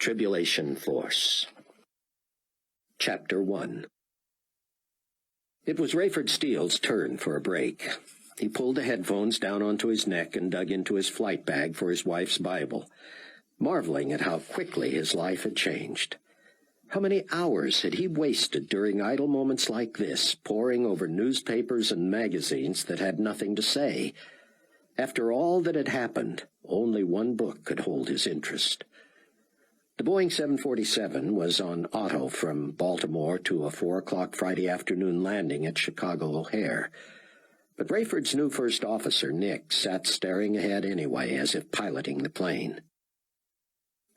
Tribulation Force. Chapter 1. It was Rayford Steele's turn for a break. He pulled the headphones down onto his neck and dug into his flight bag for his wife's Bible, marveling at how quickly his life had changed. How many hours had he wasted during idle moments like this, poring over newspapers and magazines that had nothing to say? After all that had happened, only one book could hold his interest. The Boeing 747 was on auto from Baltimore to a 4 o'clock Friday afternoon landing at Chicago O'Hare. But Rayford's new first officer, Nick, sat staring ahead anyway, as if piloting the plane.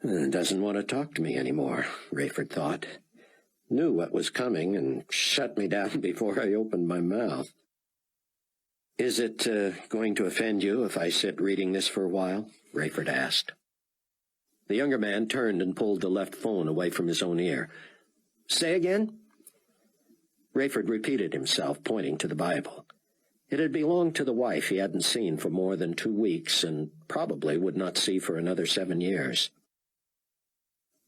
Doesn't want to talk to me anymore, Rayford thought. Knew what was coming and shut me down before I opened my mouth. Is it going to offend you if I sit reading this for a while? Rayford asked. The younger man turned and pulled the left phone away from his own ear. Say again? Rayford repeated himself, pointing to the Bible. It had belonged to the wife he hadn't seen for more than 2 weeks and probably would not see for another 7 years.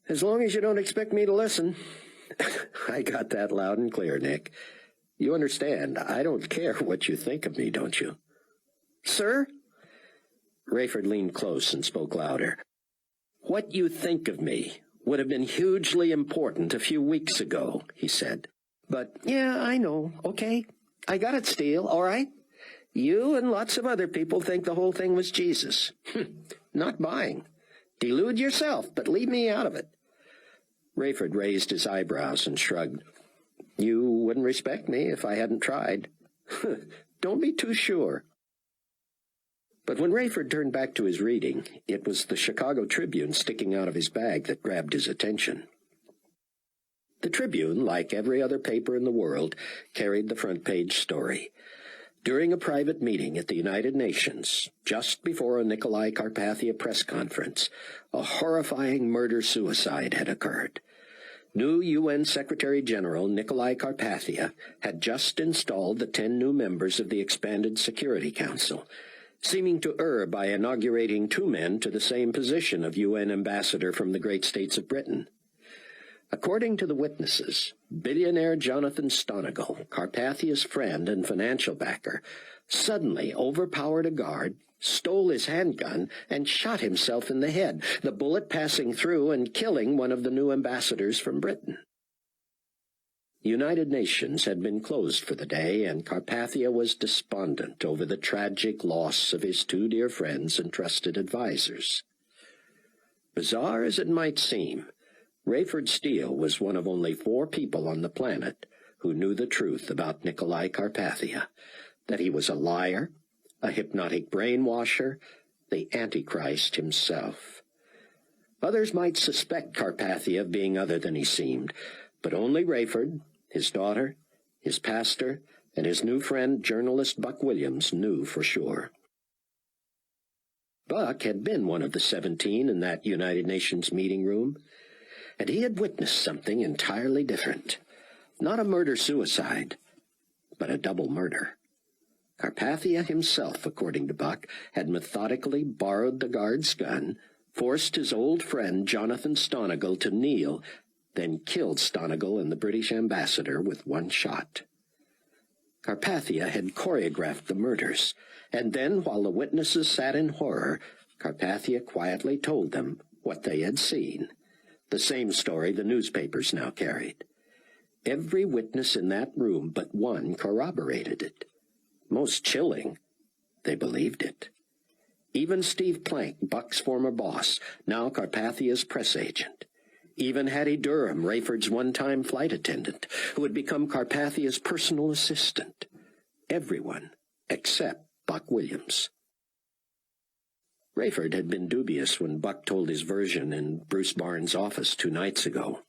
As long as you don't expect me to listen. I got that loud and clear, Nick. You understand, I don't care what you think of me, don't you? Sir? Rayford leaned close and spoke louder. What you think of me would have been hugely important a few weeks ago, he said. But, yeah, I know, okay? I got it, Steele, all right? You and lots of other people think the whole thing was Jesus. Not buying. Delude yourself, but leave me out of it. Rayford raised his eyebrows and shrugged. You wouldn't respect me if I hadn't tried. Don't be too sure. But when Rayford turned back to his reading, it was the Chicago Tribune sticking out of his bag that grabbed his attention. The Tribune, like every other paper in the world, carried the front-page story. During a private meeting at the United Nations, just before a Nikolai Carpathia press conference, a horrifying murder-suicide had occurred. New UN Secretary-General Nikolai Carpathia had just installed the 10 new members of the expanded Security Council, seeming to err by inaugurating 2 men to the same position of UN ambassador from the great states of Britain. According to the witnesses, billionaire Jonathan Stonegal, Carpathia's friend and financial backer, suddenly overpowered a guard, stole his handgun, and shot himself in the head, the bullet passing through and killing one of the new ambassadors from Britain. The United Nations had been closed for the day, and Carpathia was despondent over the tragic loss of his 2 dear friends and trusted advisers. Bizarre as it might seem, Rayford Steele was one of only 4 people on the planet who knew the truth about Nikolai Carpathia, that he was a liar, a hypnotic brainwasher, the Antichrist himself. Others might suspect Carpathia of being other than he seemed, but only Rayford, his daughter, his pastor, and his new friend, journalist Buck Williams, knew for sure. Buck had been one of the 17 in that United Nations meeting room, and he had witnessed something entirely different. Not a murder-suicide, but a double murder. Carpathia himself, according to Buck, had methodically borrowed the guard's gun, forced his old friend Jonathan Stonegal to kneel, then killed Stonegal and the British ambassador with 1 shot. Carpathia had choreographed the murders, and then, while the witnesses sat in horror, Carpathia quietly told them what they had seen, the same story the newspapers now carried. Every witness in that room but one corroborated it. Most chilling, they believed it. Even Steve Plank, Buck's former boss, now Carpathia's press agent. Even Hattie Durham, Rayford's one-time flight attendant, who had become Carpathia's personal assistant. Everyone except Buck Williams. Rayford had been dubious when Buck told his version in Bruce Barnes' office 2 nights ago.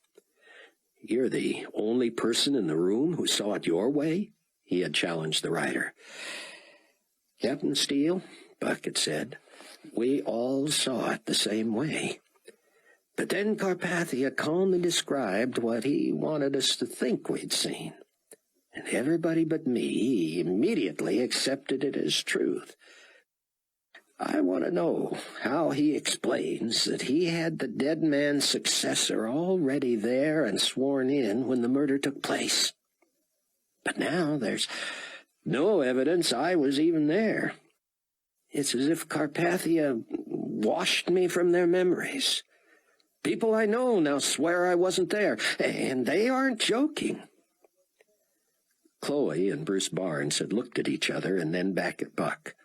You're the only person in the room who saw it your way? He had challenged the writer. Captain Steele, Buck had said, we all saw it the same way. But then Carpathia calmly described what he wanted us to think we'd seen. And everybody but me immediately accepted it as truth. I want to know how he explains that he had the dead man's successor already there and sworn in when the murder took place. But now there's no evidence I was even there. It's as if Carpathia washed me from their memories. People I know now swear I wasn't there, and they aren't joking." Chloe and Bruce Barnes had looked at each other and then back at Buck.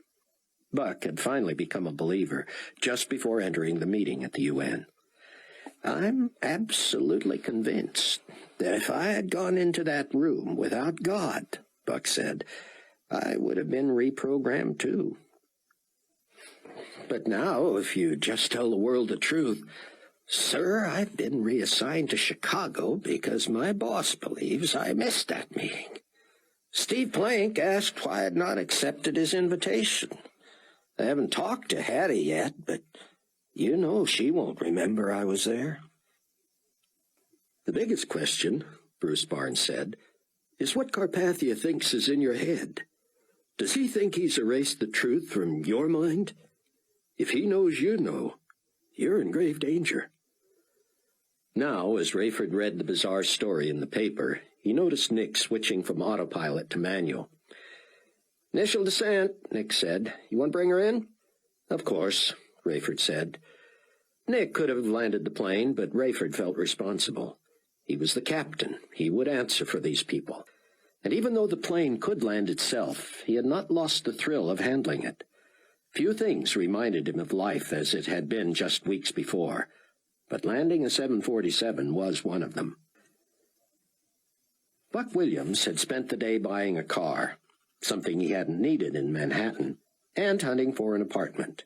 Buck had finally become a believer just before entering the meeting at the UN. "I'm absolutely convinced that if I had gone into that room without God," Buck said, "I would have been reprogrammed too. But now, if you just tell the world the truth, sir, I've been reassigned to Chicago because my boss believes I missed that meeting. Steve Plank asked why I had not accepted his invitation. I haven't talked to Hattie yet, but you know she won't remember I was there." "The biggest question," Bruce Barnes said, "is what Carpathia thinks is in your head. Does he think he's erased the truth from your mind? If he knows you know, you're in grave danger." Now, as Rayford read the bizarre story in the paper, he noticed Nick switching from autopilot to manual. "Initial descent," Nick said. "You want to bring her in?" "Of course," Rayford said. Nick could have landed the plane, but Rayford felt responsible. He was the captain. He would answer for these people. And even though the plane could land itself, he had not lost the thrill of handling it. Few things reminded him of life as it had been just weeks before, but landing a 747 was one of them. Buck Williams had spent the day buying a car, something he hadn't needed in Manhattan, and hunting for an apartment.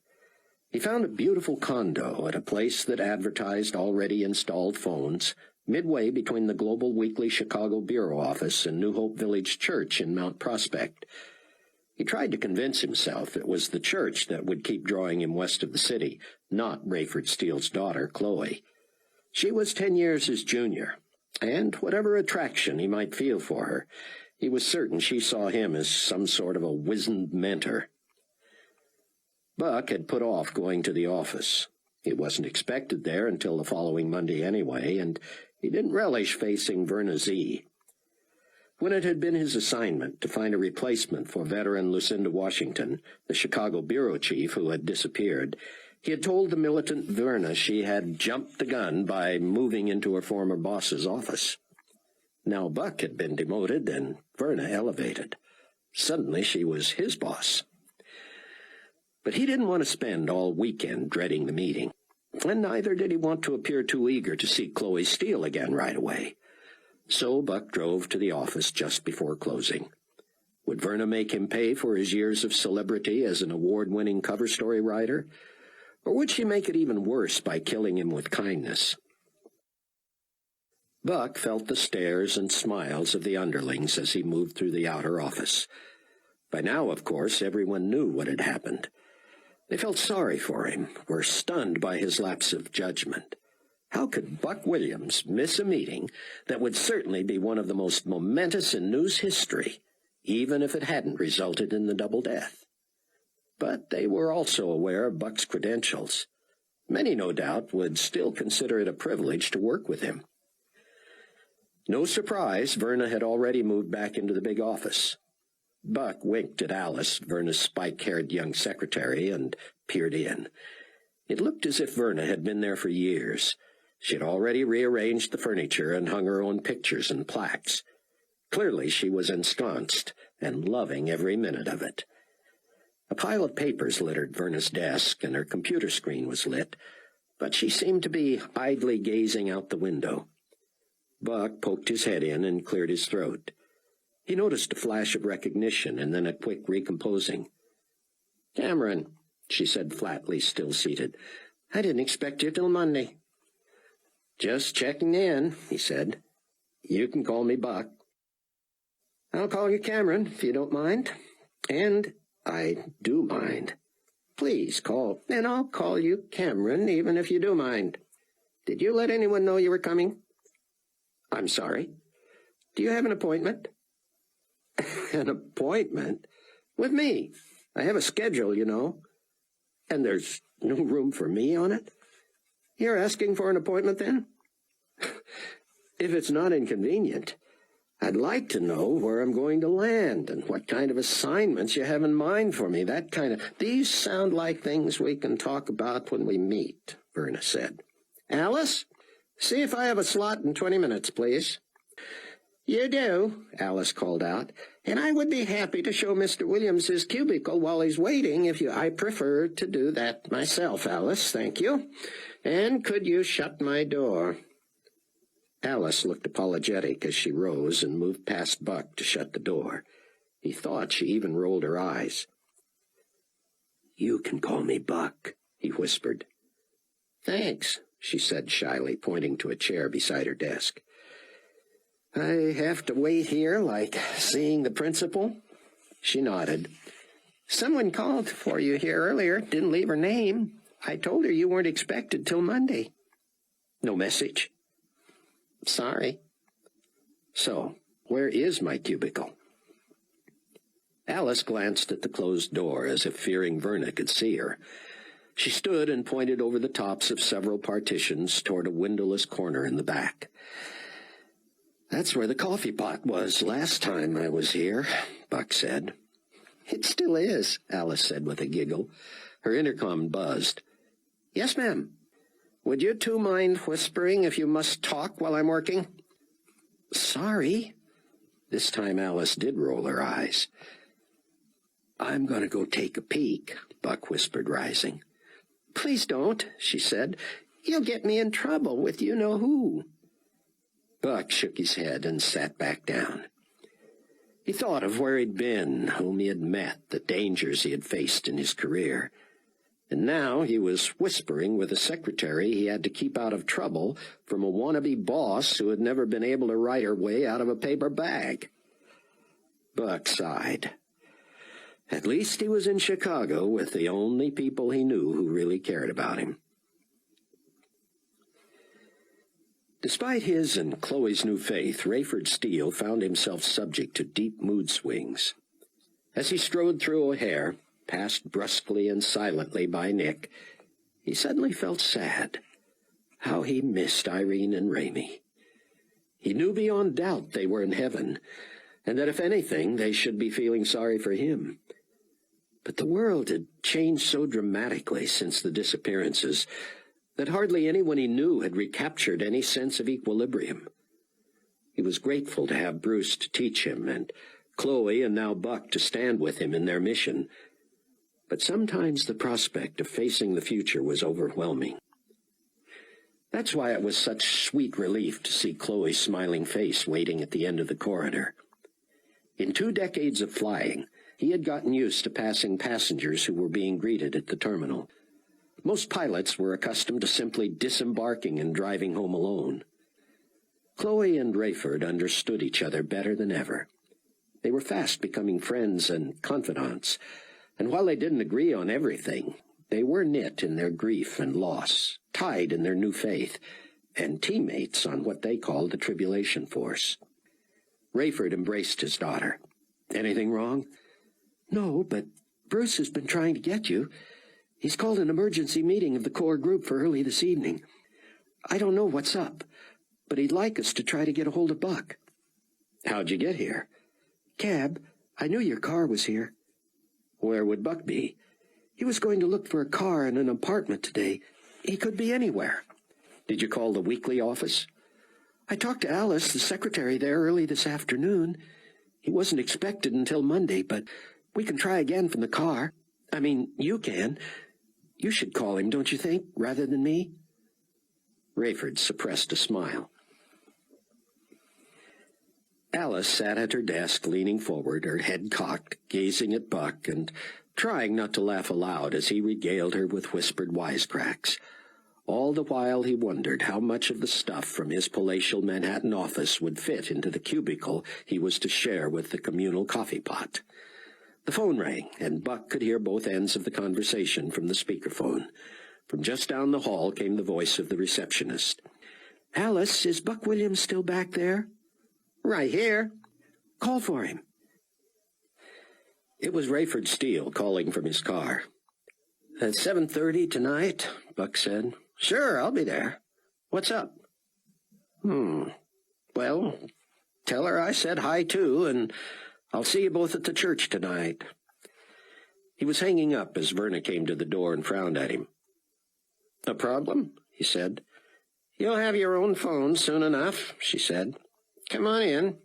He found a beautiful condo at a place that advertised already installed phones, midway between the Global Weekly Chicago Bureau office and New Hope Village Church in Mount Prospect. He tried to convince himself it was the church that would keep drawing him west of the city, not Rayford Steele's daughter, Chloe. She was 10 years his junior, and whatever attraction he might feel for her, he was certain she saw him as some sort of a wizened mentor. Buck had put off going to the office. He wasn't expected there until the following Monday anyway, and he didn't relish facing Verna Z. When it had been his assignment to find a replacement for veteran Lucinda Washington, the Chicago bureau chief who had disappeared, he had told the militant Verna she had jumped the gun by moving into her former boss's office. Now Buck had been demoted and Verna elevated. Suddenly she was his boss. But he didn't want to spend all weekend dreading the meeting, and neither did he want to appear too eager to see Chloe Steele again right away. So Buck drove to the office just before closing. Would Verna make him pay for his years of celebrity as an award-winning cover story writer? Or would she make it even worse by killing him with kindness? Buck felt the stares and smiles of the underlings as he moved through the outer office. By now, of course, everyone knew what had happened. They felt sorry for him, were stunned by his lapse of judgment. How could Buck Williams miss a meeting that would certainly be one of the most momentous in news history, even if it hadn't resulted in the double death? But they were also aware of Buck's credentials. Many, no doubt, would still consider it a privilege to work with him. No surprise, Verna had already moved back into the big office. Buck winked at Alice, Verna's spike-haired young secretary, and peered in. It looked as if Verna had been there for years. She had already rearranged the furniture and hung her own pictures and plaques. Clearly she was ensconced and loving every minute of it. A pile of papers littered Verna's desk, and her computer screen was lit, but she seemed to be idly gazing out the window. Buck poked his head in and cleared his throat. He noticed a flash of recognition and then a quick recomposing. "Cameron," she said flatly, still seated. "I didn't expect you till Monday." "Just checking in," he said. "You can call me Buck." "I'll call you Cameron, if you don't mind." "And I do mind." "Please call." "Then I'll call you Cameron, even if you do mind." "Did you let anyone know you were coming?" "I'm sorry." "Do you have an appointment?" "An appointment? With me. I have a schedule, you know." And there's no room for me on it? You're asking for an appointment, then? If it's not inconvenient, I'd like to know where I'm going to land and what kind of assignments you have in mind for me, that kind of... These sound like things we can talk about when we meet, Verna said. Alice, see if I have a slot in 20 minutes, please. You do, Alice called out, and I would be happy to show Mr. Williams his cubicle while he's waiting if you... I prefer to do that myself, Alice, thank you. And could you shut my door? Alice looked apologetic as she rose and moved past Buck to shut the door. He thought she even rolled her eyes. You can call me Buck, he whispered. Thanks, she said shyly, pointing to a chair beside her desk. I have to wait here, like seeing the principal? She nodded. Someone called for you here earlier, didn't leave her name. I told her you weren't expected till Monday. No message? Sorry. So, where is my cubicle? Alice glanced at the closed door as if fearing Verna could see her. She stood and pointed over the tops of several partitions toward a windowless corner in the back. That's where the coffee pot was last time I was here, Buck said. It still is, Alice said with a giggle. Her intercom buzzed. Yes, ma'am. Would you two mind whispering if you must talk while I'm working? Sorry. This time Alice did roll her eyes. I'm going to go take a peek, Buck whispered, rising. Please don't, she said. You'll get me in trouble with you-know-who. Buck shook his head and sat back down. He thought of where he'd been, whom he had met, the dangers he had faced in his career. And now he was whispering with a secretary he had to keep out of trouble from a wannabe boss who had never been able to write her way out of a paper bag. Buck sighed. At least he was in Chicago with the only people he knew who really cared about him. Despite his and Chloe's new faith, Rayford Steele found himself subject to deep mood swings. As he strode through O'Hare, passed brusquely and silently by Nick, he suddenly felt sad. How he missed Irene and Ramey. He knew beyond doubt they were in heaven, and that if anything, they should be feeling sorry for him. But the world had changed so dramatically since the disappearances that hardly anyone he knew had recaptured any sense of equilibrium. He was grateful to have Bruce to teach him, and Chloe and now Buck to stand with him in their mission. But sometimes the prospect of facing the future was overwhelming. That's why it was such sweet relief to see Chloe's smiling face waiting at the end of the corridor. In 2 decades of flying, he had gotten used to passing passengers who were being greeted at the terminal. Most pilots were accustomed to simply disembarking and driving home alone. Chloe and Rayford understood each other better than ever. They were fast becoming friends and confidants, and while they didn't agree on everything, they were knit in their grief and loss, tied in their new faith, and teammates on what they called the Tribulation Force. Rayford embraced his daughter. Anything wrong? No, but Bruce has been trying to get you. He's called an emergency meeting of the core group for early this evening. I don't know what's up, but he'd like us to try to get a hold of Buck. How'd you get here? Cab. I knew your car was here. Where would Buck be? He was going to look for a car in an apartment today. He could be anywhere. Did you call the weekly office? I talked to Alice, the secretary there, early this afternoon. He wasn't expected until Monday, but we can try again from the car. I mean, you can. You should call him, don't you think, rather than me? Rayford suppressed a smile. Alice sat at her desk, leaning forward, her head cocked, gazing at Buck, and trying not to laugh aloud as he regaled her with whispered wisecracks. All the while he wondered how much of the stuff from his palatial Manhattan office would fit into the cubicle he was to share with the communal coffee pot. The phone rang, and Buck could hear both ends of the conversation from the speakerphone. From just down the hall came the voice of the receptionist. Alice, is Buck Williams still back there? Right here. Call for him. It was Rayford Steele calling from his car. At 7:30 tonight, Buck said. Sure, I'll be there. What's up? Well, tell her I said hi too, and I'll see you both at the church tonight. He was hanging up as Verna came to the door and frowned at him. A problem? He said. You'll have your own phone soon enough, she said. Come on in.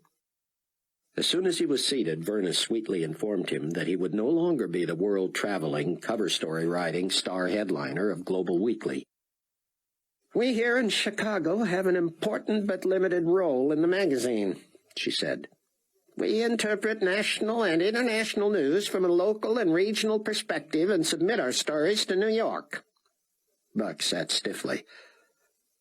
As soon as he was seated, Verna sweetly informed him that he would no longer be the world-traveling, cover-story-writing star headliner of Global Weekly. We here in Chicago have an important but limited role in the magazine, she said. We interpret national and international news from a local and regional perspective and submit our stories to New York. Buck sat stiffly.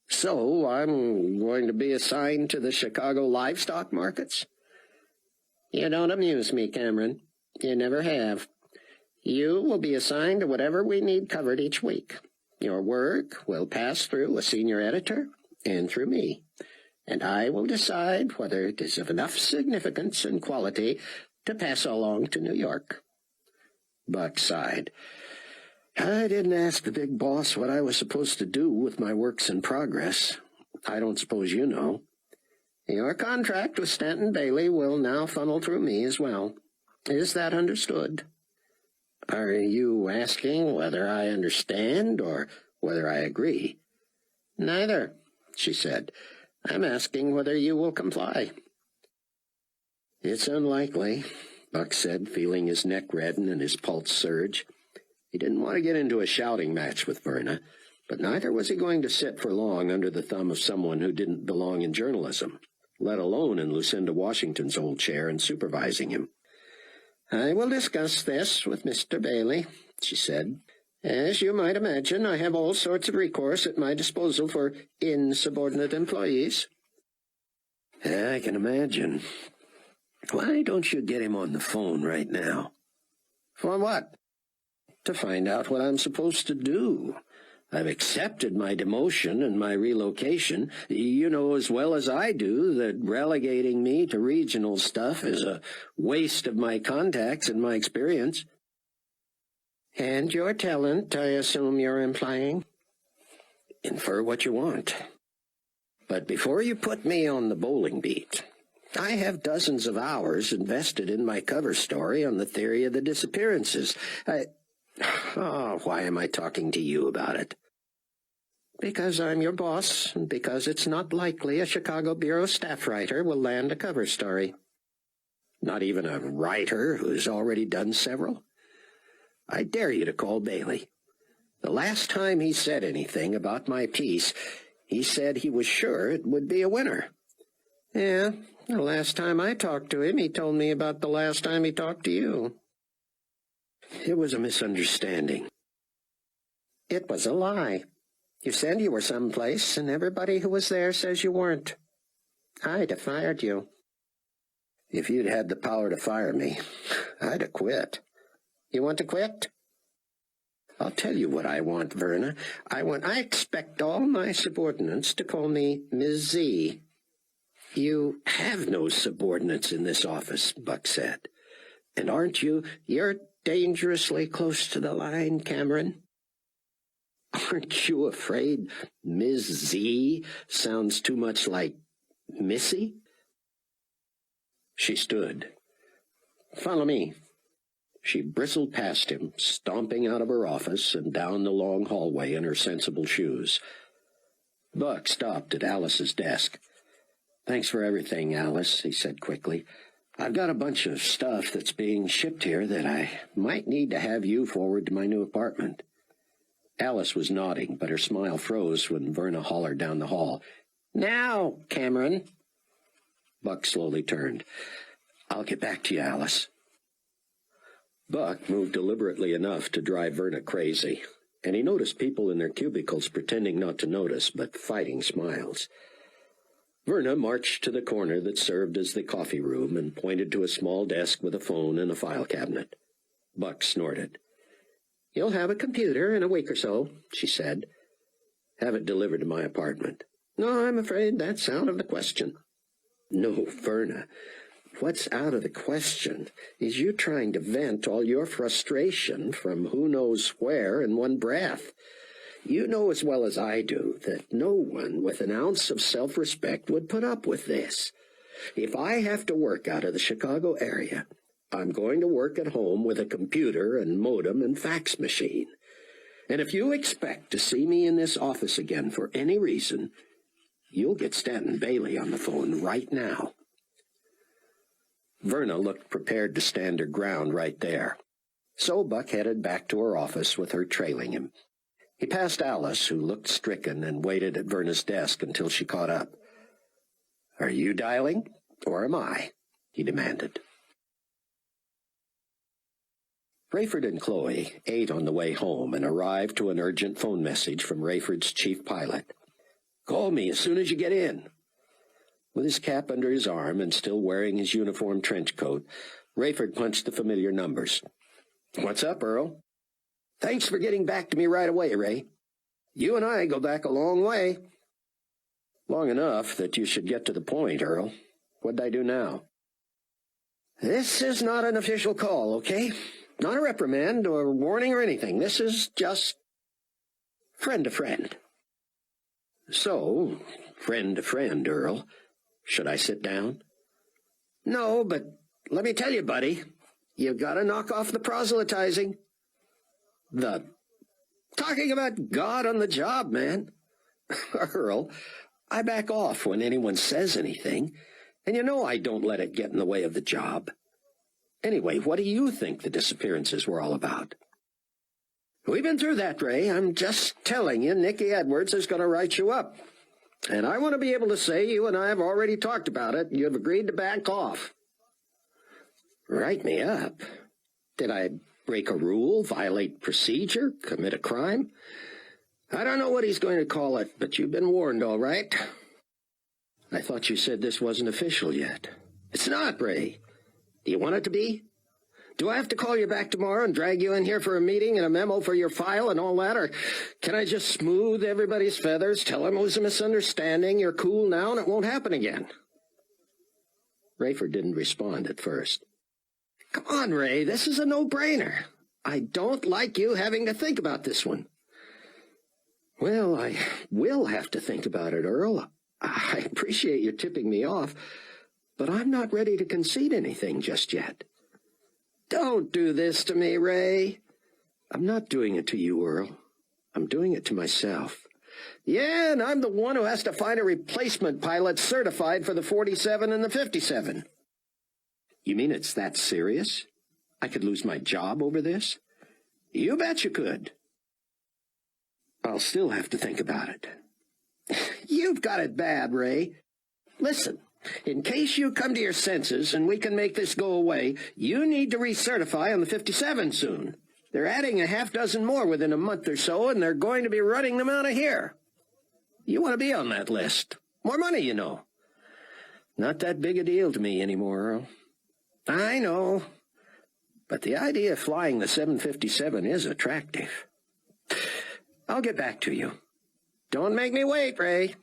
So I'm going to be assigned to the Chicago livestock markets? You don't amuse me, Cameron. You never have. You will be assigned to whatever we need covered each week. Your work will pass through a senior editor and through me, and I will decide whether it is of enough significance and quality to pass along to New York. Buck sighed. I didn't ask the big boss what I was supposed to do with my works in progress. I don't suppose you know. Your contract with Stanton Bailey will now funnel through me as well. Is that understood? Are you asking whether I understand or whether I agree? Neither, she said. I'm asking whether you will comply. It's unlikely, Buck said, feeling his neck redden and his pulse surge. He didn't want to get into a shouting match with Verna, but neither was he going to sit for long under the thumb of someone who didn't belong in journalism, let alone in Lucinda Washington's old chair and supervising him. I will discuss this with Mr. Bailey, she said. As you might imagine, I have all sorts of recourse at my disposal for insubordinate employees. I can imagine. Why don't you get him on the phone right now? For what? To find out what I'm supposed to do. I've accepted my demotion and my relocation. You know as well as I do that relegating me to regional stuff is a waste of my contacts and my experience. And your talent, I assume you're implying? Infer what you want. But before you put me on the bowling beat, I have dozens of hours invested in my cover story on the theory of the disappearances. Why am I talking to you about it? Because I'm your boss, and because it's not likely a Chicago Bureau staff writer will land a cover story. Not even a writer who's already done several? I dare you to call Bailey. The last time he said anything about my piece, he said he was sure it would be a winner. Yeah, the last time I talked to him, he told me about the last time he talked to you. It was a misunderstanding. It was a lie. You said you were someplace, and everybody who was there says you weren't. I'd have fired you. If you'd had the power to fire me, I'd have quit. You want to quit? I'll tell you what I want, Verna. I expect all my subordinates to call me Ms. Z. You have no subordinates in this office, Buck said. And aren't you? You're dangerously close to the line, Cameron. Aren't you afraid Ms. Z sounds too much like Missy? She stood. Follow me. She bristled past him, stomping out of her office and down the long hallway in her sensible shoes. Buck stopped at Alice's desk. Thanks for everything, Alice, he said quickly. I've got a bunch of stuff that's being shipped here that I might need to have you forward to my new apartment. Alice was nodding, but her smile froze when Verna hollered down the hall. Now, Cameron. Buck slowly turned. I'll get back to you, Alice. Buck moved deliberately enough to drive Verna crazy, and he noticed people in their cubicles pretending not to notice, but fighting smiles. Verna marched to the corner that served as the coffee room and pointed to a small desk with a phone and a file cabinet. Buck snorted. You'll have a computer in a week or so, she said. Have it delivered to my apartment. No, I'm afraid that's out of the question. No, Verna. What's out of the question is you trying to vent all your frustration from who knows where in one breath. You know as well as I do that no one with an ounce of self-respect would put up with this. If I have to work out of the Chicago area, I'm going to work at home with a computer and modem and fax machine. And if you expect to see me in this office again for any reason, you'll get Stanton Bailey on the phone right now. Verna looked prepared to stand her ground right there. So Buck headed back to her office with her trailing him. He passed Alice, who looked stricken, and waited at Verna's desk until she caught up. "Are you dialing, or am I?" he demanded. Rayford and Chloe ate on the way home and arrived to an urgent phone message from Rayford's chief pilot. "Call me as soon as you get in." With his cap under his arm and still wearing his uniform trench coat, Rayford punched the familiar numbers. "What's up, Earl?" "Thanks for getting back to me right away, Ray. You and I go back a long way." "Long enough that you should get to the point, Earl. What'd I do now?" "This is not an official call, okay? Not a reprimand or warning or anything. This is just friend to friend." "So, friend to friend, Earl. Should I sit down?" "No, but let me tell you, buddy, you've got to knock off the proselytizing. The talking about God on the job, man." "Earl, I back off when anyone says anything, and you know I don't let it get in the way of the job. Anyway, what do you think the disappearances were all about?" "We've been through that, Ray. I'm just telling you, Nicky Edwards is going to write you up. And I want to be able to say you and I have already talked about it, and you've agreed to back off." "Write me up? Did I break a rule, violate procedure, commit a crime?" "I don't know what he's going to call it, but you've been warned, all right." "I thought you said this wasn't official yet." "It's not, Ray. Do you want it to be? Do I have to call you back tomorrow and drag you in here for a meeting and a memo for your file and all that, or can I just smooth everybody's feathers, tell them it was a misunderstanding, you're cool now, and it won't happen again?" Rayford didn't respond at first. "Come on, Ray, this is a no-brainer. I don't like you having to think about this one." "Well, I will have to think about it, Earl. I appreciate you tipping me off, but I'm not ready to concede anything just yet." "Don't do this to me, Ray." "I'm not doing it to you, Earl. I'm doing it to myself." "Yeah, and I'm the one who has to find a replacement pilot certified for the 47 and the 57. "You mean it's that serious? I could lose my job over this?" "You bet you could." "I'll still have to think about it." "You've got it bad, Ray. Listen, in case you come to your senses and we can make this go away, you need to recertify on the 57 soon. They're adding a half dozen more within a month or so, and they're going to be running them out of here. You want to be on that list. More money, you know." "Not that big a deal to me anymore, Earl." "I know, but the idea of flying the 757 is attractive. I'll get back to you. Don't make me wait, Ray."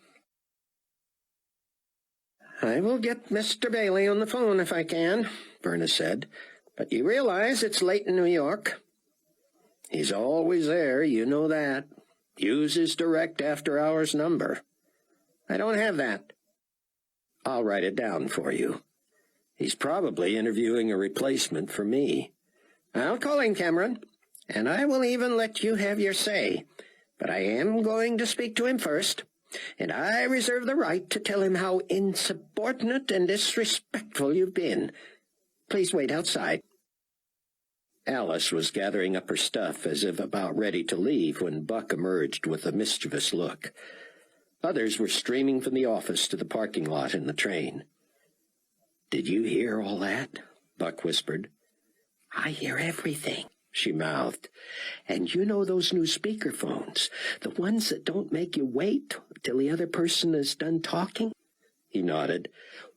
"I will get Mr. Bailey on the phone if I can," Verna said, "but you realize it's late in New York." "He's always there, you know that. Use his direct after-hours number." "I don't have that." "I'll write it down for you. He's probably interviewing a replacement for me." "I'll call him, Cameron, and I will even let you have your say. But I am going to speak to him first, and I reserve the right to tell him how insubordinate and disrespectful you've been. Please wait outside." Alice was gathering up her stuff as if about ready to leave when Buck emerged with a mischievous look. Others were streaming from the office to the parking lot in the train. "Did you hear all that?" Buck whispered. "I hear everything," she mouthed. "And you know those new speakerphones, the ones that don't make you wait till the other person is done talking?" He nodded.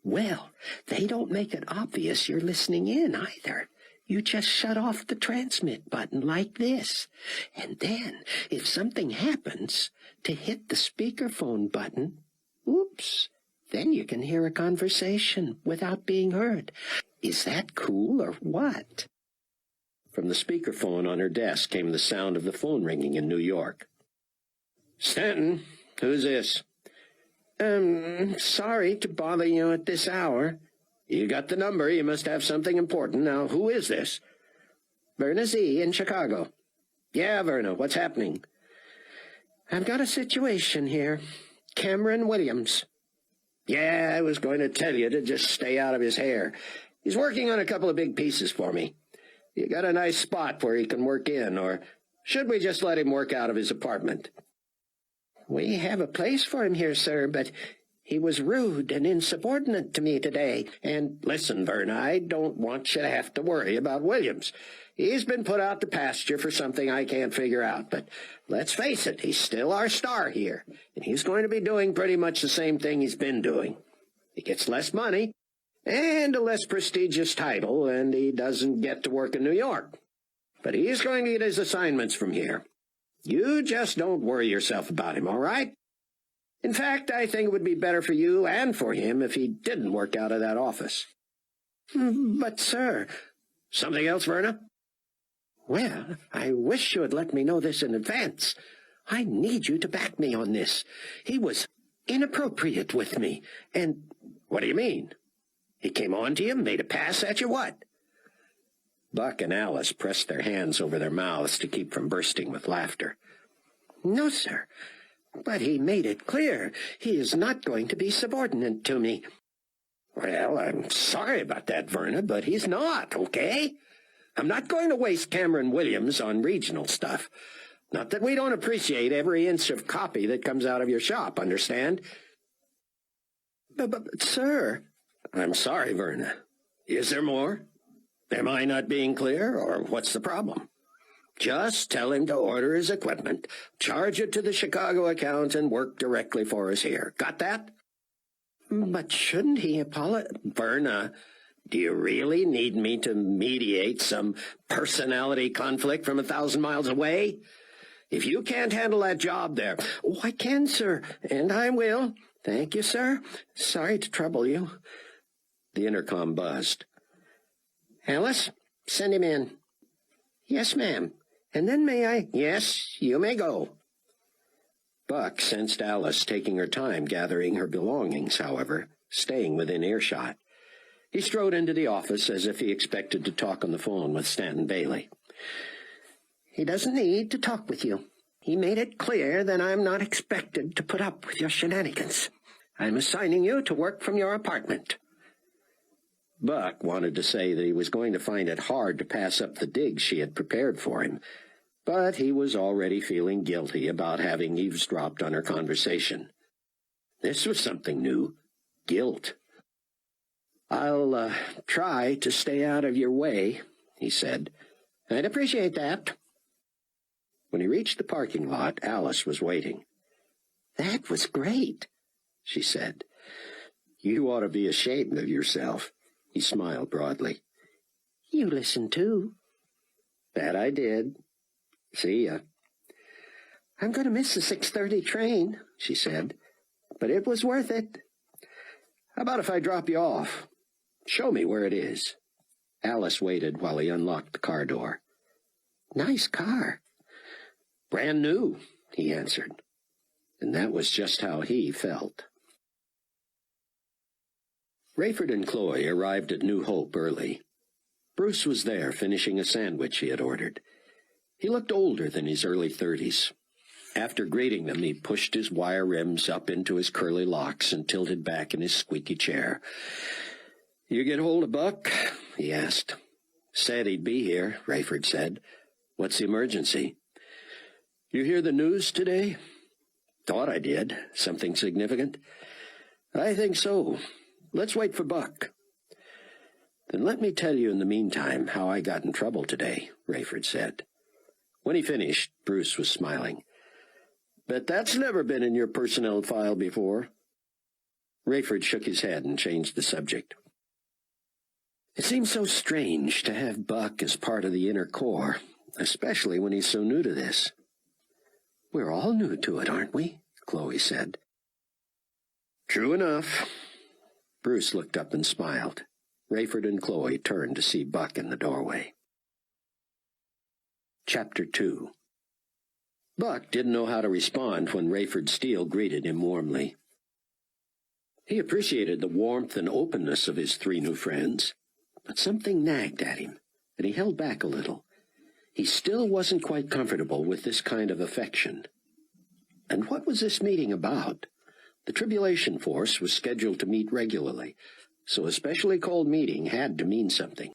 "Well, they don't make it obvious you're listening in either. You just shut off the transmit button like this. And then, if something happens, to hit the speakerphone button, oops, Then you can hear a conversation without being heard. Is that cool or what?" From the speakerphone on her desk came the sound of the phone ringing in New York. "Stanton, who's this?" Sorry to bother you at this hour." "You got the number. You must have something important. Now, who is this?" "Verna Z. in Chicago." "Yeah, Verna, what's happening?" "I've got a situation here. Cameron Williams." "Yeah, I was going to tell you to just stay out of his hair. He's working on a couple of big pieces for me. You got a nice spot where he can work in, or should we just let him work out of his apartment?" "We have a place for him here, sir, but he was rude and insubordinate to me today, and—" "Listen, Verna, I don't want you to have to worry about Williams. He's been put out to pasture for something I can't figure out, but let's face it, he's still our star here, and he's going to be doing pretty much the same thing he's been doing. He gets less money and a less prestigious title, and he doesn't get to work in New York. But he's going to get his assignments from here. You just don't worry yourself about him, all right? In fact, I think it would be better for you and for him if he didn't work out of that office." "But, sir—" "Something else, Verna?" "Well, I wish you had let me know this in advance. I need you to back me on this. He was inappropriate with me, and—" "What do you mean? He came on to you, made a pass at you, what?" Buck and Alice pressed their hands over their mouths to keep from bursting with laughter. "No, sir, but he made it clear he is not going to be subordinate to me." "Well, I'm sorry about that, Verna, but he's not, okay? I'm not going to waste Cameron Williams on regional stuff. Not that we don't appreciate every inch of copy that comes out of your shop, understand?" But, sir—" "I'm sorry, Verna. Is there more? Am I not being clear, or what's the problem? Just tell him to order his equipment, charge it to the Chicago account, and work directly for us here. Got that?" "But shouldn't he apologize—" "Verna, do you really need me to mediate some personality conflict from 1,000 miles away? If you can't handle that job there—" "Oh, I can, sir, and I will. Thank you, sir. Sorry to trouble you." The intercom buzzed. "Alice, send him in." "Yes, ma'am. And then may I—" "Yes, you may go." Buck sensed Alice taking her time gathering her belongings, however, staying within earshot. He strode into the office as if he expected to talk on the phone with Stanton Bailey. "He doesn't need to talk with you. He made it clear that I'm not expected to put up with your shenanigans. I'm assigning you to work from your apartment." Buck wanted to say that he was going to find it hard to pass up the digs she had prepared for him, but he was already feeling guilty about having eavesdropped on her conversation. This was something new. Guilt. "I'll try to stay out of your way," he said. "I'd appreciate that." When he reached the parking lot, Alice was waiting. "That was great," she said. "You ought to be ashamed of yourself." He smiled broadly. "You listened too." "That I did. See ya." "I'm going to miss the 6:30 train," she said, "but it was worth it." "How about if I drop you off? Show me where it is." Alice waited while he unlocked the car door. "Nice car." "Brand new," he answered. And that was just how he felt. Rayford and Chloe arrived at New Hope early. Bruce was there, finishing a sandwich he had ordered. He looked older than his early 30s. After greeting them, he pushed his wire rims up into his curly locks and tilted back in his squeaky chair. "You get hold of Buck?" he asked. "Said he'd be here," Rayford said. "What's the emergency?" "You hear the news today?" "Thought I did. Something significant?" "I think so. Let's wait for Buck." "Then let me tell you in the meantime how I got in trouble today," Rayford said. When he finished, Bruce was smiling. "Bet that's never been in your personnel file before." Rayford shook his head and changed the subject. "It seems so strange to have Buck as part of the inner core, especially when he's so new to this." "We're all new to it, aren't we?" Chloe said. "True enough. Bruce looked up and smiled. Rayford and Chloe turned to see Buck in the doorway. Chapter 2. Buck didn't know how to respond when Rayford Steele greeted him warmly. He appreciated the warmth and openness of his three new friends, but something nagged at him, and he held back a little. He still wasn't quite comfortable with this kind of affection. And what was this meeting about? The Tribulation Force was scheduled to meet regularly, so a specially called meeting had to mean something.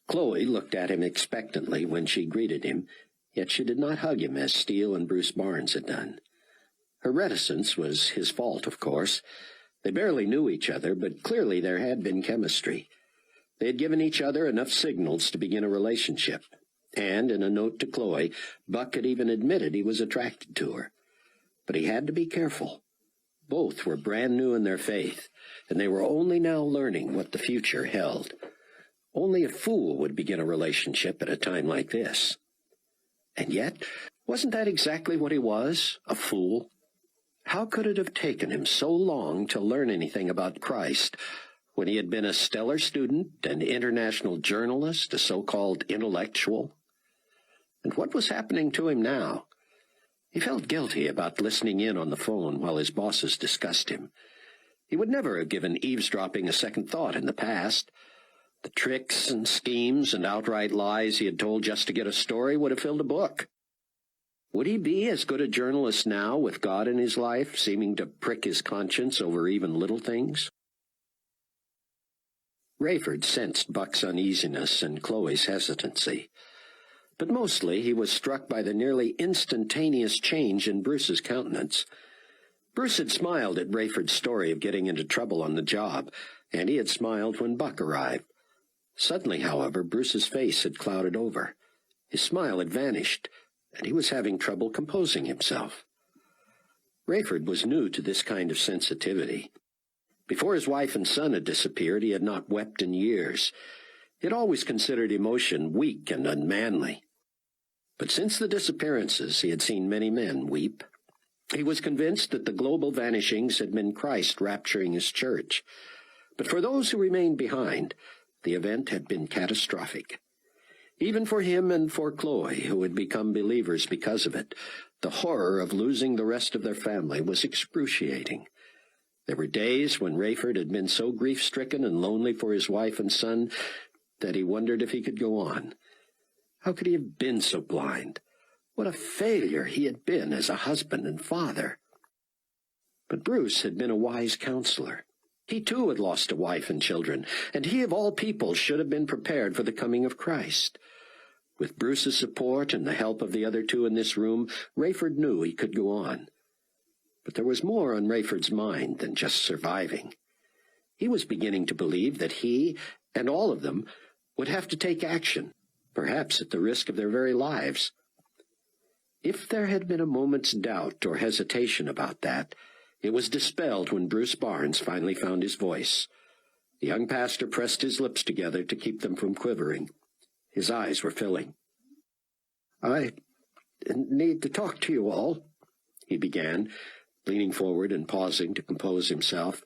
Chloe looked at him expectantly when she greeted him, yet she did not hug him as Steele and Bruce Barnes had done. Her reticence was his fault, of course. They barely knew each other, but clearly there had been chemistry. They had given each other enough signals to begin a relationship, and in a note to Chloe, Buck had even admitted he was attracted to her. But he had to be careful. Both were brand new in their faith, and they were only now learning what the future held. Only a fool would begin a relationship at a time like this. And yet, wasn't that exactly what he was, a fool? How could it have taken him so long to learn anything about Christ when he had been a stellar student, an international journalist, a so-called intellectual? And what was happening to him now? He felt guilty about listening in on the phone while his bosses discussed him. He would never have given eavesdropping a second thought in the past. The tricks and schemes and outright lies he had told just to get a story would have filled a book. Would he be as good a journalist now with God in his life, seeming to prick his conscience over even little things? Rayford sensed Buck's uneasiness and Chloe's hesitancy, but mostly he was struck by the nearly instantaneous change in Bruce's countenance. Bruce had smiled at Rayford's story of getting into trouble on the job, and he had smiled when Buck arrived. Suddenly, however, Bruce's face had clouded over. His smile had vanished, and he was having trouble composing himself. Rayford was new to this kind of sensitivity. Before his wife and son had disappeared, he had not wept in years. He had always considered emotion weak and unmanly. But since the disappearances, he had seen many men weep. He was convinced that the global vanishings had been Christ rapturing his church. But for those who remained behind, the event had been catastrophic. Even for him and for Chloe, who had become believers because of it, the horror of losing the rest of their family was excruciating. There were days when Rayford had been so grief-stricken and lonely for his wife and son that he wondered if he could go on. How could he have been so blind? What a failure he had been as a husband and father. But Bruce had been a wise counselor. He too had lost a wife and children, and he of all people should have been prepared for the coming of Christ. With Bruce's support and the help of the other two in this room, Rayford knew he could go on. But there was more on Rayford's mind than just surviving. He was beginning to believe that he, and all of them, would have to take action, perhaps at the risk of their very lives. If there had been a moment's doubt or hesitation about that, it was dispelled when Bruce Barnes finally found his voice. The young pastor pressed his lips together to keep them from quivering. His eyes were filling. "I need to talk to you all," he began, leaning forward and pausing to compose himself.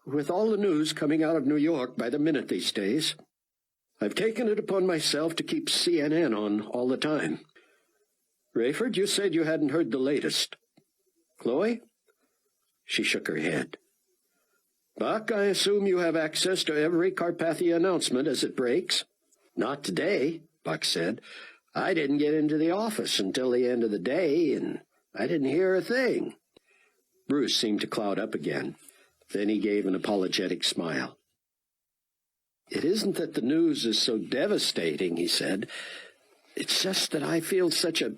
"With all the news coming out of New York by the minute these days, I've taken it upon myself to keep CNN on all the time. Rayford, you said you hadn't heard the latest. Chloe?" She shook her head. "Buck, I assume you have access to every Carpathia announcement as it breaks?" "Not today," Buck said. "I didn't get into the office until the end of the day, and I didn't hear a thing." Bruce seemed to cloud up again. Then he gave an apologetic smile. "It isn't that the news is so devastating," he said. "It's just that I feel such a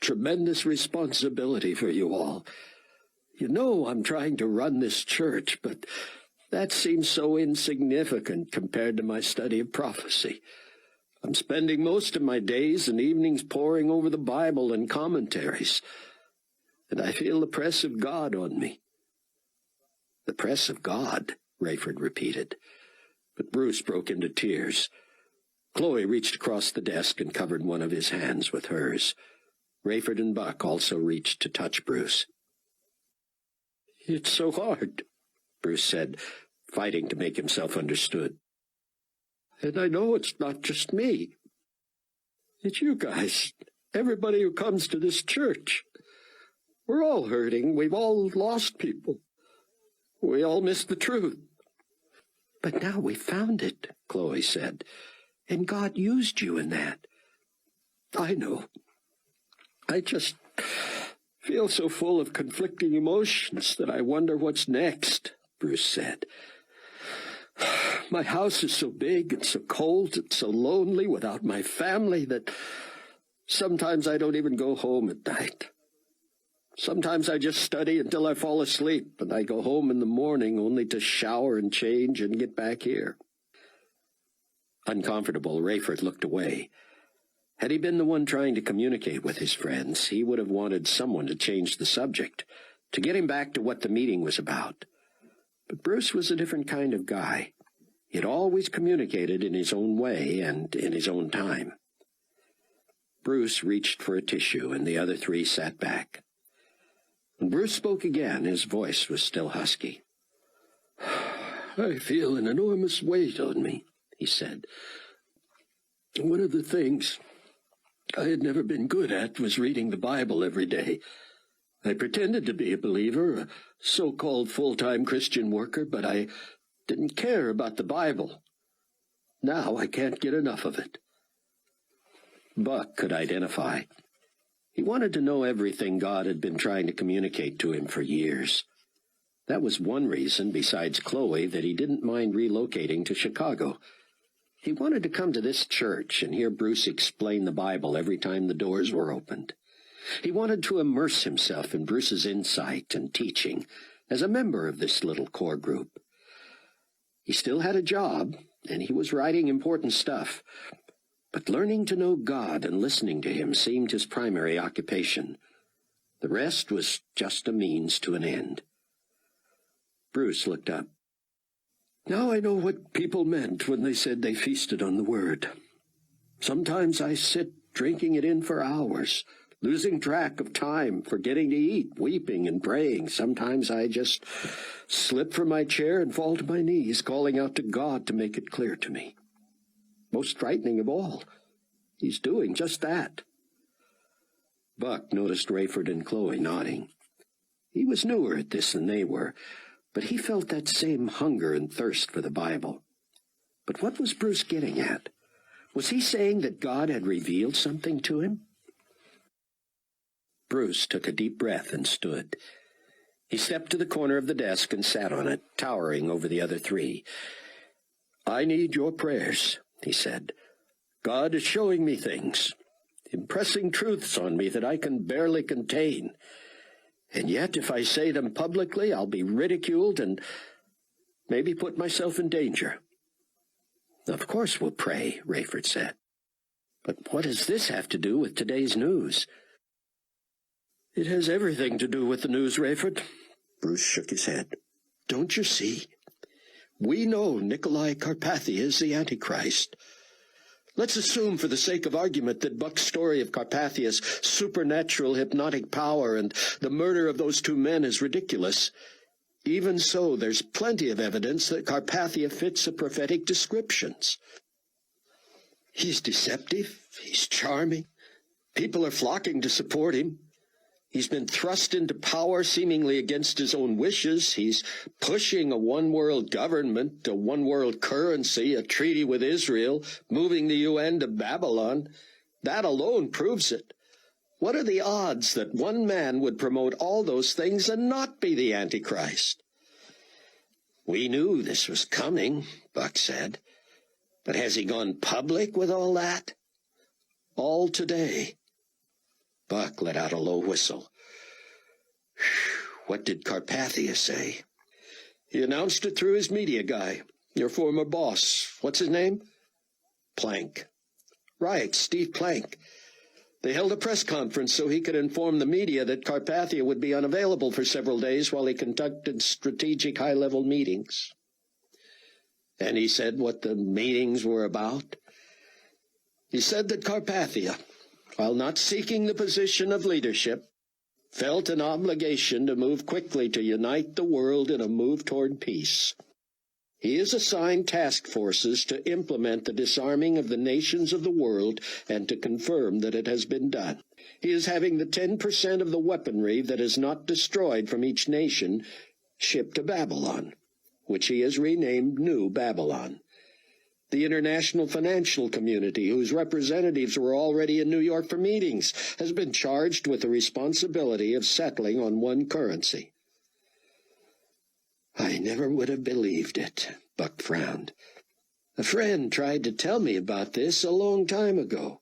tremendous responsibility for you all. You know I'm trying to run this church, but that seems so insignificant compared to my study of prophecy. I'm spending most of my days and evenings poring over the Bible and commentaries, and I feel the press of God on me." "The press of God," Rayford repeated. But Bruce broke into tears. Chloe reached across the desk and covered one of his hands with hers. Rayford and Buck also reached to touch Bruce. "It's so hard," Bruce said, fighting to make himself understood. And I know it's not just me. It's you guys, everybody who comes to this church. We're all hurting. We've all lost people. We all miss the truth. But now we found it, Chloe said, and God used you in that. I know. I just feel so full of conflicting emotions that I wonder what's next, Bruce said. My house is so big and so cold and so lonely without my family that sometimes I don't even go home at night. Sometimes I just study until I fall asleep, and I go home in the morning only to shower and change and get back here. Uncomfortable, Rayford looked away. Had he been the one trying to communicate with his friends, he would have wanted someone to change the subject, to get him back to what the meeting was about. But Bruce was a different kind of guy. He had always communicated in his own way and in his own time. Bruce reached for a tissue, and the other three sat back. When Bruce spoke again, his voice was still husky. I feel an enormous weight on me, he said. One of the things I had never been good at was reading the Bible every day. I pretended to be a believer, a so-called full-time Christian worker, but I didn't care about the Bible. Now I can't get enough of it. Buck could identify. He wanted to know everything God had been trying to communicate to him for years. That was one reason, besides Chloe, that he didn't mind relocating to Chicago. He wanted to come to this church and hear Bruce explain the Bible every time the doors were opened. He wanted to immerse himself in Bruce's insight and teaching as a member of this little core group. He still had a job, and he was writing important stuff, but learning to know God and listening to him seemed his primary occupation. The rest was just a means to an end. Bruce looked up. Now I know what people meant when they said they feasted on the Word. Sometimes I sit drinking it in for hours, losing track of time, forgetting to eat, weeping and praying. Sometimes I just slip from my chair and fall to my knees, calling out to God to make it clear to me. Most frightening of all, he's doing just that. Buck noticed Rayford and Chloe nodding. He was newer at this than they were, but he felt that same hunger and thirst for the Bible. But what was Bruce getting at? Was he saying that God had revealed something to him? Bruce took a deep breath and stood. He stepped to the corner of the desk and sat on it, towering over the other three. I need your prayers, he said. God is showing me things, impressing truths on me that I can barely contain. And yet, if I say them publicly, I'll be ridiculed and maybe put myself in danger. Of course we'll pray, Rayford said. But what does this have to do with today's news? It has everything to do with the news, Rayford. Bruce shook his head. Don't you see? We know Nikolai Carpathia is the Antichrist. Let's assume, for the sake of argument, that Buck's story of Carpathia's supernatural hypnotic power and the murder of those two men is ridiculous. Even so, there's plenty of evidence that Carpathia fits the prophetic descriptions. He's deceptive. He's charming. People are flocking to support him. He's been thrust into power seemingly against his own wishes. He's pushing a one-world government, a one-world currency, a treaty with Israel, moving the UN to Babylon. That alone proves it. What are the odds that one man would promote all those things and not be the Antichrist? We knew this was coming, Buck said. But has he gone public with all that? All today. Buck let out a low whistle. What did Carpathia say? He announced it through his media guy, your former boss. What's his name? Plank. Right, Steve Plank. They held a press conference so he could inform the media that Carpathia would be unavailable for several days while he conducted strategic high-level meetings. And he said what the meetings were about. He said that Carpathia, while not seeking the position of leadership, felt an obligation to move quickly to unite the world in a move toward peace. He has assigned task forces to implement the disarming of the nations of the world and to confirm that it has been done. He is having the 10% of the weaponry that is not destroyed from each nation shipped to Babylon, which he has renamed New Babylon. The international financial community, whose representatives were already in New York for meetings, has been charged with the responsibility of settling on one currency. I never would have believed it, Buck frowned. A friend tried to tell me about this a long time ago.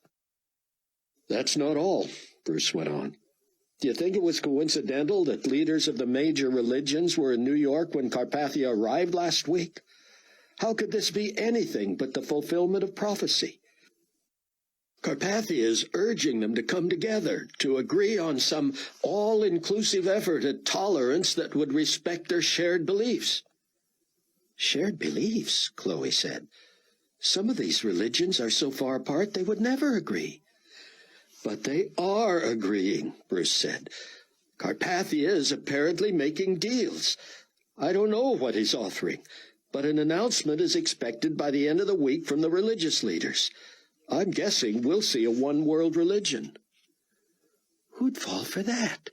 That's not all, Bruce went on. Do you think it was coincidental that leaders of the major religions were in New York when Carpathia arrived last week? How could this be anything but the fulfillment of prophecy? Carpathia is urging them to come together, to agree on some all-inclusive effort at tolerance that would respect their shared beliefs. Shared beliefs, Chloe said. Some of these religions are so far apart they would never agree. But they are agreeing, Bruce said. Carpathia is apparently making deals. I don't know what he's offering, but an announcement is expected by the end of the week from the religious leaders. I'm guessing we'll see a one-world religion. Who'd fall for that?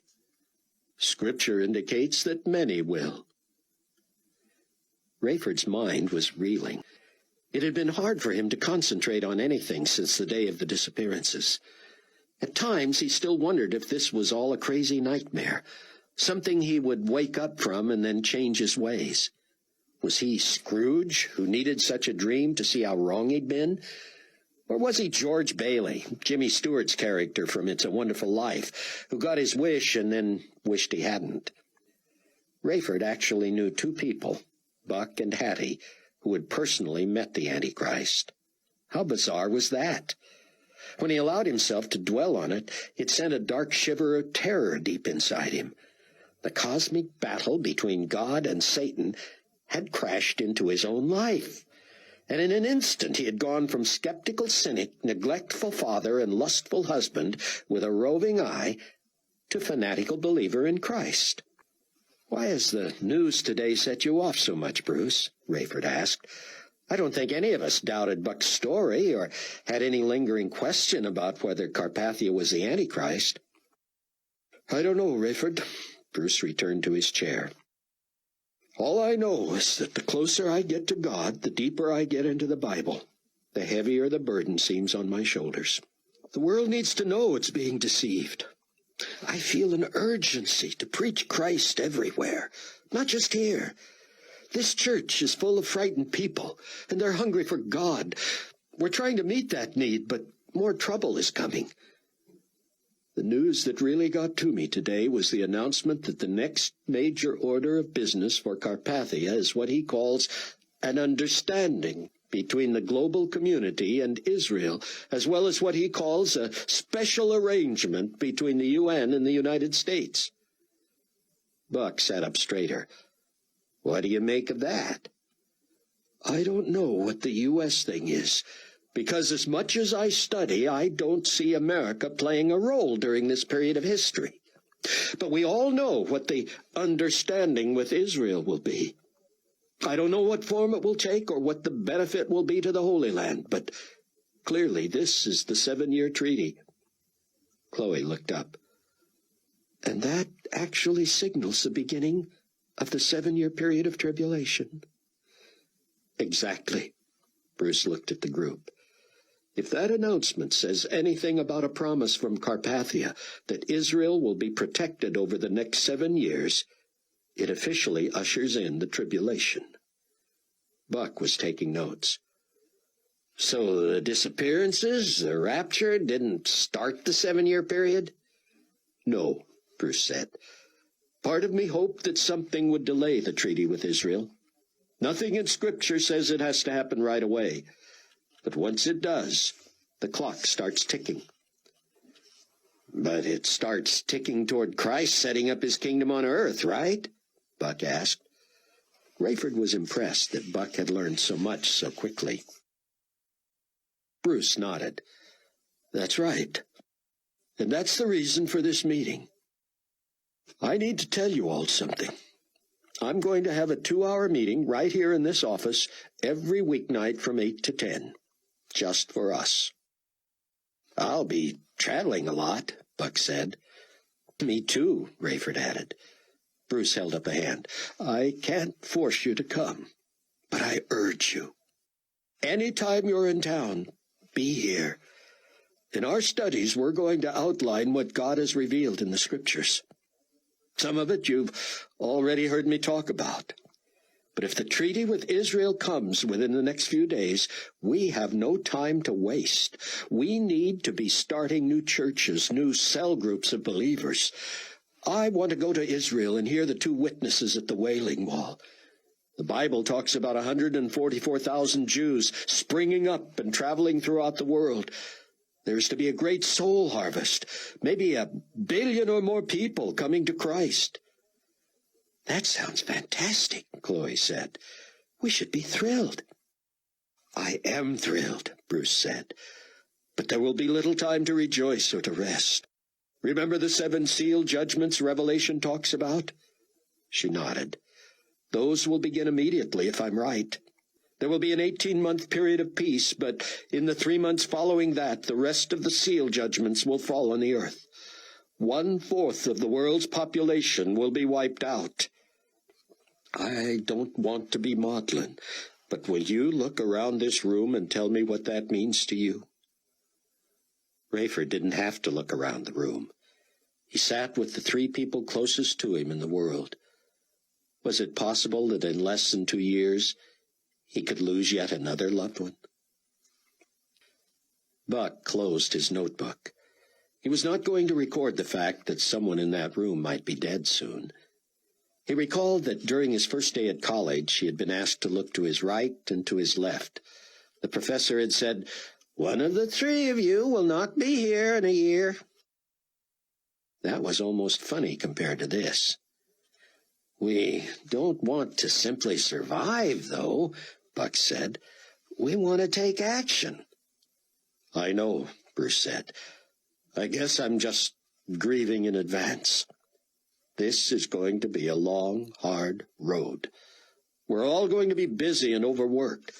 Scripture indicates that many will. Rayford's mind was reeling. It had been hard for him to concentrate on anything since the day of the disappearances. At times he still wondered if this was all a crazy nightmare, something he would wake up from and then change his ways. Was he Scrooge, who needed such a dream to see how wrong he'd been? Or was he George Bailey, Jimmy Stewart's character from It's a Wonderful Life, who got his wish and then wished he hadn't? Rayford actually knew two people, Buck and Hattie, who had personally met the Antichrist. How bizarre was that? When he allowed himself to dwell on it, it sent a dark shiver of terror deep inside him. The cosmic battle between God and Satan had crashed into his own life. And in an instant he had gone from skeptical cynic, neglectful father, and lustful husband with a roving eye to fanatical believer in Christ. Why has the news today set you off so much, Bruce? Rayford asked. I don't think any of us doubted Buck's story or had any lingering question about whether Carpathia was the Antichrist. I don't know, Rayford. Bruce returned to his chair. All I know is that the closer I get to God, the deeper I get into the Bible, the heavier the burden seems on my shoulders. The world needs to know it's being deceived. I feel an urgency to preach Christ everywhere, not just here. This church is full of frightened people, and they're hungry for God. We're trying to meet that need, but more trouble is coming. The news that really got to me today was the announcement that the next major order of business for Carpathia is what he calls an understanding between the global community and Israel, as well as what he calls a special arrangement between the UN and the United States. Buck sat up straighter. What do you make of that? I don't know what the U.S. thing is, because as much as I study, I don't see America playing a role during this period of history. But we all know what the understanding with Israel will be. I don't know what form it will take or what the benefit will be to the Holy Land, but clearly this is the 7-year treaty. Chloe looked up. And that actually signals the beginning of the 7-year period of tribulation. Exactly. Bruce looked at the group. If that announcement says anything about a promise from Carpathia that Israel will be protected over the next 7 years, it officially ushers in the tribulation. Buck was taking notes. So the disappearances, the rapture, didn't start the 7-year period? No, Bruce said. Part of me hoped that something would delay the treaty with Israel. Nothing in Scripture says it has to happen right away. But once it does, the clock starts ticking. But it starts ticking toward Christ setting up his kingdom on earth, right? Buck asked. Rayford was impressed that Buck had learned so much so quickly. Bruce nodded. That's right. And that's the reason for this meeting. I need to tell you all something. I'm going to have a 2-hour meeting right here in this office every weeknight from 8 to 10, just for us. I'll be traveling a lot, Buck said. Me too, Rayford added. Bruce held up a hand. I can't force you to come, but I urge you. Any time you're in town, be here. In our studies, we're going to outline what God has revealed in the Scriptures. Some of it you've already heard me talk about. But if the treaty with Israel comes within the next few days, we have no time to waste. We need to be starting new churches, new cell groups of believers. I want to go to Israel and hear the 2 witnesses at the Wailing Wall. The Bible talks about 144,000 Jews springing up and traveling throughout the world. There's to be a great soul harvest, maybe 1 billion or more people coming to Christ. That sounds fantastic, Chloe said. We should be thrilled. I am thrilled, Bruce said, but there will be little time to rejoice or to rest. Remember the 7 seal judgments Revelation talks about? She nodded. Those will begin immediately, if I'm right. There will be an 18-month period of peace, but in the 3 months following that, the rest of the seal judgments will fall on the earth. 1/4 of the world's population will be wiped out. I don't want to be maudlin, but will you look around this room and tell me what that means to you? Rayford didn't have to look around the room. He sat with the 3 people closest to him in the world. Was it possible that in less than 2 years he could lose yet another loved one? Buck closed his notebook. He was not going to record the fact that someone in that room might be dead soon. He recalled that during his first day at college he had been asked to look to his right and to his left. The professor had said, "One of the 3 of you will not be here in a year." That was almost funny compared to this. "We don't want to simply survive, though," Buck said. "We want to take action." "I know," Bruce said. "I guess I'm just grieving in advance. This is going to be a long, hard road. We're all going to be busy and overworked,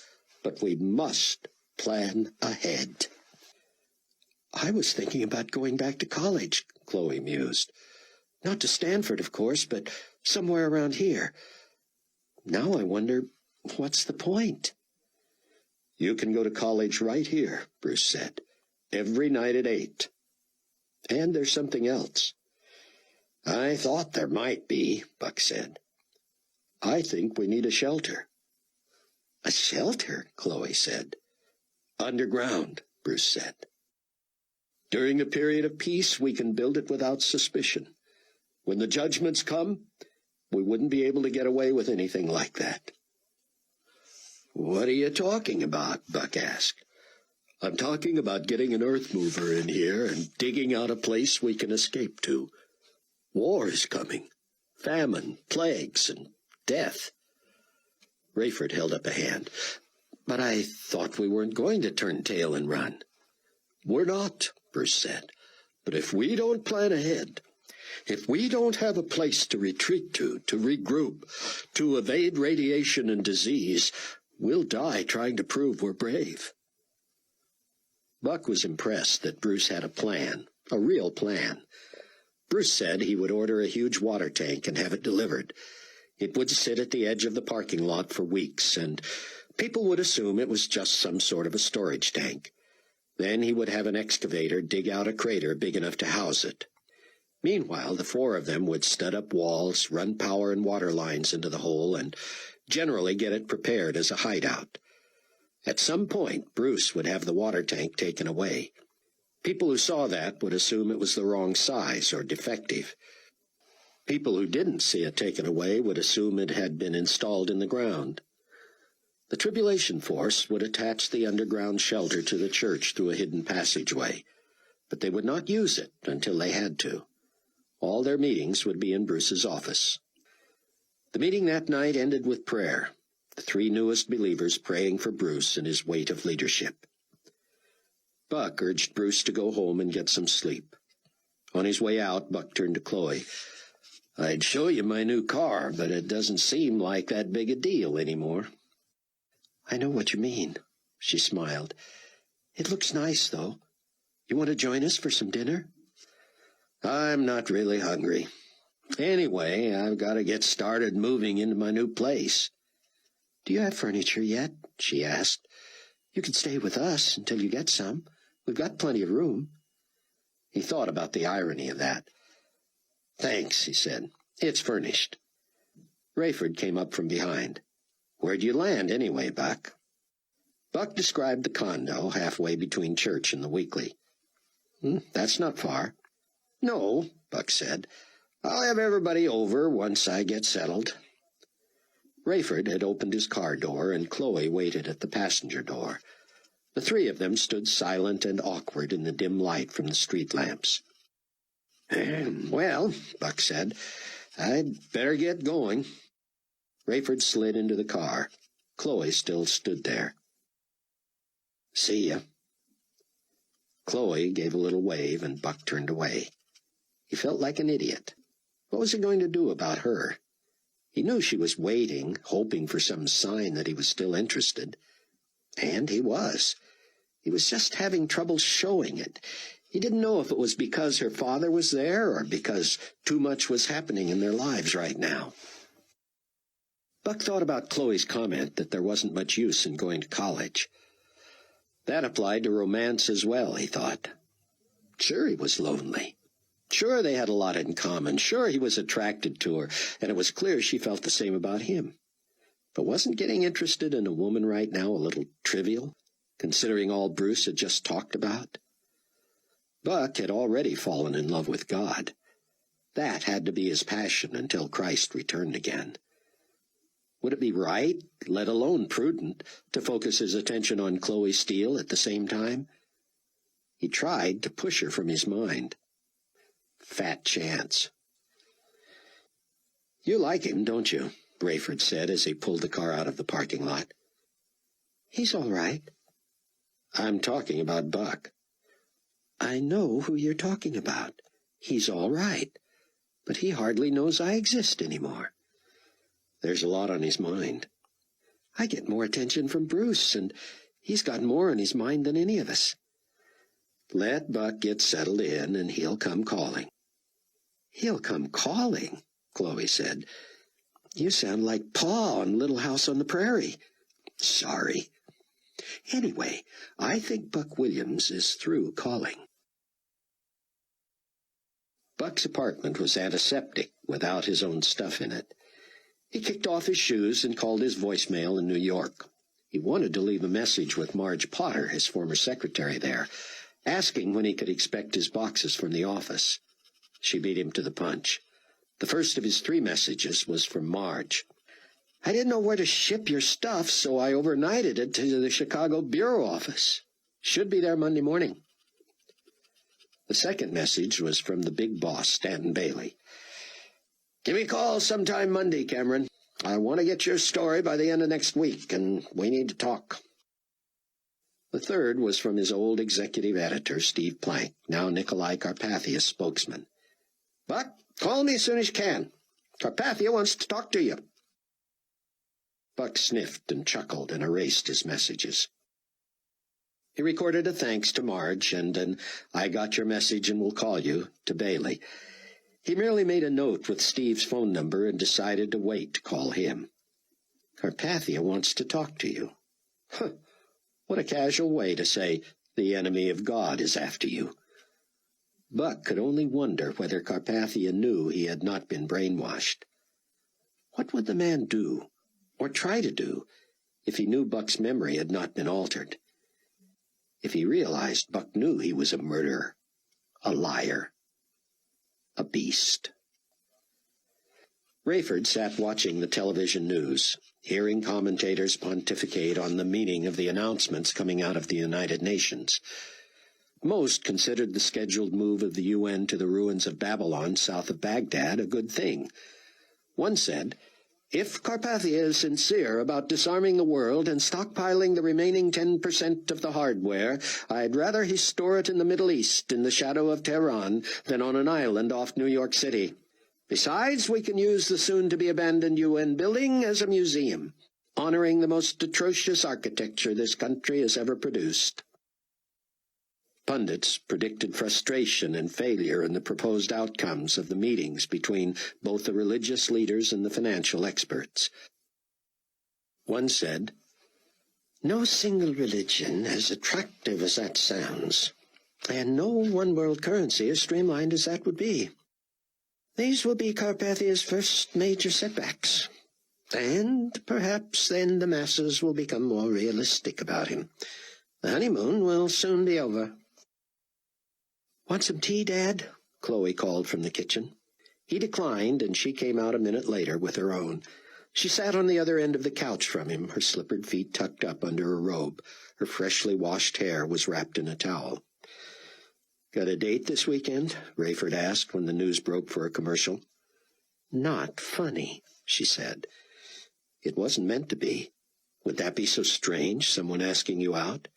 but we must plan ahead." "I was thinking about going back to college," Chloe mused. "Not to Stanford, of course, but somewhere around here. Now I wonder, what's the point?" "You can go to college right here," Bruce said, "every night at 8. And there's something else." "I thought there might be," Buck said. "I think we need a shelter." "A shelter?" Chloe said. "Underground," Bruce said. "During a period of peace, we can build it without suspicion. When the judgments come, we wouldn't be able to get away with anything like that." "What are you talking about?" Buck asked. "I'm talking about getting an earth mover in here and digging out a place we can escape to. War is coming. Famine, plagues, and death." Rayford held up a hand. "But I thought we weren't going to turn tail and run." "We're not," Bruce said. "But if we don't plan ahead, if we don't have a place to retreat to regroup, to evade radiation and disease, we'll die trying to prove we're brave." Buck was impressed that Bruce had a plan, a real plan. Bruce said he would order a huge water tank and have it delivered. It would sit at the edge of the parking lot for weeks, and people would assume it was just some sort of a storage tank. Then he would have an excavator dig out a crater big enough to house it. Meanwhile, the 4 of them would stud up walls, run power and water lines into the hole, and generally get it prepared as a hideout. At some point, Bruce would have the water tank taken away. People who saw that would assume it was the wrong size or defective. People who didn't see it taken away would assume it had been installed in the ground. The Tribulation Force would attach the underground shelter to the church through a hidden passageway, but they would not use it until they had to. All their meetings would be in Bruce's office. The meeting that night ended with prayer, the 3 newest believers praying for Bruce and his weight of leadership. Buck urged Bruce to go home and get some sleep. On his way out, Buck turned to Chloe. I'd show you my new car, but it doesn't seem like that big a deal anymore. I know what you mean, she smiled. It looks nice, though. You want to join us for some dinner? I'm not really hungry. Anyway, I've got to get started moving into my new place. Do you have furniture yet? She asked. You can stay with us until you get some. We've got plenty of room. He thought about the irony of that. Thanks, he said. It's furnished. Rayford came up from behind. Where'd you land anyway, Buck? Buck described the condo halfway between church and the weekly. That's not far. No, Buck said. I'll have everybody over once I get settled. Rayford had opened his car door, and Chloe waited at the passenger door. The three of them stood silent and awkward in the dim light from the street lamps. Well, Buck said, I'd better get going. Rayford slid into the car. Chloe still stood there. See ya. Chloe gave a little wave, and Buck turned away. He felt like an idiot. What was he going to do about her? He knew she was waiting, hoping for some sign that he was still interested. And he was. He was just having trouble showing it. He didn't know if it was because her father was there or because too much was happening in their lives right now. Buck thought about Chloe's comment that there wasn't much use in going to college. That applied to romance as well, he thought. Sure, he was lonely. Sure, they had a lot in common. Sure, he was attracted to her, and it was clear she felt the same about him. But wasn't getting interested in a woman right now a little trivial, considering all Bruce had just talked about? Buck had already fallen in love with God. That had to be his passion until Christ returned again. Would it be right, let alone prudent, to focus his attention on Chloe Steele at the same time? He tried to push her from his mind. Fat chance. You like him, don't you? Rayford said as he pulled the car out of the parking lot. He's all right. I'm talking about Buck. I know who you're talking about. He's all right. But he hardly knows I exist anymore. There's a lot on his mind. I get more attention from Bruce, and he's got more on his mind than any of us. Let Buck get settled in, and he'll come calling. He'll come calling, Chloe said. You sound like Pa on Little House on the Prairie. Sorry. Anyway, I think Buck Williams is through calling. Buck's apartment was antiseptic without his own stuff in it. He kicked off his shoes and called his voicemail in New York. He wanted to leave a message with Marge Potter, his former secretary there, asking when he could expect his boxes from the office. She beat him to the punch. The first of his 3 messages was from Marge. I didn't know where to ship your stuff, so I overnighted it to the Chicago bureau office. Should be there Monday morning. The second message was from the big boss, Stanton Bailey. Give me a call sometime Monday, Cameron. I want to get your story by the end of next week, and we need to talk. The third was from his old executive editor, Steve Plank, now Nikolai Carpathia's spokesman. Buck, call me as soon as you can. Carpathia wants to talk to you. Buck sniffed and chuckled and erased his messages. He recorded a thanks to Marge and an I got your message and will call you to Bailey. He merely made a note with Steve's phone number and decided to wait to call him. Carpathia wants to talk to you. Huh. What a casual way to say the enemy of God is after you. Buck could only wonder whether Carpathia knew he had not been brainwashed. What would the man do, or try to do, if he knew Buck's memory had not been altered? If he realized Buck knew he was a murderer, a liar, a beast. Rayford sat watching the television news, hearing commentators pontificate on the meaning of the announcements coming out of the United Nations. Most considered the scheduled move of the UN to the ruins of Babylon south of Baghdad a good thing. One said, if Carpathia is sincere about disarming the world and stockpiling the remaining 10% of the hardware, I'd rather he store it in the Middle East in the shadow of Tehran than on an island off New York City. Besides, we can use the soon-to-be-abandoned UN building as a museum, honoring the most atrocious architecture this country has ever produced. Pundits predicted frustration and failure in the proposed outcomes of the meetings between both the religious leaders and the financial experts. One said, "No single religion, as attractive as that sounds, and no one-world currency as streamlined as that would be. These will be Carpathia's first major setbacks, and perhaps then the masses will become more realistic about him. The honeymoon will soon be over." "Want some tea, Dad?" Chloe called from the kitchen. He declined, and she came out a minute later with her own. She sat on the other end of the couch from him, her slippered feet tucked up under her robe. Her freshly washed hair was wrapped in a towel. "Got a date this weekend?" Rayford asked when the news broke for a commercial. "Not funny," she said. "It wasn't meant to be. Would that be so strange, someone asking you out?"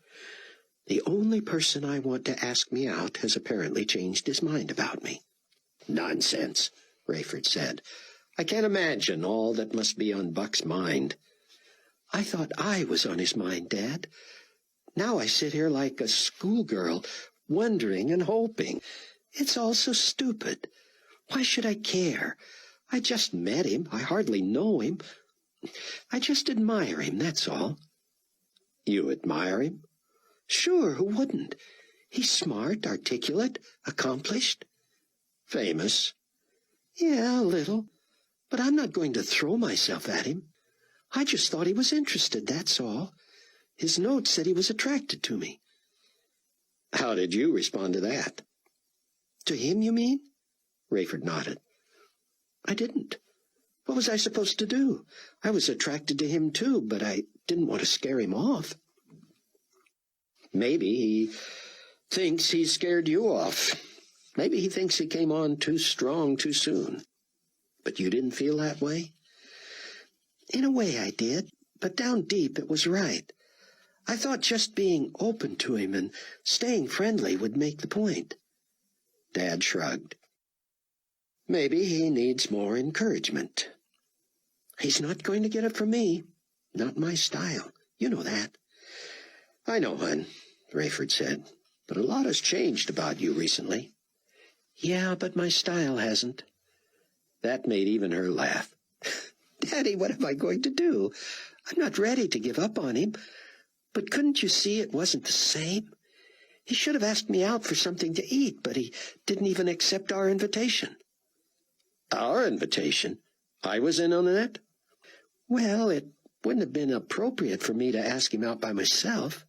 "The only person I want to ask me out has apparently changed his mind about me." "Nonsense," Rayford said. "I can't imagine all that must be on Buck's mind." "I thought I was on his mind, Dad. Now I sit here like a schoolgirl, wondering and hoping. It's all so stupid. Why should I care? I just met him. I hardly know him. I just admire him, that's all." "You admire him?" "Sure, who wouldn't? He's smart, articulate, accomplished." "Famous?" "Yeah, a little. But I'm not going to throw myself at him. I just thought he was interested, that's all. His note said he was attracted to me." "How did you respond to that?" "To him, you mean?" Rayford nodded. "I didn't. What was I supposed to do? I was attracted to him too, but I didn't want to scare him off." "Maybe he thinks he scared you off. Maybe he thinks he came on too strong too soon. But you didn't feel that way?" "In a way I did, but down deep it was right. I thought just being open to him and staying friendly would make the point." Dad shrugged. "Maybe he needs more encouragement." "He's not going to get it from me. Not my style. You know that." "I know, hon," Rayford said, "but a lot has changed about you recently." "Yeah, but my style hasn't." That made even her laugh. "Daddy, what am I going to do? I'm not ready to give up on him. But couldn't you see it wasn't the same? He should have asked me out for something to eat, but he didn't even accept our invitation." "Our invitation? I was in on that?" "Well, it wouldn't have been appropriate for me to ask him out by myself."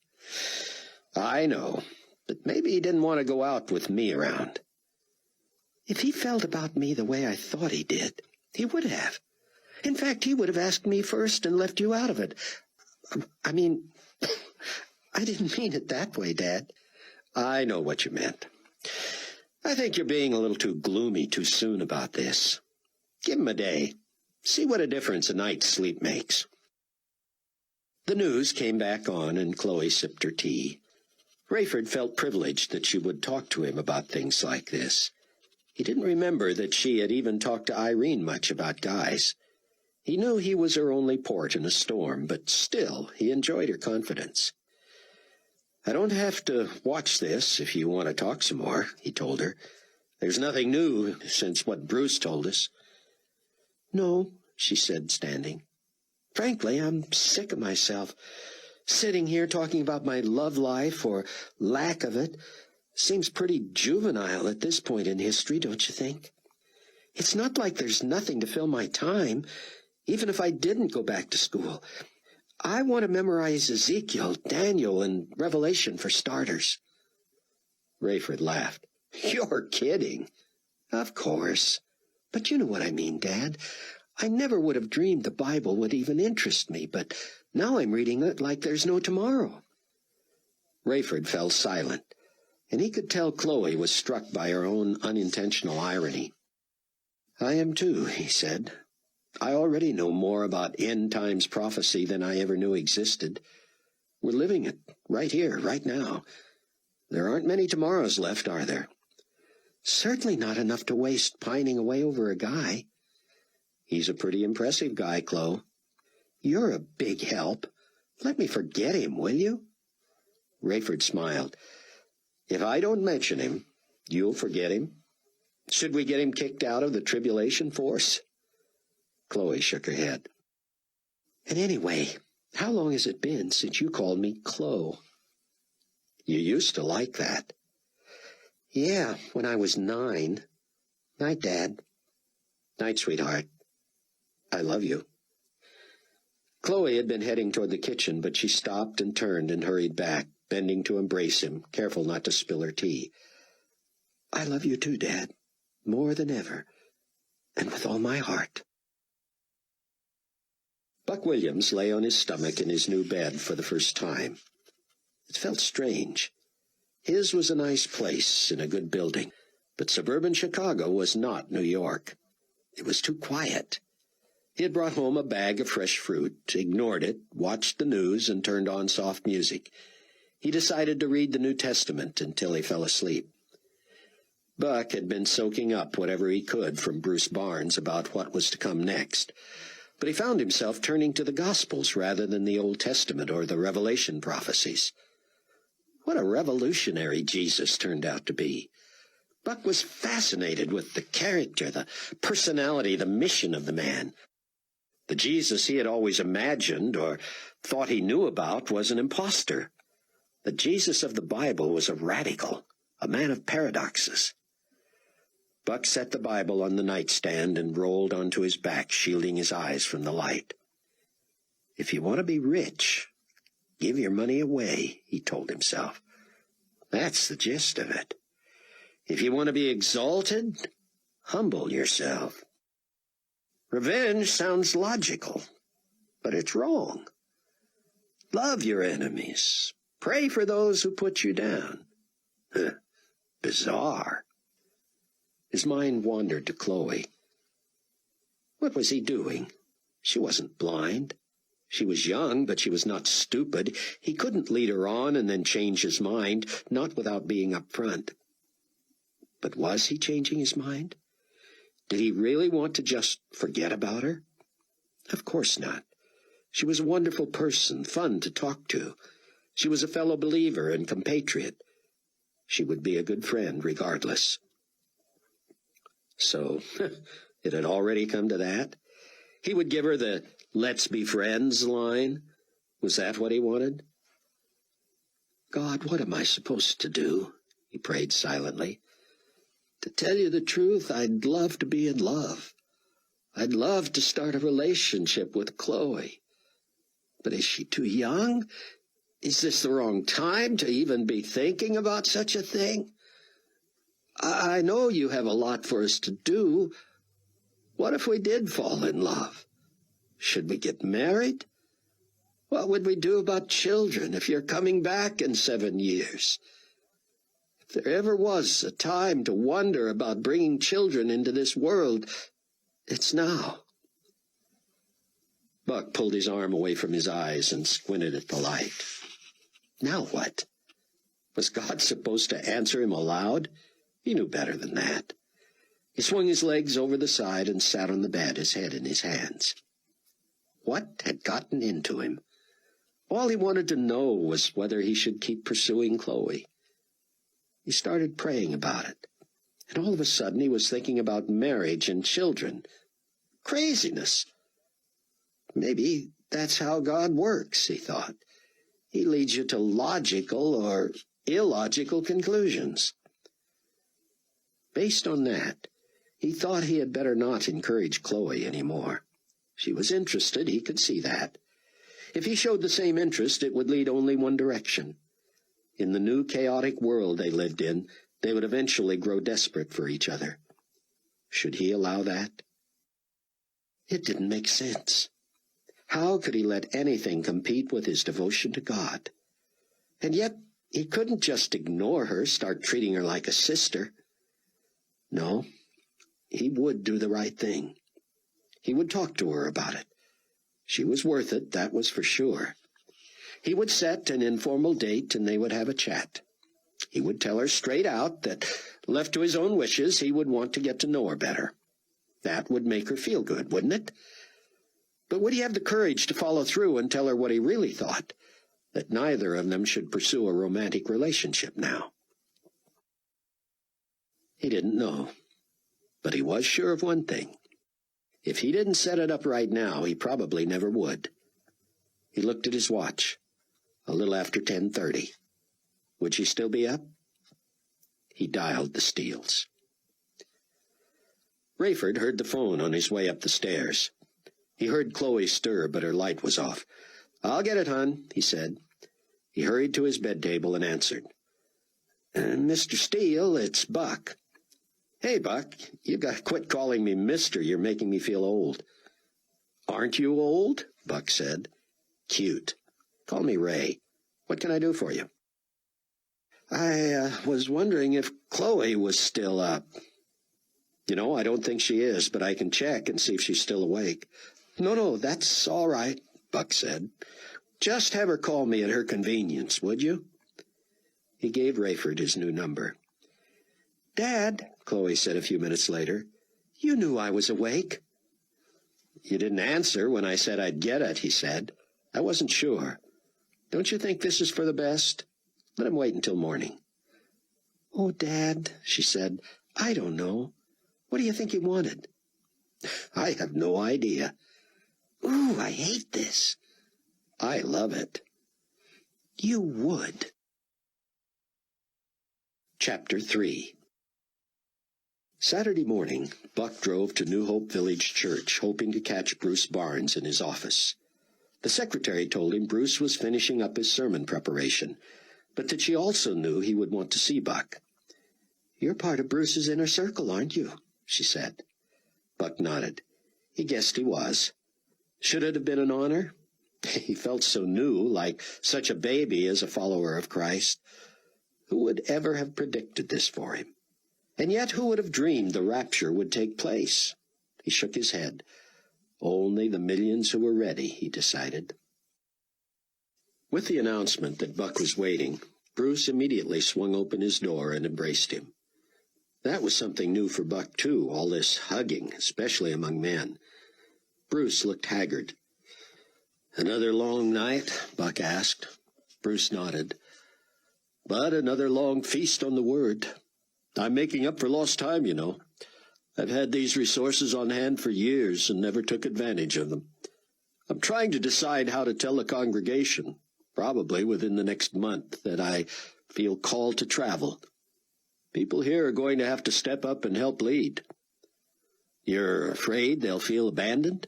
"I know, but maybe he didn't want to go out with me around." "If he felt about me the way I thought he did, he would have. In fact, he would have asked me first and left you out of it. I mean, I didn't mean it that way, Dad." "I know what you meant. I think you're being a little too gloomy too soon about this. Give him a day. See what a difference a night's sleep makes." The news came back on, and Chloe sipped her tea. Rayford felt privileged that she would talk to him about things like this. He didn't remember that she had even talked to Irene much about guys. He knew he was her only port in a storm, but still he enjoyed her confidence. "I don't have to watch this if you want to talk some more," he told her. "There's nothing new since what Bruce told us." "No," she said, standing. "Frankly, I'm sick of myself. Sitting here talking about my love life, or lack of it, seems pretty juvenile at this point in history, don't you think? It's not like there's nothing to fill my time, even if I didn't go back to school. I want to memorize Ezekiel, Daniel, and Revelation for starters." Rayford laughed. "You're kidding." "Of course. But you know what I mean, Dad. I never would have dreamed the Bible would even interest me, but now I'm reading it like there's no tomorrow." Rayford fell silent, and he could tell Chloe was struck by her own unintentional irony. "I am too," he said. "I already know more about end-times prophecy than I ever knew existed. We're living it, right here, right now. There aren't many tomorrows left, are there?" Certainly not enough to waste pining away over a guy. He's a pretty impressive guy, Chloe. You're a big help. Let me forget him, will you? Rayford smiled. If I don't mention him, you'll forget him? Should we get him kicked out of the Tribulation Force? Chloe shook her head. And anyway, how long has it been since you called me Chloe? You used to like that. Yeah, when I was 9. Night, Dad. Night, sweetheart. I love you. Chloe had been heading toward the kitchen, but she stopped and turned and hurried back, bending to embrace him, careful not to spill her tea. I love you too, Dad, more than ever, and with all my heart. Buck Williams lay on his stomach in his new bed for the first time. It felt strange. His was a nice place in a good building, but suburban Chicago was not New York. It was too quiet. He had brought home a bag of fresh fruit, ignored it, watched the news, and turned on soft music. He decided to read the New Testament until he fell asleep. Buck had been soaking up whatever he could from Bruce Barnes about what was to come next, but he found himself turning to the Gospels rather than the Old Testament or the Revelation prophecies. What a revolutionary Jesus turned out to be. Buck was fascinated with the character, the personality, the mission of the man. The Jesus he had always imagined or thought he knew about was an impostor. The Jesus of the Bible was a radical, a man of paradoxes. Buck set the Bible on the nightstand and rolled onto his back, shielding his eyes from the light. If you want to be rich, give your money away, he told himself. That's the gist of it. If you want to be exalted, humble yourself. Revenge sounds logical, but it's wrong. Love your enemies. Pray for those who put you down. Bizarre. His mind wandered to Chloe. What was he doing? She wasn't blind. She was young, but she was not stupid. He couldn't lead her on and then change his mind, not without being upfront. But was he changing his mind? Did he really want to just forget about her? Of course not. She was a wonderful person, fun to talk to. She was a fellow believer and compatriot. She would be a good friend regardless. So, it had already come to that? He would give her the "let's be friends" line? Was that what he wanted? God, what am I supposed to do? He prayed silently. To tell you the truth, I'd love to be in love. I'd love to start a relationship with Chloe. But is she too young? Is this the wrong time to even be thinking about such a thing? I know you have a lot for us to do. What if we did fall in love? Should we get married? What would we do about children if you're coming back in 7 years? If there ever was a time to wonder about bringing children into this world, it's now. Buck pulled his arm away from his eyes and squinted at the light. Now what? Was God supposed to answer him aloud? He knew better than that. He swung his legs over the side and sat on the bed, his head in his hands. What had gotten into him? All he wanted to know was whether he should keep pursuing Chloe. He started praying about it, and all of a sudden he was thinking about marriage and children. Craziness! Maybe that's how God works, he thought. He leads you to logical or illogical conclusions. Based on that, he thought he had better not encourage Chloe any more. She was interested, he could see that. If he showed the same interest, it would lead only one direction. In the new chaotic world they lived in, they would eventually grow desperate for each other. Should he allow that? It didn't make sense. How could he let anything compete with his devotion to God? And yet he couldn't just ignore her, start treating her like a sister. No, he would do the right thing. He would talk to her about it. She was worth it, that was for sure. He would set an informal date and they would have a chat. He would tell her straight out that, left to his own wishes, he would want to get to know her better. That would make her feel good, wouldn't it? But would he have the courage to follow through and tell her what he really thought, that neither of them should pursue a romantic relationship now? He didn't know, but he was sure of one thing. If he didn't set it up right now, he probably never would. He looked at his watch. A little after 10:30. Would she still be up? He dialed the Steeles. Rayford heard the phone on his way up the stairs. He heard Chloe stir, but her light was off. "I'll get it, hon," he said. He hurried to his bed table and answered. "Mr. Steele, it's Buck." "Hey, Buck, you got to quit calling me mister. You're making me feel old." "Aren't you old?" Buck said. "Cute. Call me Ray. What can I do for you?" I was wondering if Chloe was still up." I don't think she is, but I can check and see if she's still awake." No, that's all right," Buck said. "Just have her call me at her convenience, would you?" He gave Rayford his new number. "Dad," Chloe said a few minutes later, "you knew I was awake." "You didn't answer when I said I'd get it," he said. "I wasn't sure. Don't you think this is for the best? Let him wait until morning." "Oh, Dad," she said, "I don't know. What do you think he wanted?" "I have no idea." "Ooh, I hate this." "I love it." "You would." Chapter 3. Saturday morning, Buck drove to New Hope Village Church, hoping to catch Bruce Barnes in his office. The secretary told him Bruce was finishing up his sermon preparation, but that she also knew he would want to see Buck. "You're part of Bruce's inner circle, aren't you?" she said. Buck nodded. He guessed he was. Should it have been an honor? He felt so new, like such a baby as a follower of Christ. Who would ever have predicted this for him? And yet who would have dreamed the rapture would take place? He shook his head. Only the millions who were ready, he decided. With the announcement that Buck was waiting, Bruce immediately swung open his door and embraced him. That was something new for Buck, too, all this hugging, especially among men. Bruce looked haggard. "Another long night?" Buck asked. Bruce nodded. "But another long feast on the Word. I'm making up for lost time, you know. I've had these resources on hand for years and never took advantage of them. I'm trying to decide how to tell the congregation, probably within the next month, that I feel called to travel. People here are going to have to step up and help lead." "You're afraid they'll feel abandoned?"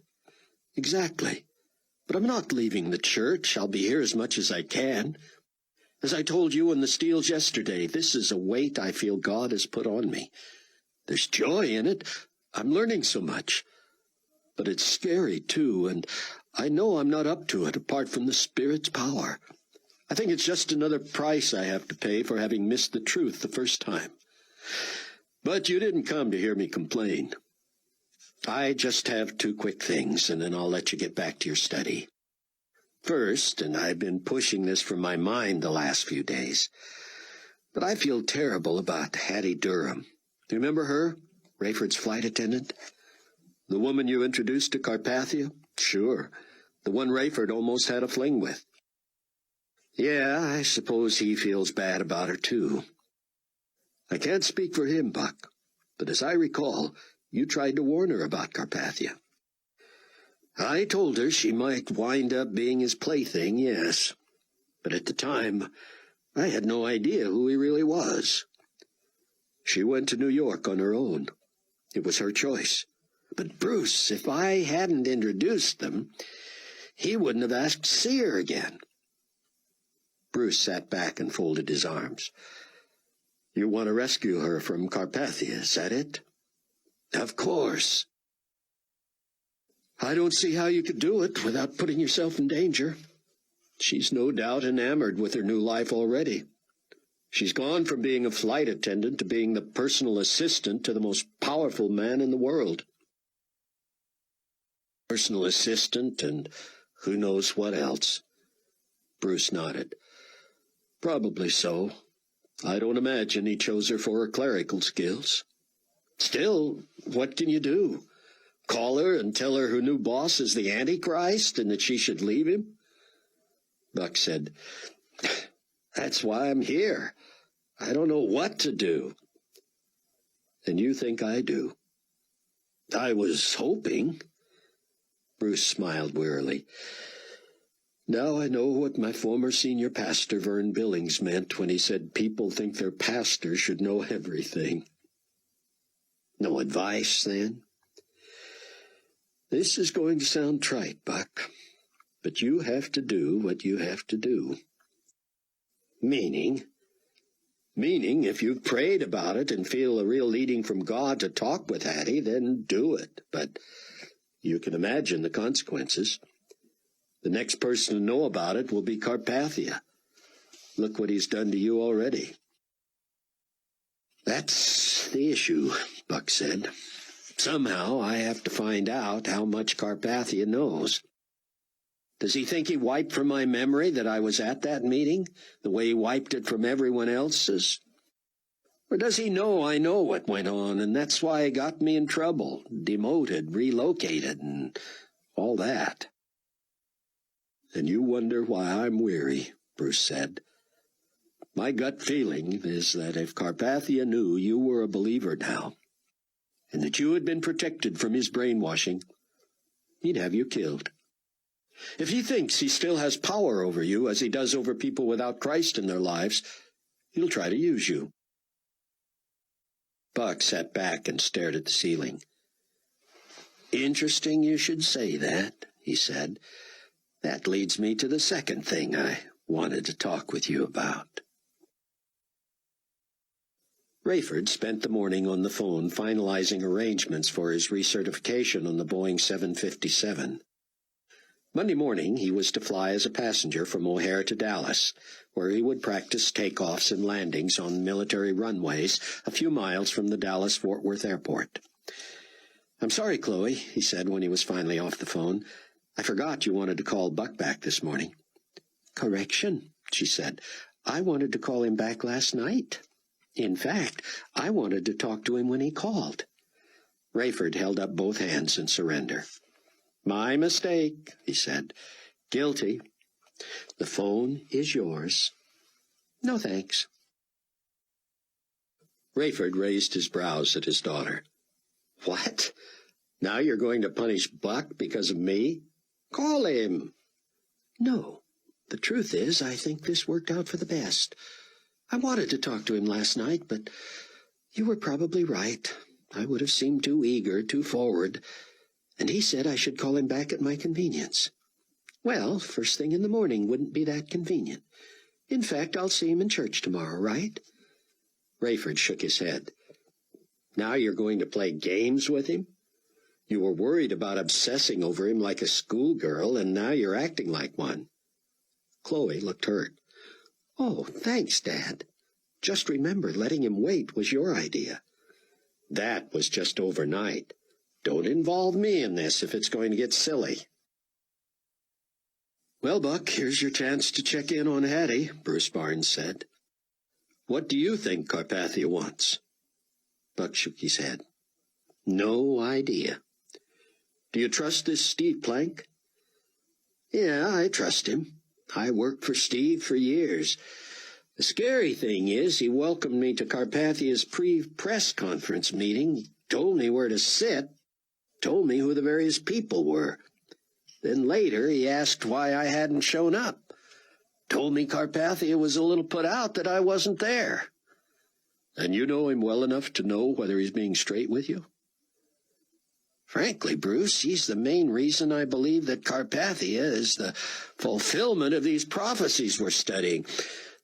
"Exactly. But I'm not leaving the church. I'll be here as much as I can. As I told you and the Steeles yesterday, this is a weight I feel God has put on me. There's joy in it. I'm learning so much. But it's scary, too, and I know I'm not up to it apart from the Spirit's power. I think it's just another price I have to pay for having missed the truth the first time. But you didn't come to hear me complain. I just have 2 quick things, and then I'll let you get back to your study. First, and I've been pushing this from my mind the last few days, but I feel terrible about Hattie Durham. Do you remember her? Rayford's flight attendant? The woman you introduced to Carpathia? Sure. The one Rayford almost had a fling with. Yeah, I suppose he feels bad about her, too. I can't speak for him, Buck, but as I recall, you tried to warn her about Carpathia. I told her she might wind up being his plaything, yes, but at the time, I had no idea who he really was. She went to New York on her own. It was her choice. But Bruce, if I hadn't introduced them, he wouldn't have asked to see her again. Bruce sat back and folded his arms. You want to rescue her from Carpathia, is that it? Of course. I don't see how you could do it without putting yourself in danger. She's no doubt enamored with her new life already. She's gone from being a flight attendant to being the personal assistant to the most powerful man in the world. Personal assistant and who knows what else. Bruce nodded. Probably so. I don't imagine he chose her for her clerical skills. Still, what can you do? Call her and tell her new boss is the Antichrist and that she should leave him? Buck said, That's why I'm here. I don't know what to do. And you think I do? I was hoping. Bruce smiled wearily. Now I know what my former senior pastor, Vern Billings, meant when he said people think their pastor should know everything. No advice, then? This is going to sound trite, Buck, but you have to do what you have to do. Meaning, if you've prayed about it and feel a real leading from God to talk with Hattie, then do it. But you can imagine the consequences. The next person to know about it will be Carpathia. Look what he's done to you already. That's the issue, Buck said. Somehow I have to find out how much Carpathia knows. Does he think he wiped from my memory that I was at that meeting, the way he wiped it from everyone else's? Or does he know I know what went on, and that's why he got me in trouble, demoted, relocated, and all that? And you wonder why I'm weary, Bruce said. My gut feeling is that if Carpathia knew you were a believer now, and that you had been protected from his brainwashing, he'd have you killed. If he thinks he still has power over you, as he does over people without Christ in their lives, he'll try to use you. Buck sat back and stared at the ceiling. Interesting you should say that, he said. That leads me to the second thing I wanted to talk with you about. Rayford spent the morning on the phone finalizing arrangements for his recertification on the Boeing 757. Monday morning, he was to fly as a passenger from O'Hare to Dallas, where he would practice takeoffs and landings on military runways a few miles from the Dallas-Fort Worth airport. I'm sorry, Chloe, he said when he was finally off the phone. I forgot you wanted to call Buck back this morning. Correction, she said. I wanted to call him back last night. In fact, I wanted to talk to him when he called. Rayford held up both hands in surrender. My mistake, he said. Guilty. The phone is yours. No thanks. Rayford raised his brows at his daughter. What? Now you're going to punish Buck because of me? Call him. No. The truth is, I think this worked out for the best. I wanted to talk to him last night, but you were probably right. I would have seemed too eager, too forward, and he said I should call him back at my convenience. Well, first thing in the morning wouldn't be that convenient. In fact, I'll see him in church tomorrow, right? Rayford shook his head. Now you're going to play games with him? You were worried about obsessing over him like a schoolgirl, and now you're acting like one. Chloe looked hurt. Oh, thanks, Dad. Just remember, letting him wait was your idea. That was just overnight. Don't involve me in this if it's going to get silly. Well, Buck, here's your chance to check in on Hattie, Bruce Barnes said. What do you think Carpathia wants? Buck shook his head. No idea. Do you trust this Steve Plank? Yeah, I trust him. I worked for Steve for years. The scary thing is he welcomed me to Carpathia's pre-press conference meeting, told me where to sit, told me who the various people were. Then later he asked why I hadn't shown up. Told me Carpathia was a little put out that I wasn't there. And you know him well enough to know whether he's being straight with you? Frankly, Bruce, he's the main reason I believe that Carpathia is the fulfillment of these prophecies we're studying.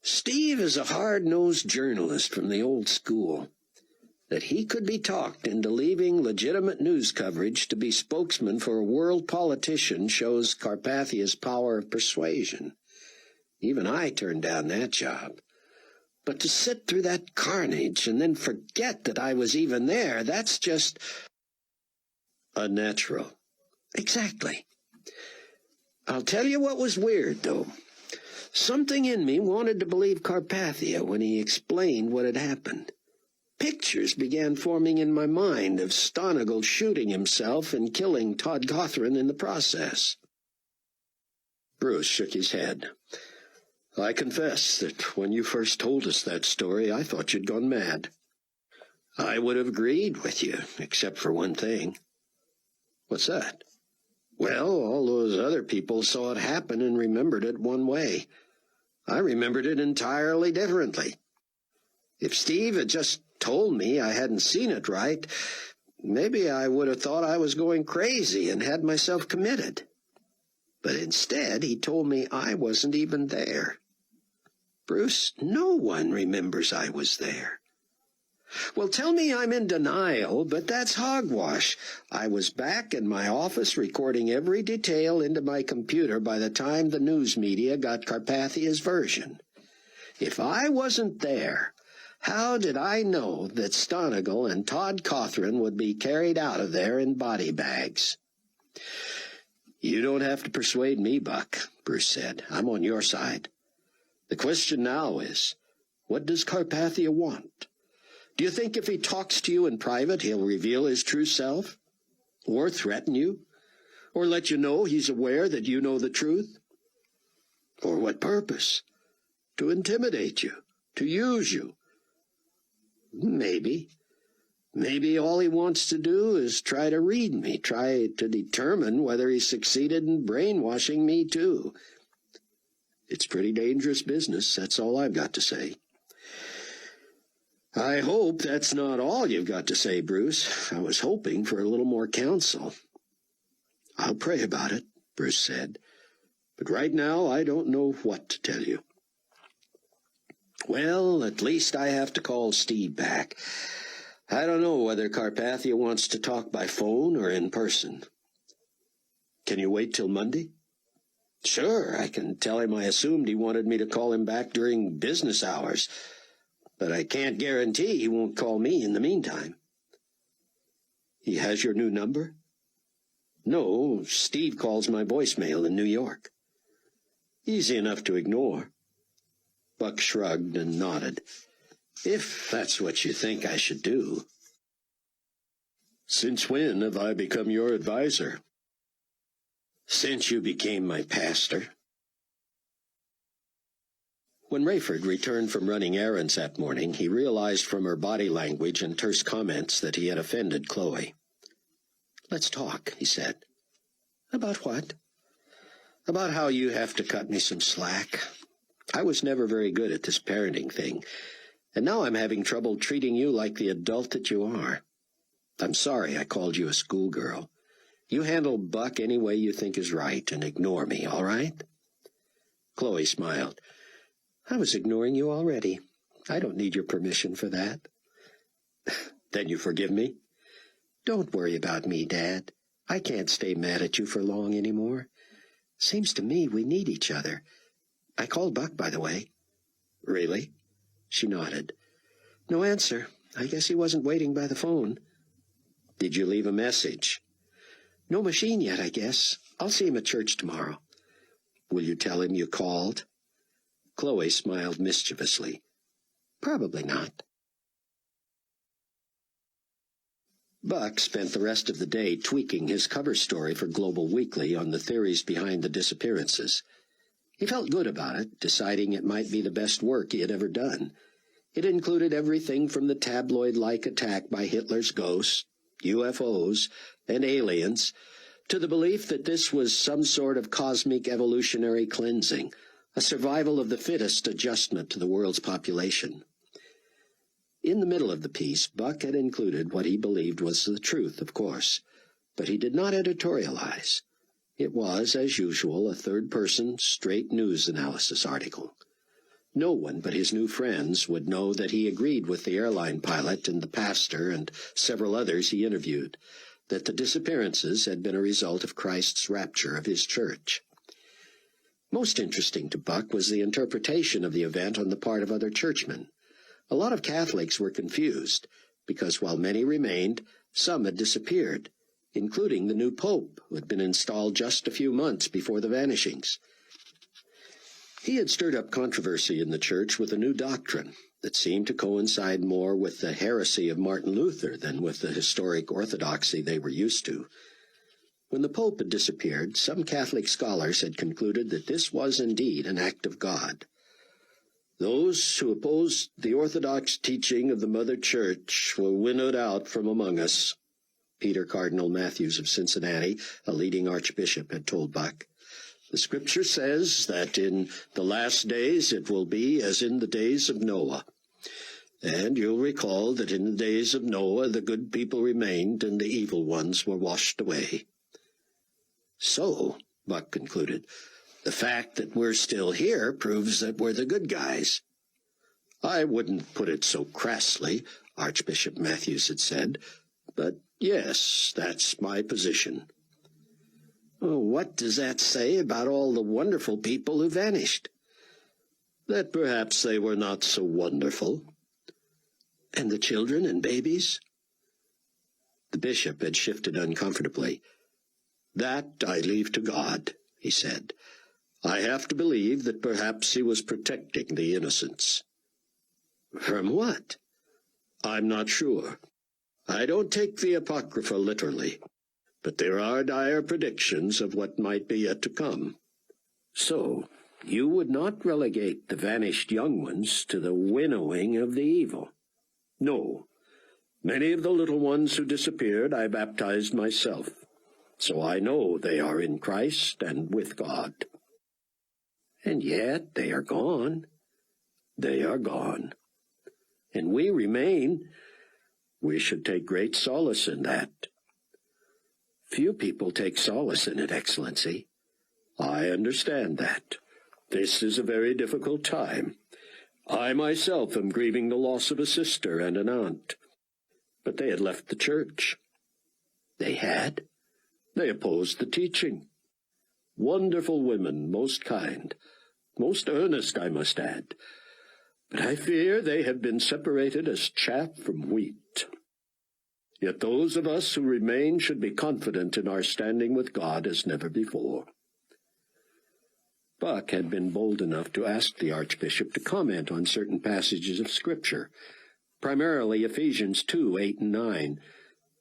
Steve is a hard-nosed journalist from the old school. That he could be talked into leaving legitimate news coverage to be spokesman for a world politician shows Carpathia's power of persuasion. Even I turned down that job. But to sit through that carnage and then forget that I was even there, that's just unnatural. Exactly. I'll tell you what was weird, though. Something in me wanted to believe Carpathia when he explained what had happened. Pictures began forming in my mind of Stonegal shooting himself and killing Todd Cothran in the process. Bruce shook his head. I confess that when you first told us that story, I thought you'd gone mad. I would have agreed with you, except for one thing. What's that? Well, all those other people saw it happen and remembered it one way. I remembered it entirely differently. If Steve had just told me I hadn't seen it right, maybe I would have thought I was going crazy and had myself committed. But instead, he told me I wasn't even there. Bruce, no one remembers I was there. Well, tell me I'm in denial, but that's hogwash. I was back in my office recording every detail into my computer by the time the news media got Carpathia's version. If I wasn't there, how did I know that Stonegal and Todd Cothran would be carried out of there in body bags? You don't have to persuade me, Buck, Bruce said. I'm on your side. The question now is, what does Carpathia want? Do you think if he talks to you in private, he'll reveal his true self? Or threaten you? Or let you know he's aware that you know the truth? For what purpose? To intimidate you? To use you? Maybe. Maybe all he wants to do is try to read me, try to determine whether he succeeded in brainwashing me, too. It's pretty dangerous business, that's all I've got to say. I hope that's not all you've got to say, Bruce. I was hoping for a little more counsel. I'll pray about it, Bruce said. But right now I don't know what to tell you. Well, at least I have to call Steve back. I don't know whether Carpathia wants to talk by phone or in person. Can you wait till Monday? Sure, I can tell him I assumed he wanted me to call him back during business hours. But I can't guarantee he won't call me in the meantime. He has your new number? No, Steve calls my voicemail in New York. Easy enough to ignore. Buck shrugged and nodded. If that's what you think I should do. Since when have I become your advisor? Since you became my pastor. When Rayford returned from running errands that morning, he realized from her body language and terse comments that he had offended Chloe. Let's talk, he said. About what? About how you have to cut me some slack. I was never very good at this parenting thing, and now I'm having trouble treating you like the adult that you are. I'm sorry I called you a schoolgirl. You handle Buck any way you think is right and ignore me, all right? Chloe smiled. I was ignoring you already. I don't need your permission for that. Then you forgive me? Don't worry about me, Dad. I can't stay mad at you for long anymore. Seems to me we need each other. I called Buck, by the way. Really? She nodded. No answer. I guess he wasn't waiting by the phone. Did you leave a message? No machine yet, I guess. I'll see him at church tomorrow. Will you tell him you called? Chloe smiled mischievously. Probably not. Buck spent the rest of the day tweaking his cover story for Global Weekly on the theories behind the disappearances. He felt good about it, deciding it might be the best work he had ever done. It included everything from the tabloid-like attack by Hitler's ghost, UFOs, and aliens, to the belief that this was some sort of cosmic evolutionary cleansing, a survival of the fittest adjustment to the world's population. In the middle of the piece, Buck had included what he believed was the truth, of course, but he did not editorialize. It was, as usual, a third-person, straight news analysis article. No one but his new friends would know that he agreed with the airline pilot and the pastor and several others he interviewed, that the disappearances had been a result of Christ's rapture of his church. Most interesting to Buck was the interpretation of the event on the part of other churchmen. A lot of Catholics were confused, because while many remained, some had disappeared, including the new pope, who had been installed just a few months before the vanishings. He had stirred up controversy in the church with a new doctrine that seemed to coincide more with the heresy of Martin Luther than with the historic orthodoxy they were used to. When the Pope had disappeared, some Catholic scholars had concluded that this was indeed an act of God. Those who opposed the orthodox teaching of the Mother Church were winnowed out from among us, Peter Cardinal Matthews of Cincinnati, a leading archbishop, had told Buck. The Scripture says that in the last days it will be as in the days of Noah. And you'll recall that in the days of Noah the good people remained and the evil ones were washed away. So, Buck concluded, the fact that we're still here proves that we're the good guys. I wouldn't put it so crassly, Archbishop Matthews had said, but yes, that's my position. Oh, what does that say about all the wonderful people who vanished? That perhaps they were not so wonderful. And the children and babies? The bishop had shifted uncomfortably. That I leave to God, he said. I have to believe that perhaps he was protecting the innocents. From what? I'm not sure. I don't take the Apocrypha literally, but there are dire predictions of what might be yet to come. So, you would not relegate the vanished young ones to the winnowing of the evil? No. Many of the little ones who disappeared I baptized myself, so I know they are in Christ and with God. And yet they are gone. They are gone. And we remain. We should take great solace in that. Few people take solace in it, Excellency. I understand that. This is a very difficult time. I myself am grieving the loss of a sister and an aunt. But they had left the church. They had? They opposed the teaching. Wonderful women, most kind, most earnest, I must add. But I fear they have been separated as chaff from wheat. Yet those of us who remain should be confident in our standing with God as never before. Buck had been bold enough to ask the Archbishop to comment on certain passages of Scripture, primarily Ephesians 2:8-9.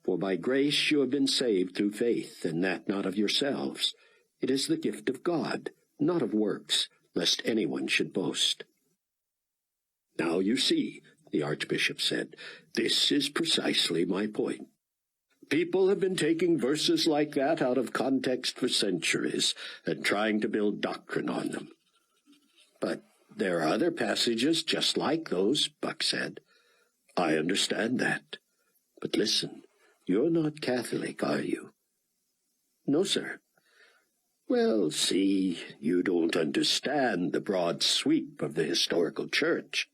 For by grace you have been saved through faith, and that not of yourselves. It is the gift of God, not of works, lest anyone should boast. Now you see, the Archbishop said, this is precisely my point. People have been taking verses like that out of context for centuries and trying to build doctrine on them. But there are other passages just like those, Buck said. I understand that. But listen, you're not Catholic, are you? No, sir. Well, see, you don't understand the broad sweep of the historical church.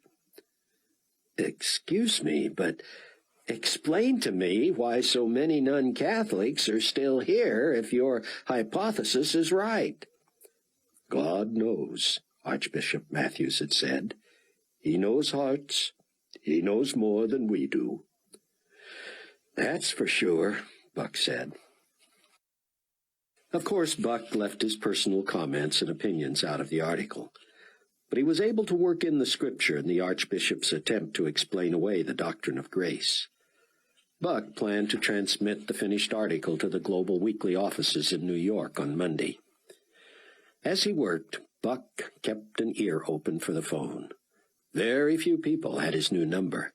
Excuse me, but explain to me why so many non-Catholics are still here if your hypothesis is right. God knows, Archbishop Matthews had said. He knows hearts. He knows more than we do. That's for sure, Buck said. Of course, Buck left his personal comments and opinions out of the article, but he was able to work in the Scripture in the Archbishop's attempt to explain away the doctrine of grace. Buck planned to transmit the finished article to the Global Weekly offices in New York on Monday. As he worked, Buck kept an ear open for the phone. Very few people had his new number.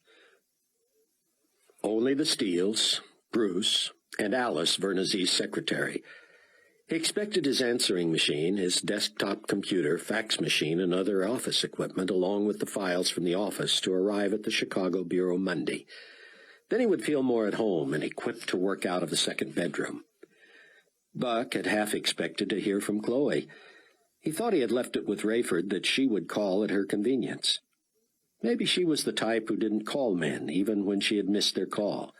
Only the Steeles, Bruce, and Alice, Vernezee's secretary. He expected his answering machine, his desktop computer, fax machine, and other office equipment, along with the files from the office, to arrive at the Chicago Bureau Monday. Then he would feel more at home and equipped to work out of the second bedroom. Buck had half expected to hear from Chloe. He thought he had left it with Rayford that she would call at her convenience. Maybe she was the type who didn't call men, even when she had missed their call.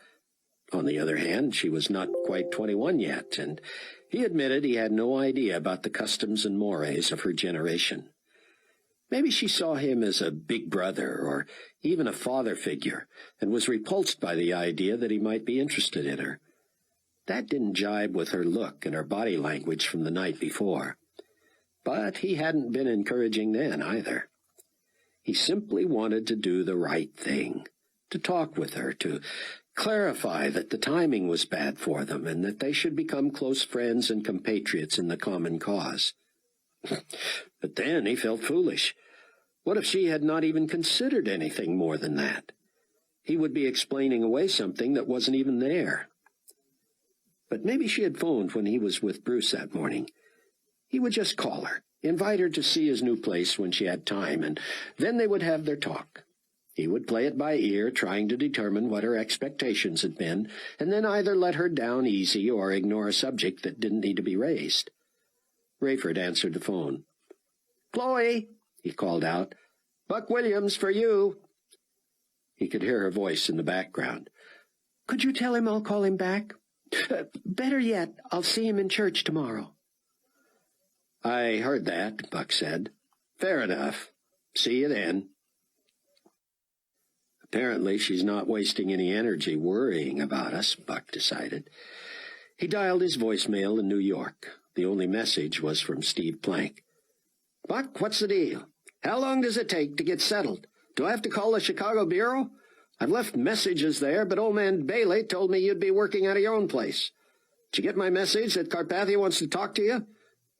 On the other hand, she was not quite 21 yet, and he admitted he had no idea about the customs and mores of her generation. Maybe she saw him as a big brother or even a father figure and was repulsed by the idea that he might be interested in her. That didn't jibe with her look and her body language from the night before. But he hadn't been encouraging then, either. He simply wanted to do the right thing, to talk with her, to clarify that the timing was bad for them and that they should become close friends and compatriots in the common cause. But then he felt foolish. What if she had not even considered anything more than that? He would be explaining away something that wasn't even there. But maybe she had phoned when he was with Bruce that morning. He would just call her, invite her to see his new place when she had time, and then they would have their talk. He would play it by ear, trying to determine what her expectations had been, and then either let her down easy or ignore a subject that didn't need to be raised. Rayford answered the phone. "Chloe," he called out. "Buck Williams for you." He could hear her voice in the background. "Could you tell him I'll call him back? Better yet, I'll see him in church tomorrow." "I heard that," Buck said. "Fair enough. See you then." Apparently she's not wasting any energy worrying about us, Buck decided. He dialed his voicemail in New York. The only message was from Steve Plank. "Buck, what's the deal? How long does it take to get settled? Do I have to call the Chicago Bureau? I've left messages there, but old man Bailey told me you'd be working out of your own place. Did you get my message that Carpathia wants to talk to you?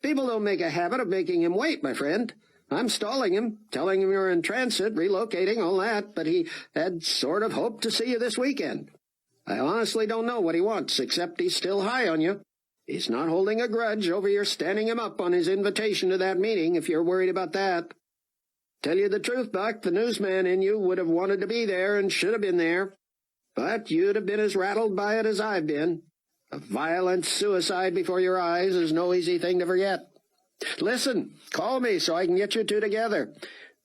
People don't make a habit of making him wait, my friend. I'm stalling him, telling him you're in transit, relocating, all that, but he had sort of hoped to see you this weekend. I honestly don't know what he wants, except he's still high on you. He's not holding a grudge over your standing him up on his invitation to that meeting, if you're worried about that. Tell you the truth, Buck, the newsman in you would have wanted to be there and should have been there. But you'd have been as rattled by it as I've been. A violent suicide before your eyes is no easy thing to forget. Listen, call me so I can get you two together.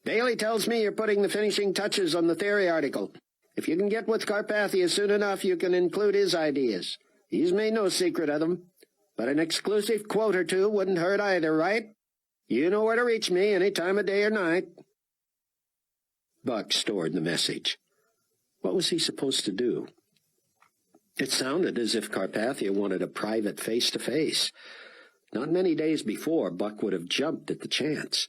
Bailey tells me you're putting the finishing touches on the theory article. If you can get with Carpathia soon enough, you can include his ideas. He's made no secret of them. But an exclusive quote or two wouldn't hurt either, right? You know where to reach me any time of day or night." Buck stored the message. What was he supposed to do? It sounded as if Carpathia wanted a private face-to-face. Not many days before, Buck would have jumped at the chance.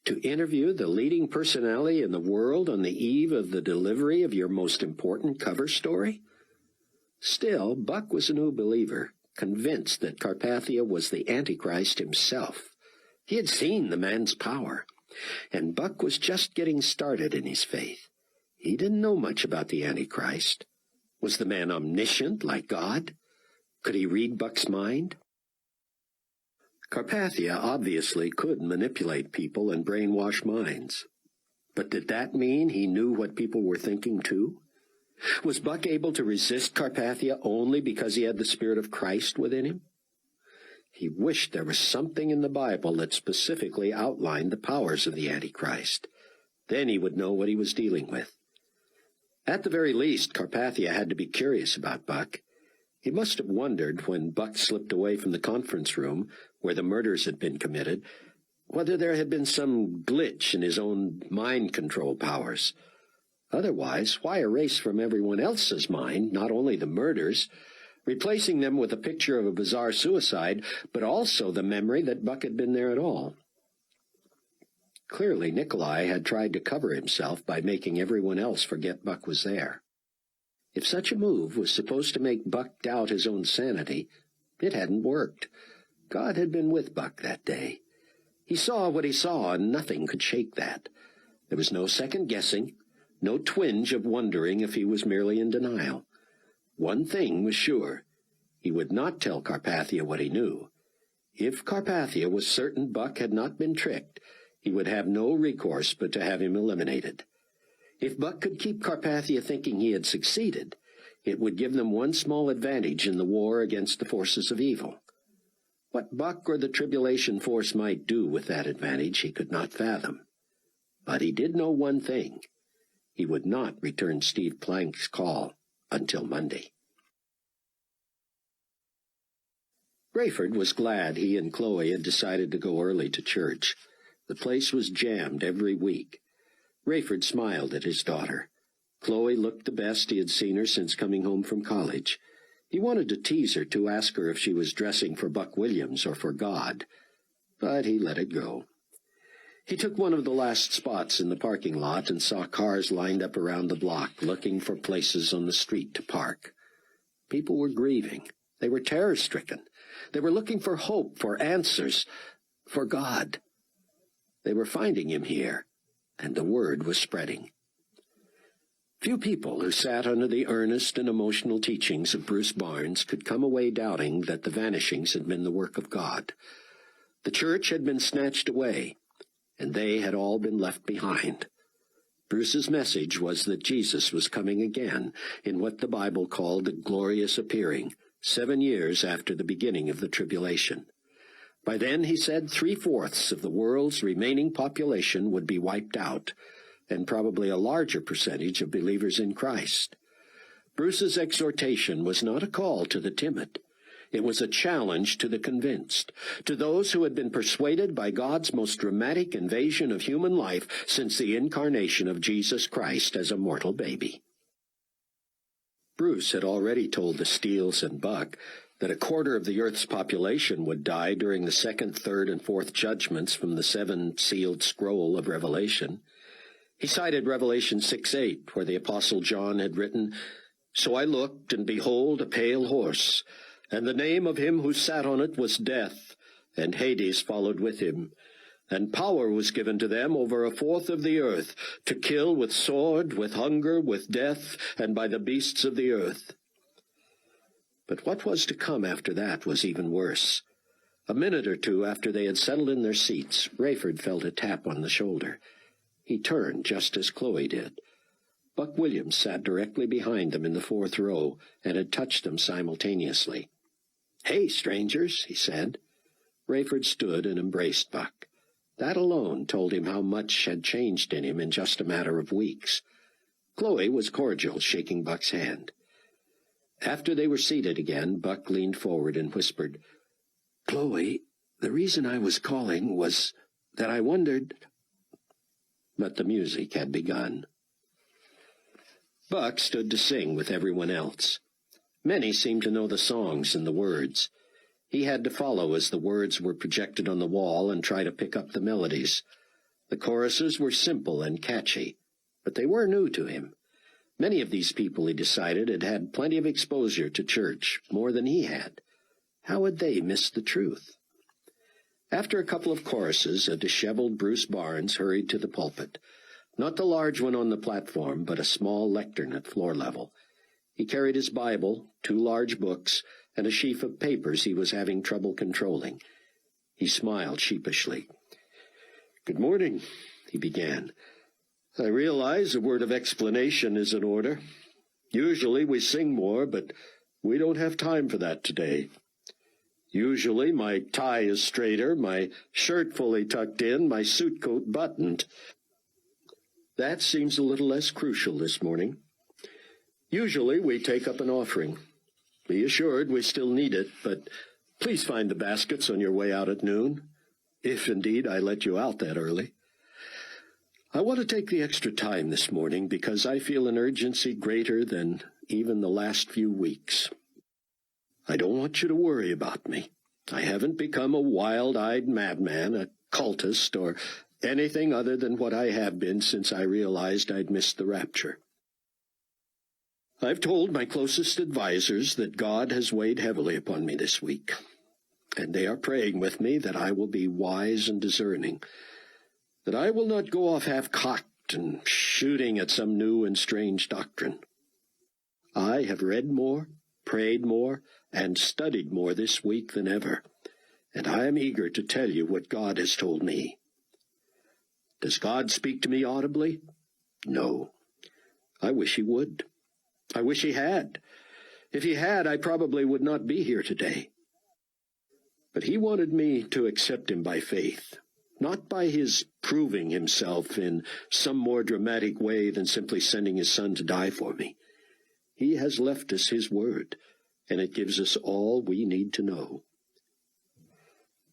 To interview the leading personality in the world on the eve of the delivery of your most important cover story? Still, Buck was a new believer, convinced that Carpathia was the Antichrist himself. He had seen the man's power, and Buck was just getting started in his faith. He didn't know much about the Antichrist. Was the man omniscient like God? Could he read Buck's mind? Carpathia obviously could manipulate people and brainwash minds. But did that mean he knew what people were thinking too? Was Buck able to resist Carpathia only because he had the Spirit of Christ within him? He wished there was something in the Bible that specifically outlined the powers of the Antichrist. Then he would know what he was dealing with. At the very least, Carpathia had to be curious about Buck. He must have wondered, when Buck slipped away from the conference room where the murders had been committed, whether there had been some glitch in his own mind control powers. Otherwise, why erase from everyone else's mind not only the murders, replacing them with a picture of a bizarre suicide, but also the memory that Buck had been there at all? Clearly, Nikolai had tried to cover himself by making everyone else forget Buck was there. If such a move was supposed to make Buck doubt his own sanity, it hadn't worked. God had been with Buck that day. He saw what he saw, and nothing could shake that. There was no second-guessing, no twinge of wondering if he was merely in denial. One thing was sure. He would not tell Carpathia what he knew. If Carpathia was certain Buck had not been tricked, he would have no recourse but to have him eliminated. If Buck could keep Carpathia thinking he had succeeded, it would give them one small advantage in the war against the forces of evil. What Buck or the Tribulation Force might do with that advantage he could not fathom. But he did know one thing. He would not return Steve Plank's call until Monday. Rayford was glad he and Chloe had decided to go early to church. The place was jammed every week. Rayford smiled at his daughter. Chloe looked the best he had seen her since coming home from college. He wanted to tease her, to ask her if she was dressing for Buck Williams or for God. but he let it go. He took one of the last spots in the parking lot and saw cars lined up around the block, looking for places on the street to park. People were grieving. They were terror-stricken. They were looking for hope, for answers, for God. They were finding him here, and the word was spreading. Few people who sat under the earnest and emotional teachings of Bruce Barnes could come away doubting that the vanishings had been the work of God. The church had been snatched away, and they had all been left behind. Bruce's message was that Jesus was coming again in what the Bible called the glorious appearing, 7 years after the beginning of the tribulation. By then, he said, 3/4 of the world's remaining population would be wiped out, and probably a larger percentage of believers in Christ. Bruce's exhortation was not a call to the timid. It was a challenge to the convinced, to those who had been persuaded by God's most dramatic invasion of human life since the incarnation of Jesus Christ as a mortal baby. Bruce had already told the Steeles and Buck that 1/4 of the earth's population would die during the second, third, and fourth judgments from the 7-sealed scroll of Revelation. He cited Revelation 6:8, where the Apostle John had written, "So I looked, and behold, a pale horse, and the name of him who sat on it was Death, and Hades followed with him. And power was given to them over 1/4 of the earth, to kill with sword, with hunger, with death, and by the beasts of the earth." But what was to come after that was even worse. A minute or two after they had settled in their seats, Rayford felt a tap on the shoulder. He turned just as Chloe did. Buck Williams sat directly behind them in the 4th row and had touched them simultaneously. "Hey, strangers," he said. Rayford stood and embraced Buck. That alone told him how much had changed in him in just a matter of weeks. Chloe was cordial, shaking Buck's hand. After they were seated again, Buck leaned forward and whispered, "Chloe, the reason I was calling was that I wondered—" But the music had begun. Buck stood to sing with everyone else. Many seemed to know the songs and the words. He had to follow as the words were projected on the wall and try to pick up the melodies. The choruses were simple and catchy, but they were new to him. Many of these people, he decided, had had plenty of exposure to church, more than he had. How had they missed the truth? After a couple of choruses, a disheveled Bruce Barnes hurried to the pulpit. Not the large one on the platform, but a small lectern at floor level. He carried his Bible, 2 large books, and a sheaf of papers he was having trouble controlling. He smiled sheepishly. "Good morning," he began. "I realize a word of explanation is in order. Usually we sing more, but we don't have time for that today. Usually my tie is straighter, my shirt fully tucked in, my suit coat buttoned. That seems a little less crucial this morning. Usually we take up an offering. Be assured we still need it, but please find the baskets on your way out at noon, if indeed I let you out that early. I want to take the extra time this morning because I feel an urgency greater than even the last few weeks. I don't want you to worry about me. I haven't become a wild-eyed madman, a cultist, or anything other than what I have been since I realized I'd missed the rapture. I've told my closest advisers that God has weighed heavily upon me this week, and they are praying with me that I will be wise and discerning, that I will not go off half-cocked and shooting at some new and strange doctrine. I have read more, prayed more, and studied more this week than ever, and I am eager to tell you what God has told me. Does God speak to me audibly? No. I wish he would. I wish he had. If he had, I probably would not be here today. But he wanted me to accept him by faith, not by his proving himself in some more dramatic way than simply sending his son to die for me. He has left us his word, and it gives us all we need to know.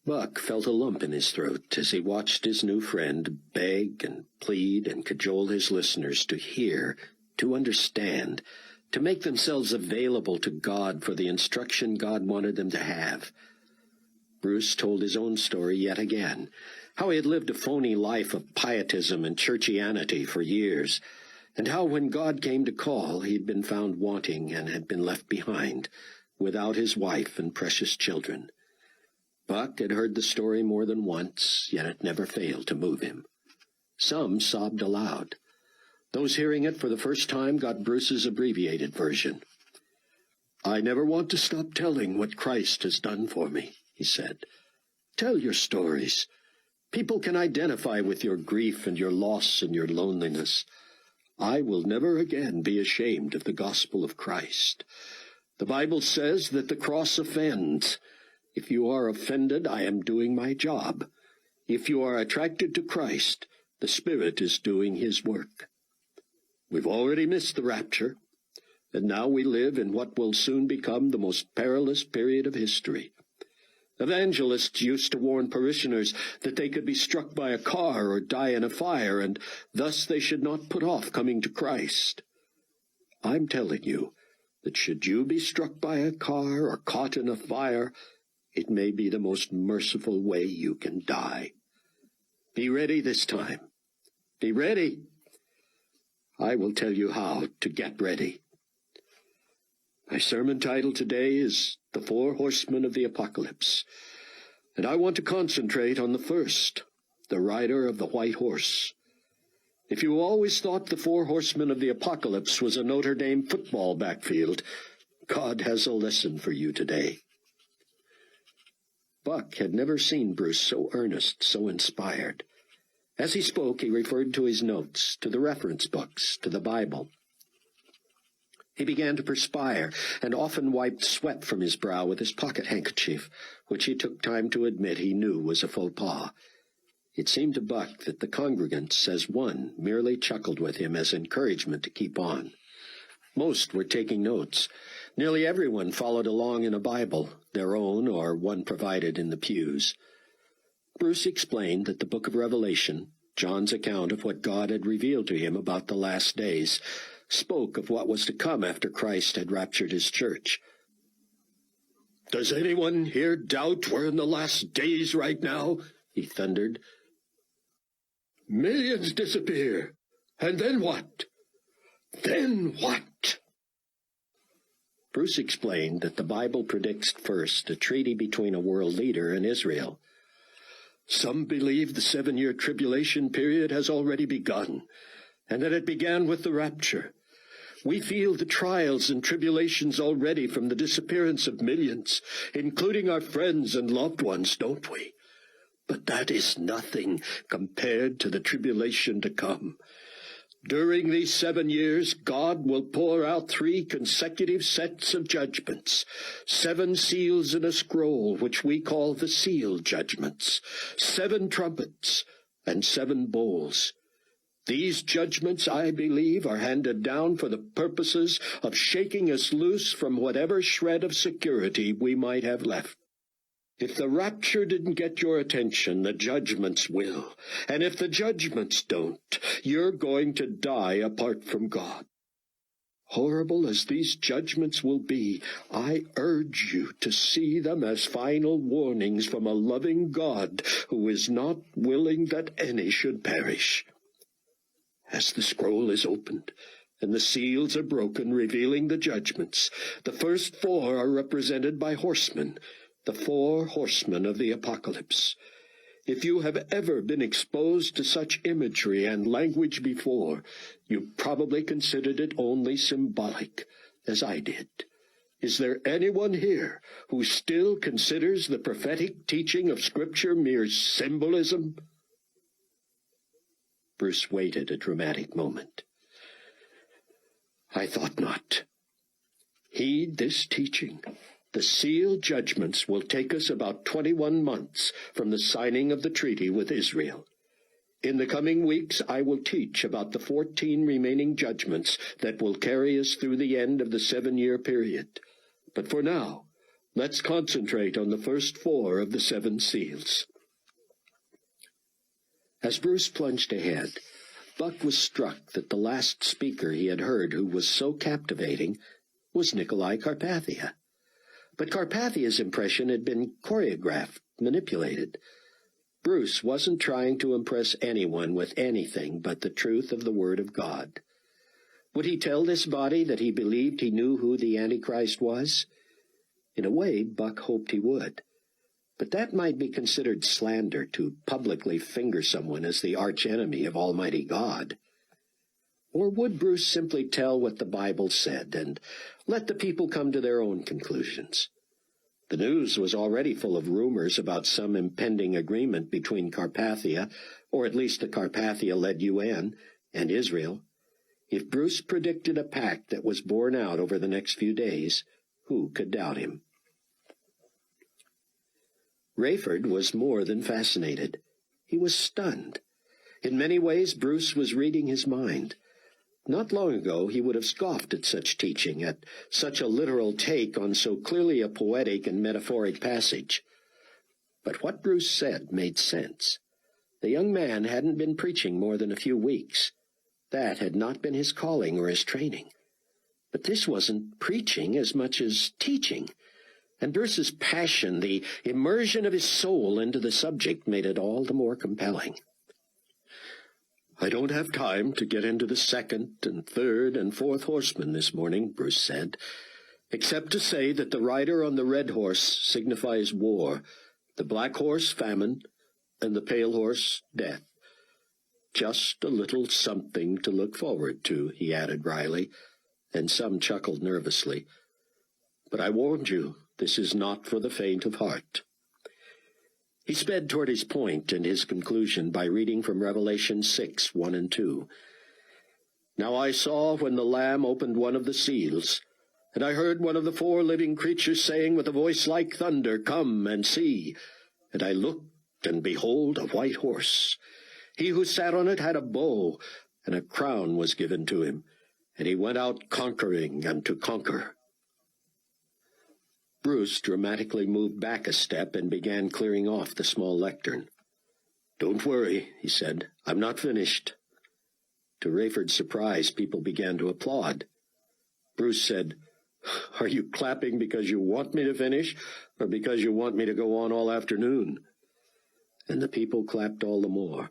Buck felt a lump in his throat as he watched his new friend beg and plead and cajole his listeners to hear, to understand, to make themselves available to God for the instruction God wanted them to have. Bruce told his own story yet again, how he had lived a phony life of pietism and churchianity for years, and how when God came to call, he had been found wanting and had been left behind, without his wife and precious children. Buck had heard the story more than once, yet it never failed to move him. Some sobbed aloud. Those hearing it for the first time got Bruce's abbreviated version. "I never want to stop telling what Christ has done for me," he said. "Tell your stories. People can identify with your grief and your loss and your loneliness. I will never again be ashamed of the gospel of Christ. The Bible says that the cross offends. If you are offended, I am doing my job. If you are attracted to Christ, the Spirit is doing his work. We've already missed the rapture, and now we live in what will soon become the most perilous period of history. Evangelists used to warn parishioners that they could be struck by a car or die in a fire, and thus they should not put off coming to Christ. I'm telling you that should you be struck by a car or caught in a fire, it may be the most merciful way you can die. Be ready this time. Be ready. I will tell you how to get ready." My sermon title today is The Four Horsemen of the Apocalypse, and I want to concentrate on the first, the rider of the white horse. If you always thought the Four Horsemen of the Apocalypse was a Notre Dame football backfield, God has a lesson for you today. Buck had never seen Bruce so earnest, so inspired. As he spoke, he referred to his notes, to the reference books, to the Bible. He began to perspire, and often wiped sweat from his brow with his pocket handkerchief, which he took time to admit he knew was a faux pas. It seemed to Buck that the congregants, as one, merely chuckled with him as encouragement to keep on. Most were taking notes. Nearly everyone followed along in a Bible, their own or one provided in the pews. Bruce explained that the book of Revelation, John's account of what God had revealed to him about the last days, spoke of what was to come after Christ had raptured his church. "Does anyone here doubt we're in the last days right now?" he thundered. "Millions disappear. And then what? Then what?" Bruce explained that the Bible predicts first a treaty between a world leader and Israel. Some believe the 7-year tribulation period has already begun, and that it began with the rapture. We feel the trials and tribulations already from the disappearance of millions, including our friends and loved ones, don't we? But that is nothing compared to the tribulation to come. During these 7 years, God will pour out 3 consecutive sets of judgments, 7 seals in a scroll, which we call the seal judgments, 7 trumpets, and 7 bowls. These judgments, I believe, are handed down for the purposes of shaking us loose from whatever shred of security we might have left. If the rapture didn't get your attention, the judgments will. And if the judgments don't, you're going to die apart from God. Horrible as these judgments will be, I urge you to see them as final warnings from a loving God who is not willing that any should perish. As the scroll is opened, and the seals are broken, revealing the judgments, the first 4 are represented by horsemen, the 4 horsemen of the apocalypse. If you have ever been exposed to such imagery and language before, you probably considered it only symbolic, as I did. Is there anyone here who still considers the prophetic teaching of Scripture mere symbolism? Bruce waited a dramatic moment. I thought not. Heed this teaching. The seal judgments will take us about 21 months from the signing of the treaty with Israel. In the coming weeks, I will teach about the 14 remaining judgments that will carry us through the end of the 7-year period. But for now, let's concentrate on the first 4 of the 7 seals. As Bruce plunged ahead, Buck was struck that the last speaker he had heard who was so captivating was Nikolai Carpathia. But Carpathia's impression had been choreographed, manipulated. Bruce wasn't trying to impress anyone with anything but the truth of the Word of God. Would he tell this body that he believed he knew who the Antichrist was? In a way, Buck hoped he would. But that might be considered slander to publicly finger someone as the archenemy of Almighty God. Or would Bruce simply tell what the Bible said and let the people come to their own conclusions? The news was already full of rumors about some impending agreement between Carpathia, or at least the Carpathia-led UN, and Israel. If Bruce predicted a pact that was borne out over the next few days, who could doubt him? Rayford was more than fascinated. He was stunned. In many ways, Bruce was reading his mind. Not long ago, he would have scoffed at such teaching, at such a literal take on so clearly a poetic and metaphoric passage. But what Bruce said made sense. The young man hadn't been preaching more than a few weeks. That had not been his calling or his training. But this wasn't preaching as much as teaching. And Bruce's passion, the immersion of his soul into the subject, made it all the more compelling. "I don't have time to get into the second and third and fourth horsemen this morning," Bruce said, "except to say that the rider on the red horse signifies war, the black horse famine, and the pale horse death. Just a little something to look forward to," he added wryly, and some chuckled nervously. "But I warned you, this is not for the faint of heart." He sped toward his point and his conclusion by reading from Revelation 6, 1 and 2. "Now I saw when the Lamb opened one of the seals, and I heard one of the 4 living creatures saying with a voice like thunder, 'Come and see.' And I looked, and behold, a white horse. He who sat on it had a bow, and a crown was given to him, and he went out conquering and to conquer." Bruce dramatically moved back a step and began clearing off the small lectern. "Don't worry," he said. "I'm not finished." To Rayford's surprise, people began to applaud. Bruce said, "Are you clapping because you want me to finish, or because you want me to go on all afternoon?" And the people clapped all the more.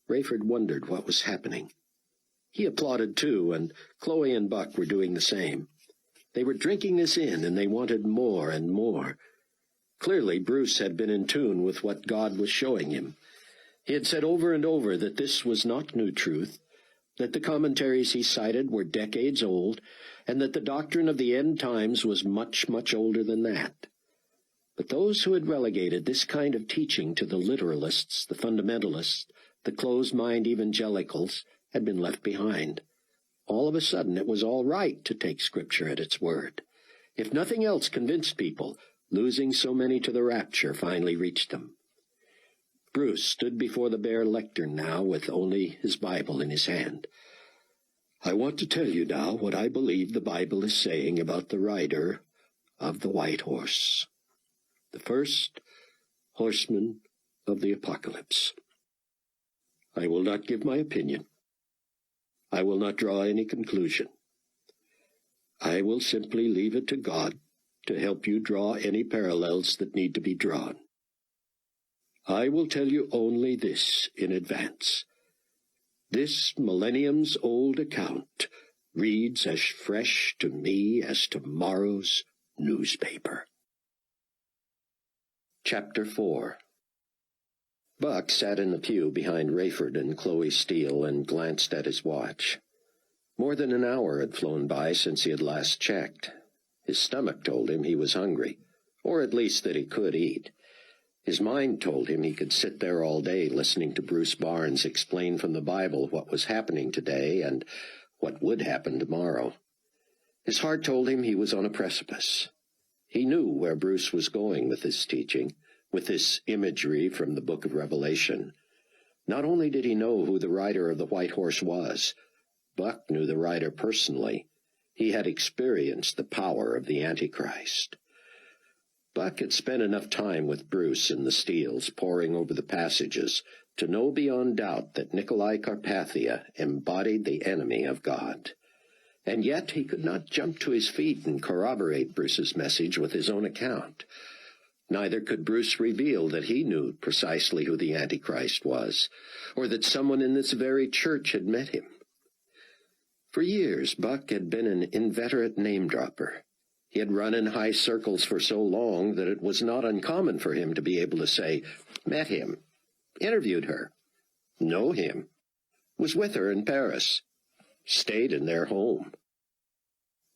Rayford wondered what was happening. He applauded too, and Chloe and Buck were doing the same. They were drinking this in, and they wanted more and more. Clearly, Bruce had been in tune with what God was showing him. He had said over and over that this was not new truth, that the commentaries he cited were decades old, and that the doctrine of the end times was much, much older than that. But those who had relegated this kind of teaching to the literalists, the fundamentalists, the closed-mind evangelicals, had been left behind. All of a sudden, it was all right to take Scripture at its word. If nothing else convinced people, losing so many to the rapture finally reached them. Bruce stood before the bare lectern now with only his Bible in his hand. "I want to tell you now what I believe the Bible is saying about the rider of the white horse, the first horseman of the apocalypse. I will not give my opinion. I will not draw any conclusion. I will simply leave it to God to help you draw any parallels that need to be drawn. I will tell you only this in advance. This millennium's-old account reads as fresh to me as tomorrow's newspaper." Chapter 4. Buck sat in the pew behind Rayford and Chloe Steele and glanced at his watch. More than an hour had flown by since he had last checked. His stomach told him he was hungry, or at least that he could eat. His mind told him he could sit there all day listening to Bruce Barnes explain from the Bible what was happening today and what would happen tomorrow. His heart told him he was on a precipice. He knew where Bruce was going with this teaching, with this imagery from the book of Revelation. Not only did he know who the rider of the white horse was, Buck knew the rider personally. He had experienced the power of the Antichrist. Buck had spent enough time with Bruce and the Steeles poring over the passages to know beyond doubt that Nikolai Carpathia embodied the enemy of God. And yet he could not jump to his feet and corroborate Bruce's message with his own account. Neither could Bruce reveal that he knew precisely who the Antichrist was, or that someone in this very church had met him. For years, Buck had been an inveterate name-dropper. He had run in high circles for so long that it was not uncommon for him to be able to say, met him, interviewed her, know him, was with her in Paris, stayed in their home.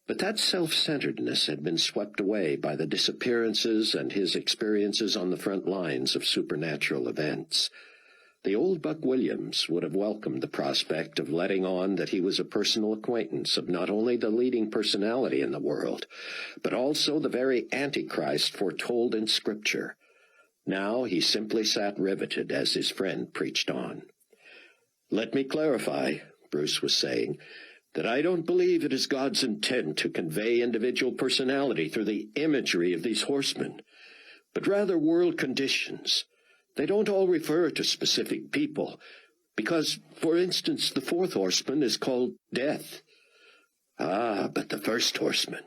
But that self-centeredness had been swept away by the disappearances and his experiences on the front lines of supernatural events. The old Buck Williams would have welcomed the prospect of letting on that he was a personal acquaintance of not only the leading personality in the world, but also the very Antichrist foretold in Scripture. Now he simply sat riveted as his friend preached on. "Let me clarify," Bruce was saying, "that I don't believe it is God's intent to convey individual personality through the imagery of these horsemen, but rather world conditions. They don't all refer to specific people, because, for instance, the fourth horseman is called Death. But the first horseman.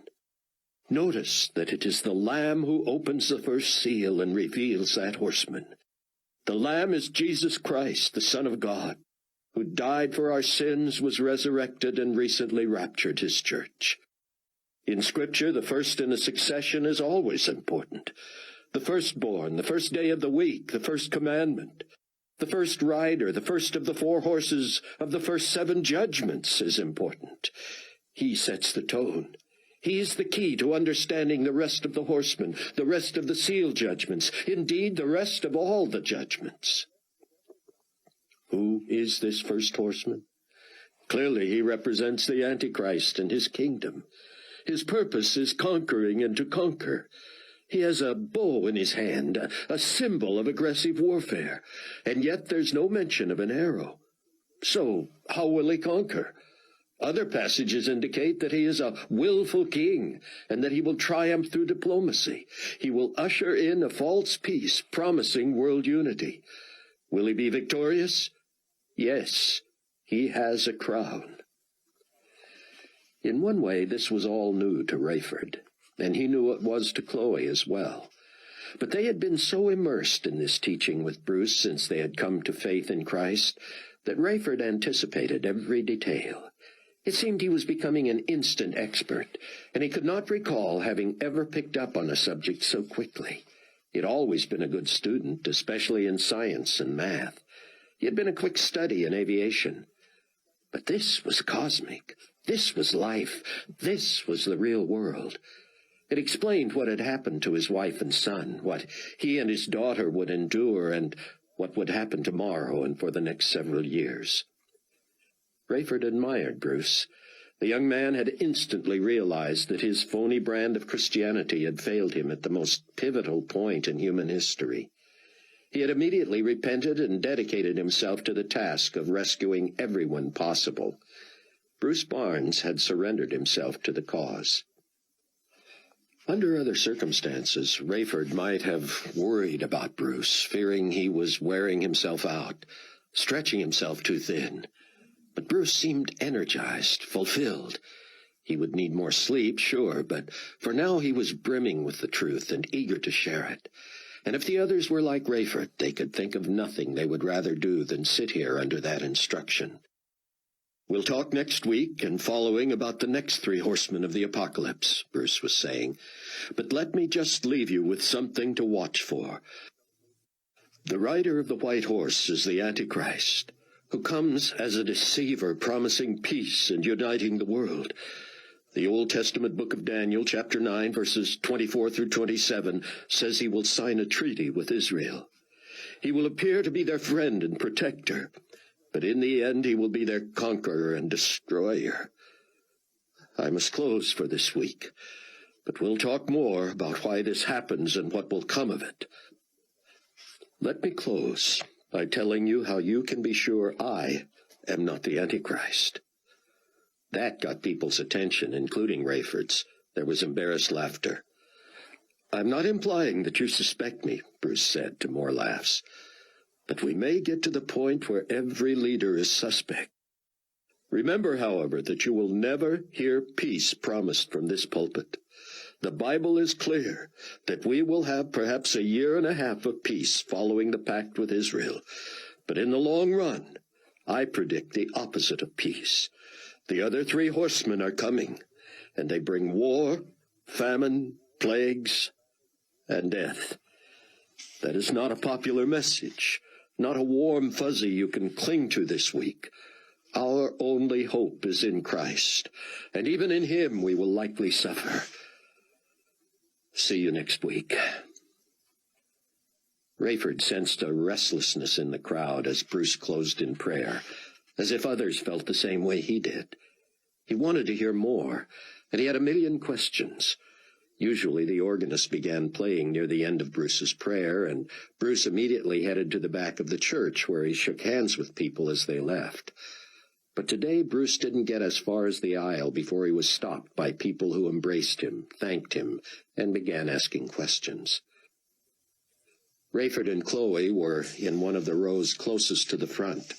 Notice that it is the Lamb who opens the first seal and reveals that horseman. The Lamb is Jesus Christ, the Son of God, who died for our sins, was resurrected, and recently raptured his church. In Scripture, the first in a succession is always important. The firstborn, the first day of the week, the first commandment, the first rider, the first of the 4 horses of the first 7 judgments is important. He sets the tone. He is the key to understanding the rest of the horsemen, the rest of the seal judgments, indeed the rest of all the judgments. Who is this first horseman? Clearly he represents the Antichrist and his kingdom. His purpose is conquering and to conquer. He has a bow in his hand, a symbol of aggressive warfare, and yet there's no mention of an arrow. So, how will he conquer? Other passages indicate that he is a willful king, and that he will triumph through diplomacy. He will usher in a false peace, promising world unity. Will he be victorious? Yes, he has a crown. In one way, this was all new to Rayford, and he knew it was to Chloe as well. But they had been so immersed in this teaching with Bruce since they had come to faith in Christ that Rayford anticipated every detail. It seemed he was becoming an instant expert, and he could not recall having ever picked up on a subject so quickly. He had always been a good student, especially in science and math. He had been a quick study in aviation. But this was cosmic. This was life. This was the real world. It explained what had happened to his wife and son, what he and his daughter would endure, and what would happen tomorrow and for the next several years. Rayford admired Bruce. The young man had instantly realized that his phony brand of Christianity had failed him at the most pivotal point in human history. He had immediately repented and dedicated himself to the task of rescuing everyone possible. Bruce Barnes had surrendered himself to the cause. Under other circumstances, Rayford might have worried about Bruce, fearing he was wearing himself out, stretching himself too thin. But Bruce seemed energized, fulfilled. He would need more sleep, sure, but for now he was brimming with the truth and eager to share it. And if the others were like Rayford, they could think of nothing they would rather do than sit here under that instruction. "We'll talk next week and following about the next 3 horsemen of the apocalypse," Bruce was saying. "But let me just leave you with something to watch for. The rider of the white horse is the Antichrist, who comes as a deceiver promising peace and uniting the world. The Old Testament book of Daniel, chapter 9, verses 24 through 27, says he will sign a treaty with Israel. He will appear to be their friend and protector, but in the end he will be their conqueror and destroyer. I must close for this week, but we'll talk more about why this happens and what will come of it. Let me close by telling you how you can be sure I am not the Antichrist." That got people's attention, including Rayford's. There was embarrassed laughter. "I'm not implying that you suspect me," Bruce said, to more laughs. "But we may get to the point where every leader is suspect. Remember, however, that you will never hear peace promised from this pulpit. The Bible is clear that we will have perhaps a year and a half of peace following the pact with Israel. But in the long run, I predict the opposite of peace. The other three horsemen are coming, and they bring war, famine, plagues, and death. That is not a popular message, not a warm fuzzy you can cling to this week. Our only hope is in Christ, and even in him we will likely suffer. See you next week. Rayford sensed a restlessness in the crowd as Bruce closed in prayer, as if others felt the same way he did. He wanted to hear more, and he had a million questions. Usually the organist began playing near the end of Bruce's prayer, and Bruce immediately headed to the back of the church, where he shook hands with people as they left. But today Bruce didn't get as far as the aisle before he was stopped by people who embraced him, thanked him, and began asking questions. Rayford and Chloe were in one of the rows closest to the front,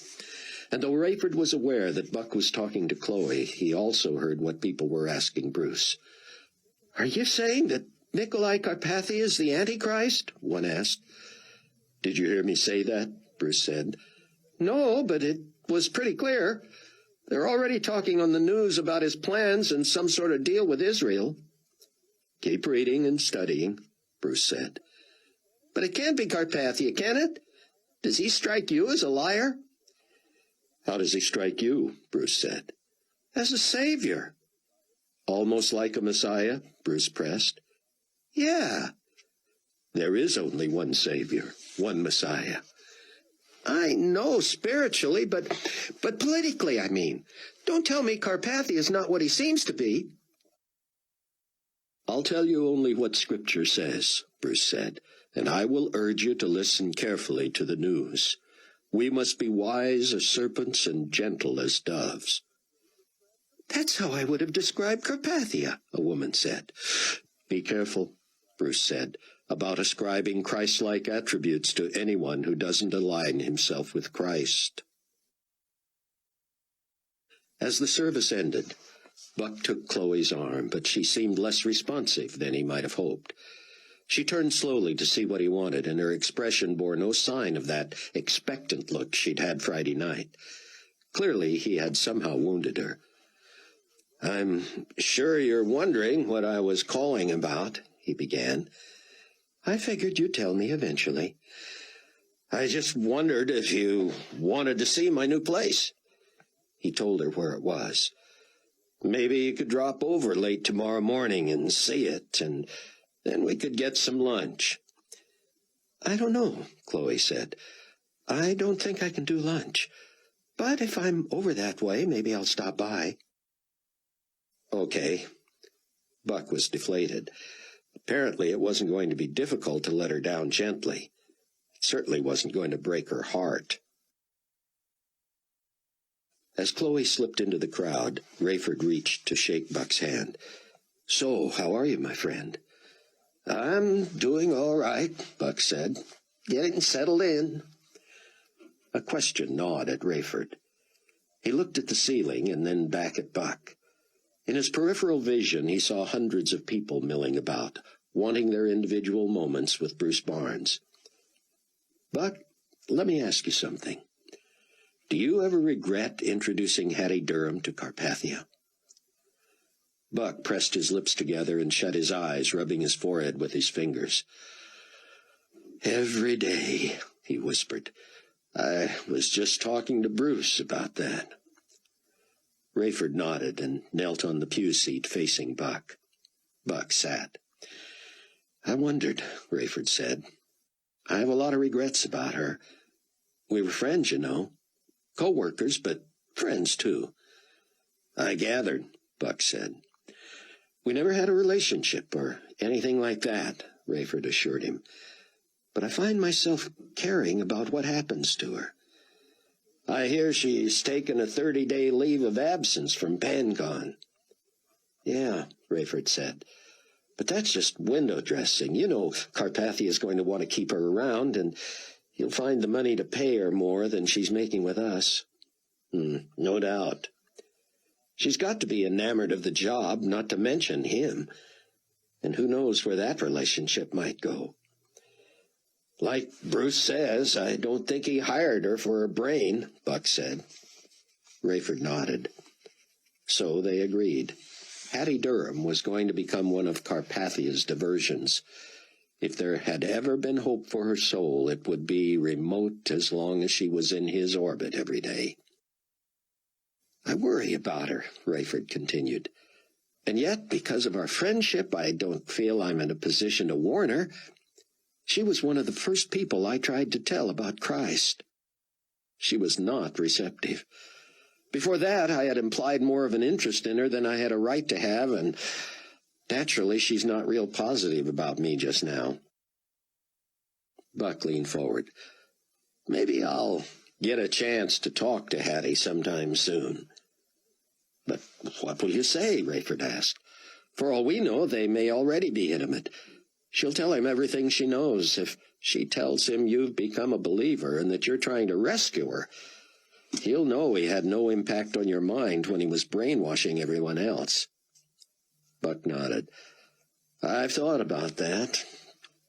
and though Rayford was aware that Buck was talking to Chloe, he also heard what people were asking Bruce. "Are you saying that Nikolai Carpathia is the Antichrist?" one asked. "Did you hear me say that?" Bruce said. "No, but it was pretty clear. They're already talking on the news about his plans and some sort of deal with Israel." "Keep reading and studying," Bruce said. "But it can't be Carpathia, can it? Does he strike you as a liar?" "How does he strike you?" Bruce said. "As a savior." "Almost like a Messiah?" Bruce pressed. "Yeah." "There is only one Savior, one Messiah." "I know spiritually, but politically, I mean. Don't tell me Carpathia is not what he seems to be." "I'll tell you only what Scripture says," Bruce said, "and I will urge you to listen carefully to the news. We must be wise as serpents and gentle as doves." "That's how I would have described Carpathia," a woman said. "Be careful," Bruce said, "about ascribing Christ-like attributes to anyone who doesn't align himself with Christ." As the service ended, Buck took Chloe's arm, but she seemed less responsive than he might have hoped. She turned slowly to see what he wanted, and her expression bore no sign of that expectant look she'd had Friday night. Clearly, he had somehow wounded her. "I'm sure you're wondering what I was calling about," he began. "I figured you'd tell me eventually." "I just wondered if you wanted to see my new place." He told her where it was. "Maybe you could drop over late tomorrow morning and see it, and then we could get some lunch." "I don't know," Chloe said. "I don't think I can do lunch. But if I'm over that way, maybe I'll stop by." "Okay." Buck was deflated. Apparently it wasn't going to be difficult to let her down gently. It certainly wasn't going to break her heart. As Chloe slipped into the crowd, Rayford reached to shake Buck's hand. "So, how are you, my friend?" "I'm doing all right," Buck said. "Getting settled in." A question gnawed at Rayford. He looked at the ceiling and then back at Buck. In his peripheral vision, he saw hundreds of people milling about, wanting their individual moments with Bruce Barnes. "Buck, let me ask you something. Do you ever regret introducing Hattie Durham to Carpathia?" Buck pressed his lips together and shut his eyes, rubbing his forehead with his fingers. "Every day," he whispered. "I was just talking to Bruce about that." Rayford nodded and knelt on the pew seat facing Buck. Buck sat. "I wondered," Rayford said. "I have a lot of regrets about her. We were friends, you know. Co-workers, but friends, too." "I gathered," Buck said. "We never had a relationship or anything like that," Rayford assured him. "But I find myself caring about what happens to her. I hear she's taken a 30-day leave of absence from PanCon." "Yeah," Rayford said. "But that's just window dressing. You know Carpathia is going to want to keep her around, and he'll find the money to pay her more than she's making with us." "No doubt. She's got to be enamored of the job, not to mention him. and who knows where that relationship might go. Like Bruce says, I don't think he hired her for her brain, Buck said. Rayford nodded. So they agreed. Hattie Durham was going to become one of Carpathia's diversions. If there had ever been hope for her soul, it would be remote as long as she was in his orbit every day. I worry about her, Rayford continued. And yet, because of our friendship, I don't feel I'm in a position to warn her. She was one of the first people I tried to tell about Christ. She was not receptive. Before that, I had implied more of an interest in her than I had a right to have, and naturally she's not real positive about me just now. Buck leaned forward. Maybe I'll get a chance to talk to Hattie sometime soon. But what will you say? Rayford asked. For all we know, they may already be intimate. She'll tell him everything she knows. If she tells him you've become a believer and that you're trying to rescue her, he'll know he had no impact on your mind when he was brainwashing everyone else. Buck nodded. I've thought about that,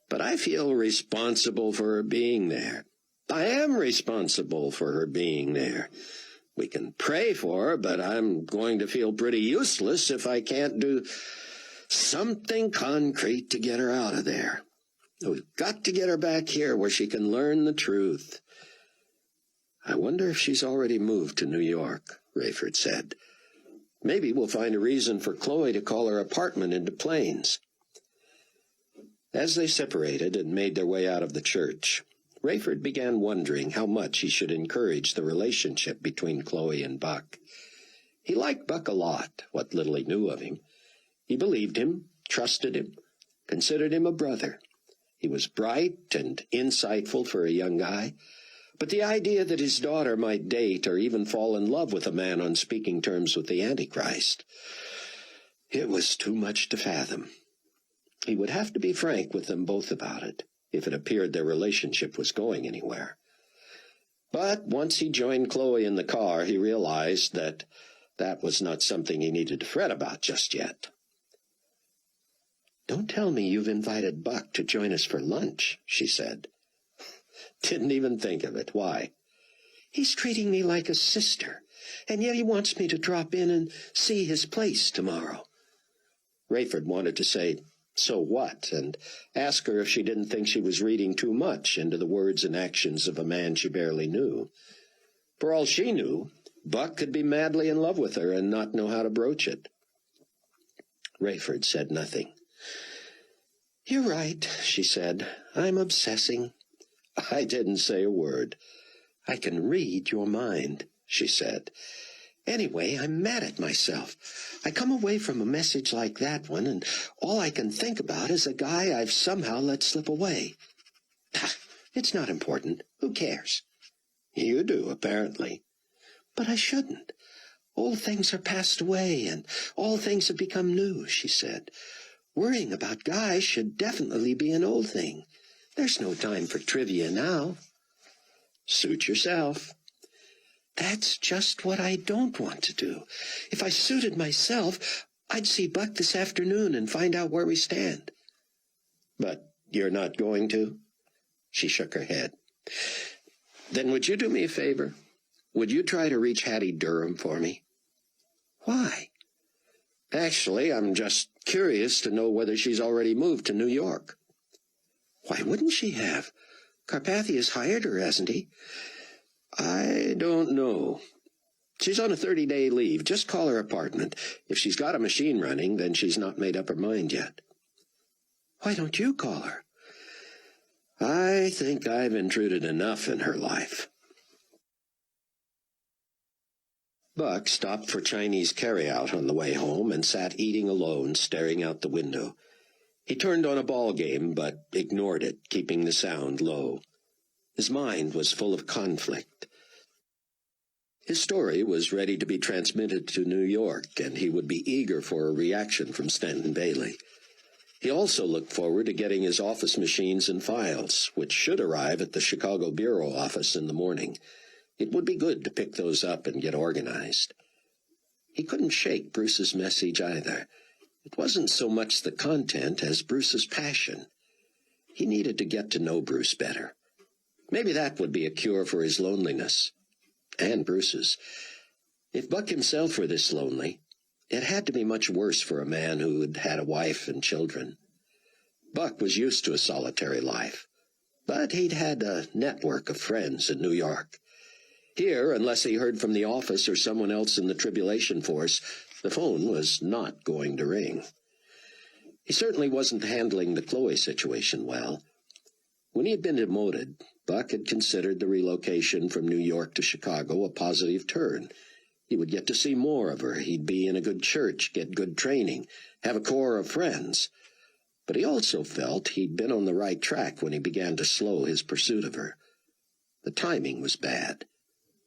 but I feel responsible for her being there. I am responsible for her being there. We can pray for her, but I'm going to feel pretty useless if I can't do something concrete to get her out of there. We've got to get her back here where she can learn the truth. I wonder if she's already moved to New York, Rayford said. Maybe we'll find a reason for Chloe to call her apartment into Plains. As they separated and made their way out of the church, Rayford began wondering how much he should encourage the relationship between Chloe and Buck. He liked Buck a lot, what little he knew of him. He believed him, trusted him, considered him a brother. He was bright and insightful for a young guy, but the idea that his daughter might date or even fall in love with a man on speaking terms with the Antichrist, it was too much to fathom. He would have to be frank with them both about it, if it appeared their relationship was going anywhere. But once he joined Chloe in the car, he realized that that was not something he needed to fret about just yet. Don't tell me you've invited Buck to join us for lunch, she said. Didn't even think of it. Why? He's treating me like a sister, and yet he wants me to drop in and see his place tomorrow. Rayford wanted to say, so what, and ask her if she didn't think she was reading too much into the words and actions of a man she barely knew. For all she knew, Buck could be madly in love with her and not know how to broach it. Rayford said nothing. You're right, she said. I'm obsessing. I didn't say a word. I can read your mind, she said. Anyway, I'm mad at myself. I come away from a message like that one, and all I can think about is a guy I've somehow let slip away. It's not important. Who cares? You do, apparently. But I shouldn't. Old things are passed away, and all things have become new, she said. Worrying about guys should definitely be an old thing. There's no time for trivia now. Suit yourself. That's just what I don't want to do. If I suited myself, I'd see Buck this afternoon and find out where we stand. But you're not going to? She shook her head. Then would you do me a favor? Would you try to reach Hattie Durham for me? Why? Actually, I'm just curious to know whether she's already moved to New York. Why wouldn't she have? Carpathia's hired her, hasn't he? I don't know. She's on a 30-day leave. Just call her apartment. If she's got a machine running, then she's not made up her mind yet. Why don't you call her? I think I've intruded enough in her life. Buck stopped for Chinese carryout on the way home and sat eating alone, staring out the window. He turned on a ball game, but ignored it, keeping the sound low. His mind was full of conflict. His story was ready to be transmitted to New York, and he would be eager for a reaction from Stanton Bailey. He also looked forward to getting his office machines and files, which should arrive at the Chicago Bureau office in the morning. It would be good to pick those up and get organized. He couldn't shake Bruce's message either. It wasn't so much the content as Bruce's passion. He needed to get to know Bruce better. Maybe that would be a cure for his loneliness. And Bruce's. If Buck himself were this lonely, it had to be much worse for a man who had had a wife and children. Buck was used to a solitary life, but he'd had a network of friends in New York. Here, unless he heard from the office or someone else in the Tribulation Force, the phone was not going to ring. He certainly wasn't handling the Chloe situation well. When he had been demoted, Buck had considered the relocation from New York to Chicago a positive turn. He would get to see more of her. He'd be in a good church, get good training, have a core of friends. But he also felt he'd been on the right track when he began to slow his pursuit of her. The timing was bad.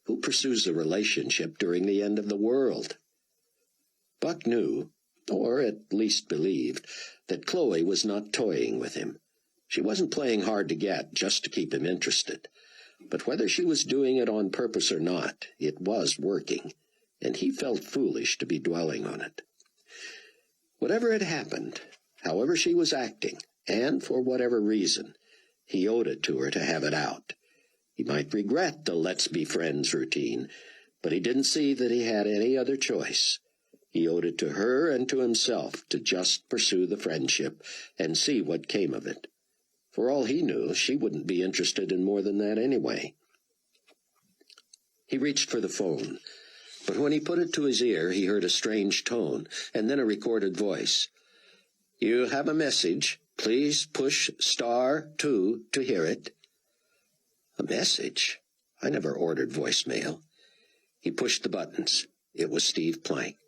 Who pursues a relationship during the end of the world? Buck knew, or at least believed, that Chloe was not toying with him. She wasn't playing hard to get just to keep him interested. But whether she was doing it on purpose or not, it was working, and he felt foolish to be dwelling on it. Whatever had happened, however she was acting, and for whatever reason, he owed it to her to have it out. He might regret the let's be friends routine, but he didn't see that he had any other choice. He owed it to her and to himself to just pursue the friendship and see what came of it. For all he knew, she wouldn't be interested in more than that anyway. He reached for the phone, but when he put it to his ear, he heard a strange tone, and then a recorded voice. "You have a message. Please push *2 to hear it." A message? I never ordered voicemail. He pushed the buttons. It was Steve Plank.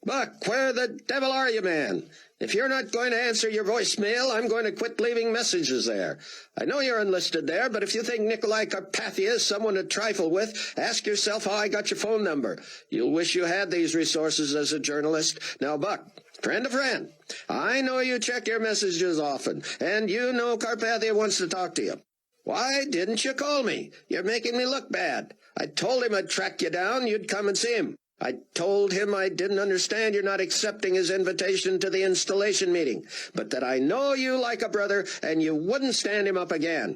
"Buck, where the devil are you, man? If you're not going to answer your voicemail, I'm going to quit leaving messages there. I know you're enlisted there, but if you think Nikolai Carpathia is someone to trifle with, ask yourself how I got your phone number. You'll wish you had these resources as a journalist. Now, Buck, friend to friend, I know you check your messages often, and you know Carpathia wants to talk to you. Why didn't you call me? You're making me look bad. I told him I'd track you down, you'd come and see him. I told him I didn't understand you're not accepting his invitation to the installation meeting, but that I know you like a brother and you wouldn't stand him up again.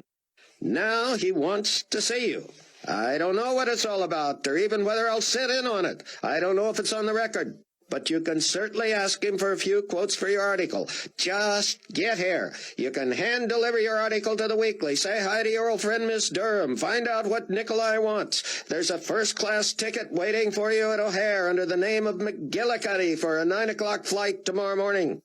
Now he wants to see you. I don't know what it's all about, or even whether I'll sit in on it. I don't know if it's on the record. But you can certainly ask him for a few quotes for your article. Just get here. You can hand-deliver your article to the Weekly. Say hi to your old friend Miss Durham. Find out what Nikolai wants. There's a first-class ticket waiting for you at O'Hare under the name of McGillicuddy for a 9 o'clock flight tomorrow morning.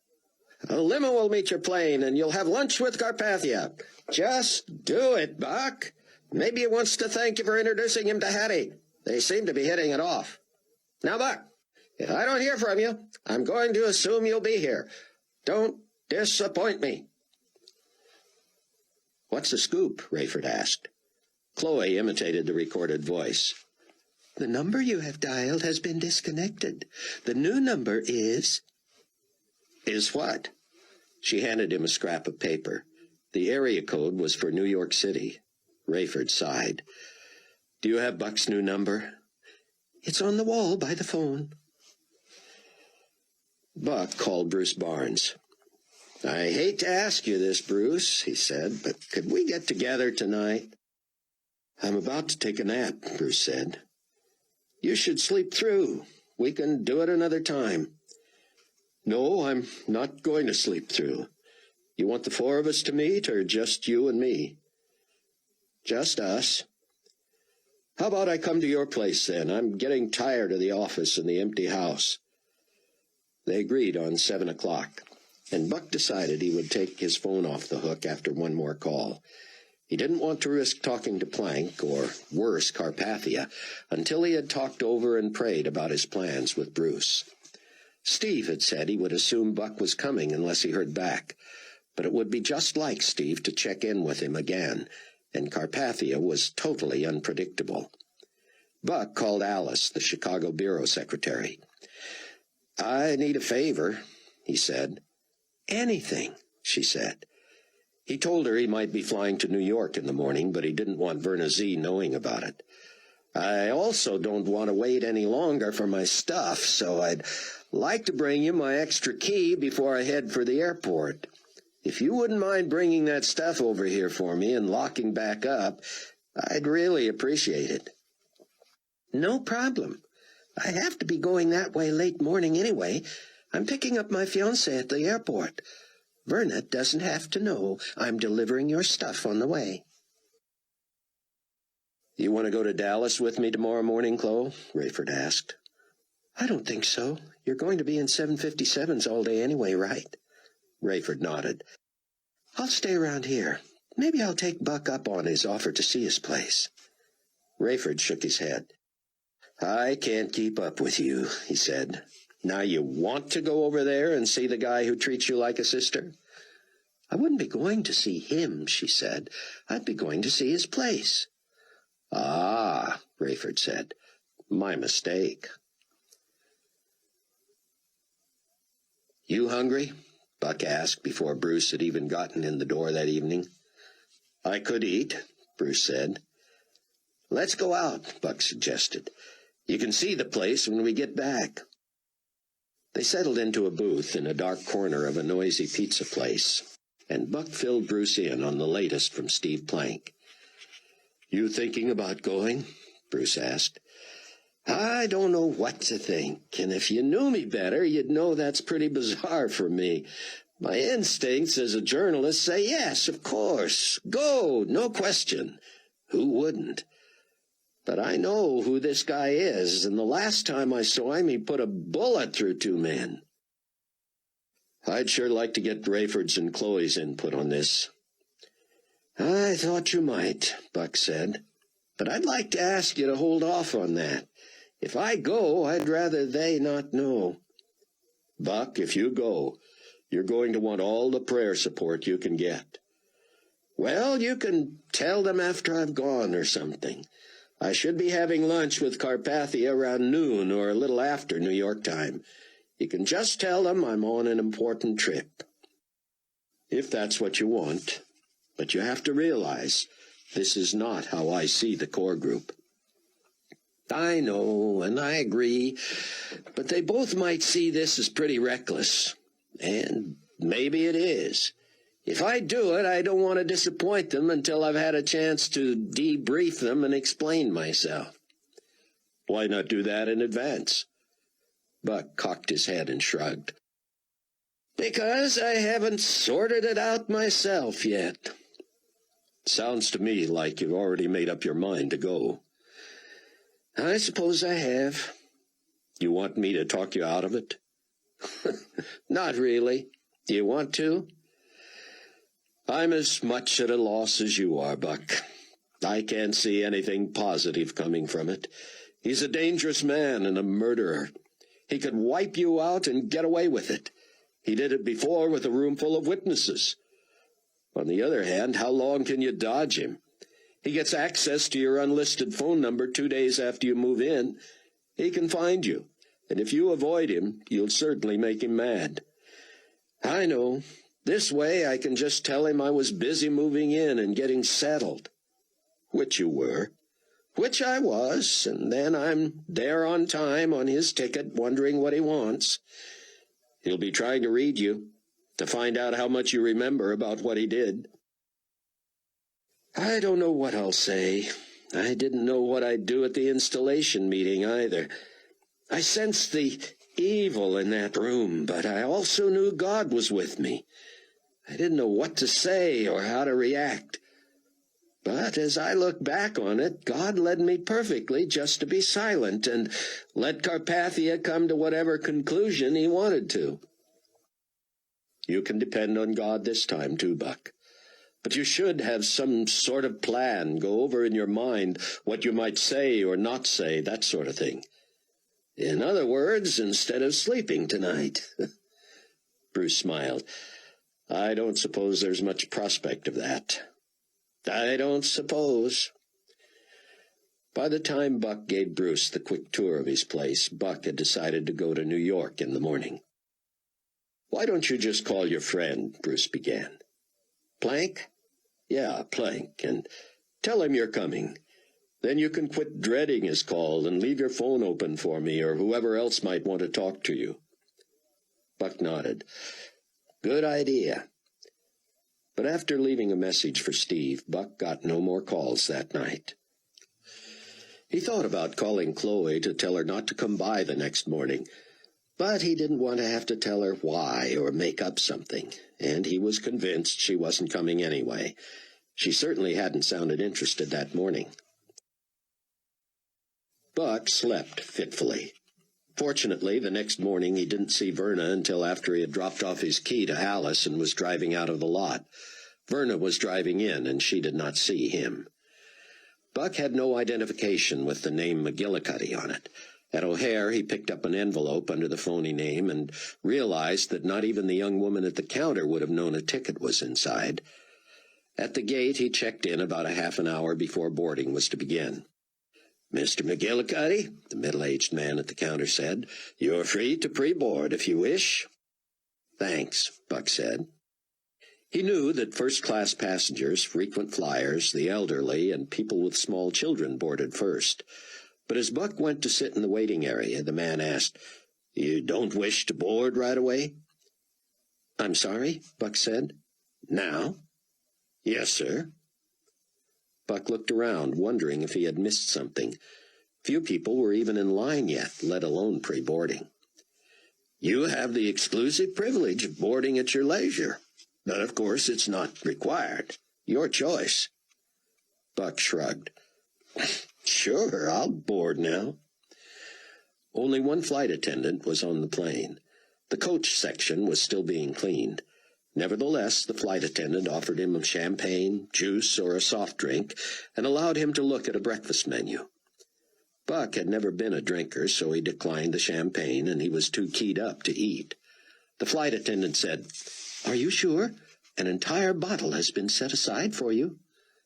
A limo will meet your plane, and you'll have lunch with Carpathia. Just do it, Buck. Maybe he wants to thank you for introducing him to Hattie. They seem to be hitting it off. Now, Buck, if I don't hear from you, I'm going to assume you'll be here. Don't disappoint me." "What's the scoop?" Rayford asked. Chloe imitated the recorded voice. "The number you have dialed has been disconnected. The new number is—" "Is what?" She handed him a scrap of paper. The area code was for New York City. Rayford sighed. "Do you have Buck's new number?" "It's on the wall by the phone." Buck called Bruce Barnes. "I hate to ask you this, Bruce," he said, "but could we get together tonight?" "I'm about to take a nap," Bruce said. "You should sleep through. We can do it another time." "No, I'm not going to sleep through. You want the four of us to meet, or just you and me?" "Just us." "How about I come to your place, then? I'm getting tired of the office and the empty house." They agreed on 7 o'clock, and Buck decided he would take his phone off the hook after one more call. He didn't want to risk talking to Plank, or worse, Carpathia, until he had talked over and prayed about his plans with Bruce. Steve had said he would assume Buck was coming unless he heard back, but it would be just like Steve to check in with him again, and Carpathia was totally unpredictable. Buck called Alice, the Chicago bureau secretary. "I need a favor," he said. "Anything," she said. He told her he might be flying to New York in the morning, but he didn't want Verna Z knowing about it. "I also don't want to wait any longer for my stuff, so I'd like to bring you my extra key before I head for the airport. If you wouldn't mind bringing that stuff over here for me and locking back up, I'd really appreciate it." "No problem. I have to be going that way late morning anyway. I'm picking up my fiancé at the airport. Verna doesn't have to know I'm delivering your stuff on the way." "You want to go to Dallas with me tomorrow morning, Chloe?" Rayford asked. "I don't think so. You're going to be in 757s all day anyway, right?" Rayford nodded. "I'll stay around here. Maybe I'll take Buck up on his offer to see his place." Rayford shook his head. "I can't keep up with you," he said. "Now you want to go over there and see the guy who treats you like a sister?" "I wouldn't be going to see him," she said. "I'd be going to see his place." "Ah," Rayford said. "My mistake." "You hungry?" Buck asked before Bruce had even gotten in the door that evening. "I could eat," Bruce said. "Let's go out," Buck suggested. "You can see the place when we get back." They settled into a booth in a dark corner of a noisy pizza place, and Buck filled Bruce in on the latest from Steve Plank. "You thinking about going?" Bruce asked. "I don't know what to think, and if you knew me better, you'd know that's pretty bizarre for me. My instincts as a journalist say yes, of course. Go, no question. Who wouldn't? But I know who this guy is, and the last time I saw him, he put a bullet through two men." "I'd sure like to get Rayford's and Chloe's input on this." "I thought you might," Buck said. "But I'd like to ask you to hold off on that. If I go, I'd rather they not know." "Buck, if you go, you're going to want all the prayer support you can get." "Well, you can tell them after I've gone or something. I should be having lunch with Carpathia around noon or a little after New York time. You can just tell them I'm on an important trip." "If that's what you want. But you have to realize this is not how I see the core group." "I know, and I agree, but they both might see this as pretty reckless. And maybe it is. If I do it, I don't want to disappoint them until I've had a chance to debrief them and explain myself." "Why not do that in advance?" Buck cocked his head and shrugged. "Because I haven't sorted it out myself yet." "Sounds to me like you've already made up your mind to go." "I suppose I have." "You want me to talk you out of it?" "Not really. Do you want to?" "I'm as much at a loss as you are, Buck. I can't see anything positive coming from it. He's a dangerous man and a murderer. He could wipe you out and get away with it. He did it before with a room full of witnesses. On the other hand, how long can you dodge him? He gets access to your unlisted phone number 2 days after you move in. He can find you, and if you avoid him, you'll certainly make him mad." "I know. This way I can just tell him I was busy moving in and getting settled." "Which you were." "Which I was, and then I'm there on time on his ticket wondering what he wants." "He'll be trying to read you, to find out how much you remember about what he did." "I don't know what I'll say. I didn't know what I'd do at the installation meeting either. I sensed the evil in that room, but I also knew God was with me. I didn't know what to say or how to react. But as I look back on it, God led me perfectly just to be silent and let Carpathia come to whatever conclusion he wanted to." "You can depend on God this time, too, Buck. But you should have some sort of plan, go over in your mind what you might say or not say, that sort of thing." "In other words, instead of sleeping tonight." Bruce smiled. "I don't suppose there's much prospect of that." "I don't suppose." By the time Buck gave Bruce the quick tour of his place, Buck had decided to go to New York in the morning. "Why don't you just call your friend?" Bruce began. "Plank?" "Yeah, Plank, and tell him you're coming. Then you can quit dreading his call and leave your phone open for me or whoever else might want to talk to you." Buck nodded. Good idea. But after leaving a message for Steve, Buck got no more calls that night. He thought about calling Chloe to tell her not to come by the next morning, but he didn't want to have to tell her why or make up something, and he was convinced she wasn't coming anyway. She certainly hadn't sounded interested that morning. Buck slept fitfully. Fortunately, the next morning he didn't see Verna until after he had dropped off his key to Alice and was driving out of the lot. Verna was driving in, and she did not see him. Buck had no identification with the name McGillicuddy on it. At O'Hare, he picked up an envelope under the phony name and realized that not even the young woman at the counter would have known a ticket was inside. At the gate, he checked in about a half an hour before boarding was to begin. "Mr. McGillicuddy," the middle-aged man at the counter said, "you're free to pre-board if you wish." "Thanks," Buck said. He knew that first-class passengers, frequent flyers, the elderly, and people with small children boarded first. But as Buck went to sit in the waiting area, the man asked, "You don't wish to board right away?" "I'm sorry," Buck said. "Now?" "Yes, sir." Buck looked around, wondering if he had missed something. Few people were even in line yet, let alone pre-boarding. "You have the exclusive privilege of boarding at your leisure. But, of course, it's not required. Your choice." Buck shrugged. "Sure, I'll board now." Only one flight attendant was on the plane. The coach section was still being cleaned. Nevertheless, the flight attendant offered him champagne, juice, or a soft drink, and allowed him to look at a breakfast menu. Buck had never been a drinker, so he declined the champagne, and he was too keyed up to eat. The flight attendant said, "Are you sure? An entire bottle has been set aside for you."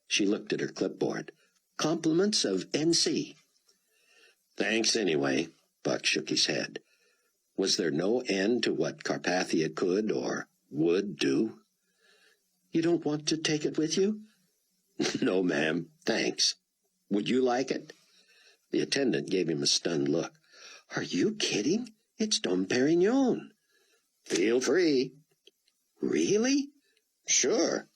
She looked at her clipboard. "Compliments of N.C." "Thanks anyway," Buck shook his head. Was there no end to what Carpathia could or would do? "You don't want to take it with you?" "No, ma'am, thanks. Would you like it?" The attendant gave him a stunned look. "Are you kidding? It's Dom Perignon." "Feel free." "Really?" "Sure."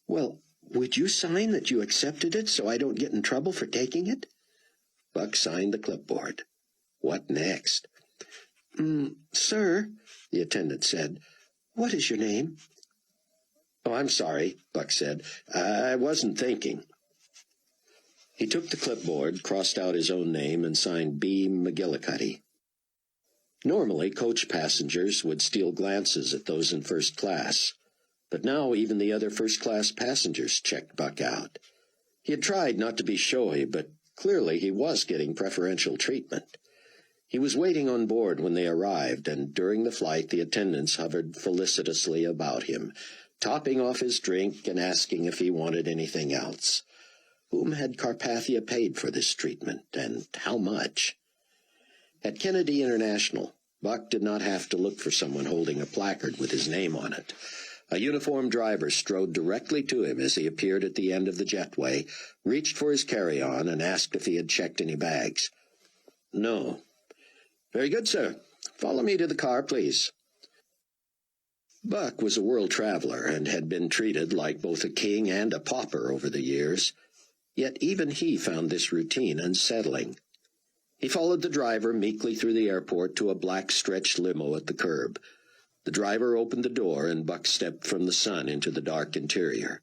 "Well, would you sign that you accepted it so I don't get in trouble for taking it?" Buck signed the clipboard. What next? "Sir," the attendant said, "what is your name?" "Oh, I'm sorry," Buck said. "I wasn't thinking." He took the clipboard, crossed out his own name, and signed B. McGillicuddy. Normally, coach passengers would steal glances at those in first class, but now even the other first-class passengers checked Buck out. He had tried not to be showy, but clearly he was getting preferential treatment. He was waiting on board when they arrived, and during the flight the attendants hovered felicitously about him, topping off his drink and asking if he wanted anything else. Whom had Carpathia paid for this treatment, and how much? At Kennedy International, Buck did not have to look for someone holding a placard with his name on it. A uniformed driver strode directly to him as he appeared at the end of the jetway, reached for his carry-on, and asked if he had checked any bags. "No." "Very good, sir. Follow me to the car, please." Buck was a world traveler and had been treated like both a king and a pauper over the years. Yet even he found this routine unsettling. He followed the driver meekly through the airport to a black stretch limo at the curb. The driver opened the door, and Buck stepped from the sun into the dark interior.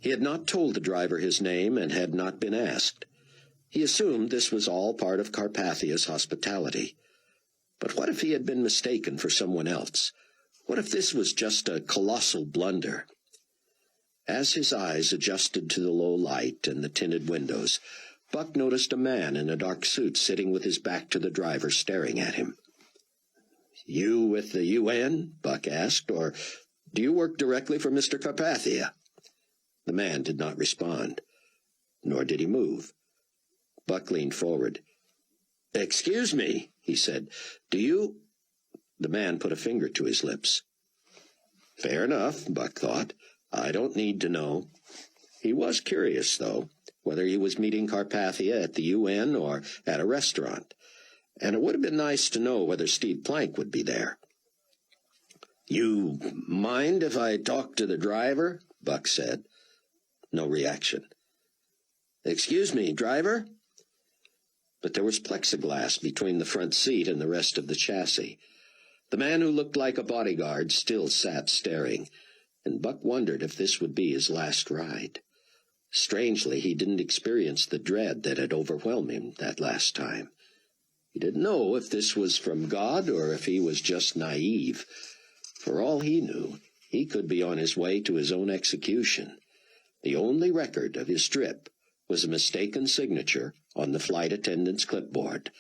He had not told the driver his name and had not been asked. He assumed this was all part of Carpathia's hospitality. But what if he had been mistaken for someone else? What if this was just a colossal blunder? As his eyes adjusted to the low light and the tinted windows, Buck noticed a man in a dark suit sitting with his back to the driver, staring at him. "You with the UN?" Buck asked, "or do you work directly for Mr. Carpathia?" The man did not respond, nor did he move. Buck leaned forward. "Excuse me," he said, "do you—" The man put a finger to his lips. Fair enough, Buck thought. I don't need to know. He was curious, though, whether he was meeting Carpathia at the UN or at a restaurant. and it would have been nice to know whether Steve Plank would be there. "You mind if I talk to the driver?" Buck said. No reaction. "Excuse me, driver?" But there was plexiglass between the front seat and the rest of the chassis. The man who looked like a bodyguard still sat staring, and Buck wondered if this would be his last ride. Strangely, he didn't experience the dread that had overwhelmed him that last time. He didn't know if this was from God or if he was just naive. For all he knew, he could be on his way to his own execution. The only record of his trip was a mistaken signature on the flight attendant's clipboard,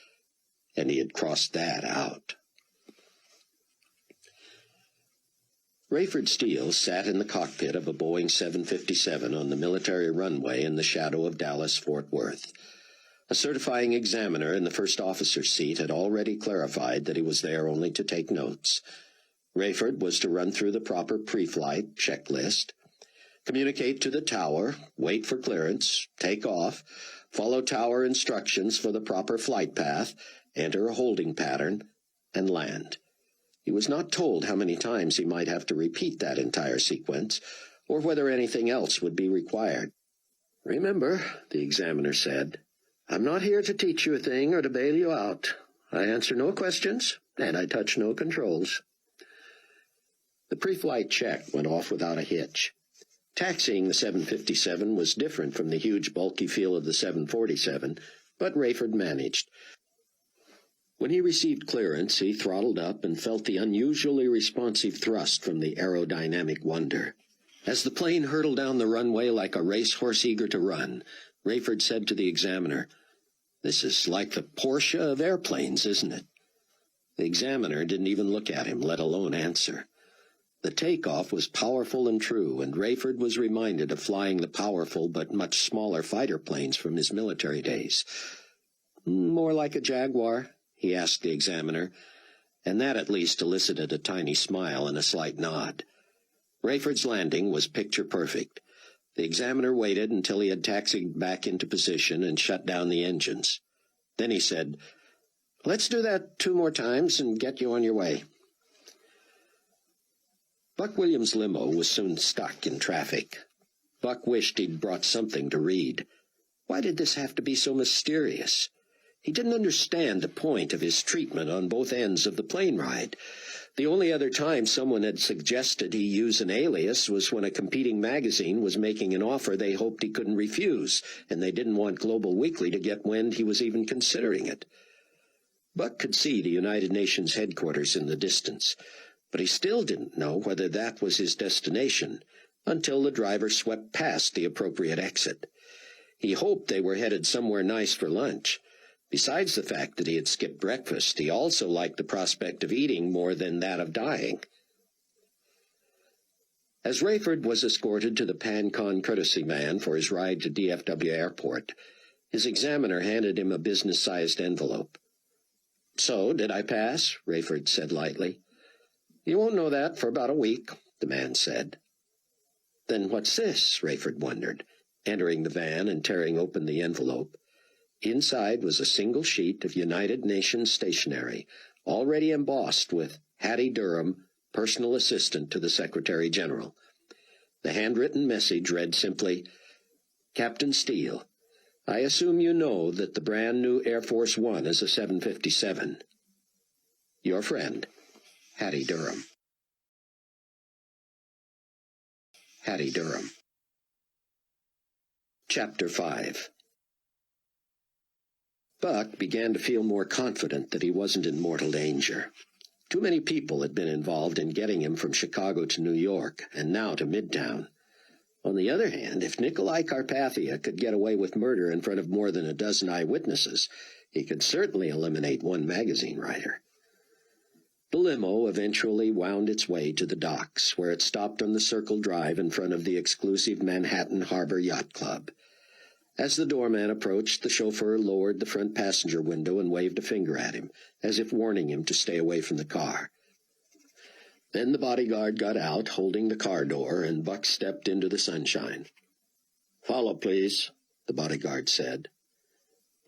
and he had crossed that out. Rayford Steele sat in the cockpit of a Boeing 757 on the military runway in the shadow of Dallas-Fort Worth. A certifying examiner in the first officer's seat had already clarified that he was there only to take notes. Rayford was to run through the proper pre-flight checklist, communicate to the tower, wait for clearance, take off, follow tower instructions for the proper flight path, enter a holding pattern, and land. He was not told how many times he might have to repeat that entire sequence, or whether anything else would be required. "Remember," the examiner said, "I'm not here to teach you a thing or to bail you out. I answer no questions, and I touch no controls." The pre-flight check went off without a hitch. Taxiing the 757 was different from the huge, bulky feel of the 747, but Rayford managed. When he received clearance, he throttled up and felt the unusually responsive thrust from the aerodynamic wonder. As the plane hurtled down the runway like a racehorse eager to run, Rayford said to the examiner, "This is like the Porsche of airplanes, isn't it?" The examiner didn't even look at him, let alone answer. The takeoff was powerful and true, and Rayford was reminded of flying the powerful but much smaller fighter planes from his military days. "More like a Jaguar?" he asked the examiner, and that at least elicited a tiny smile and a slight nod. Rayford's landing was picture perfect. The examiner waited until he had taxied back into position and shut down the engines. Then he said, "Let's do that 2 more times and get you on your way." Buck Williams' limo was soon stuck in traffic. Buck wished he'd brought something to read. Why did this have to be so mysterious? He didn't understand the point of his treatment on both ends of the plane ride. The only other time someone had suggested he use an alias was when a competing magazine was making an offer they hoped he couldn't refuse, and they didn't want Global Weekly to get wind he was even considering it. Buck could see the United Nations headquarters in the distance, but he still didn't know whether that was his destination until the driver swept past the appropriate exit. He hoped they were headed somewhere nice for lunch. Besides the fact that he had skipped breakfast, he also liked the prospect of eating more than that of dying. As Rayford was escorted to the PanCon courtesy man for his ride to DFW Airport, his examiner handed him a business-sized envelope. "So, did I pass?" Rayford said lightly. "You won't know that for about a week," the man said. "Then what's this?" Rayford wondered, entering the van and tearing open the envelope. Inside was a single sheet of United Nations stationery, already embossed with Hattie Durham, personal assistant to the Secretary General. The handwritten message read simply, "Captain Steele, I assume you know that the brand new Air Force One is a 757. Your friend, Hattie Durham." Hattie Durham. Chapter 5. Buck began to feel more confident that he wasn't in mortal danger. Too many people had been involved in getting him from Chicago to New York, and now to Midtown. On the other hand, if Nikolai Carpathia could get away with murder in front of more than a dozen eyewitnesses, he could certainly eliminate one magazine writer. The limo eventually wound its way to the docks, where it stopped on the Circle Drive in front of the exclusive Manhattan Harbor Yacht Club. As the doorman approached, the chauffeur lowered the front passenger window and waved a finger at him, as if warning him to stay away from the car. Then the bodyguard got out, holding the car door, and Buck stepped into the sunshine. "Follow, please," the bodyguard said.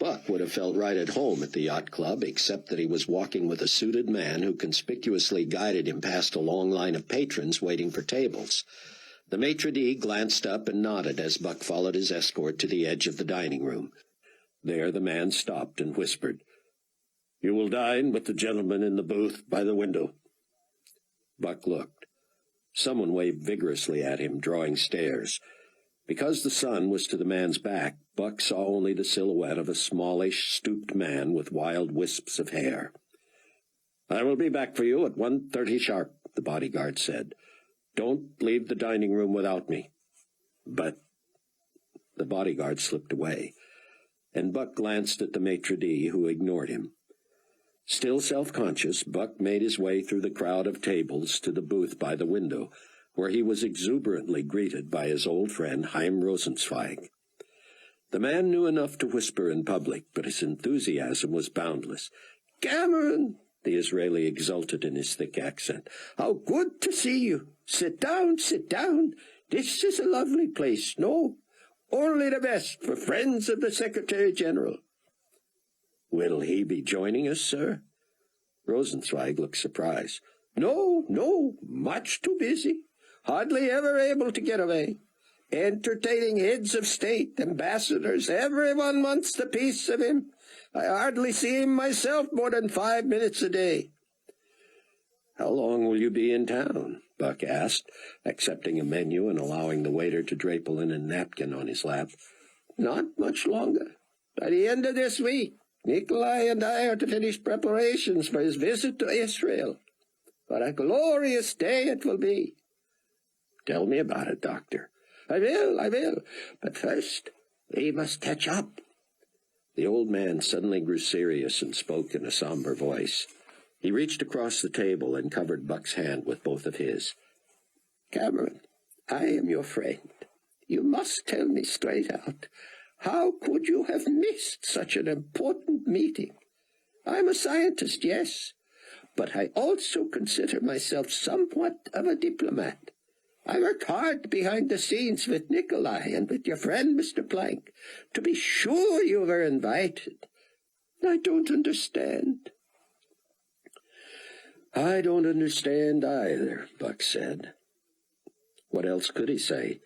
Buck would have felt right at home at the yacht club, except that he was walking with a suited man who conspicuously guided him past a long line of patrons waiting for tables. The maitre d' glanced up and nodded as Buck followed his escort to the edge of the dining room. There the man stopped and whispered, "You will dine with the gentleman in the booth by the window." Buck looked. Someone waved vigorously at him, drawing stares. Because the sun was to the man's back, Buck saw only the silhouette of a smallish, stooped man with wild wisps of hair. "I will be back for you at 1:30 sharp," the bodyguard said. "Don't leave the dining room without me." "But—" The bodyguard slipped away, and Buck glanced at the maitre d', who ignored him. Still self-conscious, Buck made his way through the crowd of tables to the booth by the window, where he was exuberantly greeted by his old friend Chaim Rosenzweig. The man knew enough to whisper in public, but his enthusiasm was boundless. "Cameron!" the Israeli exulted in his thick accent. "How good to see you! Sit down, sit down. This is a lovely place, no? Only the best for friends of the Secretary-General." "Will he be joining us, sir?" Rosenzweig looked surprised. No, much too busy. Hardly ever able to get away. Entertaining heads of state, ambassadors, everyone wants the piece of him. I hardly see him myself more than 5 minutes a day." "How long will you be in town?" Buck asked, accepting a menu and allowing the waiter to drape a linen napkin on his lap. "Not much longer. By the end of this week, Nikolai and I are to finish preparations for his visit to Israel. What a glorious day it will be." "Tell me about it, Doctor." I will. But first, we must catch up." The old man suddenly grew serious and spoke in a somber voice. He reached across the table and covered Buck's hand with both of his. "Cameron, I am your friend. You must tell me straight out. How could you have missed such an important meeting? I'm a scientist, yes, but I also consider myself somewhat of a diplomat. I work hard behind the scenes with Nikolai and with your friend, Mr. Plank, to be sure you were invited. I don't understand." "I don't understand either," Buck said. What else could he say?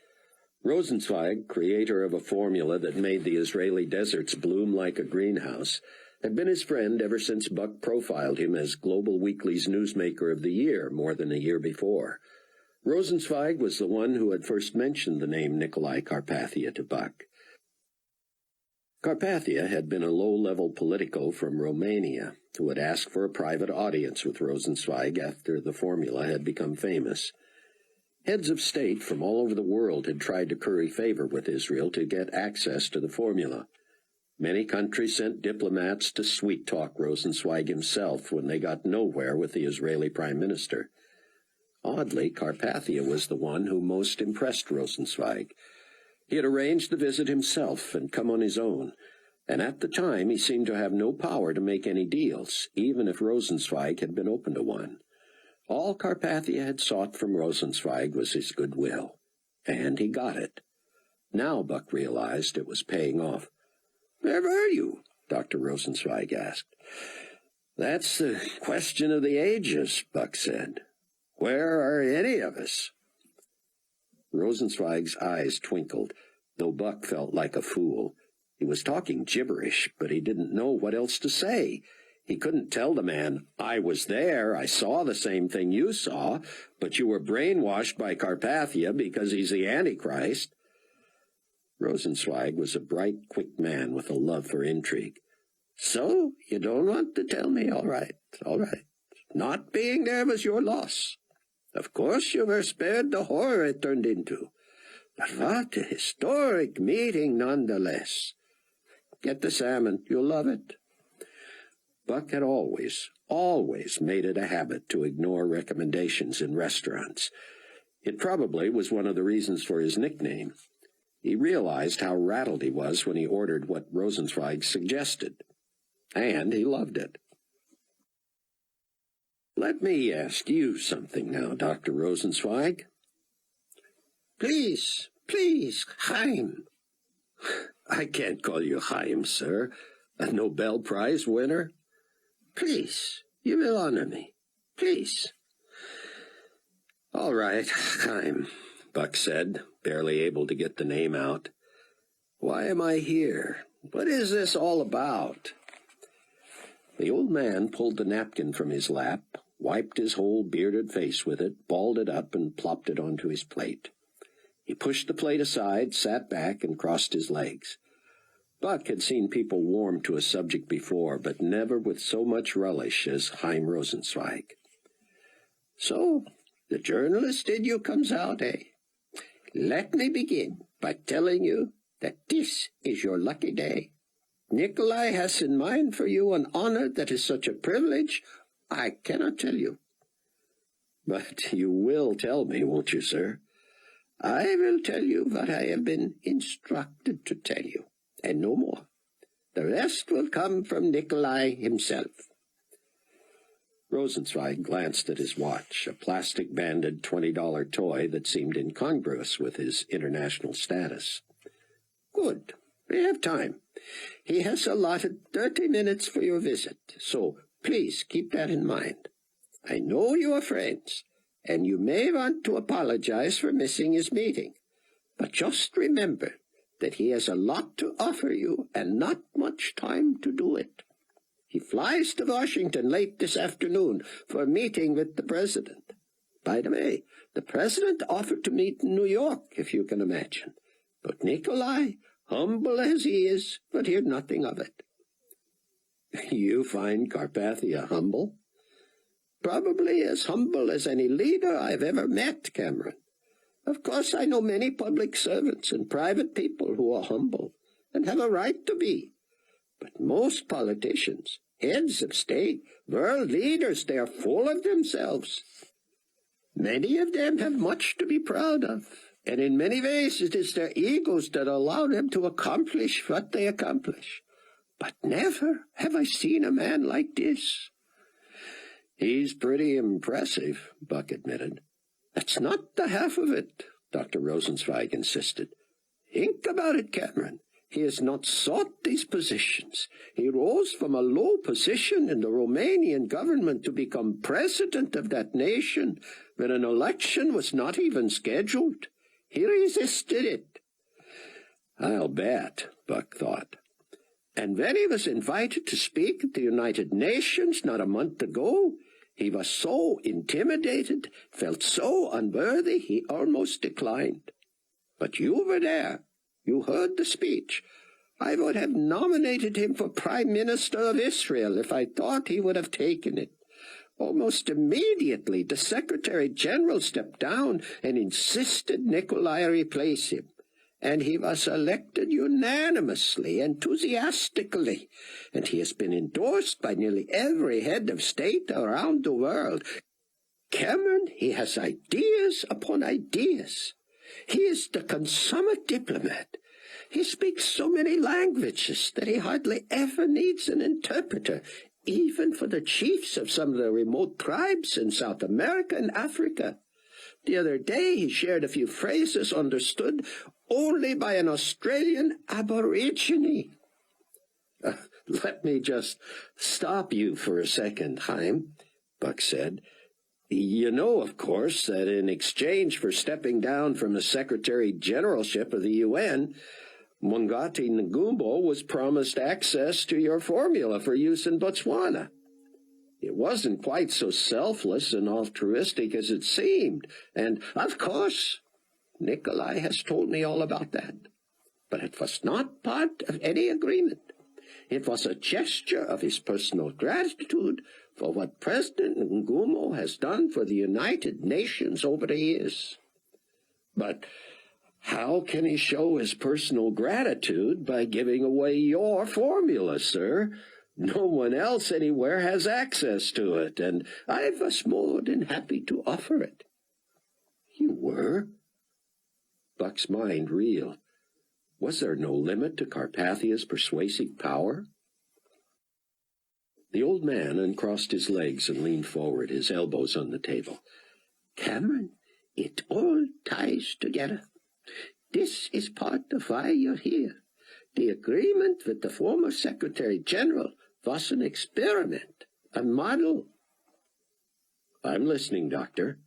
Rosenzweig, creator of a formula that made the Israeli deserts bloom like a greenhouse, had been his friend ever since Buck profiled him as Global Weekly's Newsmaker of the Year more than a year before. Rosenzweig was the one who had first mentioned the name Nikolai Carpathia to Buck. Carpathia had been a low-level politico from Romania who had asked for a private audience with Rosenzweig after the formula had become famous. Heads of state from all over the world had tried to curry favor with Israel to get access to the formula. Many countries sent diplomats to sweet-talk Rosenzweig himself when they got nowhere with the Israeli prime minister. Oddly, Carpathia was the one who most impressed Rosenzweig. He had arranged the visit himself and come on his own, and at the time he seemed to have no power to make any deals, even if Rosenzweig had been open to one. All Carpathia had sought from Rosenzweig was his goodwill, and he got it. Now Buck realized it was paying off. "Where were you?" Dr. Rosenzweig asked. "That's the question of the ages," Buck said. "Where are any of us?" Rosenzweig's eyes twinkled, though Buck felt like a fool. He was talking gibberish, but he didn't know what else to say. He couldn't tell the man, "I was there, I saw the same thing you saw, but you were brainwashed by Carpathia because he's the Antichrist." Rosenzweig was a bright, quick man with a love for intrigue. "So, you don't want to tell me? All right. Not being there was your loss. Of course you were spared the horror it turned into. But what a historic meeting nonetheless. Get the salmon. You'll love it." Buck had always made it a habit to ignore recommendations in restaurants. It probably was one of the reasons for his nickname. He realized how rattled he was when he ordered what Rosenzweig suggested, and he loved it. "Let me ask you something now, Dr. Rosenzweig." Please, Chaim." "I can't call you Chaim, sir. A Nobel Prize winner? Please, you will honor me. Please. All right, Chaim, Buck said, barely able to get the name out. Why am I here? What is this all about? The old man pulled the napkin from his lap, wiped his whole bearded face with it, balled it up, and plopped it onto his plate. He pushed the plate aside, sat back, and crossed his legs. Buck had seen people warm to a subject before, but never with so much relish as Chaim Rosenzweig. So, the journalist in you comes out, eh? Let me begin by telling you that this is your lucky day. Nikolai has in mind for you an honor that is such a privilege, I cannot tell you. But you will tell me, won't you, sir? I will tell you what I have been instructed to tell you, and no more. The rest will come from Nikolai himself. Rosenzweig glanced at his watch, a plastic-banded $20 toy that seemed incongruous with his international status. Good. We have time. He has allotted 30 minutes for your visit, so please keep that in mind. I know you are friends, and you may want to apologize for missing his meeting, but just remember that he has a lot to offer you and not much time to do it. He flies to Washington late this afternoon for a meeting with the president. By the way, the president offered to meet in New York, if you can imagine. But Nikolai, humble as he is, would hear nothing of it. You find Carpathia humble? Probably as humble as any leader I've ever met, Cameron. Of course, I know many public servants and private people who are humble, and have a right to be. But most politicians, heads of state, world leaders, they are full of themselves. Many of them have much to be proud of, and in many ways it is their egos that allow them to accomplish what they accomplish. But never have I seen a man like this. He's pretty impressive, Buck admitted. That's not the half of it, Dr. Rosenzweig insisted. Think about it, Cameron. He has not sought these positions. He rose from a low position in the Romanian government to become president of that nation when an election was not even scheduled. He resisted it. I'll bet, Buck thought. And when he was invited to speak at the United Nations not a month ago, he was so intimidated, felt so unworthy, he almost declined. But you were there. You heard the speech. I would have nominated him for Prime Minister of Israel if I thought he would have taken it. Almost immediately, the Secretary General stepped down and insisted Nikolai replace him. And he was elected unanimously, enthusiastically, and he has been endorsed by nearly every head of state around the world. Cameron, he has ideas upon ideas. He is the consummate diplomat. He speaks so many languages that he hardly ever needs an interpreter, even for the chiefs of some of the remote tribes in South America and Africa. The other day he shared a few phrases understood only by an Australian aborigine. Let me just stop you for a second, Chaim, Buck said. You know, of course, that in exchange for stepping down from the Secretary-Generalship of the UN, Mungati Ngumbo was promised access to your formula for use in Botswana. It wasn't quite so selfless and altruistic as it seemed, and, of course, Nikolai has told me all about that. But it was not part of any agreement. It was a gesture of his personal gratitude for what President Ngumo has done for the United Nations over the years. But how can he show his personal gratitude by giving away your formula, sir? No one else anywhere has access to it, and I was more than happy to offer it. You were? Buck's mind reeled. Was there no limit to Carpathia's persuasive power? The old man uncrossed his legs and leaned forward, his elbows on the table. Cameron, it all ties together. This is part of why you're here. The agreement with the former Secretary General was an experiment, a model. I'm listening, Doctor.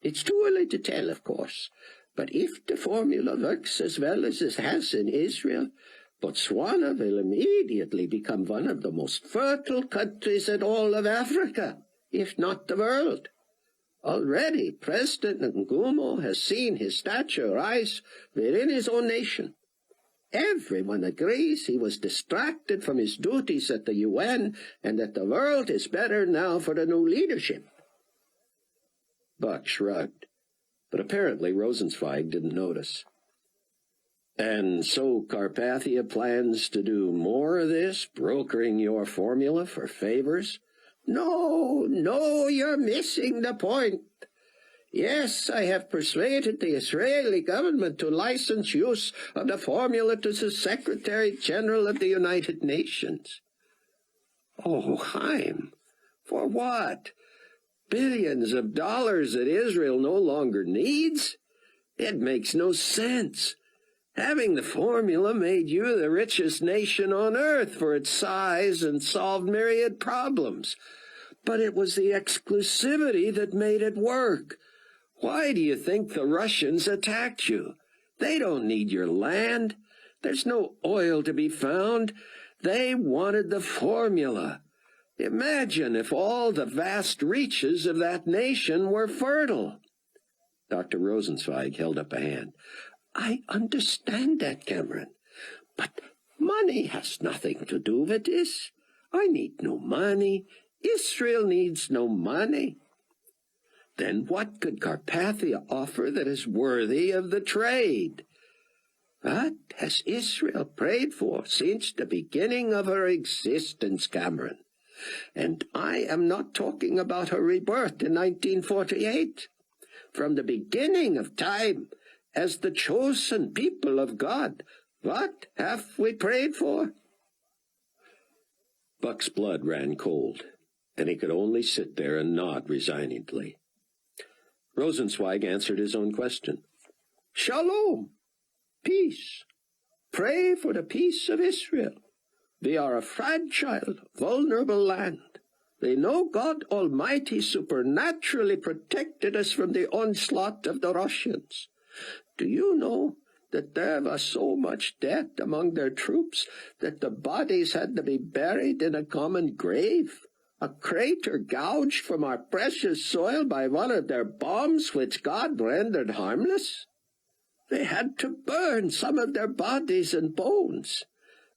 It's too early to tell, of course, but if the formula works as well as it has in Israel, Botswana will immediately become one of the most fertile countries in all of Africa, if not the world. Already President Ngumo has seen his stature rise within his own nation. Everyone agrees he was distracted from his duties at the UN and that the world is better now for the new leadership. Buck shrugged, but apparently Rosenzweig didn't notice. And so Carpathia plans to do more of this, brokering your formula for favors? No, you're missing the point. Yes, I have persuaded the Israeli government to license use of the formula to the Secretary General of the United Nations. Oh, Chaim, for what? Billions of dollars that Israel no longer needs? It makes no sense. Having the formula made you the richest nation on earth for its size and solved myriad problems. But it was the exclusivity that made it work. Why do you think the Russians attacked you? They don't need your land. There's no oil to be found. They wanted the formula. Imagine if all the vast reaches of that nation were fertile. Dr. Rosenzweig held up a hand. I understand that, Cameron, but money has nothing to do with this. I need no money. Israel needs no money. Then what could Carpathia offer that is worthy of the trade? That has Israel prayed for since the beginning of her existence, Cameron. And I am not talking about her rebirth in 1948. From the beginning of time, as the chosen people of God, what have we prayed for? Buck's blood ran cold, and he could only sit there and nod resignedly. Rosenzweig answered his own question. Shalom, peace. Pray for the peace of Israel. We are a fragile, vulnerable land. We know God Almighty supernaturally protected us from the onslaught of the Russians. Do you know that there was so much death among their troops that the bodies had to be buried in a common grave? A crater gouged from our precious soil by one of their bombs which God rendered harmless? They had to burn some of their bodies and bones,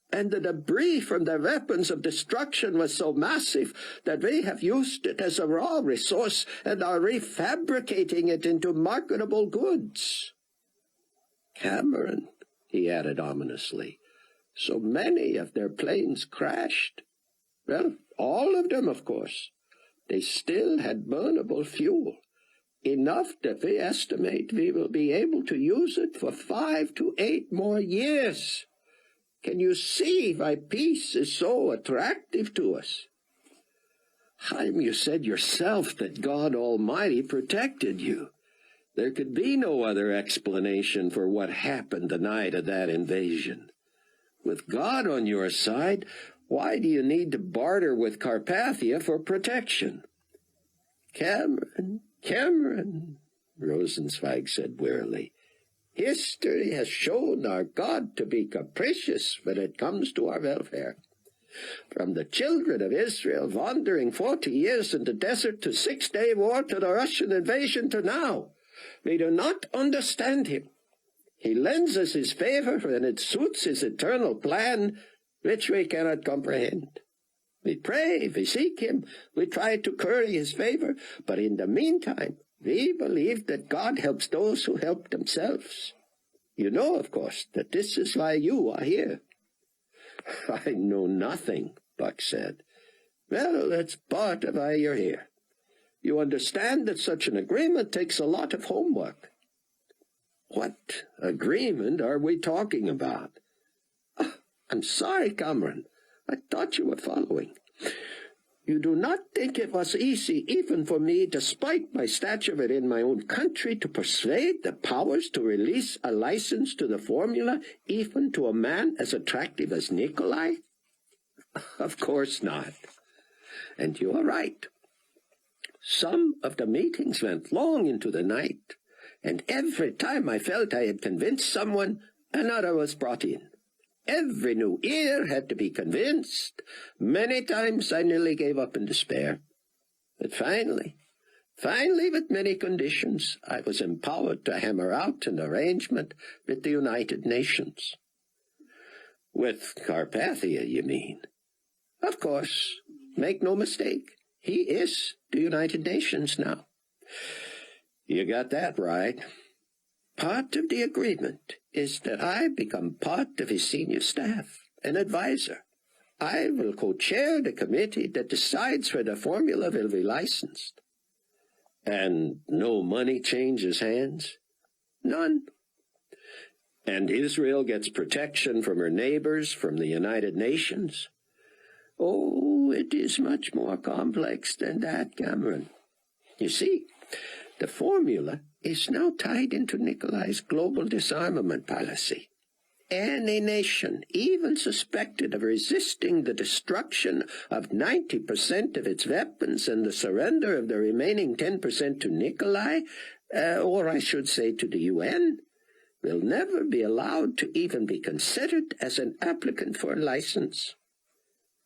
and the debris from their weapons of destruction was so massive that we have used it as a raw resource and are refabricating it into marketable goods. Cameron, he added ominously, so many of their planes crashed. Well, all of them, of course. They still had burnable fuel, enough that we estimate we will be able to use it for 5 to 8 more years. Can you see why peace is so attractive to us? Chaim, you said yourself that God Almighty protected you. There could be no other explanation for what happened the night of that invasion. With God on your side, why do you need to barter with Carpathia for protection? Cameron, Rosenzweig said wearily, history has shown our God to be capricious when it comes to our welfare. From the children of Israel wandering 40 years in the desert to 6-day war to the Russian invasion to now, we do not understand him. He lends us his favor when it suits his eternal plan, which we cannot comprehend. We pray, we seek him, we try to curry his favor, but in the meantime, we believe that God helps those who help themselves. You know, of course, that this is why you are here. I know nothing, Buck said. Well, that's part of why you're here. You understand that such an agreement takes a lot of homework. What agreement are we talking about? I'm sorry, Cameron. I thought you were following. You do not think it was easy, even for me, despite my stature within my own country, to persuade the powers to release a license to the formula, even to a man as attractive as Nikolai? Of course not. And you are right. Some of the meetings went long into the night, and every time I felt I had convinced someone, another was brought in. Every new ear had to be convinced. Many times I nearly gave up in despair. But finally, with many conditions, I was empowered to hammer out an arrangement with the United Nations. With Carpathia, you mean? Of course. Make no mistake. He is the United Nations now. You got that right. Part of the agreement is that I become part of his senior staff, an advisor. I will co-chair the committee that decides where the formula will be licensed. And no money changes hands? None. And Israel gets protection from her neighbors, from the United Nations? Oh, it is much more complex than that, Cameron. You see, the formula is now tied into Nikolai's global disarmament policy. Any nation, even suspected of resisting the destruction of 90% of its weapons and the surrender of the remaining 10% to Nikolai, or I should say to the UN, will never be allowed to even be considered as an applicant for a license.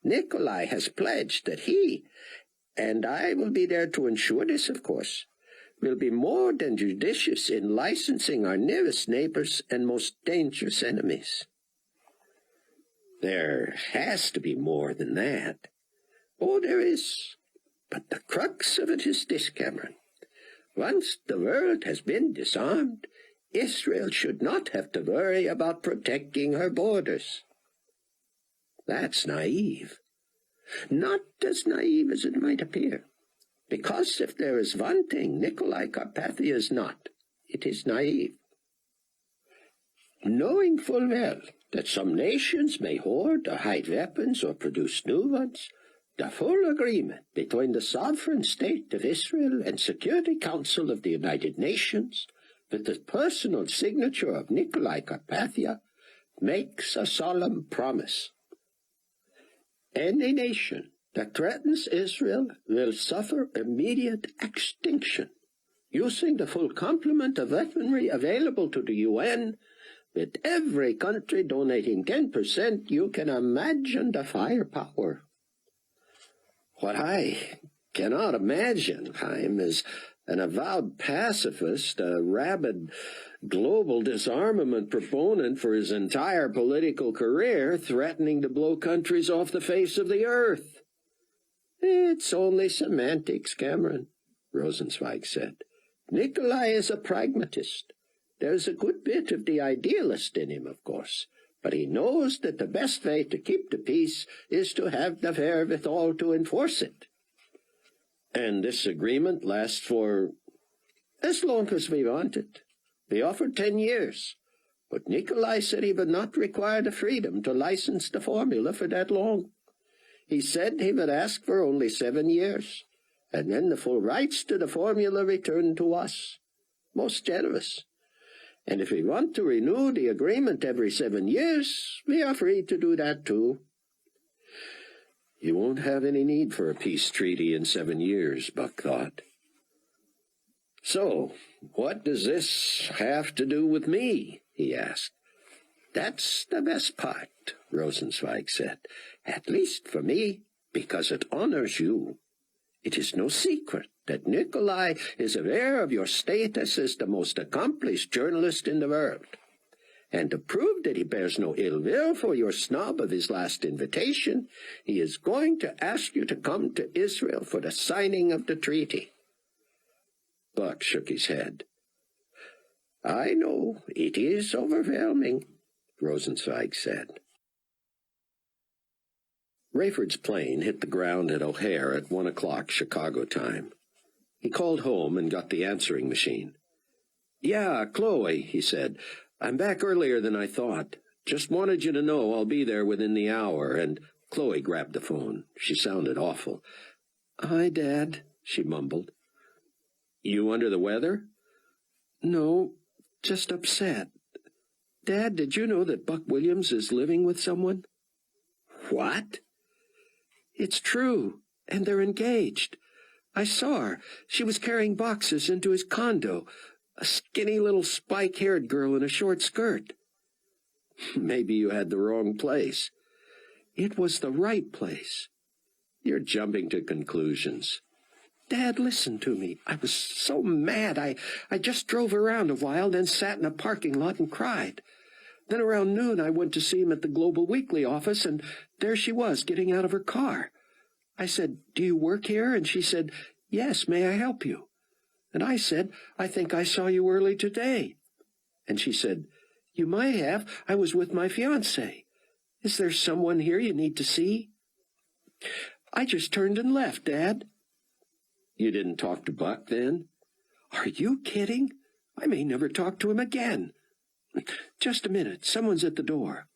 Nikolai has pledged that he, and I will be there to ensure this, of course, will be more than judicious in licensing our nearest neighbors and most dangerous enemies. There has to be more than that. Oh, there is. But the crux of it is this, Cameron. Once the world has been disarmed, Israel should not have to worry about protecting her borders. That's naive. Not as naive as it might appear. Because if there is one thing Nikolai Carpathia is not, it is naive. Knowing full well that some nations may hoard or hide weapons or produce new ones, the full agreement between the sovereign state of Israel and Security Council of the United Nations, with the personal signature of Nikolai Carpathia, makes a solemn promise. Any nation that threatens Israel will suffer immediate extinction, using the full complement of weaponry available to the UN, with every country donating 10%. You can imagine the firepower. What I cannot imagine, Chaim, is an avowed pacifist, a rabid global disarmament proponent for his entire political career, threatening to blow countries off the face of the earth. It's only semantics, Cameron, Rosenzweig said. Nikolai is a pragmatist. There's a good bit of the idealist in him, of course, but he knows that the best way to keep the peace is to have the wherewithal to enforce it. And this agreement lasts for as long as we want it. We offered 10 years, but Nikolai said he would not require the freedom to license the formula for that long. He said he would ask for only 7 years, and then the full rights to the formula returned to us. Most generous. And if we want to renew the agreement every 7 years, we are free to do that too. You won't have any need for a peace treaty in 7 years, Buck thought. So, what does this have to do with me? He asked. That's the best part, Rosenzweig said. At least for me, because it honors you. It is no secret that Nikolai is aware of your status as the most accomplished journalist in the world. And to prove that he bears no ill will for your snub of his last invitation, he is going to ask you to come to Israel for the signing of the treaty. Buck shook his head. I know, it is overwhelming, Rosenzweig said. Rayford's plane hit the ground at O'Hare at 1 o'clock Chicago time. He called home and got the answering machine. Yeah, Chloe, he said. I'm back earlier than I thought. Just wanted you to know I'll be there within the hour, and Chloe grabbed the phone. She sounded awful. "Hi, Dad," she mumbled. "You under the weather?" "No, just upset. Dad, did you know that Buck Williams is living with someone?" "What?" "It's true, and they're engaged. I saw her. She was carrying boxes into his condo, a skinny little spike-haired girl in a short skirt." "Maybe you had the wrong place." "It was the right place." "You're jumping to conclusions." "Dad, listen to me. I was so mad. I just drove around a while, then sat in a parking lot and cried. Then around noon I went to see him at the Global Weekly office, and there she was, getting out of her car. I said, 'Do you work here?' And she said, 'Yes, may I help you?' And I said, 'I think I saw you early today.' And she said, 'You might have. I was with my fiancé. Is there someone here you need to see?' I just turned and left, Dad." "You didn't talk to Buck then?" "Are you kidding? I may never talk to him again. Just a minute. Someone's at the door."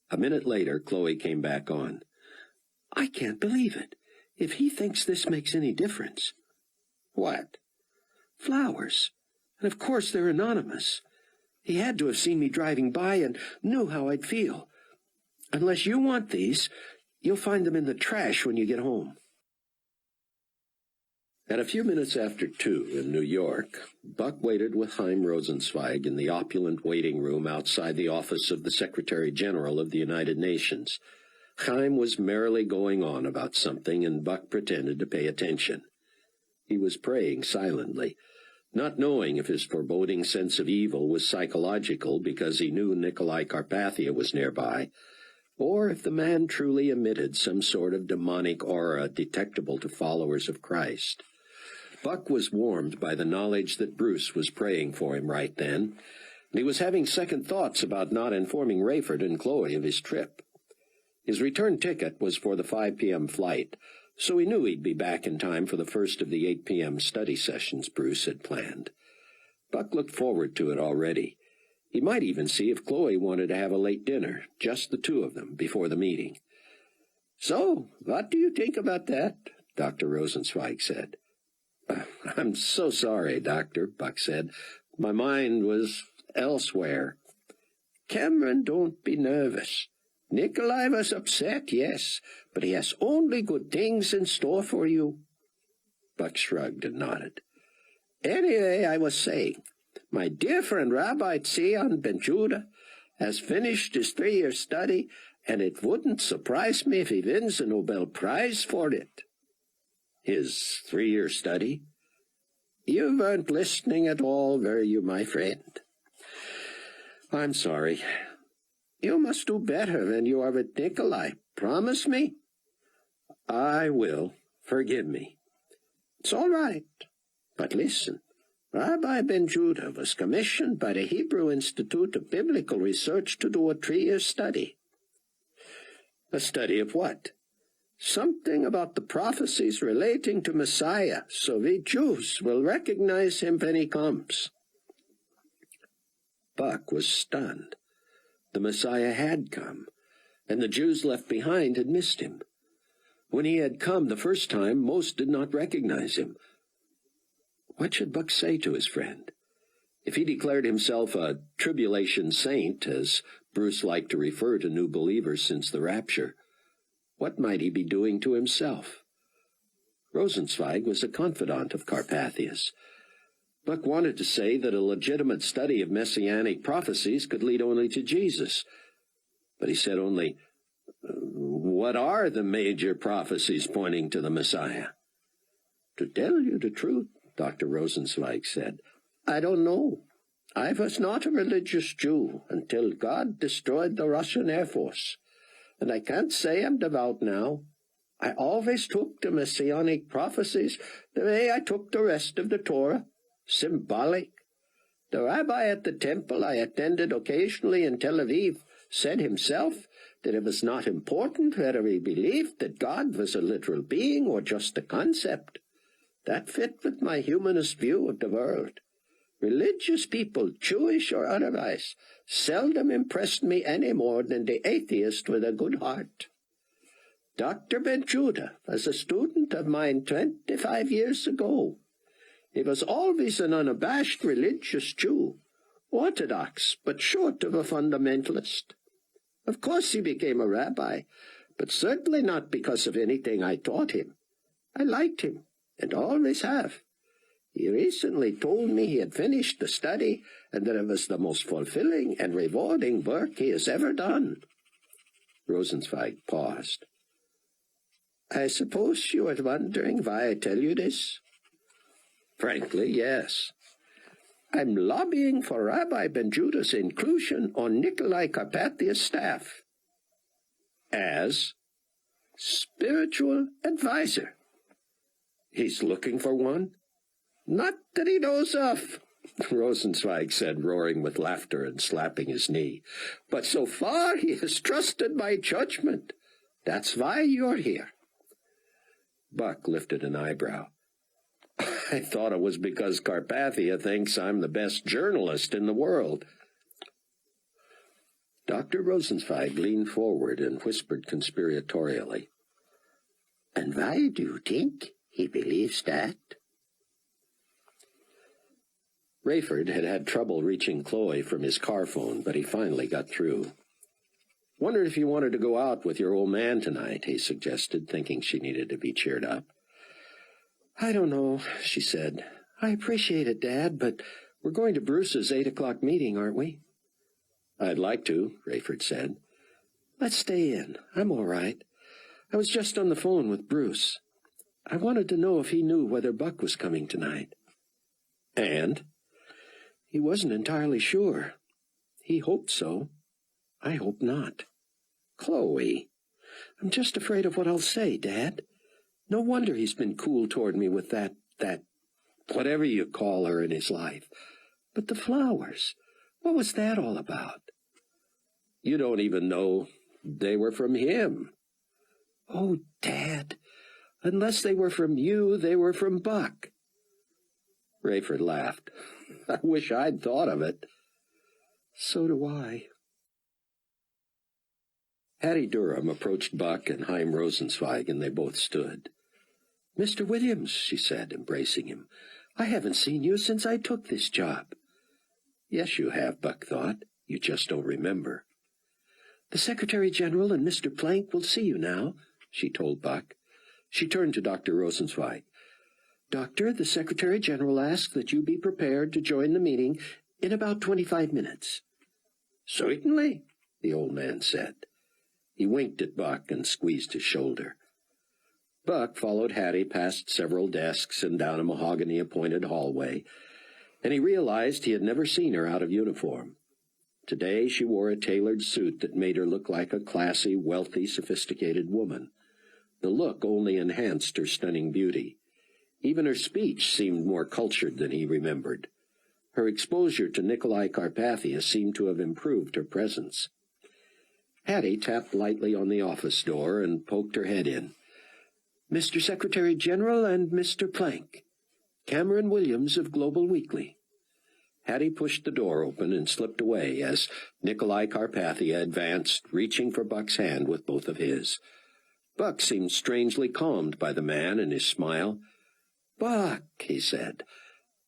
A minute later, Chloe came back on. "I can't believe it. If he thinks this makes any difference." "What?" "Flowers. And of course they're anonymous. He had to have seen me driving by and knew how I'd feel. Unless you want these, you'll find them in the trash when you get home." At a few minutes after 2 in New York, Buck waited with Chaim Rosenzweig in the opulent waiting room outside the office of the Secretary General of the United Nations. Chaim was merrily going on about something, and Buck pretended to pay attention. He was praying silently, not knowing if his foreboding sense of evil was psychological because he knew Nikolai Carpathia was nearby, or if the man truly emitted some sort of demonic aura detectable to followers of Christ. Buck was warmed by the knowledge that Bruce was praying for him right then, and he was having second thoughts about not informing Rayford and Chloe of his trip. His return ticket was for the 5 p.m. flight, so he knew he'd be back in time for the first of the 8 p.m. study sessions Bruce had planned. Buck looked forward to it already. He might even see if Chloe wanted to have a late dinner, just the two of them, before the meeting. "So, what do you think about that?" Dr. Rosenzweig said. "I'm so sorry, Doctor," Buck said. "My mind was elsewhere." "Cameron, don't be nervous. Nikolai was upset, yes, but he has only good things in store for you." Buck shrugged and nodded. "Anyway, I was saying, my dear friend Rabbi Tzion Ben Judah has finished his 3-year study, and it wouldn't surprise me if he wins a Nobel Prize for it." "His 3-year study?" "You weren't listening at all, were you, my friend?" "I'm sorry." "You must do better when you are with Nikolai. Promise me?" "I will. Forgive me." "It's all right. But listen, Rabbi Ben Judah was commissioned by the Hebrew Institute of Biblical Research to do a 3-year study." "A study of what?" "Something about the prophecies relating to Messiah, so we Jews will recognize him when he comes." Buck was stunned. The Messiah had come, and the Jews left behind had missed him. When he had come the first time, most did not recognize him. What should Buck say to his friend? If he declared himself a tribulation saint, as Bruce liked to refer to new believers since the rapture, what might he be doing to himself? Rosenzweig was a confidant of Carpathia's. Buck wanted to say that a legitimate study of messianic prophecies could lead only to Jesus, but he said only, "What are the major prophecies pointing to the Messiah?" "To tell you the truth," Dr. Rosenzweig said, "I don't know. I was not a religious Jew until God destroyed the Russian Air Force. And I can't say I'm devout now. I always took the messianic prophecies the way I took the rest of the Torah, symbolic. The rabbi at the temple I attended occasionally in Tel Aviv said himself that it was not important whether we believed that God was a literal being or just a concept. That fit with my humanist view of the world. Religious people, Jewish or otherwise, seldom impressed me any more than the atheist with a good heart. Dr. Ben-Judah was a student of mine 25 years ago. He was always an unabashed religious Jew, orthodox, but short of a fundamentalist. Of course he became a rabbi, but certainly not because of anything I taught him. I liked him, and always have. He recently told me he had finished the study, and that it was the most fulfilling and rewarding work he has ever done. Rosenzweig paused. I suppose you are wondering why I tell you this? Frankly, yes. I'm lobbying for Rabbi Ben-Judah's inclusion on Nikolai Carpathia's staff as spiritual advisor. He's looking for one? Not that he knows of, Rosenzweig said, roaring with laughter and slapping his knee. But so far he has trusted my judgment. That's why you're here. Buck lifted an eyebrow. I thought it was because Carpathia thinks I'm the best journalist in the world. Dr. Rosenzweig leaned forward and whispered conspiratorially. And why do you think he believes that? Rayford had had trouble reaching Chloe from his car phone, but he finally got through. Wondered if you wanted to go out with your old man tonight, he suggested, thinking she needed to be cheered up. I don't know, she said. I appreciate it, Dad, but we're going to Bruce's 8 o'clock meeting, aren't we? I'd like to, Rayford said. Let's stay in. I'm all right. I was just on the phone with Bruce. I wanted to know if he knew whether Buck was coming tonight. And? He wasn't entirely sure. He hoped so. I hope not. Chloe, I'm just afraid of what I'll say, Dad. No wonder he's been cool toward me with that, whatever you call her in his life. But the flowers, what was that all about? You don't even know they were from him. Oh, Dad, unless they were from you, they were from Buck. Rayford laughed. I wish I'd thought of it. So do I. Hattie Durham approached Buck and Chaim Rosenzweig, and they both stood. Mr. Williams, she said, embracing him, I haven't seen you since I took this job. Yes, you have, Buck thought. You just don't remember. The Secretary General and Mr. Plank will see you now, she told Buck. She turned to Dr. Rosenzweig. Doctor, the Secretary General asks that you be prepared to join the meeting in about 25 minutes. Certainly, the old man said. He winked at Buck and squeezed his shoulder. Buck followed Hattie past several desks and down a mahogany-appointed hallway, and he realized he had never seen her out of uniform. Today she wore a tailored suit that made her look like a classy, wealthy, sophisticated woman. The look only enhanced her stunning beauty. Even her speech seemed more cultured than he remembered. Her exposure to Nikolai Carpathia seemed to have improved her presence. Hattie tapped lightly on the office door and poked her head in. Mr. Secretary General and Mr. Plank. Cameron Williams of Global Weekly. Hattie pushed the door open and slipped away as Nikolai Carpathia advanced, reaching for Buck's hand with both of his. Buck seemed strangely calmed by the man and his smile. Buck, he said.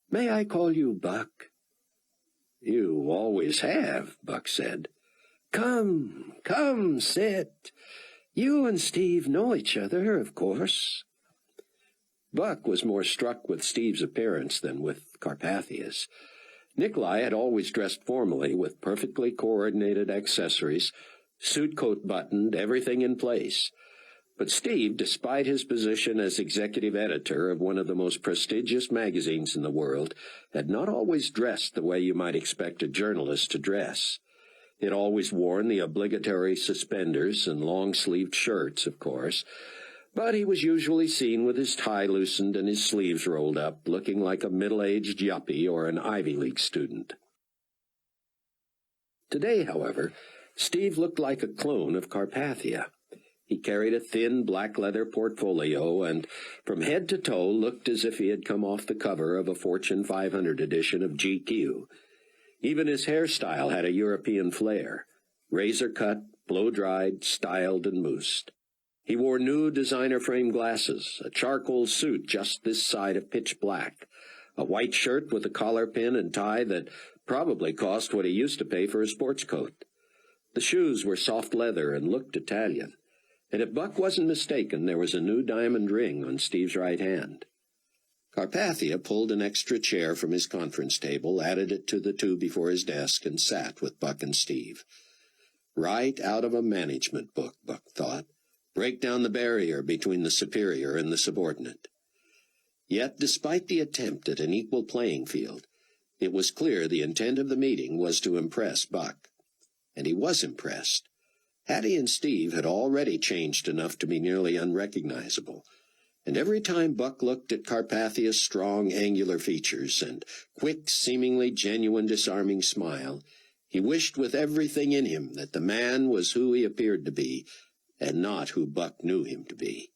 May I call you Buck? You always have, Buck said. Come, sit. You and Steve know each other, of course. Buck was more struck with Steve's appearance than with Carpathia's. Nikolai had always dressed formally with perfectly coordinated accessories, suit coat buttoned, everything in place. But Steve, despite his position as executive editor of one of the most prestigious magazines in the world, had not always dressed the way you might expect a journalist to dress. He had always worn the obligatory suspenders and long-sleeved shirts, of course, but he was usually seen with his tie loosened and his sleeves rolled up, looking like a middle-aged yuppie or an Ivy League student. Today, however, Steve looked like a clone of Carpathia. He carried a thin black leather portfolio and from head to toe looked as if he had come off the cover of a Fortune 500 edition of GQ. Even his hairstyle had a European flair, razor-cut, blow-dried, styled and moussed. He wore new designer-frame glasses, a charcoal suit just this side of pitch black, a white shirt with a collar pin and tie that probably cost what he used to pay for a sports coat. The shoes were soft leather and looked Italian. And if Buck wasn't mistaken, there was a new diamond ring on Steve's right hand. Carpathia pulled an extra chair from his conference table, added it to the two before his desk, and sat with Buck and Steve. Right out of a management book, Buck thought. Break down the barrier between the superior and the subordinate. Yet, despite the attempt at an equal playing field, it was clear the intent of the meeting was to impress Buck. And he was impressed. Hattie and Steve had already changed enough to be nearly unrecognizable, and every time Buck looked at Carpathia's strong, angular features and quick, seemingly genuine, disarming smile, he wished with everything in him that the man was who he appeared to be, and not who Buck knew him to be.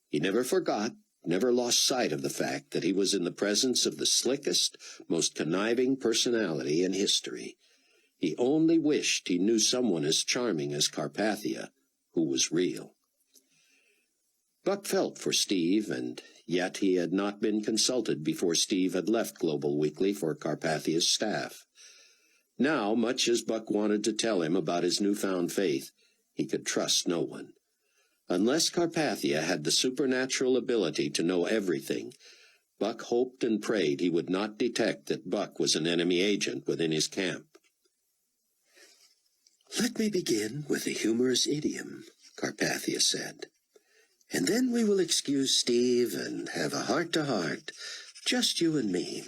He never forgot, never lost sight of the fact that he was in the presence of the slickest, most conniving personality in history. He only wished he knew someone as charming as Carpathia, who was real. Buck felt for Steve, and yet he had not been consulted before Steve had left Global Weekly for Carpathia's staff. Now, much as Buck wanted to tell him about his newfound faith, he could trust no one. Unless Carpathia had the supernatural ability to know everything, Buck hoped and prayed he would not detect that Buck was an enemy agent within his camp. "Let me begin with a humorous idiom," Carpathia said. "And then we will excuse Steve and have a heart-to-heart, just you and me,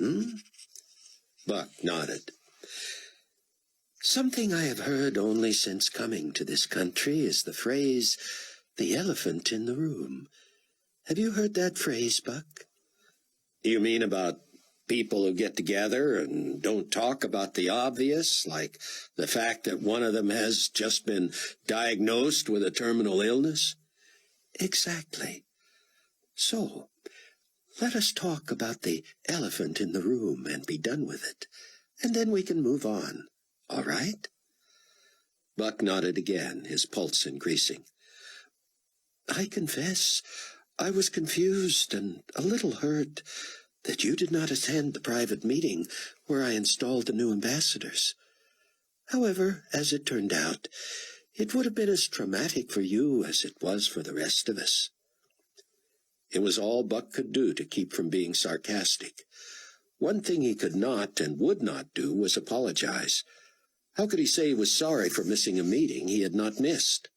Buck nodded. "Something I have heard only since coming to this country is the phrase, 'the elephant in the room.' Have you heard that phrase, Buck?" "You mean about people who get together and don't talk about the obvious, like the fact that one of them has just been diagnosed with a terminal illness?" "Exactly. So, let us talk about the elephant in the room and be done with it, and then we can move on. All right?" Buck nodded again, his pulse increasing. "I confess I was confused and a little hurt that you did not attend the private meeting where I installed the new ambassadors. However, as it turned out, it would have been as traumatic for you as it was for the rest of us." It was all Buck could do to keep from being sarcastic. One thing he could not and would not do was apologize. How could he say he was sorry for missing a meeting he had not missed?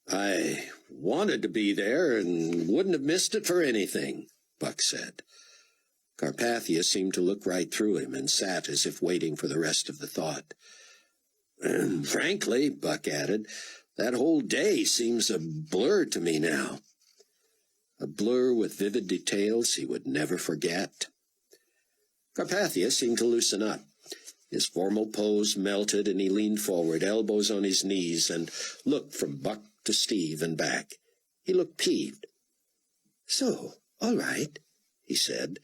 "I wanted to be there and wouldn't have missed it for anything," Buck said. Carpathia seemed to look right through him and sat as if waiting for the rest of the thought. "Frankly," Buck added, "that whole day seems a blur to me now." A blur with vivid details he would never forget. Carpathia seemed to loosen up. His formal pose melted, and he leaned forward, elbows on his knees, and looked from Buck to Steve and back. He looked peeved. "So, all right," he said.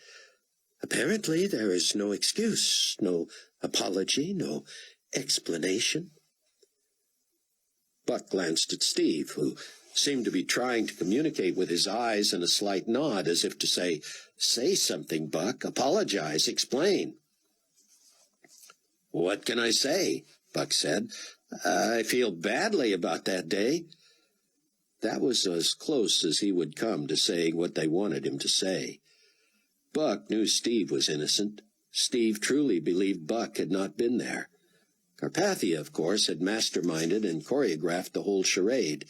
"Apparently there is no excuse, no apology, no explanation." Buck glanced at Steve, who seemed to be trying to communicate with his eyes and a slight nod, as if to say something, Buck, apologize, explain." "What can I say?" Buck said. "I feel badly about that day." That was as close as he would come to saying what they wanted him to say. Buck knew Steve was innocent. Steve truly believed Buck had not been there. Carpathia, of course, had masterminded and choreographed the whole charade.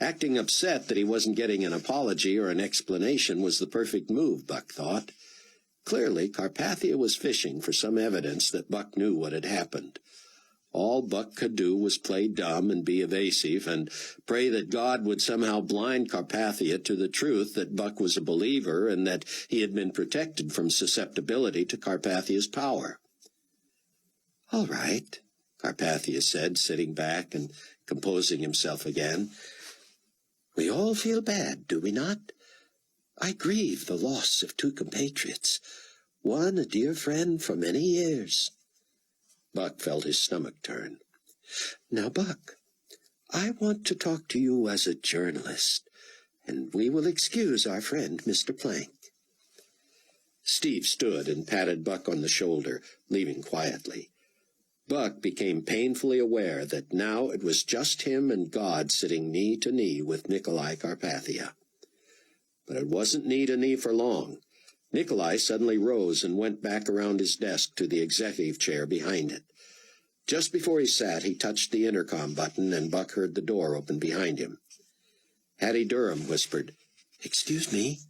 Acting upset that he wasn't getting an apology or an explanation was the perfect move, Buck thought. Clearly, Carpathia was fishing for some evidence that Buck knew what had happened. All Buck could do was play dumb and be evasive and pray that God would somehow blind Carpathia to the truth that Buck was a believer and that he had been protected from susceptibility to Carpathia's power. "All right," Carpathia said, sitting back and composing himself again. "We all feel bad, do we not? I grieve the loss of two compatriots, one a dear friend for many years." Buck felt his stomach turn. "Now, Buck, I want to talk to you as a journalist, and we will excuse our friend, Mr. Plank." Steve stood and patted Buck on the shoulder, leaving quietly. Buck became painfully aware that now it was just him and God sitting knee to knee with Nikolai Carpathia. But it wasn't knee to knee for long. Nikolai suddenly rose and went back around his desk to the executive chair behind it. Just before he sat, he touched the intercom button, and Buck heard the door open behind him. Hattie Durham whispered, "Excuse me,"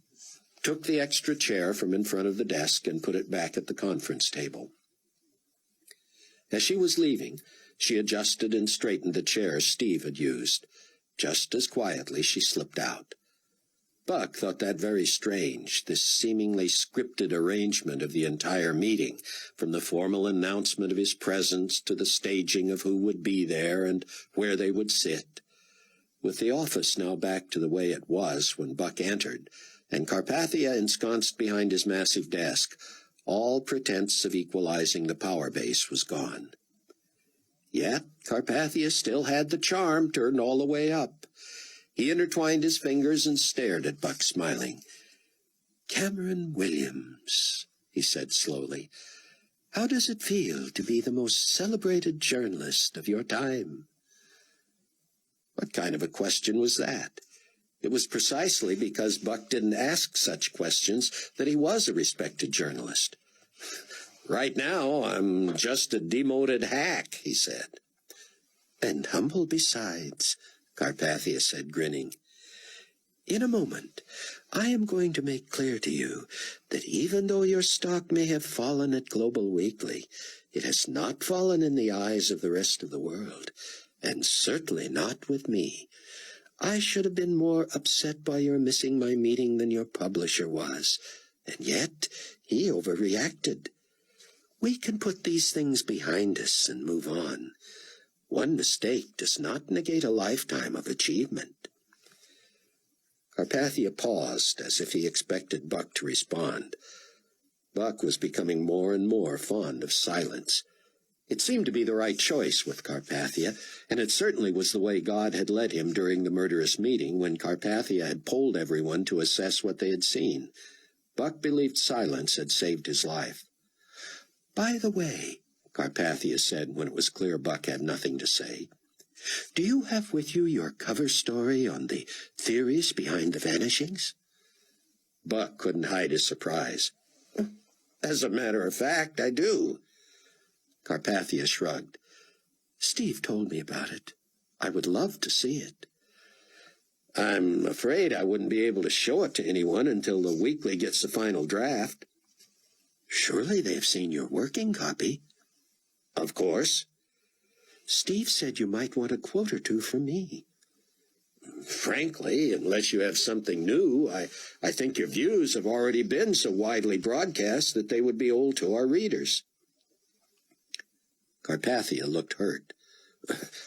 took the extra chair from in front of the desk and put it back at the conference table. As she was leaving, she adjusted and straightened the chair Steve had used. Just as quietly, she slipped out. Buck thought that very strange, this seemingly scripted arrangement of the entire meeting, from the formal announcement of his presence to the staging of who would be there and where they would sit. With the office now back to the way it was when Buck entered, and Carpathia ensconced behind his massive desk, all pretense of equalizing the power base was gone. Yet Carpathia still had the charm turned all the way up. He intertwined his fingers and stared at Buck, smiling. "Cameron Williams," he said slowly, "how does it feel to be the most celebrated journalist of your time?" What kind of a question was that? It was precisely because Buck didn't ask such questions that he was a respected journalist. "Right now, I'm just a demoted hack," he said. "And humble besides," Carpathia said, grinning. "In a moment, I am going to make clear to you that even though your stock may have fallen at Global Weekly, it has not fallen in the eyes of the rest of the world, and certainly not with me. I should have been more upset by your missing my meeting than your publisher was, and yet he overreacted. We can put these things behind us and move on. One mistake does not negate a lifetime of achievement." Carpathia paused as if he expected Buck to respond. Buck was becoming more and more fond of silence. It seemed to be the right choice with Carpathia, and it certainly was the way God had led him during the murderous meeting when Carpathia had polled everyone to assess what they had seen. Buck believed silence had saved his life. "By the way," Carpathia said when it was clear Buck had nothing to say, "do you have with you your cover story on the theories behind the vanishings?" Buck couldn't hide his surprise. "As a matter of fact, I do." Carpathia shrugged. "Steve told me about it. I would love to see it." "I'm afraid I wouldn't be able to show it to anyone until the weekly gets the final draft." "Surely they've seen your working copy." "Of course." "Steve said you might want a quote or two from me." "Frankly, unless you have something new, I think your views have already been so widely broadcast that they would be old to our readers." Carpathia looked hurt.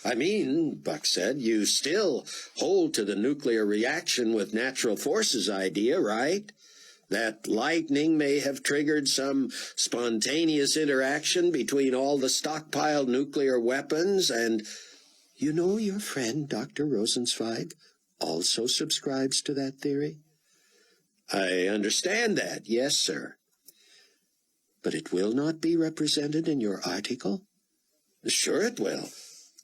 "I mean," Buck said, "you still hold to the nuclear reaction with natural forces idea, right? That lightning may have triggered some spontaneous interaction between all the stockpiled nuclear weapons and—" "You know your friend, Dr. Rosenzweig, also subscribes to that theory?" "I understand that, yes, sir." "But it will not be represented in your article?" "Sure it will.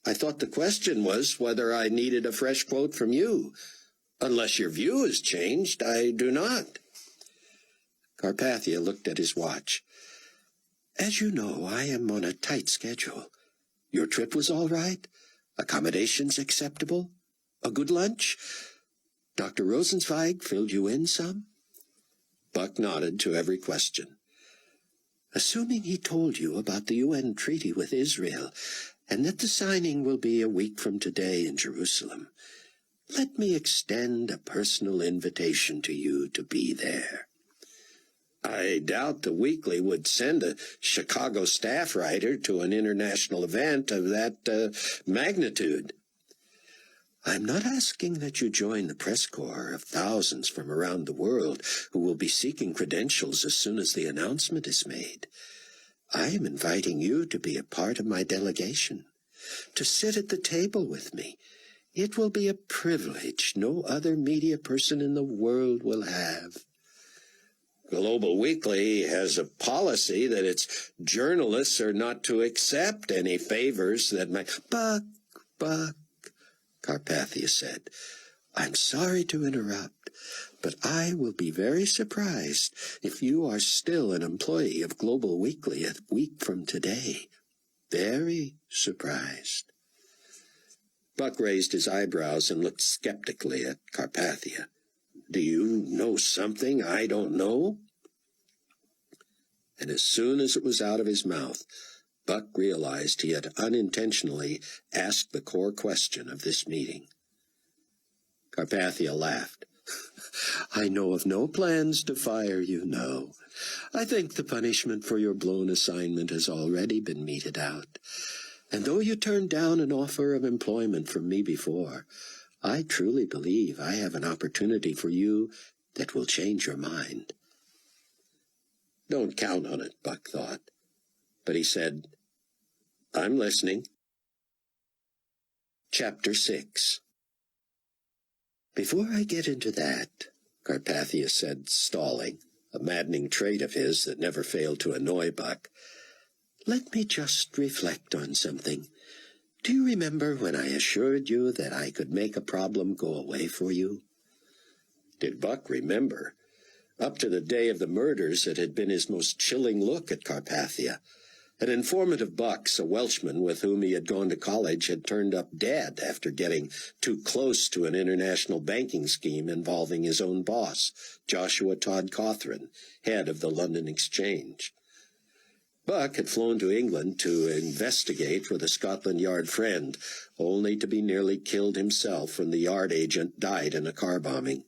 I thought the question was whether I needed a fresh quote from you. Unless your view has changed, I do not." Carpathia looked at his watch. "As you know, I am on a tight schedule. Your trip was all right? Accommodations acceptable? A good lunch? Dr. Rosenzweig filled you in some?" Buck nodded to every question. "Assuming he told you about the UN treaty with Israel, and that the signing will be a week from today in Jerusalem, let me extend a personal invitation to you to be there." "I doubt the Weekly would send a Chicago staff writer to an international event of that magnitude." I'm not asking that you join the press corps of thousands from around the world who will be seeking credentials as soon as the announcement is made. I am inviting you to be a part of my delegation, to sit at the table with me. It will be a privilege no other media person in the world will have. Global Weekly has a policy that its journalists are not to accept any favors that might... Buck, Carpathia said, I'm sorry to interrupt, but I will be very surprised if you are still an employee of Global Weekly a week from today. Very surprised. Buck raised his eyebrows and looked skeptically at Carpathia. Do you know something I don't know? And as soon as it was out of his mouth, Buck realized he had unintentionally asked the core question of this meeting. Carpathia laughed. I know of no plans to fire you, no. I think the punishment for your blown assignment has already been meted out. And though you turned down an offer of employment from me before, I truly believe I have an opportunity for you that will change your mind. Don't count on it, Buck thought. But he said, I'm listening. Chapter 6. Before I get into that, Carpathia said, stalling, a maddening trait of his that never failed to annoy Buck, let me just reflect on something. Do you remember when I assured you that I could make a problem go away for you? Did Buck remember? Up to the day of the murders, it had been his most chilling look at Carpathia. An informant of Buck's, a Welshman with whom he had gone to college, had turned up dead after getting too close to an international banking scheme involving his own boss, Joshua Todd Cothran, head of the London Exchange. Buck had flown to England to investigate with a Scotland Yard friend, only to be nearly killed himself when the Yard agent died in a car bombing.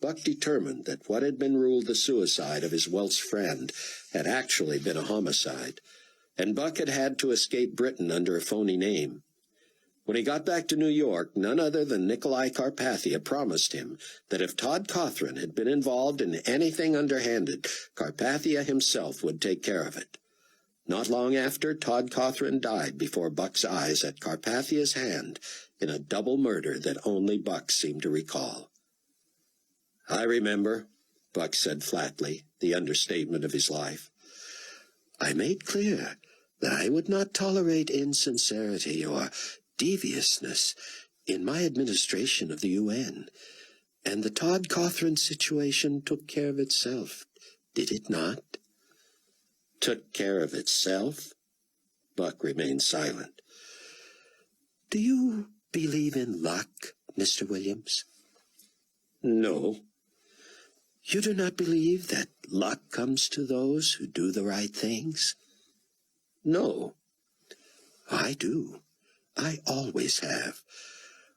Buck determined that what had been ruled the suicide of his Welsh friend had actually been a homicide, and Buck had had to escape Britain under a phony name. When he got back to New York, none other than Nikolai Carpathia promised him that if Todd Cothran had been involved in anything underhanded, Carpathia himself would take care of it. Not long after, Todd Cothran died before Buck's eyes at Carpathia's hand in a double murder that only Buck seemed to recall. I remember, Buck said flatly, the understatement of his life. I made clear that I would not tolerate insincerity or deviousness in my administration of the UN, and the Todd Cothran situation took care of itself, did it not? Took care of itself? Buck remained silent. Do you believe in luck, Mr. Williams? No. You do not believe that luck comes to those who do the right things? No. I do. I always have.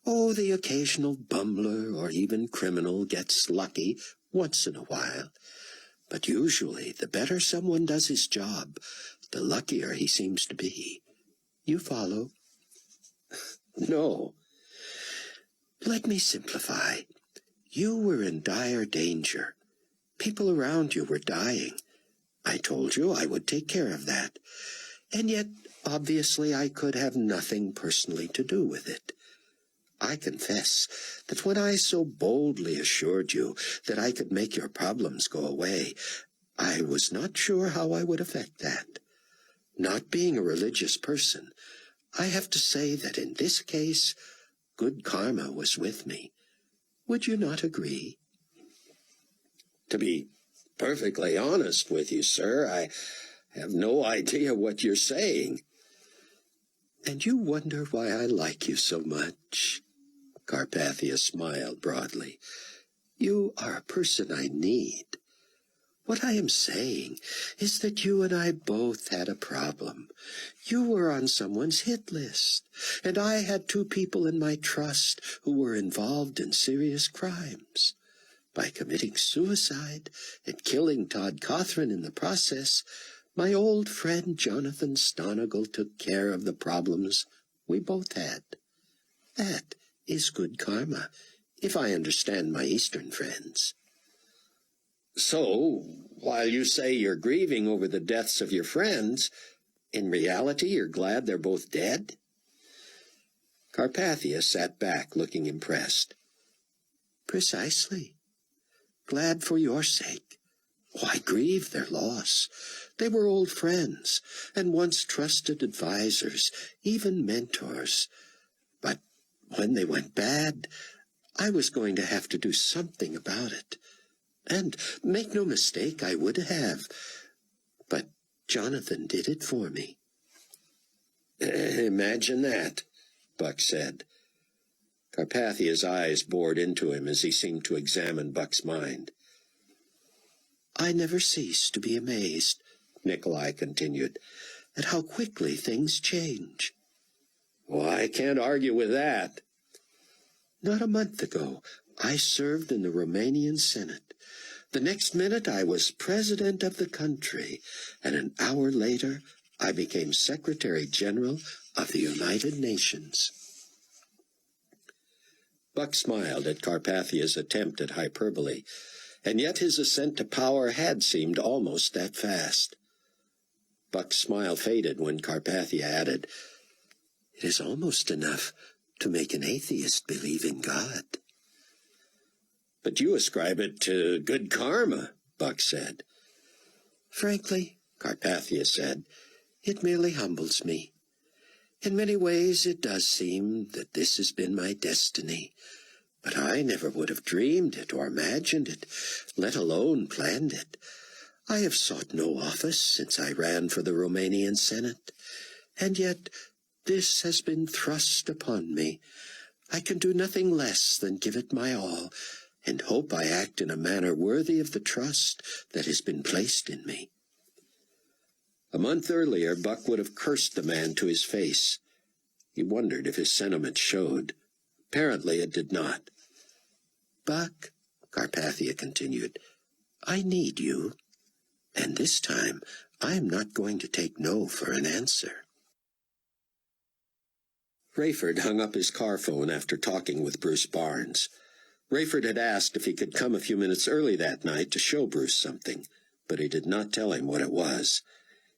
Oh, the occasional bumbler or even criminal gets lucky once in a while. But usually, the better someone does his job, the luckier he seems to be. You follow? No. Let me simplify. You were in dire danger. People around you were dying. I told you I would take care of that. And yet, obviously, I could have nothing personally to do with it. I confess that when I so boldly assured you that I could make your problems go away, I was not sure how I would effect that. Not being a religious person, I have to say that in this case, good karma was with me. Would you not agree? To be perfectly honest with you, sir, I have no idea what you're saying. And you wonder why I like you so much? Carpathia smiled broadly. You are a person I need. What I am saying is that you and I both had a problem. You were on someone's hit list, and I had two people in my trust who were involved in serious crimes. By committing suicide and killing Todd Cothran in the process, my old friend Jonathan Stonegal took care of the problems we both had. That is good karma, if I understand my Eastern friends. So, while you say you're grieving over the deaths of your friends, in reality you're glad they're both dead? Carpathia sat back, looking impressed. Precisely. Glad for your sake. Why grieve their loss? They were old friends, and once trusted advisers, even mentors. But when they went bad, I was going to have to do something about it. And make no mistake, I would have. But Jonathan did it for me. Imagine that, Buck said. Carpathia's eyes bored into him as he seemed to examine Buck's mind. I never cease to be amazed, Nikolai continued, at how quickly things change. Well, I can't argue with that. Not a month ago, I served in the Romanian Senate. The next minute, I was president of the country, and an hour later, I became Secretary General of the United Nations. Buck smiled at Carpathia's attempt at hyperbole, and yet his ascent to power had seemed almost that fast. Buck's smile faded when Carpathia added, It is almost enough to make an atheist believe in God. But you ascribe it to good karma, Buck said. Frankly, Carpathia said, it merely humbles me. In many ways it does seem that this has been my destiny, but I never would have dreamed it or imagined it, let alone planned it. I have sought no office since I ran for the Romanian Senate, and yet this has been thrust upon me. I can do nothing less than give it my all, and hope I act in a manner worthy of the trust that has been placed in me. A month earlier, Buck would have cursed the man to his face. He wondered if his sentiments showed. Apparently it did not. Buck, Carpathia continued, I need you, and this time I am not going to take no for an answer. Rayford hung up his car phone after talking with Bruce Barnes. Rayford had asked if he could come a few minutes early that night to show Bruce something, but he did not tell him what it was.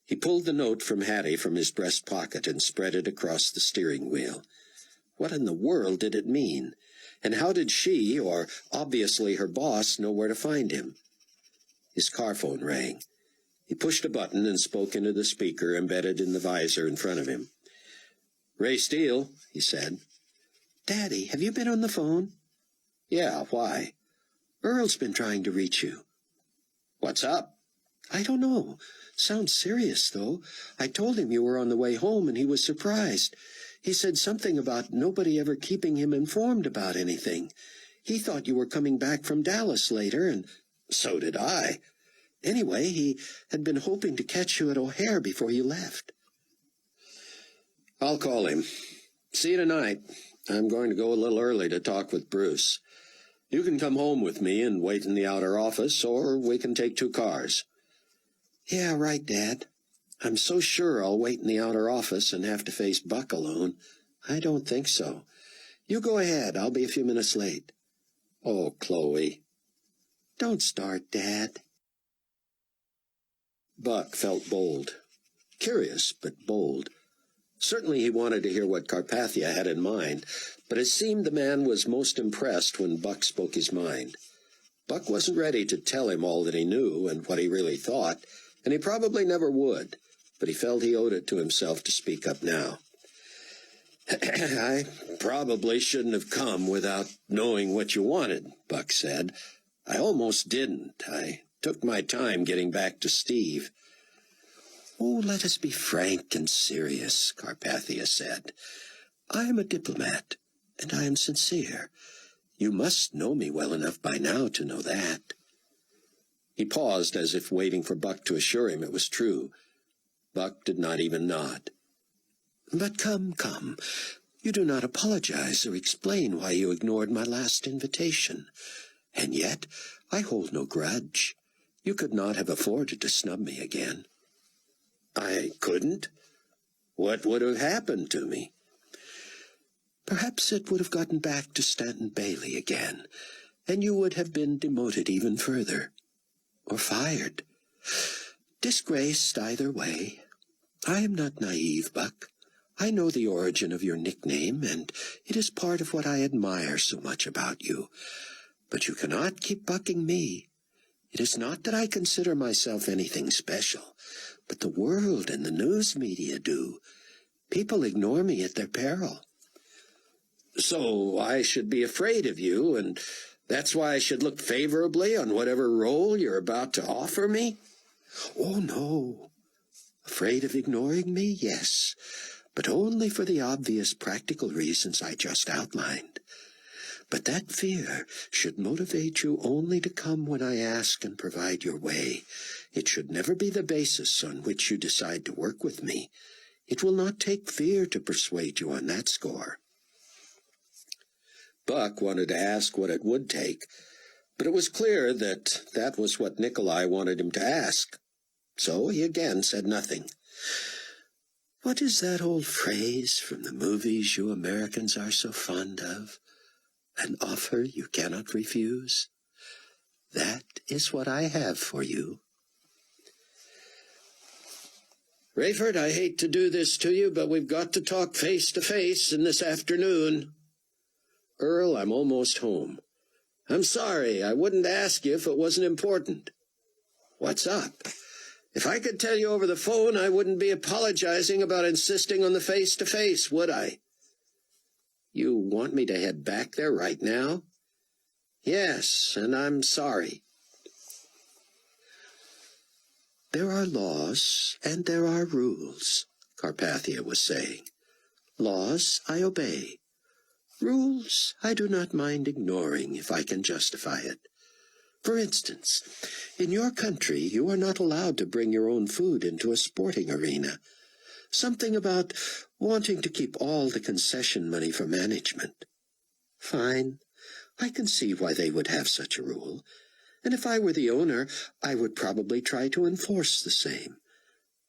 He pulled the note from Hattie from his breast pocket and spread it across the steering wheel. What in the world did it mean? And how did she, or obviously her boss, know where to find him? His car phone rang. He pushed a button and spoke into the speaker embedded in the visor in front of him. Ray Steele, he said. Daddy, have you been on the phone? Yeah, why? Earl's been trying to reach you. What's up? I don't know. Sounds serious, though. I told him you were on the way home, and he was surprised. He said something about nobody ever keeping him informed about anything. He thought you were coming back from Dallas later, and so did I. Anyway, he had been hoping to catch you at O'Hare before you left. I'll call him. See you tonight. I'm going to go a little early to talk with Bruce. You can come home with me and wait in the outer office, or we can take 2 cars. Yeah, right, Dad. I'm so sure I'll wait in the outer office and have to face Buck alone. I don't think so. You go ahead. I'll be a few minutes late. Oh, Chloe. Don't start, Dad. Buck felt bold. Curious, but bold. Certainly he wanted to hear what Carpathia had in mind, but it seemed the man was most impressed when Buck spoke his mind. Buck wasn't ready to tell him all that he knew and what he really thought, and he probably never would, but he felt he owed it to himself to speak up now. I probably shouldn't have come without knowing what you wanted, Buck said. I almost didn't. I took my time getting back to Steve. Oh, let us be frank and serious, Carpathia said. I am a diplomat, and I am sincere. You must know me well enough by now to know that. He paused as if waiting for Buck to assure him it was true. Buck did not even nod. But come. You do not apologize or explain why you ignored my last invitation. And yet, I hold no grudge. You could not have afforded to snub me again. I couldn't? What would have happened to me? Perhaps it would have gotten back to Stanton Bailey again, and you would have been demoted even further, or fired. Disgraced either way. I am not naive, Buck. I know the origin of your nickname, and it is part of what I admire so much about you. But you cannot keep bucking me. It is not that I consider myself anything special, but the world and the news media do. People ignore me at their peril. So I should be afraid of you, and that's why I should look favorably on whatever role you're about to offer me? Oh, no. Afraid of ignoring me? Yes, but only for the obvious practical reasons I just outlined. But that fear should motivate you only to come when I ask and provide your way. It should never be the basis on which you decide to work with me. It will not take fear to persuade you on that score. Buck wanted to ask what it would take, but it was clear that that was what Nikolai wanted him to ask. So he again said nothing. What is that old phrase from the movies you Americans are so fond of? An offer you cannot refuse? That is what I have for you. Rayford, I hate to do this to you, but we've got to talk face to face in this afternoon. Earl, I'm almost home. I'm sorry, I wouldn't ask you if it wasn't important. What's up? If I could tell you over the phone, I wouldn't be apologizing about insisting on the face-to-face, would I? You want me to head back there right now? Yes, and I'm sorry. There are laws and there are rules, Carpathia was saying. Laws I obey. Rules I do not mind ignoring if I can justify it. For instance, in your country you are not allowed to bring your own food into a sporting arena. Something about wanting to keep all the concession money for management. Fine. I can see why they would have such a rule. And if I were the owner, I would probably try to enforce the same.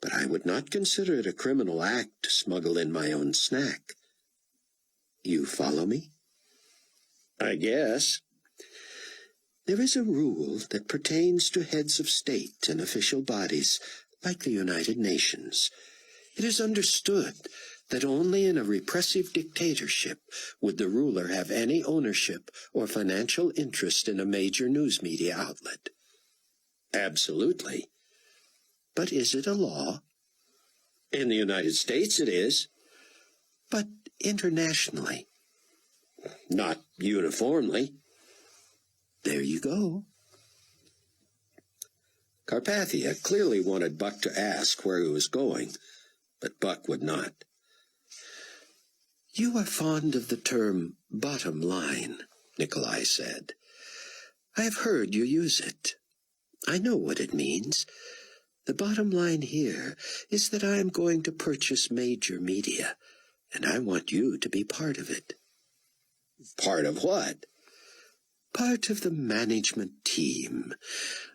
But I would not consider it a criminal act to smuggle in my own snack. You follow me? I guess. There is a rule that pertains to heads of state and official bodies, like the United Nations. It is understood that only in a repressive dictatorship would the ruler have any ownership or financial interest in a major news media outlet. Absolutely. But is it a law? In the United States it is. But internationally? Not uniformly. There you go. Carpathia clearly wanted Buck to ask where he was going, but Buck would not. You are fond of the term bottom line, Nikolai said. I have heard you use it. I know what it means. The bottom line here is that I am going to purchase major media, and I want you to be part of it. Part of what? Part of the management team.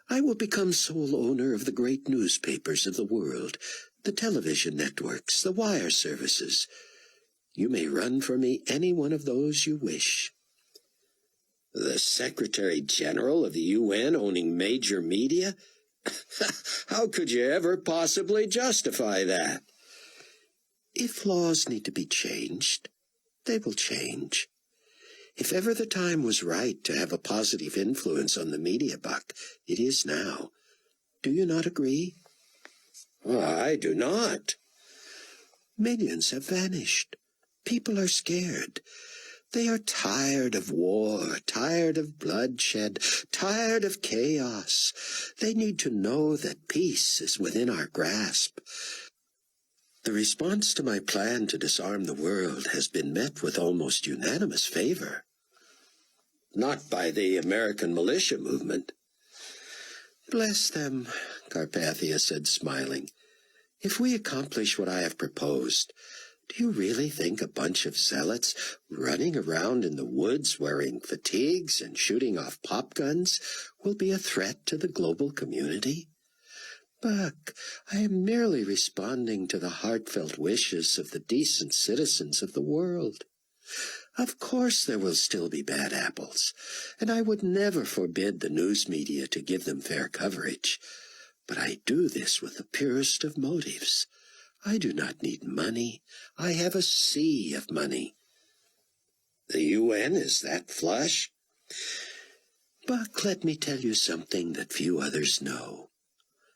I will become sole owner of the great newspapers of the world, the television networks, the wire services. You may run for me any one of those you wish. The Secretary General of the UN owning major media? How could you ever possibly justify that? If laws need to be changed, they will change. If ever the time was right to have a positive influence on the media, Buck, it is now. Do you not agree? I do not. Millions have vanished. People are scared. They are tired of war, tired of bloodshed, tired of chaos. They need to know that peace is within our grasp. The response to my plan to disarm the world has been met with almost unanimous favor. Not by the American militia movement. Bless them, Carpathia said, smiling. If we accomplish what I have proposed, do you really think a bunch of zealots running around in the woods wearing fatigues and shooting off pop guns will be a threat to the global community? Buck, I am merely responding to the heartfelt wishes of the decent citizens of the world. Of course there will still be bad apples, and I would never forbid the news media to give them fair coverage. But I do this with the purest of motives. I do not need money. I have a sea of money. The UN is that flush? Buck, let me tell you something that few others know.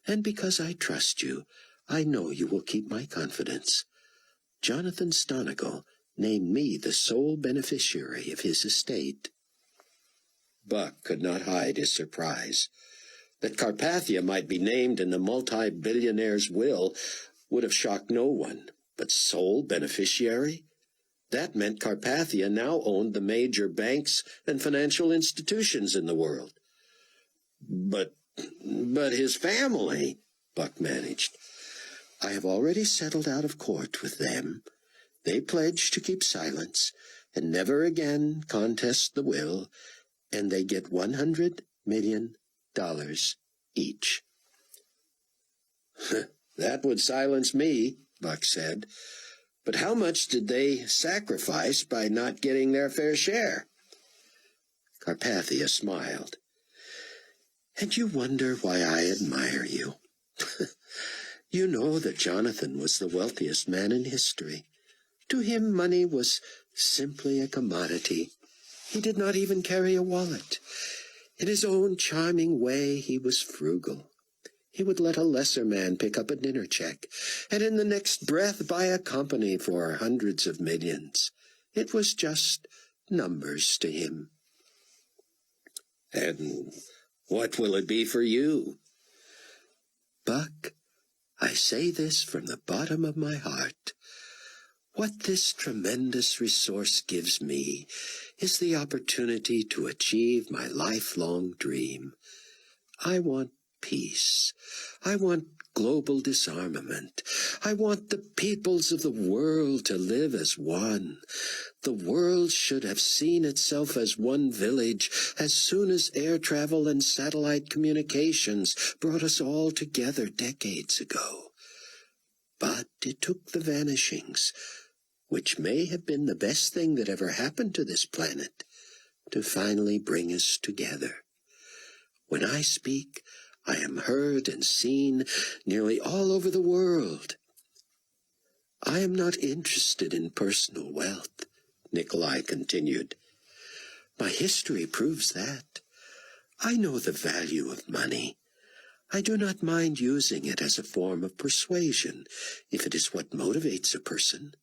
And because I trust you, I know you will keep my confidence. Jonathan Stonigal named me the sole beneficiary of his estate. Buck could not hide his surprise. That Carpathia might be named in the multi-billionaire's will would have shocked no one, but sole beneficiary? That meant Carpathia now owned the major banks and financial institutions in the world. But his family, Buck managed. I have already settled out of court with them. They pledged to keep silence and never again contest the will, and they get $100 million each. That would silence me, Buck said. But how much did they sacrifice by not getting their fair share? Carpathia smiled. And you wonder why I admire you. You know that Jonathan was the wealthiest man in history. To him, money was simply a commodity. He did not even carry a wallet. In his own charming way, he was frugal. He would let a lesser man pick up a dinner check, and in the next breath buy a company for hundreds of millions. It was just numbers to him. And what will it be for you? Buck, I say this from the bottom of my heart. What this tremendous resource gives me is the opportunity to achieve my lifelong dream. I want peace. I want global disarmament. I want the peoples of the world to live as one. The world should have seen itself as one village as soon as air travel and satellite communications brought us all together decades ago. But it took the vanishings, which may have been the best thing that ever happened to this planet, to finally bring us together. When I speak, I am heard and seen nearly all over the world. I am not interested in personal wealth, Nikolai continued. My history proves that. I know the value of money. I do not mind using it as a form of persuasion, if it is what motivates a person.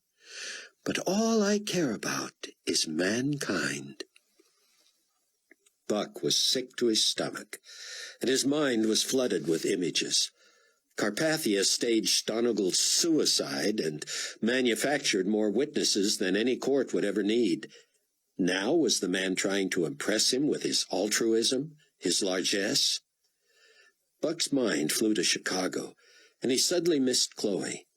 But all I care about is mankind. Buck was sick to his stomach, and his mind was flooded with images. Carpathia staged Stonigal's suicide and manufactured more witnesses than any court would ever need. Now was the man trying to impress him with his altruism, his largesse? Buck's mind flew to Chicago, and he suddenly missed Chloe.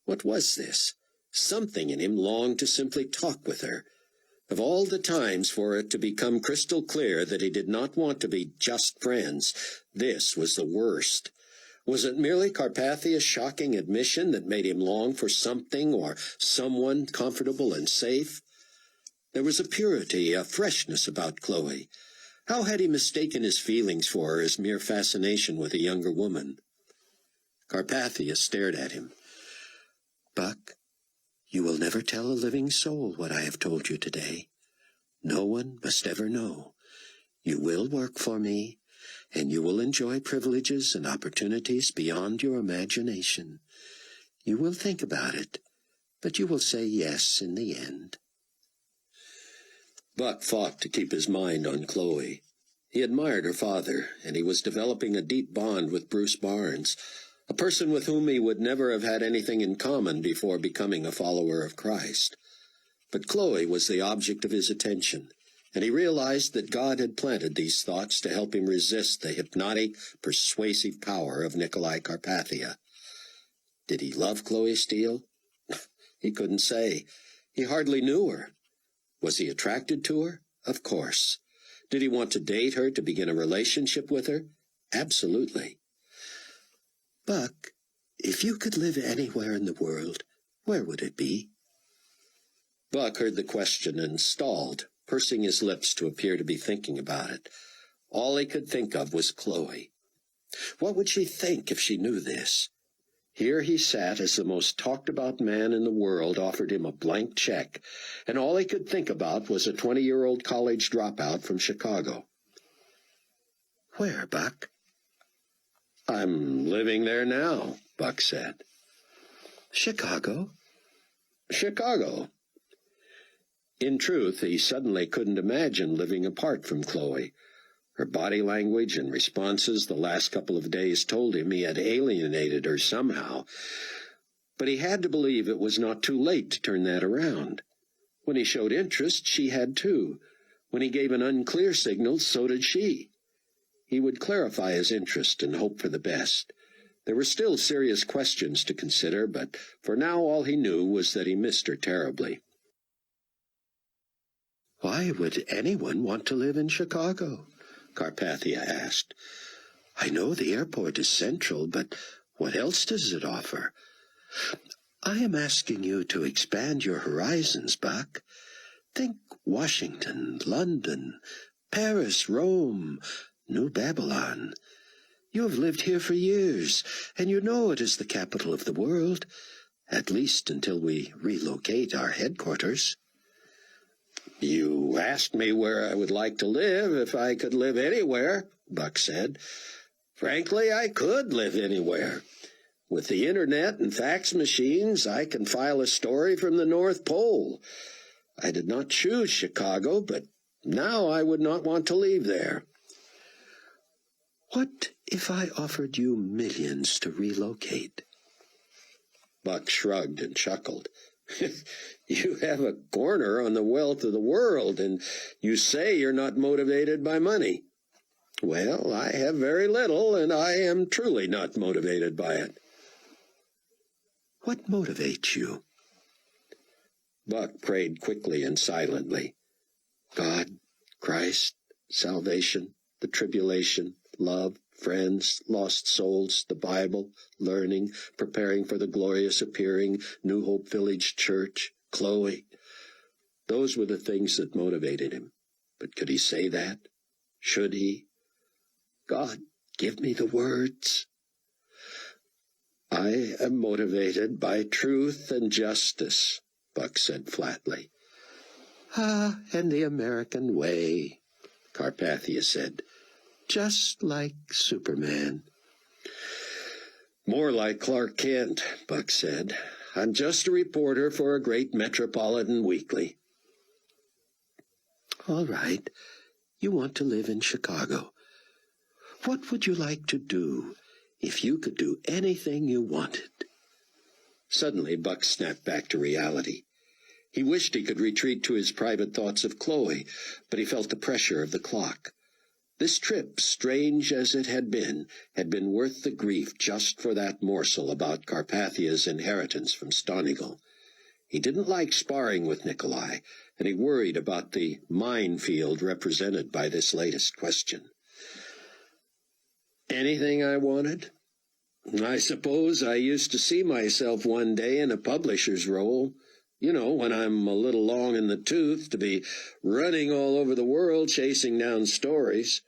What was this? Something in him longed to simply talk with her. Of all the times for it to become crystal clear that he did not want to be just friends, this was the worst. Was it merely Carpathia's shocking admission that made him long for something or someone comfortable and safe? There was a purity, a freshness about Chloe. How had he mistaken his feelings for her as mere fascination with a younger woman? Carpathia stared at him. Buck, you will never tell a living soul what I have told you today. No one must ever know. You will work for me, and you will enjoy privileges and opportunities beyond your imagination. You will think about it, but you will say yes in the end. Buck fought to keep his mind on Chloe. He admired her father, and he was developing a deep bond with Bruce Barnes, a person with whom he would never have had anything in common before becoming a follower of Christ. But Chloe was the object of his attention, and he realized that God had planted these thoughts to help him resist the hypnotic, persuasive power of Nikolai Carpathia. Did he love Chloe Steele? He couldn't say. He hardly knew her. Was he attracted to her? Of course. Did he want to date her, to begin a relationship with her? Absolutely. Buck, if you could live anywhere in the world, where would it be? Buck heard the question and stalled, pursing his lips to appear to be thinking about it. All he could think of was Chloe. What would she think if she knew this? Here he sat as the most talked-about man in the world offered him a blank check, and all he could think about was a 20-year-old college dropout from Chicago. "Where, Buck?" "I'm living there now," Buck said. "Chicago?" "Chicago." In truth, he suddenly couldn't imagine living apart from Chloe. Her body language and responses the last couple of days told him he had alienated her somehow. But he had to believe it was not too late to turn that around. When he showed interest, she had too. When he gave an unclear signal, so did she. He would clarify his interest and hope for the best. There were still serious questions to consider, but for now all he knew was that he missed her terribly. "Why would anyone want to live in Chicago?" Carpathia asked. "I know the airport is central, but what else does it offer?" "I am asking you to expand your horizons, Buck. Think Washington, London, Paris, Rome, New Babylon. You have lived here for years, and you know it is the capital of the world, at least until we relocate our headquarters." "You asked me where I would like to live if I could live anywhere," Buck said. "Frankly, I could live anywhere. With the internet and fax machines, I can file a story from the North Pole. I did not choose Chicago, but now I would not want to leave there." "What if I offered you millions to relocate?" Buck shrugged and chuckled. "You have a corner on the wealth of the world, and you say you're not motivated by money. Well, I have very little, and I am truly not motivated by it." "What motivates you?" Buck prayed quickly and silently. God, Christ, salvation, the tribulation, love, friends, lost souls, the Bible, learning, preparing for the glorious appearing, New Hope Village Church, Chloe. Those were the things that motivated him. But could he say that? Should he? "God, give me the words." "I am motivated by truth and justice," Buck said flatly. "Ah, and the American way," Carpathia said. "Just like Superman." "More like Clark Kent," Buck said. "I'm just a reporter for a great metropolitan weekly." "All right. You want to live in Chicago. What would you like to do if you could do anything you wanted?" Suddenly, Buck snapped back to reality. He wished he could retreat to his private thoughts of Chloe, but he felt the pressure of the clock. This trip, strange as it had been worth the grief just for that morsel about Carpathia's inheritance from Stonigal. He didn't like sparring with Nikolai, and he worried about the minefield represented by this latest question. "Anything I wanted? I suppose I used to see myself one day in a publisher's role. You know, when I'm a little long in the tooth, to be running all over the world chasing down stories.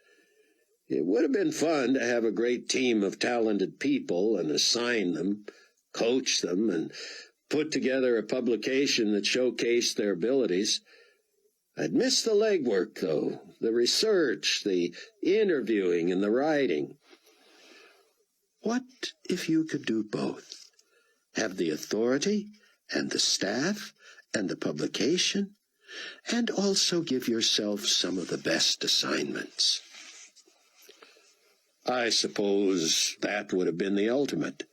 It would have been fun to have a great team of talented people and assign them, coach them, and put together a publication that showcased their abilities. I'd miss the legwork, though, the research, the interviewing, and the writing." "What if you could do both? Have the authority and the staff and the publication, and also give yourself some of the best assignments?" "I suppose that would have been the ultimate."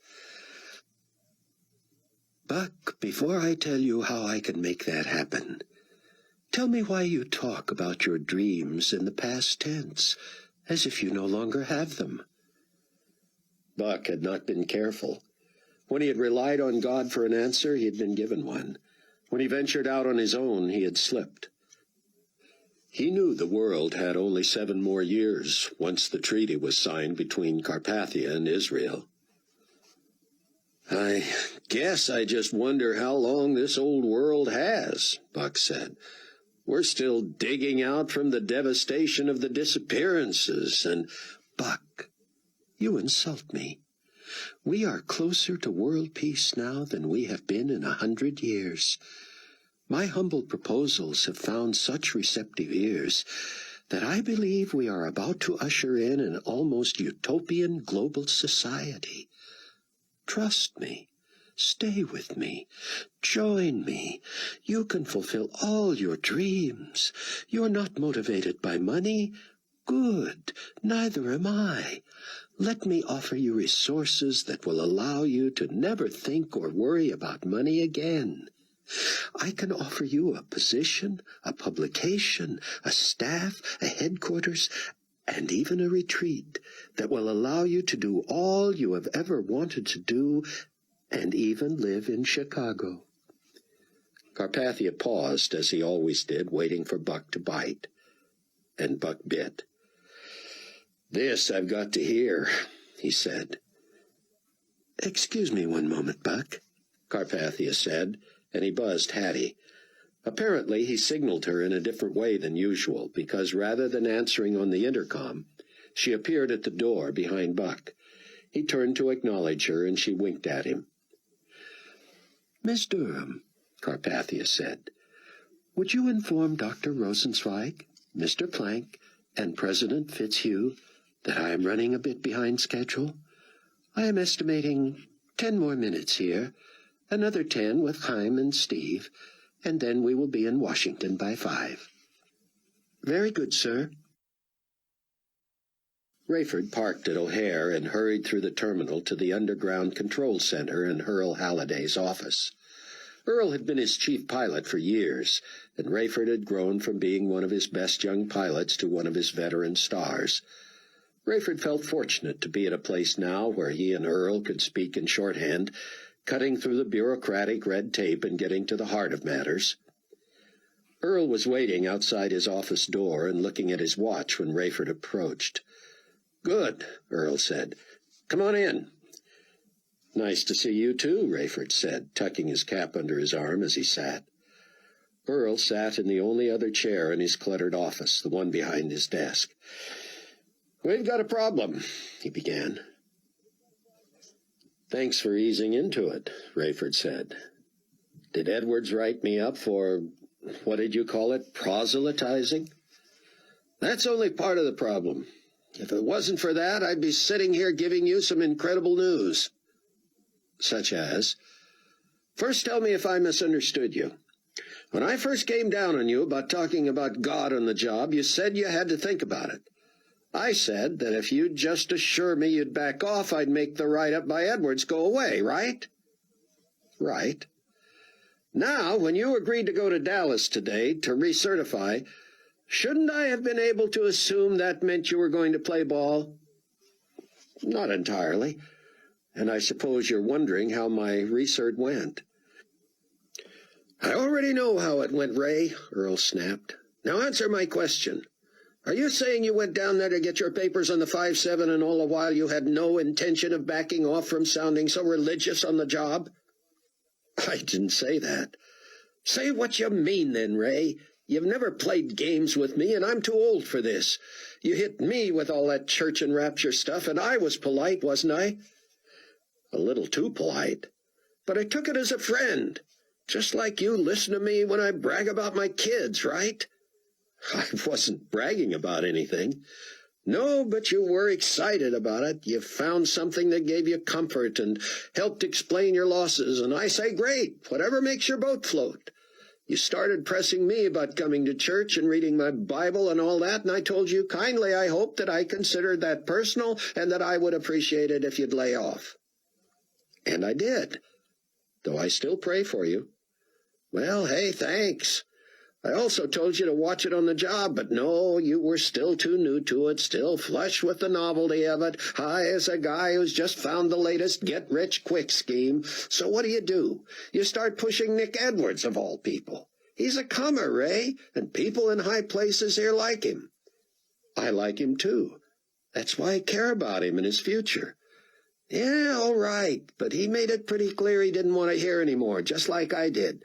"Buck, before I tell you how I can make that happen, tell me why you talk about your dreams in the past tense, as if you no longer have them." Buck had not been careful. When he had relied on God for an answer, he had been given one. When he ventured out on his own, he had slipped. He knew the world had only 7 more years once the treaty was signed between Carpathia and Israel. I guess I just wonder how long this old world has, Buck said. We're still digging out from the devastation of the disappearances, and... Buck, you insult me. We are closer to world peace now than we have been in 100 years. My humble proposals have found such receptive ears that I believe we are about to usher in an almost utopian global society. Trust me. Stay with me. Join me. You can fulfill all your dreams. You're not motivated by money. Good. Neither am I. Let me offer you resources that will allow you to never think or worry about money again. I can offer you a position, a publication, a staff, a headquarters, and even a retreat that will allow you to do all you have ever wanted to do and even live in Chicago. Carpathia paused, as he always did, waiting for Buck to bite. And Buck bit. "This I've got to hear," he said. "Excuse me one moment, Buck," Carpathia said, and he buzzed Hattie. Apparently he signaled her in a different way than usual, because rather than answering on the intercom, she appeared at the door behind Buck. He turned to acknowledge her, and she winked at him. "Miss Durham," Carpathia said, "would you inform Dr. Rosenzweig, Mr. Plank, and President Fitzhugh that I am running a bit behind schedule? I am estimating 10 more minutes here, another 10 with Chaim and Steve, and then we will be in Washington by 5. "Very good, sir." Rayford parked at O'Hare and hurried through the terminal to the underground control center in Earl Halliday's office. Earl had been his chief pilot for years, and Rayford had grown from being one of his best young pilots to one of his veteran stars. Rayford felt fortunate to be at a place now where he and Earl could speak in shorthand, cutting through the bureaucratic red tape and getting to the heart of matters. Earl was waiting outside his office door and looking at his watch when Rayford approached. "Good," Earl said. "Come on in." "Nice to see you, too," Rayford said, tucking his cap under his arm as he sat. Earl sat in the only other chair in his cluttered office, the one behind his desk. "We've got a problem," he began. "Thanks for easing into it," Rayford said. "Did Edwards write me up for, what did you call it, proselytizing?" "That's only part of the problem. If it wasn't for that, I'd be sitting here giving you some incredible news." "Such as?" "First, tell me if I misunderstood you. When I first came down on you about talking about God on the job, you said you had to think about it. I said that if you'd just assure me you'd back off, I'd make the write-up by Edwards go away, right?" "Right." "Now, when you agreed to go to Dallas today to recertify, shouldn't I have been able to assume that meant you were going to play ball?" "Not entirely. And I suppose you're wondering how my recert went." "I already know how it went, Ray," Earl snapped. "Now answer my question. Are you saying you went down there to get your papers on the 5-7 and all the while you had no intention of backing off from sounding so religious on the job?" "I didn't say that." "Say what you mean then, Ray. You've never played games with me, and I'm too old for this. You hit me with all that church and rapture stuff, and I was polite, wasn't I?" "A little too polite." "But I took it as a friend. Just like you listen to me when I brag about my kids, right?" "I wasn't bragging about anything." "No, but you were excited about it. You found something that gave you comfort and helped explain your losses, and I say great, whatever makes your boat float. You started pressing me about coming to church and reading my Bible and all that, and I told you kindly I hoped that I considered that personal and that I would appreciate it if you'd lay off. And I did, though I still pray for you." "Well, hey, thanks. I also told you to watch it on the job, but no, you were still too new to it, still flush with the novelty of it, high as a guy who's just found the latest get-rich-quick scheme. So what do? You start pushing Nick Edwards, of all people. He's a comer, Ray, and people in high places here like him." "I like him, too. That's why I care about him and his future. Yeah, all right, but he made it pretty clear he didn't want to hear any more, just like I did.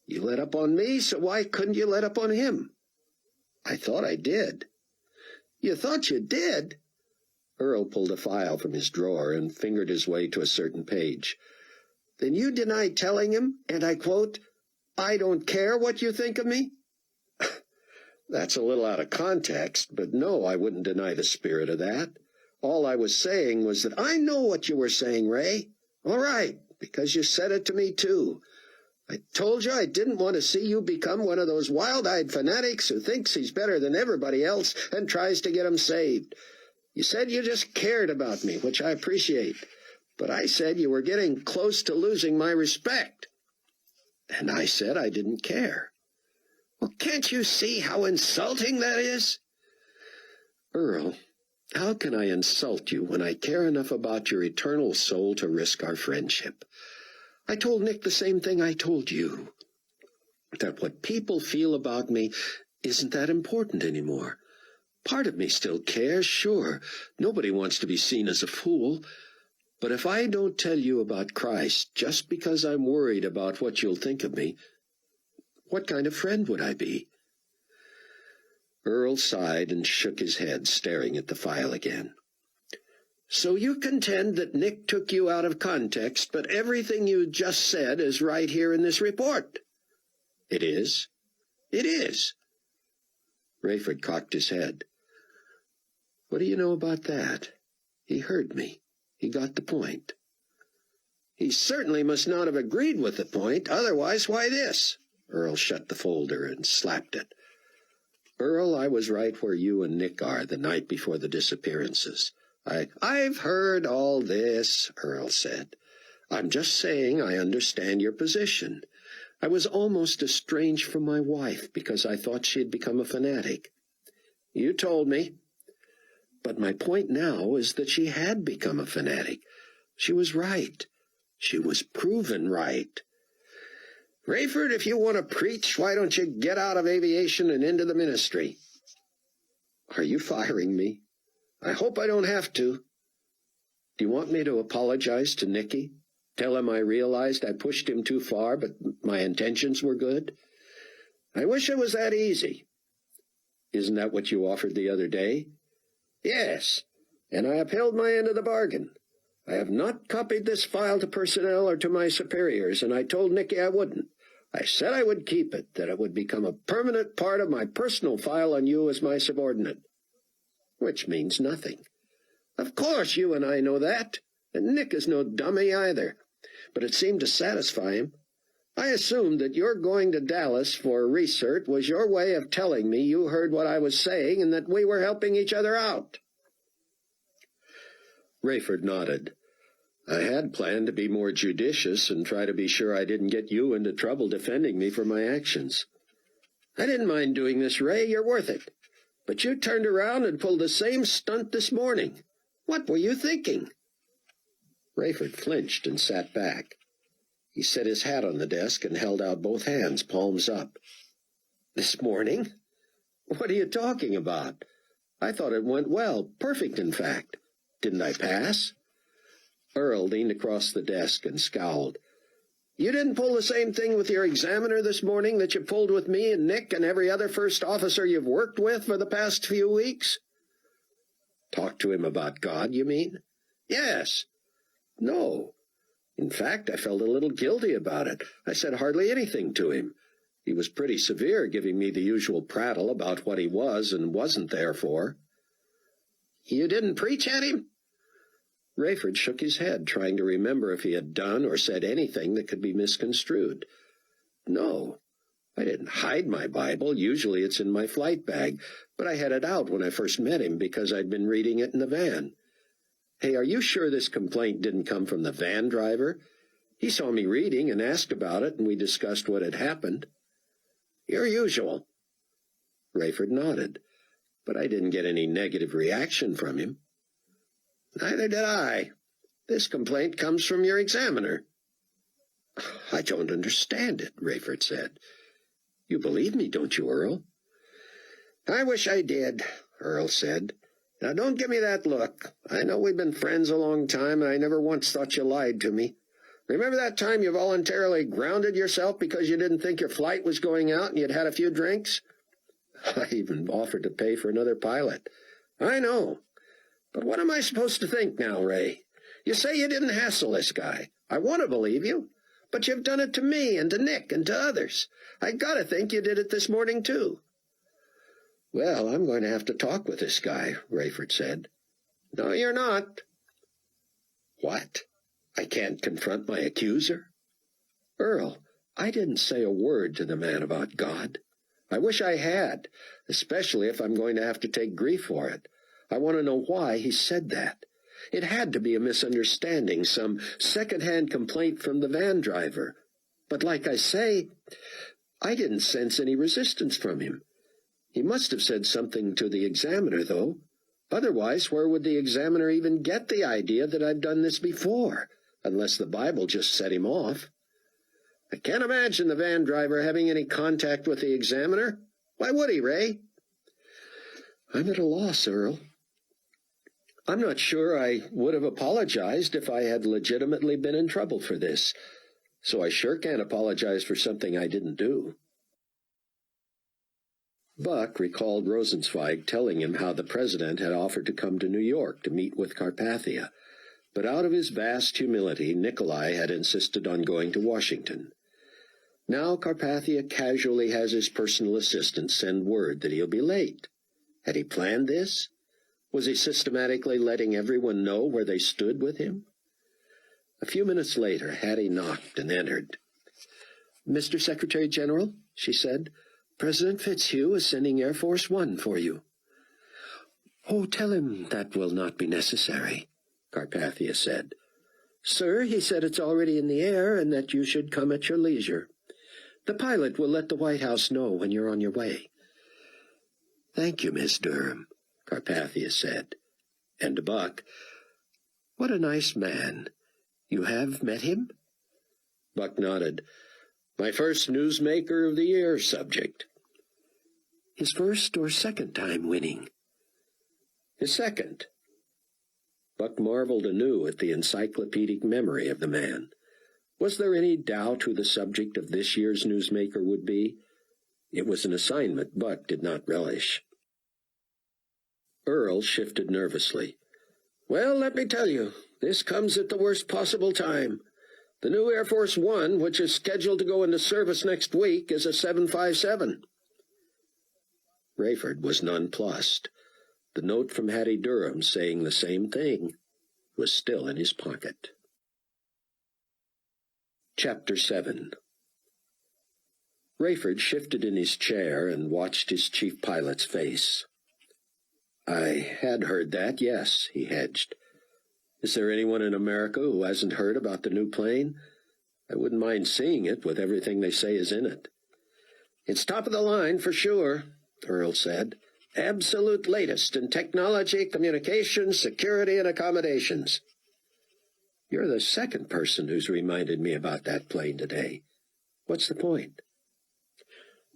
You let up on me, so why couldn't you let up on him? I thought I did. You thought you did? Earl pulled a file from his drawer and fingered his way to a certain page. Then you deny telling him, and I quote, "I don't care what you think of me"? That's a little out of context, but no, I wouldn't deny the spirit of that. All I was saying was that I know what you were saying, Ray. All right, because you said it to me, too. I told you I didn't want to see you become one of those wild-eyed fanatics who thinks he's better than everybody else and tries to get him saved. You said you just cared about me, which I appreciate. But I said you were getting close to losing my respect. And I said I didn't care. Well, can't you see how insulting that is? Earl, how can I insult you when I care enough about your eternal soul to risk our friendship? I told Nick the same thing I told you, that what people feel about me isn't that important anymore. Part of me still cares, sure. Nobody wants to be seen as a fool. But if I don't tell you about Christ just because I'm worried about what you'll think of me, what kind of friend would I be? Earl sighed and shook his head, staring at the file again. So you contend that Nick took you out of context, but everything you just said is right here in this report. It is. It is. Rayford cocked his head. What do you know about that? He heard me. He got the point. He certainly must not have agreed with the point, otherwise why this? Earl shut the folder and slapped it. Earl, I was right where you and Nick are the night before the disappearances. I've heard all this, Earl said. I'm just saying I understand your position. I was almost estranged from my wife because I thought she had become a fanatic. You told me. But my point now is that she had become a fanatic. She was right. She was proven right. Rayford, if you want to preach, why don't you get out of aviation and into the ministry? Are you firing me? I hope I don't have to. Do you want me to apologize to Nicky? Tell him I realized I pushed him too far, but my intentions were good? I wish it was that easy. Isn't that what you offered the other day? Yes, and I upheld my end of the bargain. I have not copied this file to personnel or to my superiors, and I told Nicky I wouldn't. I said I would keep it, that it would become a permanent part of my personal file on you as my subordinate. Which means nothing. Of course you and I know that, and Nick is no dummy either. But it seemed to satisfy him. I assumed that your going to Dallas for research was your way of telling me you heard what I was saying and that we were helping each other out. Rayford nodded. I had planned to be more judicious and try to be sure I didn't get you into trouble defending me for my actions. I didn't mind doing this, Ray. You're worth it. But you turned around and pulled the same stunt this morning. What were you thinking? Rayford flinched and sat back. He set his hat on the desk and held out both hands, palms up. This morning? What are you talking about? I thought it went well, perfect, in fact. Didn't I pass? Earl leaned across the desk and scowled. You didn't pull the same thing with your examiner this morning that you pulled with me and Nick and every other first officer you've worked with for the past few weeks? Talk to him about God, you mean? Yes. No. In fact, I felt a little guilty about it. I said hardly anything to him. He was pretty severe, giving me the usual prattle about what he was and wasn't there for. You didn't preach at him? Rayford shook his head, trying to remember if he had done or said anything that could be misconstrued. No, I didn't hide my Bible. Usually it's in my flight bag, but I had it out when I first met him because I'd been reading it in the van. Hey, are you sure this complaint didn't come from the van driver? He saw me reading and asked about it, and we discussed what had happened. Your usual. Rayford nodded, but I didn't get any negative reaction from him. Neither did I. This complaint comes from your examiner. I don't understand it, Rayford said. You believe me, don't you, Earl? I wish I did, Earl said. Now, don't give me that look. I know we've been friends a long time, and I never once thought you lied to me. Remember that time you voluntarily grounded yourself because you didn't think your flight was going out and you'd had a few drinks? I even offered to pay for another pilot. I know. But what am I supposed to think now, Ray? You say you didn't hassle this guy. I want to believe you. But you've done it to me and to Nick and to others. I gotta think you did it this morning, too. Well, I'm going to have to talk with this guy, Rayford said. No, you're not. What? I can't confront my accuser? Earl, I didn't say a word to the man about God. I wish I had, especially if I'm going to have to take grief for it. I want to know why he said that. It had to be a misunderstanding, some second-hand complaint from the van driver. But like I say, I didn't sense any resistance from him. He must have said something to the examiner, though. Otherwise, where would the examiner even get the idea that I've done this before, unless the Bible just set him off? I can't imagine the van driver having any contact with the examiner. Why would he, Ray? I'm at a loss, Earl. I'm not sure I would have apologized if I had legitimately been in trouble for this, so I sure can't apologize for something I didn't do. Buck recalled Rosenzweig telling him how the president had offered to come to New York to meet with Carpathia, but out of his vast humility, Nikolai had insisted on going to Washington. Now Carpathia casually has his personal assistant send word that he'll be late. Had he planned this? Was he systematically letting everyone know where they stood with him? A few minutes later, Hattie knocked and entered. "Mr. Secretary General," she said, "President Fitzhugh is sending Air Force One for you." "Oh, tell him that will not be necessary," Carpathia said. "Sir, he said it's already in the air and that you should come at your leisure. The pilot will let the White House know when you're on your way." "Thank you, Miss Durham," Carpathia said. And to Buck, "What a nice man. You have met him?" Buck nodded. "My first Newsmaker of the Year subject." "His first or second time winning?" "His second." Buck marveled anew at the encyclopedic memory of the man. Was there any doubt who the subject of this year's Newsmaker would be? It was an assignment Buck did not relish. Earl shifted nervously. "Well, let me tell you, this comes at the worst possible time. The new Air Force One, which is scheduled to go into service next week, is a 757. Rayford was nonplussed. The note from Hattie Durham saying the same thing was still in his pocket. Chapter 7. Rayford shifted in his chair and watched his chief pilot's face. "I had heard that, yes," he hedged. "Is there anyone in America who hasn't heard about the new plane? I wouldn't mind seeing it with everything they say is in it." "It's top of the line for sure," Earl said. "Absolute latest in technology, communications, security, and accommodations." "You're the second person who's reminded me about that plane today. What's the point?"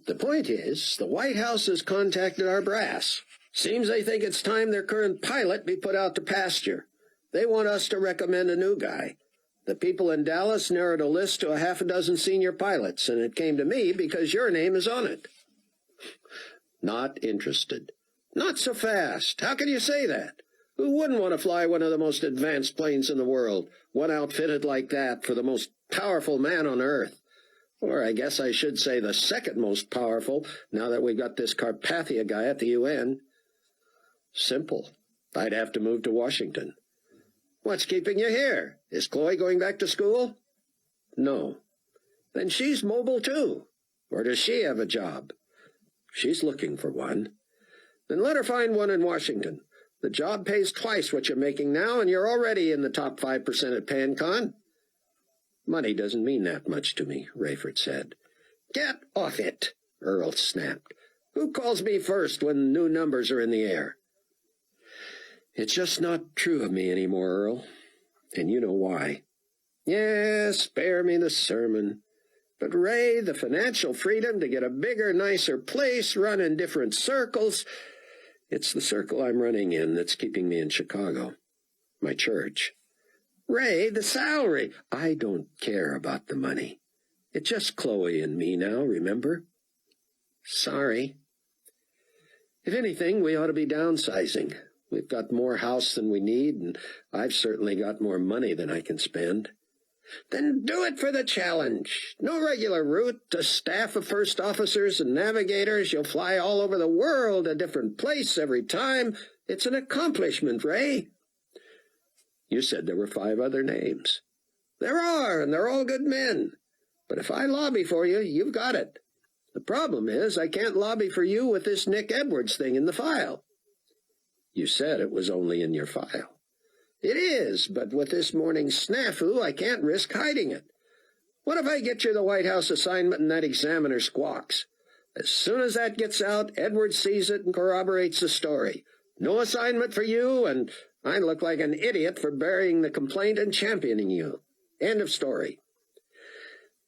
"The point is, the White House has contacted our brass. Seems they think it's time their current pilot be put out to pasture. They want us to recommend a new guy. The people in Dallas narrowed a list to a half a dozen senior pilots, and it came to me because your name is on it." "Not interested." "Not so fast. How can you say that? Who wouldn't want to fly one of the most advanced planes in the world, one outfitted like that for the most powerful man on Earth? Or I guess I should say the second most powerful, now that we got this Carpathia guy at the UN. Simple. I'd have to move to Washington. What's keeping you here? Is Chloe going back to school? No. Then she's mobile too. Or does she have a job? She's looking for one. Then let her find one in Washington. The job pays twice what you're making now, and you're already in the top 5% at PanCon. Money doesn't mean that much to me, Rayford said. Get off it, Earl snapped. Who calls me first when new numbers are in the air? It's just not true of me anymore, Earl, and you know why. Yeah, spare me the sermon. But, Ray, the financial freedom to get a bigger, nicer place, run in different circles, It's the circle I'm running in that's keeping me in Chicago. My church. Ray, the salary. I don't care about the money. It's just Chloe and me now, remember? Sorry. If anything, we ought to be downsizing. We've got more house than we need, and I've certainly got more money than I can spend. Then do it for the challenge. No regular route, a staff of first officers and navigators. You'll fly all over the world, a different place every time. It's an accomplishment, Ray. You said there were 5 other names. There are, and they're all good men. But if I lobby for you, you've got it. The problem is I can't lobby for you with this Nick Edwards thing in the file. You said it was only in your file. It is, but with this morning's snafu, I can't risk hiding it. What if I get you the White House assignment and that examiner squawks? As soon as that gets out, Edwards sees it and corroborates the story. No assignment for you, and I look like an idiot for burying the complaint and championing you. End of story.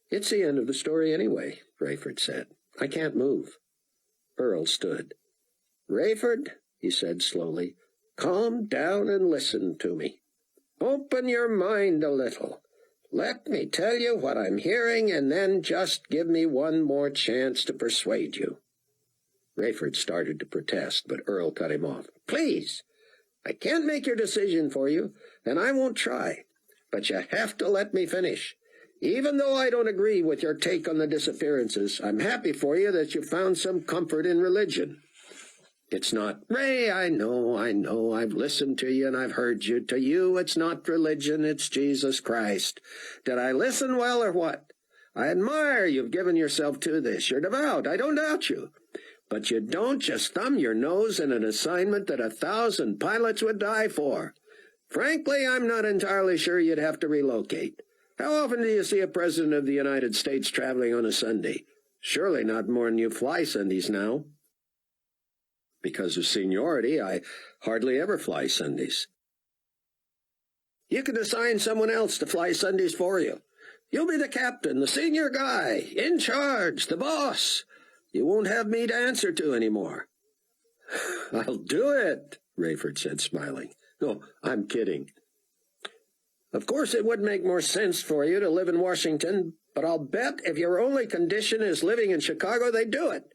It's the end of the story anyway, Rayford said. I can't move. Earl stood. Rayford, he said slowly, calm down and listen to me. Open your mind a little. Let me tell you what I'm hearing, and then just give me one more chance to persuade you. Rayford started to protest, but Earl cut him off. Please, I can't make your decision for you, and I won't try, but you have to let me finish. Even though I don't agree with your take on the disappearances, I'm happy for you that you found some comfort in religion. It's not, Ray, I know, I've listened to you and I've heard you. To you, it's not religion, it's Jesus Christ. Did I listen well or what? I admire you've given yourself to this. You're devout, I don't doubt you. But you don't just thumb your nose in an assignment that 1,000 pilots would die for. Frankly, I'm not entirely sure you'd have to relocate. How often do you see a president of the United States traveling on a Sunday? Surely not more than you fly Sundays now. Because of seniority, I hardly ever fly Sundays. You can assign someone else to fly Sundays for you. You'll be the captain, the senior guy, in charge, the boss. You won't have me to answer to anymore. I'll do it, Rayford said, smiling. No, I'm kidding. Of course it would make more sense for you to live in Washington, but I'll bet if your only condition is living in Chicago, they'd do it.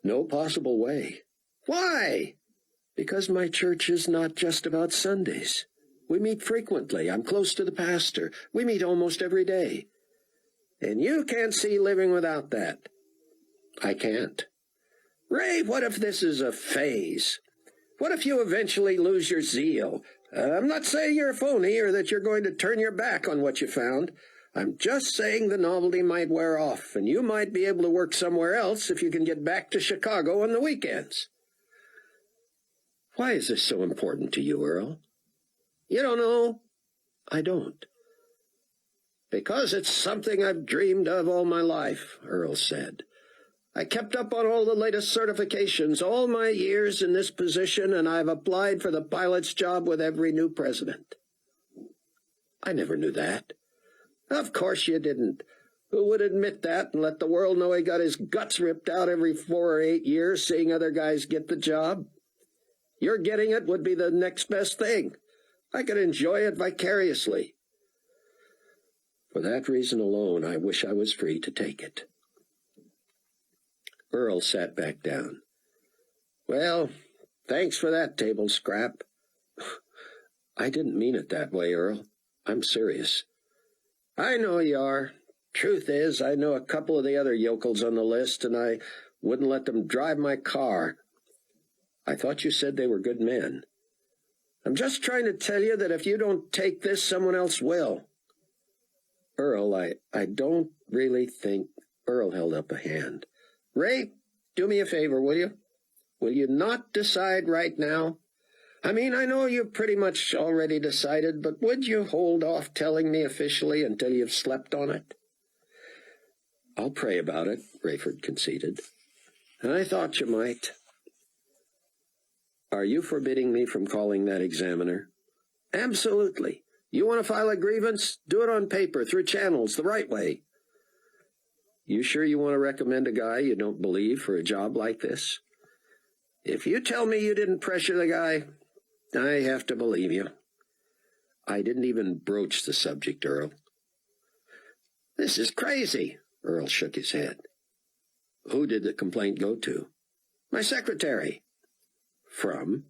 No possible way. Why? Because my church is not just about Sundays. We meet frequently. I'm close to the pastor. We meet almost every day. And you can't see living without that. I can't. Ray, what if this is a phase? What if you eventually lose your zeal? I'm not saying you're a phony or that you're going to turn your back on what you found. I'm just saying the novelty might wear off, and you might be able to work somewhere else if you can get back to Chicago on the weekends. Why is this so important to you, Earl? You don't know? I don't. Because it's something I've dreamed of all my life, Earl said. I kept up on all the latest certifications all my years in this position, and I've applied for the pilot's job with every new president. I never knew that. Of course you didn't. Who would admit that and let the world know he got his guts ripped out every 4 or 8 years seeing other guys get the job? Your getting it would be the next best thing. I could enjoy it vicariously. For that reason alone, I wish I was free to take it. Earl sat back down. Well, thanks for that table scrap. I didn't mean it that way, Earl. I'm serious. I know you are. Truth is, I know a couple of the other yokels on the list, and I wouldn't let them drive my car. I thought you said they were good men. I'm just trying to tell you that if you don't take this, someone else will. Earl, I don't really think... Earl held up a hand. Ray, do me a favor, will you? Will you not decide right now? I mean, I know you've pretty much already decided, but would you hold off telling me officially until you've slept on it? I'll pray about it, Rayford conceded. I thought you might. Are you forbidding me from calling that examiner? Absolutely. You want to file a grievance? Do it on paper, through channels, the right way. You sure you want to recommend a guy you don't believe for a job like this? If you tell me you didn't pressure the guy, I have to believe you. I didn't even broach the subject, Earl. This is crazy. Earl shook his head. Who did the complaint go to? My secretary. From?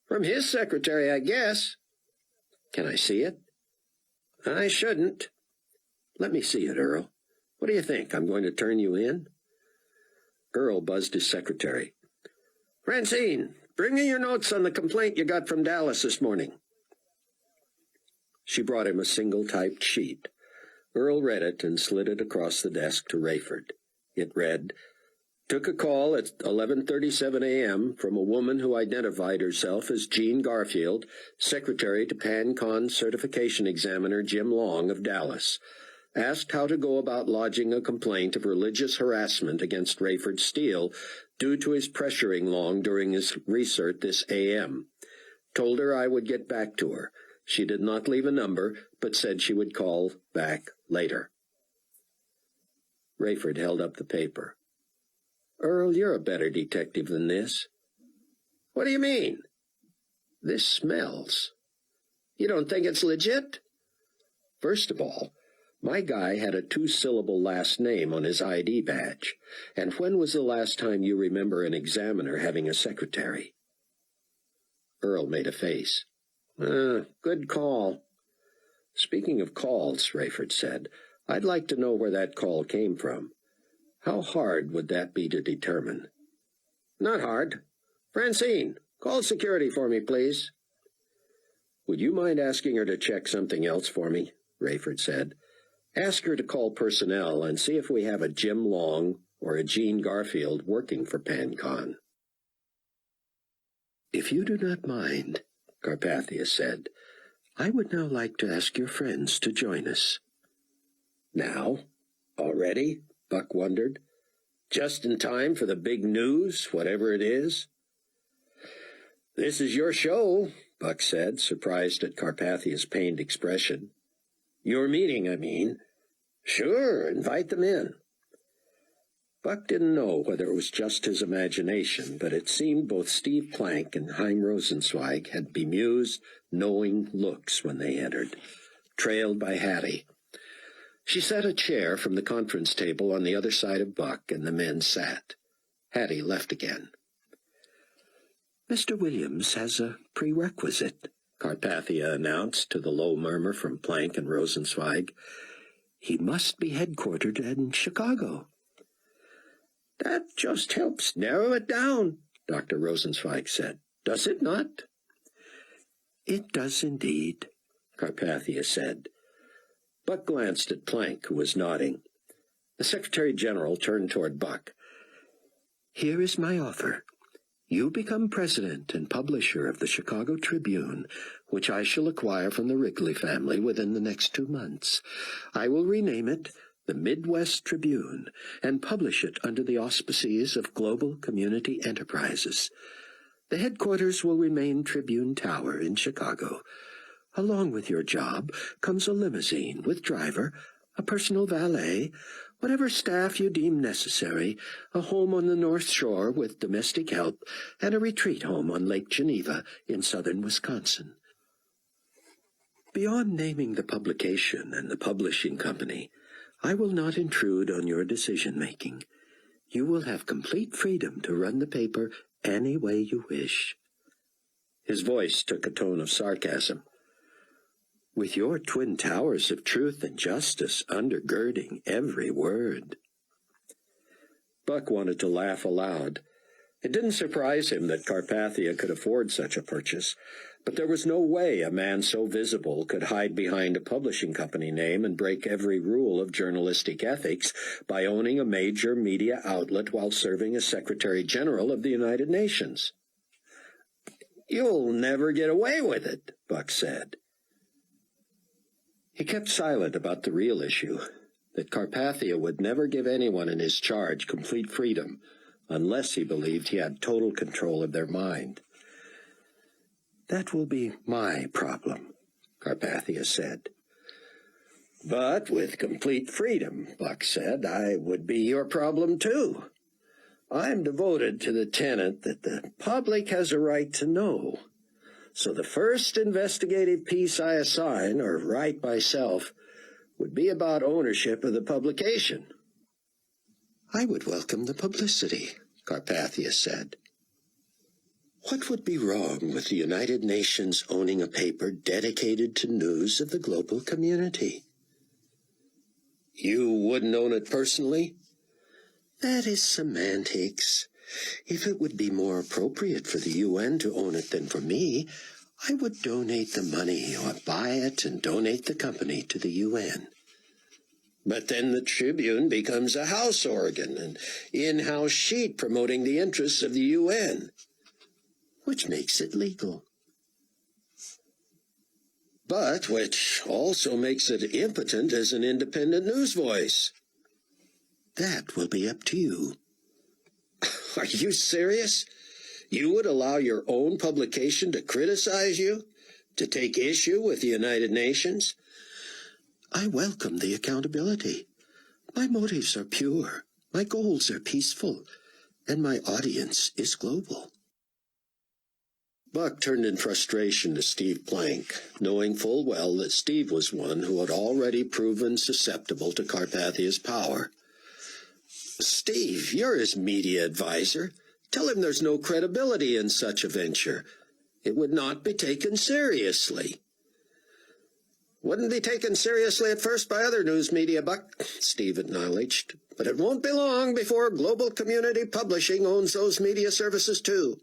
From his secretary, I guess. Can I see it? I shouldn't. Let me see it, Earl. What do you think? I'm going to turn you in? Earl buzzed his secretary. Francine, bring me your notes on the complaint you got from Dallas this morning. She brought him a single-typed sheet. Earl read it and slid it across the desk to Rayford. It read, "Took a call at 11:37 a.m. from a woman who identified herself as Jean Garfield, secretary to PanCon certification examiner Jim Long of Dallas. Asked how to go about lodging a complaint of religious harassment against Rayford Steele due to his pressuring Long during his research this a.m. Told her I would get back to her. She did not leave a number, but said she would call back later." Rayford held up the paper. "Earl, you're a better detective than this." "What do you mean?" "This smells." "You don't think it's legit?" "First of all, my guy had a 2-syllable last name on his ID badge. And when was the last time you remember an examiner having a secretary?" Earl made a face. Good call." "Speaking of calls," Rayford said, "I'd like to know where that call came from. How hard would that be to determine?" "Not hard. Francine, call security for me, please." "Would you mind asking her to check something else for me?" Rayford said. "Ask her to call personnel and see if we have a Jim Long or a Jean Garfield working for PanCon." "If you do not mind," Carpathia said, "I would now like to ask your friends to join us." "Now? Already?" Buck wondered. "Just in time for the big news, whatever it is?" "This is your show," Buck said, surprised at Carpathia's pained expression. "Your meeting, I mean. Sure, invite them in." Buck didn't know whether it was just his imagination, but it seemed both Steve Plank and Chaim Rosenzweig had bemused, knowing looks when they entered, trailed by Hattie. She set a chair from the conference table on the other side of Buck, and the men sat. Hattie left again. "Mr. Williams has a prerequisite," Carpathia announced to the low murmur from Plank and Rosenzweig. "He must be headquartered in Chicago." "That just helps narrow it down," Dr. Rosenzweig said. "Does it not?" "It does indeed," Carpathia said. Buck glanced at Plank, who was nodding. The Secretary General turned toward Buck. "Here is my offer. You become president and publisher of the Chicago Tribune, which I shall acquire from the Wrigley family within the next 2 months. I will rename it the Midwest Tribune, and publish it under the auspices of Global Community Enterprises. The headquarters will remain Tribune Tower in Chicago. Along with your job comes a limousine with driver, a personal valet, whatever staff you deem necessary, a home on the North Shore with domestic help, and a retreat home on Lake Geneva in southern Wisconsin. Beyond naming the publication and the publishing company, I will not intrude on your decision-making. You will have complete freedom to run the paper any way you wish." His voice took a tone of sarcasm. "With your twin towers of truth and justice undergirding every word." Buck wanted to laugh aloud. It didn't surprise him that Carpathia could afford such a purchase, but there was no way a man so visible could hide behind a publishing company name and break every rule of journalistic ethics by owning a major media outlet while serving as Secretary General of the United Nations. "You'll never get away with it," Buck said. He kept silent about the real issue, that Carpathia would never give anyone in his charge complete freedom unless he believed he had total control of their mind. "That will be my problem," Carpathia said. "But with complete freedom," Buck said, "I would be your problem too." I'm devoted to the tenet that the public has a right to know. So the first investigative piece I assign, or write myself, would be about ownership of the publication. I would welcome the publicity, Carpathia said. What would be wrong with the United Nations owning a paper dedicated to news of the global community? You wouldn't own it personally? That is semantics. If it would be more appropriate for the UN to own it than for me, I would donate the money or buy it and donate the company to the UN. But then the Tribune becomes a house organ, an in-house sheet promoting the interests of the UN. Which makes it legal. But which also makes it impotent as an independent news voice. That will be up to you. Are you serious? You would allow your own publication to criticize you? To take issue with the United Nations? I welcome the accountability. My motives are pure, my goals are peaceful, and my audience is global. Buck turned in frustration to Steve Plank, knowing full well that Steve was one who had already proven susceptible to Carpathia's power. Steve, you're his media advisor. Tell him there's no credibility in such a venture. It would not be taken seriously. Wouldn't be taken seriously at first by other news media, Buck, Steve acknowledged. But it won't be long before Global Community Publishing owns those media services too.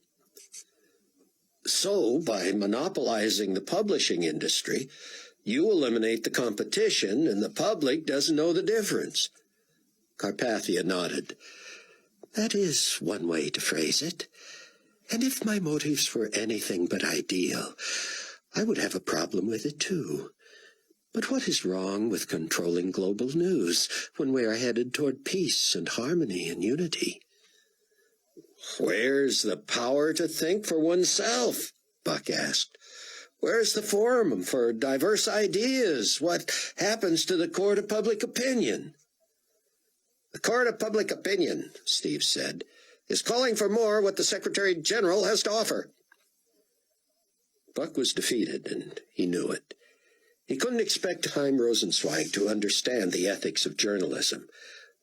So, by monopolizing the publishing industry, you eliminate the competition and the public doesn't know the difference. Carpathia nodded. That is one way to phrase it. And if my motives were anything but ideal, I would have a problem with it too. But what is wrong with controlling global news when we are headed toward peace and harmony and unity? Where's the power to think for oneself? Buck asked. Where's the forum for diverse ideas? What happens to the court of public opinion? The court of public opinion, Steve said, is calling for more what the Secretary General has to offer. Buck was defeated, and he knew it. He couldn't expect Chaim Rosenzweig to understand the ethics of journalism,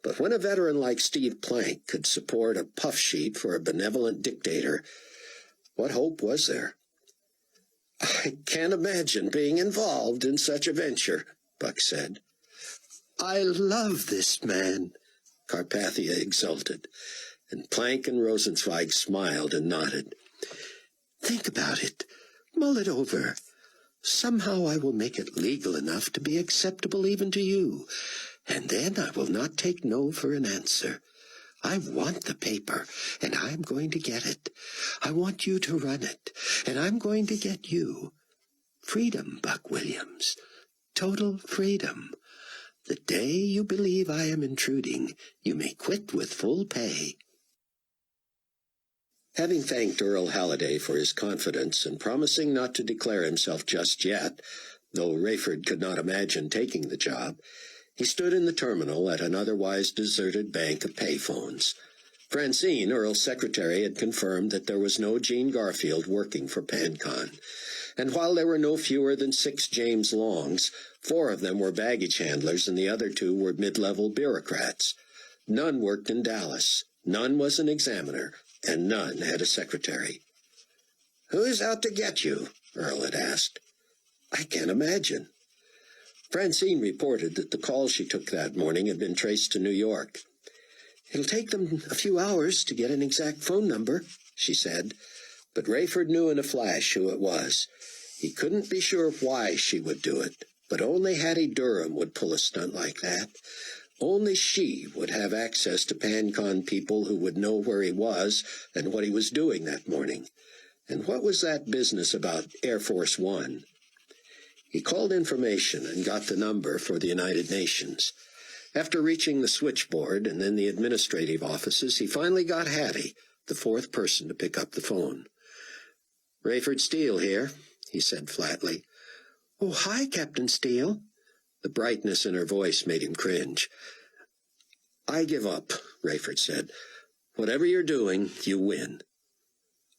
but when a veteran like Steve Plank could support a puff sheet for a benevolent dictator, what hope was there? I can't imagine being involved in such a venture, Buck said. I love this man, Carpathia exulted, and Plank and Rosenzweig smiled and nodded. Think about it. Mull it over. Somehow I will make it legal enough to be acceptable even to you, and then I will not take no for an answer. I want the paper, and I'm going to get it. I want you to run it, and I'm going to get you. Freedom, Buck Williams. Total freedom. The day you believe I am intruding, you may quit with full pay. Having thanked Earl Halliday for his confidence and promising not to declare himself just yet, though Rayford could not imagine taking the job, he stood in the terminal at an otherwise deserted bank of payphones. Francine, Earl's secretary, had confirmed that there was no Gene Garfield working for PanCon, and while there were no fewer than 6 James Longs, 4 of them were baggage handlers and the other 2 were mid-level bureaucrats. None worked in Dallas, none was an examiner, and none had a secretary. "Who's out to get you?" Earl had asked. "I can't imagine." Francine reported that the call she took that morning had been traced to New York. "It'll take them a few hours to get an exact phone number," she said, but Rayford knew in a flash who it was. He couldn't be sure why she would do it, but only Hattie Durham would pull a stunt like that. Only she would have access to PanCon people who would know where he was and what he was doing that morning. And what was that business about Air Force One? He called information and got the number for the United Nations. After reaching the switchboard and then the administrative offices, he finally got Hattie, the 4th person to pick up the phone. "Rayford Steele here," he said flatly. "Oh, hi, Captain Steele." The brightness in her voice made him cringe. "I give up," Rayford said. Whatever you're doing, you win.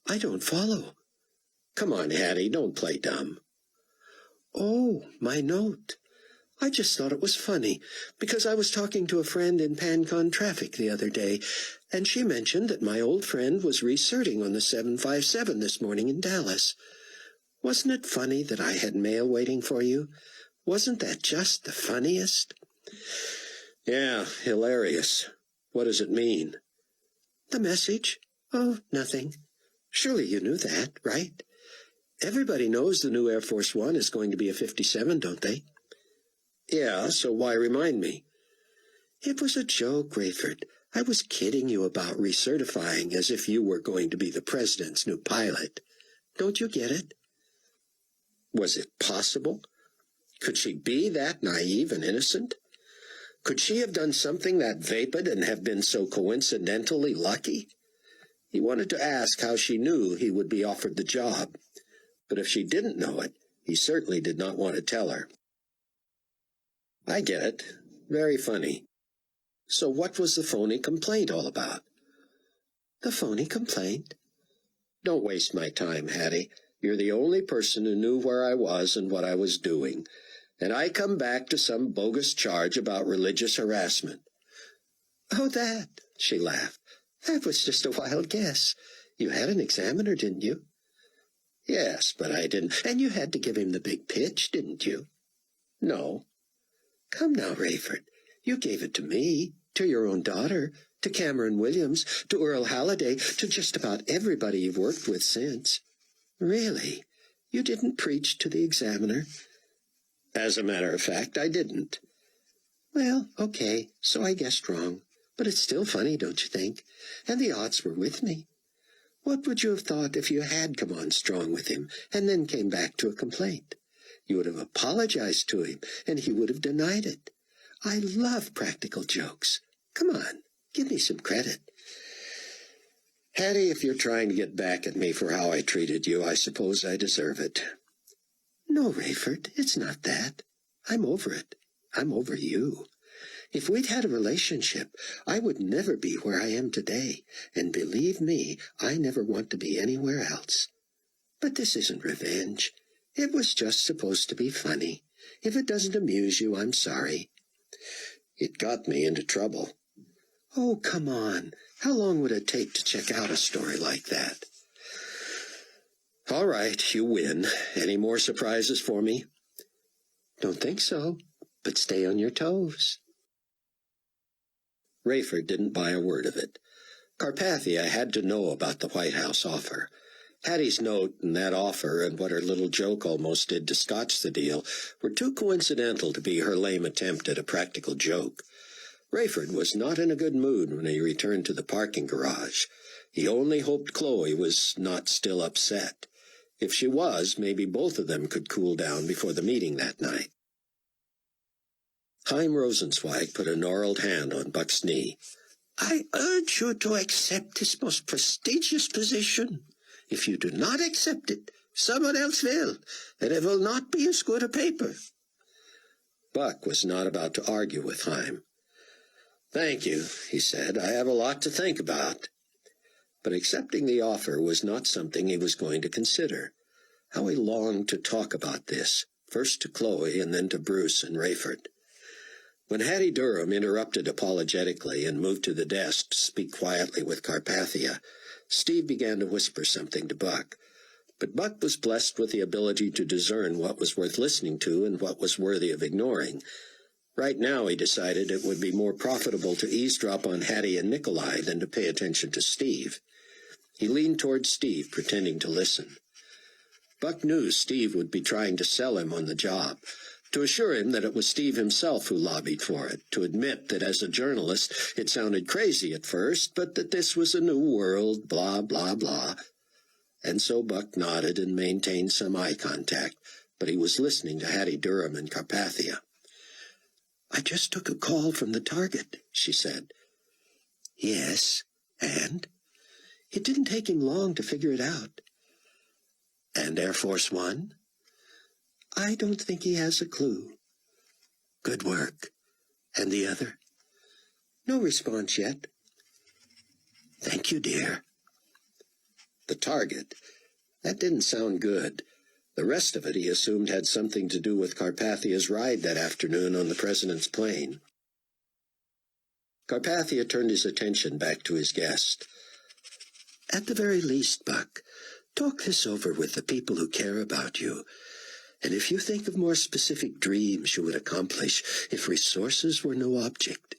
I don't follow. Come on, Hattie, don't play dumb. Oh, my note. I just thought it was funny, because I was talking to a friend in PanCon traffic the other day, and she mentioned that my old friend was recerting on the 757 this morning in Dallas. Wasn't it funny that I had mail waiting for you? Wasn't that just the funniest? Yeah, hilarious. What does it mean? The message? Oh, nothing. Surely you knew that, right? Everybody knows the new Air Force One is going to be a 57, don't they? Yeah, so why remind me? It was a joke, Rayford. I was kidding you about recertifying as if you were going to be the president's new pilot. Don't you get it? Was it possible? Could she be that naive and innocent? Could she have done something that vapid and have been so coincidentally lucky? He wanted to ask how she knew he would be offered the job, but if she didn't know it, he certainly did not want to tell her. I get it. Very funny. So what was the phony complaint all about? The phony complaint? Don't waste my time, Hattie. You're the only person who knew where I was and what I was doing, and I come back to some bogus charge about religious harassment. Oh, that, she laughed. That was just a wild guess. You had an examiner, didn't you? Yes, but I didn't. And you had to give him the big pitch, didn't you? No. Come now, Rayford. You gave it to me, to your own daughter, to Cameron Williams, to Earl Halliday, to just about everybody you've worked with since. Really? You didn't preach to the examiner? As a matter of fact, I didn't. Well, okay, so I guessed wrong. But it's still funny, don't you think? And the odds were with me. What would you have thought if you had come on strong with him and then came back to a complaint? You would have apologized to him, and he would have denied it. I love practical jokes. Come on, give me some credit. Hattie, if you're trying to get back at me for how I treated you, I suppose I deserve it. No, Rayford, it's not that. I'm over it. I'm over you. If we'd had a relationship, I would never be where I am today, and believe me, I never want to be anywhere else. But this isn't revenge. It was just supposed to be funny. If it doesn't amuse you, I'm sorry. It got me into trouble. Oh, come on. How long would it take to check out a story like that? All right, you win. Any more surprises for me? Don't think so, but stay on your toes. Rayford didn't buy a word of it. Carpathia had to know about the White House offer. Hattie's note and that offer and what her little joke almost did to scotch the deal were too coincidental to be her lame attempt at a practical joke. Rayford was not in a good mood when he returned to the parking garage. He only hoped Chloe was not still upset. If she was, maybe both of them could cool down before the meeting that night. Chaim Rosenzweig put a gnarled hand on Buck's knee. I urge you to accept this most prestigious position. If you do not accept it, someone else will, and it will not be as good a paper. Buck was not about to argue with Chaim. Thank you, he said. I have a lot to think about. But accepting the offer was not something he was going to consider. How he longed to talk about this, first to Chloe and then to Bruce and Rayford. When Hattie Durham interrupted apologetically and moved to the desk to speak quietly with Carpathia, Steve began to whisper something to Buck. But Buck was blessed with the ability to discern what was worth listening to and what was worthy of ignoring. Right now, he decided it would be more profitable to eavesdrop on Hattie and Nikolai than to pay attention to Steve. He leaned toward Steve, pretending to listen. Buck knew Steve would be trying to sell him on the job, to assure him that it was Steve himself who lobbied for it, to admit that as a journalist it sounded crazy at first, but that this was a new world, blah, blah, blah. And so Buck nodded and maintained some eye contact, but he was listening to Hattie Durham and Carpathia. I just took a call from the target, she said. Yes, and? It didn't take him long to figure it out. And Air Force One? I don't think he has a clue. Good work. And the other? No response yet. Thank you, dear. The target. That didn't sound good. The rest of it he assumed had something to do with Carpathia's ride that afternoon on the president's plane. Carpathia turned his attention back to his guest. At the very least, Buck, talk this over with the people who care about you. And if you think of more specific dreams you would accomplish if resources were no object,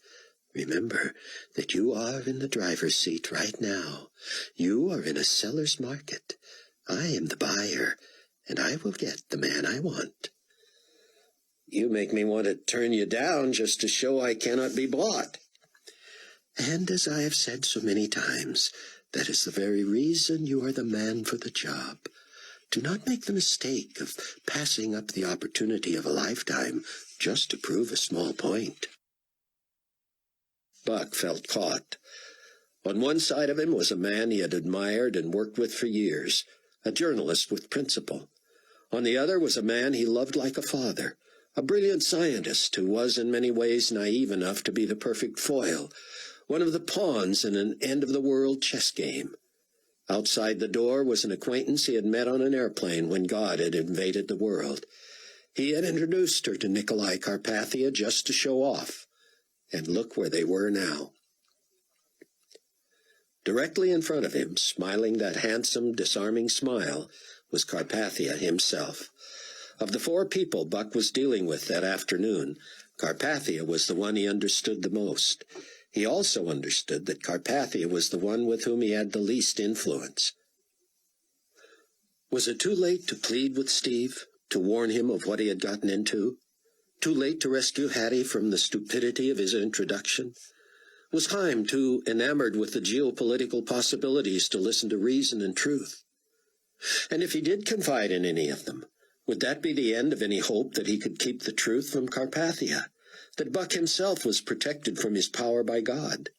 remember that you are in the driver's seat right now. You are in a seller's market. I am the buyer, and I will get the man I want. You make me want to turn you down just to show I cannot be bought. And as I have said so many times, that is the very reason you are the man for the job. Do not make the mistake of passing up the opportunity of a lifetime just to prove a small point. Buck felt caught. On one side of him was a man he had admired and worked with for years, a journalist with principle. On the other was a man he loved like a father, a brilliant scientist who was in many ways naive enough to be the perfect foil, one of the pawns in an end-of-the-world chess game. Outside the door was an acquaintance he had met on an airplane when God had invaded the world. He had introduced her to Nikolai Carpathia just to show off. And look where they were now. Directly in front of him, smiling that handsome, disarming smile, was Carpathia himself. Of the four people Buck was dealing with that afternoon, Carpathia was the one he understood the most. He also understood that Carpathia was the one with whom he had the least influence. Was it too late to plead with Steve, to warn him of what he had gotten into? Too late to rescue Hattie from the stupidity of his introduction? Was Chaim too enamored with the geopolitical possibilities to listen to reason and truth? And if he did confide in any of them, would that be the end of any hope that he could keep the truth from Carpathia? That Buck himself was protected from his power by God?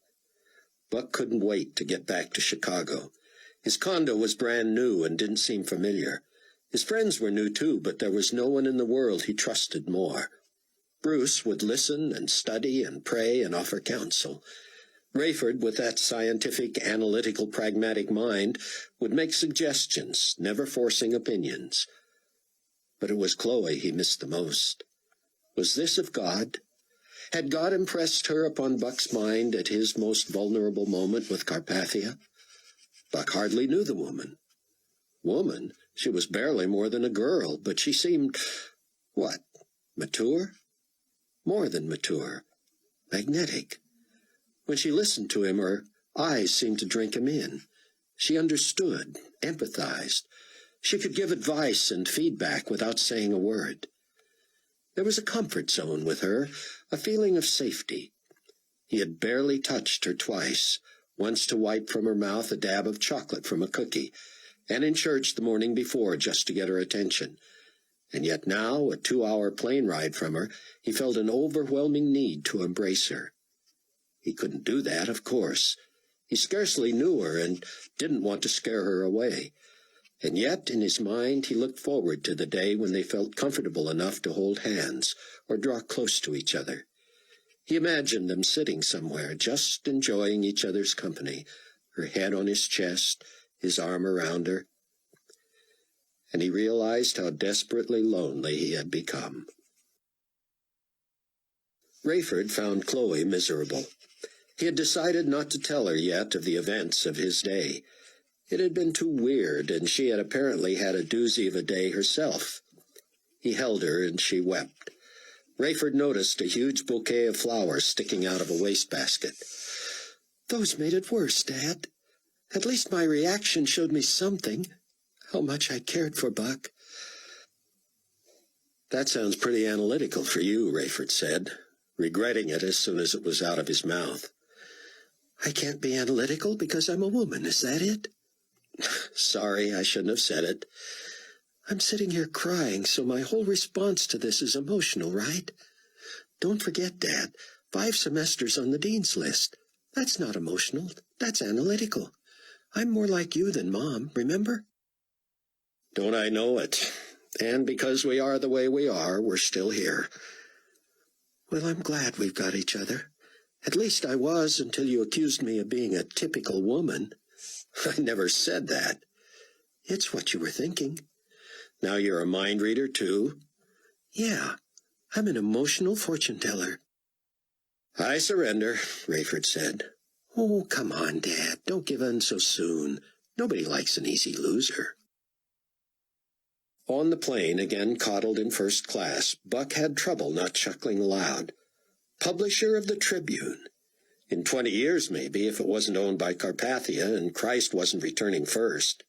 Buck couldn't wait to get back to Chicago. His condo was brand new and didn't seem familiar. His friends were new too, but there was no one in the world he trusted more. Bruce would listen and study and pray and offer counsel. Rayford, with that scientific, analytical, pragmatic mind, would make suggestions, never forcing opinions. But it was Chloe he missed the most. Was this of God? Had God impressed her upon Buck's mind at his most vulnerable moment with Carpathia? Buck hardly knew the woman. Woman? She was barely more than a girl, but she seemed, mature? More than mature. Magnetic. When she listened to him, her eyes seemed to drink him in. She understood, empathized. She could give advice and feedback without saying a word. There was a comfort zone with her, a feeling of safety. He had barely touched her twice, once to wipe from her mouth a dab of chocolate from a cookie, and in church the morning before just to get her attention. And yet now, a 2-hour plane ride from her, he felt an overwhelming need to embrace her. He couldn't do that, of course. He scarcely knew her and didn't want to scare her away. And yet, in his mind, he looked forward to the day when they felt comfortable enough to hold hands or draw close to each other. He imagined them sitting somewhere, just enjoying each other's company, her head on his chest, his arm around her. And he realized how desperately lonely he had become. Rayford found Chloe miserable. He had decided not to tell her yet of the events of his day. It had been too weird, and she had apparently had a doozy of a day herself. He held her, and she wept. Rayford noticed a huge bouquet of flowers sticking out of a wastebasket. "Those made it worse, Dad. At least my reaction showed me something, how much I cared for Buck." "That sounds pretty analytical for you," Rayford said, regretting it as soon as it was out of his mouth. "I can't be analytical because I'm a woman, is that it?" "Sorry, I shouldn't have said it." "I'm sitting here crying, so my whole response to this is emotional, right? Don't forget, Dad, 5 semesters on the dean's list. That's not emotional, that's analytical. I'm more like you than Mom, remember?" "Don't I know it? And because we are the way we are, we're still here." "Well, I'm glad we've got each other. At least I was until you accused me of being a typical woman. I never said that. It's what you were thinking. Now you're a mind reader, too? Yeah, I'm an emotional fortune-teller. I surrender, Rayford said. Oh, come on, Dad. Don't give in so soon. Nobody likes an easy loser. On the plane, again coddled in first class, Buck had trouble not chuckling aloud. Publisher of the Tribune. In 20 years, maybe, if it wasn't owned by Carpathia and Christ wasn't returning first.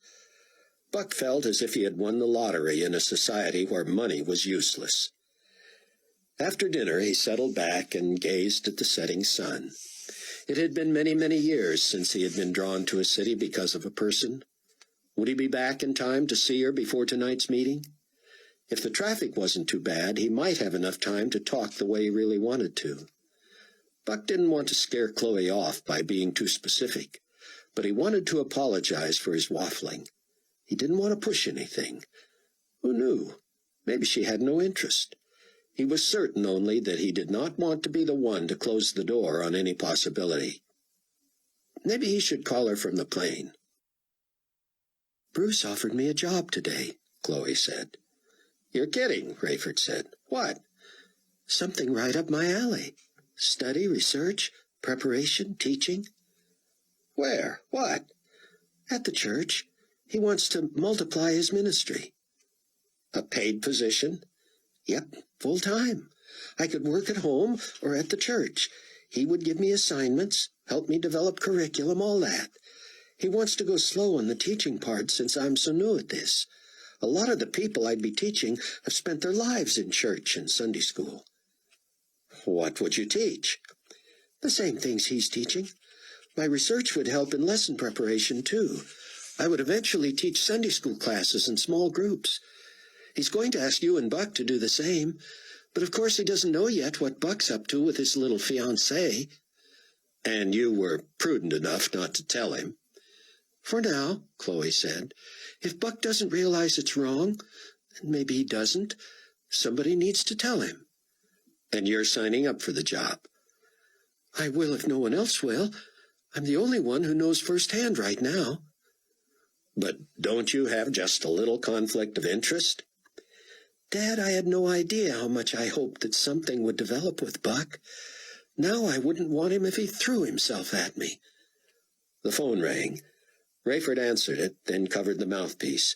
Buck felt as if he had won the lottery in a society where money was useless. After dinner, he settled back and gazed at the setting sun. It had been many, many years since he had been drawn to a city because of a person. Would he be back in time to see her before tonight's meeting? If the traffic wasn't too bad, he might have enough time to talk the way he really wanted to. Buck didn't want to scare Chloe off by being too specific, but he wanted to apologize for his waffling. He didn't want to push anything. Who knew? Maybe she had no interest. He was certain only that he did not want to be the one to close the door on any possibility. Maybe he should call her from the plane. Bruce offered me a job today, Chloe said. You're kidding, Rayford said. What? Something right up my alley. Study, research, preparation, teaching. Where? What? At the church. He wants to multiply his ministry. A paid position? Yep, full time. I could work at home or at the church. He would give me assignments, help me develop curriculum, all that. He wants to go slow on the teaching part since I'm so new at this. A lot of the people I'd be teaching have spent their lives in church and Sunday school. What would you teach? The same things he's teaching. My research would help in lesson preparation, too. I would eventually teach Sunday school classes in small groups. He's going to ask you and Buck to do the same, but of course he doesn't know yet what Buck's up to with his little fiancée. And you were prudent enough not to tell him. For now, Chloe said. If Buck doesn't realize it's wrong, and maybe he doesn't, somebody needs to tell him. And you're signing up for the job. I will if no one else will. I'm the only one who knows firsthand right now. But don't you have just a little conflict of interest? Dad, I had no idea how much I hoped that something would develop with Buck. Now I wouldn't want him if he threw himself at me. The phone rang. Rayford answered it, then covered the mouthpiece.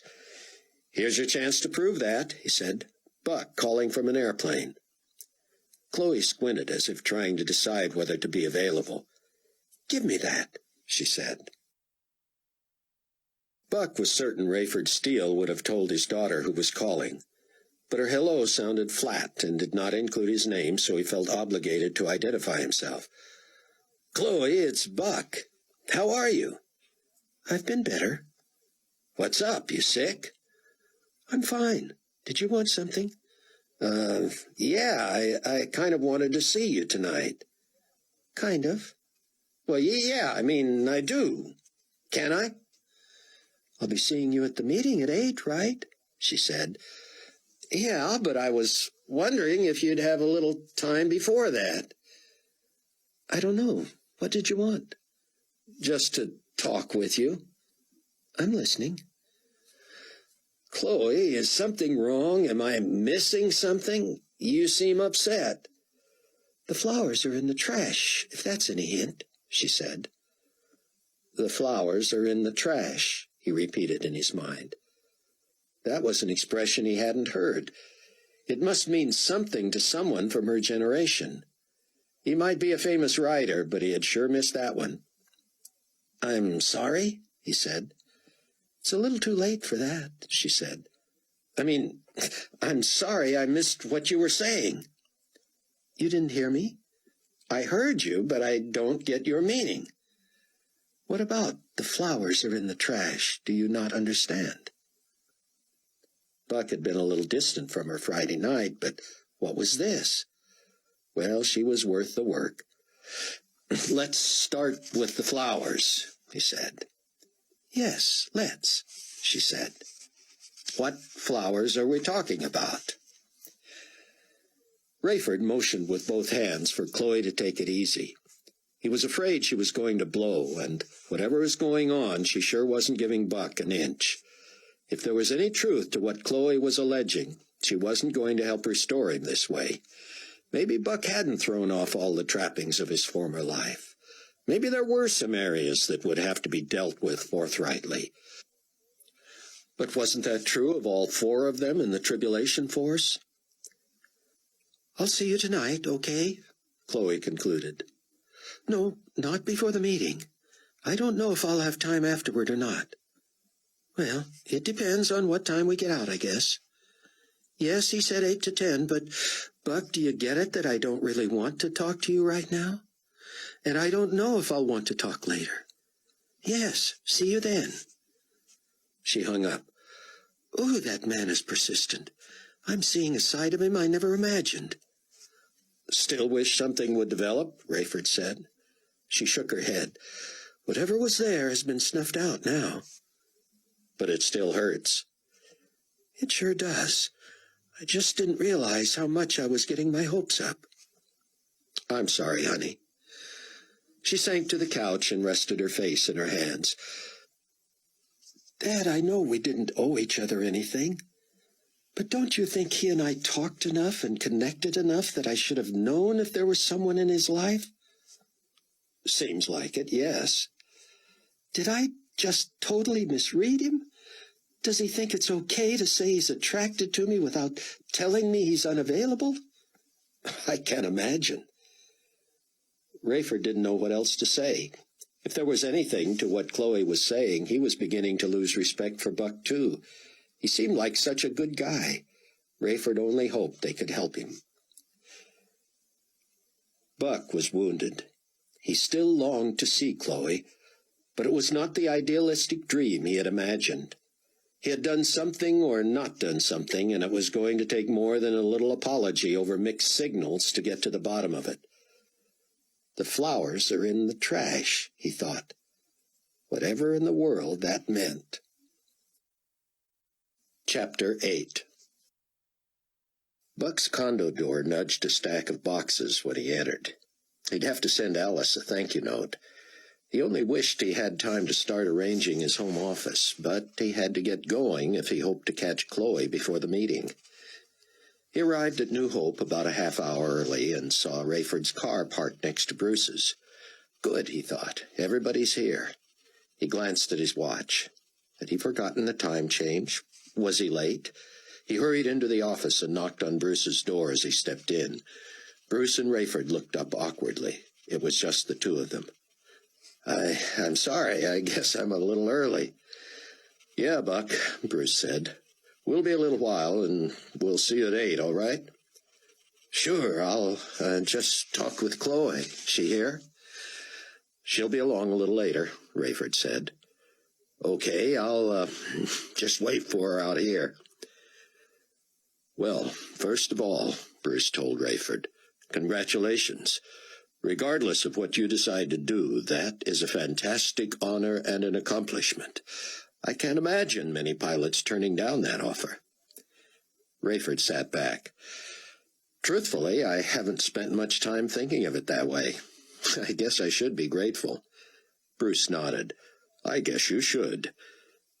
Here's your chance to prove that, he said. Buck calling from an airplane. Chloe squinted as if trying to decide whether to be available. Give me that, she said. Buck was certain Rayford Steele would have told his daughter who was calling, but her hello sounded flat and did not include his name, so he felt obligated to identify himself. Chloe, it's Buck. How are you? I've been better. What's up? You sick? I'm fine. Did you want something? Yeah, I kind of wanted to see you tonight. Kind of? Well, yeah, I do. Can I? I'll be seeing you at the meeting at 8, right? She said. Yeah, but I was wondering if you'd have a little time before that. I don't know. What did you want? Just to talk with you. I'm listening. Chloe, is something wrong? Am I missing something? You seem upset. The flowers are in the trash, if that's any hint, she said. The flowers are in the trash, he repeated in his mind. That was an expression he hadn't heard. It must mean something to someone from her generation. He might be a famous writer, but he had sure missed that one. I'm sorry, he said. It's a little too late for that, she said. I'm sorry I missed what you were saying. You didn't hear me? I heard you, but I don't get your meaning. What about the flowers are in the trash? Do you not understand? Buck had been a little distant from her Friday night, but what was this? Well, she was worth the work. Let's start with the flowers, he said. Yes, let's, she said. What flowers are we talking about? Rayford motioned with both hands for Chloe to take it easy. He was afraid she was going to blow, and whatever was going on, she sure wasn't giving Buck an inch. If there was any truth to what Chloe was alleging, she wasn't going to help restore him this way. Maybe Buck hadn't thrown off all the trappings of his former life. Maybe there were some areas that would have to be dealt with forthrightly. But wasn't that true of all 4 of them in the Tribulation Force? "I'll see you tonight, okay?" Chloe concluded. "No, not before the meeting. I don't know if I'll have time afterward or not." "Well, it depends on what time we get out, I guess." "Yes, he said 8 to 10, but, Buck, do you get it that I don't really want to talk to you right now? And I don't know if I'll want to talk later." "Yes, see you then." She hung up. "Oh, that man is persistent. I'm seeing a side of him I never imagined." "Still wish something would develop?" Rayford said. She shook her head. "Whatever was there has been snuffed out now." "But it still hurts." "It sure does. I just didn't realize how much I was getting my hopes up." "I'm sorry, honey." She sank to the couch and rested her face in her hands. "Dad, I know we didn't owe each other anything. But don't you think he and I talked enough and connected enough that I should have known if there was someone in his life?" "Seems like it, yes." "Did I just totally misread him? Does he think it's okay to say he's attracted to me without telling me he's unavailable?" "I can't imagine." Rayford didn't know what else to say. If there was anything to what Chloe was saying, he was beginning to lose respect for Buck, too. He seemed like such a good guy. Rayford only hoped they could help him. Buck was wounded. He still longed to see Chloe, but it was not the idealistic dream he had imagined. He had done something or not done something, and it was going to take more than a little apology over mixed signals to get to the bottom of it. The flowers are in the trash, he thought. Whatever in the world that meant. Chapter 8. Buck's condo door nudged a stack of boxes when he entered. He'd have to send Alice a thank-you note. He only wished he had time to start arranging his home office, but he had to get going if he hoped to catch Chloe before the meeting. He arrived at New Hope about a half hour early and saw Rayford's car parked next to Bruce's. Good, he thought. Everybody's here. He glanced at his watch. Had he forgotten the time change? Was he late? He hurried into the office and knocked on Bruce's door as he stepped in. Bruce and Rayford looked up awkwardly. It was just the 2 of them. I'm sorry. I guess I'm a little early." "Yeah, Buck," Bruce said. "We'll be a little while, and we'll see you at 8, all right?" "Sure, I'll just talk with Chloe. She here?" "She'll be along a little later," Rayford said. "Okay, I'll just wait for her out here." "Well, first of all," Bruce told Rayford, "congratulations. Regardless of what you decide to do, that is a fantastic honor and an accomplishment. I can't imagine many pilots turning down that offer." Rayford sat back. "Truthfully, I haven't spent much time thinking of it that way. I guess I should be grateful." Bruce nodded. "I guess you should.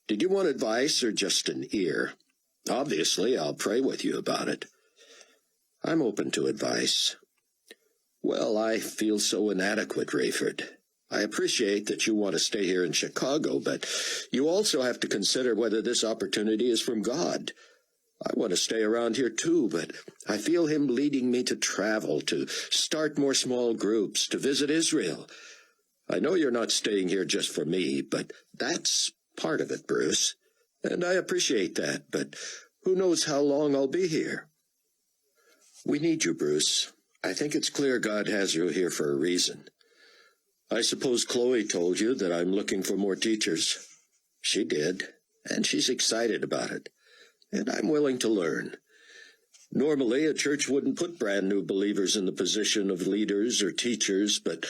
Did you want advice or just an ear? Obviously, I'll pray with you about it." "I'm open to advice." "Well, I feel so inadequate, Rayford. I appreciate that you want to stay here in Chicago, but you also have to consider whether this opportunity is from God. I want to stay around here too, but I feel him leading me to travel, to start more small groups, to visit Israel. I know you're not staying here just for me, but that's part of it, Bruce. And I appreciate that, but who knows how long I'll be here." "We need you, Bruce. I think it's clear God has you here for a reason. I suppose Chloe told you that I'm looking for more teachers." "She did, and she's excited about it. And I'm willing to learn. Normally, a church wouldn't put brand new believers in the position of leaders or teachers, but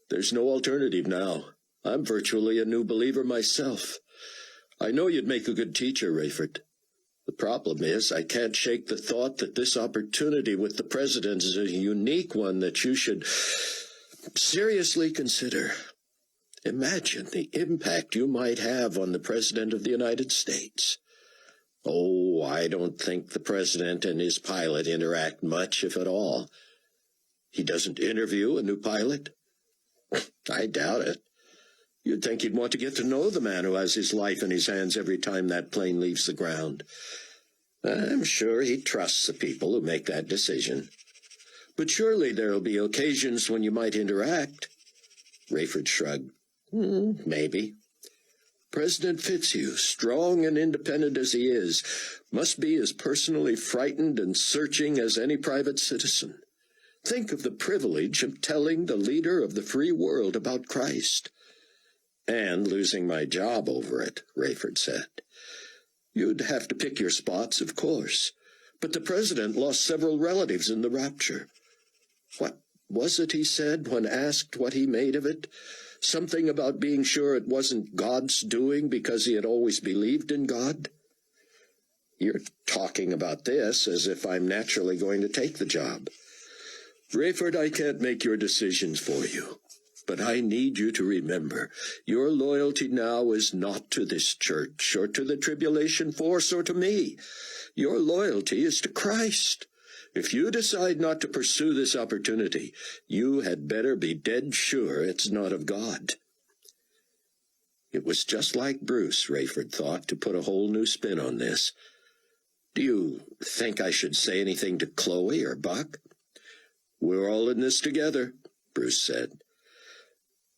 there's no alternative now. I'm virtually a new believer myself. I know you'd make a good teacher, Rayford. The problem is I can't shake the thought that this opportunity with the president is a unique one that you should seriously consider. Imagine the impact you might have on the President of the United States. Oh, I don't think the President and his pilot interact much, if at all. He doesn't interview a new pilot? I doubt it. You'd think he'd want to get to know the man who has his life in his hands every time that plane leaves the ground. I'm sure he trusts the people who make that decision. But surely there'll be occasions when you might interact. Rayford shrugged. Maybe. President Fitzhugh, strong and independent as he is, must be as personally frightened and searching as any private citizen. Think of the privilege of telling the leader of the free world about Christ. And losing my job over it, Rayford said. You'd have to pick your spots, of course. But the president lost several relatives in the rapture. What was it he said when asked what he made of it? Something about being sure it wasn't God's doing because he had always believed in God? You're talking about this as if I'm naturally going to take the job. Rayford, I can't make your decisions for you. But I need you to remember, your loyalty now is not to this church or to the Tribulation Force or to me. Your loyalty is to Christ. If you decide not to pursue this opportunity, you had better be dead sure it's not of God. It was just like Bruce, Rayford thought, to put a whole new spin on this. Do you think I should say anything to Chloe or Buck? We're all in this together, Bruce said.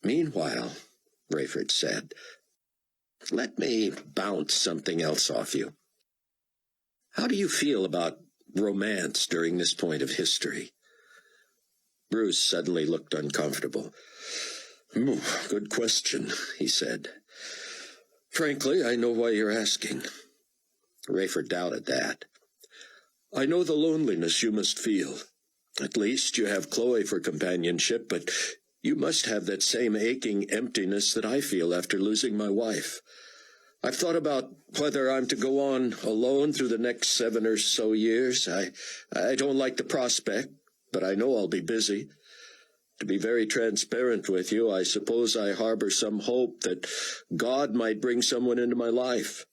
Meanwhile, Rayford said, let me bounce something else off you. How do you feel about romance during this point of history? Bruce suddenly looked uncomfortable. Good question, he said. Frankly, I know why you're asking. Rayford doubted that. I know the loneliness you must feel. At least you have Chloe for companionship, but you must have that same aching emptiness that I feel after losing my wife. I've thought about whether I'm to go on alone through the next 7 or so years. I don't like the prospect, but I know I'll be busy. To be very transparent with you, I suppose I harbor some hope that God might bring someone into my life.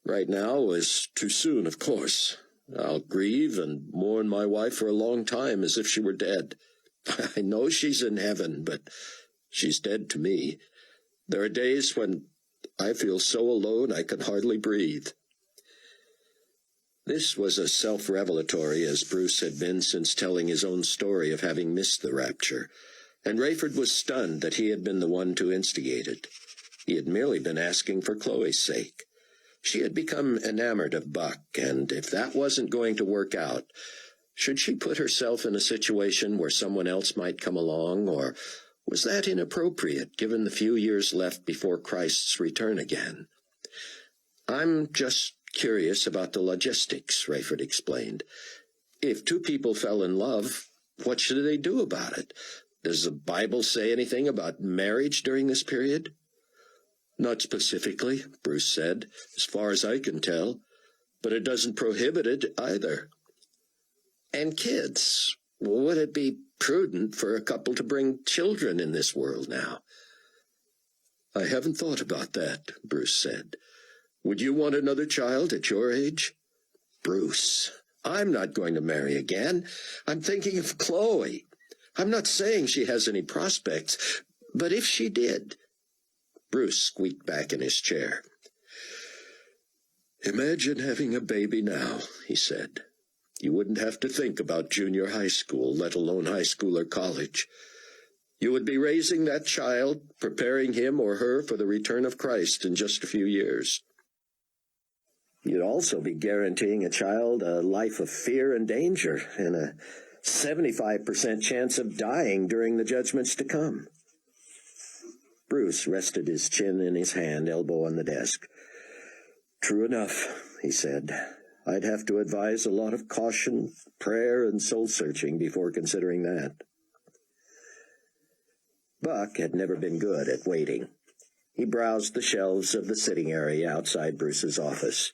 Right now is too soon, of course. I'll grieve and mourn my wife for a long time as if she were dead. I know she's in heaven, but she's dead to me. There are days when I feel so alone I can hardly breathe. This was as self-revelatory as Bruce had been since telling his own story of having missed the rapture, and Rayford was stunned that he had been the one to instigate it. He had merely been asking for Chloe's sake. She had become enamored of Buck, and if that wasn't going to work out, should she put herself in a situation where someone else might come along, or was that inappropriate given the few years left before Christ's return again? I'm just curious about the logistics, Rayford explained. If two people fell in love, what should they do about it? Does the Bible say anything about marriage during this period? Not specifically, Bruce said, as far as I can tell, but it doesn't prohibit it either. And kids, would it be prudent for a couple to bring children in this world now? I haven't thought about that, Bruce said. Would you want another child at your age? Bruce, I'm not going to marry again. I'm thinking of Chloe. I'm not saying she has any prospects, but if she did... Bruce squeaked back in his chair. Imagine having a baby now, he said. You wouldn't have to think about junior high school, let alone high school or college. You would be raising that child, preparing him or her for the return of Christ in just a few years. You'd also be guaranteeing a child a life of fear and danger, and a 75% chance of dying during the judgments to come. Bruce rested his chin in his hand, elbow on the desk. True enough, he said. I'd have to advise a lot of caution, prayer, and soul-searching before considering that. Buck had never been good at waiting. He browsed the shelves of the sitting area outside Bruce's office.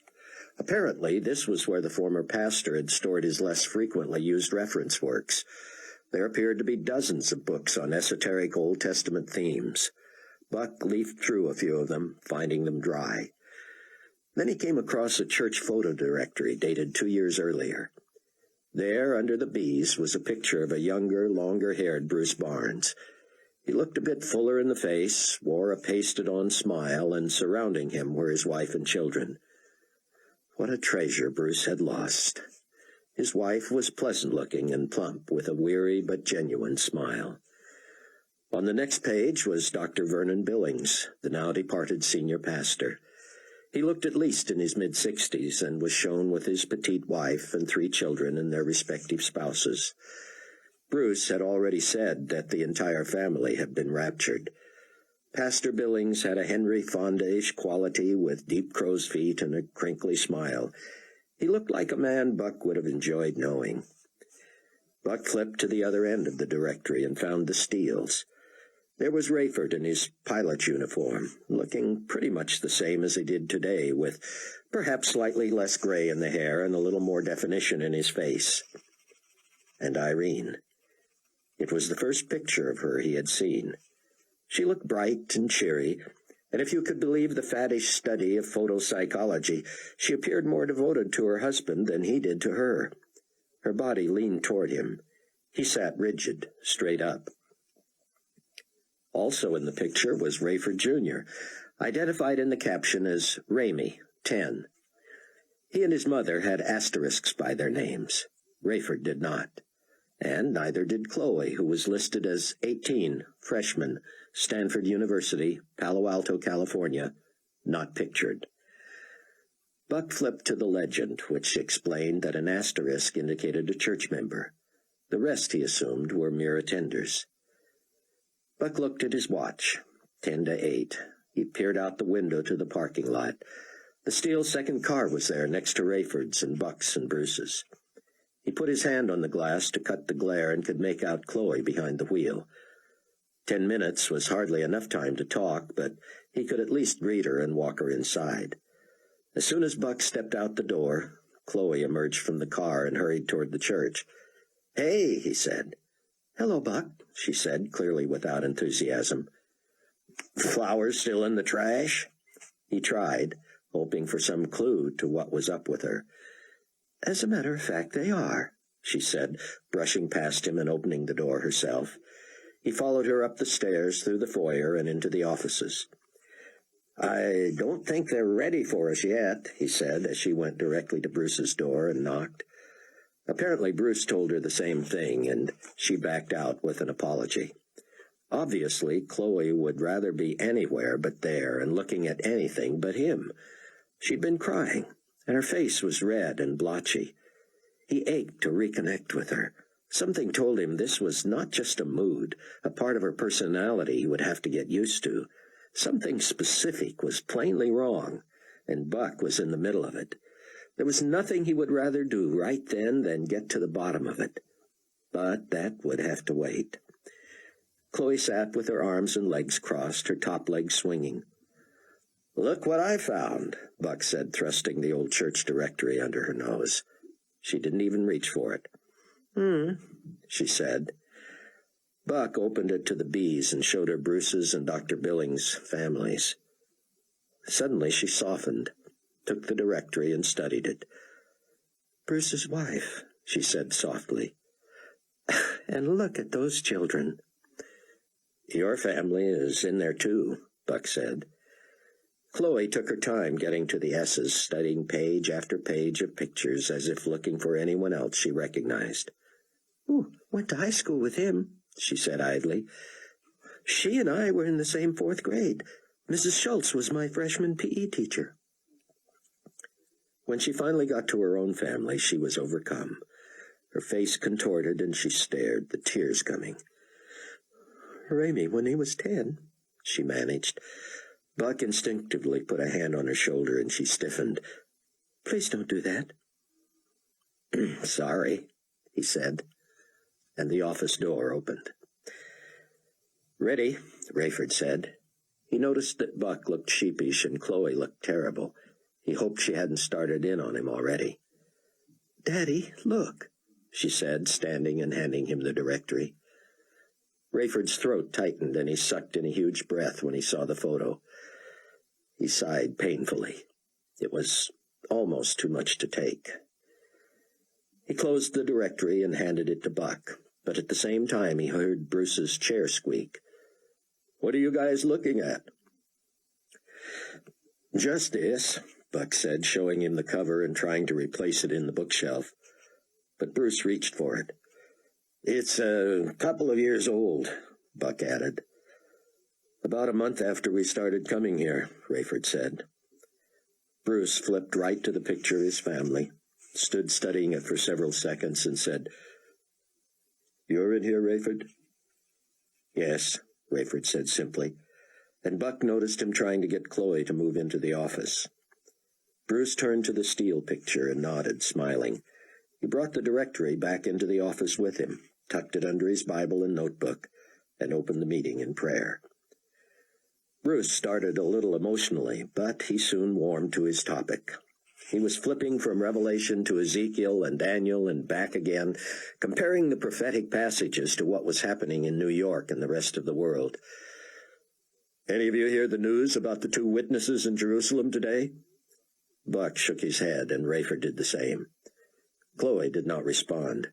Apparently, this was where the former pastor had stored his less frequently used reference works. There appeared to be dozens of books on esoteric Old Testament themes. Buck leafed through a few of them, finding them dry. Then he came across a church photo directory dated 2 years earlier. There, under the B's, was a picture of a younger, longer-haired Bruce Barnes. He looked a bit fuller in the face, wore a pasted-on smile, and surrounding him were his wife and children. What a treasure Bruce had lost. His wife was pleasant-looking and plump, with a weary but genuine smile. On the next page was Dr. Vernon Billings, the now-departed senior pastor. He looked at least in his mid-60s and was shown with his petite wife and 3 children and their respective spouses. Bruce had already said that the entire family had been raptured. Pastor Billings had a Henry Fonda-ish quality with deep crow's feet and a crinkly smile. He looked like a man Buck would have enjoyed knowing. Buck flipped to the other end of the directory and found the Steeles. There was Rayford in his pilot's uniform, looking pretty much the same as he did today, with perhaps slightly less gray in the hair and a little more definition in his face. And Irene. It was the first picture of her he had seen. She looked bright and cheery, and if you could believe the faddish study of photopsychology, she appeared more devoted to her husband than he did to her. Her body leaned toward him. He sat rigid, straight up. Also in the picture was Rayford Jr., identified in the caption as Ramey, 10. He and his mother had asterisks by their names. Rayford did not. And neither did Chloe, who was listed as 18, freshman, Stanford University, Palo Alto, California, not pictured. Buck flipped to the legend, which explained that an asterisk indicated a church member. The rest, he assumed, were mere attenders. Buck looked at his watch. 10 to 8. He peered out the window to the parking lot. The Steele's second car was there, next to Rayford's and Buck's and Bruce's. He put his hand on the glass to cut the glare and could make out Chloe behind the wheel. 10 minutes was hardly enough time to talk, but he could at least greet her and walk her inside. As soon as Buck stepped out the door, Chloe emerged from the car and hurried toward the church. "Hey," he said. "Hello, Buck," she said, clearly without enthusiasm. "Flowers still in the trash?" He tried, hoping for some clue to what was up with her. "As a matter of fact, they are," she said, brushing past him and opening the door herself. He followed her up the stairs, through the foyer, and into the offices. "I don't think they're ready for us yet," he said, as she went directly to Bruce's door and knocked. Apparently Bruce told her the same thing, and she backed out with an apology. Obviously, Chloe would rather be anywhere but there and looking at anything but him. She'd been crying, and her face was red and blotchy. He ached to reconnect with her. Something told him this was not just a mood, a part of her personality he would have to get used to. Something specific was plainly wrong, and Buck was in the middle of it. There was nothing he would rather do right then than get to the bottom of it. But that would have to wait. Chloe sat with her arms and legs crossed, her top leg swinging. "Look what I found," Buck said, thrusting the old church directory under her nose. She didn't even reach for it. She said. Buck opened it to the B's and showed her Bruce's and Dr. Billings' families. Suddenly she softened, took the directory and studied it. "Bruce's wife," she said softly. "And look at those children." "Your family is in there too," Buck said. Chloe took her time getting to the S's, studying page after page of pictures as if looking for anyone else she recognized. "Went to high school with him," she said idly. "She and I were in the same 4th grade. Mrs. Schultz was my freshman PE teacher." When she finally got to her own family, she was overcome. Her face contorted and she stared, the tears coming. "Ramey, when he was 10, she managed. Buck instinctively put a hand on her shoulder and she stiffened. "Please don't do that." "Sorry," he said, and the office door opened. "Ready," Rayford said. He noticed that Buck looked sheepish and Chloe looked terrible. He hoped she hadn't started in on him already. "Daddy, look." she said, standing and handing him the directory. Rayford's throat tightened, and he sucked in a huge breath when he saw the photo. He sighed painfully. It was almost too much to take. He closed the directory and handed it to Buck, but at the same time he heard Bruce's chair squeak. "What are you guys looking at?" "Just this," Buck said, showing him the cover and trying to replace it in the bookshelf. But Bruce reached for it. "It's a couple of years old," Buck added. "About a month after we started coming here," Rayford said. Bruce flipped right to the picture of his family, stood studying it for several seconds, and said, "You're in here, Rayford?" "Yes," Rayford said simply, and Buck noticed him trying to get Chloe to move into the office. Bruce turned to the steel picture and nodded, smiling. He brought the directory back into the office with him, tucked it under his Bible and notebook, and opened the meeting in prayer. Bruce started a little emotionally, but he soon warmed to his topic. He was flipping from Revelation to Ezekiel and Daniel and back again, comparing the prophetic passages to what was happening in New York and the rest of the world. "Any of you hear the news about the 2 witnesses in Jerusalem today?" Buck shook his head, and Rayford did the same. Chloe did not respond.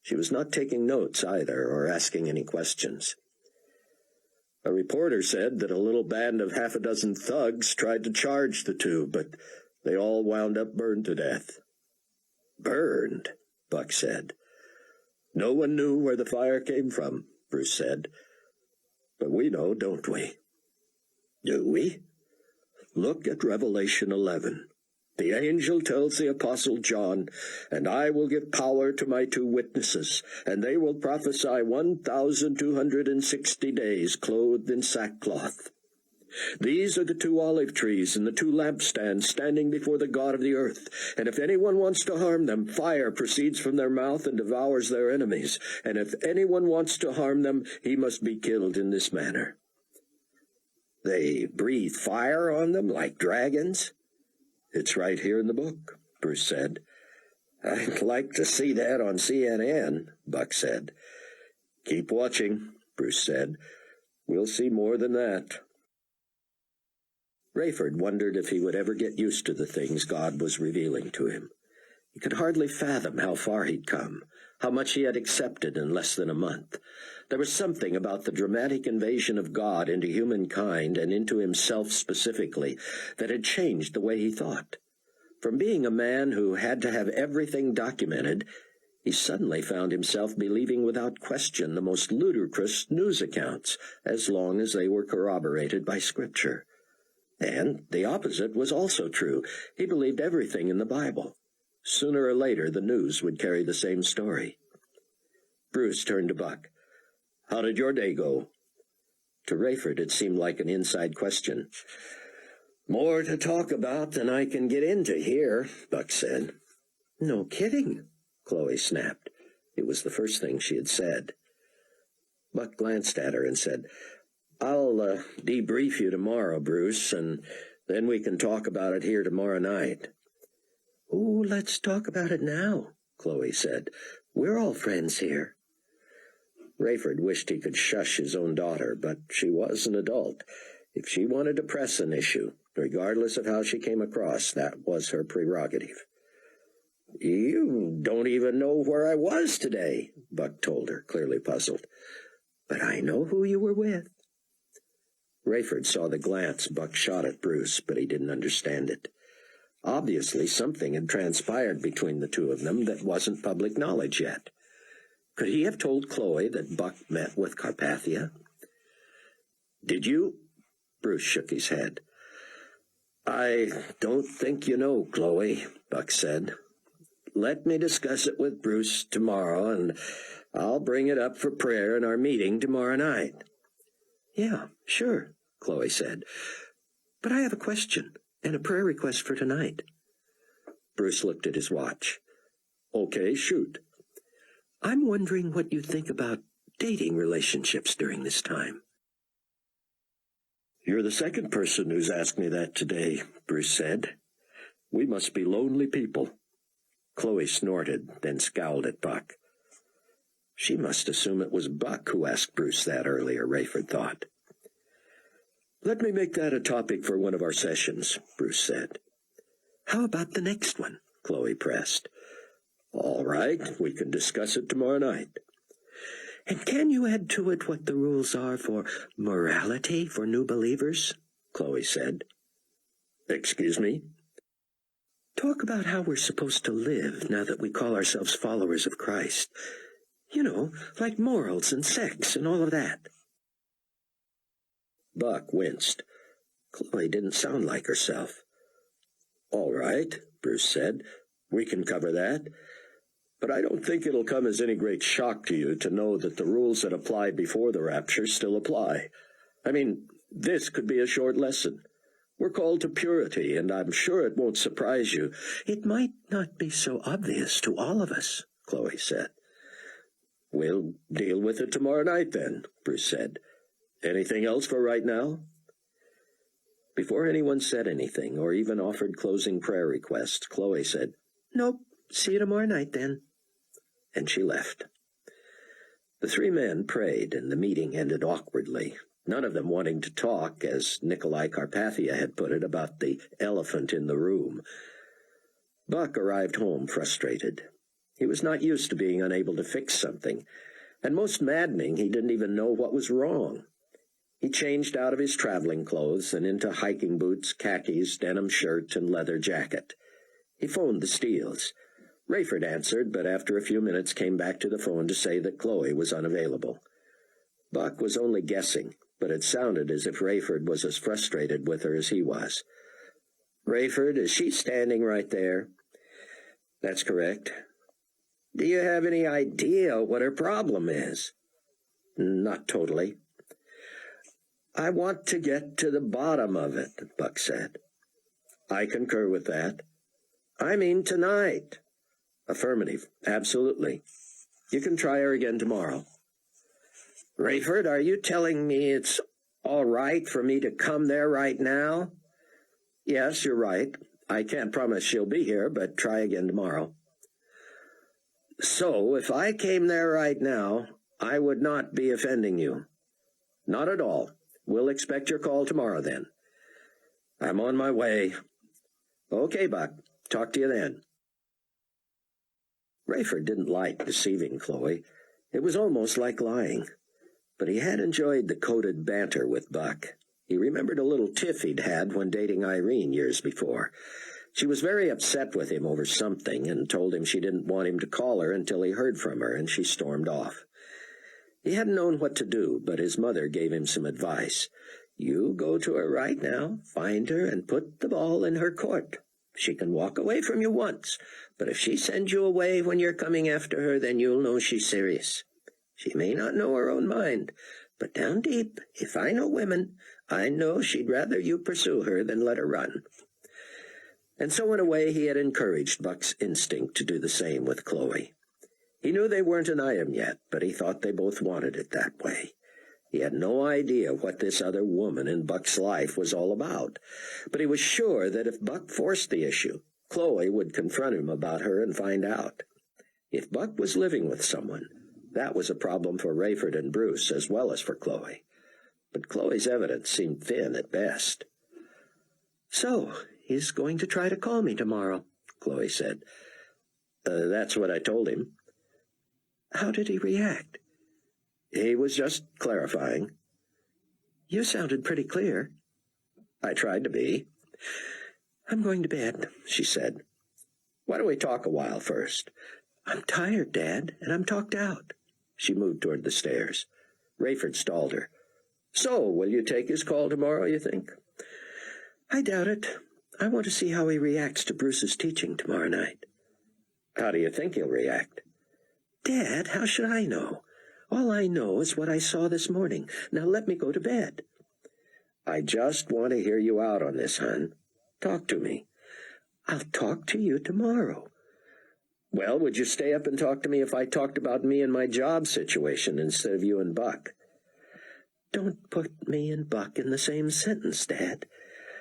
She was not taking notes either, or asking any questions. "A reporter said that a little band of 6 thugs tried to charge the 2, but they all wound up burned to death." "Burned?" Buck said. "No one knew where the fire came from," Bruce said. "But we know, don't we?" "Do we?" "Look at Revelation 11. The angel tells the Apostle John, 'And I will give power to my 2 witnesses, and they will prophesy 1,260 days, clothed in sackcloth. These are the 2 olive trees and the 2 lampstands standing before the God of the earth. And if anyone wants to harm them, fire proceeds from their mouth and devours their enemies. And if anyone wants to harm them, he must be killed in this manner.'" "They breathe fire on them like dragons?" "It's right here in the book," Bruce said. "I'd like to see that on CNN, Buck said. "Keep watching," Bruce said. "We'll see more than that." Rayford wondered if he would ever get used to the things God was revealing to him. He could hardly fathom how far he'd come, how much he had accepted in less than a month. There was something about the dramatic invasion of God into humankind and into himself specifically that had changed the way he thought. From being a man who had to have everything documented, he suddenly found himself believing without question the most ludicrous news accounts, as long as they were corroborated by Scripture. And the opposite was also true. He believed everything in the Bible. Sooner or later, the news would carry the same story. Bruce turned to Buck. "How did your day go?" To Rayford, it seemed like an inside question. "More to talk about than I can get into here," Buck said. "No kidding," Chloe snapped. It was the first thing she had said. Buck glanced at her and said, "I'll debrief you tomorrow, Bruce, and then we can talk about it here tomorrow night." "Oh, let's talk about it now," Chloe said. "We're all friends here." Rayford wished he could shush his own daughter, but she was an adult. If she wanted to press an issue, regardless of how she came across, that was her prerogative. "You don't even know where I was today," Buck told her, clearly puzzled. "But I know who you were with." Rayford saw the glance Buck shot at Bruce, but he didn't understand it. Obviously, something had transpired between the 2 of them that wasn't public knowledge yet. Could he have told Chloe that Buck met with Carpathia? "Did you?" Bruce shook his head. "I don't think you know, Chloe," Buck said. "Let me discuss it with Bruce tomorrow, and I'll bring it up for prayer in our meeting tomorrow night." "Yeah, sure," Chloe said. "But I have a question and a prayer request for tonight." Bruce looked at his watch. "Okay, shoot." "I'm wondering what you think about dating relationships during this time." "You're the second person who's asked me that today," Bruce said. "We must be lonely people." Chloe snorted, then scowled at Buck. She must assume it was Buck who asked Bruce that earlier, Rayford thought. "Let me make that a topic for one of our sessions," Bruce said. "How about the next one?" Chloe pressed. "All right, we can discuss it tomorrow night." "And can you add to it what the rules are for morality for new believers?" Chloe said. "Excuse me?" "Talk about how we're supposed to live now that we call ourselves followers of Christ. You know, like morals and sex and all of that." Buck winced. Chloe didn't sound like herself. "All right," Bruce said. "We can cover that. But I don't think it'll come as any great shock to you to know that the rules that applied before the rapture still apply. I mean, this could be a short lesson. We're called to purity, and I'm sure it won't surprise you." "It might not be so obvious to all of us," Chloe said. "We'll deal with it tomorrow night, then," Bruce said. "Anything else for right now?" Before anyone said anything, or even offered closing prayer requests, Chloe said, "Nope, see you tomorrow night, then." And she left. The three men prayed, and the meeting ended awkwardly, none of them wanting to talk, as Nikolai Carpathia had put it, about the elephant in the room. Buck arrived home frustrated. He was not used to being unable to fix something, and most maddening, he didn't even know what was wrong. He changed out of his traveling clothes and into hiking boots, khakis, denim shirt, and leather jacket. He phoned the Steeles. Rayford answered, but after a few minutes came back to the phone to say that Chloe was unavailable. Buck was only guessing, but it sounded as if Rayford was as frustrated with her as he was. "Rayford, is she standing right there?" "That's correct." "Do you have any idea what her problem is?" "Not totally." "I want to get to the bottom of it," Buck said. "I concur with that." "I mean tonight." "Affirmative, absolutely. You can try her again tomorrow." "Rayford, are you telling me it's all right for me to come there right now?" "Yes, you're right. I can't promise she'll be here, but try again tomorrow." "So, if I came there right now, I would not be offending you?" "Not at all. We'll expect your call tomorrow, then." "I'm on my way." "Okay, Buck. Talk to you then." Rayford didn't like deceiving Chloe. It was almost like lying. But he had enjoyed the coded banter with Buck. He remembered a little tiff he'd had when dating Irene years before. She was very upset with him over something and told him she didn't want him to call her until he heard from her, and she stormed off. He hadn't known what to do, but his mother gave him some advice. "You go to her right now, find her, and put the ball in her court. She can walk away from you once, but if she sends you away when you're coming after her, then you'll know she's serious. She may not know her own mind, but down deep, if I know women, I know she'd rather you pursue her than let her run." And so in a way he had encouraged Buck's instinct to do the same with Chloe. He knew they weren't an item yet, but he thought they both wanted it that way. He had no idea what this other woman in Buck's life was all about, but he was sure that if Buck forced the issue, Chloe would confront him about her and find out. If Buck was living with someone, that was a problem for Rayford and Bruce as well as for Chloe. But Chloe's evidence seemed thin at best. "So, he's going to try to call me tomorrow," Chloe said. That's what I told him." "How did he react?" "He was just clarifying." "You sounded pretty clear." "I tried to be." "I'm going to bed," she said. "Why don't we talk a while first?" "I'm tired, Dad, and I'm talked out." She moved toward the stairs. Rayford stalled her. "So, will you take his call tomorrow, you think?" "I doubt it. I want to see how he reacts to Bruce's teaching tomorrow night." "How do you think he'll react?" "Dad, how should I know? All I know is what I saw this morning. Now let me go to bed." "I just want to hear you out on this, hon. Talk to me." "I'll talk to you tomorrow." "Well, would you stay up and talk to me if I talked about me and my job situation instead of you and Buck?" "Don't put me and Buck in the same sentence, Dad.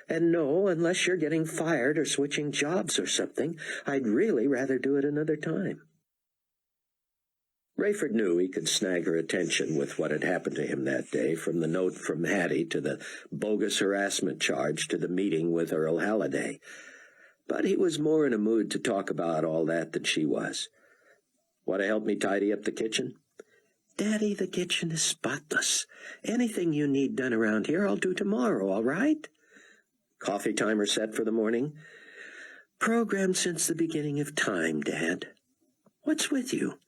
And no, unless you're getting fired or switching jobs or something, I'd really rather do it another time. Rayford knew he could snag her attention with what had happened to him that day, from the note from Hattie to the bogus harassment charge to the meeting with Earl Halliday. But he was more in a mood to talk about all that than she was. Want to help me tidy up the kitchen? Daddy, the kitchen is spotless. Anything you need done around here, I'll do tomorrow, all right? Coffee timer set for the morning? Programmed since the beginning of time, Dad. What's with you?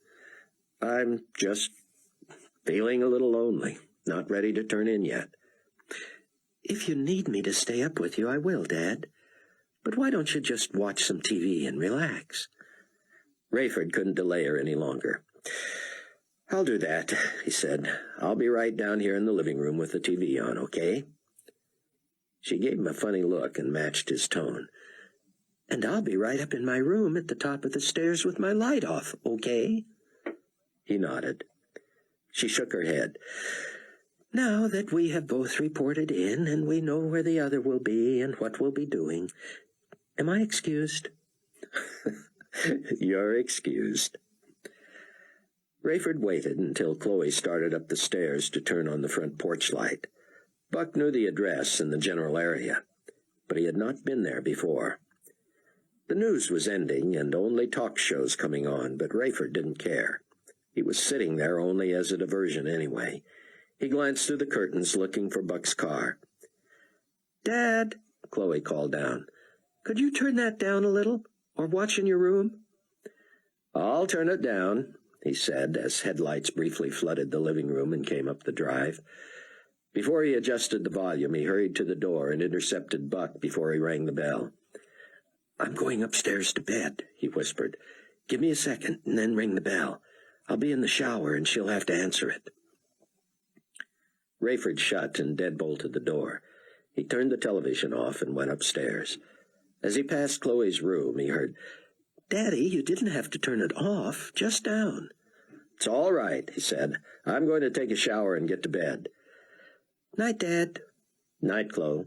I'm just feeling a little lonely, not ready to turn in yet. If you need me to stay up with you, I will, Dad. But why don't you just watch some TV and relax? Rayford couldn't delay her any longer. I'll do that, he said. I'll be right down here in the living room with the TV on, okay? She gave him a funny look and matched his tone. And I'll be right up in my room at the top of the stairs with my light off, okay? He nodded. She shook her head. Now that we have both reported in and we know where the other will be and what we'll be doing, am I excused? You're excused. Rayford waited until Chloe started up the stairs to turn on the front porch light. Buck knew the address and the general area, but he had not been there before. The news was ending and only talk shows coming on, but Rayford didn't care. He was sitting there only as a diversion anyway. He glanced through the curtains looking for Buck's car. Dad, Chloe called down. Could you turn that down a little, or watch in your room? I'll turn it down, he said, as headlights briefly flooded the living room and came up the drive. Before he adjusted the volume, he hurried to the door and intercepted Buck before he rang the bell. I'm going upstairs to bed, he whispered. Give me a second, and then ring the bell. I'll be in the shower, and she'll have to answer it. Rayford shut and deadbolted the door. He turned the television off and went upstairs. As he passed Chloe's room, he heard, Daddy, you didn't have to turn it off, just down. It's all right, he said. I'm going to take a shower and get to bed. Night, Dad. Night, Chloe.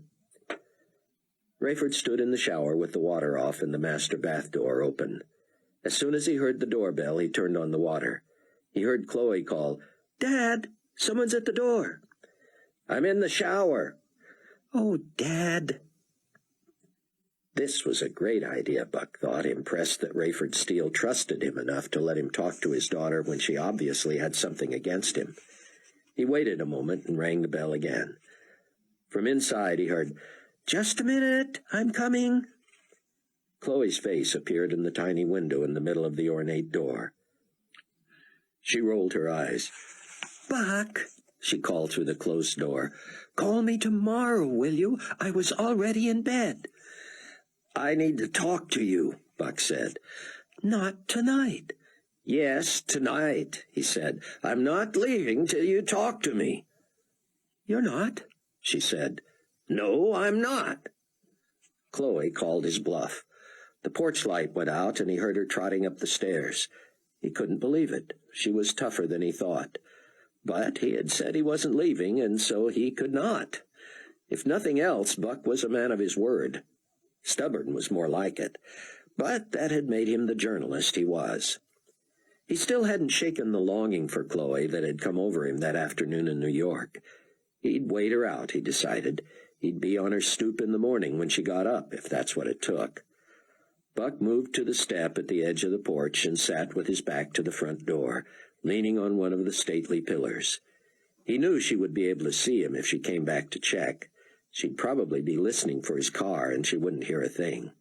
Rayford stood in the shower with the water off and the master bath door open. As soon as he heard the doorbell, he turned on the water. He heard Chloe call, Dad, someone's at the door. I'm in the shower. Oh, Dad. This was a great idea, Buck thought, impressed that Rayford Steele trusted him enough to let him talk to his daughter when she obviously had something against him. He waited a moment and rang the bell again. From inside he heard, Just a minute, I'm coming. Chloe's face appeared in the tiny window in the middle of the ornate door. She rolled her eyes. Buck, she called through the closed door. Call me tomorrow, will you? I was already in bed. I need to talk to you, Buck said. Not tonight. Yes, tonight, he said. I'm not leaving till you talk to me. You're not, she said. No, I'm not. Chloe called his bluff. The porch light went out, and he heard her trotting up the stairs. He couldn't believe it. She was tougher than he thought. But he had said he wasn't leaving, and so he could not. If nothing else, Buck was a man of his word. Stubborn was more like it, but that had made him the journalist he was. He still hadn't shaken the longing for Chloe that had come over him that afternoon in New York. He'd wait her out, he decided. He'd be on her stoop in the morning when she got up, if that's what it took. Buck moved to the step at the edge of the porch and sat with his back to the front door, leaning on one of the stately pillars. He knew she would be able to see him if she came back to check. She'd probably be listening for his car, and she wouldn't hear a thing.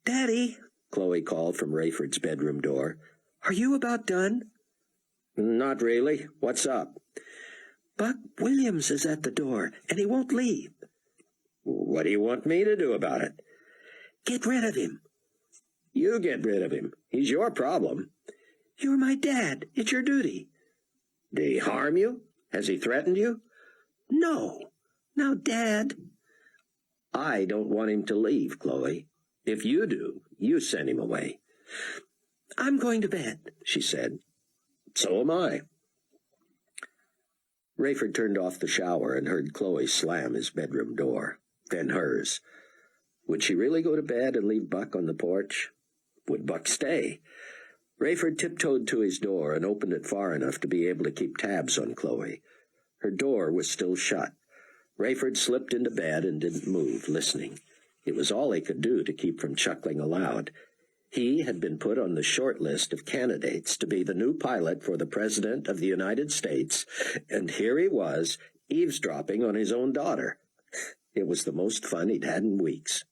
Daddy, Chloe called from Rayford's bedroom door. Are you about done? Not really. What's up? Buck Williams is at the door, and he won't leave. What do you want me to do about it? Get rid of him. You get rid of him. He's your problem. You're my dad. It's your duty. Did he harm you? Has he threatened you? No. Now, Dad. I don't want him to leave, Chloe. If you do, you send him away. I'm going to bed, she said. So am I. Rayford turned off the shower and heard Chloe slam his bedroom door. then hers. Would she really go to bed and leave Buck on the porch? Would Buck stay? Rayford tiptoed to his door and opened it far enough to be able to keep tabs on Chloe. Her door was still shut. Rayford slipped into bed and didn't move, listening. It was all he could do to keep from chuckling aloud. He had been put on the short list of candidates to be the new pilot for the President of the United States, and here he was, eavesdropping on his own daughter. It was the most fun he'd had in weeks.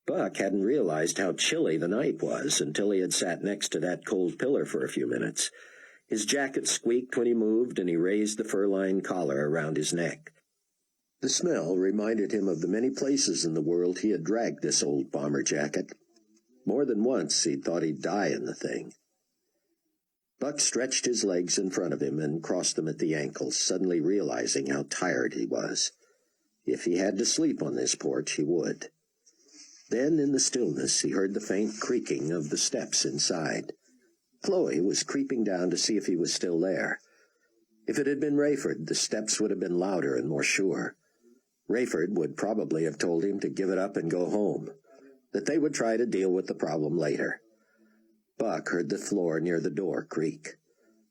Buck hadn't realized how chilly the night was until he had sat next to that cold pillar for a few minutes. His jacket squeaked when he moved, and he raised the fur-lined collar around his neck. The smell reminded him of the many places in the world he had dragged this old bomber jacket. More than once he'd thought he'd die in the thing. Buck stretched his legs in front of him and crossed them at the ankles, suddenly realizing how tired he was. If he had to sleep on this porch, he would. Then, in the stillness, he heard the faint creaking of the steps inside. Chloe was creeping down to see if he was still there. If it had been Rayford, the steps would have been louder and more sure. Rayford would probably have told him to give it up and go home, that they would try to deal with the problem later. Buck heard the floor near the door creak.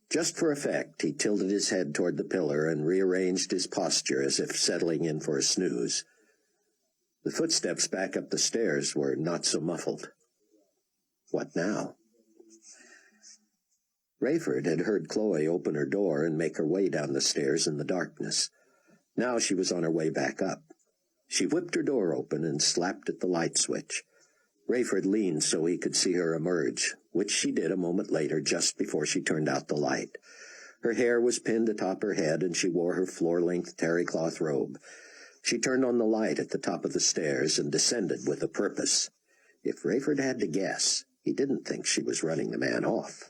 Just for effect, he tilted his head toward the pillar and rearranged his posture as if settling in for a snooze. The footsteps back up the stairs were not so muffled. What now? Rayford had heard Chloe open her door and make her way down the stairs in the darkness. Now she was on her way back up. She whipped her door open and slapped at the light switch. Rayford leaned so he could see her emerge, which she did a moment later just before she turned out the light. Her hair was pinned atop her head, and she wore her floor-length terry-cloth robe. She turned on the light at the top of the stairs and descended with a purpose. If Rayford had to guess, he didn't think she was running the man off.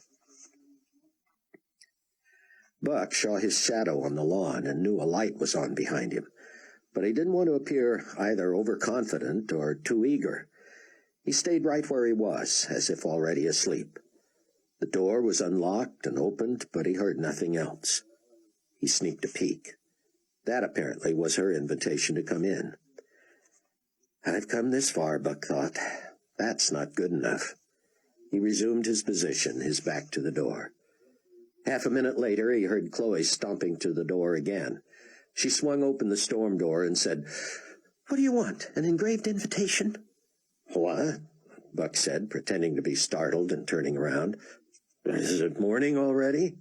Buck saw his shadow on the lawn and knew a light was on behind him, but he didn't want to appear either overconfident or too eager. He stayed right where he was, as if already asleep. The door was unlocked and opened, but he heard nothing else. He sneaked a peek. That apparently was her invitation to come in. I've come this far, Buck thought. That's not good enough. He resumed his position, his back to the door. Half a minute later, he heard Chloe stomping to the door again. She swung open the storm door and said, "What do you want, an engraved invitation?" "What?" Buck said, pretending to be startled and turning around. "Is it morning already?"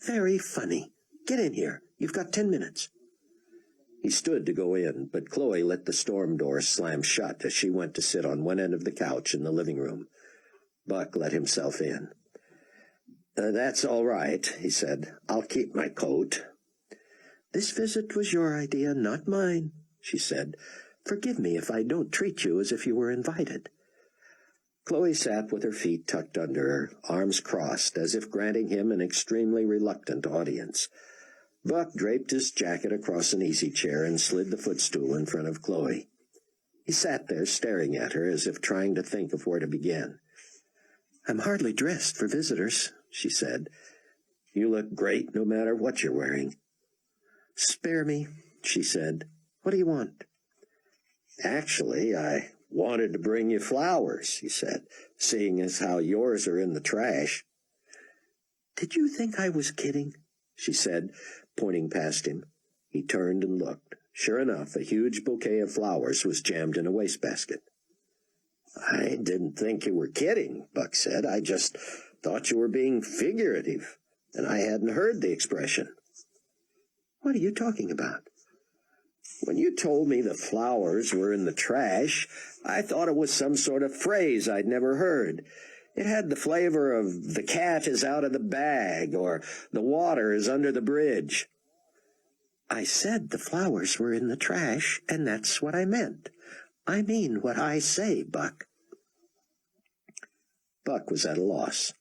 "Very funny. Get in here. You've got 10 minutes. He stood to go in, but Chloe let the storm door slam shut as she went to sit on one end of the couch in the living room. Buck let himself in. That's all right, he said. I'll keep my coat. This visit was your idea, not mine, she said. Forgive me if I don't treat you as if you were invited. Chloe sat with her feet tucked under her, arms crossed, as if granting him an extremely reluctant audience. Buck draped his jacket across an easy chair and slid the footstool in front of Chloe. He sat there staring at her as if trying to think of where to begin. I'm hardly dressed for visitors, she said. You look great no matter what you're wearing. Spare me, she said. What do you want? Actually, I wanted to bring you flowers, he said, seeing as how yours are in the trash. Did you think I was kidding? She said, pointing past him. He turned and looked. Sure enough, a huge bouquet of flowers was jammed in a wastebasket. I didn't think you were kidding, Buck said. I just thought you were being figurative, and I hadn't heard the expression. What are you talking about? When you told me the flowers were in the trash, I thought it was some sort of phrase I'd never heard. It had the flavor of the cat is out of the bag or the water is under the bridge. I said the flowers were in the trash, and that's what I meant. I mean what I say, Buck. Buck was at a loss.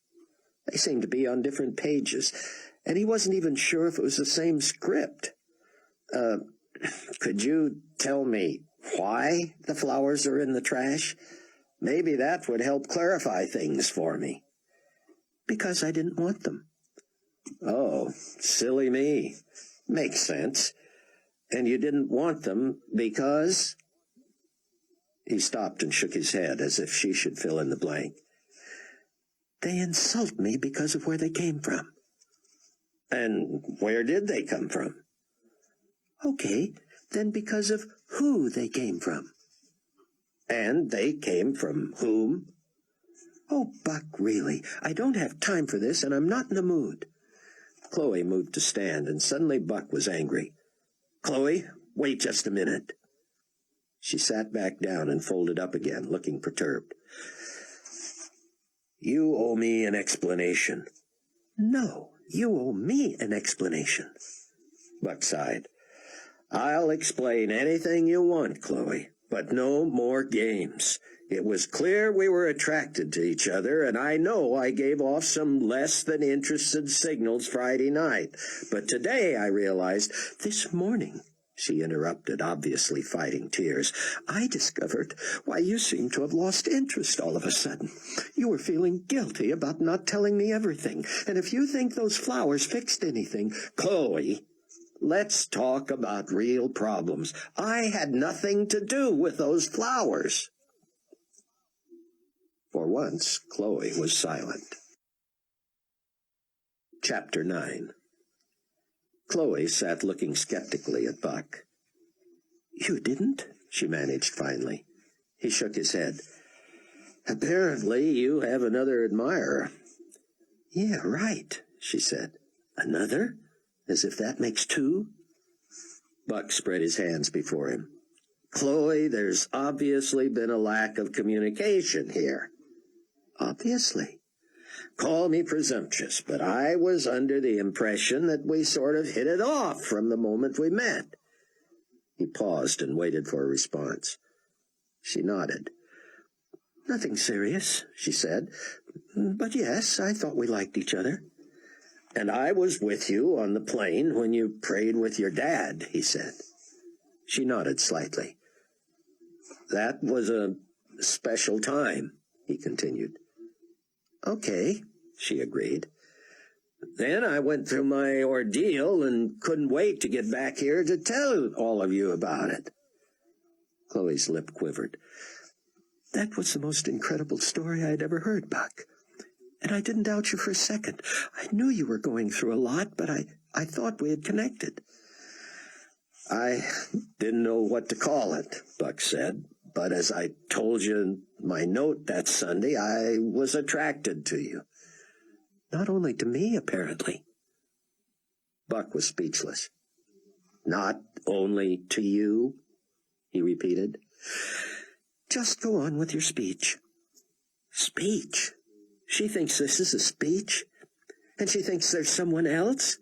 They seemed to be on different pages, and he wasn't even sure if it was the same script. Could you tell me why the flowers are in the trash? Maybe that would help clarify things for me. Because I didn't want them. Oh, silly me. Makes sense. And you didn't want them because... He stopped and shook his head as if she should fill in the blank. They insult me because of where they came from. And where did they come from? Okay, then because of who they came from. And they came from whom? Oh, Buck, really, I don't have time for this, and I'm not in the mood. Chloe moved to stand, and suddenly Buck was angry. Chloe, wait just a minute. She sat back down and folded up again, looking perturbed. You owe me an explanation. No, you owe me an explanation. Buck sighed. I'll explain anything you want, Chloe, but no more games. It was clear we were attracted to each other, and I know I gave off some less than interested signals Friday night. But today I realized, this morning, she interrupted, obviously fighting tears, I discovered why you seemed to have lost interest all of a sudden. You were feeling guilty about not telling me everything, and if you think those flowers fixed anything... Chloe, let's talk about real problems. I had nothing to do with those flowers. For once, Chloe was silent. Chapter 9. Chloe sat looking skeptically at Buck. You didn't? She managed finally. He shook his head. Apparently you have another admirer. Yeah, right, she said. Another? As if that makes two? Buck spread his hands before him. Chloe, there's obviously been a lack of communication here. Obviously. Call me presumptuous, but I was under the impression that we sort of hit it off from the moment we met. He paused and waited for a response. She nodded. Nothing serious, she said. But yes, I thought we liked each other. And I was with you on the plane when you prayed with your dad, he said. She nodded slightly. That was a special time, he continued. Okay, she agreed. Then I went through my ordeal and couldn't wait to get back here to tell all of you about it. Chloe's lip quivered. That was the most incredible story I'd ever heard, Buck. And I didn't doubt you for a second. I knew you were going through a lot, but I thought we had connected. I didn't know what to call it, Buck said. But as I told you in my note that Sunday, I was attracted to you. Not only to me, apparently. Buck was speechless. Not only to you, he repeated. Just go on with your speech. Speech? She thinks this is a speech? And she thinks there's someone else?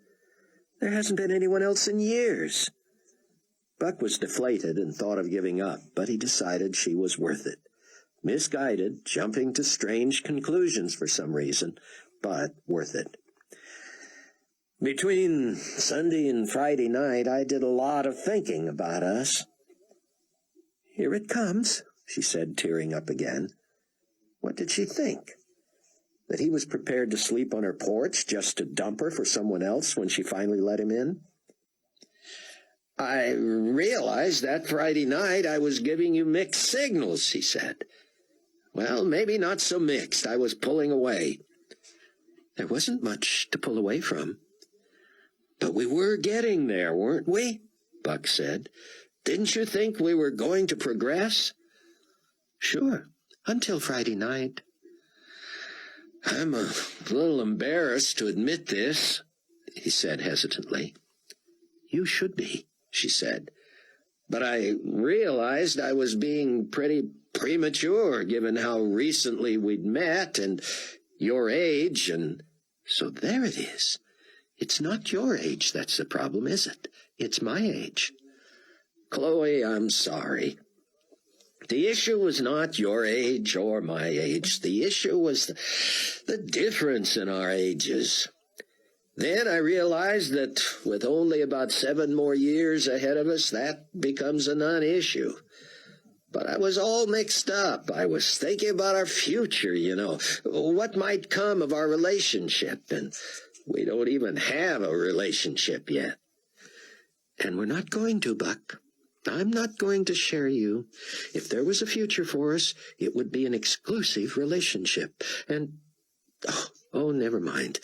There hasn't been anyone else in years. Buck was deflated and thought of giving up, but he decided she was worth it. Misguided, jumping to strange conclusions for some reason, but worth it. Between Sunday and Friday night, I did a lot of thinking about us. Here it comes, she said, tearing up again. What did she think? That he was prepared to sleep on her porch just to dump her for someone else when she finally let him in? I realized that Friday night I was giving you mixed signals, he said. Well, maybe not so mixed. I was pulling away. There wasn't much to pull away from. But we were getting there, weren't we? Buck said. Didn't you think we were going to progress? Sure, until Friday night. I'm a little embarrassed to admit this, he said hesitantly. You should be, she said. But I realized I was being pretty premature, given how recently we'd met and your age, and so there it is. It's not your age that's the problem, is it? It's my age. Chloe, I'm sorry. The issue was not your age or my age. The issue was the difference in our ages. Then I realized that with only about 7 more years ahead of us, that becomes a non-issue. But I was all mixed up. I was thinking about our future, what might come of our relationship, and we don't even have a relationship yet. And we're not going to, Buck. I'm not going to share you. If there was a future for us, it would be an exclusive relationship. And, oh, never mind.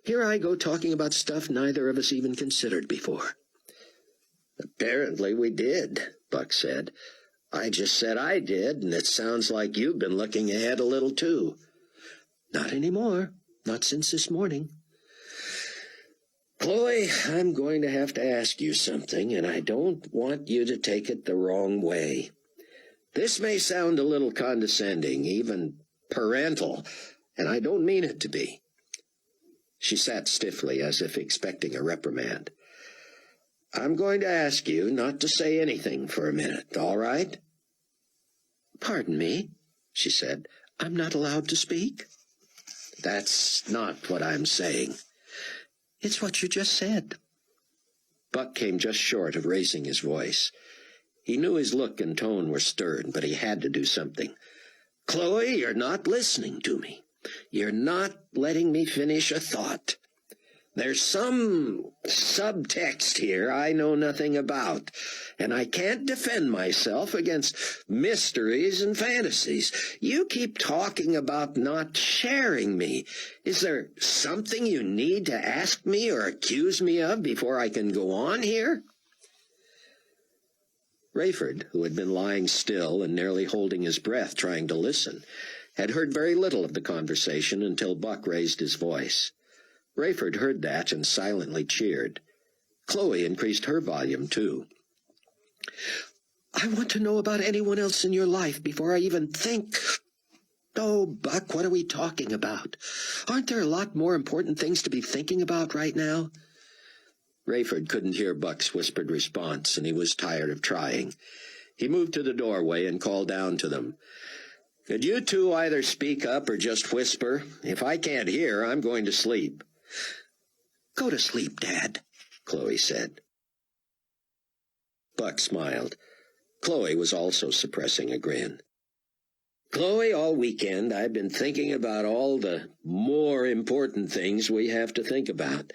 Here I go talking about stuff neither of us even considered before. Apparently we did, Buck said. I just said I did, and it sounds like you've been looking ahead a little too. Not anymore. Not since this morning. Chloe, I'm going to have to ask you something, and I don't want you to take it the wrong way. This may sound a little condescending, even parental, and I don't mean it to be. She sat stiffly, as if expecting a reprimand. I'm going to ask you not to say anything for a minute, all right? Pardon me, she said. I'm not allowed to speak? That's not what I'm saying. It's what you just said. Buck came just short of raising his voice. He knew his look and tone were stern, but he had to do something. Chloe, you're not listening to me. You're not letting me finish a thought. There's some subtext here I know nothing about, and I can't defend myself against mysteries and fantasies. You keep talking about not sharing me. Is there something you need to ask me or accuse me of before I can go on here? Rayford, who had been lying still and nearly holding his breath trying to listen, had heard very little of the conversation until Buck raised his voice. Rayford heard that and silently cheered. Chloe increased her volume, too. I want to know about anyone else in your life before I even think. Oh, Buck, what are we talking about? Aren't there a lot more important things to be thinking about right now? Rayford couldn't hear Buck's whispered response, and he was tired of trying. He moved to the doorway and called down to them. Could you two either speak up or just whisper? If I can't hear, I'm going to sleep. Go to sleep, Dad, Chloe said. Buck smiled. Chloe was also suppressing a grin. Chloe, all weekend I've been thinking about all the more important things we have to think about.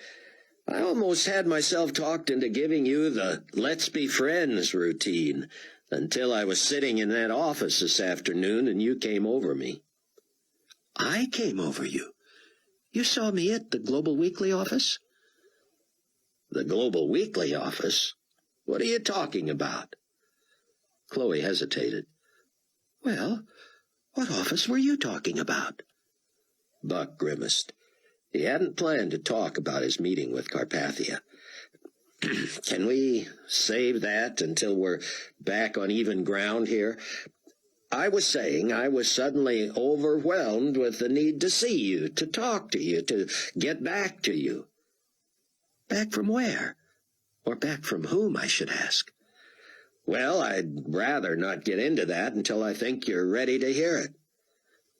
I almost had myself talked into giving you the let's be friends routine until I was sitting in that office this afternoon and you came over me. I came over you? You saw me at the Global Weekly office? The Global Weekly office? What are you talking about? Chloe hesitated. Well, what office were you talking about? Buck grimaced. He hadn't planned to talk about his meeting with Carpathia. Can we save that until we're back on even ground here? I was saying I was suddenly overwhelmed with the need to see you, to talk to you, to get back to you. Back from where? Or back from whom, I should ask. Well, I'd rather not get into that until I think you're ready to hear it.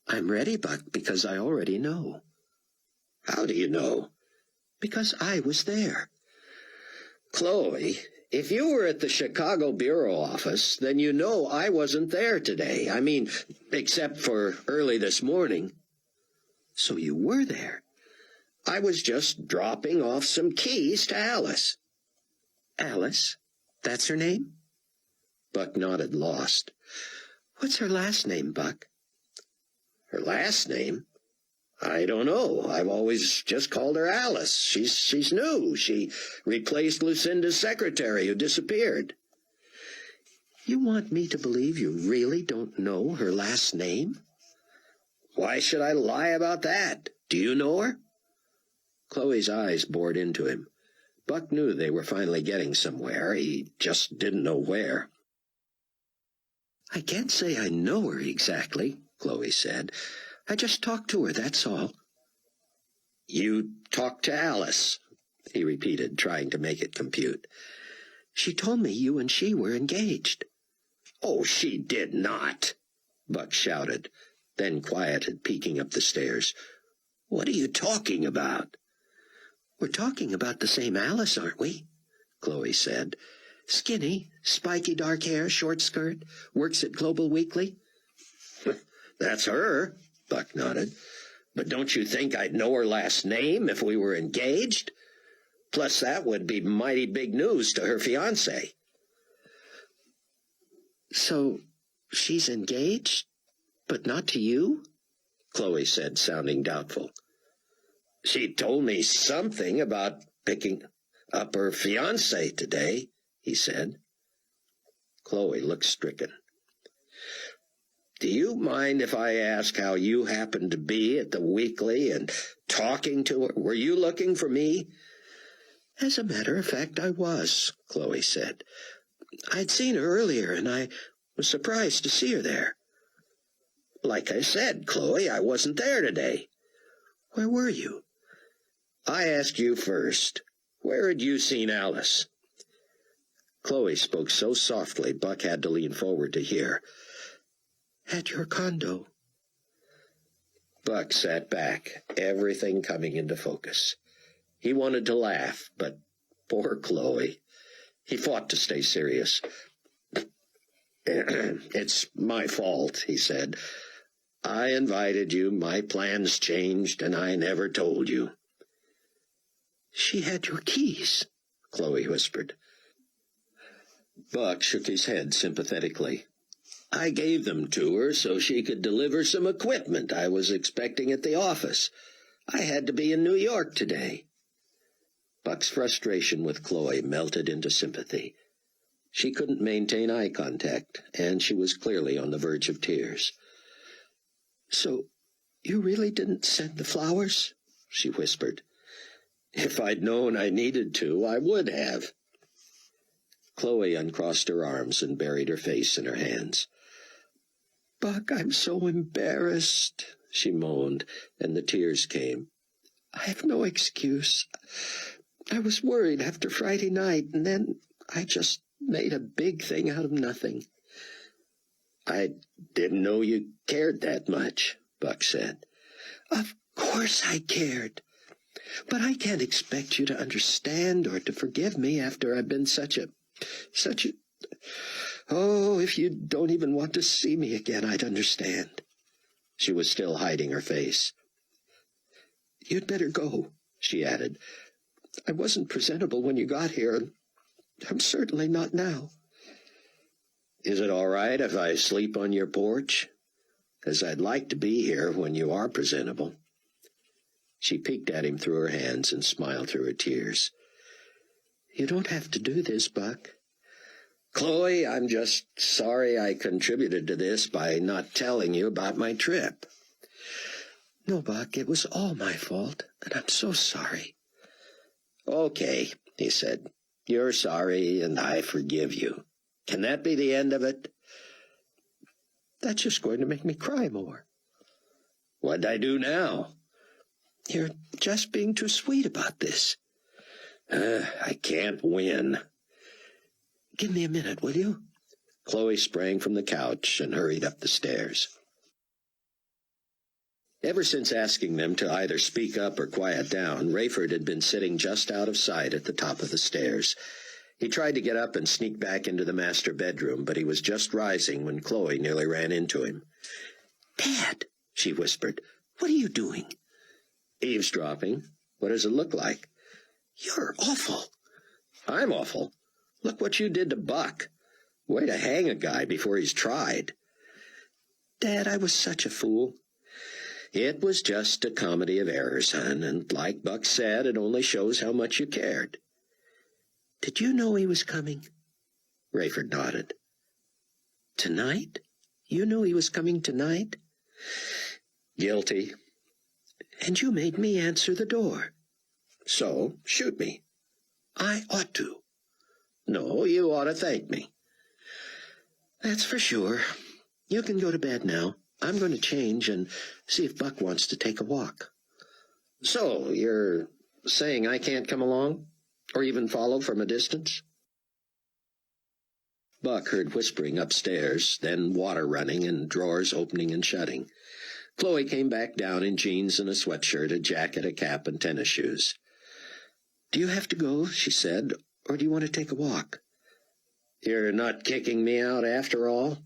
I'm ready, Buck, because I already know. How do you know? Because I was there. Chloe, if you were at the Chicago Bureau office, then you know I wasn't there today. I mean, except for early this morning. So you were there? I was just dropping off some keys to Alice. Alice? That's her name? Buck nodded, lost. What's her last name, Buck? Her last name? I don't know. I've always just called her Alice. She's new. She replaced Lucinda's secretary who disappeared. You want me to believe you really don't know her last name? Why should I lie about that? Do you know her? Chloe's eyes bored into him. Buck knew they were finally getting somewhere. He just didn't know where. I can't say I know her exactly, Chloe said. I just talked to her, that's all. You talked to Alice, he repeated, trying to make it compute. She told me you and she were engaged. Oh, she did not, Buck shouted, then quieted, peeking up the stairs. What are you talking about? We're talking about the same Alice, aren't we? Chloe said. Skinny, spiky dark hair, short skirt, works at Global Weekly. That's her, Buck nodded. But don't you think I'd know her last name if we were engaged? Plus, that would be mighty big news to her fiancé. So, she's engaged, but not to you? Chloe said, sounding doubtful. She told me something about picking up her fiancé today, he said. Chloe looked stricken. Do you mind if I ask how you happened to be at the Weekly and talking to her? Were you looking for me? As a matter of fact, I was, Chloe said. I'd seen her earlier, and I was surprised to see her there. Like I said, Chloe, I wasn't there today. Where were you? I asked you first. Where had you seen Alice? Chloe spoke so softly Buck had to lean forward to hear. At your condo. Buck sat back, everything coming into focus. He wanted to laugh, but poor Chloe. He fought to stay serious. It's my fault, he said. I invited you, my plans changed, and I never told you. She had your keys, Chloe whispered. Buck shook his head sympathetically. I gave them to her so she could deliver some equipment I was expecting at the office. I had to be in New York today. Buck's frustration with Chloe melted into sympathy. She couldn't maintain eye contact, and she was clearly on the verge of tears. So, you really didn't send the flowers? She whispered. If I'd known I needed to, I would have. Chloe uncrossed her arms and buried her face in her hands. Buck, I'm so embarrassed, she moaned, and the tears came. I have no excuse. I was worried after Friday night, and then I just made a big thing out of nothing. I didn't know you cared that much, Buck said. Of course I cared. But I can't expect you to understand or to forgive me after I've been such a... Oh, if you don't even want to see me again, I'd understand. She was still hiding her face. You'd better go, she added. I wasn't presentable when you got here, and I'm certainly not now. Is it all right if I sleep on your porch? 'Cause I'd like to be here when you are presentable. She peeked at him through her hands and smiled through her tears. You don't have to do this, Buck. Chloe, I'm just sorry I contributed to this by not telling you about my trip. No, Buck, it was all my fault, and I'm so sorry. Okay, he said. You're sorry, and I forgive you. Can that be the end of it? That's just going to make me cry more. What'd I do now? You're just being too sweet about this. I can't win. Give me a minute, will you? Chloe sprang from the couch and hurried up the stairs. Ever since asking them to either speak up or quiet down, Rayford had been sitting just out of sight at the top of the stairs. He tried to get up and sneak back into the master bedroom, but he was just rising when Chloe nearly ran into him. Dad, she whispered, what are you doing? Eavesdropping. What does it look like? You're awful. I'm awful. Look what you did to Buck. Way to hang a guy before he's tried. Dad, I was such a fool. It was just a comedy of errors, son, and like Buck said, it only shows how much you cared. Did you know he was coming? Rayford nodded. Tonight? You knew he was coming tonight? Guilty. And you made me answer the door. So, shoot me. I ought to. No, you ought to thank me. That's for sure. You can go to bed now. I'm going to change and see if Buck wants to take a walk. So, you're saying I can't come along? Or even follow from a distance? Buck heard whispering upstairs, then water running and drawers opening and shutting. Chloe came back down in jeans and a sweatshirt, a jacket, a cap, and tennis shoes. Do you have to go, she said, or do you want to take a walk? You're not kicking me out after all?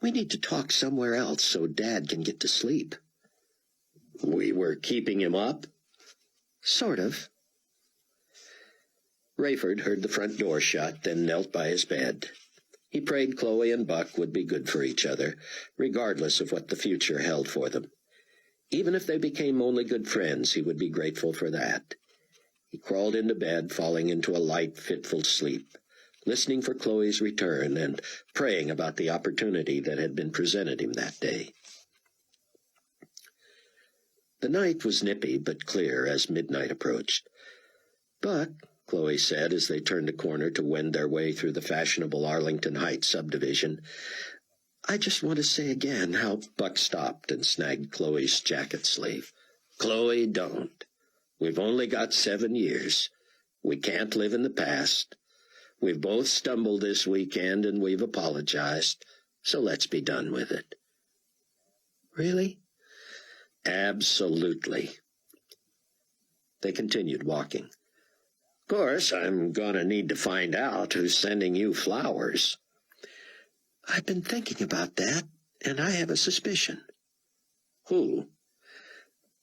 We need to talk somewhere else so Dad can get to sleep. We were keeping him up? Sort of. Rayford heard the front door shut, then knelt by his bed. He prayed Chloe and Buck would be good for each other, regardless of what the future held for them. Even if they became only good friends, he would be grateful for that. He crawled into bed, falling into a light, fitful sleep, listening for Chloe's return and praying about the opportunity that had been presented him that day. The night was nippy but clear as midnight approached. "Buck," Chloe said as they turned a corner to wend their way through the fashionable Arlington Heights subdivision, "I just want to say again how—" Buck stopped and snagged Chloe's jacket sleeve. "Chloe, don't. We've only got 7 years. We can't live in the past. We've both stumbled this weekend and we've apologized, so let's be done with it." "Really?" "Absolutely." They continued walking. "Of course, I'm going to need to find out who's sending you flowers." "I've been thinking about that, and I have a suspicion." "Who?"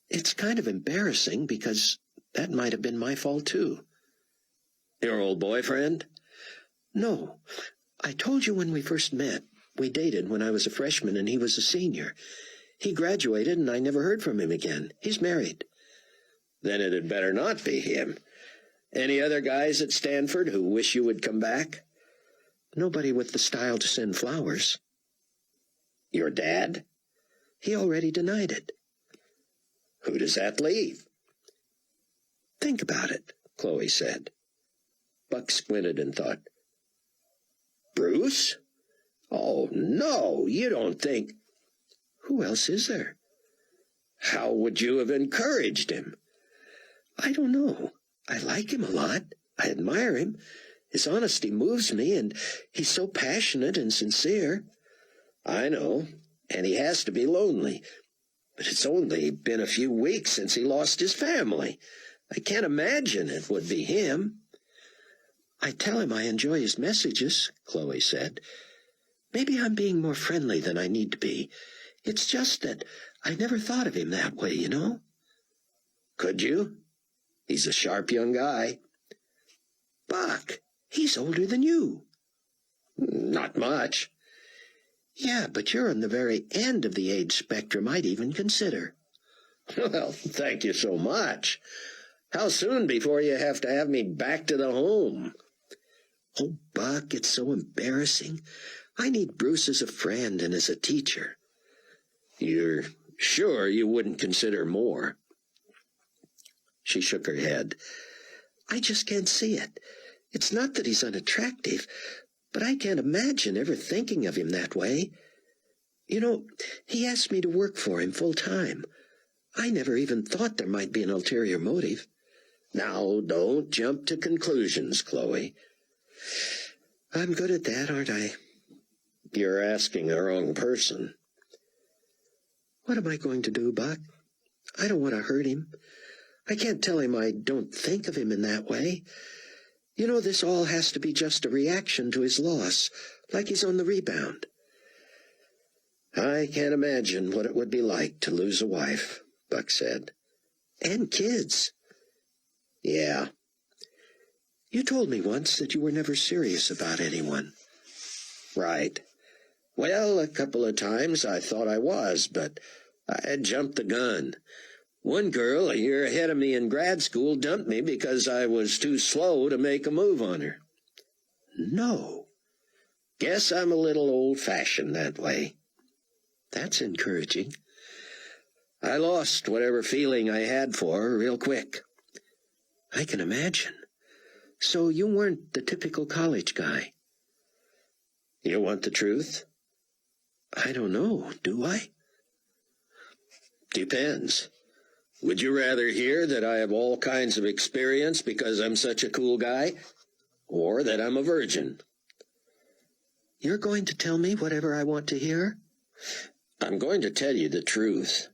"It's kind of embarrassing because that might have been my fault too." "Your old boyfriend?" "No. I told you when we first met. We dated when I was a freshman and he was a senior. He graduated and I never heard from him again. He's married." "Then it had better not be him. Any other guys at Stanford who wish you would come back?" "Nobody with the style to send flowers." "Your dad?" "He already denied it." "Who does that leave?" "Think about it," Chloe said. Buck squinted and thought. "Bruce? Oh, no, you don't think—" "Who else is there?" "How would you have encouraged him?" "I don't know. I like him a lot. I admire him. His honesty moves me, and he's so passionate and sincere." "I know, and he has to be lonely. But it's only been a few weeks since he lost his family. I can't imagine it would be him." "I tell him I enjoy his messages," Chloe said. "Maybe I'm being more friendly than I need to be. It's just that I never thought of him that way, you know." "Could you? He's a sharp young guy." "Buck, he's older than you." "Not much." "Yeah, but you're on the very end of the age spectrum I'd even consider." "Well, thank you so much. How soon before you have to have me back to the home?" "Oh, Buck, it's so embarrassing. I need Bruce as a friend and as a teacher." "You're sure you wouldn't consider more?" She shook her head. "I just can't see it. It's not that he's unattractive, but I can't imagine ever thinking of him that way. You know, he asked me to work for him full time. I never even thought there might be an ulterior motive." "Now, don't jump to conclusions, Chloe." "I'm good at that, aren't I?" "You're asking the wrong person." "What am I going to do, Buck? I don't want to hurt him. I can't tell him I don't think of him in that way. You know, this all has to be just a reaction to his loss, like he's on the rebound." "I can't imagine what it would be like to lose a wife," Buck said. "And kids." "Yeah." "You told me once that you were never serious about anyone." "Right. Well, a couple of times I thought I was, but I had jumped the gun. One girl a year ahead of me in grad school dumped me because I was too slow to make a move on her." "No." "Guess I'm a little old-fashioned that way." "That's encouraging." "I lost whatever feeling I had for her real quick." "I can imagine. So you weren't the typical college guy." "You want the truth?" "I don't know, do I?" "Depends. Would you rather hear that I have all kinds of experience because I'm such a cool guy, or that I'm a virgin?" "You're going to tell me whatever I want to hear?" "I'm going to tell you the truth.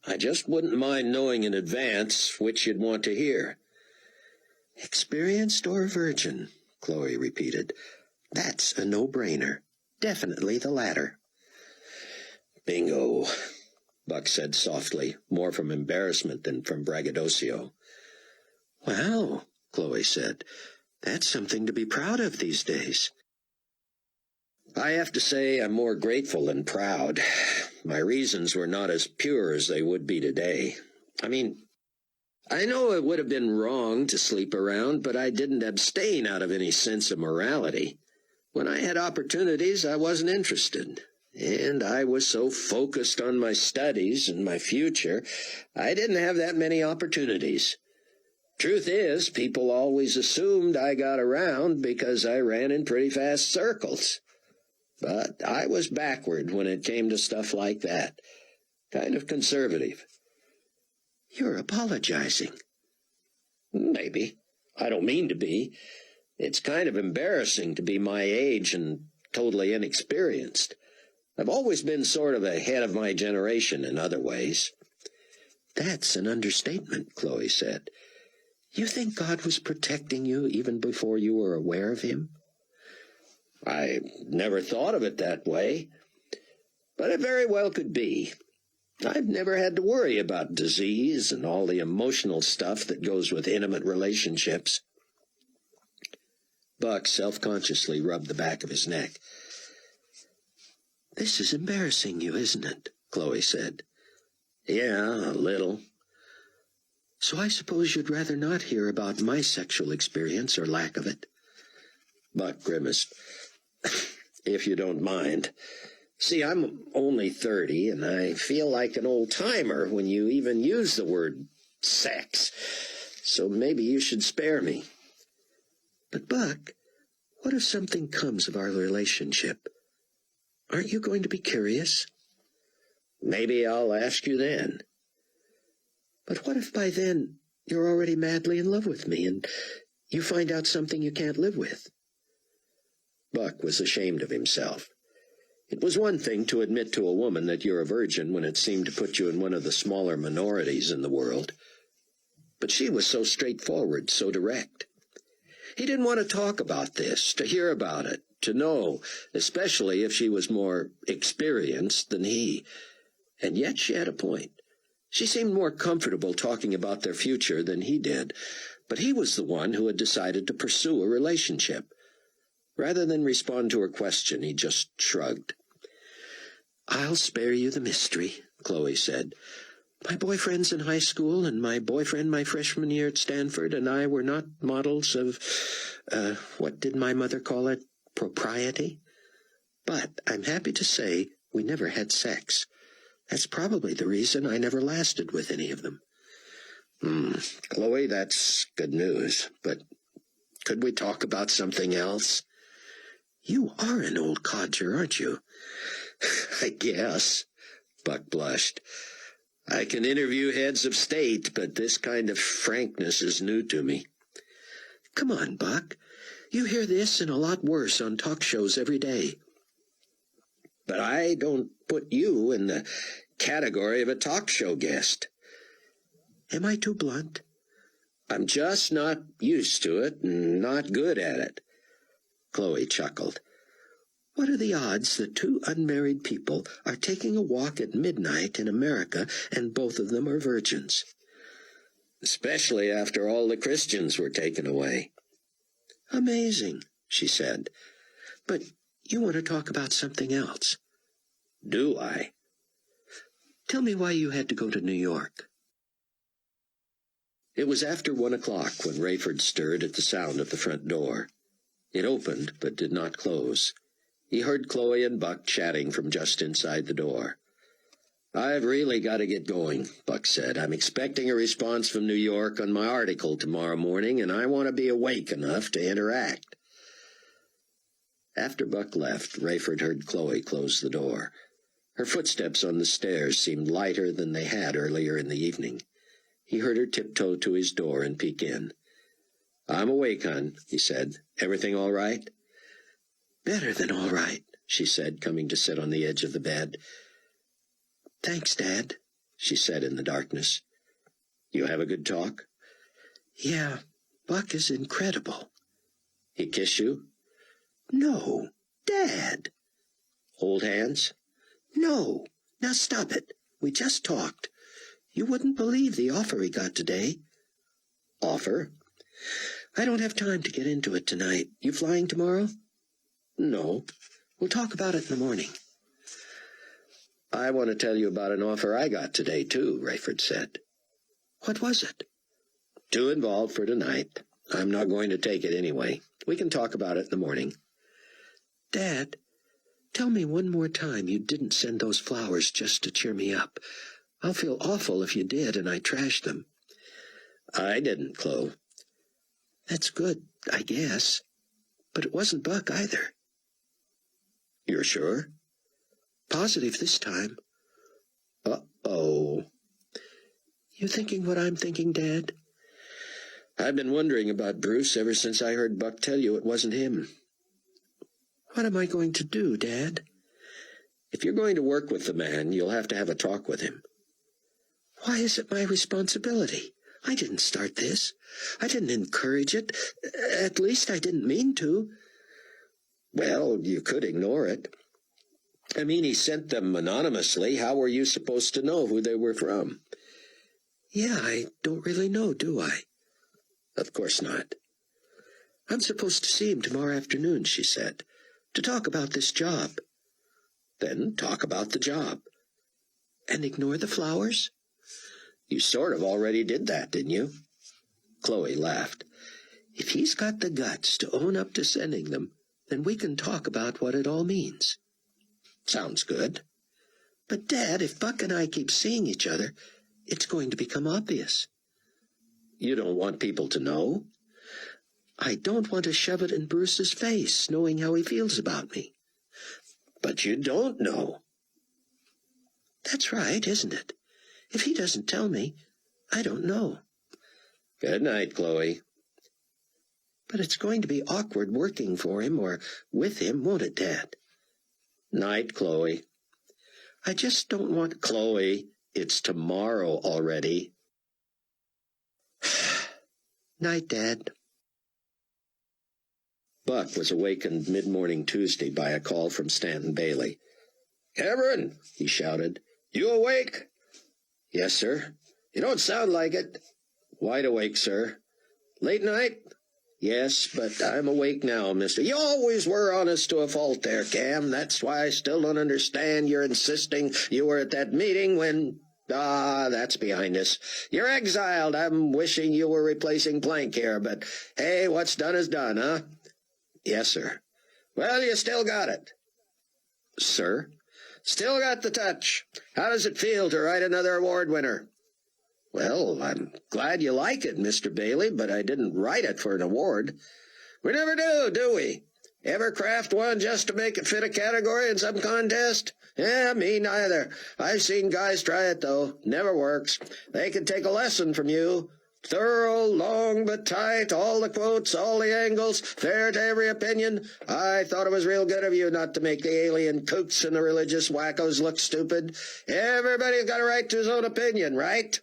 I just wouldn't mind knowing in advance which you'd want to hear." "Experienced or a virgin?" Chloe repeated. "That's a no-brainer. Definitely the latter." "Bingo," Buck said softly, more from embarrassment than from braggadocio. "Wow," Chloe said. That's something to be proud of these days. I have to say I'm more grateful than proud. My reasons were not as pure as they would be today. I mean, I know it would have been wrong to sleep around, but I didn't abstain out of any sense of morality. When I had opportunities, I wasn't interested. And I was so focused on my studies and my future, I didn't have that many opportunities. Truth is, people always assumed I got around because I ran in pretty fast circles. But I was backward when it came to stuff like that. Kind of conservative. You're apologizing. Maybe. I don't mean to be. It's kind of embarrassing to be my age and totally inexperienced. I've always been sort of ahead of my generation in other ways. That's an understatement, Chloe said. You think God was protecting you even before you were aware of him? I never thought of it that way, but it very well could be. I've never had to worry about disease and all the emotional stuff that goes with intimate relationships. Buck self-consciously rubbed the back of his neck. This is embarrassing you, isn't it? Chloe said. Yeah, a little. So I suppose you'd rather not hear about my sexual experience or lack of it? Buck grimaced. If you don't mind. See, I'm only 30, and I feel like an old-timer when you even use the word sex. So maybe you should spare me. But, Buck, what if something comes of our relationship? Aren't you going to be curious? Maybe I'll ask you then. But what if by then you're already madly in love with me and you find out something you can't live with? Buck was ashamed of himself. It was one thing to admit to a woman that you're a virgin when it seemed to put you in one of the smaller minorities in the world. But she was so straightforward, so direct. He didn't want to talk about this, to hear about it, to know, especially if she was more experienced than he. And yet she had a point. She seemed more comfortable talking about their future than he did, but he was the one who had decided to pursue a relationship. Rather than respond to her question, he just shrugged. I'll spare you the mystery, Chloe said. My boyfriends in high school and my boyfriend my freshman year at Stanford and I were not models of, what did my mother call it, propriety? But I'm happy to say we never had sex. That's probably the reason I never lasted with any of them. Chloe, that's good news, but could we talk about something else? You are an old codger, aren't you? I guess. Buck blushed. I can interview heads of state, but this kind of frankness is new to me. Come on, Buck. You hear this and a lot worse on talk shows every day. But I don't put you in the category of a talk show guest. Am I too blunt? I'm just not used to it and not good at it. Chloe chuckled. What are the odds that two unmarried people are taking a walk at midnight in America and both of them are virgins? Especially after all the Christians were taken away. Amazing, she said. But you want to talk about something else. Do I? Tell me why you had to go to New York. It was after 1 o'clock when Rayford stirred at the sound of the front door. It opened, but did not close. He heard Chloe and Buck chatting from just inside the door. I've really got to get going, Buck said. I'm expecting a response from New York on my article tomorrow morning, and I want to be awake enough to interact. After Buck left, Rayford heard Chloe close the door. Her footsteps on the stairs seemed lighter than they had earlier in the evening. He heard her tiptoe to his door and peek in. I'm awake, hon, he said. Everything all right? Better than all right, she said, coming to sit on the edge of the bed. Thanks, Dad, she said in the darkness. You have a good talk? Yeah, Buck is incredible. He kiss you? No, Dad. Hold hands? No. Now stop it. We just talked. You wouldn't believe the offer he got today. Offer? I don't have time to get into it tonight. You flying tomorrow? No. We'll talk about it in the morning. I want to tell you about an offer I got today, too, Rayford said. What was it? Too involved for tonight. I'm not going to take it anyway. We can talk about it in the morning. Dad, tell me one more time you didn't send those flowers just to cheer me up. I'll feel awful if you did and I trashed them. I didn't, Chloe. That's good, I guess. But it wasn't Buck either. You're sure? Positive this time. Uh-oh. You thinking what I'm thinking, Dad? I've been wondering about Bruce ever since I heard Buck tell you it wasn't him. What am I going to do, Dad? If you're going to work with the man, you'll have to have a talk with him. Why is it my responsibility? I didn't start this. I didn't encourage it. At least I didn't mean to. Well, you could ignore it. I mean, he sent them anonymously. How were you supposed to know who they were from? Yeah, I don't really know, do I? Of course not. I'm supposed to see him tomorrow afternoon, she said, to talk about this job. Then talk about the job. And ignore the flowers? You sort of already did that, didn't you? Chloe laughed. If he's got the guts to own up to sending them, then we can talk about what it all means. Sounds good. But, Dad, if Buck and I keep seeing each other, it's going to become obvious. You don't want people to know? I don't want to shove it in Bruce's face, knowing how he feels about me. But you don't know. That's right, isn't it? If he doesn't tell me, I don't know. Good night, Chloe. But it's going to be awkward working for him or with him, won't it, Dad? Night, Chloe. I just don't want... Chloe, it's tomorrow already. Night, Dad. Buck was awakened mid-morning Tuesday by a call from Stanton Bailey. "Cameron," he shouted, "you awake?" "Yes, sir." "You don't sound like it." "Wide awake, sir." "Late night?" "Yes, but I'm awake now, mister." "You always were honest to a fault there, Cam. That's why I still don't understand your insisting you were at that meeting when... that's behind us. You're exiled. I'm wishing you were replacing Plank here, but hey, what's done is done, huh?" "Yes, sir." "Well, you still got it." "Sir?" "Still got the touch. How does it feel to write another award winner?" "Well, I'm glad you like it, Mr. Bailey, but I didn't write it for an award." "We never do we? Ever craft one just to make it fit a category in some contest?" "Yeah, me neither. I've seen guys try it, though. Never works. They could take a lesson from you. Thorough, long but tight, all the quotes, all the angles, fair to every opinion. I thought it was real good of you not to make the alien kooks and the religious wackos look stupid. Everybody's got a right to his own opinion, right?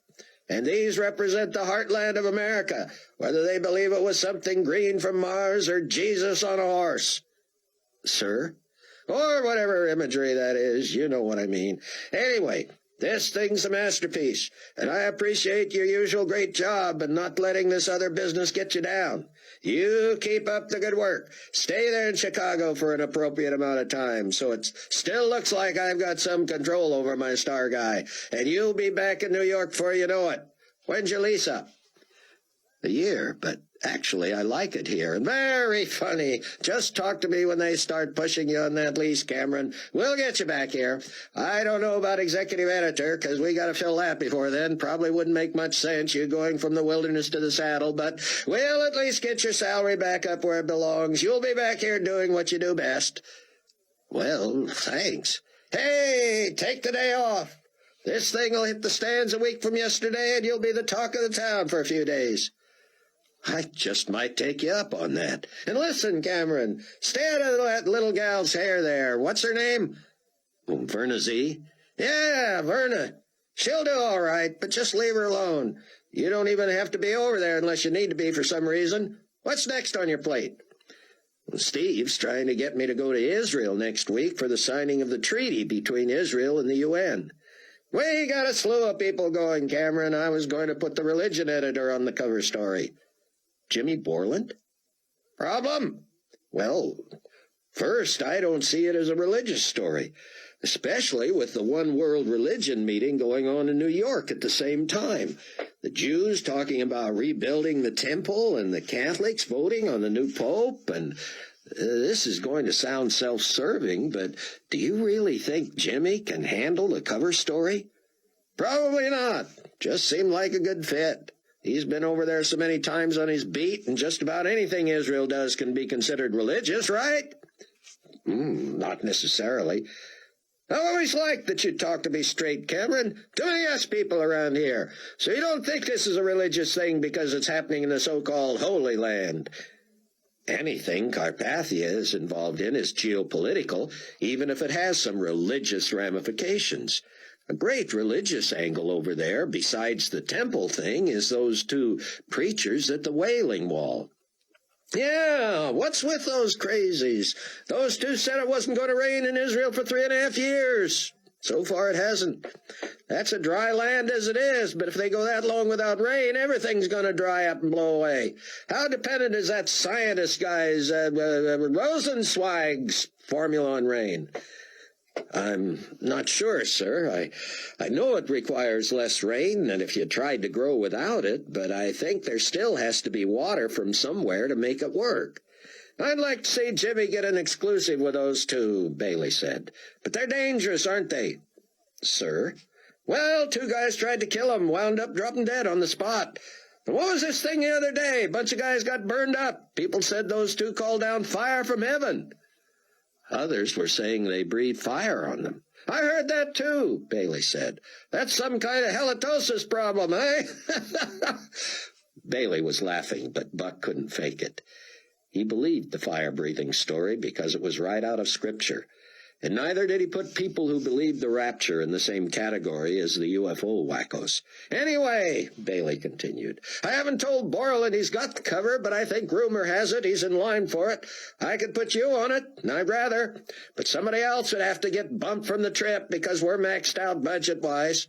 And these represent the heartland of America, whether they believe it was something green from Mars or Jesus on a horse." "Sir?" "Or whatever imagery that is, you know what I mean. Anyway, this thing's a masterpiece, and I appreciate your usual great job and not letting this other business get you down. You keep up the good work. Stay there in Chicago for an appropriate amount of time, so it still looks like I've got some control over my star guy, and you'll be back in New York before you know it. When's your lease up?" "A year, but actually I like it here." "Very funny. Just talk to me when they start pushing you on that lease, Cameron. We'll get you back here. I don't know about executive editor, because we got to fill that before then. Probably wouldn't make much sense, you going from the wilderness to the saddle, but we'll at least get your salary back up where it belongs. You'll be back here doing what you do best." "Well, thanks." "Hey, take the day off. This thing will hit the stands a week from yesterday, and you'll be the talk of the town for a few days." "I just might take you up on that." "And listen, Cameron, stay out of that little gal's hair there. What's her name?" "Verna Z." "Yeah, Verna. She'll do all right, but just leave her alone. You don't even have to be over there unless you need to be for some reason. What's next on your plate?" "Steve's trying to get me to go to Israel next week for the signing of the treaty between Israel and the UN. We got a slew of people going, Cameron. I was going to put the religion editor on the cover story." Jimmy Borland? Problem? Well, first, I don't see it as a religious story, especially with the one world religion meeting going on in New York at the same time. The Jews talking about rebuilding the temple and the Catholics voting on the new pope, and this is going to sound self-serving, but do you really think Jimmy can handle the cover story? Probably not. Just seemed like a good fit. He's been over there so many times on his beat, and just about anything Israel does can be considered religious, right? Not necessarily. I always liked that you talk to me straight, Cameron. Too many us people around here. So you don't think this is a religious thing because it's happening in the so-called Holy Land. Anything Carpathia is involved in is geopolitical, even if it has some religious ramifications. A great religious angle over there, besides the temple thing, is those two preachers at the Wailing Wall. Yeah, what's with those crazies? Those two said it wasn't going to rain in Israel for 3.5 years. So far it hasn't. That's a dry land as it is, but if they go that long without rain, everything's going to dry up and blow away. How dependent is that scientist guy's, Rosenzweig's formula on rain? I'm not sure, sir. I know it requires less rain than if you tried to grow without it, but I think there still has to be water from somewhere to make it work. I'd like to see Jimmy get an exclusive with those two, Bailey said. But they're dangerous, aren't they? Sir? Well, 2 guys tried to kill him, wound up dropping dead on the spot. And what was this thing the other day? A bunch of guys got burned up. People said those two called down fire from heaven. Others were saying they breathed fire on them. I heard that too, Bailey said. That's some kind of halitosis problem, eh? Bailey was laughing, but Buck couldn't fake it. He believed the fire-breathing story because it was right out of Scripture. And neither did he put people who believed the rapture in the same category as the UFO wackos. Anyway, Bailey continued, I haven't told Borland he's got the cover, but I think rumor has it he's in line for it. I could put you on it, and I'd rather. But somebody else would have to get bumped from the trip because we're maxed out budget-wise.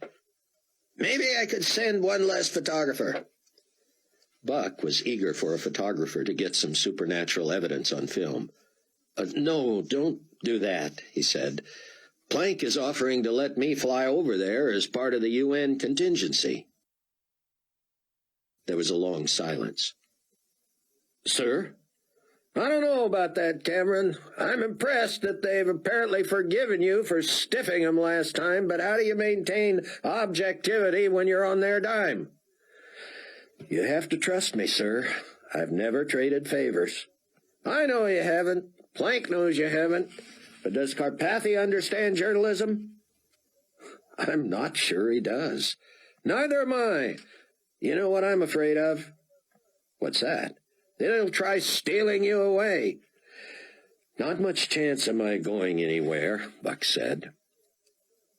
Maybe I could send one less photographer. Buck was eager for a photographer to get some supernatural evidence on film. No, don't do that, he said. Planck is offering to let me fly over there as part of the UN contingency. There was a long silence. Sir? I don't know about that, Cameron. I'm impressed that they've apparently forgiven you for stiffing them last time, but how do you maintain objectivity when you're on their dime? You have to trust me, sir. I've never traded favors. I know you haven't. Planck knows you haven't. But does Carpathia understand journalism? I'm not sure he does. Neither am I. You know what I'm afraid of? What's that? Then he'll try stealing you away. Not much chance of my going anywhere, Buck said.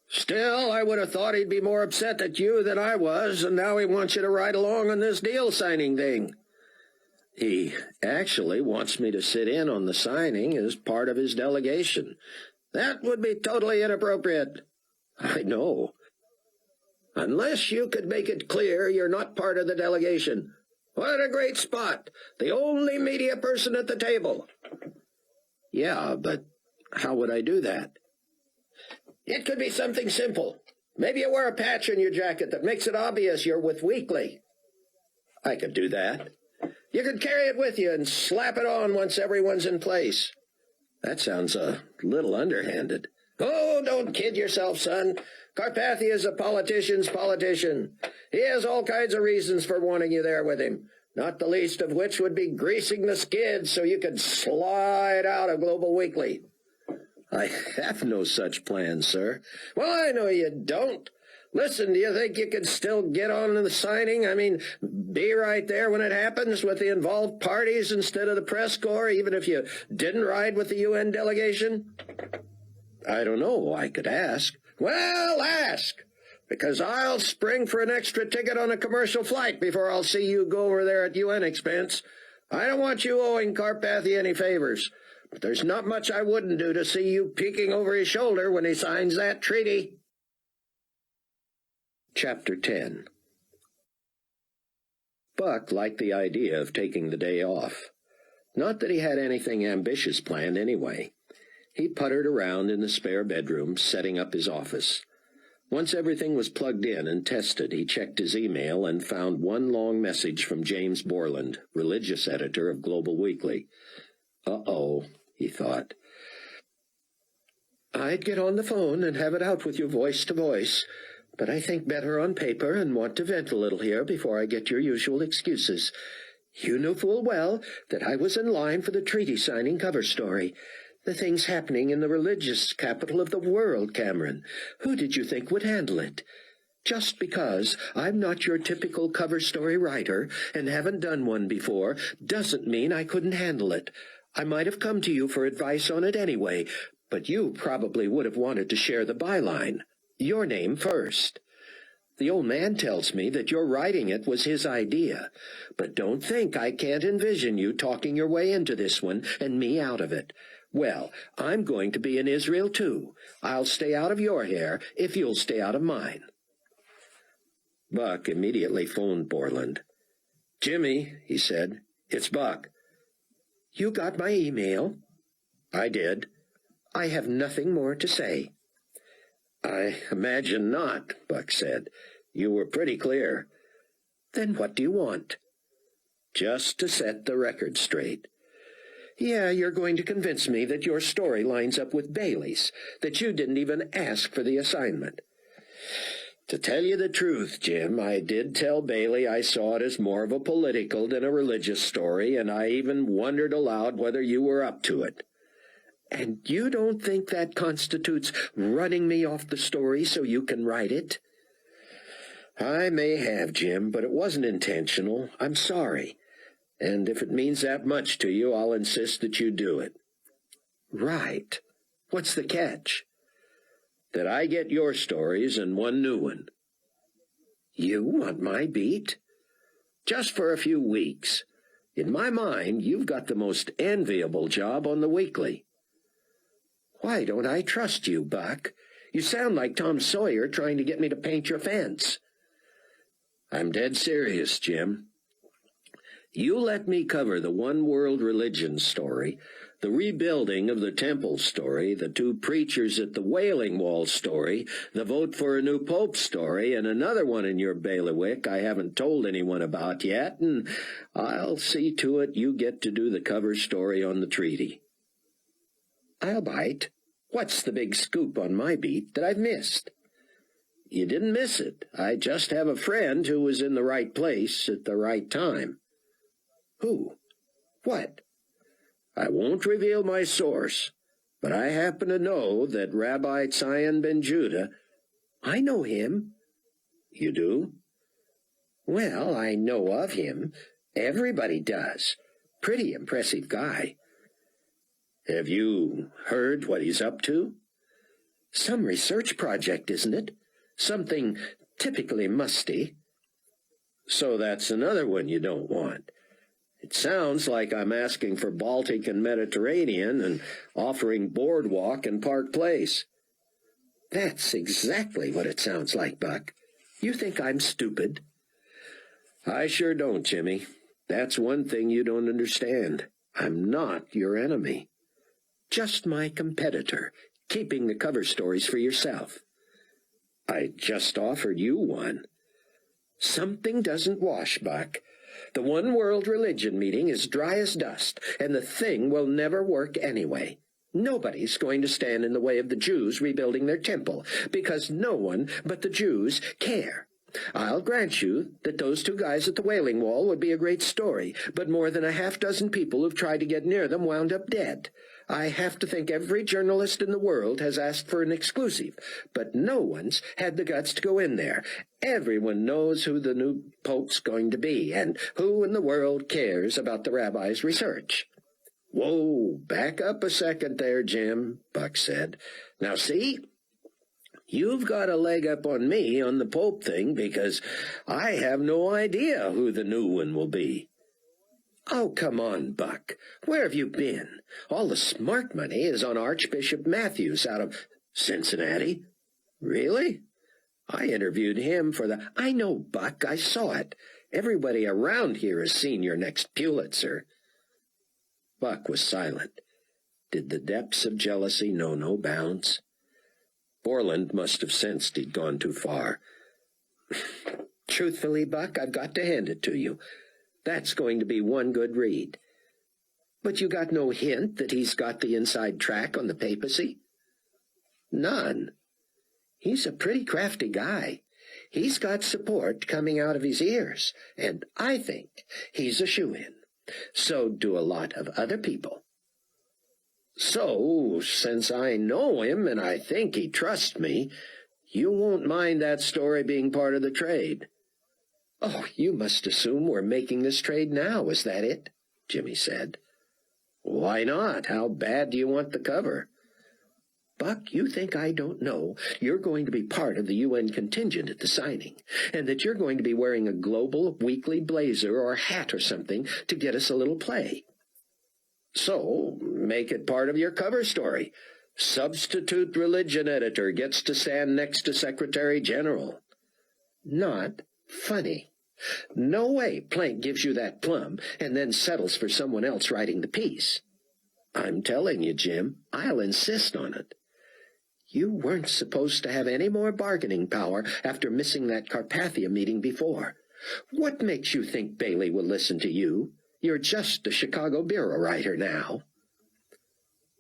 Still, I would have thought he'd be more upset at you than I was, and now he wants you to ride along on this deal-signing thing. He actually wants me to sit in on the signing as part of his delegation. That would be totally inappropriate. I know. Unless you could make it clear you're not part of the delegation. What a great spot. The only media person at the table. Yeah, but how would I do that? It could be something simple. Maybe you wear a patch on your jacket that makes it obvious you're with Weekly. I could do that. You could carry it with you and slap it on once everyone's in place. That sounds a little underhanded. Oh, don't kid yourself, son. Carpathia is a politician's politician. He has all kinds of reasons for wanting you there with him, not the least of which would be greasing the skids so you could slide out of Global Weekly. I have no such plans, sir. Well, I know you don't. Listen, do you think you could still get on the signing? I mean, be right there when it happens with the involved parties instead of the press corps, even if you didn't ride with the UN delegation? I don't know. I could ask. Well, ask, because I'll spring for an extra ticket on a commercial flight before I'll see you go over there at UN expense. I don't want you owing Carpathia any favors, but there's not much I wouldn't do to see you peeking over his shoulder when he signs that treaty. Chapter 10. Buck liked the idea of taking the day off. Not that he had anything ambitious planned anyway. He puttered around in the spare bedroom, setting up his office. Once everything was plugged in and tested, he checked his email and found one long message from James Borland, religious editor of Global Weekly. Uh-oh, he thought. I'd get on the phone and have it out with you voice to voice, but I think better on paper and want to vent a little here before I get your usual excuses. You knew full well that I was in line for the treaty signing cover story. The thing's happening in the religious capital of the world, Cameron. Who did you think would handle it? Just because I'm not your typical cover story writer and haven't done one before doesn't mean I couldn't handle it. I might have come to you for advice on it anyway, but you probably would have wanted to share the byline. Your name first. The old man tells me that your writing it was his idea, but don't think I can't envision you talking your way into this one and me out of it. Well, I'm going to be in Israel, too. I'll stay out of your hair if you'll stay out of mine. Buck immediately phoned Borland. Jimmy, he said, it's Buck. You got my email? I did. I have nothing more to say. I imagine not, Buck said. You were pretty clear. Then what do you want? Just to set the record straight. Yeah, you're going to convince me that your story lines up with Bailey's, that you didn't even ask for the assignment. To tell you the truth, Jim, I did tell Bailey I saw it as more of a political than a religious story, and I even wondered aloud whether you were up to it. And you don't think that constitutes running me off the story so you can write it? I may have, Jim, but it wasn't intentional. I'm sorry. And if it means that much to you, I'll insist that you do it. Right. What's the catch? That I get your stories and one new one. You want my beat? Just for a few weeks. In my mind, you've got the most enviable job on the weekly. Why don't I trust you, Buck? You sound like Tom Sawyer trying to get me to paint your fence. I'm dead serious, Jim. You let me cover the one world religion story, the rebuilding of the temple story, the two preachers at the Wailing Wall story, the vote for a new pope story, and another one in your bailiwick I haven't told anyone about yet, and I'll see to it you get to do the cover story on the treaty. I'll bite. What's the big scoop on my beat that I've missed? You didn't miss it. I just have a friend who was in the right place at the right time. Who? What? I won't reveal my source, but I happen to know that Rabbi Tzion ben Judah— I know him. You do? Well, I know of him. Everybody does. Pretty impressive guy. Have you heard what he's up to? Some research project, isn't it? Something typically musty. So that's another one you don't want. It sounds like I'm asking for Baltic and Mediterranean and offering Boardwalk and Park Place. That's exactly what it sounds like, Buck. You think I'm stupid? I sure don't, Jimmy. That's one thing you don't understand. I'm not your enemy. Just my competitor, keeping the cover stories for yourself. I just offered you one. Something doesn't wash, Buck. The One World Religion meeting is dry as dust, and the thing will never work anyway. Nobody's going to stand in the way of the Jews rebuilding their temple, because no one but the Jews care. I'll grant you that those two guys at the Wailing Wall would be a great story, but more than a half-dozen people who've tried to get near them wound up dead. I have to think every journalist in the world has asked for an exclusive, but no one's had the guts to go in there. Everyone knows who the new pope's going to be, and who in the world cares about the rabbi's research. Whoa, back up a second there, Jim, Buck said. Now see, you've got a leg up on me on the pope thing because I have no idea who the new one will be. Oh, come on, Buck. Where have you been? All the smart money is on Archbishop Matthews out of Cincinnati. Really? I interviewed him for the— I know, Buck, I saw it. Everybody around here has seen your next Pulitzer." Buck was silent. Did the depths of jealousy know no bounds? Borland must have sensed he'd gone too far. "Truthfully, Buck, I've got to hand it to you. That's going to be one good read. But you got no hint that he's got the inside track on the papacy?" "None. He's a pretty crafty guy. He's got support coming out of his ears, and I think he's a shoo-in. So do a lot of other people. So, since I know him and I think he trusts me, you won't mind that story being part of the trade." "Oh, you must assume we're making this trade now, is that it?" Jimmy said. "Why not? How bad do you want the cover?" "Buck, you think I don't know you're going to be part of the UN contingent at the signing, and that you're going to be wearing a global weekly blazer or hat or something to get us a little play. So, make it part of your cover story. Substitute religion editor gets to stand next to Secretary General." "Not funny. No way Plank gives you that plum and then settles for someone else writing the piece." "I'm telling you, Jim, I'll insist on it." "You weren't supposed to have any more bargaining power after missing that Carpathia meeting before. What makes you think Bailey will listen to you? You're just a Chicago bureau writer now."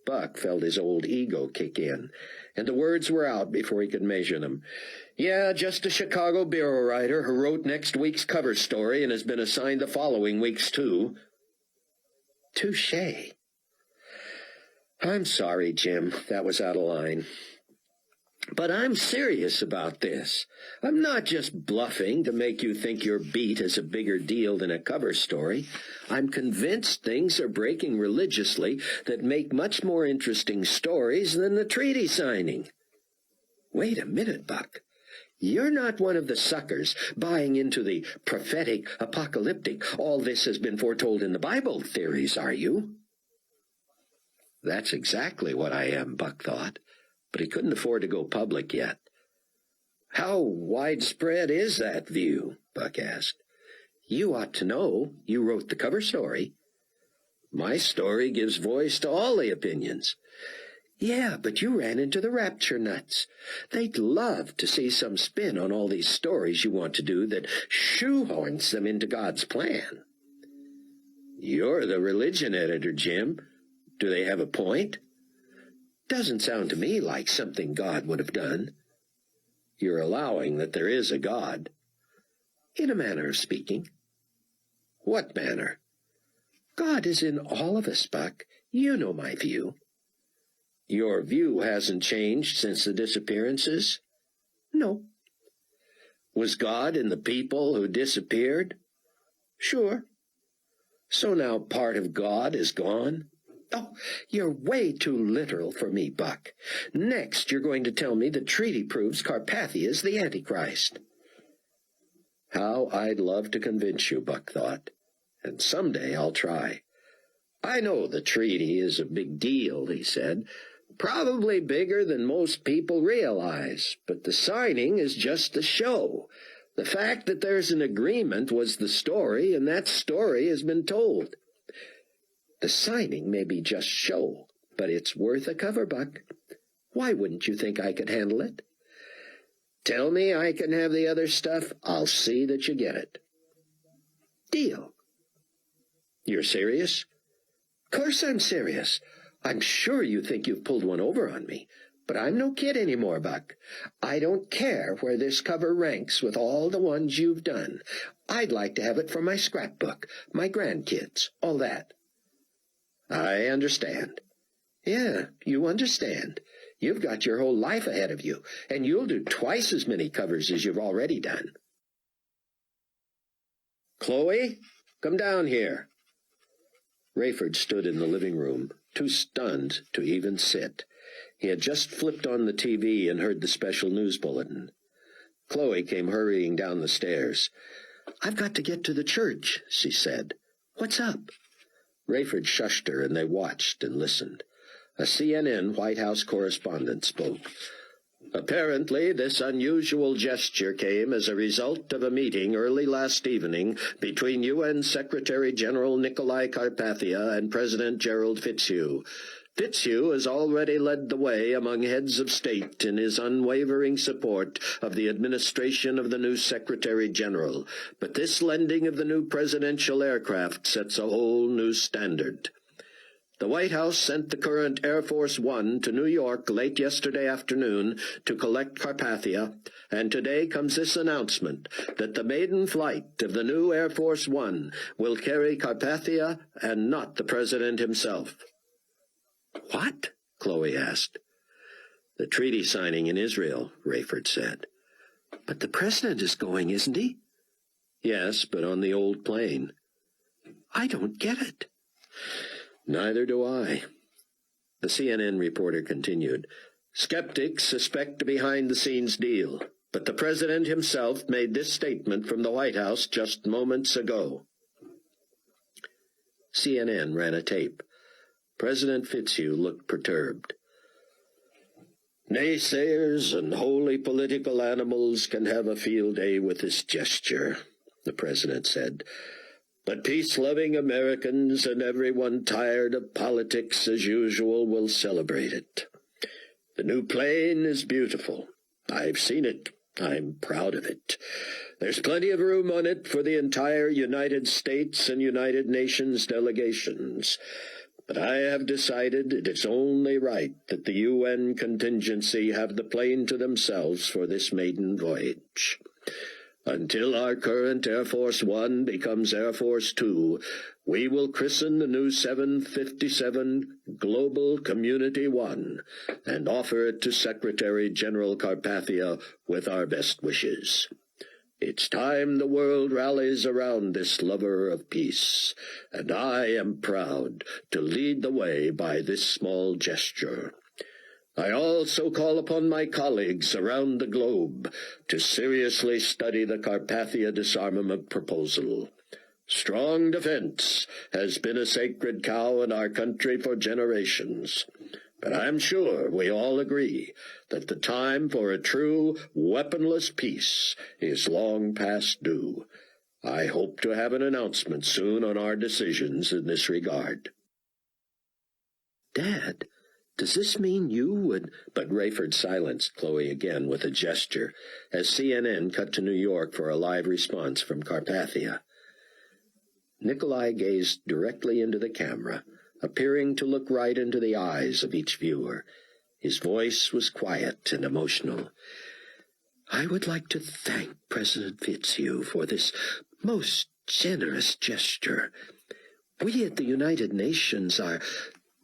Buck felt his old ego kick in, and the words were out before he could measure them. "Yeah, just a Chicago bureau writer who wrote next week's cover story and has been assigned the following week's too." "Touché." "I'm sorry, Jim. That was out of line. But I'm serious about this. I'm not just bluffing to make you think your beat is a bigger deal than a cover story. I'm convinced things are breaking religiously that make much more interesting stories than the treaty signing." "Wait a minute, Buck. You're not one of the suckers buying into the prophetic, apocalyptic, all this has been foretold in the Bible theories, are you?" That's exactly what I am, Buck thought, but he couldn't afford to go public yet. "How widespread is that view?" Buck asked. "You ought to know. You wrote the cover story." "My story gives voice to all the opinions." "Yeah, but you ran into the rapture nuts. They'd love to see some spin on all these stories you want to do that shoehorns them into God's plan." "You're the religion editor, Jim. Do they have a point?" "Doesn't sound to me like something God would have done." "You're allowing that there is a God." "In a manner of speaking." "What manner?" "God is in all of us, Buck. You know my view." "Your view hasn't changed since the disappearances?" "No." "Was God in the people who disappeared?" "Sure." "So now part of God is gone?" "Oh, you're way too literal for me, Buck. Next, you're going to tell me the treaty proves Carpathia is the Antichrist." How I'd love to convince you, Buck thought, and someday I'll try. "I know the treaty is a big deal," he said, "probably bigger than most people realize, but the signing is just the show. The fact that there's an agreement was the story, and that story has been told. The signing may be just show, but it's worth a cover, Buck. Why wouldn't you think I could handle it? Tell me I can have the other stuff, I'll see that you get it." "Deal." "You're serious?" "Course I'm serious. I'm sure you think you've pulled one over on me, but I'm no kid anymore, Buck. I don't care where this cover ranks with all the ones you've done. I'd like to have it for my scrapbook, my grandkids, all that." "I understand." "Yeah, you understand. You've got your whole life ahead of you, and you'll do twice as many covers as you've already done." "Chloe, come down here." Rayford stood in the living room, too stunned to even sit. He had just flipped on the TV and heard the special news bulletin. Chloe came hurrying down the stairs. "I've got to get to the church," she said. "What's up?" Rayford shushed her, and they watched and listened. A CNN White House correspondent spoke. Apparently, this unusual gesture came as a result of a meeting early last evening between UN Secretary-General Nikolai Carpathia and President Gerald Fitzhugh. Fitzhugh has already led the way among heads of state in his unwavering support of the administration of the new Secretary-General, but this lending of the new presidential aircraft sets a whole new standard. The White House sent the current Air Force One to New York late yesterday afternoon to collect Carpathia, and today comes this announcement that the maiden flight of the new Air Force One will carry Carpathia and not the President himself. What? Chloe asked. The treaty signing in Israel, Rayford said. But the President is going, isn't he? Yes, but on the old plane. I don't get it. Neither do I. The CNN reporter continued. Skeptics suspect a behind-the-scenes deal, but the President himself made this statement from the White House just moments ago. CNN ran a tape. President Fitzhugh looked perturbed. Naysayers and wholly political animals can have a field day with this gesture, the President said. But peace-loving Americans and everyone tired of politics as usual will celebrate it. The new plane is beautiful. I've seen it. I'm proud of it. There's plenty of room on it for the entire United States and United Nations delegations. But I have decided it is only right that the UN contingency have the plane to themselves for this maiden voyage. Until our current Air Force One becomes Air Force Two, we will christen the new 757 Global Community One and offer it to Secretary-General Carpathia with our best wishes. It's time the world rallies around this lover of peace, and I am proud to lead the way by this small gesture. I also call upon my colleagues around the globe to seriously study the Carpathia disarmament proposal. Strong defense has been a sacred cow in our country for generations, but I'm sure we all agree that the time for a true, weaponless peace is long past due. I hope to have an announcement soon on our decisions in this regard. Dad, does this mean you would— But Rayford silenced Chloe again with a gesture as CNN cut to New York for a live response from Carpathia. Nikolai gazed directly into the camera, appearing to look right into the eyes of each viewer. His voice was quiet and emotional. I would like to thank President Fitzhugh for this most generous gesture. We at the United Nations are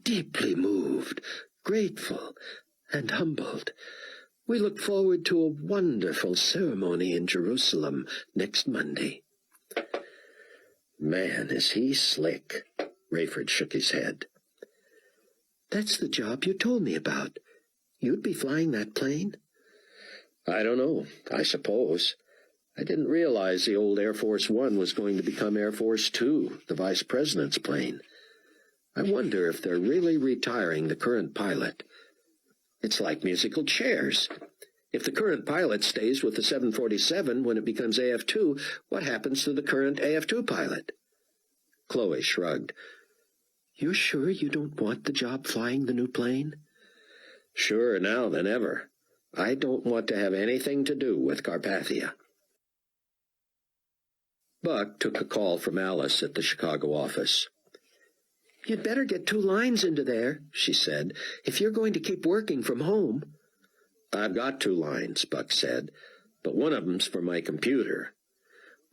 deeply moved, grateful, and humbled. We look forward to a wonderful ceremony in Jerusalem next Monday. Man, is he slick. Rayford shook his head. That's the job you told me about. You'd be flying that plane? I don't know. I suppose. I didn't realize the old Air Force One was going to become Air Force Two, the Vice President's plane. I wonder if they're really retiring the current pilot. It's like musical chairs. If the current pilot stays with the 747 when it becomes AF2, what happens to the current AF2 pilot? Chloe shrugged. You're sure you don't want the job flying the new plane? Surer now than ever. I don't want to have anything to do with Carpathia. Buck took a call from Alice at the Chicago office. You'd better get 2 lines into there, she said, if you're going to keep working from home. I've got 2 lines, Buck said, but one of them's for my computer.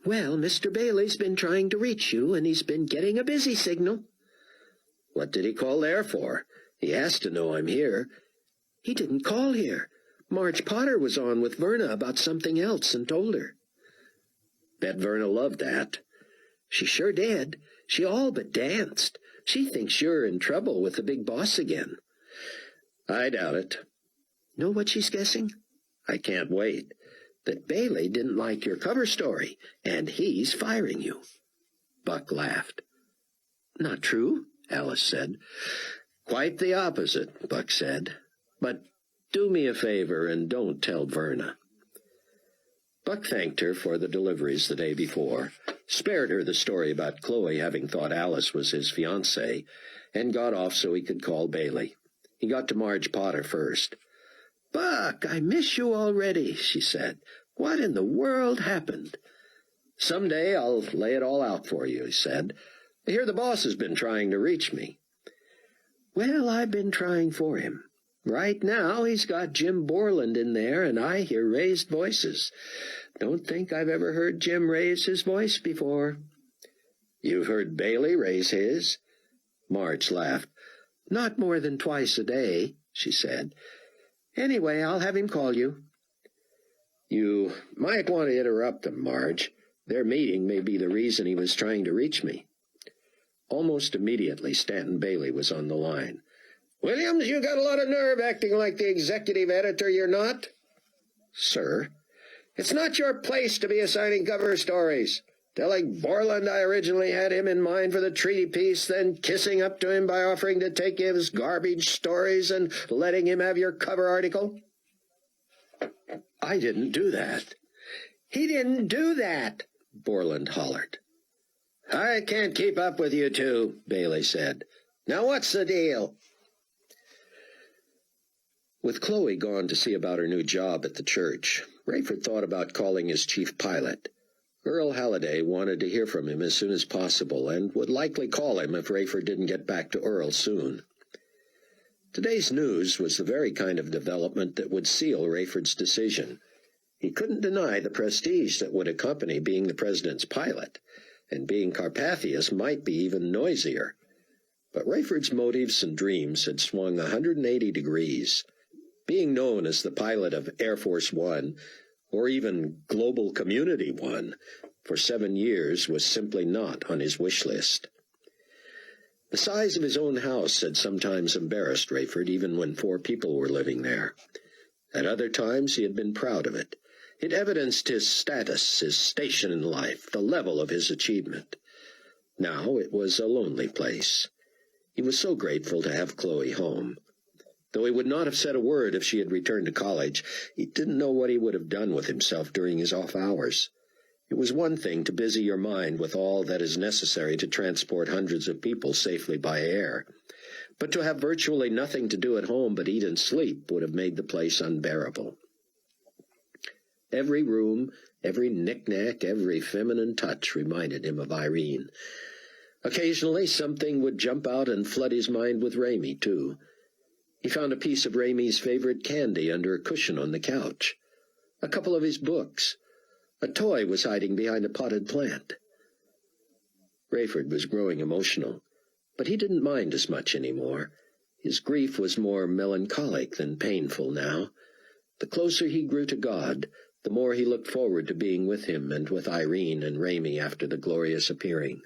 Well, Mr. Bailey's been trying to reach you, and he's been getting a busy signal. What did he call there for? He has to know I'm here. He didn't call here. Marge Potter was on with Verna about something else and told her. Bet Verna loved that. She sure did. She all but danced. She thinks you're in trouble with the big boss again. I doubt it. Know what she's guessing? I can't wait. That Bailey didn't like your cover story, and he's firing you. Buck laughed. Not true, Alice said. Quite the opposite, Buck said. But Do me a favor and don't tell Verna." Buck thanked her for the deliveries the day before, spared her the story about Chloe having thought Alice was his fiancée, and got off so he could call Bailey. He got to Marge Potter first. "Buck, I miss you already," she said. "What in the world happened?" "Someday I'll lay it all out for you," he said. "I hear the boss has been trying to reach me." "Well, I've been trying for him. Right now he's got Jim Borland in there, and I hear raised voices. Don't think I've ever heard Jim raise his voice before." "You've heard Bailey raise his?" Marge laughed. "Not more than twice a day," she said. "Anyway, I'll have him call you." "You might want to interrupt them, Marge. Their meeting may be the reason he was trying to reach me." Almost immediately, Stanton Bailey was on the line. "Williams, you got a lot of nerve acting like the executive editor you're not." "Sir?" "It's not your place to be assigning cover stories. Telling Borland I originally had him in mind for the treaty piece, then kissing up to him by offering to take his garbage stories and letting him have your cover article." "I didn't do that." "He didn't do that," Borland hollered. "I can't keep up with you two," Bailey said. "Now what's the deal?" With Chloe gone to see about her new job at the church, Rayford thought about calling his chief pilot. Earl Halliday wanted to hear from him as soon as possible, and would likely call him if Rayford didn't get back to Earl soon. Today's news was the very kind of development that would seal Rayford's decision. He couldn't deny the prestige that would accompany being the president's pilot, and being Carpathia's might be even noisier. But Rayford's motives and dreams had swung 180 degrees. Being known as the pilot of Air Force One, or even Global Community One, for 7 years was simply not on his wish list. The size of his own house had sometimes embarrassed Rayford, even when 4 people were living there. At other times he had been proud of it. It evidenced his status, his station in life, the level of his achievement. Now it was a lonely place. He was so grateful to have Chloe home. Though he would not have said a word if she had returned to college, he didn't know what he would have done with himself during his off hours. It was one thing to busy your mind with all that is necessary to transport hundreds of people safely by air, but to have virtually nothing to do at home but eat and sleep would have made the place unbearable. Every room, every knick-knack, every feminine touch reminded him of Irene. Occasionally something would jump out and flood his mind with Ramey, too. He found a piece of Ramey's favorite candy under a cushion on the couch. A couple of his books. A toy was hiding behind a potted plant. Rayford was growing emotional, but he didn't mind as much anymore. His grief was more melancholic than painful now. The closer he grew to God, the more he looked forward to being with him and with Irene and Ramey after the glorious appearing.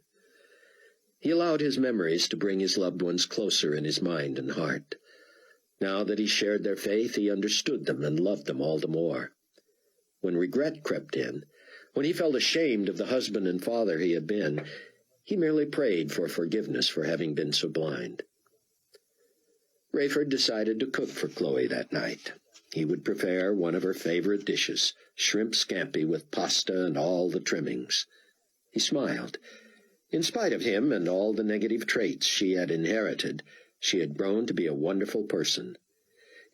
He allowed his memories to bring his loved ones closer in his mind and heart. Now that he shared their faith, he understood them and loved them all the more. When regret crept in, when he felt ashamed of the husband and father he had been, he merely prayed for forgiveness for having been so blind. Rayford decided to cook for Chloe that night. He would prepare one of her favorite dishes, shrimp scampi with pasta and all the trimmings. He smiled. In spite of him and all the negative traits she had inherited, she had grown to be a wonderful person.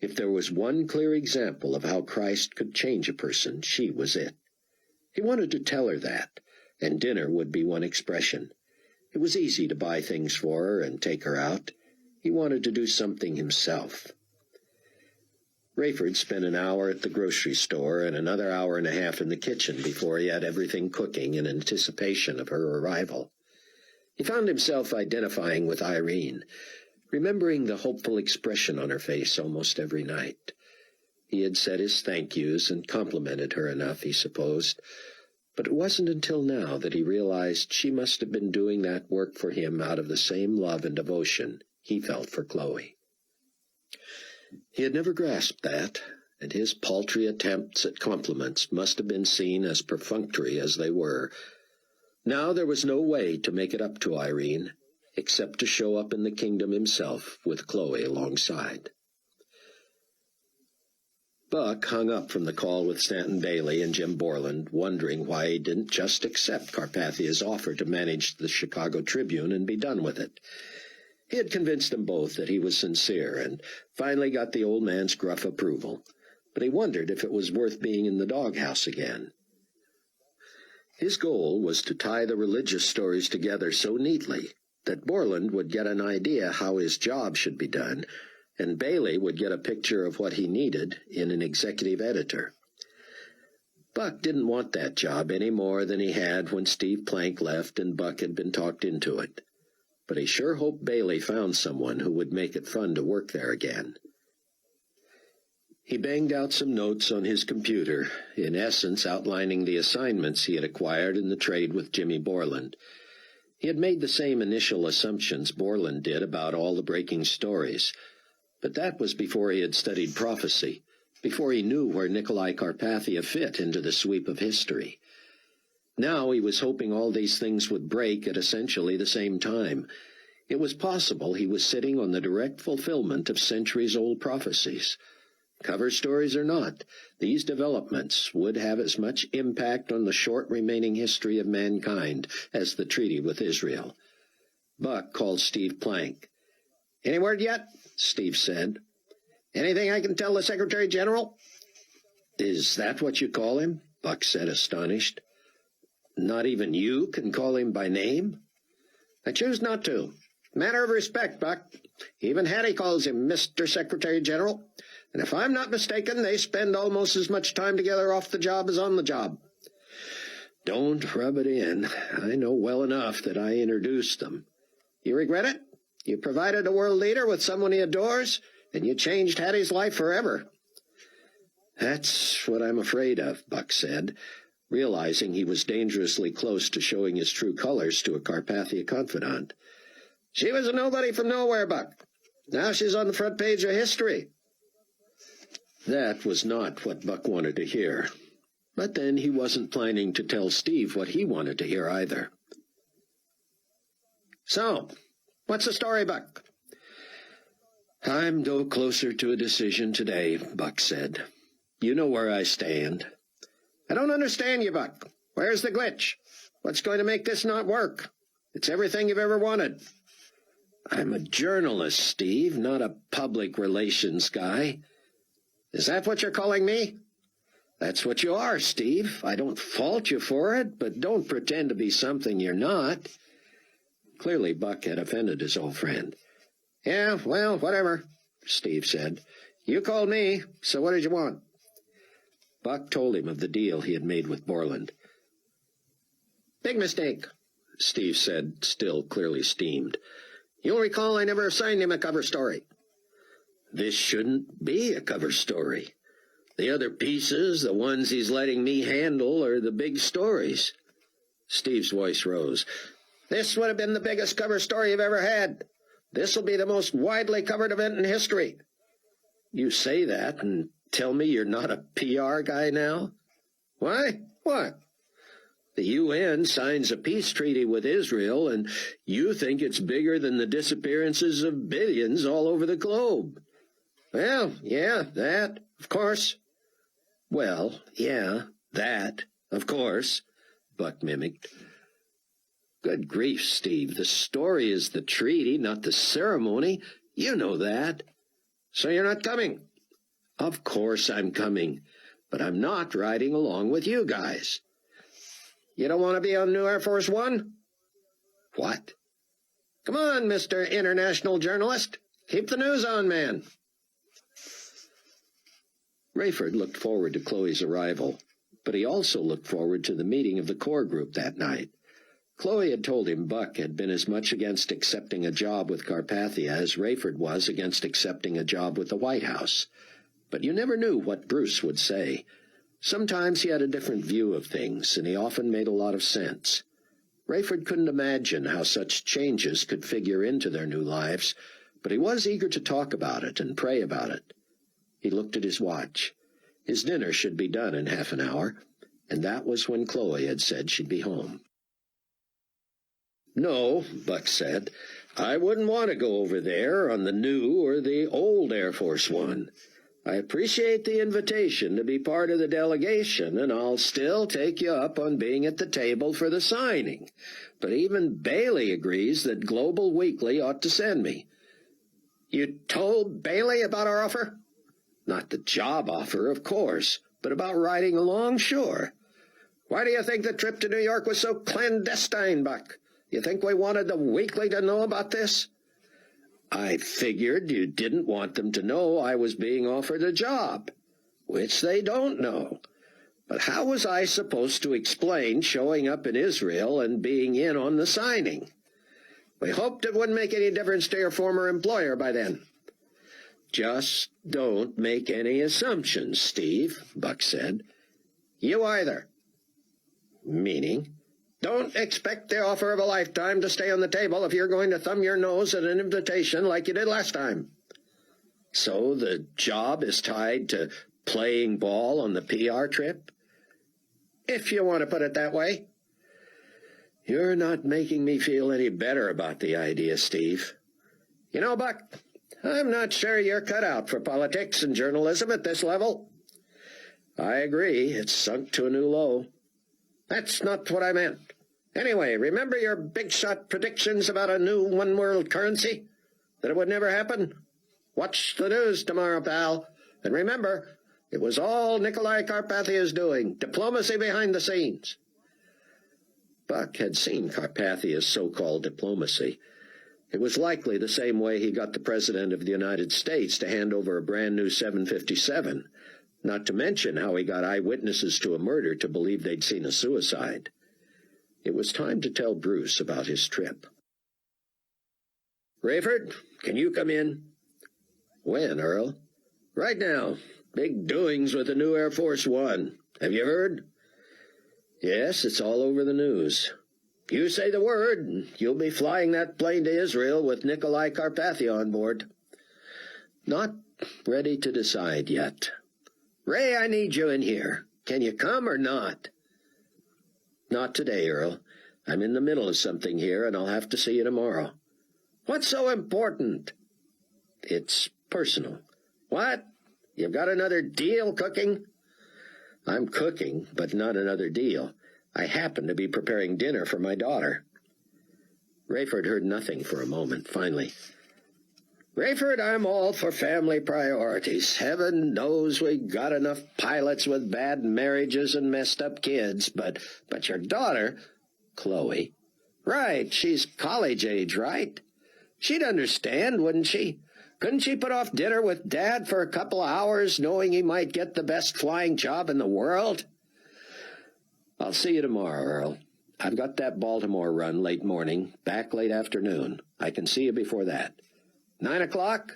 If there was one clear example of how Christ could change a person, she was it. He wanted to tell her that, and dinner would be one expression. It was easy to buy things for her and take her out. He wanted to do something himself. Rayford spent an hour at the grocery store and another hour and a half in the kitchen before he had everything cooking in anticipation of her arrival. He found himself identifying with Irene, remembering the hopeful expression on her face almost every night. He had said his thank yous and complimented her enough, he supposed, but it wasn't until now that he realized she must have been doing that work for him out of the same love and devotion he felt for Chloe. He had never grasped that, and his paltry attempts at compliments must have been seen as perfunctory as they were. Now there was no way to make it up to Irene, except to show up in the kingdom himself with Chloe alongside. Buck hung up from the call with Stanton Bailey and Jim Borland, wondering why he didn't just accept Carpathia's offer to manage the Chicago Tribune and be done with it. He had convinced them both that he was sincere, and finally got the old man's gruff approval. But he wondered if it was worth being in the doghouse again. His goal was to tie the religious stories together so neatly that Borland would get an idea how his job should be done, and Bailey would get a picture of what he needed in an executive editor. Buck didn't want that job any more than he had when Steve Plank left and Buck had been talked into it. But he sure hoped Bailey found someone who would make it fun to work there again. He banged out some notes on his computer, in essence outlining the assignments he had acquired in the trade with Jimmy Borland. He had made the same initial assumptions Borland did about all the breaking stories, but that was before he had studied prophecy, before he knew where Nikolai Carpathia fit into the sweep of history. Now he was hoping all these things would break at essentially the same time. It was possible he was sitting on the direct fulfillment of centuries-old prophecies. Cover stories or not, these developments would have as much impact on the short remaining history of mankind as the treaty with Israel. Buck called Steve Plank. "Any word yet?" Steve said. "Anything I can tell the Secretary General?" "Is that what you call him?" Buck said, astonished. "Not even you can call him by name?" "I choose not to. Matter of respect, Buck. Even Hattie calls him Mr. Secretary General, and if I'm not mistaken, they spend almost as much time together off the job as on the job." "Don't rub it in. I know well enough that I introduced them." "You regret it? You provided a world leader with someone he adores, and you changed Hattie's life forever." "That's what I'm afraid of," Buck said, realizing he was dangerously close to showing his true colors to a Carpathia confidant. "She was a nobody from nowhere, Buck. Now she's on the front page of history." That was not what Buck wanted to hear. But then he wasn't planning to tell Steve what he wanted to hear either. "So, what's the story, Buck?" "I'm no closer to a decision today," Buck said. "You know where I stand." "I don't understand you, Buck. Where's the glitch? What's going to make this not work? It's everything you've ever wanted." "I'm a journalist, Steve, not a public relations guy." "Is that what you're calling me?" "That's what you are, Steve. I don't fault you for it, but don't pretend to be something you're not." Clearly Buck had offended his old friend. "Yeah, well, whatever," Steve said. "You called me, so what did you want?" Buck told him of the deal he had made with Borland. "Big mistake," Steve said, still clearly steamed. "You'll recall I never assigned him a cover story." "This shouldn't be a cover story. The other pieces, the ones he's letting me handle, are the big stories." Steve's voice rose. "This would have been the biggest cover story you've ever had. This'll be the most widely covered event in history." "You say that and tell me you're not a PR guy now?" "Why? What?" "The UN signs a peace treaty with Israel, and you think it's bigger than the disappearances of billions all over the globe." "Well, yeah, that, of course." "Well, yeah, that, of course," Buck mimicked. "Good grief, Steve, the story is the treaty, not the ceremony. You know that." "So you're not coming?" "Of course I'm coming, but I'm not riding along with you guys." "You don't want to be on New Air Force One?" "What?" "Come on, Mr. International Journalist. Keep the news on, man." Rayford looked forward to Chloe's arrival, but he also looked forward to the meeting of the core group that night. Chloe had told him Buck had been as much against accepting a job with Carpathia as Rayford was against accepting a job with the White House. But you never knew what Bruce would say. Sometimes he had a different view of things, and he often made a lot of sense. Rayford couldn't imagine how such changes could figure into their new lives, but he was eager to talk about it and pray about it. He looked at his watch. His dinner should be done in half an hour, and that was when Chloe had said she'd be home. "No," Buck said, "I wouldn't want to go over there on the new or the old Air Force One. I appreciate the invitation to be part of the delegation, and I'll still take you up on being at the table for the signing. But even Bailey agrees that Global Weekly ought to send me. You told Bailey about our offer? Not the job offer, of course, but about riding along, sure. Why do you think the trip to New York was so clandestine, Buck? You think we wanted the Weekly to know about this? I figured you didn't want them to know I was being offered a job, which they don't know. But how was I supposed to explain showing up in Israel and being in on the signing? We hoped it wouldn't make any difference to your former employer by then. Just don't make any assumptions, Steve, Buck said. You either. Meaning? Don't expect the offer of a lifetime to stay on the table if you're going to thumb your nose at an invitation like you did last time. So the job is tied to playing ball on the PR trip? If you want to put it that way. You're not making me feel any better about the idea, Steve. You know, Buck, I'm not sure you're cut out for politics and journalism at this level. I agree, it's sunk to a new low. That's not what I meant. Anyway, remember your big-shot predictions about a new one-world currency? That it would never happen? Watch the news tomorrow, pal. And remember, it was all Nikolai Carpathia's doing, diplomacy behind the scenes. Buck had seen Carpathia's so-called diplomacy. It was likely the same way he got the President of the United States to hand over a brand-new 757, not to mention how he got eyewitnesses to a murder to believe they'd seen a suicide. It was time to tell Bruce about his trip. Rayford, can you come in? When, Earl? Right now. Big doings with the new Air Force One. Have you heard? Yes, it's all over the news. You say the word, and you'll be flying that plane to Israel with Nikolai Carpathia on board. Not ready to decide yet. Ray, I need you in here. Can you come or not? Not today, Earl. I'm in the middle of something here, and I'll have to see you tomorrow. What's so important? It's personal. What? You've got another deal cooking? I'm cooking, but not another deal. I happen to be preparing dinner for my daughter. Rayford heard nothing for a moment. Finally, Rayford, I'm all for family priorities. Heaven knows we got enough pilots with bad marriages and messed up kids, but your daughter, Chloe, right, she's college age, right? She'd understand, wouldn't she? Couldn't she put off dinner with Dad for a couple of hours, knowing he might get the best flying job in the world? I'll see you tomorrow, Earl. I've got that Baltimore run late morning, back late afternoon. I can see you before that. 9 o'clock?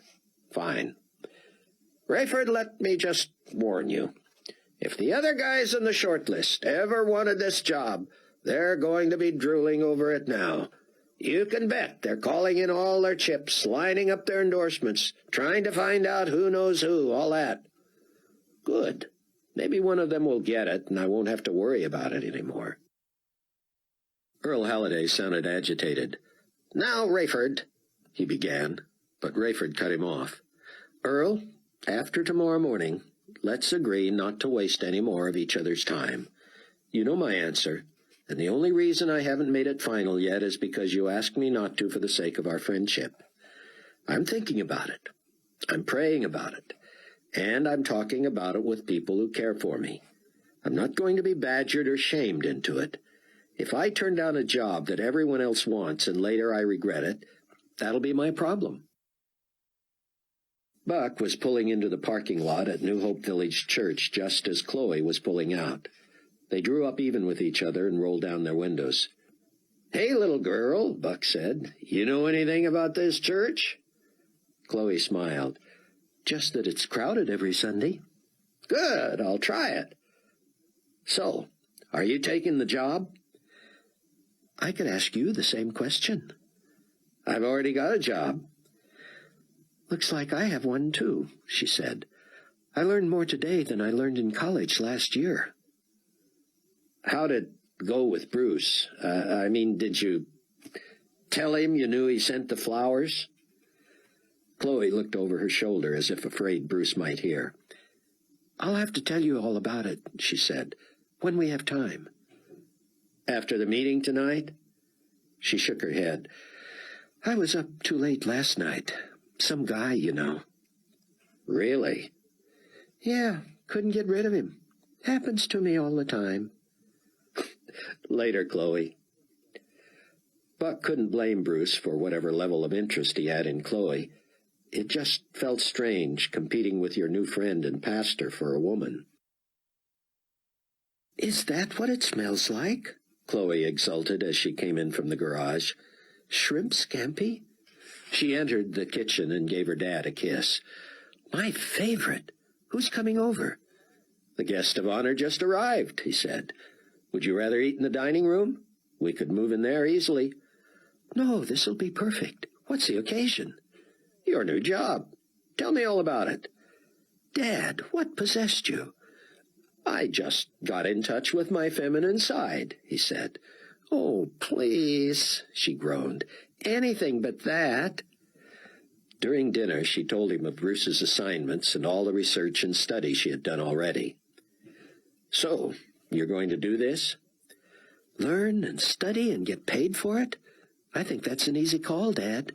Fine. Rayford, let me just warn you. If the other guys on the short list ever wanted this job, they're going to be drooling over it now. You can bet they're calling in all their chips, lining up their endorsements, trying to find out who knows who, all that. Good. Maybe one of them will get it, and I won't have to worry about it anymore. Earl Halliday sounded agitated. Now, Rayford, he began, but Rayford cut him off. Earl, after tomorrow morning, let's agree not to waste any more of each other's time. You know my answer, and the only reason I haven't made it final yet is because you asked me not to for the sake of our friendship. I'm thinking about it. I'm praying about it. And I'm talking about it with people who care for me. I'm not going to be badgered or shamed into it. If I turn down a job that everyone else wants and later I regret it, that'll be my problem. Buck was pulling into the parking lot at New Hope Village Church just as Chloe was pulling out. They drew up even with each other and rolled down their windows. Hey, little girl, Buck said. You know anything about this church? Chloe smiled. Just that it's crowded every Sunday. Good, I'll try it. So, are you taking the job? I could ask you the same question. I've already got a job. Looks like I have one, too, she said. I learned more today than I learned in college last year. How'd it go with Bruce? Did you tell him you knew he sent the flowers? Chloe looked over her shoulder as if afraid Bruce might hear. "I'll have to tell you all about it," she said, "when we have time." "After the meeting tonight?" She shook her head. "I was up too late last night. Some guy, you know." "Really?" "Yeah, couldn't get rid of him. Happens to me all the time." "Later, Chloe." Buck couldn't blame Bruce for whatever level of interest he had in Chloe. It just felt strange competing with your new friend and pastor for a woman. "Is that what it smells like?" Chloe exulted as she came in from the garage. "Shrimp scampi?" She entered the kitchen and gave her dad a kiss. "My favorite. Who's coming over?" "The guest of honor just arrived," he said. "Would you rather eat in the dining room? We could move in there easily." "No, this'll be perfect. What's the occasion?" "Your new job. Tell me all about it." "Dad, what possessed you?" "I just got in touch with my feminine side," he said. "Oh, please," she groaned. "Anything but that." During dinner, she told him of Bruce's assignments and all the research and study she had done already. "So, you're going to do this?" "Learn and study and get paid for it? I think that's an easy call, Dad."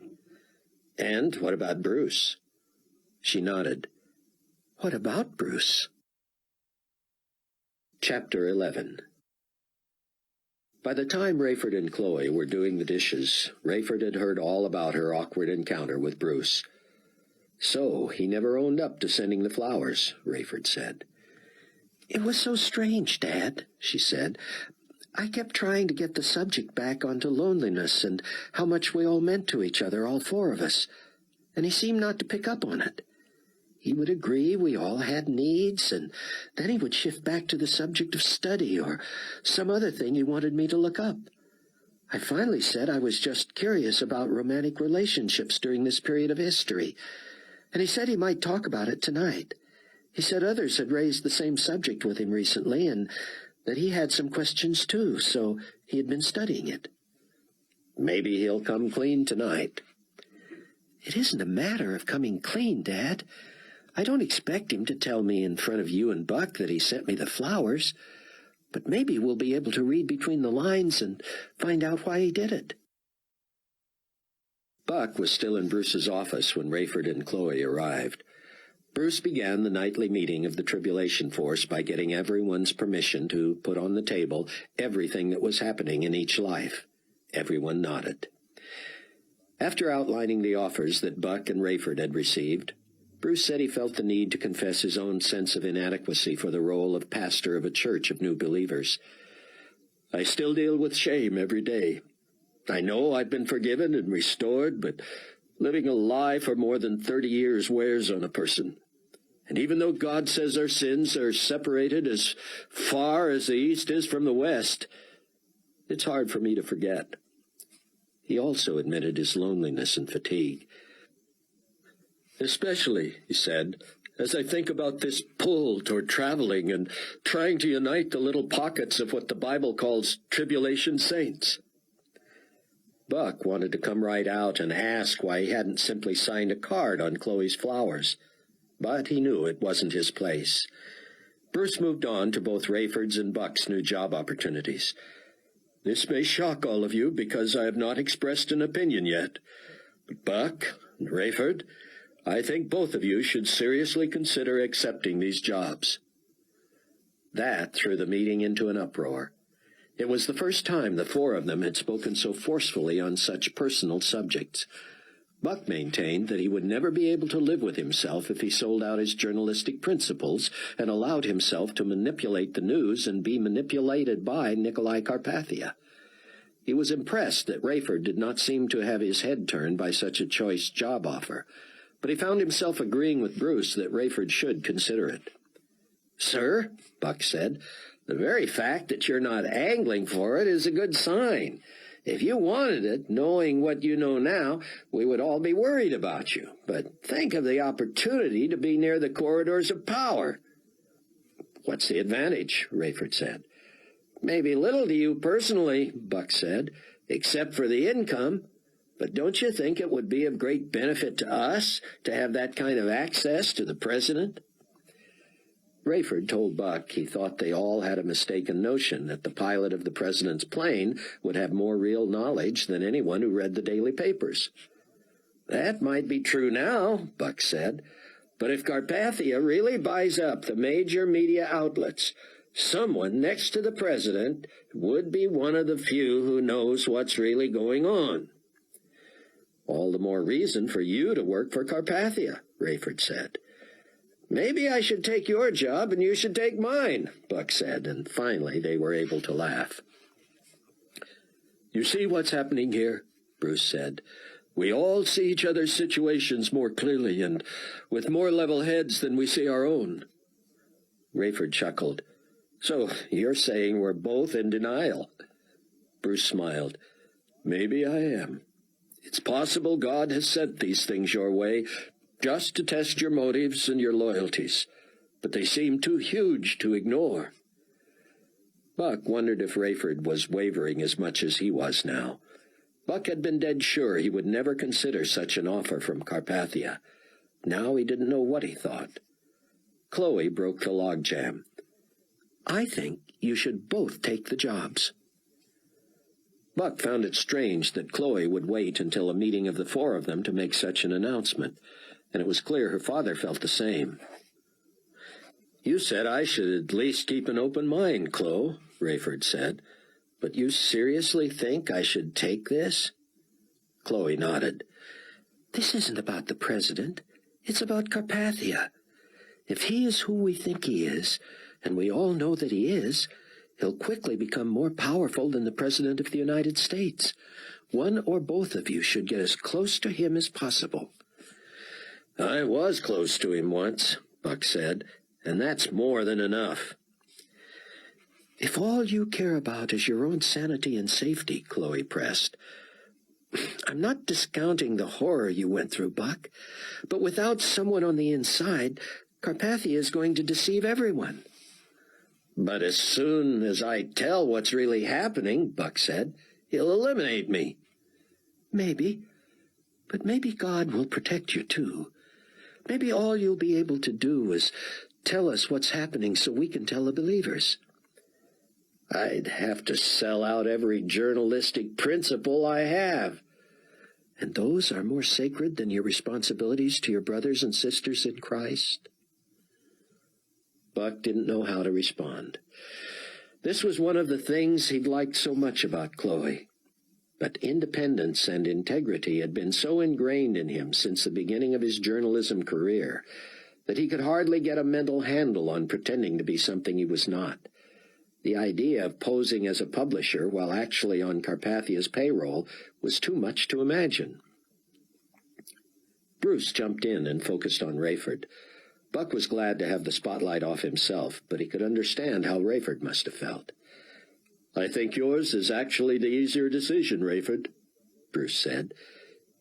"And what about Bruce?" She nodded. "What about Bruce?" Chapter 11. By the time Rayford and Chloe were doing the dishes, Rayford had heard all about her awkward encounter with Bruce. "So he never owned up to sending the flowers," Rayford said. "It was so strange, Dad," she said. "I kept trying to get the subject back onto loneliness and how much we all meant to each other, all four of us, and he seemed not to pick up on it. He would agree we all had needs, and then he would shift back to the subject of study or some other thing he wanted me to look up. I finally said I was just curious about romantic relationships during this period of history, and he said he might talk about it tonight. He said others had raised the same subject with him recently, and that he had some questions too, so he had been studying it." "Maybe he'll come clean tonight." "It isn't a matter of coming clean, Dad. I don't expect him to tell me in front of you and Buck that he sent me the flowers, but maybe we'll be able to read between the lines and find out why he did it." Buck was still in Bruce's office when Rayford and Chloe arrived. Bruce began the nightly meeting of the Tribulation Force by getting everyone's permission to put on the table everything that was happening in each life. Everyone nodded. After outlining the offers that Buck and Rayford had received, Bruce said he felt the need to confess his own sense of inadequacy for the role of pastor of a church of new believers. "I still deal with shame every day. I know I've been forgiven and restored, but living a lie for more than 30 years wears on a person. And even though God says our sins are separated as far as the east is from the west, it's hard for me to forget." He also admitted his loneliness and fatigue. "Especially," he said, "as I think about this pull toward traveling and trying to unite the little pockets of what the Bible calls tribulation saints." Buck wanted to come right out and ask why he hadn't simply signed a card on Chloe's flowers, but he knew it wasn't his place. Bruce moved on to both Rayford's and Buck's new job opportunities. "This may shock all of you because I have not expressed an opinion yet, but Buck and Rayford, I think both of you should seriously consider accepting these jobs." That threw the meeting into an uproar. It was the first time the four of them had spoken so forcefully on such personal subjects. Buck maintained that he would never be able to live with himself if he sold out his journalistic principles and allowed himself to manipulate the news and be manipulated by Nikolai Carpathia. He was impressed that Rayford did not seem to have his head turned by such a choice job offer, but he found himself agreeing with Bruce that Rayford should consider it. "Sir," Buck said, "the very fact that you're not angling for it is a good sign. If you wanted it, knowing what you know now, we would all be worried about you. But think of the opportunity to be near the corridors of power." "What's the advantage?" Rayford said. "Maybe little to you personally," Buck said, "except for the income. But don't you think it would be of great benefit to us to have that kind of access to the president? Rayford told Buck he thought they all had a mistaken notion that the pilot of the president's plane would have more real knowledge than anyone who read the daily papers. That might be true now, Buck said, but if Carpathia really buys up the major media outlets, someone next to the president would be one of the few who knows what's really going on. All the more reason for you to work for Carpathia, Rayford said. Maybe I should take your job and you should take mine, Buck said, and finally they were able to laugh. You see what's happening here, Bruce said. We all see each other's situations more clearly and with more level heads than we see our own. Rayford chuckled. So you're saying we're both in denial? Bruce smiled. Maybe I am. It's possible God has sent these things your way just to test your motives and your loyalties, but they seem too huge to ignore. Buck wondered if Rayford was wavering as much as he was now. Buck had been dead sure he would never consider such an offer from Carpathia. Now he didn't know what he thought. Chloe broke the logjam. I think you should both take the jobs. Buck found it strange that Chloe would wait until a meeting of the four of them to make such an announcement, and it was clear her father felt the same. You said I should at least keep an open mind, Chloe, Rayford said. But you seriously think I should take this? Chloe nodded. This isn't about the president. It's about Carpathia. If he is who we think he is, and we all know that he is, he'll quickly become more powerful than the President of the United States. One or both of you should get as close to him as possible. I was close to him once, Buck said, and that's more than enough. If all you care about is your own sanity and safety, Chloe pressed. I'm not discounting the horror you went through, Buck, but without someone on the inside, Carpathia is going to deceive everyone. But as soon as I tell what's really happening, Buck said, he'll eliminate me. Maybe, but maybe God will protect you too. Maybe all you'll be able to do is tell us what's happening so we can tell the believers. I'd have to sell out every journalistic principle I have. And those are more sacred than your responsibilities to your brothers and sisters in Christ? Buck didn't know how to respond. This was one of the things he'd liked so much about Chloe. But independence and integrity had been so ingrained in him since the beginning of his journalism career that he could hardly get a mental handle on pretending to be something he was not. The idea of posing as a publisher while actually on Carpathia's payroll was too much to imagine. Bruce jumped in and focused on Rayford. Buck was glad to have the spotlight off himself, but he could understand how Rayford must have felt. I think yours is actually the easier decision, Rayford, Bruce said.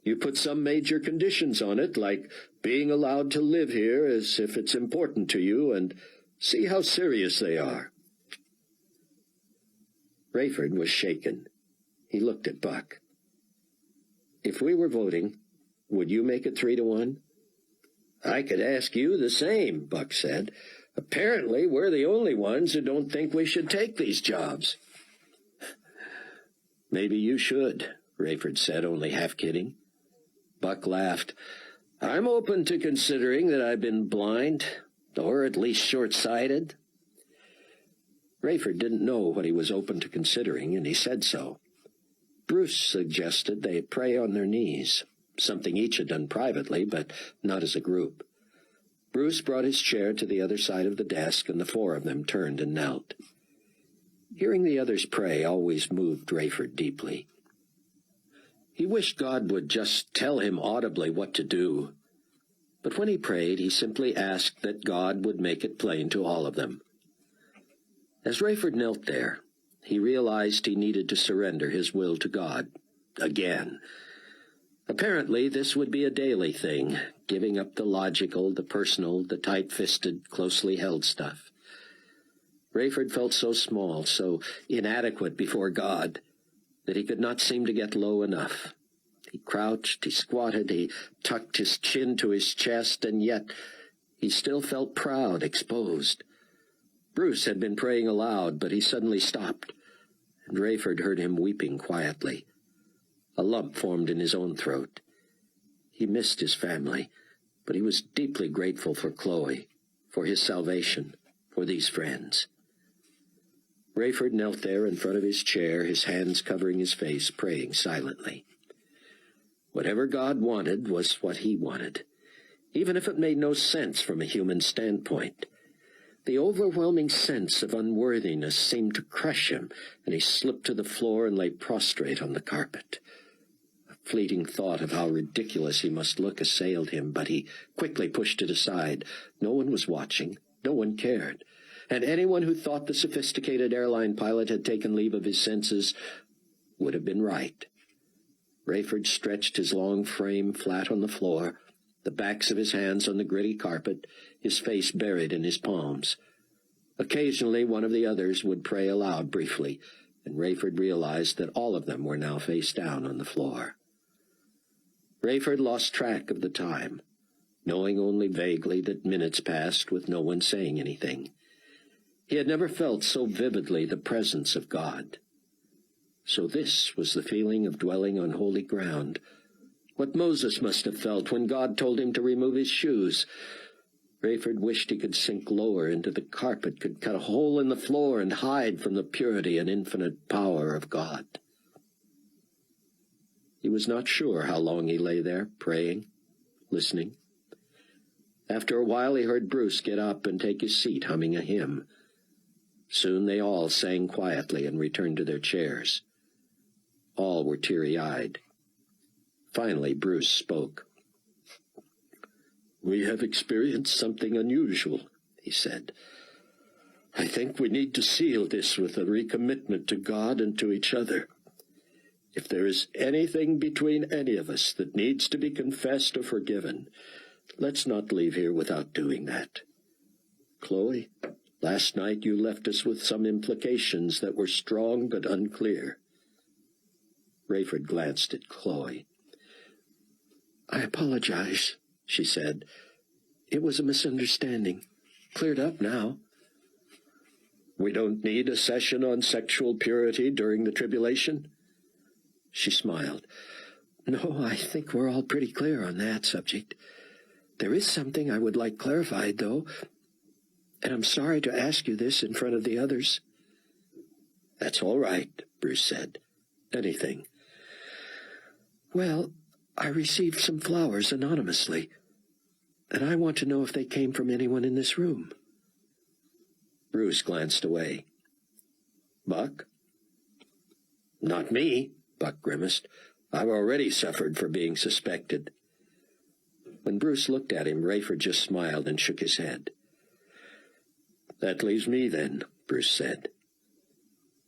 You put some major conditions on it, like being allowed to live here as if it's important to you, and see how serious they are. Rayford was shaken. He looked at Buck. If we were voting, would you make it 3-1? I could ask you the same, Buck said. Apparently, we're the only ones who don't think we should take these jobs. Maybe you should, Rayford said, only half kidding. Buck laughed. I'm open to considering that I've been blind, or at least short-sighted. Rayford didn't know what he was open to considering, and he said so. Bruce suggested they pray on their knees, something each had done privately, but not as a group. Bruce brought his chair to the other side of the desk, and the four of them turned and knelt. Hearing the others pray always moved Rayford deeply. He wished God would just tell him audibly what to do. But when he prayed, he simply asked that God would make it plain to all of them. As Rayford knelt there, he realized he needed to surrender his will to God again. Apparently, this would be a daily thing, giving up the logical, the personal, the tight-fisted, closely held stuff. Rayford felt so small, so inadequate before God, that he could not seem to get low enough. He crouched, he squatted, he tucked his chin to his chest, and yet he still felt proud, exposed. Bruce had been praying aloud, but he suddenly stopped, and Rayford heard him weeping quietly. A lump formed in his own throat. He missed his family, but he was deeply grateful for Chloe, for his salvation, for these friends. Rayford knelt there in front of his chair, his hands covering his face, praying silently. Whatever God wanted was what he wanted, even if it made no sense from a human standpoint. The overwhelming sense of unworthiness seemed to crush him, and he slipped to the floor and lay prostrate on the carpet. A fleeting thought of how ridiculous he must look assailed him, but he quickly pushed it aside. No one was watching, no one cared, and anyone who thought the sophisticated airline pilot had taken leave of his senses would have been right. Rayford stretched his long frame flat on the floor, the backs of his hands on the gritty carpet, his face buried in his palms. Occasionally one of the others would pray aloud briefly, and Rayford realized that all of them were now face down on the floor. Rayford lost track of the time, knowing only vaguely that minutes passed with no one saying anything. He had never felt so vividly the presence of God. So this was the feeling of dwelling on holy ground. What Moses must have felt when God told him to remove his shoes. Rayford wished he could sink lower into the carpet, could cut a hole in the floor and hide from the purity and infinite power of God. He was not sure how long he lay there, praying, listening. After a while he heard Bruce get up and take his seat, humming a hymn. Soon they all sang quietly and returned to their chairs. All were teary-eyed. Finally, Bruce spoke. "We have experienced something unusual," he said. "I think we need to seal this with a recommitment to God and to each other. If there is anything between any of us that needs to be confessed or forgiven, let's not leave here without doing that. Chloe, last night you left us with some implications that were strong but unclear." Rayford glanced at Chloe. "I apologize," she said. "It was a misunderstanding. Cleared up now." "We don't need a session on sexual purity during the tribulation?" She smiled. "No, I think we're all pretty clear on that subject. There is something I would like clarified, though, and I'm sorry to ask you this in front of the others." "That's all right," Bruce said. "Anything." "Well, I received some flowers anonymously, and I want to know if they came from anyone in this room." Bruce glanced away. "Buck?" "Not me," Buck grimaced. "I've already suffered for being suspected." When Bruce looked at him, Rayford just smiled and shook his head. "That leaves me, then," Bruce said.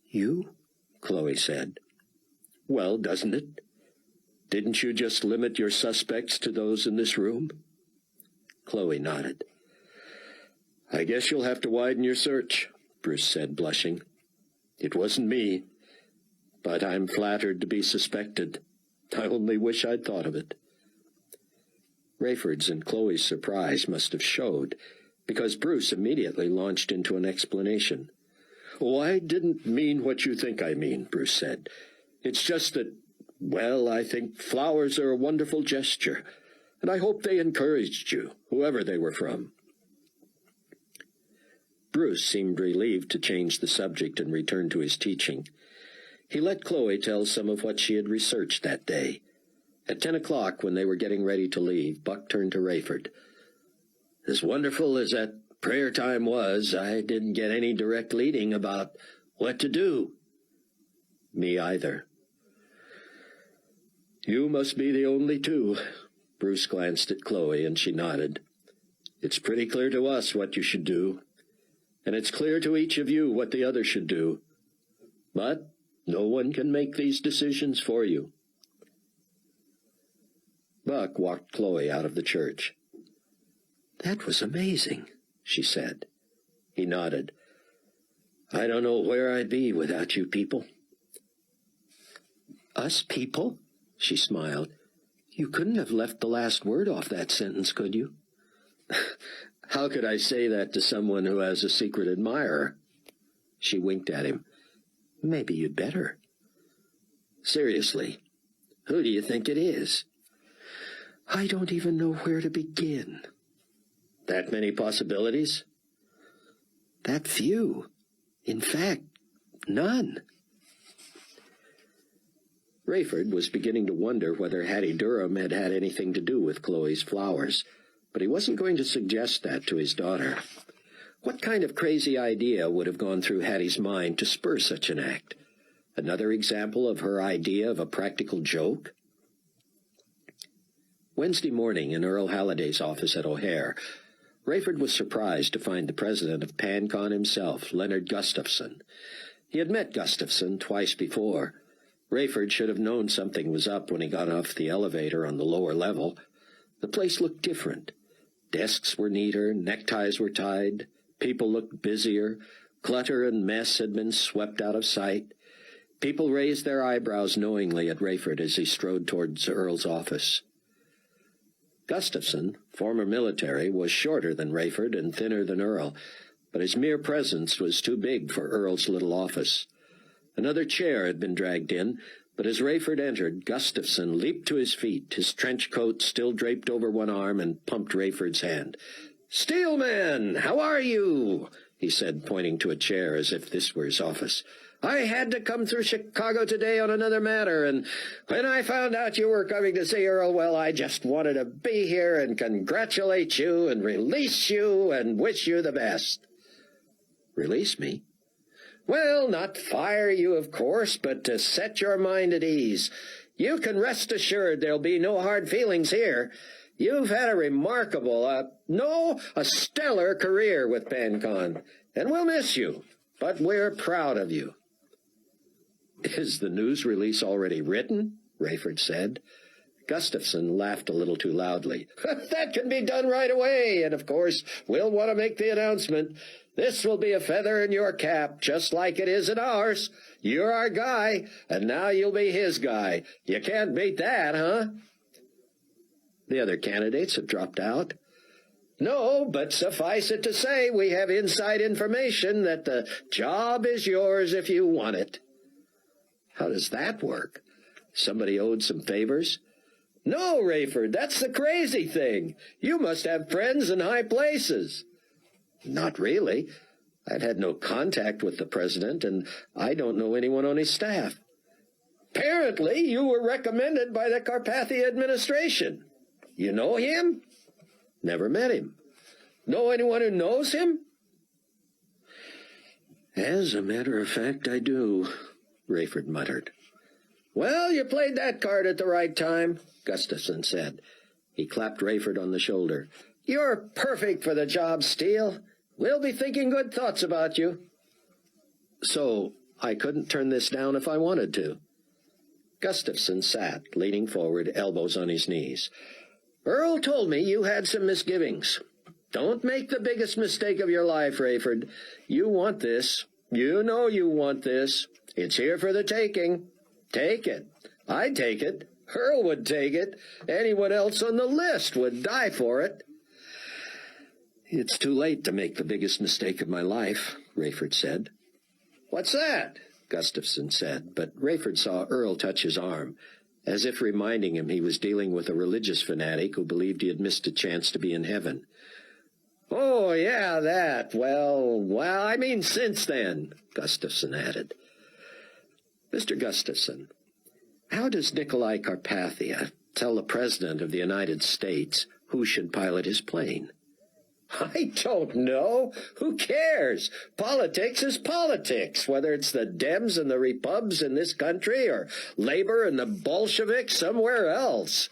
"You?" Chloe said. "Well, doesn't it? Didn't you just limit your suspects to those in this room?" Chloe nodded. "I guess you'll have to widen your search," Bruce said, blushing. "It wasn't me, but I'm flattered to be suspected. I only wish I'd thought of it." Rayford's and Chloe's surprise must have showed, because Bruce immediately launched into an explanation. "Oh, I didn't mean what you think I mean," Bruce said. "It's just that, well, I think flowers are a wonderful gesture, and I hope they encouraged you, whoever they were from." Bruce seemed relieved to change the subject and return to his teaching. He let Chloe tell some of what she had researched that day. At 10 o'clock, when they were getting ready to leave, Buck turned to Rayford. "As wonderful as that prayer time was, I didn't get any direct leading about what to do." "Me either." "You must be the only two." Bruce glanced at Chloe, and she nodded. "It's pretty clear to us what you should do, and it's clear to each of you what the other should do. But no one can make these decisions for you." Buck walked Chloe out of the church. "That was amazing," she said. He nodded. "I don't know where I'd be without you people." "Us people?" She smiled. You couldn't have left the last word off that sentence, could you? How could I say that to someone who has a secret admirer? She winked at him. Maybe you'd better. Seriously, who do you think it is? I don't even know where to begin. That many possibilities? That few. In fact, none. Rayford was beginning to wonder whether Hattie Durham had had anything to do with Chloe's flowers, but he wasn't going to suggest that to his daughter. What kind of crazy idea would have gone through Hattie's mind to spur such an act? Another example of her idea of a practical joke? Wednesday morning in Earl Halliday's office at O'Hare, Rayford was surprised to find the president of PanCon himself, Leonard Gustafson. He had met Gustafson twice before. Rayford should have known something was up when he got off the elevator on the lower level. The place looked different. Desks were neater, neckties were tied, people looked busier, clutter and mess had been swept out of sight. People raised their eyebrows knowingly at Rayford as he strode towards Earl's office. Gustafson, former military, was shorter than Rayford and thinner than Earl, but his mere presence was too big for Earl's little office. Another chair had been dragged in, but as Rayford entered, Gustafson leaped to his feet, his trench coat still draped over one arm, and pumped Rayford's hand. "Steelman, how are you?" he said, pointing to a chair as if this were his office. "I had to come through Chicago today on another matter, and when I found out you were coming to see Earl, well, I just wanted to be here and congratulate you and release you and wish you the best." "Release me?" "Well, not fire you, of course, but to set your mind at ease. You can rest assured there'll be no hard feelings here. You've had a remarkable, a stellar career with PanCon, and we'll miss you, but we're proud of you." "Is the news release already written?" Rayford said. Gustafson laughed a little too loudly. "That can be done right away, and of course we'll want to make the announcement. This will be a feather in your cap, just like it is in ours. You're our guy, and now you'll be his guy. You can't beat that, huh?" "The other candidates have dropped out?" "No, but suffice it to say we have inside information that the job is yours if you want it." "How does that work? Somebody owed some favors?" "No, Rayford, that's the crazy thing. You must have friends in high places." "Not really. I've had no contact with the president, and I don't know anyone on his staff." "Apparently you were recommended by the Carpathia administration. You know him?" "Never met him." "Know anyone who knows him?" "As a matter of fact, I do," Rayford muttered. "Well, you played that card at the right time," Gustafson said. He clapped Rayford on the shoulder. "You're perfect for the job, Steele. We'll be thinking good thoughts about you." "So I couldn't turn this down if I wanted to?" Gustafson sat, leaning forward, elbows on his knees. "Earl told me you had some misgivings. Don't make the biggest mistake of your life, Rayford. You want this. You know you want this. It's here for the taking. Take it. I'd take it. Earl would take it. Anyone else on the list would die for it." "It's too late to make the biggest mistake of my life," Rayford said. "What's that?" Gustafson said, but Rayford saw Earl touch his arm, as if reminding him he was dealing with a religious fanatic who believed he had missed a chance to be in heaven. "Oh, yeah, that. Well, I mean since then," Gustafson added. "Mr. Gustafson, how does Nikolai Carpathia tell the President of the United States who should pilot his plane?" "I don't know. Who cares? Politics is politics, whether it's the Dems and the Repubs in this country or Labor and the Bolsheviks somewhere else."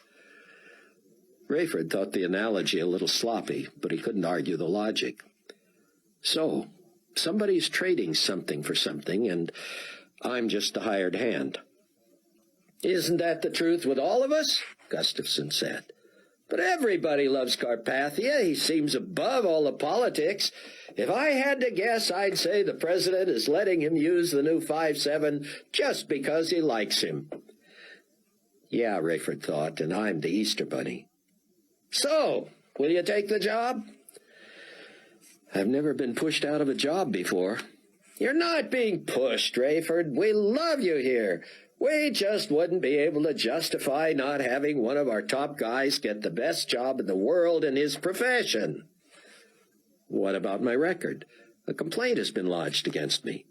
Rayford thought the analogy a little sloppy, but he couldn't argue the logic. "So, somebody's trading something for something, and I'm just the hired hand." "Isn't that the truth with all of us?" Gustafson said. "But everybody loves Carpathia. He seems above all the politics. If I had to guess, I'd say the president is letting him use the new 5.7 just because he likes him." Yeah, Rayford thought, and I'm the Easter Bunny. So, will you take the job? I've never been pushed out of a job before. You're not being pushed, Rayford. We love you here. We just wouldn't be able to justify not having one of our top guys get the best job in the world in his profession. What about my record? A complaint has been lodged against me.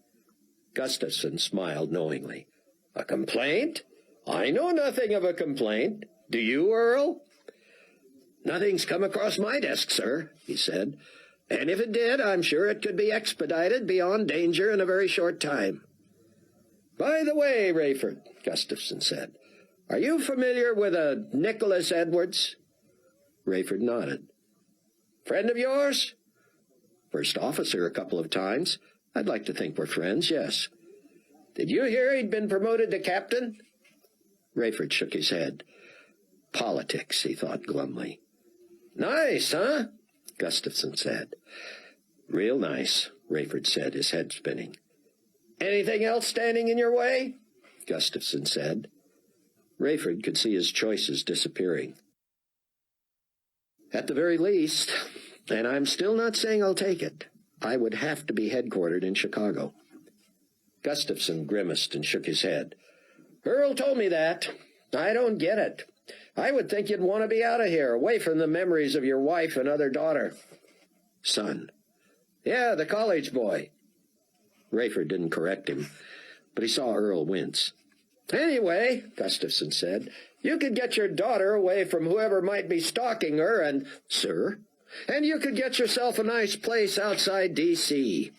Gustafson smiled knowingly. A complaint? I know nothing of a complaint. Do you, Earl? Nothing's come across my desk, sir, he said. And if it did, I'm sure it could be expedited beyond danger in a very short time. By the way, Rayford, Gustafson said, are you familiar with a Nicholas Edwards? Rayford nodded. Friend of yours? First officer a couple of times. I'd like to think we're friends, yes. Did you hear he'd been promoted to captain? Rayford shook his head. Politics, he thought glumly. Nice, huh? Gustafson said. Real nice, Rayford said, his head spinning. Anything else standing in your way? Gustafson said. Rayford could see his choices disappearing. At the very least, and I'm still not saying I'll take it, I would have to be headquartered in Chicago. Gustafson grimaced and shook his head. Earl told me that. I don't get it. I would think you'd want to be out of here, away from the memories of your wife and other daughter. Son. Yeah, the college boy. Rayford didn't correct him, but he saw Earl wince. Anyway, Gustafson said, you could get your daughter away from whoever might be stalking her and... Sir? And you could get yourself a nice place outside D.C.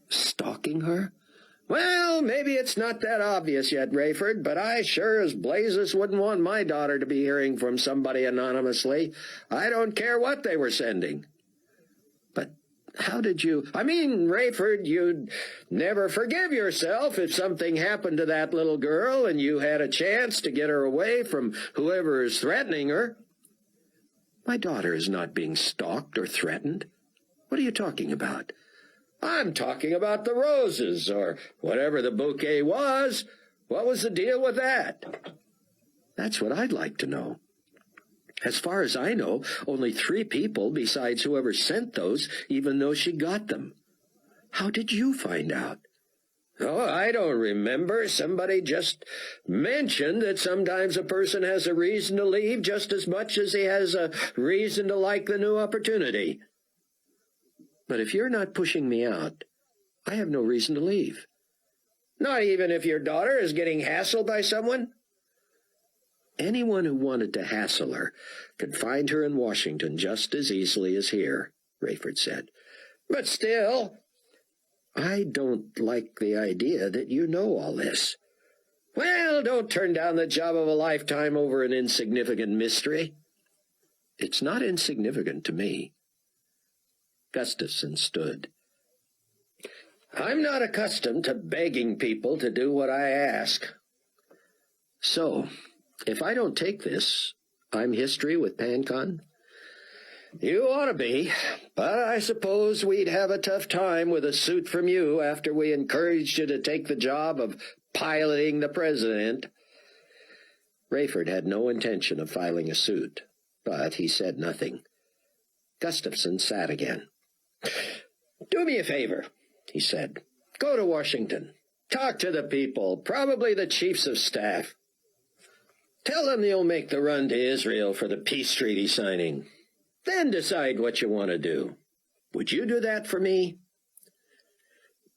Stalking her? Well, maybe it's not that obvious yet, Rayford, but I sure as blazes wouldn't want my daughter to be hearing from somebody anonymously. I don't care what they were sending. But how did you... I mean, Rayford, you'd never forgive yourself if something happened to that little girl and you had a chance to get her away from whoever is threatening her. My daughter is not being stalked or threatened. What are you talking about? I'm talking about the roses, or whatever the bouquet was. What was the deal with that? That's what I'd like to know. As far as I know, only 3 people besides whoever sent those even know she got them. How did you find out? Oh, I don't remember. Somebody just mentioned that sometimes a person has a reason to leave just as much as he has a reason to like the new opportunity. But if you're not pushing me out, I have no reason to leave. Not even if your daughter is getting hassled by someone? Anyone who wanted to hassle her could find her in Washington just as easily as here, Rayford said. But still, I don't like the idea that you know all this. Well, don't turn down the job of a lifetime over an insignificant mystery. It's not insignificant to me. Gustafson stood. I'm not accustomed to begging people to do what I ask. So, if I don't take this, I'm history with PanCon? You ought to be, but I suppose we'd have a tough time with a suit from you after we encouraged you to take the job of piloting the president. Rayford had no intention of filing a suit, but he said nothing. Gustafson sat again. Do me a favor, he said. Go to Washington. Talk to the people, probably the chiefs of staff. Tell them you'll make the run to Israel for the peace treaty signing. Then decide what you want to do. Would you do that for me?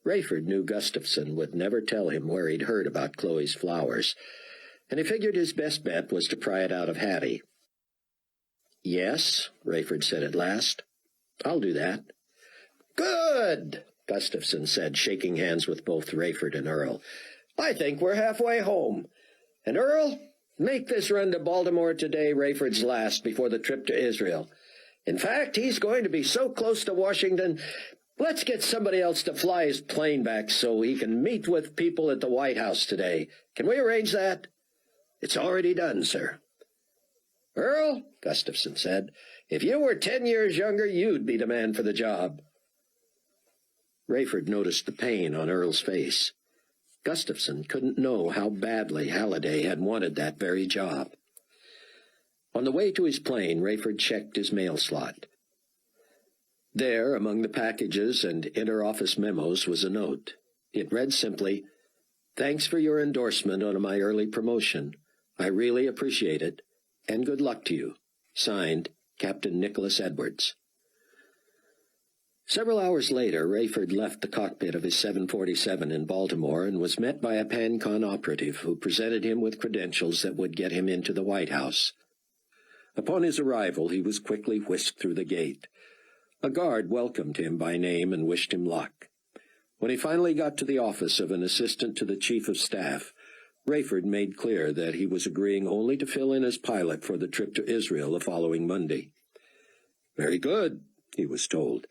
Rayford knew Gustafson would never tell him where he'd heard about Chloe's flowers, and he figured his best bet was to pry it out of Hattie. Yes, Rayford said at last. I'll do that. Good, Gustafson said, shaking hands with both Rayford and Earl. I think we're halfway home. And Earl, make this run to Baltimore today Rayford's last before the trip to Israel. In fact, he's going to be so close to Washington, let's get somebody else to fly his plane back so he can meet with people at the White House today. Can we arrange that? It's already done, sir. Earl, Gustafson said, if you were 10 years younger, you'd be the man for the job. Rayford noticed the pain on Earl's face. Gustafson couldn't know how badly Halliday had wanted that very job. On the way to his plane, Rayford checked his mail slot. There, among the packages and inter-office memos, was a note. It read simply, "Thanks for your endorsement on my early promotion. I really appreciate it, and good luck to you. Signed, Captain Nicholas Edwards." Several hours later, Rayford left the cockpit of his 747 in Baltimore and was met by a PanCon operative who presented him with credentials that would get him into the White House. Upon his arrival, he was quickly whisked through the gate. A guard welcomed him by name and wished him luck. When he finally got to the office of an assistant to the Chief of Staff, Rayford made clear that he was agreeing only to fill in as pilot for the trip to Israel the following Monday. "Very good," he was told.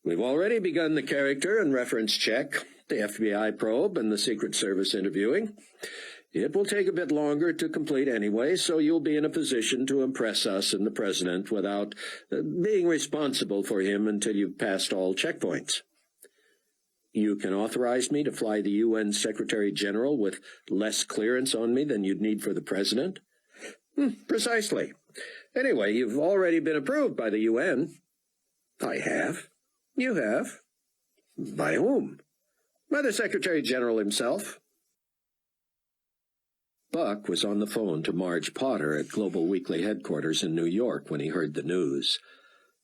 "We've already begun the character and reference check, the FBI probe, and the Secret Service interviewing. It will take a bit longer to complete anyway, so you'll be in a position to impress us and the President without being responsible for him until you've passed all checkpoints. You can authorize me to fly the UN Secretary-General with less clearance on me than you'd need for the President?" "Precisely. Anyway, you've already been approved by the UN." "I have." "You have." "By whom?" "By the Secretary-General himself." Buck was on the phone to Marge Potter at Global Weekly headquarters in New York when he heard the news.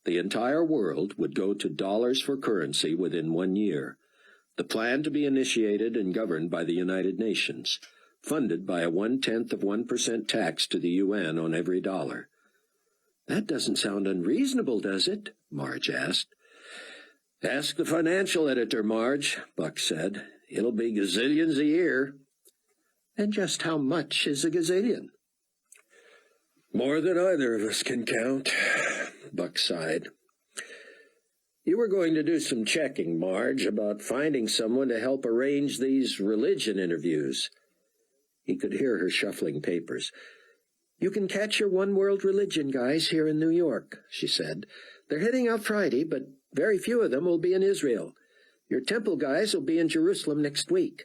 The entire world would go to dollars for currency within 1 year. The plan to be initiated and governed by the United Nations, funded by a 0.1% tax to the UN on every dollar. "That doesn't sound unreasonable, does it?" Marge asked. "Ask the financial editor, Marge," Buck said. "It'll be gazillions a year." "And just how much is a gazillion?" "More than either of us can count," Buck sighed. "You were going to do some checking, Marge, about finding someone to help arrange these religion interviews." He could hear her shuffling papers. "You can catch your One World Religion guys here in New York," she said. "They're heading out Friday, but very few of them will be in Israel. Your temple guys will be in Jerusalem next week.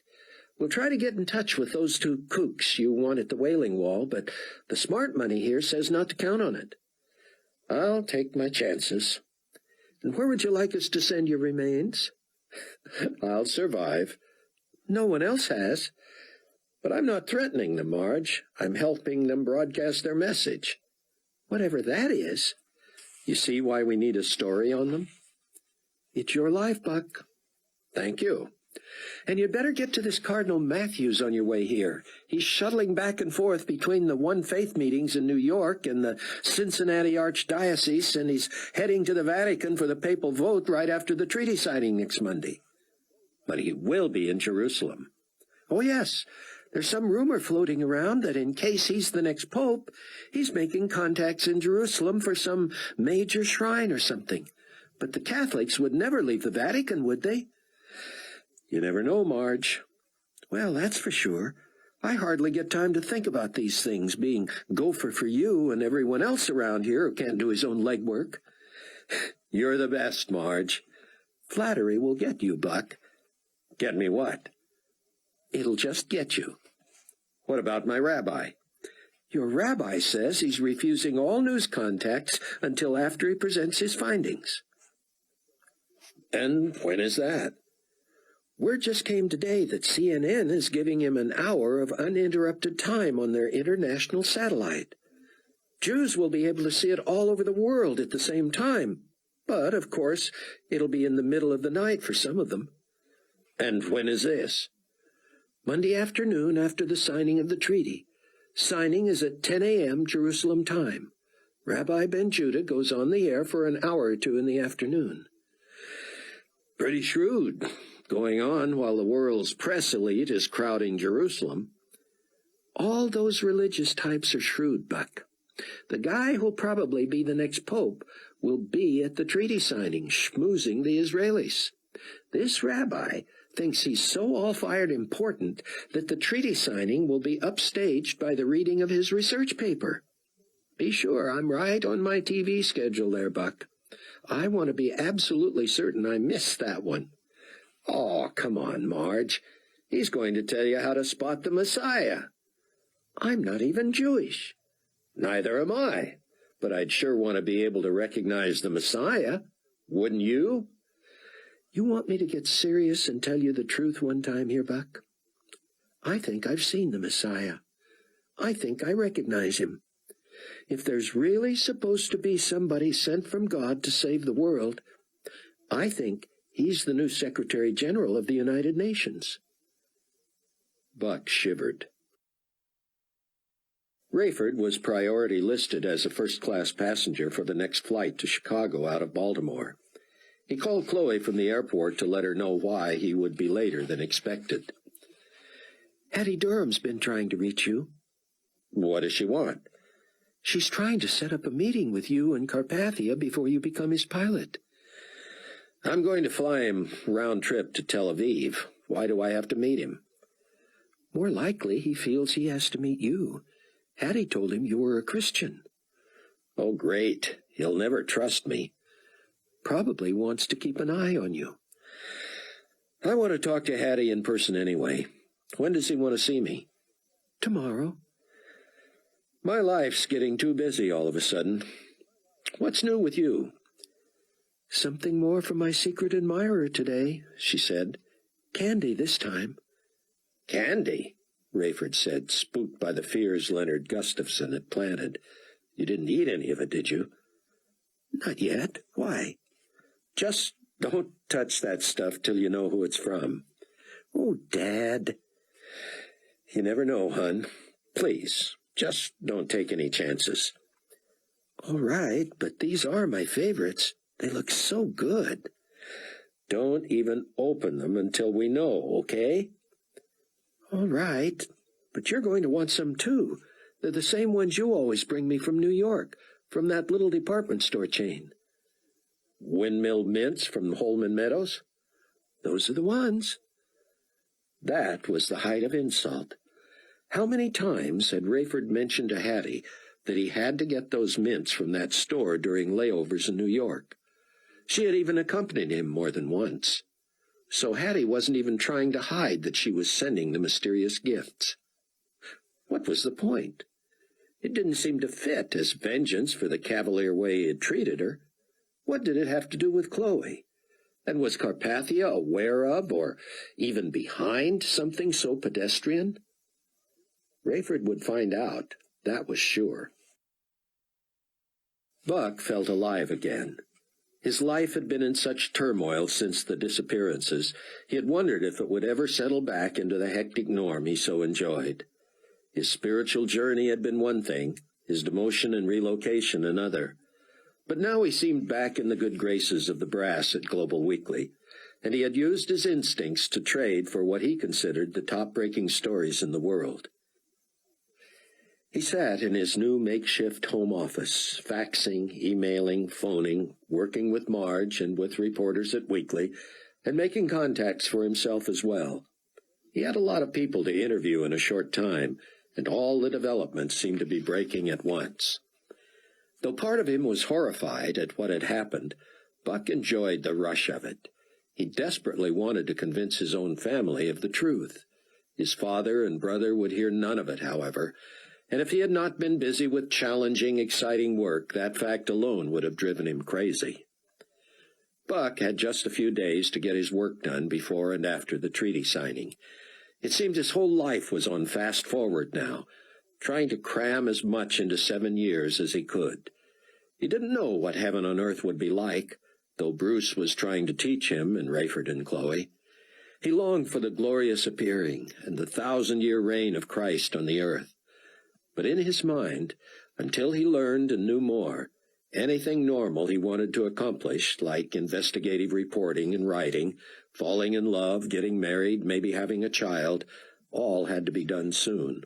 We'll try to get in touch with those 2 kooks you want at the Wailing Wall, but the smart money here says not to count on it." "I'll take my chances." "And where would you like us to send your remains?" "I'll survive." "No one else has." "But I'm not threatening them, Marge. I'm helping them broadcast their message." "Whatever that is." "You see why we need a story on them?" "It's your life, Buck." "Thank you." "And you'd better get to this Cardinal Matthews on your way here. He's shuttling back and forth between the One Faith meetings in New York and the Cincinnati Archdiocese, and he's heading to the Vatican for the papal vote right after the treaty signing next Monday." "But he will be in Jerusalem." "Oh, yes. There's some rumor floating around that in case he's the next pope, he's making contacts in Jerusalem for some major shrine or something. But the Catholics would never leave the Vatican, would they?" "You never know, Marge." "Well, that's for sure. I hardly get time to think about these things, being gopher for you and everyone else around here who can't do his own legwork." "You're the best, Marge." "Flattery will get you, Buck." "Get me what?" "It'll just get you." "What about my rabbi?" "Your rabbi says he's refusing all news contacts until after he presents his findings." "And when is that?" "Word just came today that CNN is giving him an hour of uninterrupted time on their international satellite. Jews will be able to see it all over the world at the same time, but, of course, it'll be in the middle of the night for some of them." "And when is this?" "Monday afternoon after the signing of the treaty. Signing is at 10 a.m. Jerusalem time. Rabbi Ben Judah goes on the air for an hour or 2 in the afternoon." "Pretty shrewd. Going on while the world's press elite is crowding Jerusalem." "All those religious types are shrewd, Buck. The guy who'll probably be the next pope will be at the treaty signing, schmoozing the Israelis. This rabbi thinks he's so all-fired important that the treaty signing will be upstaged by the reading of his research paper. Be sure I'm right on my TV schedule there, Buck. I want to be absolutely certain I miss that one." "Oh, come on, Marge. He's going to tell you how to spot the Messiah. I'm not even Jewish. Neither am I, but I'd sure want to be able to recognize the Messiah. Wouldn't you? You want me to get serious and tell you the truth one time here, Buck? I think I've seen the Messiah. I think I recognize him. If there's really supposed to be somebody sent from God to save the world, I think he's the new Secretary General of the United Nations. Buck shivered. Rayford was priority listed as a first-class passenger for the next flight to Chicago out of Baltimore. He called Chloe from the airport to let her know why he would be later than expected. Hattie Durham's been trying to reach you. What does she want? She's trying to set up a meeting with you and Carpathia before you become his pilot. I'm going to fly him round trip to Tel Aviv. Why do I have to meet him? More likely he feels he has to meet you. Hattie told him you were a Christian. Oh, great. He'll never trust me. Probably wants to keep an eye on you. I want to talk to Hattie in person anyway. When does he want to see me? Tomorrow. My life's getting too busy all of a sudden. What's new with you? Something more from my secret admirer today, she said. Candy this time. Candy? Rayford said, spooked by the fears Leonard Gustafson had planted. You didn't eat any of it, did you? Not yet. Why? Just don't touch that stuff till you know who it's from. Oh, Dad. You never know, hon. Please, just don't take any chances. All right, but these are my favorites. They look so good. Don't even open them until we know, okay? All right, but you're going to want some too. They're the same ones you always bring me from New York, from that little department store chain. Windmill Mints from Holman Meadows? Those are the ones. That was the height of insult. How many times had Rayford mentioned to Hattie that he had to get those mints from that store during layovers in New York? She had even accompanied him more than once. So Hattie wasn't even trying to hide that she was sending the mysterious gifts. What was the point? It didn't seem to fit as vengeance for the cavalier way he had treated her. What did it have to do with Chloe? And was Carpathia aware of, or even behind, something so pedestrian? Rayford would find out, that was sure. Buck felt alive again. His life had been in such turmoil since the disappearances, he had wondered if it would ever settle back into the hectic norm he so enjoyed. His spiritual journey had been one thing, his demotion and relocation another. But now he seemed back in the good graces of the brass at Global Weekly, and he had used his instincts to trade for what he considered the top-breaking stories in the world. He sat in his new makeshift home office, faxing, emailing, phoning, working with Marge and with reporters at Weekly, and making contacts for himself as well. He had a lot of people to interview in a short time, and all the developments seemed to be breaking at once. Though part of him was horrified at what had happened, Buck enjoyed the rush of it. He desperately wanted to convince his own family of the truth. His father and brother would hear none of it, however, and if he had not been busy with challenging, exciting work, that fact alone would have driven him crazy. Buck had just a few days to get his work done before and after the treaty signing. It seemed his whole life was on fast forward now, trying to cram as much into 7 years as he could. He didn't know what heaven on earth would be like, though Bruce was trying to teach him and Rayford and Chloe. He longed for the glorious appearing and the 1,000-year reign of Christ on the earth. But in his mind, until he learned and knew more, anything normal he wanted to accomplish, like investigative reporting and writing, falling in love, getting married, maybe having a child, all had to be done soon.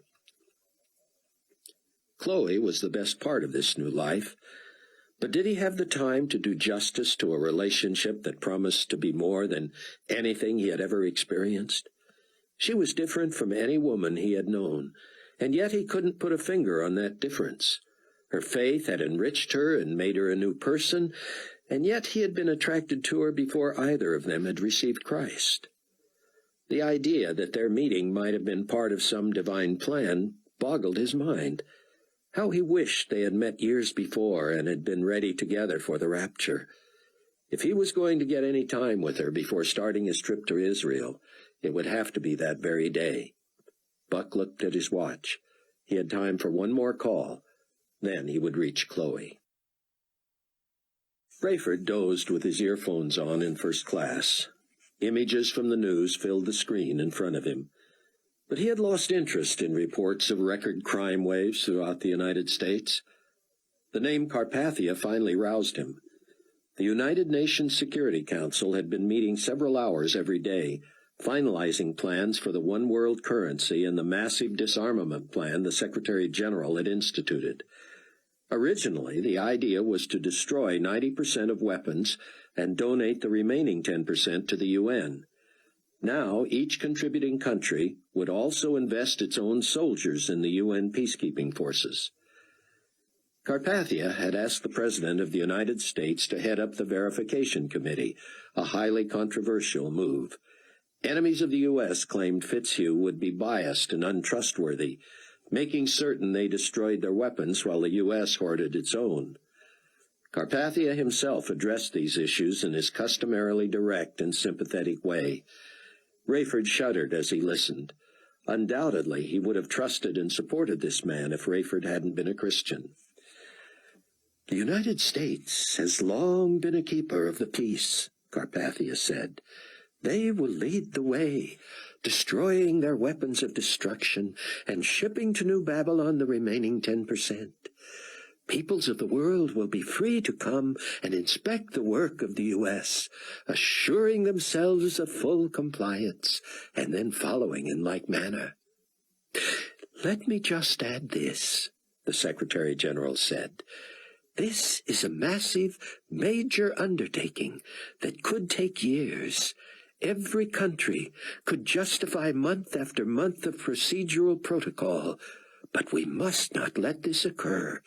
Chloe was the best part of this new life, but did he have the time to do justice to a relationship that promised to be more than anything he had ever experienced? She was different from any woman he had known, and yet he couldn't put a finger on that difference. Her faith had enriched her and made her a new person, and yet he had been attracted to her before either of them had received Christ. The idea that their meeting might have been part of some divine plan boggled his mind. How he wished they had met years before and had been ready together for the rapture. If he was going to get any time with her before starting his trip to Israel, it would have to be that very day. Buck looked at his watch. He had time for one more call. Then he would reach Chloe. Rayford dozed with his earphones on in first class. Images from the news filled the screen in front of him. But he had lost interest in reports of record crime waves throughout the United States. The name Carpathia finally roused him. The United Nations Security Council had been meeting several hours every day, finalizing plans for the one-world currency and the massive disarmament plan the Secretary-General had instituted. Originally, the idea was to destroy 90% of weapons and donate the remaining 10% to the UN. Now, each contributing country would also invest its own soldiers in the UN peacekeeping forces. Carpathia had asked the President of the United States to head up the Verification Committee, a highly controversial move. Enemies of the U.S. claimed Fitzhugh would be biased and untrustworthy, making certain they destroyed their weapons while the U.S. hoarded its own. Carpathia himself addressed these issues in his customarily direct and sympathetic way. Rayford shuddered as he listened. Undoubtedly, he would have trusted and supported this man if Rayford hadn't been a Christian. "The United States has long been a keeper of the peace," Carpathia said. "They will lead the way, destroying their weapons of destruction and shipping to New Babylon the remaining 10%. Peoples of the world will be free to come and inspect the work of the U.S., assuring themselves of full compliance, and then following in like manner." "Let me just add this," the Secretary-General said. "This is a massive, major undertaking that could take years. Every country could justify month after month of procedural protocol, but we must not let this occur.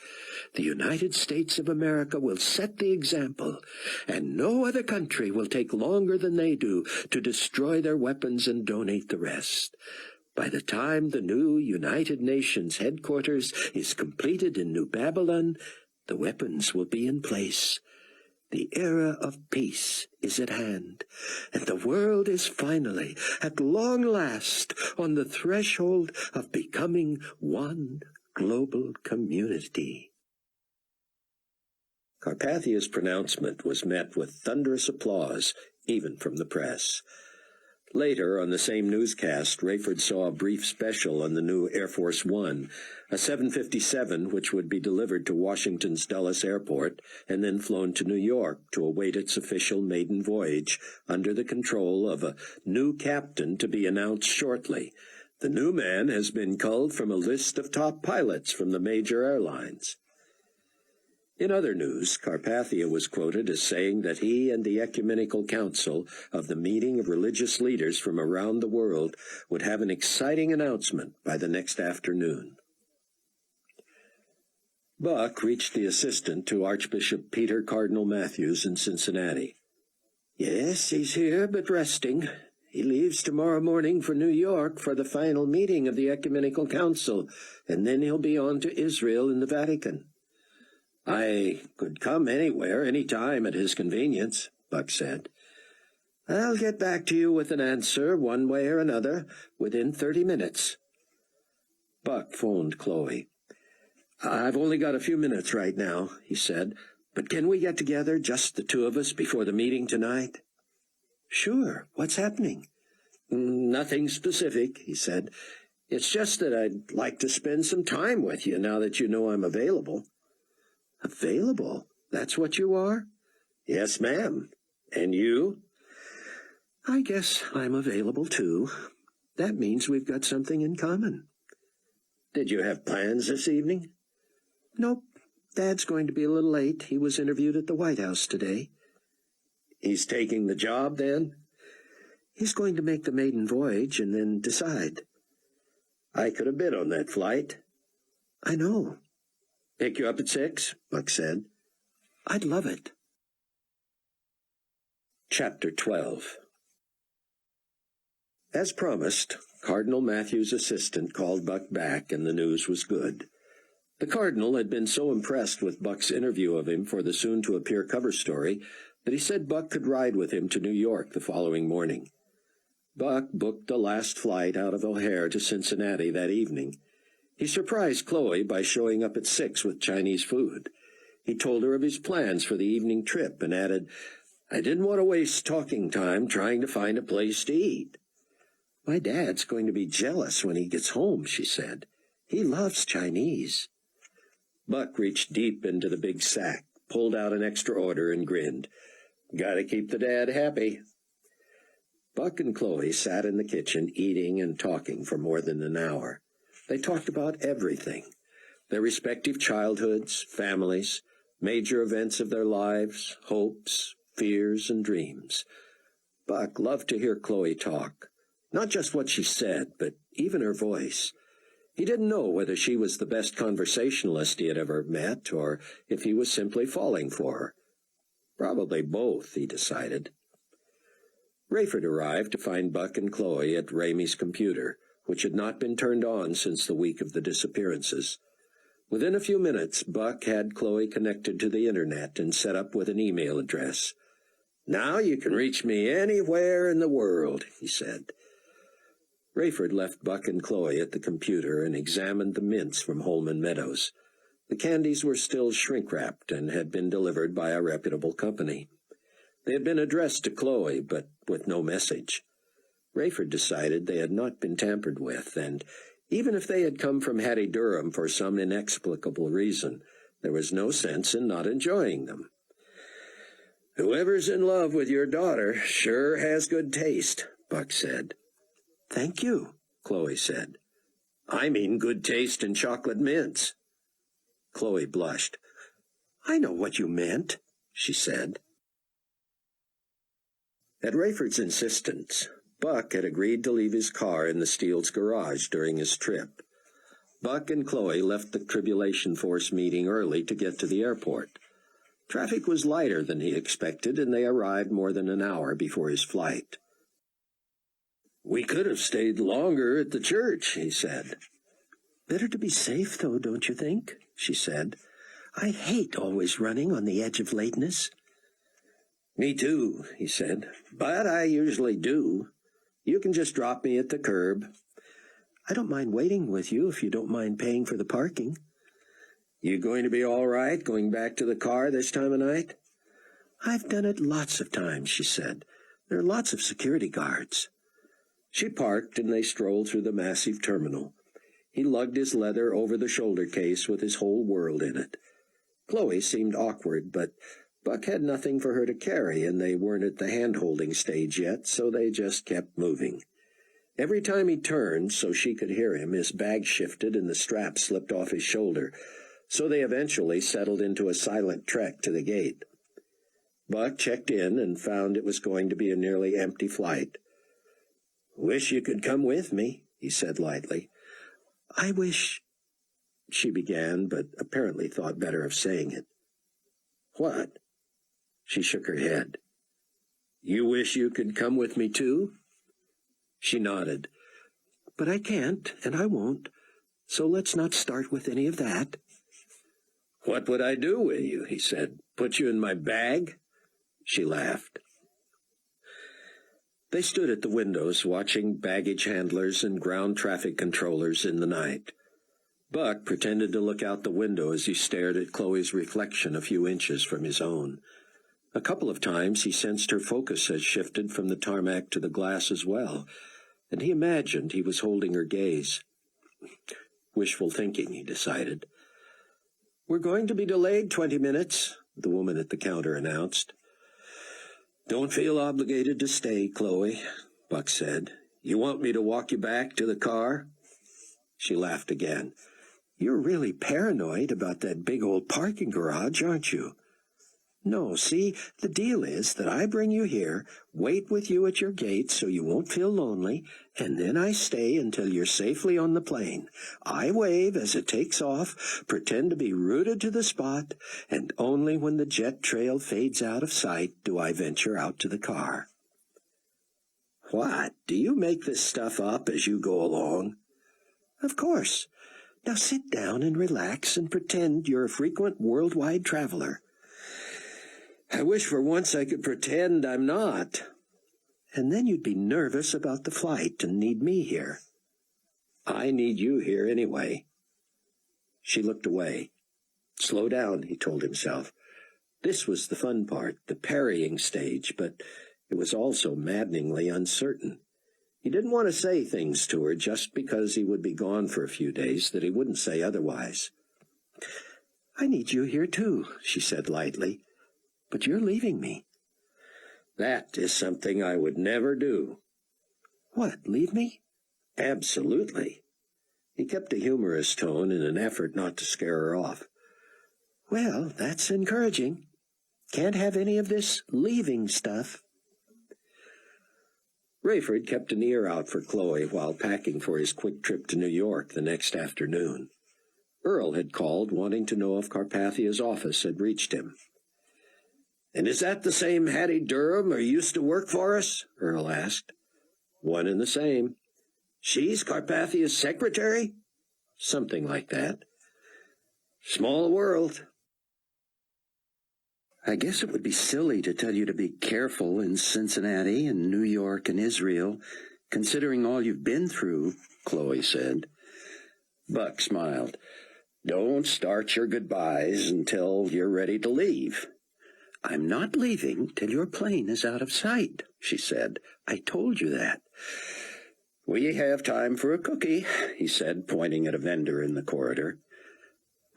The United States of America will set the example, and no other country will take longer than they do to destroy their weapons and donate the rest. By the time the new United Nations headquarters is completed in New Babylon, the weapons will be in place. The era of peace is at hand, and the world is finally, at long last, on the threshold of becoming one global community." Carpathia's pronouncement was met with thunderous applause, even from the press. Later, on the same newscast, Rayford saw a brief special on the new Air Force One, a 757 which would be delivered to Washington's Dulles Airport and then flown to New York to await its official maiden voyage under the control of a new captain to be announced shortly. The new man has been culled from a list of top pilots from the major airlines. In other news, Carpathia was quoted as saying that he and the Ecumenical Council of the meeting of religious leaders from around the world would have an exciting announcement by the next afternoon. Buck reached the assistant to Archbishop Peter Cardinal Matthews in Cincinnati. "Yes, he's here, but resting. He leaves tomorrow morning for New York for the final meeting of the Ecumenical Council, and then he'll be on to Israel and the Vatican." "I could come anywhere, any time at his convenience," Buck said. "I'll get back to you with an answer, one way or another, within 30 minutes. Buck phoned Chloe. "I've only got a few minutes right now," he said, "but can we get together, just the two of us, before the meeting tonight?" "Sure. What's happening?" "Nothing specific," he said. "It's just that I'd like to spend some time with you now that you know I'm available." "Available? That's what you are?" "Yes, ma'am. And you?" "I guess I'm available, too. That means we've got something in common." "Did you have plans this evening?" "Nope. Dad's going to be a little late. He was interviewed at the White House today." "He's taking the job, then?" "He's going to make the maiden voyage and then decide." "I could have bid on that flight." "I know." "Pick you up at 6, Buck said. "I'd love it." Chapter 12. As promised, Cardinal Matthew's assistant called Buck back, and the news was good. The Cardinal had been so impressed with Buck's interview of him for the soon-to-appear cover story that he said Buck could ride with him to New York the following morning. Buck booked the last flight out of O'Hare to Cincinnati that evening. He surprised Chloe by showing up at 6 with Chinese food. He told her of his plans for the evening trip and added, "I didn't want to waste talking time trying to find a place to eat." "My dad's going to be jealous when he gets home," she said. "He loves Chinese." Buck reached deep into the big sack, pulled out an extra order, and grinned. "Gotta keep the dad happy." Buck and Chloe sat in the kitchen eating and talking for more than an hour. They talked about everything: their respective childhoods, families, major events of their lives, hopes, fears, and dreams. Buck loved to hear Chloe talk, not just what she said, but even her voice. He didn't know whether she was the best conversationalist he had ever met, or if he was simply falling for her. Probably both, he decided. Rayford arrived to find Buck and Chloe at Ramey's computer, which had not been turned on since the week of the disappearances. Within a few minutes, Buck had Chloe connected to the internet and set up with an email address. "Now you can reach me anywhere in the world," he said. Rayford left Buck and Chloe at the computer and examined the mints from Holman Meadows. The candies were still shrink-wrapped and had been delivered by a reputable company. They had been addressed to Chloe, but with no message. Rayford decided they had not been tampered with, and even if they had come from Hattie Durham for some inexplicable reason, there was no sense in not enjoying them. "Whoever's in love with your daughter sure has good taste," Buck said. "Thank you," Chloe said. "I mean good taste in chocolate mints." Chloe blushed. "I know what you meant," she said. At Rayford's insistence, Buck had agreed to leave his car in the Steele's garage during his trip. Buck and Chloe left the Tribulation Force meeting early to get to the airport. Traffic was lighter than he expected, and they arrived more than an hour before his flight. "We could have stayed longer at the church," he said. "Better to be safe, though, don't you think?" she said. "I hate always running on the edge of lateness." "Me too," he said, "but I usually do. You can just drop me at the curb." "I don't mind waiting with you if you don't mind paying for the parking." "You going to be all right going back to the car this time of night?" "I've done it lots of times," she said. "There are lots of security guards." She parked, and they strolled through the massive terminal. He lugged his leather over-the-shoulder case with his whole world in it. Chloe seemed awkward, but Buck had nothing for her to carry, and they weren't at the hand-holding stage yet, so they just kept moving. Every time he turned, so she could hear him, his bag shifted and the strap slipped off his shoulder, so they eventually settled into a silent trek to the gate. Buck checked in and found it was going to be a nearly empty flight. "Wish you could come with me," he said lightly. "I wish—" she began, but apparently thought better of saying it. "What?" She shook her head. "You wish you could come with me, too?" She nodded. "But I can't, and I won't, so let's not start with any of that." "What would I do with you?" he said. "Put you in my bag?" She laughed. They stood at the windows watching baggage handlers and ground traffic controllers in the night. Buck pretended to look out the window as he stared at Chloe's reflection a few inches from his own. A couple of times he sensed her focus had shifted from the tarmac to the glass as well, and he imagined he was holding her gaze. Wishful thinking, he decided. "We're going to be delayed 20 minutes, the woman at the counter announced. "Don't feel obligated to stay, Chloe," Buck said. "You want me to walk you back to the car?" She laughed again. "You're really paranoid about that big old parking garage, aren't you?" "No, see, the deal is that I bring you here, wait with you at your gate so you won't feel lonely, and then I stay until you're safely on the plane. I wave as it takes off, pretend to be rooted to the spot, and only when the jet trail fades out of sight do I venture out to the car." What? Do you make this stuff up as you go along? Of course. Now sit down and relax and pretend you're a frequent worldwide traveler. I wish for once I could pretend I'm not. And then you'd be nervous about the flight and need me here. I need you here anyway. She looked away. Slow down, he told himself. This was the fun part, the parrying stage, but it was also maddeningly uncertain. He didn't want to say things to her just because he would be gone for a few days that he wouldn't say otherwise. I need you here too, she said lightly, but you're leaving me. That is something I would never do. What, leave me? Absolutely. He kept a humorous tone in an effort not to scare her off. Well, that's encouraging. Can't have any of this leaving stuff. Rayford kept an ear out for Chloe while packing for his quick trip to New York the next afternoon. Earl had called, wanting to know if Carpathia's office had reached him. "And is that the same Hattie Durham who used to work for us?" Earl asked. "One and the same." "She's Carpathia's secretary?" "Something like that." "Small world." "I guess it would be silly to tell you to be careful in Cincinnati and New York and Israel, considering all you've been through," Chloe said. Buck smiled. "Don't start your goodbyes until you're ready to leave." "I'm not leaving till your plane is out of sight," she said. "I told you that." "We have time for a cookie," he said, pointing at a vendor in the corridor.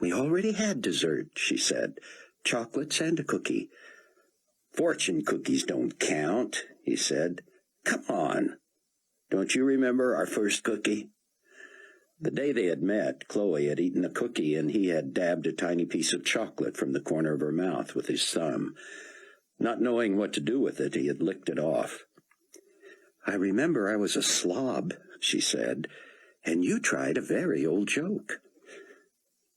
"We already had dessert," she said. "Chocolates and a cookie." "Fortune cookies don't count," he said. "Come on. Don't you remember our first cookie?" The day they had met, Chloe had eaten a cookie and he had dabbed a tiny piece of chocolate from the corner of her mouth with his thumb. Not knowing what to do with it, he had licked it off. "I remember I was a slob," she said, "and you tried a very old joke."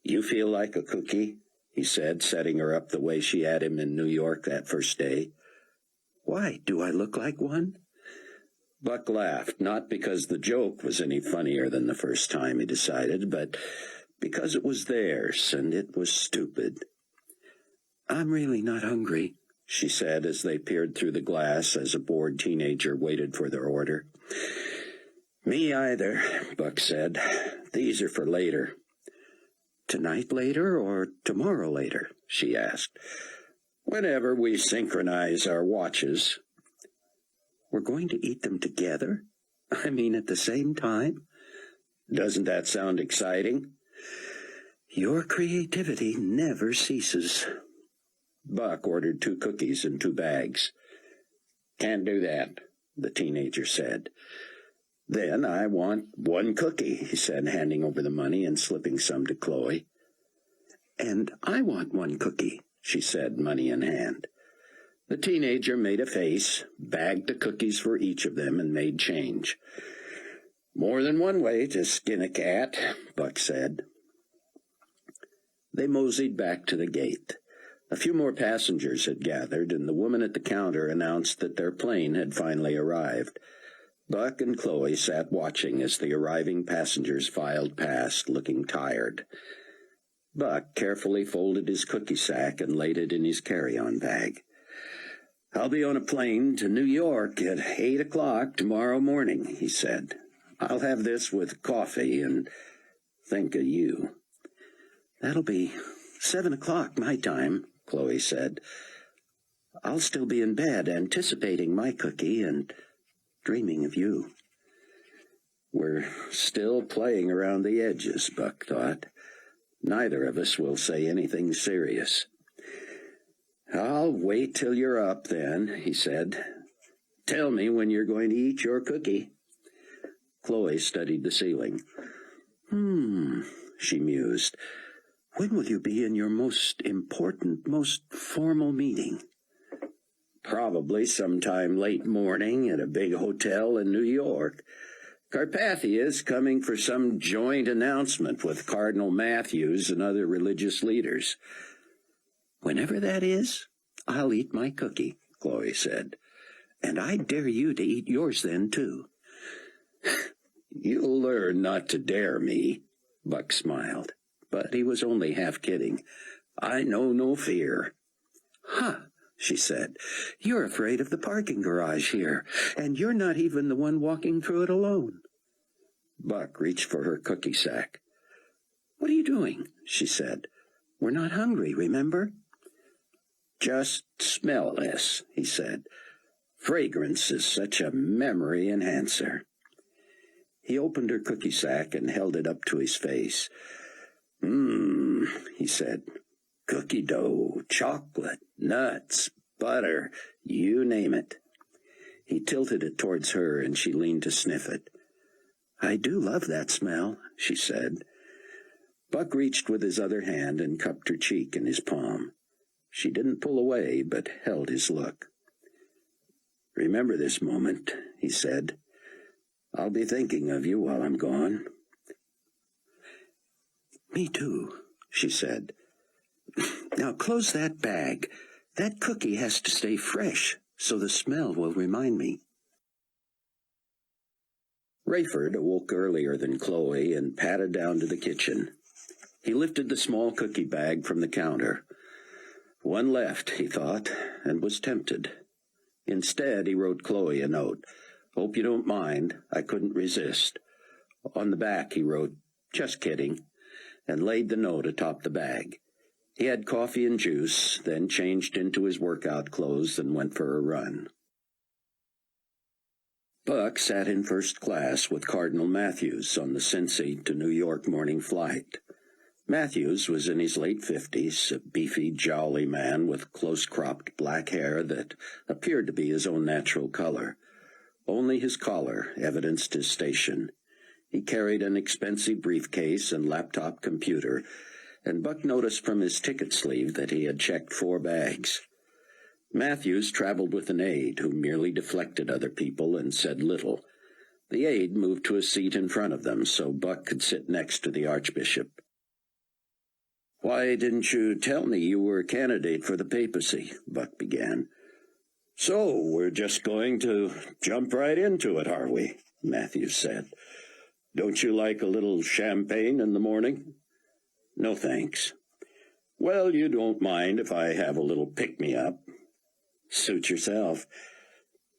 "You feel like a cookie?" he said, setting her up the way she had him in New York that first day. "Why, do I look like one?" Buck laughed, not because the joke was any funnier than the first time, he decided, but because it was theirs, and it was stupid. "I'm really not hungry," she said as they peered through the glass as a bored teenager waited for their order. "Me either," Buck said. "These are for later." "Tonight later or tomorrow later?" she asked. "Whenever we synchronize our watches." "We're going to eat them together? I mean at the same time?" "Doesn't that sound exciting?" "Your creativity never ceases." Buck ordered 2 cookies and 2 bags. "Can't do that," the teenager said. "Then I want 1 cookie," he said, handing over the money and slipping some to Chloe. "And I want 1 cookie," she said, money in hand. The teenager made a face, bagged the cookies for each of them, and made change. "More than one way to skin a cat," Buck said. They moseyed back to the gate. A few more passengers had gathered, and the woman at the counter announced that their plane had finally arrived. Buck and Chloe sat watching as the arriving passengers filed past, looking tired. Buck carefully folded his cookie sack and laid it in his carry-on bag. "I'll be on a plane to New York at 8 o'clock tomorrow morning," he said. "I'll have this with coffee and think of you." "That'll be 7 o'clock my time," Chloe said. "I'll still be in bed anticipating my cookie and dreaming of you." We're still playing around the edges, Buck thought. Neither of us will say anything serious. "I'll wait till you're up, then," he said. "Tell me when you're going to eat your cookie." Chloe studied the ceiling. She mused. "When will you be in your most important, most formal meeting?" "Probably sometime late morning at a big hotel in New York. Carpathia is coming for some joint announcement with Cardinal Matthews and other religious leaders." "Whenever that is, I'll eat my cookie," Chloe said. And I dare you to eat yours then, too. You'll learn not to dare me, Buck smiled, but he was only half kidding. I know no fear. Huh, she said. You're afraid of the parking garage here, and you're not even the one walking through it alone. Buck reached for her cookie sack. What are you doing? She said. We're not hungry, remember? Just smell this, he said. Fragrance is such a memory enhancer. He opened her cookie sack and held it up to his face. He said. Cookie dough, chocolate, nuts, butter, you name it. He tilted it towards her, and she leaned to sniff it. I do love that smell, she said. Buck reached with his other hand and cupped her cheek in his palm. She didn't pull away, but held his look. Remember this moment, he said. I'll be thinking of you while I'm gone. Me too, she said. Now close that bag. That cookie has to stay fresh, so the smell will remind me. Rayford awoke earlier than Chloe and padded down to the kitchen. He lifted the small cookie bag from the counter. One left, he thought, and was tempted. Instead, he wrote Chloe a note. Hope you don't mind. I couldn't resist. On the back, he wrote, just kidding, and laid the note atop the bag. He had coffee and juice, then changed into his workout clothes and went for a run. Buck sat in first class with Cardinal Matthews on the Cincy to New York morning flight. Matthews was in his late 50s, a beefy, jolly man with close-cropped black hair that appeared to be his own natural color. Only his collar evidenced his station. He carried an expensive briefcase and laptop computer, and Buck noticed from his ticket sleeve that he had checked 4 bags. Matthews traveled with an aide who merely deflected other people and said little. The aide moved to a seat in front of them so Buck could sit next to the Archbishop. "Why didn't you tell me you were a candidate for the papacy?" Buck began. "So we're just going to jump right into it, are we?" Matthews said. "Don't you like a little champagne in the morning?" "No, thanks." "Well, you don't mind if I have a little pick-me-up?" "Suit yourself.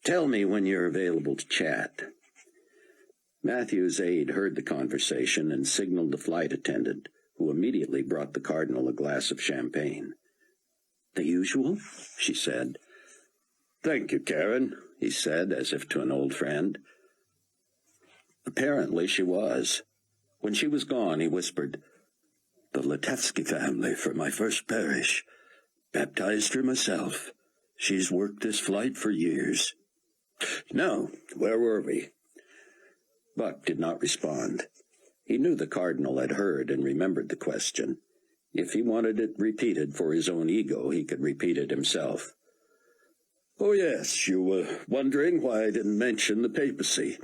Tell me when you're available to chat." Matthew's aide heard the conversation and signaled the flight attendant, who immediately brought the Cardinal a glass of champagne. "The usual?" she said. "Thank you, Karen," he said, as if to an old friend. Apparently she was. When she was gone, he whispered, "The Letevsky family for my first parish. Baptized her myself. She's worked this flight for years." "Now, where were we?" Buck did not respond. He knew the Cardinal had heard and remembered the question. If he wanted it repeated for his own ego, he could repeat it himself. "Oh, yes, you were wondering why I didn't mention the papacy.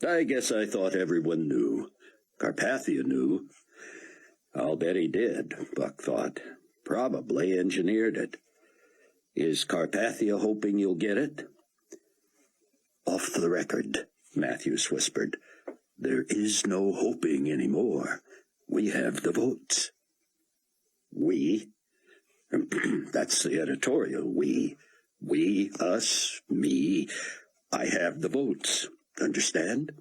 I guess I thought everyone knew. Carpathia knew." "I'll bet he did," Buck thought. "Probably engineered it. Is Carpathia hoping you'll get it?" "Off the record," Matthews whispered. "There is no hoping anymore. We have the votes." "We?" "That's the editorial, we. We, us, me. I have the votes. Understand?"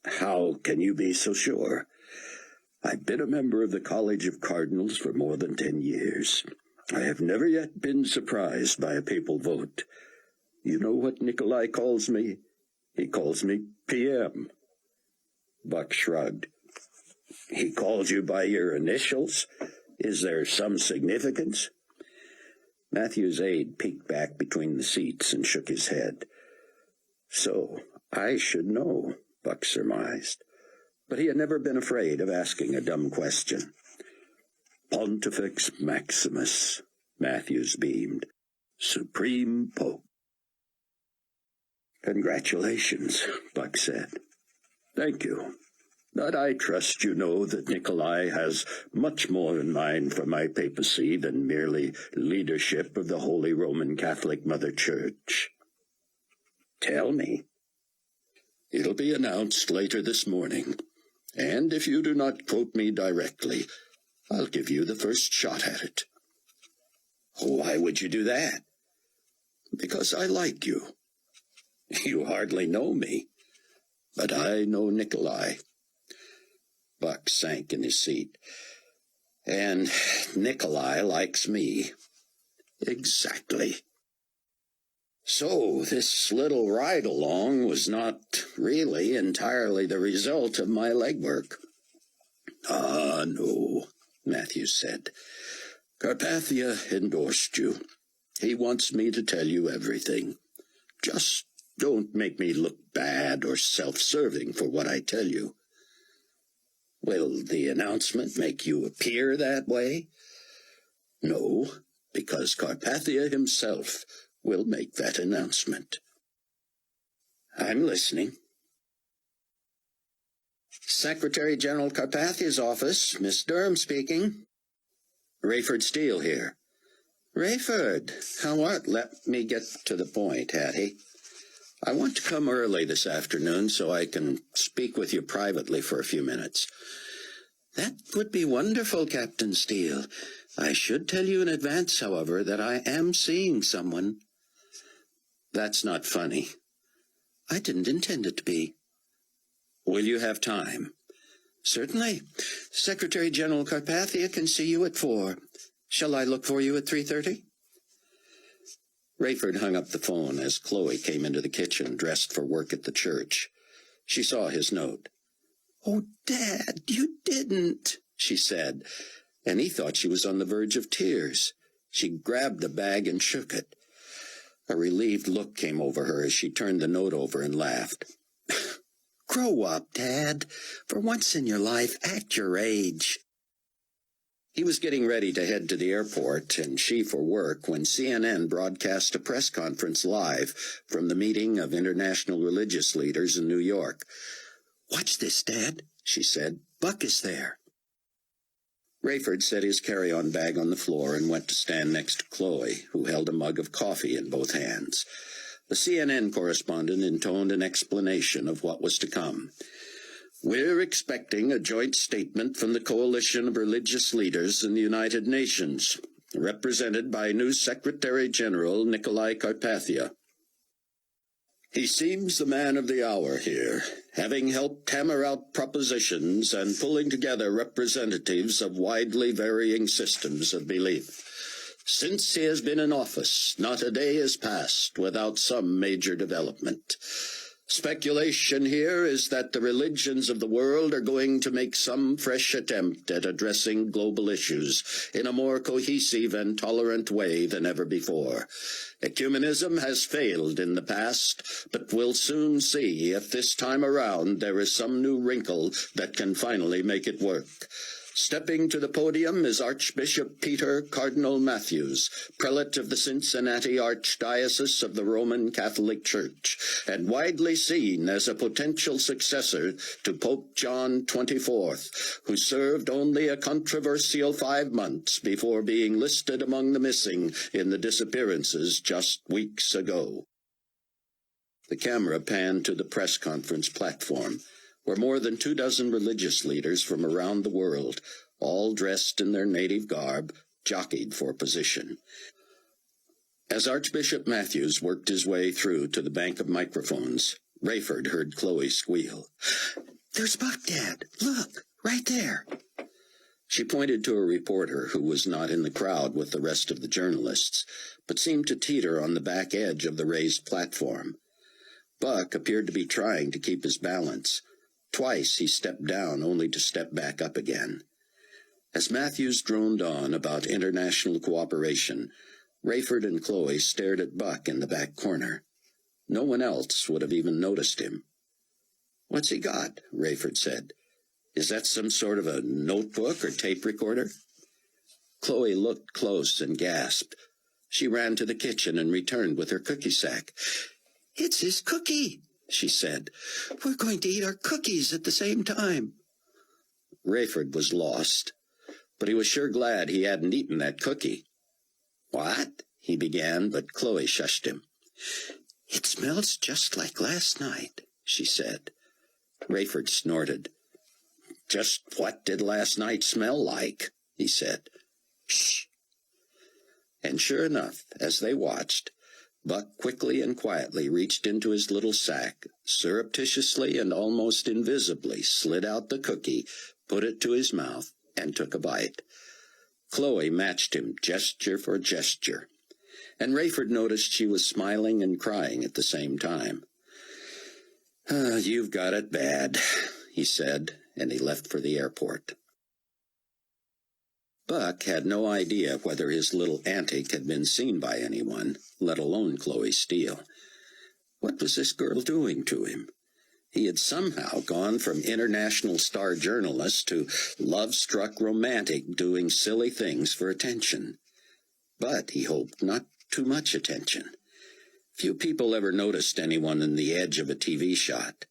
"How can you be so sure?" "I've been a member of the College of Cardinals for more than 10 years. I have never yet been surprised by a papal vote. You know what Nikolai calls me? He calls me PM." Buck shrugged. "He calls you by your initials? Is there some significance?" Matthew's aide peeked back between the seats and shook his head. "So, I should know," Buck surmised. But he had never been afraid of asking a dumb question. "Pontifex Maximus," Matthews beamed. "Supreme Pope." "Congratulations," Buck said. "Thank you. But I trust you know that Nikolai has much more in mind for my papacy than merely leadership of the Holy Roman Catholic Mother Church." Tell me. It'll be announced later this morning, and if you do not quote me directly, I'll give you the first shot at it. Why would you do that? Because I like you. You hardly know me, but I know Nikolai. Buck sank in his seat. And Nikolai likes me. Exactly. So this little ride-along was not really entirely the result of my legwork. Ah, no, Matthews said. Carpathia endorsed you. He wants me to tell you everything. Just don't make me look bad or self-serving for what I tell you. Will the announcement make you appear that way? No, because Carpathia himself will make that announcement. I'm listening. Secretary General Carpathia's office, Miss Durham speaking. Rayford Steele here. Rayford, how art? Let me get to the point, Hattie. I want to come early this afternoon so I can speak with you privately for a few minutes. That would be wonderful, Captain Steele. I should tell you in advance, however, that I am seeing someone. That's not funny. I didn't intend it to be. Will you have time? Certainly. Secretary General Carpathia can see you at 4. Shall I look for you at 3:30? Rayford hung up the phone as Chloe came into the kitchen, dressed for work at the church. She saw his note. "Oh, Dad, you didn't," she said, and he thought she was on the verge of tears. She grabbed the bag and shook it. A relieved look came over her as she turned the note over and laughed. "Grow up, Dad. For once in your life, act your age." He was getting ready to head to the airport, and she for work, when CNN broadcast a press conference live from the meeting of international religious leaders in New York. "Watch this, Dad," she said. "Buck is there." Rayford set his carry-on bag on the floor and went to stand next to Chloe, who held a mug of coffee in both hands. The CNN correspondent intoned an explanation of what was to come. "We're expecting a joint statement from the Coalition of Religious Leaders in the United Nations, represented by new Secretary General Nikolai Carpathia. He seems the man of the hour here, having helped hammer out propositions and pulling together representatives of widely varying systems of belief. Since he has been in office, not a day has passed without some major development. Speculation here is that the religions of the world are going to make some fresh attempt at addressing global issues in a more cohesive and tolerant way than ever before. Ecumenism has failed in the past, but we'll soon see if this time around there is some new wrinkle that can finally make it work. Stepping to the podium is Archbishop Peter Cardinal Matthews, prelate of the Cincinnati Archdiocese of the Roman Catholic Church, and widely seen as a potential successor to Pope John XXIV, who served only a controversial 5 months before being listed among the missing in the disappearances just weeks ago." The camera panned to the press conference platform, where more than 24 religious leaders from around the world, all dressed in their native garb, jockeyed for position. As Archbishop Matthews worked his way through to the bank of microphones, Rayford heard Chloe squeal. "There's Buck, Dad. Look, right there." She pointed to a reporter who was not in the crowd with the rest of the journalists, but seemed to teeter on the back edge of the raised platform. Buck appeared to be trying to keep his balance. Twice he stepped down, only to step back up again. As Matthews droned on about international cooperation, Rayford and Chloe stared at Buck in the back corner. No one else would have even noticed him. "What's he got?" Rayford said. "Is that some sort of a notebook or tape recorder?" Chloe looked close and gasped. She ran to the kitchen and returned with her cookie sack. "It's his cookie," she said. "We're going to eat our cookies at the same time." Rayford was lost, but he was sure glad he hadn't eaten that cookie. "What?" he began, but Chloe shushed him. "It smells just like last night," she said. Rayford snorted. "Just what did last night smell like?" he said. "Shh." And sure enough, as they watched, Buck quickly and quietly reached into his little sack, surreptitiously and almost invisibly slid out the cookie, put it to his mouth, and took a bite. Chloe matched him gesture for gesture, and Rayford noticed she was smiling and crying at the same time. "You've got it bad," he said, and he left for the airport. Buck had no idea whether his little antic had been seen by anyone, let alone Chloe Steele. What was this girl doing to him? He had somehow gone from international star journalist to love-struck romantic doing silly things for attention. But, he hoped, not too much attention. Few people ever noticed anyone in the edge of a TV shot.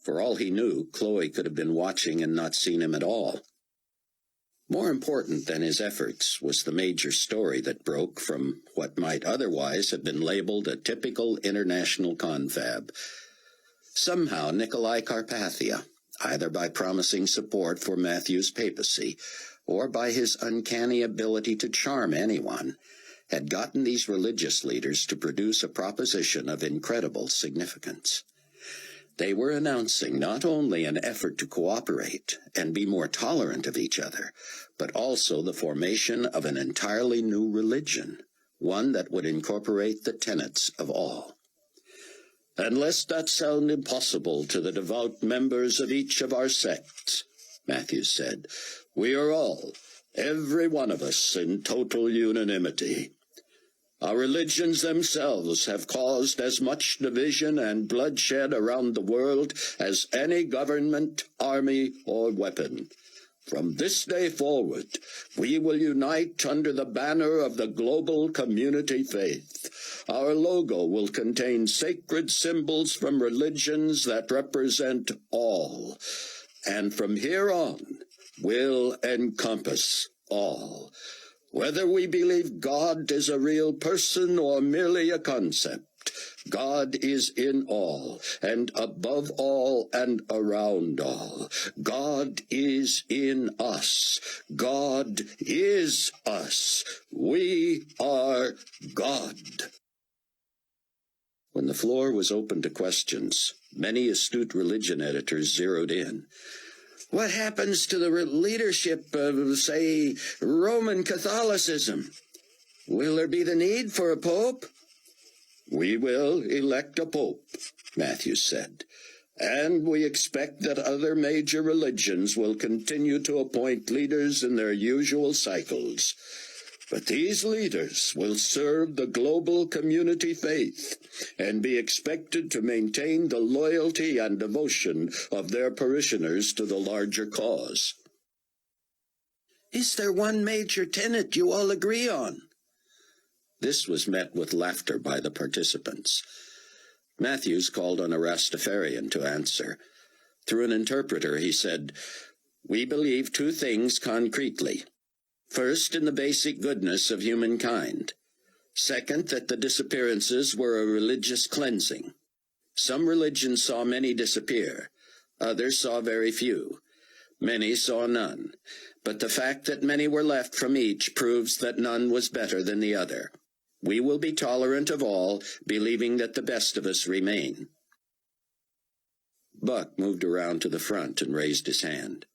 For all he knew, Chloe could have been watching and not seen him at all. More important than his efforts was the major story that broke from what might otherwise have been labeled a typical international confab. Somehow Nikolai Carpathia, either by promising support for Matthew's papacy or by his uncanny ability to charm anyone, had gotten these religious leaders to produce a proposition of incredible significance. They were announcing not only an effort to cooperate and be more tolerant of each other, but also the formation of an entirely new religion, one that would incorporate the tenets of all. "Unless that sound impossible to the devout members of each of our sects," Matthews said, "we are all, every one of us, in total unanimity. Our religions themselves have caused as much division and bloodshed around the world as any government, army, or weapon. From this day forward, we will unite under the banner of the global community faith. Our logo will contain sacred symbols from religions that represent all, and from here on will encompass all. Whether we believe God is a real person or merely a concept, God is in all, and above all, and around all. God is in us. God is us. We are God." When the floor was open to questions, many astute religion editors zeroed in. "What happens to the leadership of, say, Roman Catholicism? Will there be the need for a pope?" "We will elect a pope," Matthews said, "and we expect that other major religions will continue to appoint leaders in their usual cycles. But these leaders will serve the global community faith and be expected to maintain the loyalty and devotion of their parishioners to the larger cause." "Is there one major tenet you all agree on?" This was met with laughter by the participants. Matthews called on a Rastafarian to answer. Through an interpreter, he said, "We believe two things concretely. First, in the basic goodness of humankind. Second, that the disappearances were a religious cleansing. Some religions saw many disappear. Others saw very few. Many saw none. But the fact that many were left from each proves that none was better than the other. We will be tolerant of all, believing that the best of us remain." Buck moved around to the front and raised his hand.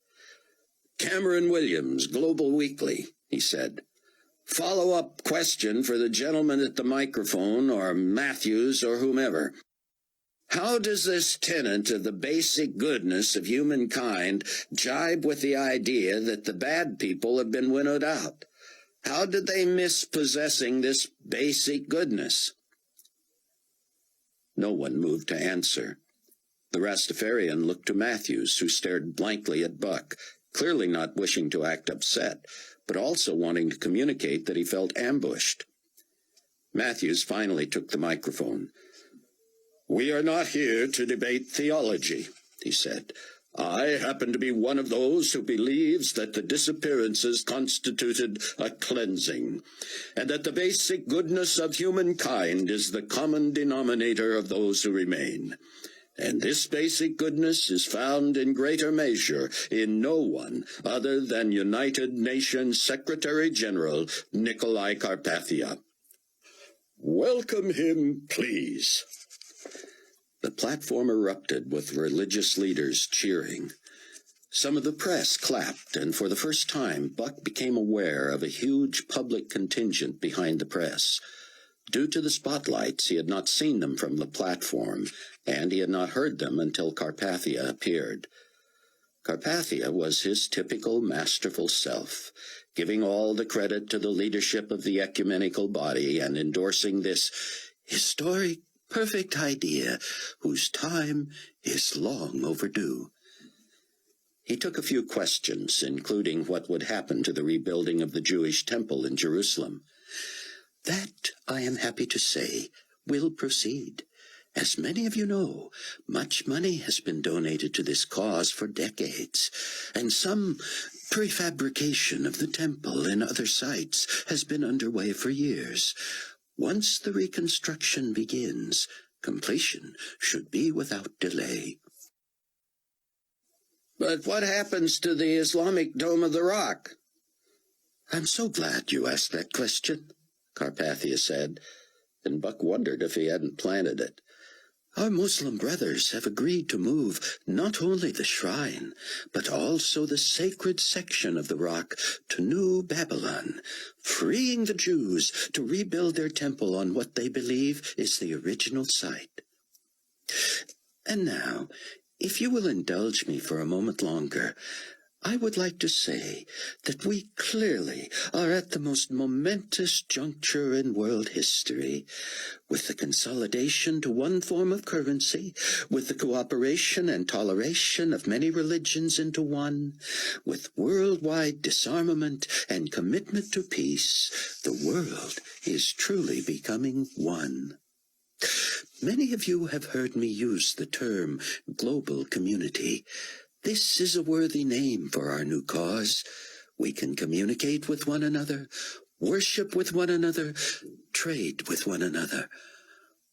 "Cameron Williams, Global Weekly," he said. "Follow-up question for the gentleman at the microphone, or Matthews, or whomever. How does this tenet of the basic goodness of humankind jibe with the idea that the bad people have been winnowed out? How did they miss possessing this basic goodness?" No one moved to answer. The Rastafarian looked to Matthews, who stared blankly at Buck, clearly not wishing to act upset, but also wanting to communicate that he felt ambushed. Matthews finally took the microphone. "We are not here to debate theology," he said. I happen to be one of those who believes that the disappearances constituted a cleansing, and that the basic goodness of humankind is the common denominator of those who remain. And this basic goodness is found in greater measure in no one other than United Nations Secretary-General Nikolai Carpathia. Welcome him, please. The platform erupted with religious leaders cheering. Some of the press clapped, and for the first time, Buck became aware of a huge public contingent behind the press. Due to the spotlights, he had not seen them from the platform, and he had not heard them until Carpathia appeared. Carpathia was his typical masterful self, giving all the credit to the leadership of the ecumenical body and endorsing this historic, perfect idea whose time is long overdue. He took a few questions, including what would happen to the rebuilding of the Jewish temple in Jerusalem. That, I am happy to say, will proceed. As many of you know, much money has been donated to this cause for decades, and some prefabrication of the temple and other sites has been underway for years. Once the reconstruction begins, completion should be without delay. But what happens to the Islamic Dome of the Rock? I'm so glad you asked that question, Carpathia said, and Buck wondered if he hadn't planted it. Our Muslim brothers have agreed to move not only the shrine, but also the sacred section of the rock to New Babylon, freeing the Jews to rebuild their temple on what they believe is the original site. And now, if you will indulge me for a moment longer, I would like to say that we clearly are at the most momentous juncture in world history, with the consolidation to one form of currency, with the cooperation and toleration of many religions into one, with worldwide disarmament and commitment to peace. The world is truly becoming one. Many of you have heard me use the term global community. This is a worthy name for our new cause. We can communicate with one another, worship with one another, trade with one another.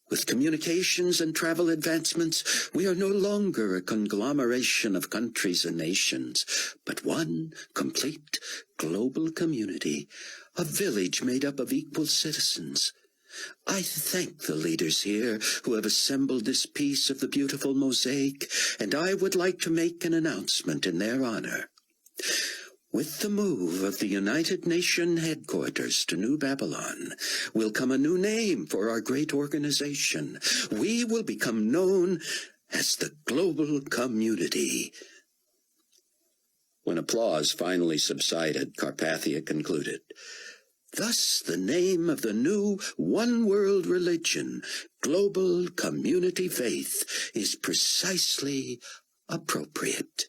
With communications and travel advancements, we are no longer a conglomeration of countries and nations, but one complete global community, a village made up of equal citizens. I thank the leaders here who have assembled this piece of the beautiful mosaic, and I would like to make an announcement in their honor. With the move of the United Nations headquarters to New Babylon will come a new name for our great organization. We will become known as the Global Community. When applause finally subsided, Carpathia concluded, Thus the name of the new one-world religion, Global Community Faith, is precisely appropriate.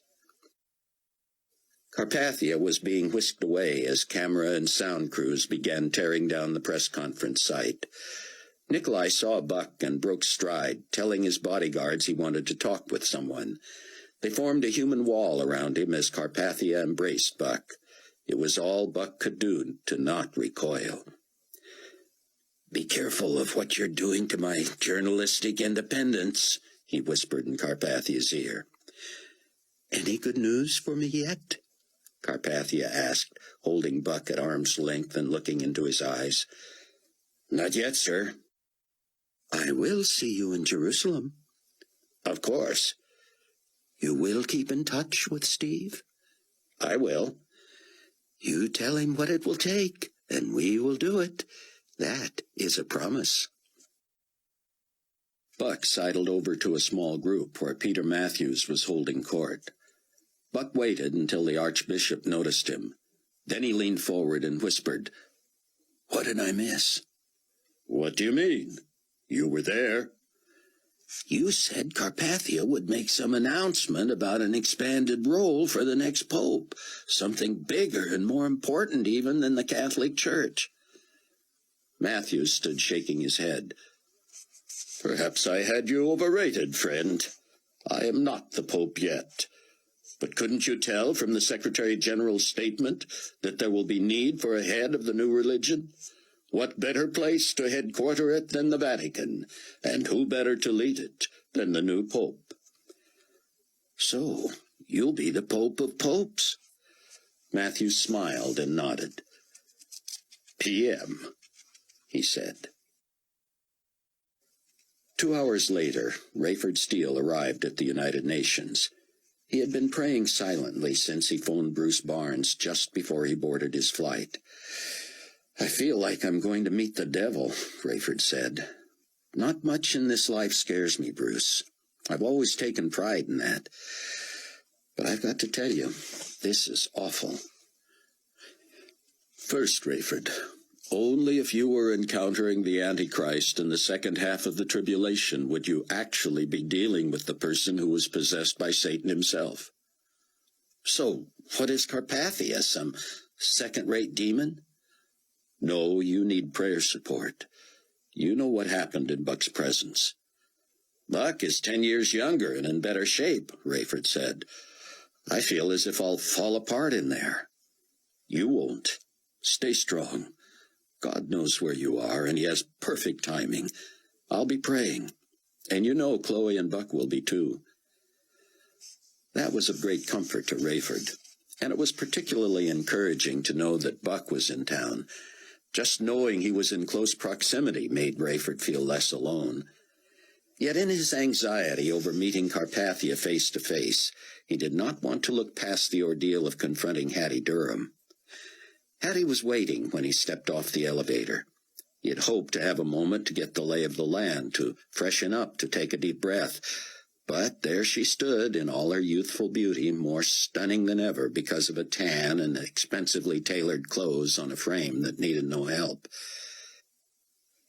Carpathia was being whisked away as camera and sound crews began tearing down the press conference site. Nikolai saw Buck and broke stride, telling his bodyguards he wanted to talk with someone. They formed a human wall around him as Carpathia embraced Buck. It was all Buck could do to not recoil. Be careful of what you're doing to my journalistic independence, he whispered in Carpathia's ear. Any good news for me yet? Carpathia asked, holding Buck at arm's length and looking into his eyes. Not yet, sir. I will see you in Jerusalem. Of course. You will keep in touch with Steve? I will. You tell him what it will take, and we will do it. That is a promise. Buck sidled over to a small group where Peter Matthews was holding court. Buck waited until the Archbishop noticed him. Then he leaned forward and whispered, What did I miss? What do you mean? You were there. You said Carpathia would make some announcement about an expanded role for the next pope, something bigger and more important even than the Catholic Church. Matthews stood shaking his head. Perhaps I had you overrated, friend. I am not the pope yet. But couldn't you tell from the Secretary General's statement that there will be need for a head of the new religion? What better place to headquarter it than the Vatican, and who better to lead it than the new Pope? So, you'll be the Pope of Popes? Matthew smiled and nodded. PM, he said. 2 hours later, Rayford Steele arrived at the United Nations. He had been praying silently since he phoned Bruce Barnes just before he boarded his flight. "I feel like I'm going to meet the devil," Rayford said. "Not much in this life scares me, Bruce. I've always taken pride in that. But I've got to tell you, this is awful." "First, Rayford, only if you were encountering the Antichrist in the second half of the tribulation would you actually be dealing with the person who was possessed by Satan himself." "So, what is Carpathia, some second-rate demon?" "No, you need prayer support. You know what happened in Buck's presence." "Buck is 10 years younger and in better shape," Rayford said. "I feel as if I'll fall apart in there." "You won't. Stay strong. God knows where you are, and he has perfect timing. I'll be praying. And you know Chloe and Buck will be too." That was of great comfort to Rayford, and it was particularly encouraging to know that Buck was in town. Just knowing he was in close proximity made Rayford feel less alone. Yet in his anxiety over meeting Carpathia face to face, he did not want to look past the ordeal of confronting Hattie Durham. Hattie was waiting when he stepped off the elevator. He had hoped to have a moment to get the lay of the land, to freshen up, to take a deep breath. But there she stood in all her youthful beauty, more stunning than ever because of a tan and expensively tailored clothes on a frame that needed no help.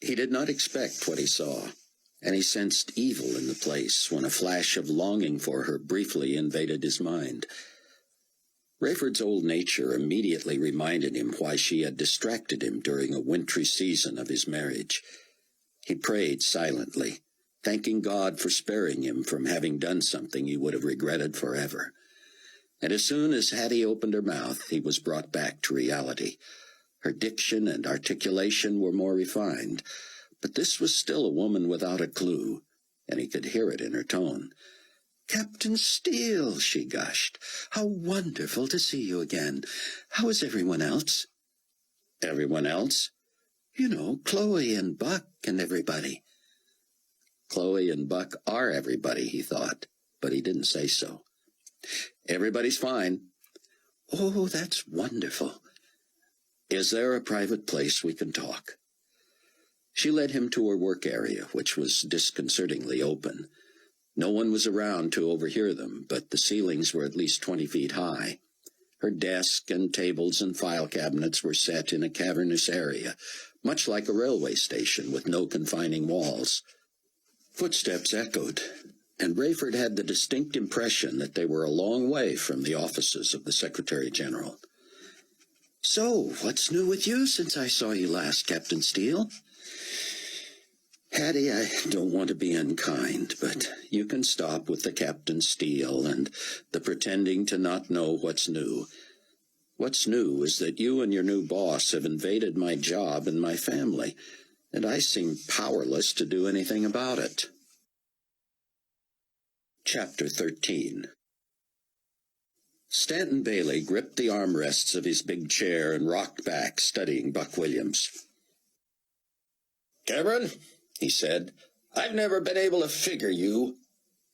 He did not expect what he saw, and he sensed evil in the place when a flash of longing for her briefly invaded his mind. Rayford's old nature immediately reminded him why she had distracted him during a wintry season of his marriage. He prayed silently, thanking God for sparing him from having done something he would have regretted forever. And as soon as Hattie opened her mouth, he was brought back to reality. Her diction and articulation were more refined, but this was still a woman without a clue, and he could hear it in her tone. "Captain Steele," she gushed, "how wonderful to see you again. How is everyone else?" "Everyone else?" "You know, Chloe and Buck and everybody." Chloe and Buck are everybody, he thought, but he didn't say so. "Everybody's fine." "Oh, that's wonderful. Is there a private place we can talk?" She led him to her work area, which was disconcertingly open. No one was around to overhear them, but the ceilings were at least 20 feet high. Her desk and tables and file cabinets were set in a cavernous area, much like a railway station with no confining walls. Footsteps echoed, and Rayford had the distinct impression that they were a long way from the offices of the Secretary General. "So, what's new with you since I saw you last, Captain Steele?" "Hattie, I don't want to be unkind, but you can stop with the Captain Steele and the pretending to not know what's new. What's new is that you and your new boss have invaded my job and my family, and I seem powerless to do anything about it." Chapter 13. Stanton Bailey gripped the armrests of his big chair and rocked back, studying Buck Williams. "Cameron," he said, "I've never been able to figure you.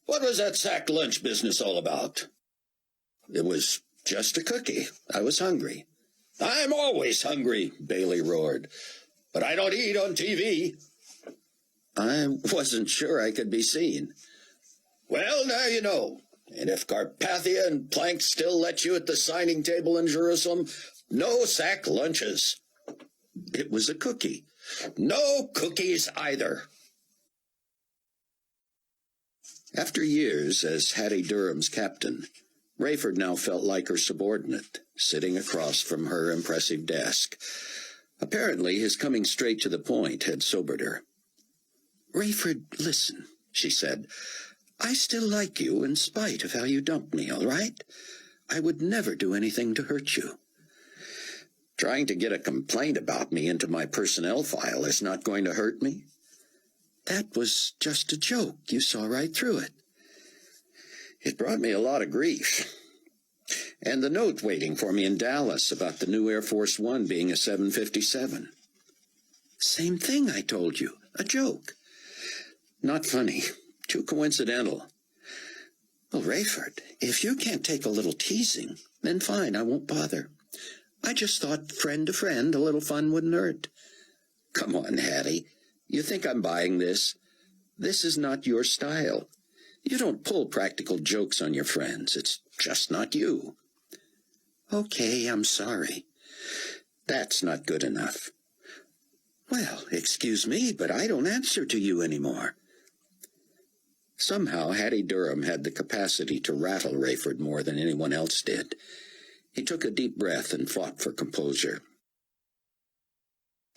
What was that sack lunch business all about?" "It was just a cookie. I was hungry." "I'm always hungry," Bailey roared. "But I don't eat on TV." "I wasn't sure I could be seen." "Well, now you know. And if Carpathia and Plank still let you at the signing table in Jerusalem, no sack lunches." "It was a cookie." "No cookies either." After years as Hattie Durham's captain, Rayford now felt like her subordinate, sitting across from her impressive desk. Apparently, his coming straight to the point had sobered her. "Rayford, listen," she said. I still like you in spite of how you dumped me, all right? I would never do anything to hurt you. Trying to get a complaint about me into my personnel file is not going to hurt me. That was just a joke. You saw right through it. It brought me a lot of grief. And the note waiting for me in Dallas about the new Air Force One being a 757. Same thing I told you. A joke. Not funny. Too coincidental. Well, Rayford, if you can't take a little teasing, then fine, I won't bother. I just thought friend to friend, a little fun wouldn't hurt. Come on, Hattie. You think I'm buying this? This is not your style. You don't pull practical jokes on your friends. It's just not you. Okay, I'm sorry. That's not good enough. Well, excuse me, but I don't answer to you anymore. Somehow Hattie Durham had the capacity to rattle Rayford more than anyone else did. He took a deep breath and fought for composure.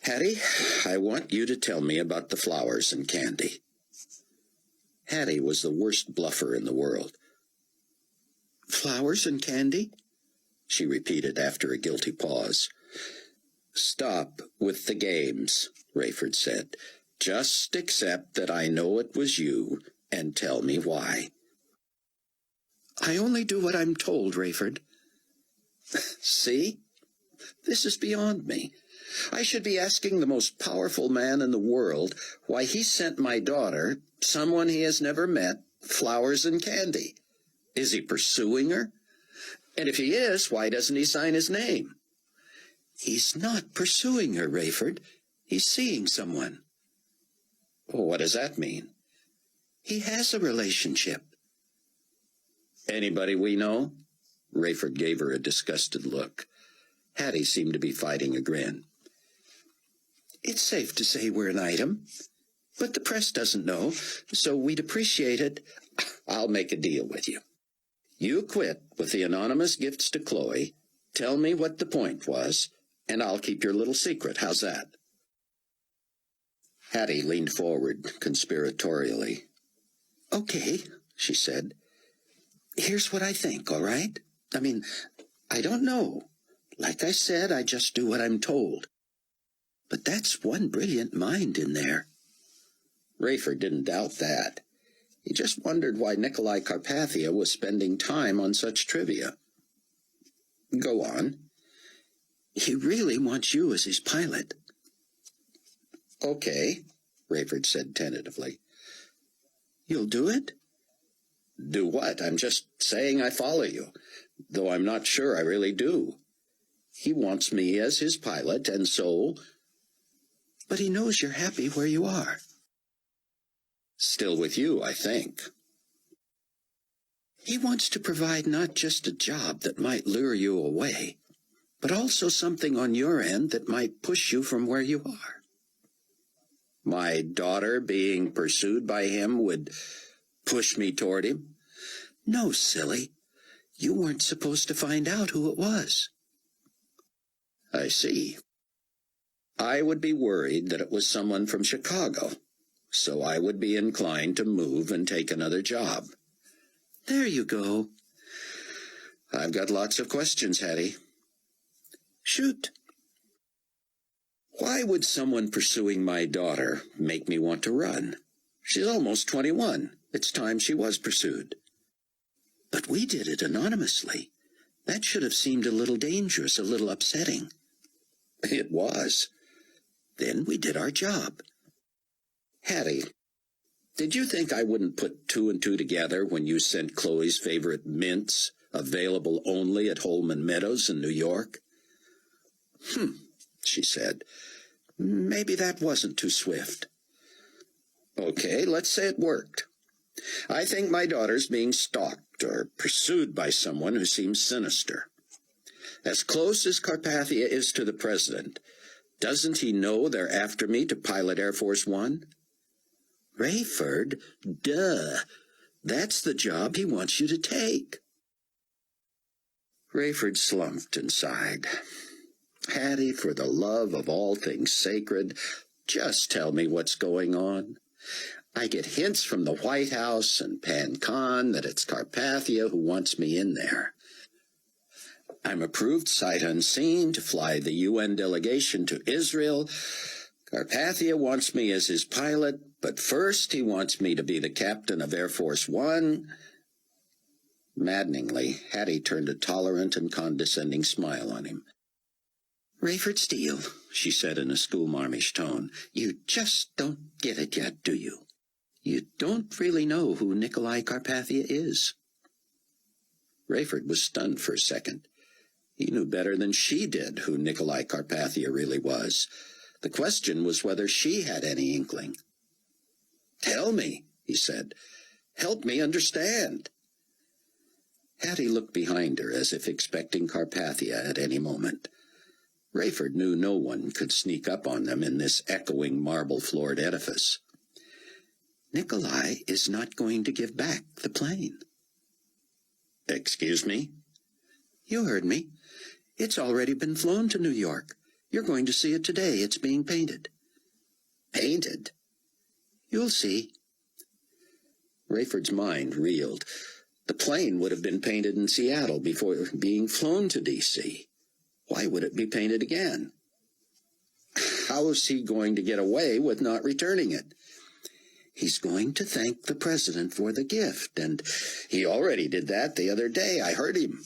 Hattie, I want you to tell me about the flowers and candy. Hattie was the worst bluffer in the world. Flowers and candy? She repeated after a guilty pause. Stop with the games, Rayford said. Just accept that I know it was you, and tell me why. I only do what I'm told, Rayford. See? This is beyond me. I should be asking the most powerful man in the world why he sent my daughter, someone he has never met, flowers and candy. Is he pursuing her? And if he is, why doesn't he sign his name? He's not pursuing her, Rayford. He's seeing someone. Well, what does that mean? He has a relationship. Anybody we know? Rayford gave her a disgusted look. Hattie seemed to be fighting a grin. It's safe to say we're an item, but the press doesn't know, so we'd appreciate it. I'll make a deal with you. You quit with the anonymous gifts to Chloe, tell me what the point was, and I'll keep your little secret. How's that? Hattie leaned forward conspiratorially. Okay, she said. Here's what I think, all right? I mean, I don't know. Like I said, I just do what I'm told. But that's one brilliant mind in there. Rayford didn't doubt that. He just wondered why Nikolai Carpathia was spending time on such trivia. Go on. He really wants you as his pilot. Okay, Rayford said tentatively. You'll do it? Do what? I'm just saying I follow you, though I'm not sure I really do. He wants me as his pilot, and so... But he knows you're happy where you are. Still with you, I think. He wants to provide not just a job that might lure you away, but also something on your end that might push you from where you are. My daughter being pursued by him would push me toward him? No, silly. You weren't supposed to find out who it was. I see. I would be worried that it was someone from Chicago, so I would be inclined to move and take another job. There you go. I've got lots of questions, Hattie. Shoot. Why would someone pursuing my daughter make me want to run? She's almost 21. It's time she was pursued. But we did it anonymously. That should have seemed a little dangerous, a little upsetting. It was. Then we did our job. Hattie, did you think I wouldn't put two and two together when you sent Chloe's favorite mints, available only at Holman Meadows in New York? She said. Maybe that wasn't too swift. Okay, let's say it worked. I think my daughter's being stalked or pursued by someone who seems sinister. As close as Carpathia is to the president, doesn't he know they're after me to pilot Air Force One? Rayford, duh. That's the job he wants you to take. Rayford slumped and sighed. Hattie, for the love of all things sacred, just tell me what's going on. I get hints from the White House and PanCon that it's Carpathia who wants me in there. I'm approved sight unseen to fly the UN delegation to Israel. Carpathia wants me as his pilot, but first he wants me to be the captain of Air Force One. Maddeningly, Hattie turned a tolerant and condescending smile on him. Rayford Steele, she said in a schoolmarmish tone, you just don't get it yet, do you? You don't really know who Nikolai Carpathia is. Rayford was stunned for a second. He knew better than she did who Nikolai Carpathia really was. The question was whether she had any inkling. Tell me, he said. Help me understand. Hattie looked behind her as if expecting Carpathia at any moment. Rayford knew no one could sneak up on them in this echoing marble-floored edifice. Nikolai is not going to give back the plane. Excuse me? You heard me. It's already been flown to New York. You're going to see it today. It's being painted. Painted? You'll see. Rayford's mind reeled. The plane would have been painted in Seattle before being flown to D.C. Why would it be painted again? How is he going to get away with not returning it? He's going to thank the president for the gift, and he already did that the other day. I heard him.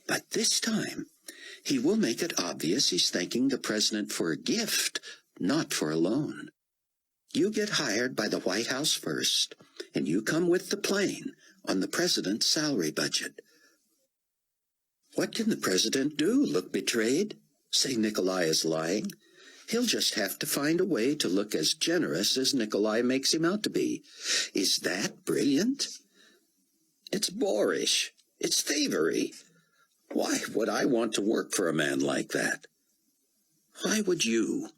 But this time, he will make it obvious he's thanking the president for a gift, not for a loan. You get hired by the White House first, and you come with the plane on the president's salary budget. What can the president do? Look betrayed? Say Nikolai is lying? He'll just have to find a way to look as generous as Nikolai makes him out to be. Is that brilliant? It's boorish. It's thievery. Why would I want to work for a man like that? Why would you?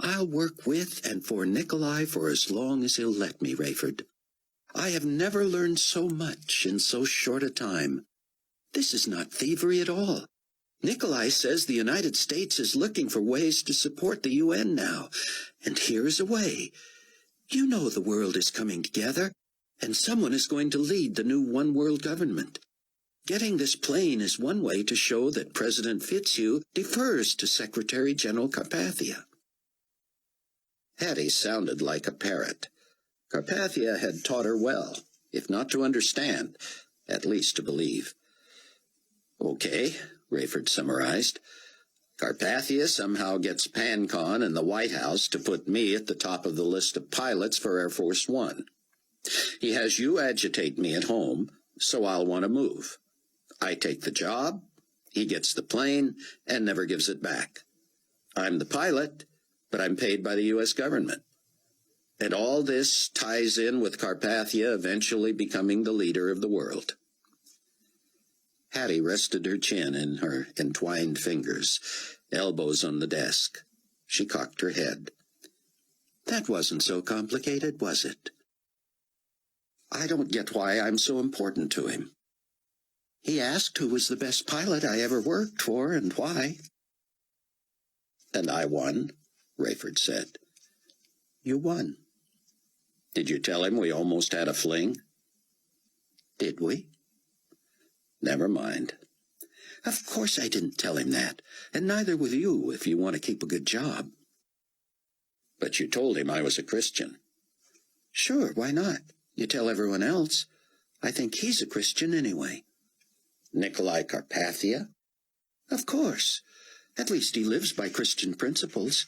I'll work with and for Nikolai for as long as he'll let me, Rayford. I have never learned so much in so short a time. This is not thievery at all. Nikolai says the United States is looking for ways to support the UN now, and here's a way. You know the world is coming together, and someone is going to lead the new one-world government. Getting this plane is one way to show that President Fitzhugh defers to Secretary General Carpathia. Hattie sounded like a parrot. Carpathia had taught her well, if not to understand, at least to believe. Okay, Rayford summarized. Carpathia somehow gets PanCon and the White House to put me at the top of the list of pilots for Air Force One. He has you agitate me at home, so I'll want to move. I take the job, he gets the plane, and never gives it back. I'm the pilot, but I'm paid by the U.S. government. And all this ties in with Carpathia eventually becoming the leader of the world. Hattie rested her chin in her entwined fingers, elbows on the desk. She cocked her head. That wasn't so complicated, was it? I don't get why I'm so important to him. He asked who was the best pilot I ever worked for and why. And I won, Rayford said. You won. Did you tell him we almost had a fling? Did we? Never mind. Of course I didn't tell him that, and neither will you if you want to keep a good job. But you told him I was a Christian. Sure, why not? You tell everyone else. I think he's a Christian anyway. Nikolai Carpathia? Of course. At least he lives by Christian principles.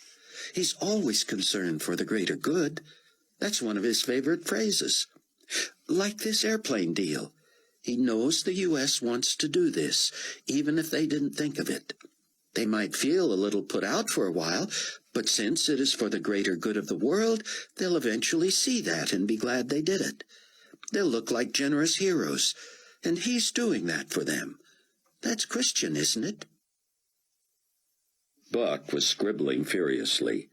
He's always concerned for the greater good. That's one of his favorite phrases. Like this airplane deal. He knows the U.S. wants to do this, even if they didn't think of it. They might feel a little put out for a while, but since it is for the greater good of the world, they'll eventually see that and be glad they did it. They'll look like generous heroes, and he's doing that for them. That's Christian, isn't it? Buck was scribbling furiously.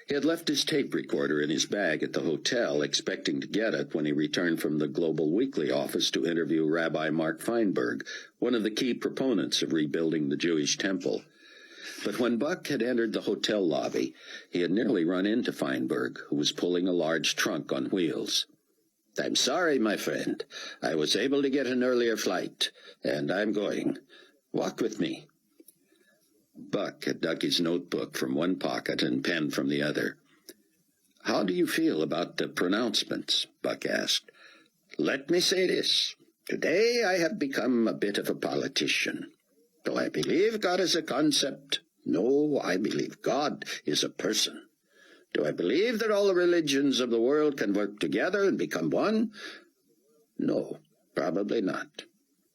He had left his tape recorder in his bag at the hotel, expecting to get it when he returned from the Global Weekly office to interview Rabbi Mark Feinberg, one of the key proponents of rebuilding the Jewish temple. But when Buck had entered the hotel lobby, he had nearly run into Feinberg, who was pulling a large trunk on wheels. "I'm sorry, my friend. I was able to get an earlier flight, and I'm going. Walk with me." Buck had dug his notebook from one pocket and pen from the other. "How do you feel about the pronouncements?" Buck asked. "Let me say this. Today I have become a bit of a politician. Do I believe God is a concept? No, I believe God is a person. Do I believe that all the religions of the world can work together and become one? No, probably not.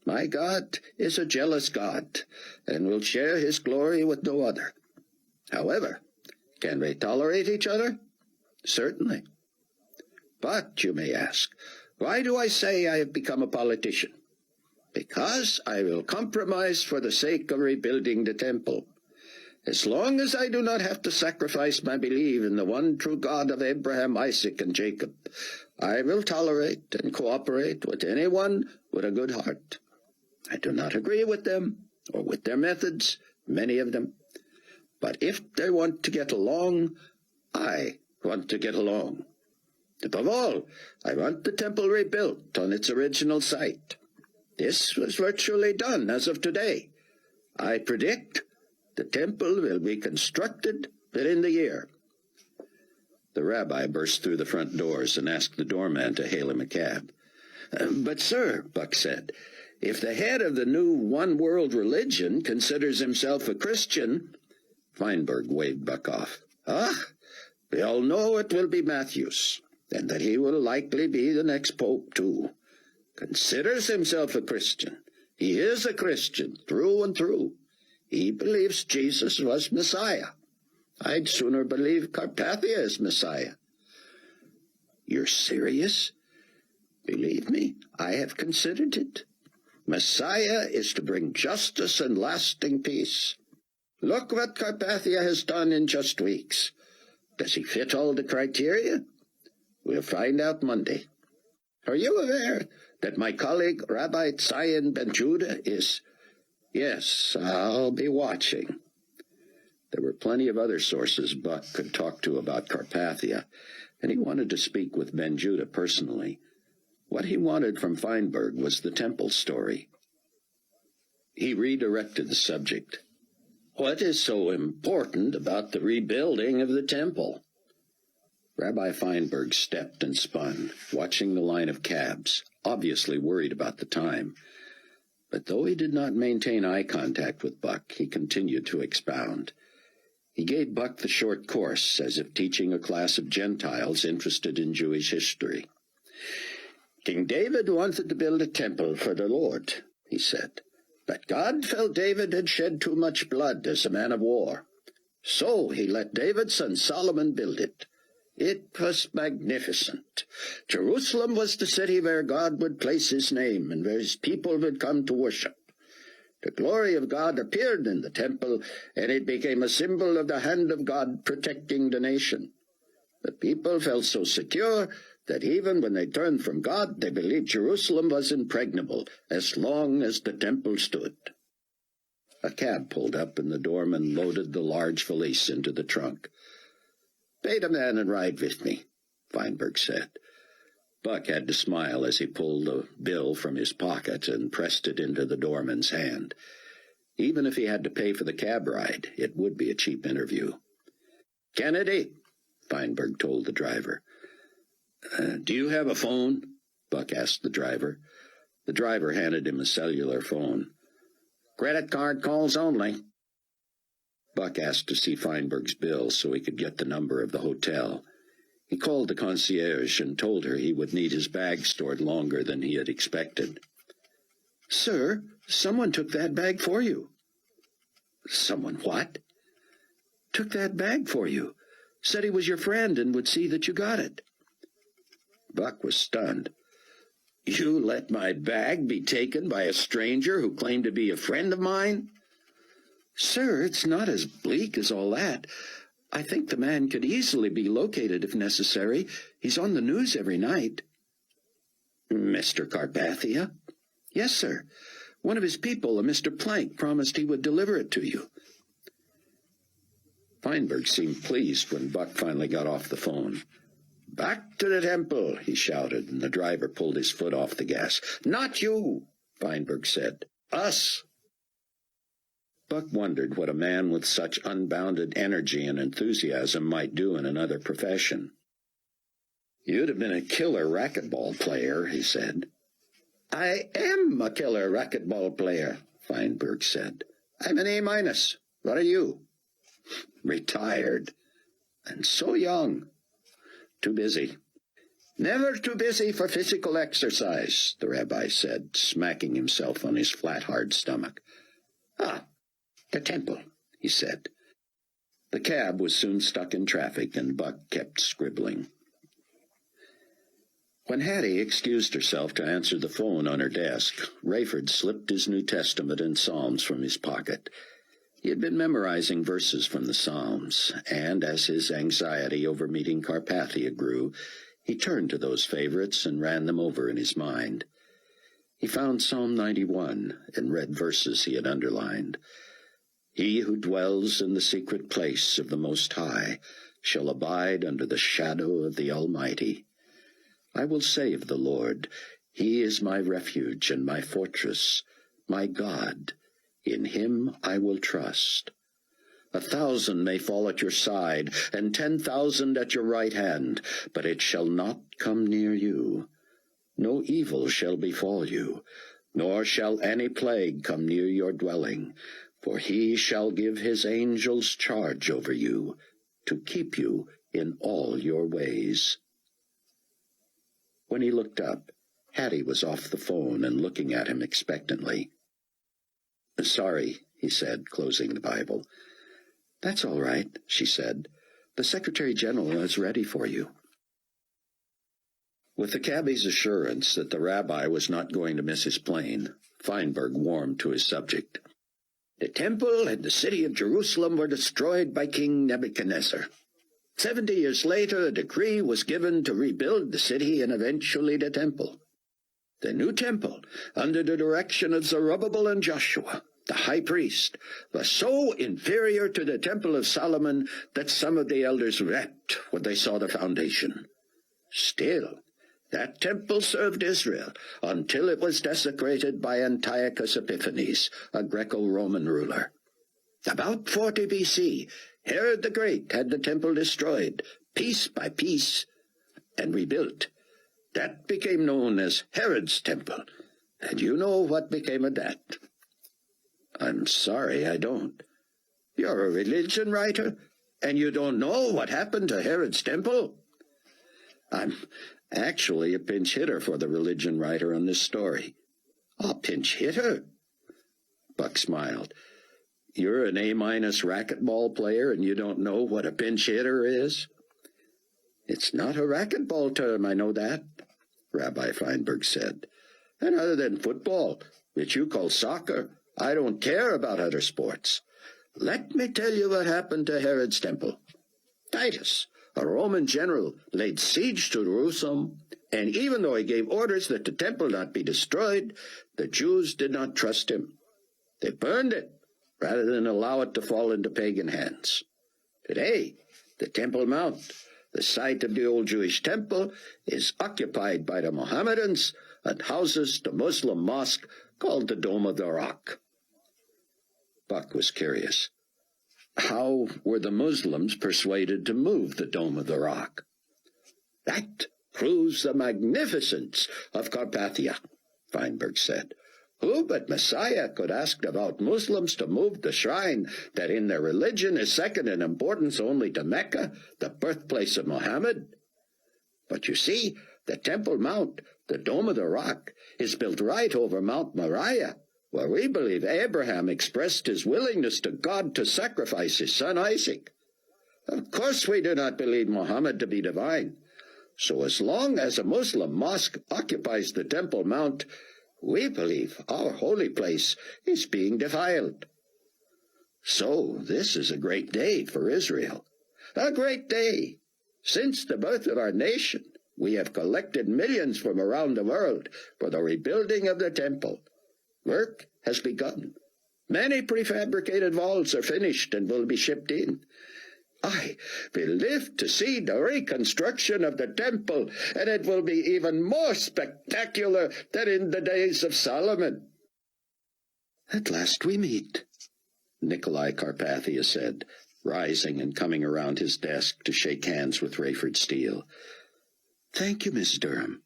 My God is a jealous God, and will share his glory with no other. However, can they tolerate each other? Certainly. But, you may ask, why do I say I have become a politician? Because I will compromise for the sake of rebuilding the temple. As long as I do not have to sacrifice my belief in the one true God of Abraham, Isaac, and Jacob, I will tolerate and cooperate with anyone with a good heart. I do not agree with them, or with their methods, many of them. But if they want to get along, I want to get along. Above all, I want the temple rebuilt on its original site. This was virtually done as of today. I predict the temple will be constructed within the year." The rabbi burst through the front doors and asked the doorman to hail him a cab. "But, sir," Buck said, "if the head of the new one-world religion considers himself a Christian—" Feinberg waved Buck off. We all know it will be Matthews, and that he will likely be the next pope, too. Considers himself a Christian. He is a Christian, through and through. He believes Jesus was Messiah. I'd sooner believe Carpathia is Messiah." "You're serious?" "Believe me, I have considered it. Messiah is to bring justice and lasting peace. Look what Carpathia has done in just weeks. Does he fit all the criteria? We'll find out Monday. Are you aware that my colleague Rabbi Tzayin Ben Judah is—" "Yes, I'll be watching." There were plenty of other sources Buck could talk to about Carpathia, and he wanted to speak with Ben Judah personally. What he wanted from Feinberg was the temple story. He redirected the subject. "What is so important about the rebuilding of the temple?" Rabbi Feinberg stepped and spun, watching the line of cabs, obviously worried about the time. But though he did not maintain eye contact with Buck, he continued to expound. He gave Buck the short course, as if teaching a class of Gentiles interested in Jewish history. "King David wanted to build a temple for the Lord," he said. "But God felt David had shed too much blood as a man of war. So he let David's son Solomon build it. It was magnificent. Jerusalem was the city where God would place his name and where his people would come to worship. The glory of God appeared in the temple, and it became a symbol of the hand of God protecting the nation. The people felt so secure that even when they turned from God, they believed Jerusalem was impregnable as long as the temple stood." A cab pulled up, and the doorman loaded the large valise into the trunk. "Pay the man and ride with me," Feinberg said. Buck had to smile as he pulled a bill from his pocket and pressed it into the doorman's hand. Even if he had to pay for the cab ride, it would be a cheap interview. "Kennedy," Feinberg told the driver. "Do you have a phone?" Buck asked the driver. The driver handed him a cellular phone. "Credit card calls only." Buck asked to see Feinberg's bill so he could get the number of the hotel. He called the concierge and told her he would need his bag stored longer than he had expected. "Sir, someone took that bag for you." "Someone what?" "Took that bag for you. Said he was your friend and would see that you got it." Buck was stunned. "You let my bag be taken by a stranger who claimed to be a friend of mine?" "Sir, it's not as bleak as all that. I think the man could easily be located if necessary. He's on the news every night." "Mr. Carpathia?" "Yes, sir. One of his people, a Mr. Plank, promised he would deliver it to you." Feinberg seemed pleased when Buck finally got off the phone. "Back to the temple," he shouted, and the driver pulled his foot off the gas. "Not you," Feinberg said. "Us." Buck wondered what a man with such unbounded energy and enthusiasm might do in another profession. "You'd have been a killer racquetball player," he said. "I am a killer racquetball player," Feinberg said. "I'm an A-. What are you?" "Retired. And so young." "Too busy." "Never too busy for physical exercise," the rabbi said, smacking himself on his flat, hard stomach. "Ah, the temple," he said. The cab was soon stuck in traffic, and Buck kept scribbling. When Hattie excused herself to answer the phone on her desk, Rayford slipped his New Testament and Psalms from his pocket. He had been memorizing verses from the Psalms, and as his anxiety over meeting Carpathia grew, he turned to those favorites and ran them over in his mind. He found Psalm 91 and read verses he had underlined. "He who dwells in the secret place of the Most High shall abide under the shadow of the Almighty. I will say of the Lord, He is my refuge and my fortress, my God. In him I will trust. 1,000 may fall at your side, and 10,000 at your right hand, but it shall not come near you. No evil shall befall you, nor shall any plague come near your dwelling, for he shall give his angels charge over you, to keep you in all your ways." When he looked up, Hattie was off the phone and looking at him expectantly. "Sorry," he said, closing the Bible. "That's all right," she said. "The Secretary General is ready for you." With the cabbie's assurance that the rabbi was not going to miss his plane, Feinberg warmed to his subject. "The temple and the city of Jerusalem were destroyed by King Nebuchadnezzar. 70 years later, a decree was given to rebuild the city and eventually the temple. The new temple, under the direction of Zerubbabel and Joshua, the high priest, was so inferior to the temple of Solomon that some of the elders wept when they saw the foundation. Still, that temple served Israel until it was desecrated by Antiochus Epiphanes, a Greco-Roman ruler. About 40 B.C., Herod the Great had the temple destroyed, piece by piece, and rebuilt. That became known as Herod's temple, and you know what became of that." "I'm sorry, I don't." "You're a religion writer, and you don't know what happened to Herod's temple?" "I'm actually a pinch hitter for the religion writer on this story." "A pinch hitter?" Buck smiled. "You're an A- racquetball player, and you don't know what a pinch hitter is?" "It's not a racquetball term, I know that," Rabbi Feinberg said. "And other than football, which you call soccer, I don't care about other sports. Let me tell you what happened to Herod's temple. Titus, a Roman general, laid siege to Jerusalem, and even though he gave orders that the temple not be destroyed, the Jews did not trust him. They burned it, rather than allow it to fall into pagan hands. Today, the Temple Mount, the site of the old Jewish temple, is occupied by the Mohammedans and houses the Muslim mosque called the Dome of the Rock." Buck was curious. How were the Muslims persuaded to move the Dome of the Rock? "That proves the magnificence of Carpathia," Feinberg said. "Who but Messiah could ask devout Muslims to move the shrine that in their religion is second in importance only to Mecca, the birthplace of Muhammad? But you see, the Temple Mount, the Dome of the Rock, is built right over Mount Moriah, where we believe Abraham expressed his willingness to God to sacrifice his son Isaac. Of course we do not believe Muhammad to be divine. So as long as a Muslim mosque occupies the Temple Mount, we believe our holy place is being defiled. So this is a great day for Israel. A great day. Since the birth of our nation, we have collected millions from around the world for the rebuilding of the temple. Work has begun. Many prefabricated walls are finished and will be shipped in. I will live to see the reconstruction of the temple, and it will be even more spectacular than in the days of Solomon." "At last we meet," Nikolai Carpathia said, rising and coming around his desk to shake hands with Rayford Steele. "Thank you, Miss Durham.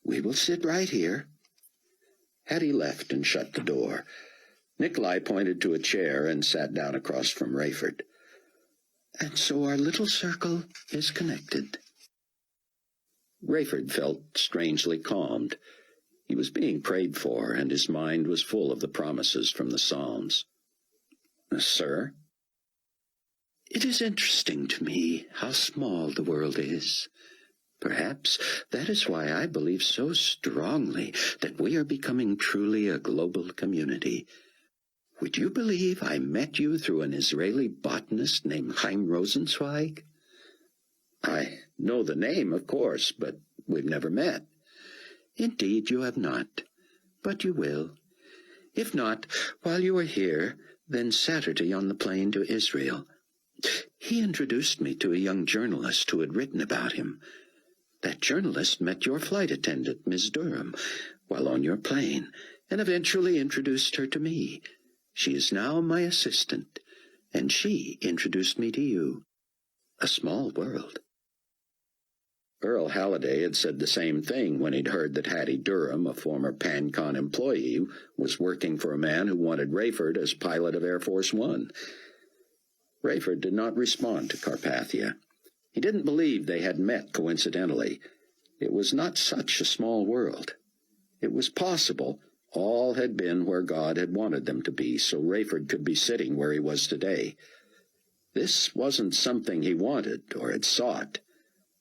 We will sit right here." Hattie left and shut the door. Nikolai pointed to a chair and sat down across from Rayford. "And so our little circle is connected." Rayford felt strangely calmed. He was being prayed for, and his mind was full of the promises from the Psalms. "Sir?" "It is interesting to me how small the world is. Perhaps that is why I believe so strongly that we are becoming truly a global community. Would you believe I met you through an Israeli botanist named Chaim Rosenzweig?" "I know the name, of course, but we've never met." "Indeed you have not, but you will. If not, while you are here, then Saturday on the plane to Israel. He introduced me to a young journalist who had written about him. That journalist met your flight attendant, Miss Durham, while on your plane, and eventually introduced her to me. She is now my assistant, and she introduced me to you. A small world." Earl Halliday had said the same thing when he'd heard that Hattie Durham, a former PanCon employee, was working for a man who wanted Rayford as pilot of Air Force One. Rayford did not respond to Carpathia. He didn't believe they had met coincidentally. It was not such a small world. It was possible all had been where God had wanted them to be, so Rayford could be sitting where he was today. This wasn't something he wanted or had sought,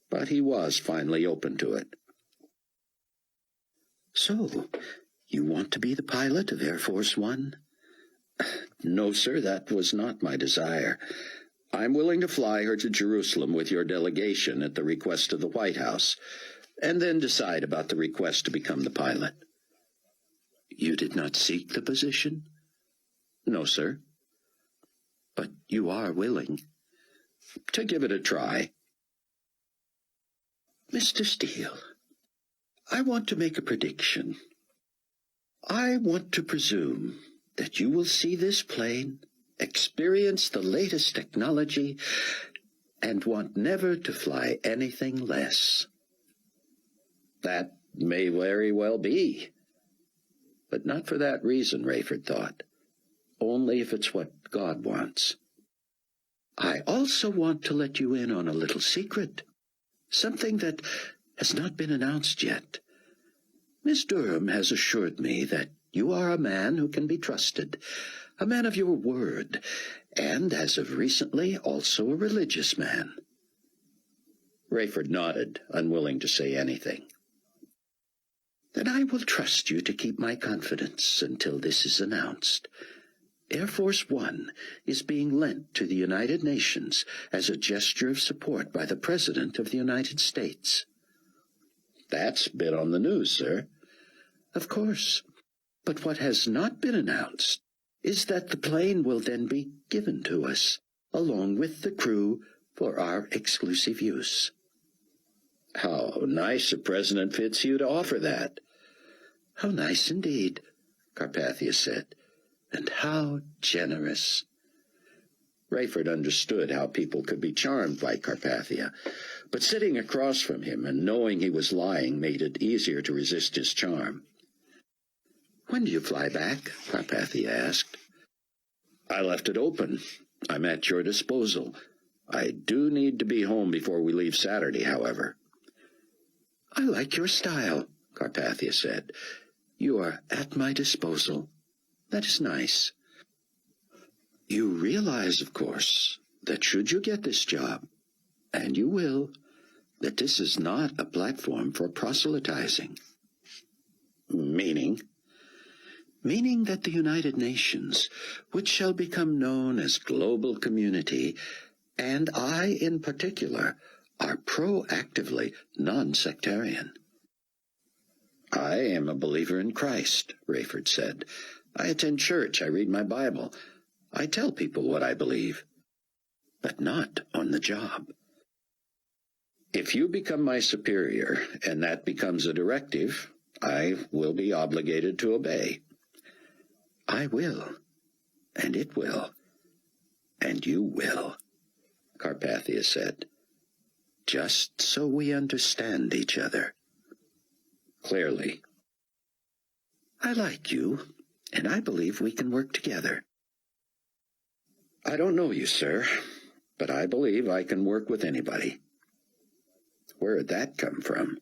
but he was finally open to it. "So, you want to be the pilot of Air Force One?" "No, sir, that was not my desire. I'm willing to fly her to Jerusalem with your delegation at the request of the White House, and then decide about the request to become the pilot." "You did not seek the position?" "No, sir." "But you are willing?" "To give it a try." "Mr. Steele, I want to make a prediction. I want to presume that you will see this plane, experience the latest technology, and want never to fly anything less." "That may very well be. But not for that reason," Rayford thought. "Only if it's what God wants." "I also want to let you in on a little secret, something that has not been announced yet. Miss Durham has assured me that you are a man who can be trusted, a man of your word, and, as of recently, also a religious man." Rayford nodded, unwilling to say anything. "Then I will trust you to keep my confidence until this is announced. Air Force One is being lent to the United Nations as a gesture of support by the President of the United States." "That's been on the news, sir." "Of course. But what has not been announced is that the plane will then be given to us, along with the crew, for our exclusive use." "How nice of President Fitzhugh to offer that." "How nice indeed," Carpathia said. "And how generous." Rayford understood how people could be charmed by Carpathia, but sitting across from him and knowing he was lying made it easier to resist his charm. "When do you fly back?" Carpathia asked. "I left it open. I'm at your disposal. I do need to be home before we leave Saturday, however." "I like your style," Carpathia said. "You are at my disposal. That is nice. You realize, of course, that should you get this job, and you will, that this is not a platform for proselytizing." "Meaning?" "Meaning that the United Nations, which shall become known as global community, and I in particular, are proactively non-sectarian." "I am a believer in Christ," Rayford said. "I attend church. I read my Bible. I tell people what I believe." but not on the job. If you become my superior, and that becomes a directive, I will be obligated to obey. I will, and it will, and you will, Carpathia said. Just so we understand each other. Clearly. I like you, and I believe we can work together. I don't know you, sir, but I believe I can work with anybody. Where did that come from?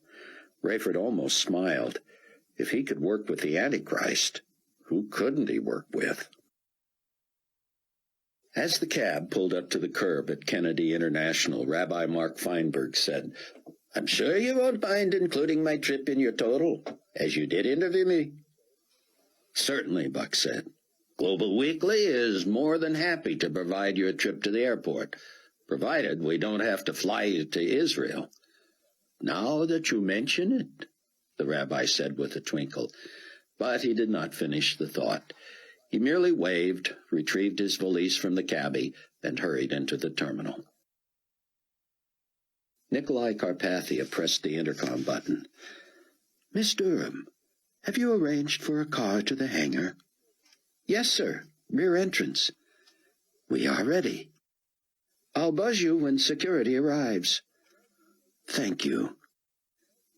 Rayford almost smiled. If he could work with the Antichrist, who couldn't he work with? As the cab pulled up to the curb at Kennedy International, Rabbi Mark Feinberg said, I'm sure you won't mind including my trip in your total, as you did interview me. Certainly, Buck said. Global Weekly is more than happy to provide your trip to the airport, provided we don't have to fly you to Israel. Now that you mention it, the rabbi said with a twinkle, but he did not finish the thought. He merely waved, retrieved his valise from the cabbie, and hurried into the terminal. Nikolai Carpathia pressed the intercom button. Miss Durham, have you arranged for a car to the hangar? Yes, sir. Rear entrance. We are ready. I'll buzz you when security arrives. Thank you.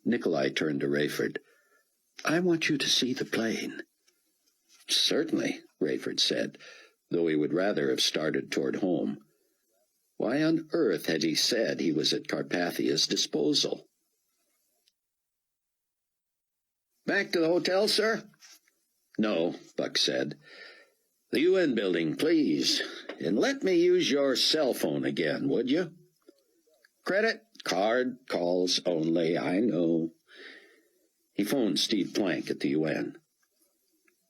Nikolai turned to Rayford. I want you to see the plane. Certainly, Rayford said, though he would rather have started toward home. Why on earth had he said he was at Carpathia's disposal? Back to the hotel, sir? No, Buck said. The UN building, please. And let me use your cell phone again, would you? Credit, card, calls only, I know. He phoned Steve Plank at the UN.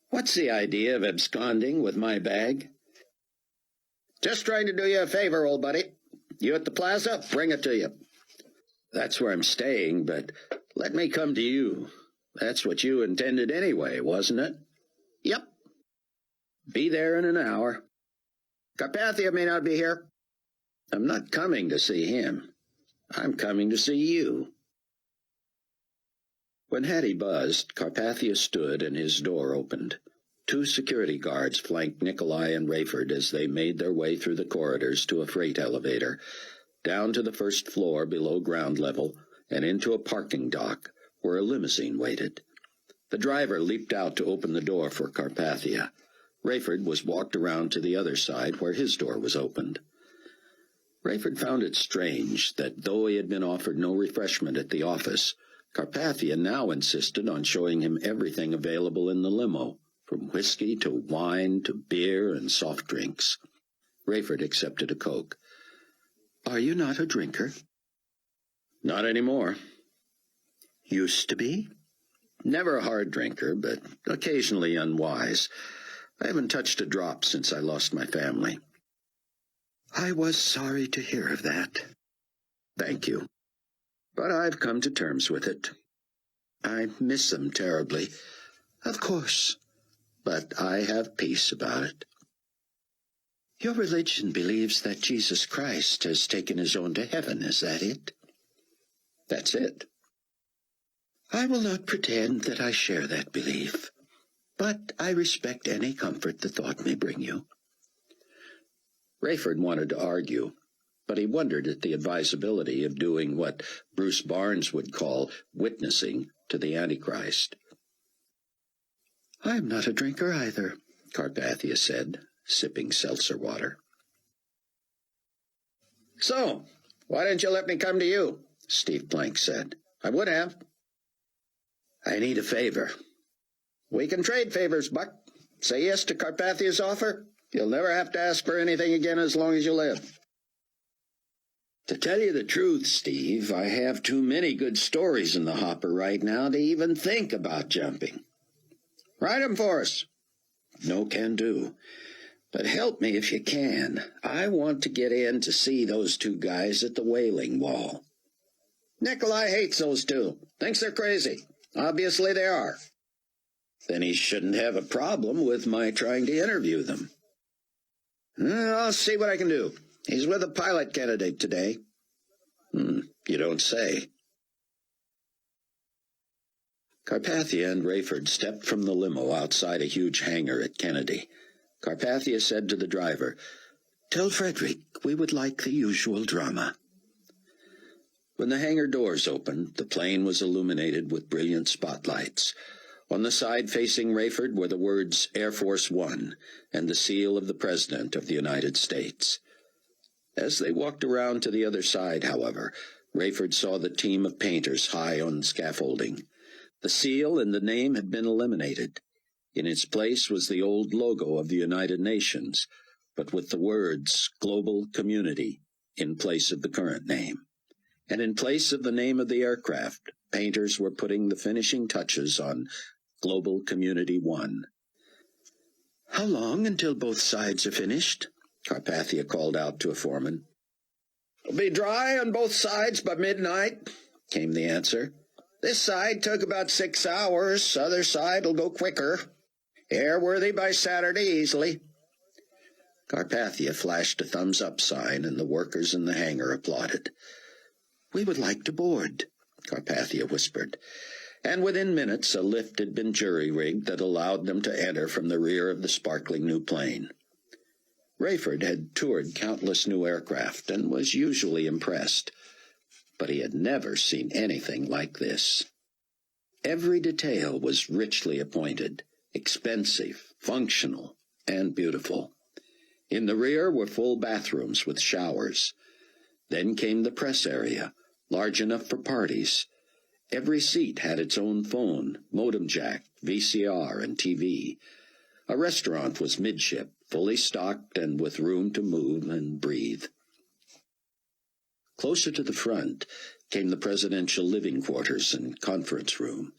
What's the idea of absconding with my bag? Just trying to do you a favor, old buddy. You at the plaza? Bring it to you. That's where I'm staying, but let me come to you. That's what you intended anyway, wasn't it? Yep. Be there in an hour. Carpathia may not be here. I'm not coming to see him. I'm coming to see you. When Hattie buzzed, Carpathia stood and his door opened. 2 security guards flanked Nikolai and Rayford as they made their way through the corridors to a freight elevator, down to the first floor below ground level, and into a parking dock where a limousine waited. The driver leaped out to open the door for Carpathia. Rayford was walked around to the other side where his door was opened. Rayford found it strange that though he had been offered no refreshment at the office, Carpathia now insisted on showing him everything available in the limo, from whiskey to wine to beer and soft drinks. Rayford accepted a Coke. Are you not a drinker? Not anymore. Used to be? Never a hard drinker, but occasionally unwise. I haven't touched a drop since I lost my family. I was sorry to hear of that. Thank you. But I've come to terms with it. I miss them terribly, Of course. but I have peace about it. Your religion believes that Jesus Christ has taken his own to heaven, is that it? That's it. I will not pretend that I share that belief, but I respect any comfort the thought may bring you. Rayford wanted to argue, but he wondered at the advisability of doing what Bruce Barnes would call witnessing to the Antichrist. I am not a drinker either, Carpathia said, sipping seltzer water. So, why didn't you let me come to you? Steve Plank said. I would have. I need a favor. We can trade favors, Buck. Say yes to Carpathia's offer. You'll never have to ask for anything again as long as you live. To tell you the truth, Steve, I have too many good stories in the hopper right now to even think about jumping. Write 'em for us. No can do. But help me if you can. I want to get in to see those 2 guys at the Wailing Wall. Nikolai hates those 2. Thinks they're crazy. Obviously they are. Then he shouldn't have a problem with my trying to interview them. I'll see what I can do. He's with a pilot candidate today. You don't say. Carpathia and Rayford stepped from the limo outside a huge hangar at Kennedy. Carpathia said to the driver, "Tell Frederick we would like the usual drama." When the hangar doors opened, the plane was illuminated with brilliant spotlights. On the side facing Rayford were the words Air Force One and the seal of the President of the United States. As they walked around to the other side, however, Rayford saw the team of painters high on scaffolding. The seal and the name had been eliminated. In its place was the old logo of the United Nations, but with the words Global Community in place of the current name. And in place of the name of the aircraft, painters were putting the finishing touches on Global Community 1. "How long until both sides are finished?" Carpathia called out to a foreman. "It'll be dry on both sides by midnight," came the answer. "This side took about 6 hours. Other side'll go quicker. Airworthy by Saturday easily." Carpathia flashed a thumbs-up sign, and the workers in the hangar applauded. "We would like to board," Carpathia whispered. And within minutes a lift had been jury-rigged that allowed them to enter from the rear of the sparkling new plane. Rayford had toured countless new aircraft and was usually impressed, but he had never seen anything like this. Every detail was richly appointed, expensive, functional, and beautiful. In the rear were full bathrooms with showers. Then came the press area, large enough for parties. Every seat had its own phone, modem jack, VCR, and TV. A restaurant was midship, fully stocked and with room to move and breathe. Closer to the front came the presidential living quarters and conference room.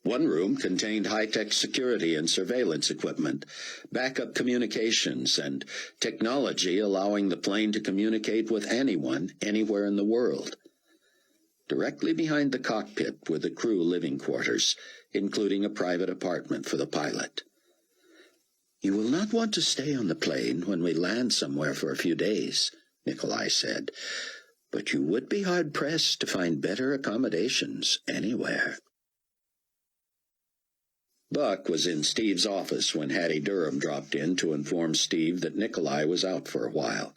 One room contained high-tech security and surveillance equipment, backup communications, and technology allowing the plane to communicate with anyone, anywhere in the world. Directly behind the cockpit were the crew living quarters, including a private apartment for the pilot. "You will not want to stay on the plane when we land somewhere for a few days," Nikolai said, "but you would be hard-pressed to find better accommodations anywhere." Buck was in Steve's office when Hattie Durham dropped in to inform Steve that Nikolai was out for a while.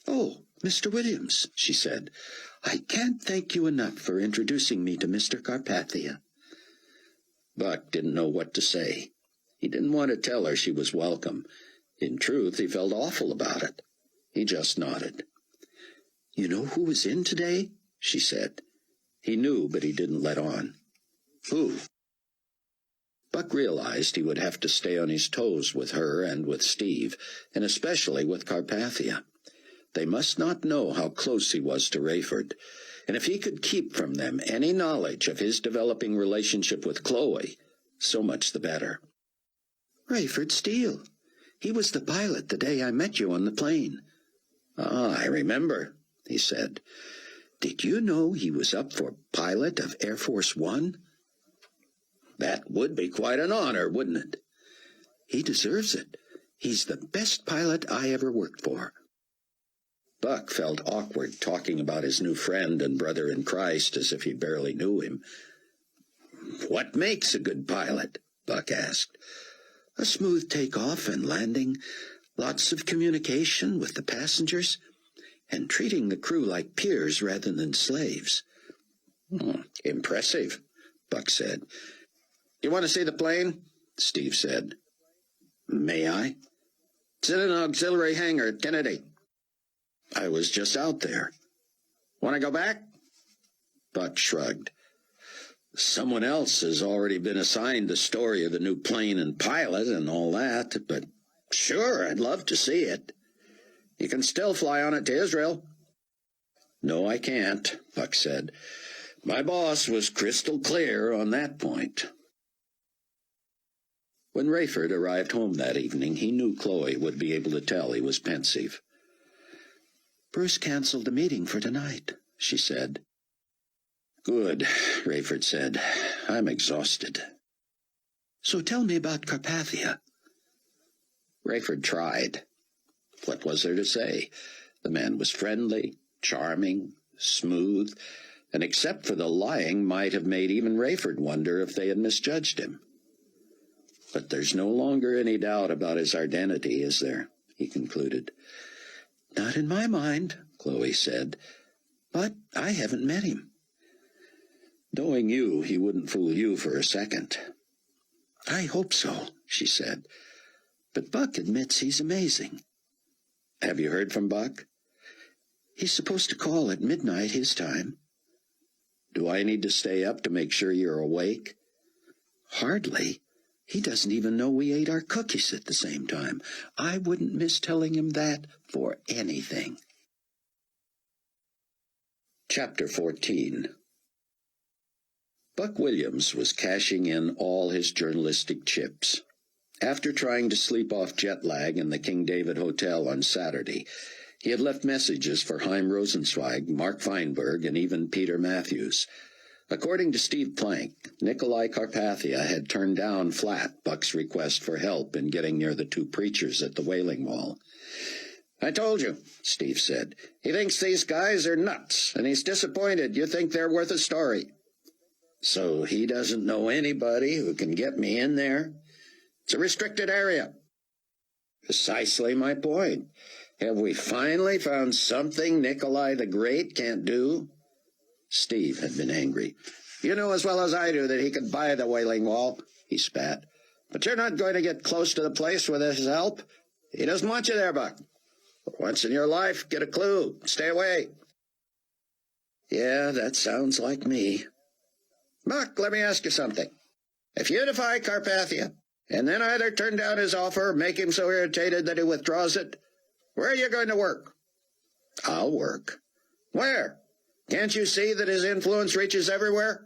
"Oh, Mr. Williams," she said, "I can't thank you enough for introducing me to Mr. Carpathia." Buck didn't know what to say. He didn't want to tell her she was welcome. In truth, he felt awful about it. He just nodded. "You know who was in today?" she said. He knew, but he didn't let on. "Who?" Buck realized he would have to stay on his toes with her and with Steve, and especially with Carpathia. They must not know how close he was to Rayford, and if he could keep from them any knowledge of his developing relationship with Chloe, so much the better. "Rayford Steele. He was the pilot the day I met you on the plane." "Ah, I remember," he said. "Did you know he was up for pilot of Air Force One?" "That would be quite an honor, wouldn't it?" "He deserves it. He's the best pilot I ever worked for." Buck felt awkward talking about his new friend and brother in Christ as if he barely knew him. "What makes a good pilot?" Buck asked. "A smooth takeoff and landing, lots of communication with the passengers, and treating the crew like peers rather than slaves." "Impressive," Buck said. "You want to see the plane?" Steve said. "May I?" "It's in an auxiliary hangar at Kennedy." "I was just out there." "Want to go back?" Buck shrugged. "Someone else has already been assigned the story of the new plane and pilot and all that, but "Sure, I'd love to see it. You can still fly on it to Israel." "No, I can't," Buck said. "My boss was crystal clear on that point." When Rayford arrived home that evening, he knew Chloe would be able to tell he was pensive. "Bruce canceled the meeting for tonight," she said. "Good," Rayford said. "I'm exhausted." "So tell me about Carpathia." Rayford tried. What was there to say? The man was friendly, charming, smooth, and except for the lying might have made even Rayford wonder if they had misjudged him. But there's no longer any doubt about his identity, is there? He concluded. Not in my mind, Chloe said. but I haven't met him. Knowing you, he wouldn't fool you for a second. I hope so, she said. But Buck admits he's amazing. Have you heard from Buck? He's supposed to call at midnight his time. Do I need to stay up to make sure you're awake? Hardly. He doesn't even know we ate our cookies at the same time. I wouldn't miss telling him that for anything. Chapter 14. Buck Williams was cashing in all his journalistic chips. After trying to sleep off jet lag in the King David Hotel on Saturday, he had left messages for Chaim Rosenzweig, Mark Feinberg, and even Peter Matthews. According to Steve Plank, Nikolai Carpathia had turned down flat Buck's request for help in getting near the two preachers at the Wailing Wall. "I told you," Steve said. "He thinks these guys are nuts, and he's disappointed you think they're worth a story." "So he doesn't know anybody who can get me in there? It's a restricted area." "Precisely my point. Have we finally found something Nikolai the Great can't do?" Steve had been angry. "You know as well as I do that he could buy the Wailing Wall," he spat. "But you're not going to get close to the place with his help. He doesn't want you there, Buck. For once in your life, get a clue. Stay away." "Yeah, that sounds like me." "Buck, let me ask you something. If you defy Carpathia, and then either turn down his offer or make him so irritated that he withdraws it, where are you going to work?" "I'll work." "Where? Can't you see that his influence reaches everywhere?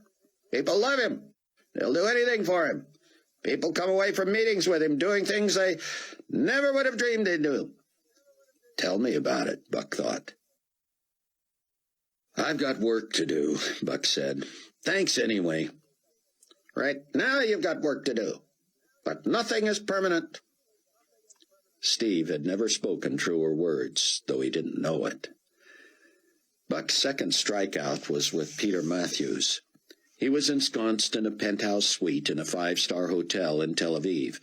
People love him. They'll do anything for him. People come away from meetings with him doing things they never would have dreamed they'd do." "Tell me about it," Buck thought. "I've got work to do," Buck said. "Thanks anyway." "Right now you've got work to do. But nothing is permanent." Steve had never spoken truer words, though he didn't know it. Buck's second strikeout was with Peter Matthews. He was ensconced in a penthouse suite in a 5-star hotel in Tel Aviv,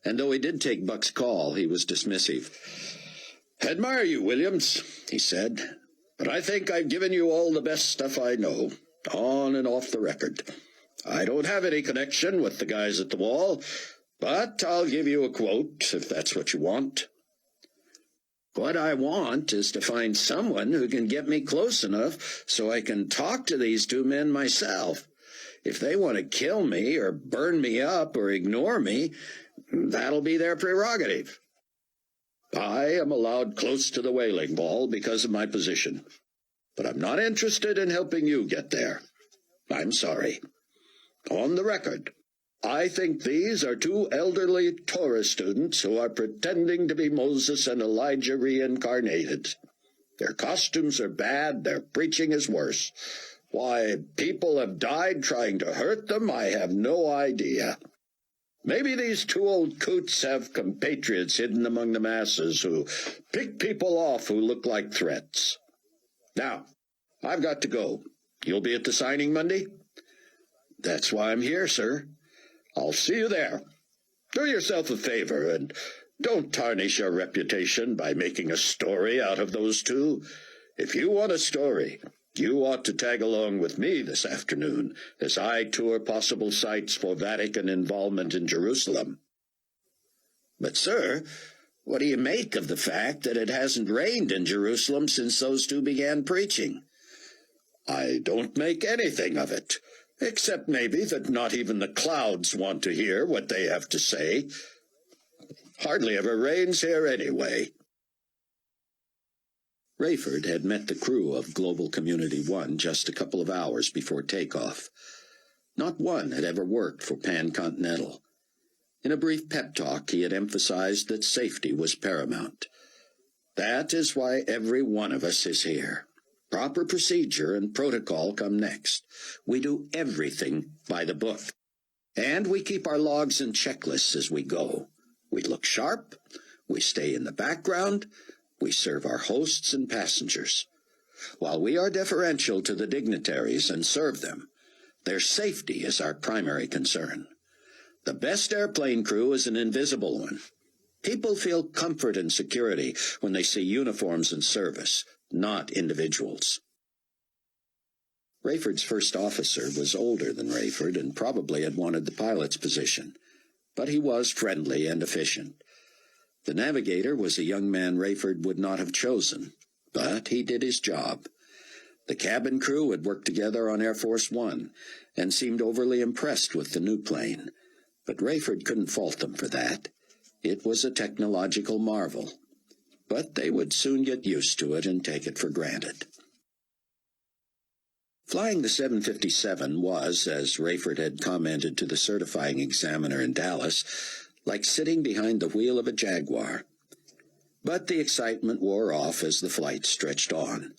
and though he did take Buck's call, he was dismissive. "Admire you, Williams," he said, "but I think I've given you all the best stuff I know, on and off the record. I don't have any connection with the guys at the Wall, but I'll give you a quote if that's what you want." "What I want is to find someone who can get me close enough so I can talk to these two men myself. If they want to kill me or burn me up or ignore me, that'll be their prerogative. I am allowed close to the Wailing Wall because of my position, but I'm not interested in helping you get there. I'm sorry. On the record, I think these are two elderly Torah students who are pretending to be Moses and Elijah reincarnated. Their costumes are bad, their preaching is worse. Why people have died trying to hurt them, I have no idea. Maybe these two old coots have compatriots hidden among the masses who pick people off who look like threats. Now, I've got to go. You'll be at the signing Monday?" "That's why I'm here, sir." "I'll see you there. Do yourself a favor and don't tarnish your reputation by making a story out of those two. If you want a story, you ought to tag along with me this afternoon as I tour possible sites for Vatican involvement in Jerusalem." "But, sir, what do you make of the fact that it hasn't rained in Jerusalem since those two began preaching?" "I don't make anything of it. Except maybe that not even the clouds want to hear what they have to say. Hardly ever rains here anyway." Rayford had met the crew of Global Community 1 just a couple of hours before takeoff. Not one had ever worked for Pan-Continental. In a brief pep talk, he had emphasized that safety was paramount. "That is why every one of us is here. Proper procedure and protocol come next. We do everything by the book. And we keep our logs and checklists as we go. We look sharp, we stay in the background, We serve our hosts and passengers. While we are deferential to the dignitaries and serve them, their safety is our primary concern. The best airplane crew is an invisible one. People feel comfort and security when they see uniforms and service, not individuals. Rayford's first officer was older than Rayford and probably had wanted the pilot's position, but he was friendly and efficient. The navigator was a young man Rayford would not have chosen, but he did his job. The cabin crew had worked together on Air Force One and seemed overly impressed with the new plane, but Rayford couldn't fault them for that. It was a technological marvel, but they would soon get used to it and take it for granted. Flying the 757 was, as Rayford had commented to the certifying examiner in Dallas, like sitting behind the wheel of a Jaguar. But the excitement wore off as the flight stretched on.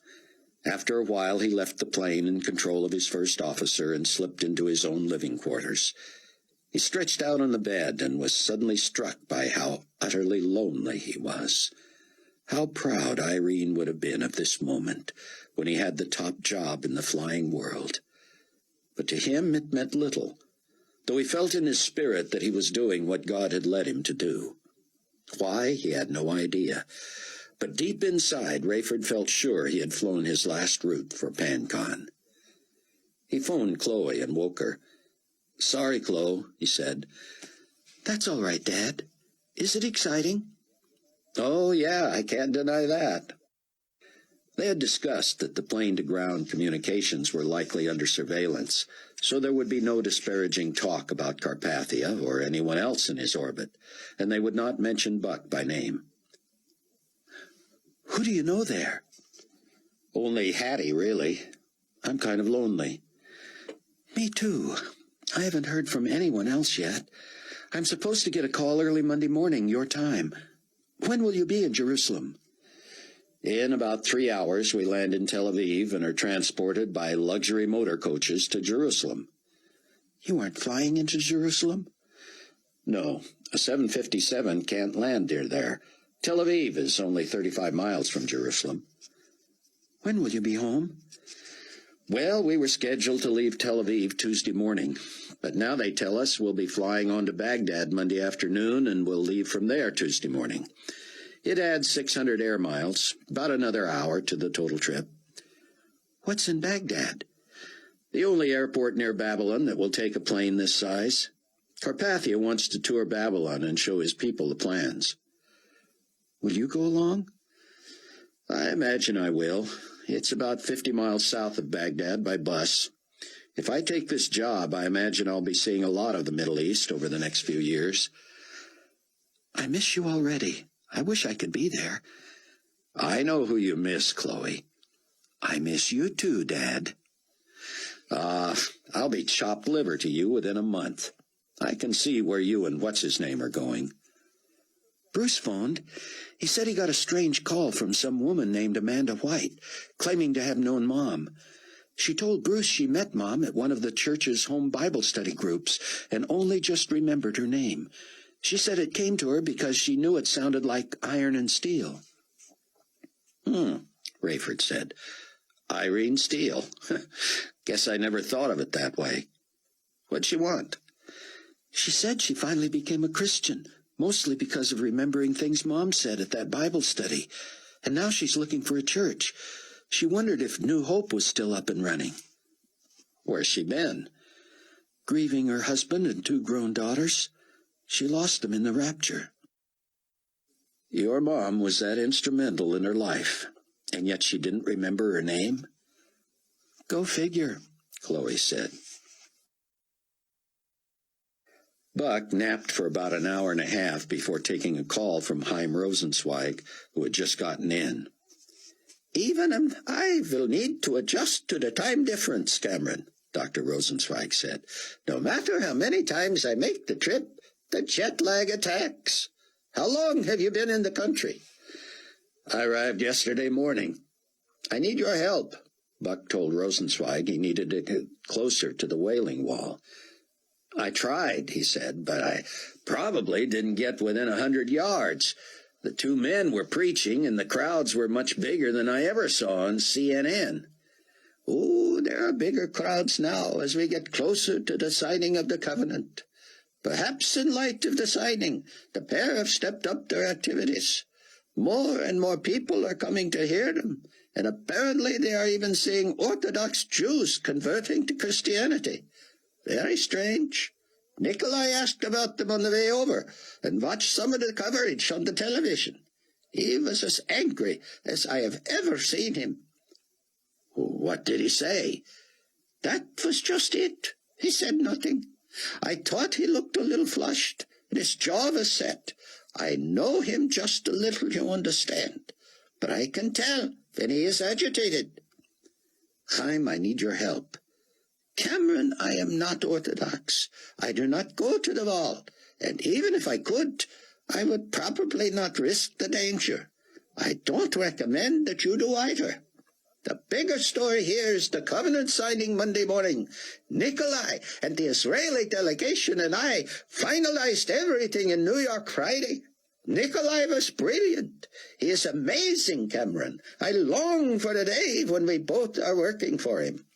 After a while he left the plane in control of his first officer and slipped into his own living quarters. He stretched out on the bed and was suddenly struck by how utterly lonely he was. How proud Irene would have been of this moment, when he had the top job in the flying world. But to him it meant little, though he felt in his spirit that he was doing what God had led him to do. Why, he had no idea. But deep inside, Rayford felt sure he had flown his last route for PanCon. He phoned Chloe and woke her. "Sorry, Chloe," he said. "That's all right, Dad. Is it exciting?" "Oh, yeah, I can't deny that." They had discussed that the plane-to-ground communications were likely under surveillance, so there would be no disparaging talk about Carpathia or anyone else in his orbit, and they would not mention Buck by name. "Who do you know there?" "Only Hattie, really. I'm kind of lonely." "Me too. I haven't heard from anyone else yet. I'm supposed to get a call early Monday morning, your time. When will you be in Jerusalem?" "In about 3 hours we land in Tel Aviv and are transported by luxury motor coaches to Jerusalem." "You aren't flying into Jerusalem?" "No, a 757 can't land near there. Tel Aviv is only 35 miles from Jerusalem." "When will you be home?" "Well, we were scheduled to leave Tel Aviv Tuesday morning, but now they tell us we'll be flying on to Baghdad Monday afternoon and we'll leave from there Tuesday morning. It adds 600 air miles, about another hour to the total trip." "What's in Baghdad?" "The only airport near Babylon that will take a plane this size. Carpathia wants to tour Babylon and show his people the plans." "Will you go along?" "I imagine I will. It's about 50 miles south of Baghdad by bus. If I take this job, I imagine I'll be seeing a lot of the Middle East over the next few years." "I miss you already. I wish I could be there." "I know who you miss, Chloe." "I miss you too, Dad." I'll be chopped liver to you within a month. I can see where you and what's-his-name are going." "Bruce phoned. He said he got a strange call from some woman named Amanda White, claiming to have known Mom. She told Bruce she met Mom at one of the church's home Bible study groups and only just remembered her name. She said it came to her because she knew it sounded like iron and steel." Rayford said. "Irene Steele. Guess I never thought of it that way. What'd she want?" "She said she finally became a Christian, mostly because of remembering things Mom said at that Bible study, and now she's looking for a church. She wondered if New Hope was still up and running." "Where's she been?" "Grieving her husband and 2 grown daughters. She lost them in the rapture." "Your mom was that instrumental in her life, and yet she didn't remember her name?" "Go figure," Chloe said. Buck napped for about an hour and a half before taking a call from Chaim Rosenzweig, who had just gotten in. "Even I will need to adjust to the time difference, Cameron," Dr. Rosenzweig said. "No matter how many times I make the trip, the jet lag attacks. How long have you been in the country?" "I arrived yesterday morning." "I need your help." Buck told Rosenzweig he needed to get closer to the wailing wall. "I tried," he said, "but I probably didn't get within 100 yards. The two men were preaching, and the crowds were much bigger than I ever saw on CNN. Oh, there are bigger crowds now as we get closer to the signing of the covenant. Perhaps in light of the signing, the pair have stepped up their activities. More and more people are coming to hear them, and apparently they are even seeing Orthodox Jews converting to Christianity. Very strange. Nikolai asked about them on the way over, and watched some of the coverage on the television. He was as angry as I have ever seen him. What did he say? That was just it. He said nothing. I thought he looked a little flushed, and his jaw was set. I know him just a little, you understand, but I can tell when he is agitated. Chaim, I need your help. Cameron, I am not Orthodox. I do not go to the wall, and even if I could, I would probably not risk the danger. I don't recommend that you do either. The bigger story here is the covenant signing Monday morning. Nikolai and the Israeli delegation and I finalized everything in New York Friday. Nikolai was brilliant. He is amazing, Cameron. I long for the day when we both are working for him.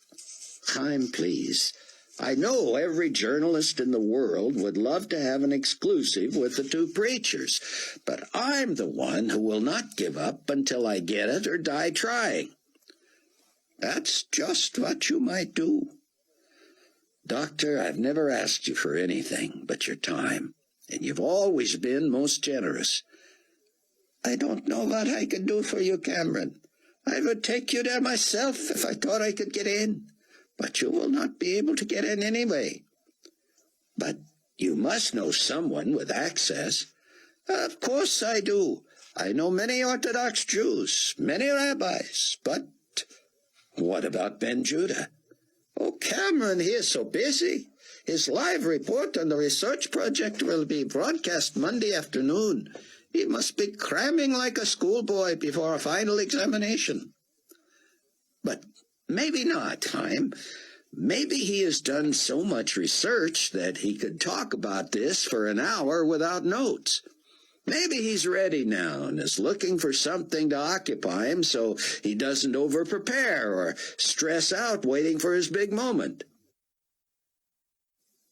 Chaim, please. I know every journalist in the world would love to have an exclusive with the two preachers, but I'm the one who will not give up until I get it or die trying. That's just what you might do. Doctor, I've never asked you for anything but your time, and you've always been most generous. I don't know what I can do for you, Cameron. I would take you there myself if I thought I could get in, but you will not be able to get in anyway. But you must know someone with access. Of course I do. I know many Orthodox Jews, many rabbis, but what about Ben Judah? Oh, Cameron, he is so busy. His live report on the research project will be broadcast Monday afternoon. He must be cramming like a schoolboy before a final examination. But maybe not, Chaim. Maybe he has done so much research that he could talk about this for an hour without notes. Maybe he's ready now and is looking for something to occupy him so he doesn't over-prepare or stress out waiting for his big moment.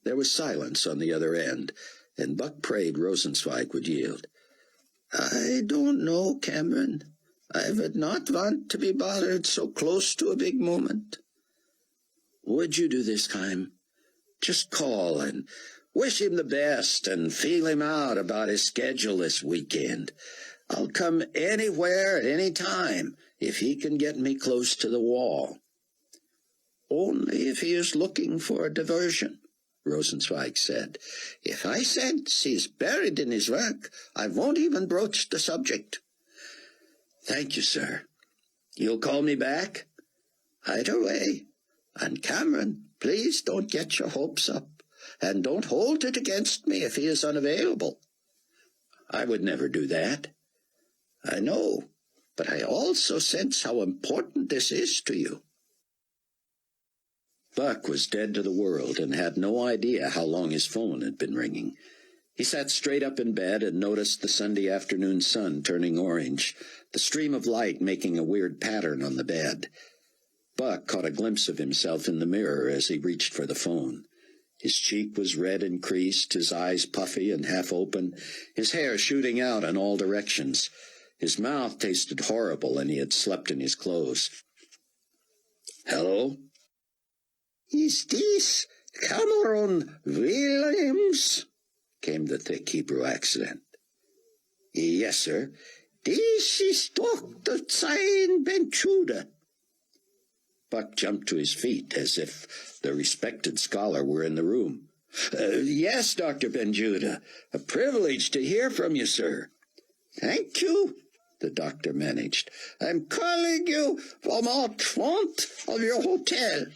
There was silence on the other end, and Buck prayed Rosenzweig would yield. I don't know, Cameron. I would not want to be bothered so close to a big moment. Would you do this, Chaim? Just call and wish him the best and feel him out about his schedule this weekend. I'll come anywhere at any time if he can get me close to the wall. Only if he is looking for a diversion, Rosenzweig said. If I sense he's buried in his work, I won't even broach the subject. Thank you, sir. You'll call me back? Either way. And Cameron, please don't get your hopes up, and don't hold it against me if he is unavailable. I would never do that. I know, but I also sense how important this is to you. Buck was dead to the world and had no idea how long his phone had been ringing. He sat straight up in bed and noticed the Sunday afternoon sun turning orange, the stream of light making a weird pattern on the bed. Buck caught a glimpse of himself in the mirror as he reached for the phone. His cheek was red and creased, his eyes puffy and half open, his hair shooting out in all directions. His mouth tasted horrible, and he had slept in his clothes. Hello? Is this Cameron Williams? Came the thick Hebrew accent. Yes, sir. This is Dr. Chaim Ben Judah. Buck jumped to his feet as if the respected scholar were in the room. Yes, Dr. Ben Judah. A privilege to hear from you, sir. Thank you, the doctor managed. I'm calling you from out front of your hotel.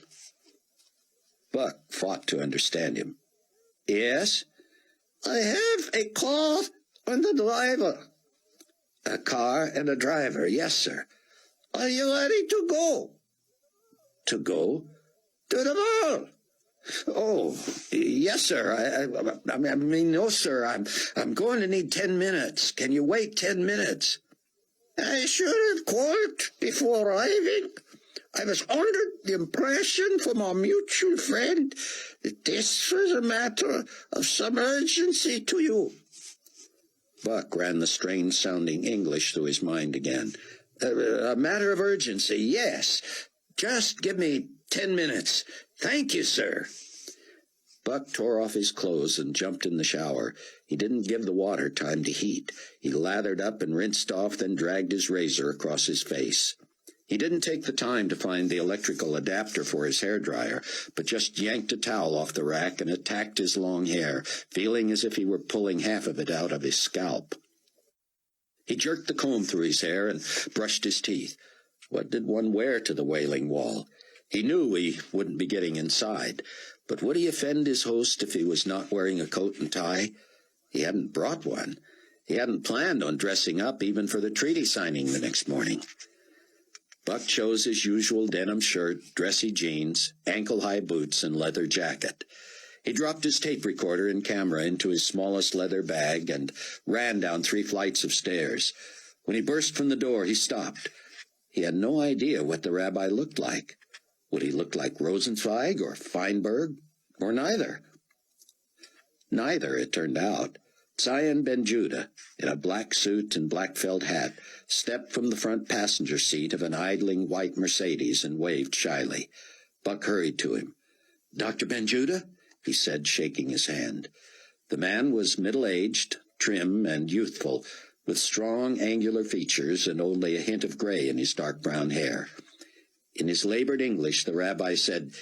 Buck fought to understand him. Yes? I have a car and a driver. A car and a driver, yes, sir. Are you ready to go? To go? To the ball. Oh, yes, sir. I mean, no, sir. I'm going to need 10 minutes. Can you wait 10 minutes? I should have called before arriving. I was under the impression from our mutual friend that this was a matter of some urgency to you. Buck ran the strange-sounding English through his mind again. A matter of urgency, yes. Just give me 10 minutes. Thank you, sir. Buck tore off his clothes and jumped in the shower. He didn't give the water time to heat. He lathered up and rinsed off, then dragged his razor across his face. He didn't take the time to find the electrical adapter for his hairdryer, but just yanked a towel off the rack and attacked his long hair, feeling as if he were pulling half of it out of his scalp. He jerked the comb through his hair and brushed his teeth. What did one wear to the Wailing Wall? He knew he wouldn't be getting inside, but would he offend his host if he was not wearing a coat and tie? He hadn't brought one. He hadn't planned on dressing up even for the treaty signing the next morning. Buck chose his usual denim shirt, dressy jeans, ankle-high boots, and leather jacket. He dropped his tape recorder and camera into his smallest leather bag and ran down 3 flights of stairs. When he burst from the door, he stopped. He had no idea what the rabbi looked like. Would he look like Rosenzweig or Feinberg, or neither? Neither, it turned out. Zion Ben Judah, in a black suit and black felt hat, stepped from the front passenger seat of an idling white Mercedes and waved shyly. Buck hurried to him. "Dr. Ben Judah?" he said, shaking his hand. The man was middle-aged, trim, and youthful, with strong, angular features and only a hint of gray in his dark brown hair. In his labored English, the rabbi said,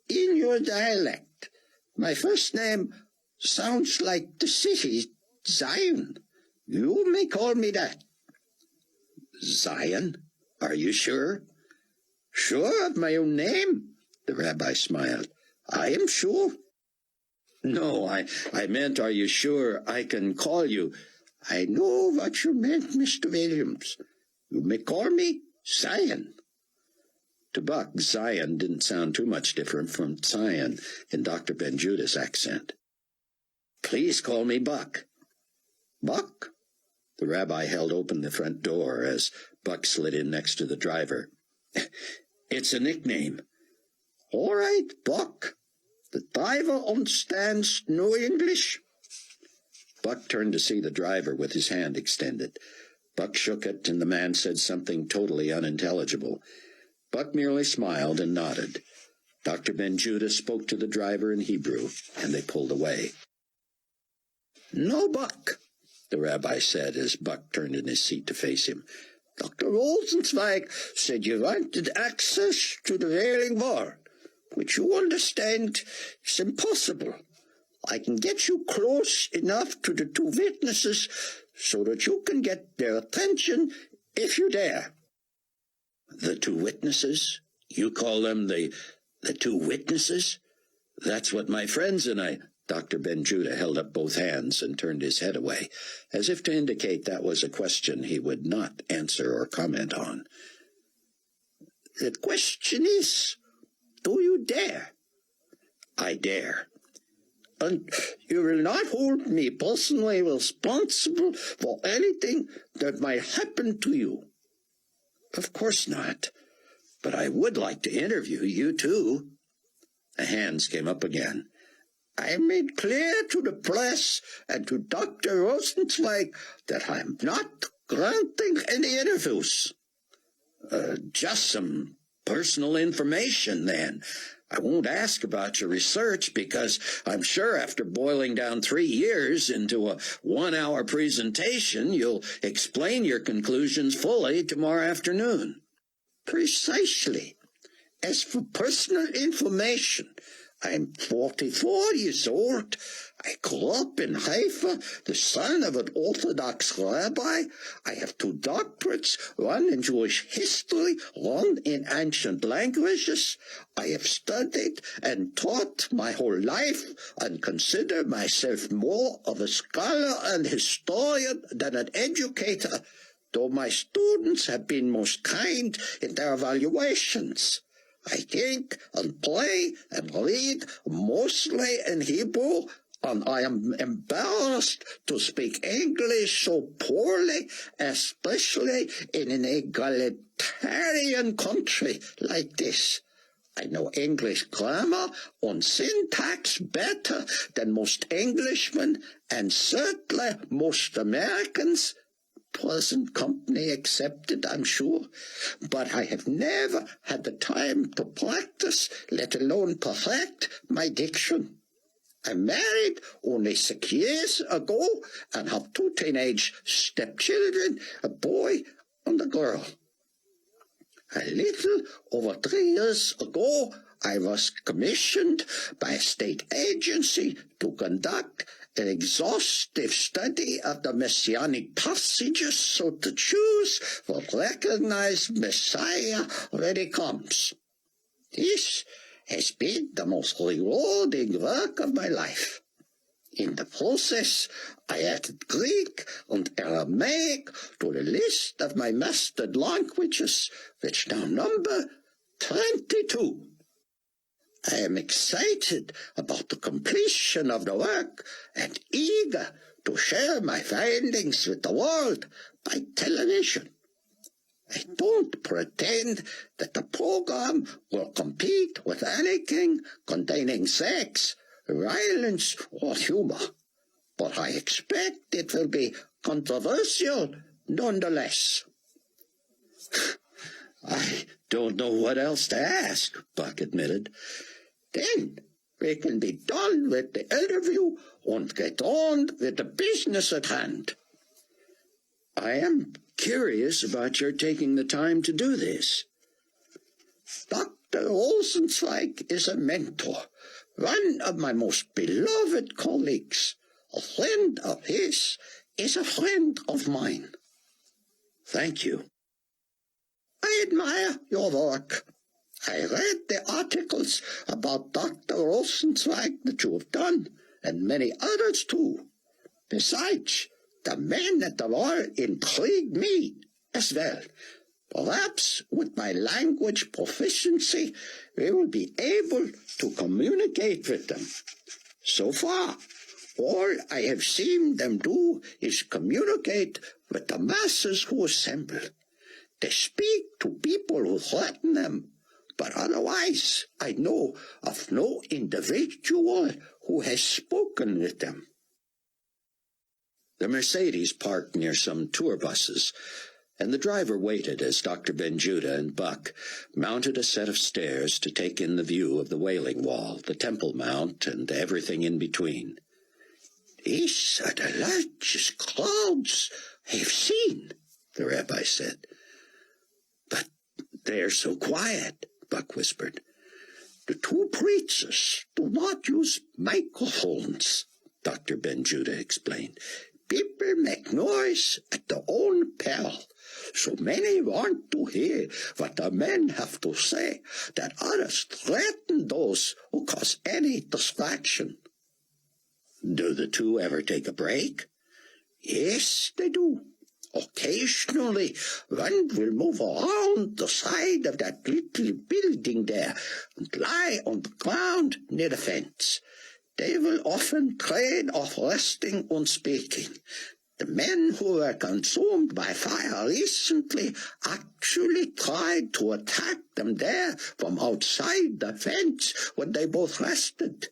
"In your dialect, my first name sounds like the city, Zion. You may call me that." "Zion? Are you sure?" "Sure of my own name," the rabbi smiled. "I am sure." "No, I meant, are you sure I can call you?" "I know what you meant, Mr. Williams. You may call me Zion." To Buck, Zion didn't sound too much different from Zion in Dr. Ben Judah's accent. "Please call me Buck." "Buck?" The rabbi held open the front door as Buck slid in next to the driver. "It's a nickname." "All right, Buck. The driver understands no English." Buck turned to see the driver with his hand extended. Buck shook it, and the man said something totally unintelligible. Buck merely smiled and nodded. Dr. Ben Judah spoke to the driver in Hebrew, and they pulled away. "No, Buck," the rabbi said as Buck turned in his seat to face him. "Dr. Rosenzweig said you wanted access to the Wailing Wall, which you understand is impossible. I can get you close enough to the 2 witnesses so that you can get their attention if you dare." "The 2 witnesses? You call them the 2 witnesses? That's what my friends and I—" Dr. Ben Judah held up both hands and turned his head away, as if to indicate that was a question he would not answer or comment on. "The question is, do you dare?" "I dare." "And you will not hold me personally responsible for anything that might happen to you?" "Of course not. But I would like to interview you, too." The hands came up again. "I made clear to the press and to Dr. Rosenzweig that I am not granting any interviews." Just some personal information, then. I won't ask about your research because I'm sure after boiling down 3 years into a 1-hour presentation, you'll explain your conclusions fully tomorrow afternoon." "Precisely. As for personal information, I'm 44 years old. I grew up in Haifa, the son of an Orthodox rabbi. I have 2 doctorates, one in Jewish history, one in ancient languages. I have studied and taught my whole life and consider myself more of a scholar and historian than an educator, though my students have been most kind in their evaluations. I think and play and read mostly in Hebrew, and I am embarrassed to speak English so poorly, especially in an egalitarian country like this. I know English grammar and syntax better than most Englishmen, and certainly most Americans, present company accepted, I'm sure, but I have never had the time to practice, let alone perfect, my diction. I married only 6 years ago and have 2 teenage stepchildren, a boy and a girl. A little over 3 years ago, I was commissioned by a state agency to conduct an exhaustive study of the messianic passages so the Jews will recognize Messiah when he comes. This has been the most rewarding work of my life. In the process, I added Greek and Aramaic to the list of my mastered languages, which now number 22. I am excited about the completion of the work and eager to share my findings with the world by television. I don't pretend that the program will compete with anything containing sex, violence, or humor, but I expect it will be controversial nonetheless. I don't know what else to ask, Buck admitted. Then we can be done with the interview and get on with the business at hand. I am curious about your taking the time to do this. Dr. Rosenzweig is a mentor, one of my most beloved colleagues. A friend of his is a friend of mine. Thank you. I admire your work. I read the articles about Dr. Rosenzweig that you have done, and many others too. Besides, the men at the war intrigue me as well. Perhaps with my language proficiency, we will be able to communicate with them. So far, all I have seen them do is communicate with the masses who assemble. They speak to people who threaten them, but otherwise I know of no individual who has spoken with them. The Mercedes parked near some tour buses, and the driver waited as Dr. Benjuda and Buck mounted a set of stairs to take in the view of the Wailing Wall, the Temple Mount, and everything in between. These are the largest crowds I've seen, the rabbi said. But they're so quiet, Buck whispered. The 2 preachers do not use microphones, Dr. Benjuda explained. People make noise at their own peril. So many want to hear what the men have to say that others threaten those who cause any distraction. Do the 2 ever take a break? Yes, they do. Occasionally, one will move around the side of that little building there and lie on the ground near the fence. They will often trade off resting and speaking. The men who were consumed by fire recently actually tried to attack them there from outside the fence when they both rested.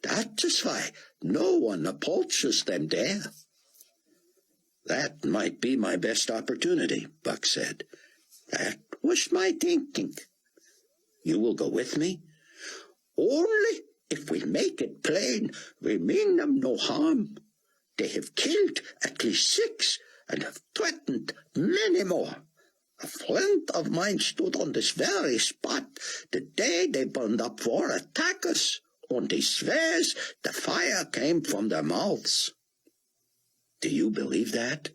That is why no one approaches them there. That might be my best opportunity, Buck said. That was my thinking. You will go with me? Only if we make it plain we mean them no harm. They have killed at least 6 and have threatened many more. A friend of mine stood on this very spot the day they burned up 4 attackers, and he swears the fire came from their mouths. Do you believe that?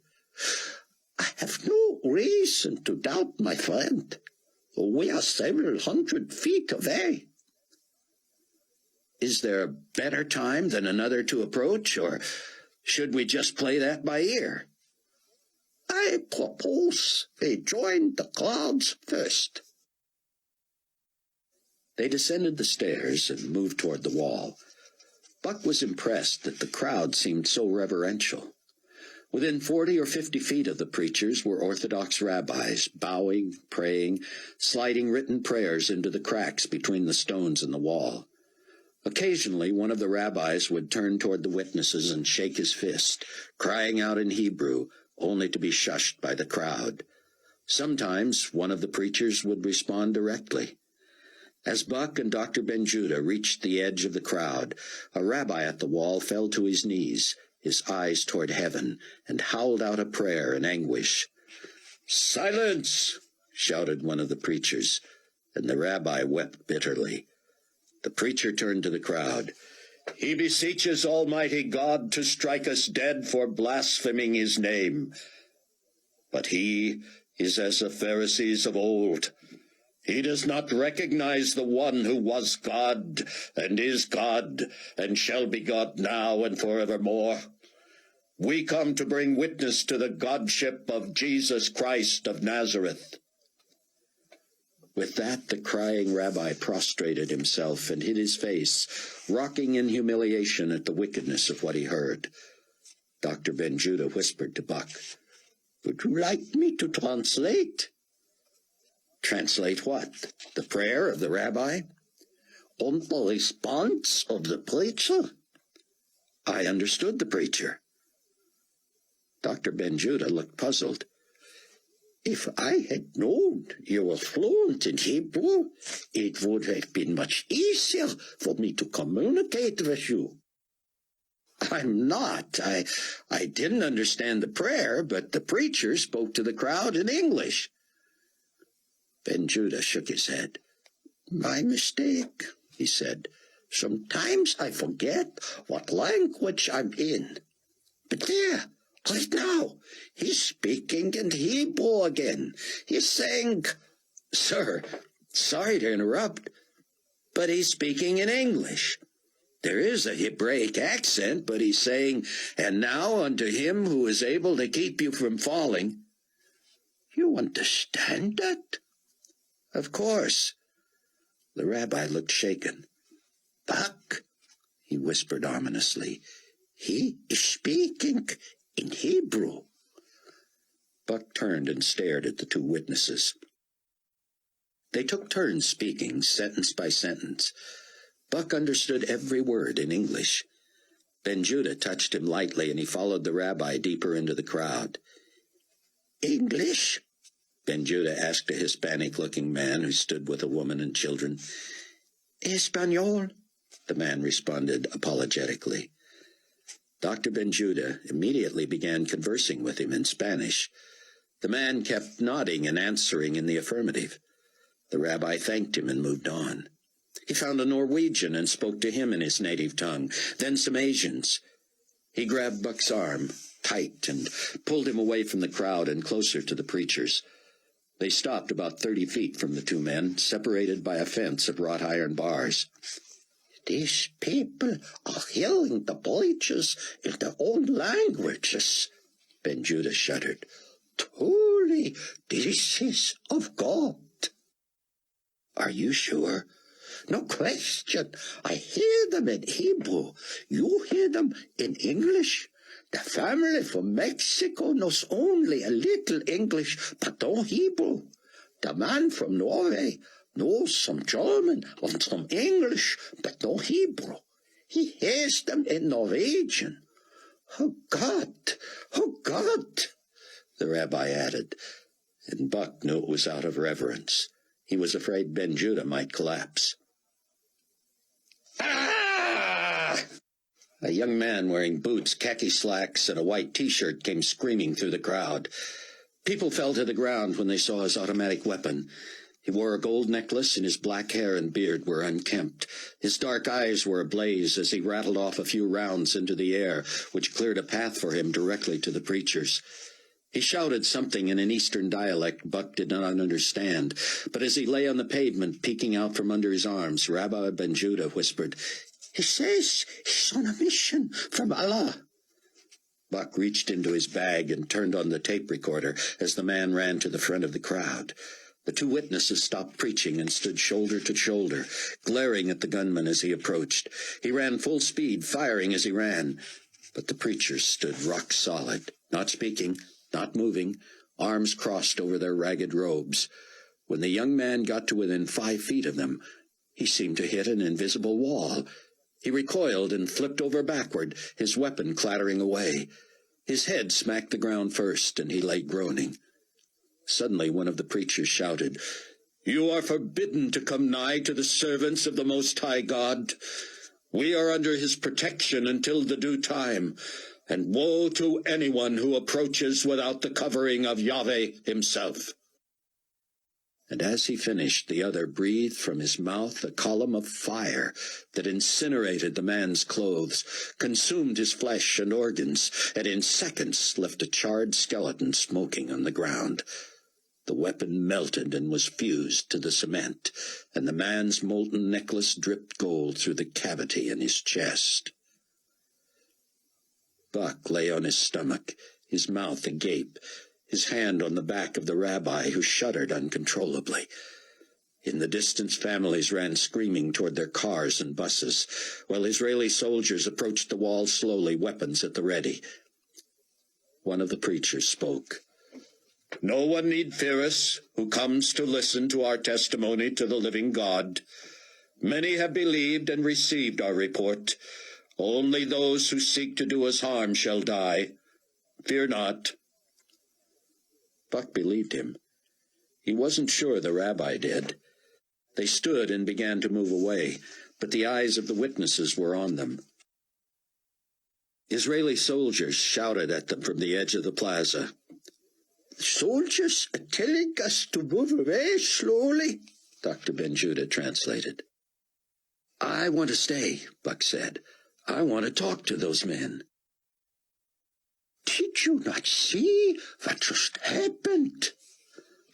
I have no reason to doubt my friend. We are several hundred feet away. Is there a better time than another to approach, or should we just play that by ear? I propose they join the crowds first. They descended the stairs and moved toward the wall. Buck was impressed that the crowd seemed so reverential. Within 40 or 50 feet of the preachers were Orthodox rabbis, bowing, praying, sliding written prayers into the cracks between the stones in the wall. Occasionally, one of the rabbis would turn toward the witnesses and shake his fist, crying out in Hebrew, only to be shushed by the crowd. Sometimes one of the preachers would respond directly. As Buck and Dr. Ben-Judah reached the edge of the crowd, a rabbi at the wall fell to his knees, his eyes toward heaven, and howled out a prayer in anguish. "Silence!" shouted one of the preachers, and the rabbi wept bitterly. The preacher turned to the crowd. "He beseeches Almighty God to strike us dead for blaspheming his name. But he is as the Pharisees of old. He does not recognize the one who was God, and shall be God now and forevermore. We come to bring witness to the Godship of Jesus Christ of Nazareth." With that, the crying rabbi prostrated himself and hid his face, rocking in humiliation at the wickedness of what he heard. Dr. Ben-Judah whispered to Buck, "Would you like me to translate?" "Translate what? The prayer of the rabbi?" "And the response of the preacher?" "I understood the preacher." Dr. Ben-Judah looked puzzled. "If I had known you were fluent in Hebrew, it would have been much easier for me to communicate with you." "I'm not. I didn't understand the prayer, but the preacher spoke to the crowd in English." Ben-Judah shook his head. "My mistake," he said. "Sometimes I forget what language I'm in. But there, right now, he's speaking in Hebrew again. He's saying—" "Sir, sorry to interrupt, but he's speaking in English. There is a Hebraic accent, but he's saying, 'And now unto him who is able to keep you from falling.'" "You understand that?" "Of course." The rabbi looked shaken. "Buck," he whispered ominously, "he is speaking in Hebrew." Buck turned and stared at the two witnesses. They took turns speaking, sentence by sentence. Buck understood every word in English. Ben-Judah touched him lightly, and he followed the rabbi deeper into the crowd. "English?" Ben-Judah asked a Hispanic-looking man who stood with a woman and children. "Espanol," the man responded apologetically. Dr. Ben-Judah immediately began conversing with him in Spanish. The man kept nodding and answering in the affirmative. The rabbi thanked him and moved on. He found a Norwegian and spoke to him in his native tongue, then some Asians. He grabbed Buck's arm tight and pulled him away from the crowd and closer to the preachers. They stopped about 30 feet from the two men, separated by a fence of wrought iron bars. "These people are hearing the preachers in their own languages," Ben-Judah shuddered. "Truly, this is of God." "Are you sure?" "No question. I hear them in Hebrew. You hear them in English. The family from Mexico knows only a little English, but no Hebrew. The man from Norway knows some German and some English, but no Hebrew. He hears them in Norwegian. Oh, God! Oh, God!" the rabbi added, and Buck knew it was out of reverence. He was afraid Ben-Judah might collapse. "Ah!" A young man wearing boots, khaki slacks, and a white T-shirt came screaming through the crowd. People fell to the ground when they saw his automatic weapon. He wore a gold necklace, and his black hair and beard were unkempt. His dark eyes were ablaze as he rattled off a few rounds into the air, which cleared a path for him directly to the preachers. He shouted something in an Eastern dialect Buck did not understand, but as he lay on the pavement, peeking out from under his arms, Rabbi Ben-Judah whispered, "He says he's on a mission from Allah." Buck reached into his bag and turned on the tape recorder as the man ran to the front of the crowd. The two witnesses stopped preaching and stood shoulder to shoulder, glaring at the gunman as he approached. He ran full speed, firing as he ran. But the preachers stood rock solid, not speaking, not moving, arms crossed over their ragged robes. When the young man got to within 5 feet of them, he seemed to hit an invisible wall. He recoiled and flipped over backward, his weapon clattering away. His head smacked the ground first, and he lay groaning. Suddenly one of the preachers shouted, "You are forbidden to come nigh to the servants of the Most High God. We are under his protection until the due time, and woe to anyone who approaches without the covering of Yahweh himself." And as he finished, the other breathed from his mouth a column of fire that incinerated the man's clothes, consumed his flesh and organs, and in seconds left a charred skeleton smoking on the ground. The weapon melted and was fused to the cement, and the man's molten necklace dripped gold through the cavity in his chest. Buck lay on his stomach, his mouth agape, his hand on the back of the rabbi, who shuddered uncontrollably. In the distance, families ran screaming toward their cars and buses, while Israeli soldiers approached the wall slowly, weapons at the ready. One of the preachers spoke. "No one need fear us who comes to listen to our testimony to the living God. Many have believed and received our report. Only those who seek to do us harm shall die. Fear not." Buck believed him. He wasn't sure the rabbi did. They stood and began to move away, but the eyes of the witnesses were on them. Israeli soldiers shouted at them from the edge of the plaza. "Soldiers are telling us to move away slowly," Dr. Ben-Judah translated. "I want to stay," Buck said. "I want to talk to those men." "Did you not see what just happened?"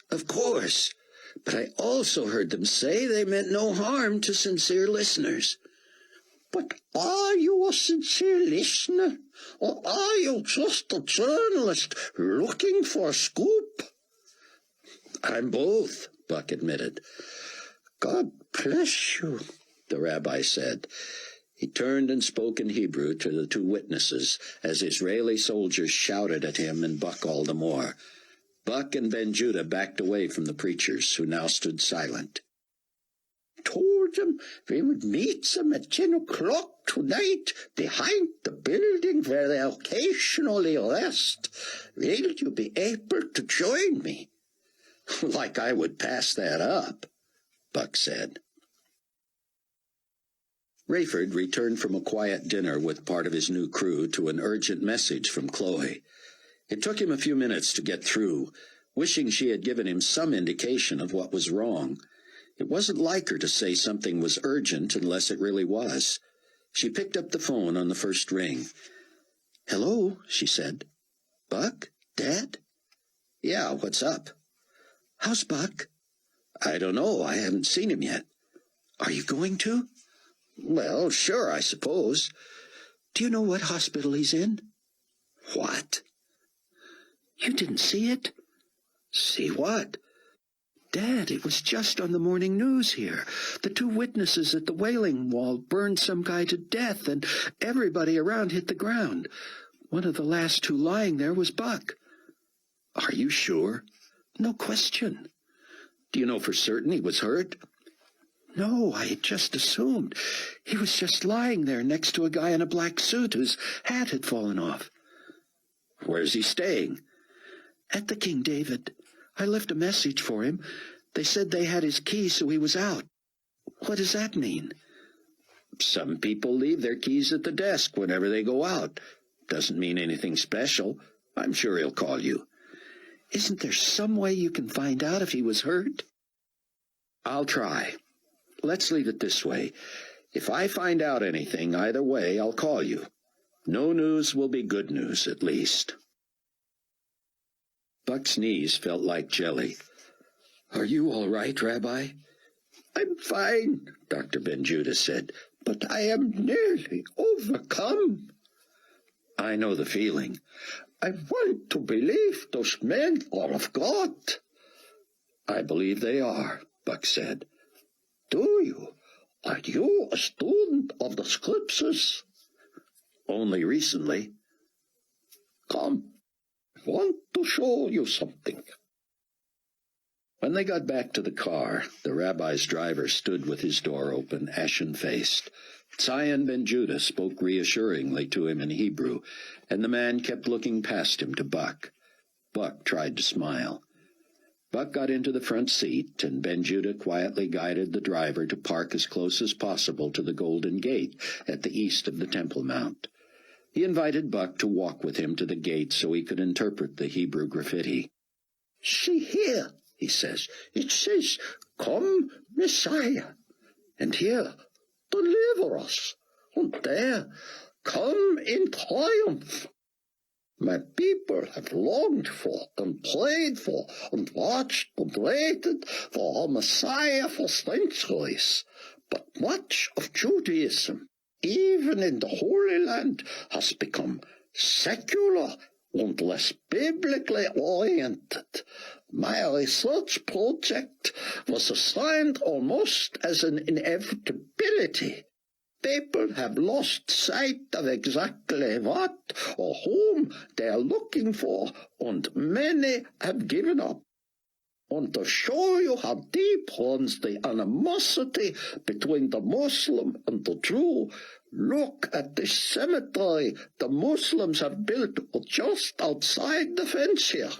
"Of course, but I also heard them say they meant no harm to sincere listeners." "But are you a sincere listener, or are you just a journalist looking for a scoop?" "I'm both," Buck admitted. "God bless you," the rabbi said. He turned and spoke in Hebrew to the two witnesses as Israeli soldiers shouted at him and Buck all the more. Buck and Ben-Judah backed away from the preachers, who now stood silent. "Told them we would meet them at 10 o'clock tonight behind the building where they occasionally rest. Will you be able to join me?" "Like I would pass that up," Buck said. Rayford returned from a quiet dinner with part of his new crew to an urgent message from Chloe. It took him a few minutes to get through, wishing she had given him some indication of what was wrong. It wasn't like her to say something was urgent unless it really was. She picked up the phone on the first ring. "Hello," she said. "Buck? Dad?" "Yeah, what's up?" "How's Buck?" "I don't know. I haven't seen him yet." "Are you going to?" "Well, sure, I suppose." "Do you know what hospital he's in?" "What?" "You didn't see it?" "See what?" "Dad, it was just on the morning news here. The two witnesses at the Wailing Wall burned some guy to death, and everybody around hit the ground. One of the last two lying there was Buck." "Are you sure?" "No question." "Do you know for certain he was hurt?" "No, I had just assumed. He was just lying there next to a guy in a black suit whose hat had fallen off." "Where's he staying?" "At the King David. I left a message for him. They said they had his key, so he was out." "What does that mean?" "Some people leave their keys at the desk whenever they go out. Doesn't mean anything special. I'm sure he'll call you." "Isn't there some way you can find out if he was hurt?" "I'll try. Let's leave it this way. If I find out anything either way, I'll call you. No news will be good news, at least." Buck's knees felt like jelly. "Are you all right, Rabbi?" "I'm fine," Dr. Ben-Judah said, "but I am nearly overcome." "I know the feeling." "I want to believe those men are of God." I believe they are, Buck said. Do you? Are you a student of the scriptures? Only recently. Come, I want to show you something. When they got back to the car, the rabbi's driver stood with his door open, ashen-faced. Tzayin ben Judah spoke reassuringly to him in Hebrew, and the man kept looking past him to Buck. Buck tried to smile. Buck got into the front seat, and Ben Judah quietly guided the driver to park as close as possible to the Golden Gate at the east of the Temple Mount. He invited Buck to walk with him to the gate so he could interpret the Hebrew graffiti. See here, he says. It says, "Come, Messiah." And here, "Deliver us." And there, "Come in triumph." My people have longed for and prayed for and watched and waited for a Messiah for centuries. But much of Judaism, even in the Holy Land, has become secular and less biblically oriented. My research project was assigned almost as an inevitability. People have lost sight of exactly what or whom they are looking for, and many have given up. And to show you how deep runs the animosity between the Muslim and the Jew, look at this cemetery the Muslims have built just outside the fence here.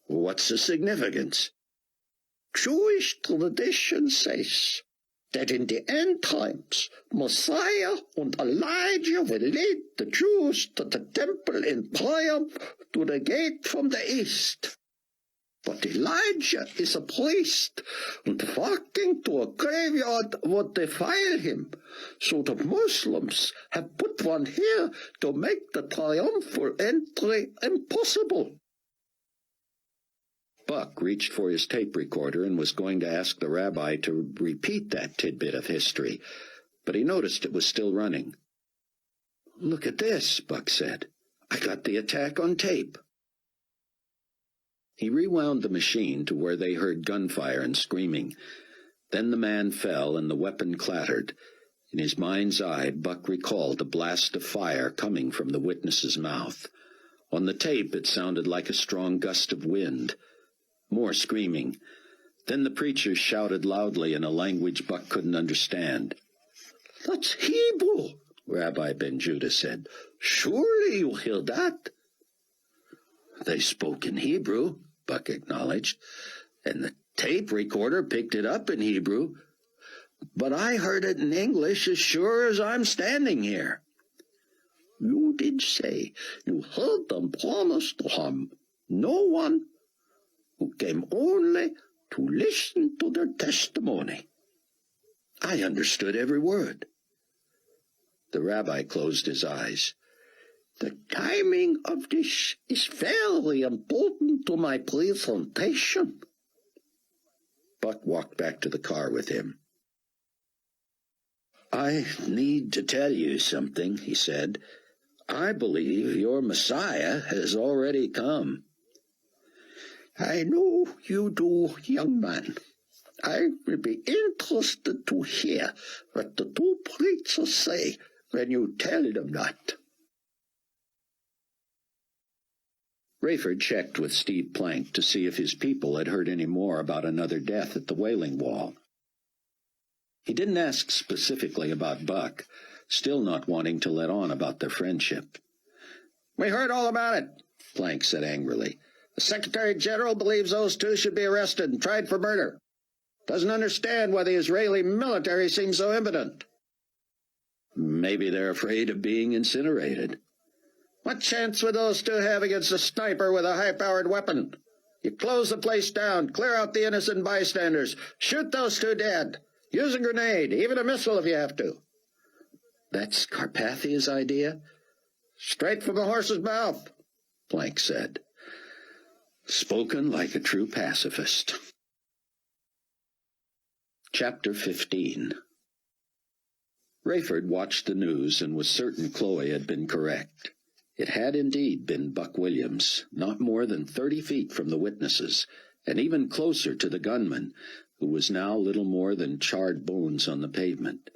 What's the significance? Jewish tradition says that in the end times, Messiah and Elijah will lead the Jews to the temple in triumph to the gate from the east. But Elijah is a priest, and walking to a graveyard would defile him, so the Muslims have put one here to make the triumphal entry impossible. Buck reached for his tape recorder and was going to ask the rabbi to repeat that tidbit of history, but he noticed it was still running. "Look at this," Buck said. "I got the attack on tape." He rewound the machine to where they heard gunfire and screaming. Then the man fell and the weapon clattered. In his mind's eye, Buck recalled the blast of fire coming from the witness's mouth. On the tape, it sounded like a strong gust of wind. More screaming. Then the preacher shouted loudly in a language Buck couldn't understand. "That's Hebrew," Rabbi Ben Judah said. "Surely you hear that?" "They spoke in Hebrew," Buck acknowledged, "and the tape recorder picked it up in Hebrew. But I heard it in English as sure as I'm standing here." "You did say you heard them promise to harm no one, who came only to listen to their testimony." "I understood every word." The rabbi closed his eyes. "The timing of this is very important to my presentation." Buck walked back to the car with him. "I need to tell you something," he said. "I believe your Messiah has already come." "I know you do, young man. I will be interested to hear what the two preachers say when you tell them that." Rayford checked with Steve Plank to see if his people had heard any more about another death at the Wailing Wall. He didn't ask specifically about Buck, still not wanting to let on about their friendship. "We heard all about it," Plank said angrily. "The Secretary General believes those two should be arrested and tried for murder. Doesn't understand why the Israeli military seems so impotent." "Maybe they're afraid of being incinerated." "What chance would those two have against a sniper with a high-powered weapon? You close the place down, clear out the innocent bystanders, shoot those two dead. Use a grenade, even a missile if you have to." "That's Carpathia's idea?" "Straight from the horse's mouth," Plank said. Spoken like a true pacifist. Chapter 15. Rayford watched the news and was certain Chloe had been correct. It had indeed been Buck Williams, not more than 30 feet from the witnesses, and even closer to the gunman, who was now little more than charred bones on the pavement.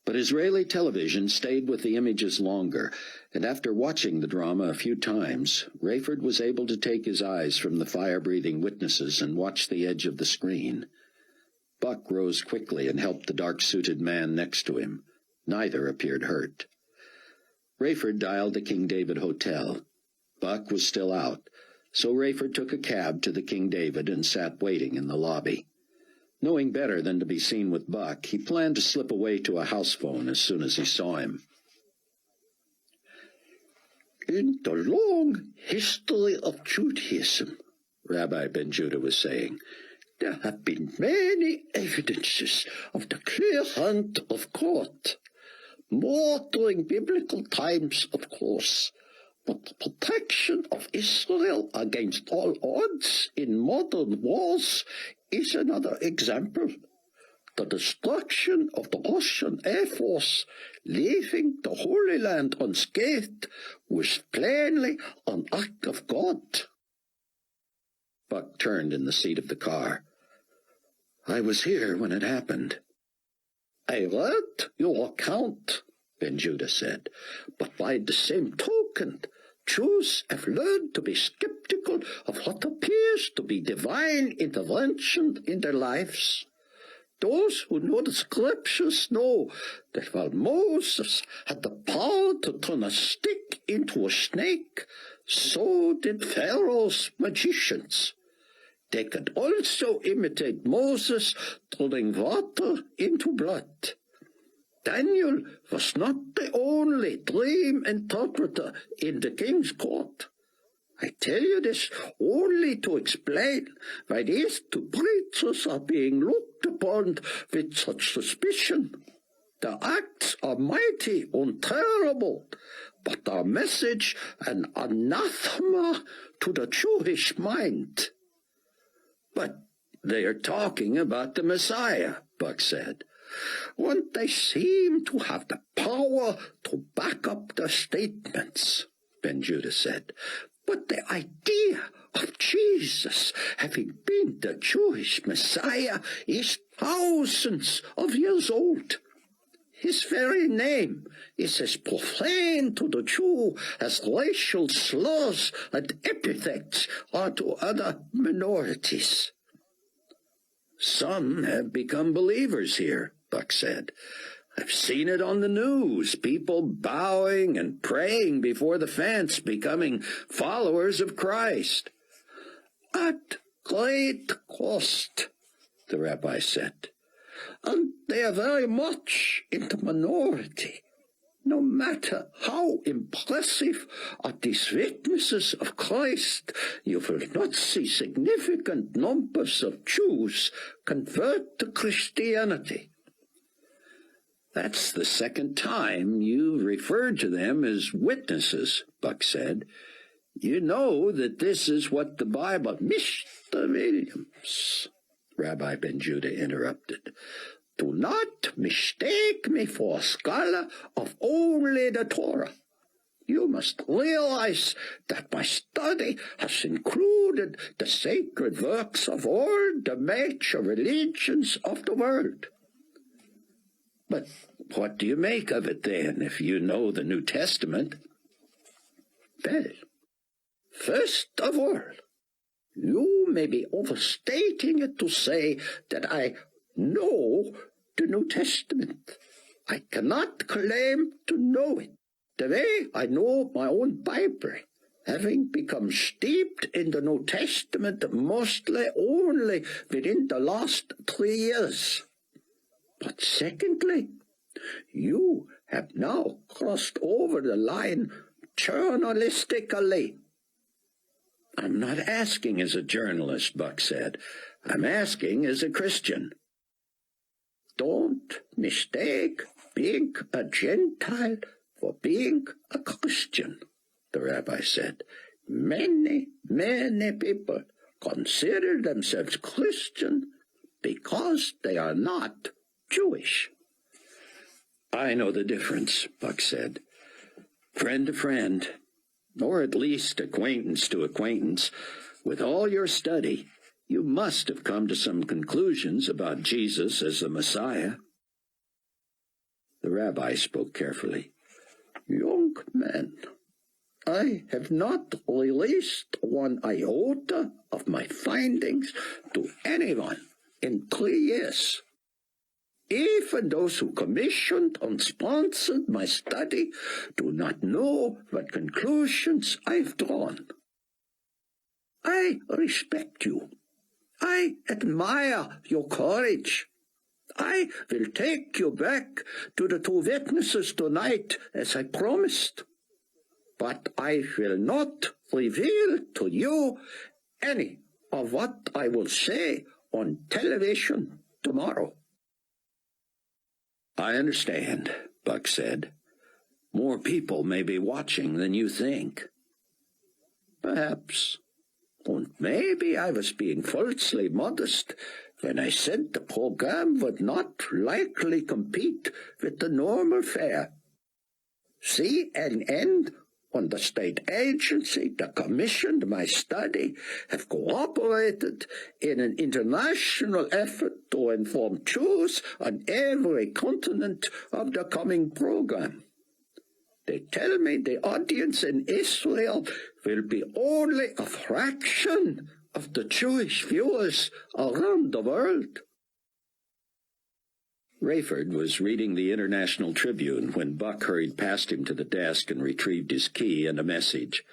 But Israeli television stayed with the images longer, and after watching the drama a few times, Rayford was able to take his eyes from the fire-breathing witnesses and watch the edge of the screen. Buck rose quickly and helped the dark-suited man next to him. Neither appeared hurt. Rayford dialed the King David Hotel. Buck was still out, so Rayford took a cab to the King David and sat waiting in the lobby. Knowing better than to be seen with Buck, he planned to slip away to a house phone as soon as he saw him. In the long history of Judaism, Rabbi Ben Judah was saying, there have been many evidences of the clear hand of God. More during biblical times, of course, but the protection of Israel against all odds in modern wars is another example. The destruction of the Russian Air Force, leaving the Holy Land unscathed, was plainly an act of God. Buck turned in the seat of the car. I was here when it happened. I read your account, Ben Judah said, but by the same token, Jews have learned to be skeptical of what appears to be divine intervention in their lives. Those who know the scriptures know that while Moses had the power to turn a stick into a snake, so did Pharaoh's magicians. They could also imitate Moses turning water into blood. Daniel was not the only dream interpreter in the king's court. I tell you this only to explain why these two preachers are being looked upon with such suspicion. Their acts are mighty and terrible, but their message an anathema to the Jewish mind. But they are talking about the Messiah, Buck said. And they seem to have the power to back up their statements, Ben Judah said. But the idea of Jesus having been the Jewish Messiah is thousands of years old. His very name is as profane to the Jew as racial slurs and epithets are to other minorities. Some have become believers here, Buck said. I've seen it on the news, people bowing and praying before the fence, becoming followers of Christ. At great cost, the rabbi said. And they are very much in the minority. No matter how impressive are these witnesses of Christ, you will not see significant numbers of Jews convert to Christianity. That's the second time you've referred to them as witnesses, Buck said. You know that this is what the Bible... Mr. Williams, Rabbi Ben Judah interrupted, do not mistake me for a scholar of only the Torah. You must realize that my study has included the sacred works of all the major religions of the world. But what do you make of it, then, if you know the New Testament? Well, first of all, you may be overstating it to say that I know the New Testament. I cannot claim to know it the way I know my own Bible, having become steeped in the New Testament mostly only within the last 3 years. But secondly, you have now crossed over the line journalistically. I'm not asking as a journalist, Buck said. I'm asking as a Christian. Don't mistake being a Gentile for being a Christian, the rabbi said. Many, many people consider themselves Christian because they are not Jewish. I know the difference, Buck said. Friend to friend, or at least acquaintance to acquaintance, with all your study, You must have come to some conclusions about Jesus as the Messiah. The rabbi spoke carefully. Young man, I have not released one iota of my findings to anyone in 3 years. Even those who commissioned and sponsored my study do not know what conclusions I've drawn. I respect you. I admire your courage. I will take you back to the 2 witnesses tonight, as I promised. But I will not reveal to you any of what I will say on television tomorrow. I understand, Buck said. More people may be watching than you think. Perhaps. And maybe I was being falsely modest when I said the program would not likely compete with the normal fare. CNN and the state agency that commissioned my study have cooperated in an international effort to inform Jews on every continent of the coming program. They tell me the audience in Israel will be only a fraction of the Jewish viewers around the world. Rayford was reading the International Tribune when Buck hurried past him to the desk and retrieved his key and a message.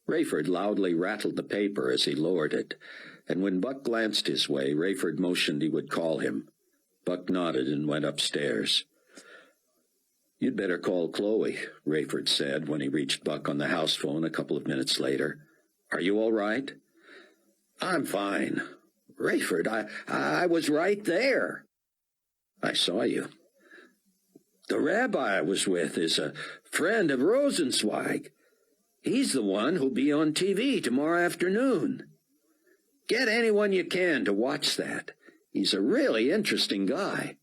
Rayford loudly rattled the paper as he lowered it, and when Buck glanced his way, Rayford motioned he would call him. Buck nodded and went upstairs. "You'd better call Chloe," Rayford said when he reached Buck on the house phone a couple of minutes later. "Are you all right?" I'm fine. Rayford, I was right there. "I saw you." The rabbi I was with is a friend of Rosenzweig. He's the one who'll be on TV tomorrow afternoon. Get anyone you can to watch that. He's a really interesting guy.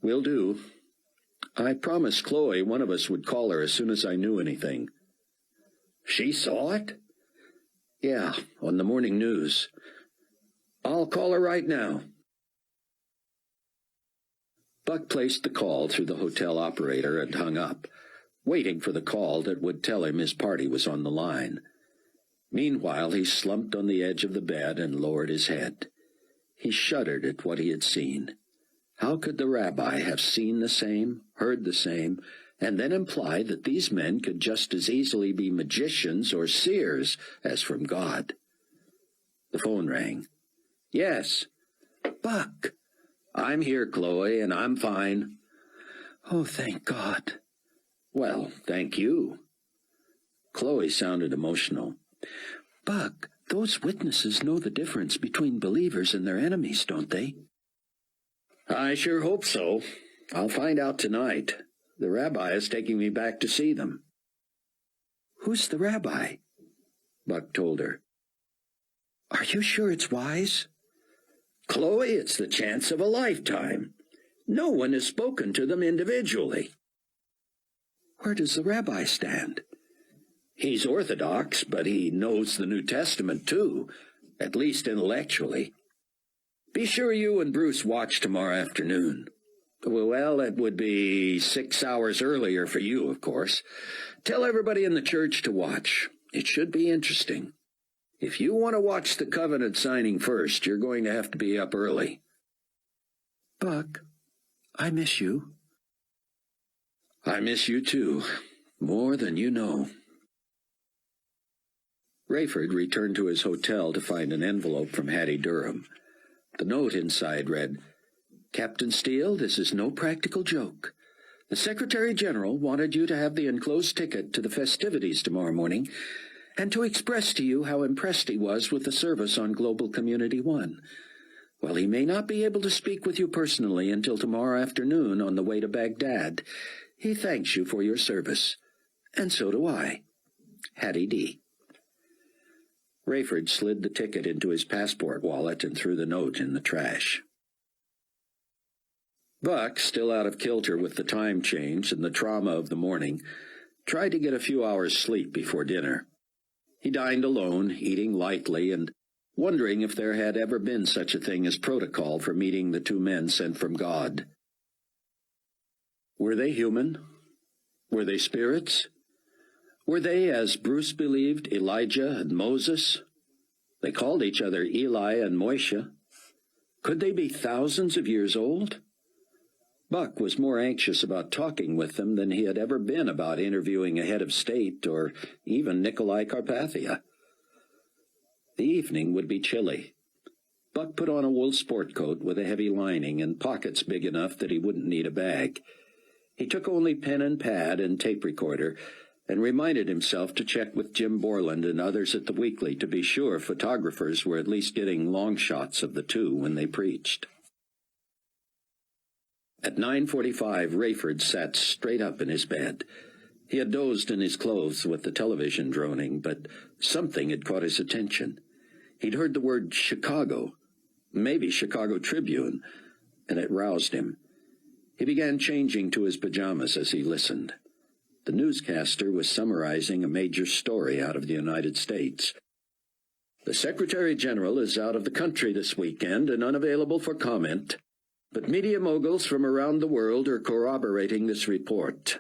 "Will do. I promised Chloe one of us would call her as soon as I knew anything." She saw it? "Yeah, on the morning news. I'll call her right now." Buck placed the call through the hotel operator and hung up, waiting for the call that would tell him his party was on the line. Meanwhile, he slumped on the edge of the bed and lowered his head. He shuddered at what he had seen. How could the rabbi have seen the same, heard the same, and then imply that these men could just as easily be magicians or seers as from God? The phone rang. "Yes." "Buck." "I'm here, Chloe, and I'm fine." "Oh, thank God." "Well, thank you." Chloe sounded emotional. "Buck, those witnesses know the difference between believers and their enemies, don't they?" "I sure hope so. I'll find out tonight. The rabbi is taking me back to see them." "Who's the rabbi?" Buck told her. "Are you sure it's wise?" "Chloe, it's the chance of a lifetime. No one has spoken to them individually." "Where does the rabbi stand?" "He's Orthodox, but he knows the New Testament, too, at least intellectually. Be sure you and Bruce watch tomorrow afternoon. Well, it would be 6 hours earlier for you, of course. Tell everybody in the church to watch. It should be interesting. If you want to watch the covenant signing first, you're going to have to be up early." "Buck, I miss you." "I miss you too, more than you know." Rayford returned to his hotel to find an envelope from Hattie Durham. The note inside read, "Captain Steele, this is no practical joke. The Secretary General wanted you to have the enclosed ticket to the festivities tomorrow morning, and to express to you how impressed he was with the service on Global Community 1. While he may not be able to speak with you personally until tomorrow afternoon on the way to Baghdad, he thanks you for your service. And so do I. Hattie D." Rayford slid the ticket into his passport wallet and threw the note in the trash. Buck, still out of kilter with the time change and the trauma of the morning, tried to get a few hours' sleep before dinner. He dined alone, eating lightly and wondering if there had ever been such a thing as protocol for meeting the two men sent from God. Were they human? Were they spirits? Were they, as Bruce believed, Elijah and Moses? They called each other Eli and Moishe. Could they be thousands of years old? Buck was more anxious about talking with them than he had ever been about interviewing a head of state or even Nikolai Carpathia. The evening would be chilly. Buck put on a wool sport coat with a heavy lining and pockets big enough that he wouldn't need a bag. He took only pen and pad and tape recorder and reminded himself to check with Jim Borland and others at the Weekly to be sure photographers were at least getting long shots of the two when they preached. At 9:45, Rayford sat straight up in his bed. He had dozed in his clothes with the television droning, but something had caught his attention. He'd heard the word Chicago, maybe Chicago Tribune, and it roused him. He began changing to his pajamas as he listened. The newscaster was summarizing a major story out of the United States. The Secretary General is out of the country this weekend and unavailable for comment, but media moguls from around the world are corroborating this report.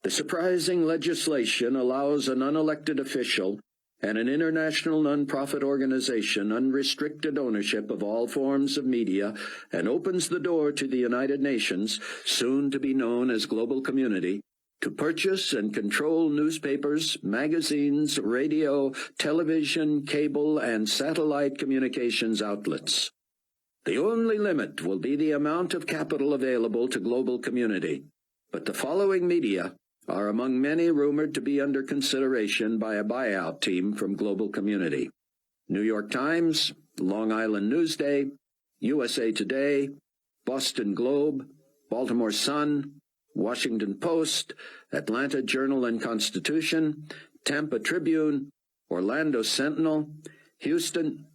The surprising legislation allows an unelected official and an international nonprofit organization unrestricted ownership of all forms of media and opens the door to the United Nations, soon to be known as Global Community, to purchase and control newspapers, magazines, radio, television, cable, and satellite communications outlets. The only limit will be the amount of capital available to Global Community, but the following media are among many rumored to be under consideration by a buyout team from Global Community: New York Times, Long Island Newsday, USA Today, Boston Globe, Baltimore Sun, Washington Post, Atlanta Journal and Constitution, Tampa Tribune, Orlando Sentinel, Houston.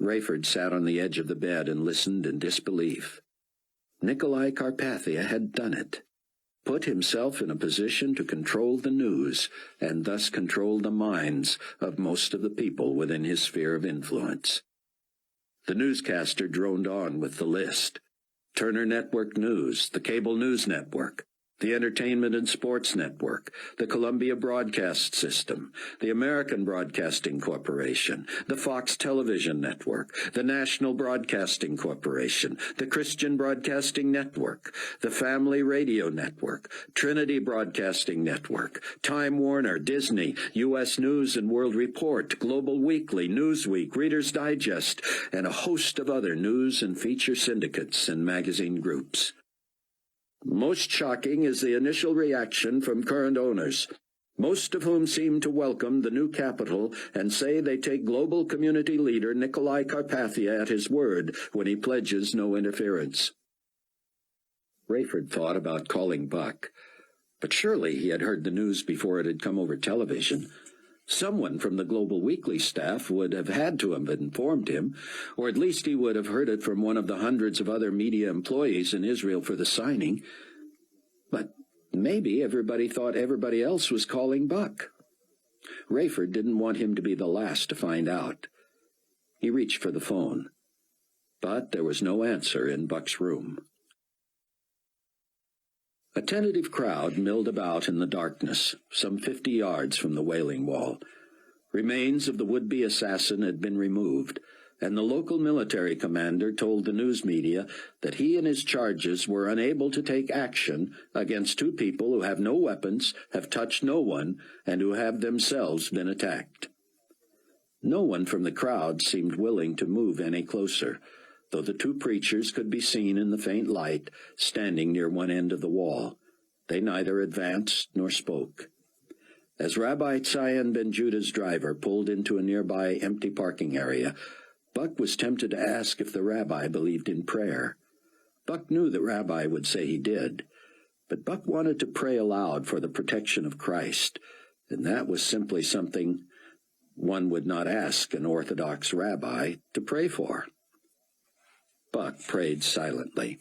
Rayford sat on the edge of the bed and listened in disbelief. Nikolai Carpathia had done it. Put himself in a position to control the news, and thus control the minds of most of the people within his sphere of influence. The newscaster droned on with the list: Turner Network News, the Cable News Network, the Entertainment and Sports Network, the Columbia Broadcast System, the American Broadcasting Corporation, the Fox Television Network, the National Broadcasting Corporation, the Christian Broadcasting Network, the Family Radio Network, Trinity Broadcasting Network, Time Warner, Disney, U.S. News and World Report, Global Weekly, Newsweek, Reader's Digest, and a host of other news and feature syndicates and magazine groups. Most shocking is the initial reaction from current owners, most of whom seem to welcome the new capital and say they take Global Community leader Nikolai Carpathia at his word when he pledges no interference. Rayford thought about calling Buck, but surely he had heard the news before it had come over television. Someone from the Global Weekly staff would have had to have informed him, or at least he would have heard it from one of the hundreds of other media employees in Israel for the signing. But maybe everybody thought everybody else was calling Buck. Rayford didn't want him to be the last to find out. He reached for the phone, but there was no answer in Buck's room. A tentative crowd milled about in the darkness, some 50 yards from the Wailing Wall. Remains of the would-be assassin had been removed, and the local military commander told the news media that he and his charges were unable to take action against two people who have no weapons, have touched no one, and who have themselves been attacked. No one from the crowd seemed willing to move any closer, though the two preachers could be seen in the faint light, standing near one end of the wall. They neither advanced nor spoke. As Rabbi Tzayan ben Judah's driver pulled into a nearby empty parking area, Buck was tempted to ask if the rabbi believed in prayer. Buck knew the rabbi would say he did, but Buck wanted to pray aloud for the protection of Christ, and that was simply something one would not ask an Orthodox rabbi to pray for. Buck prayed silently.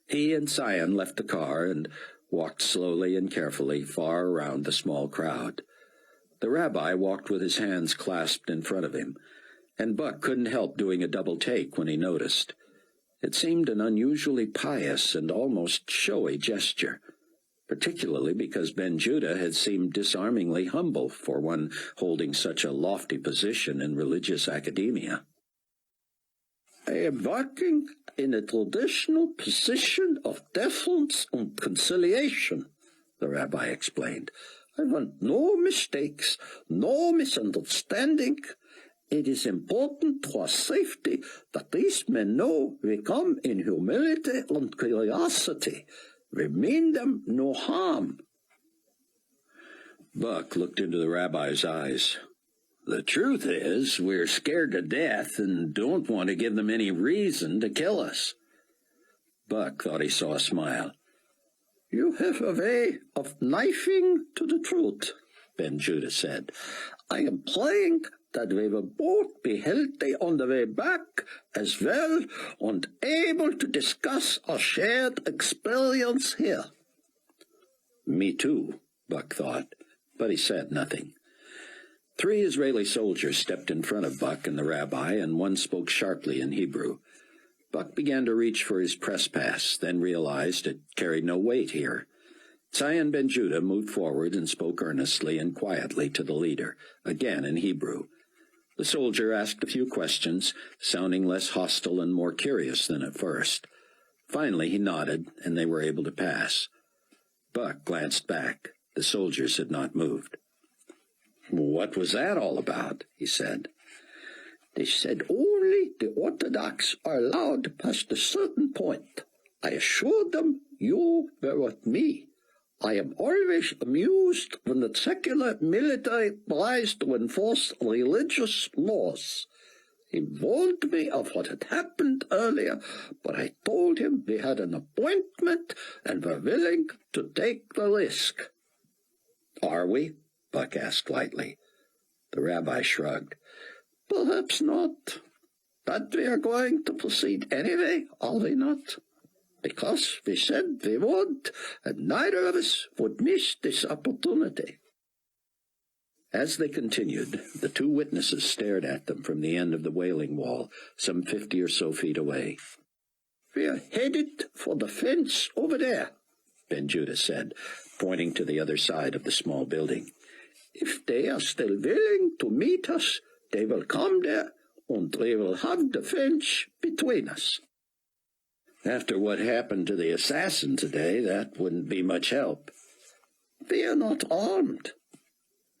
He and Tzayan left the car and walked slowly and carefully far around the small crowd. The rabbi walked with his hands clasped in front of him, and Buck couldn't help doing a double take when he noticed. It seemed an unusually pious and almost showy gesture, particularly because Ben Judah had seemed disarmingly humble for one holding such a lofty position in religious academia. I am working in a traditional position of deference and conciliation, the rabbi explained. I want no mistakes, no misunderstanding. It is important to our safety that these men know we come in humility and curiosity. We mean them no harm. Buck looked into the rabbi's eyes. The truth is, we're scared to death and don't want to give them any reason to kill us. Buck thought he saw a smile. You have a way of knifing to the truth, Ben Judah said. I am praying that we will both be healthy on the way back as well and able to discuss our shared experience here. Me too, Buck thought, but he said nothing. 3 Israeli soldiers stepped in front of Buck and the rabbi, and one spoke sharply in Hebrew. Buck began to reach for his press pass, then realized it carried no weight here. Zion Ben Judah moved forward and spoke earnestly and quietly to the leader, again in Hebrew. The soldier asked a few questions, sounding less hostile and more curious than at first. Finally he nodded, and they were able to pass. Buck glanced back. The soldiers had not moved. "What was that all about?" he said. They said only the Orthodox are allowed past a certain point. I assured them you were with me. I am always amused when the secular military tries to enforce religious laws. He warned me of what had happened earlier, but I told him we had an appointment and were willing to take the risk. "Are we?" Buck asked lightly. The rabbi shrugged. Perhaps not. But we are going to proceed anyway, are we not? Because we said we would, and neither of us would miss this opportunity. As they continued, the 2 witnesses stared at them from the end of the wailing wall, some 50 or so feet away. We are headed for the fence over there, Ben Judah said, pointing to the other side of the small building. If they are still willing to meet us, they will come there, and we will have the fence between us. After what happened to the assassin today, that wouldn't be much help. They are not armed.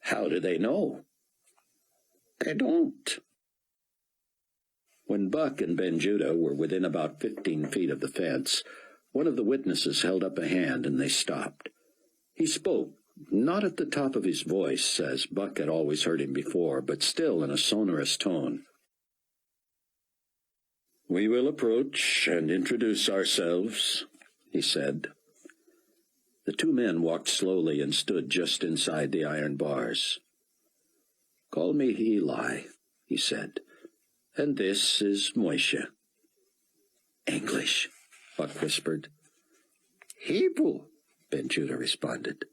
How do they know? They don't. When Buck and Ben Judah were within about 15 feet of the fence, one of the witnesses held up a hand and they stopped. He spoke, not at the top of his voice, as Buck had always heard him before, but still in a sonorous tone. "We will approach and introduce ourselves," he said. The 2 men walked slowly and stood just inside the iron bars. "Call me Eli," he said, "and this is Moishe." "English," Buck whispered. "Hebrew," Ben Judah responded.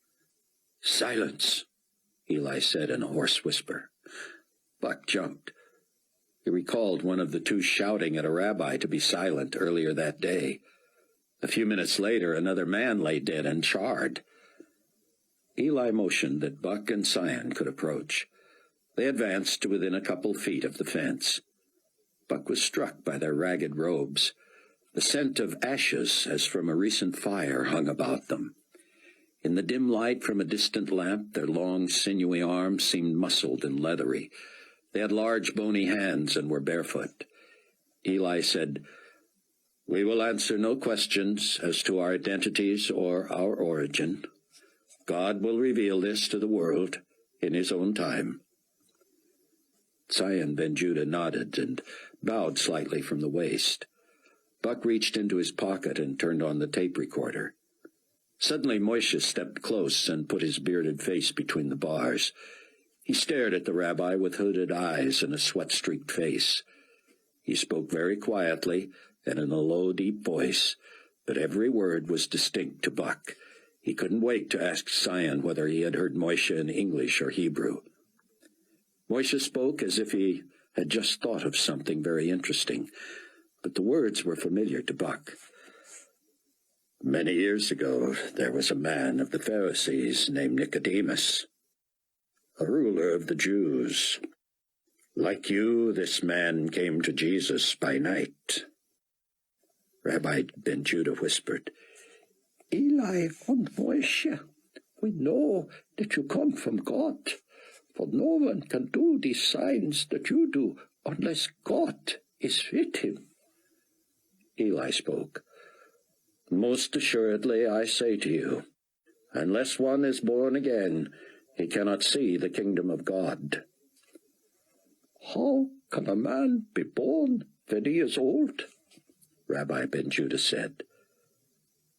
"Silence," Eli said in a hoarse whisper. Buck jumped. He recalled one of the 2 shouting at a rabbi to be silent earlier that day. A few minutes later, another man lay dead and charred. Eli motioned that Buck and Zion could approach. They advanced to within a couple feet of the fence. Buck was struck by their ragged robes. The scent of ashes, as from a recent fire, hung about them. In the dim light from a distant lamp, their long, sinewy arms seemed muscled and leathery. They had large, bony hands and were barefoot. Eli said, "We will answer no questions as to our identities or our origin. God will reveal this to the world in his own time." Zion Ben Judah nodded and bowed slightly from the waist. Buck reached into his pocket and turned on the tape recorder. Suddenly Moishe stepped close and put his bearded face between the bars. He stared at the rabbi with hooded eyes and a sweat-streaked face. He spoke very quietly and in a low, deep voice, but every word was distinct to Buck. He couldn't wait to ask Zion whether he had heard Moishe in English or Hebrew. Moishe spoke as if he had just thought of something very interesting, but the words were familiar to Buck. Many years ago, there was a man of the Pharisees named Nicodemus, a ruler of the Jews. Like you, this man came to Jesus by night. Rabbi Ben Judah whispered, Eli and Moshe, we know that you come from God, for no one can do these signs that you do unless God is with him. Eli spoke. Most assuredly I say to you, unless one is born again, he cannot see the kingdom of God. How can a man be born when he is old? Rabbi Ben Judah said.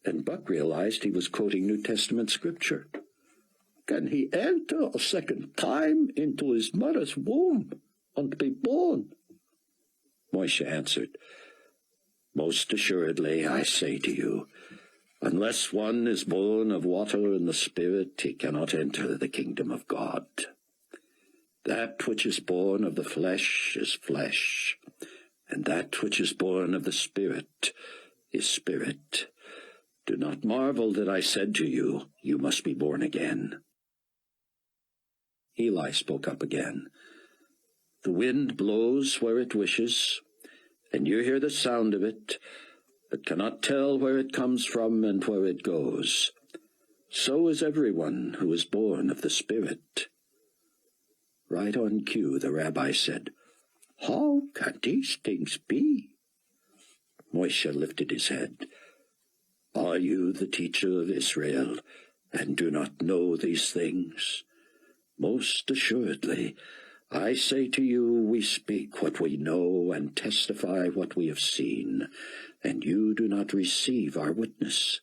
And Buck realized he was quoting New Testament scripture. Can he enter a second time into his mother's womb and be born? Moshe answered, Most assuredly I say to you, unless one is born of water and the Spirit, he cannot enter the kingdom of God. That which is born of the flesh is flesh, and that which is born of the Spirit is spirit. Do not marvel that I said to you, you must be born again. Eli spoke up again. The wind blows where it wishes, and you hear the sound of it, but cannot tell where it comes from and where it goes. So is everyone who is born of the Spirit. Right on cue, the rabbi said, How can these things be? Moshe lifted his head. Are you the teacher of Israel, and do not know these things? Most assuredly, I say to you, we speak what we know and testify what we have seen, and you do not receive our witness.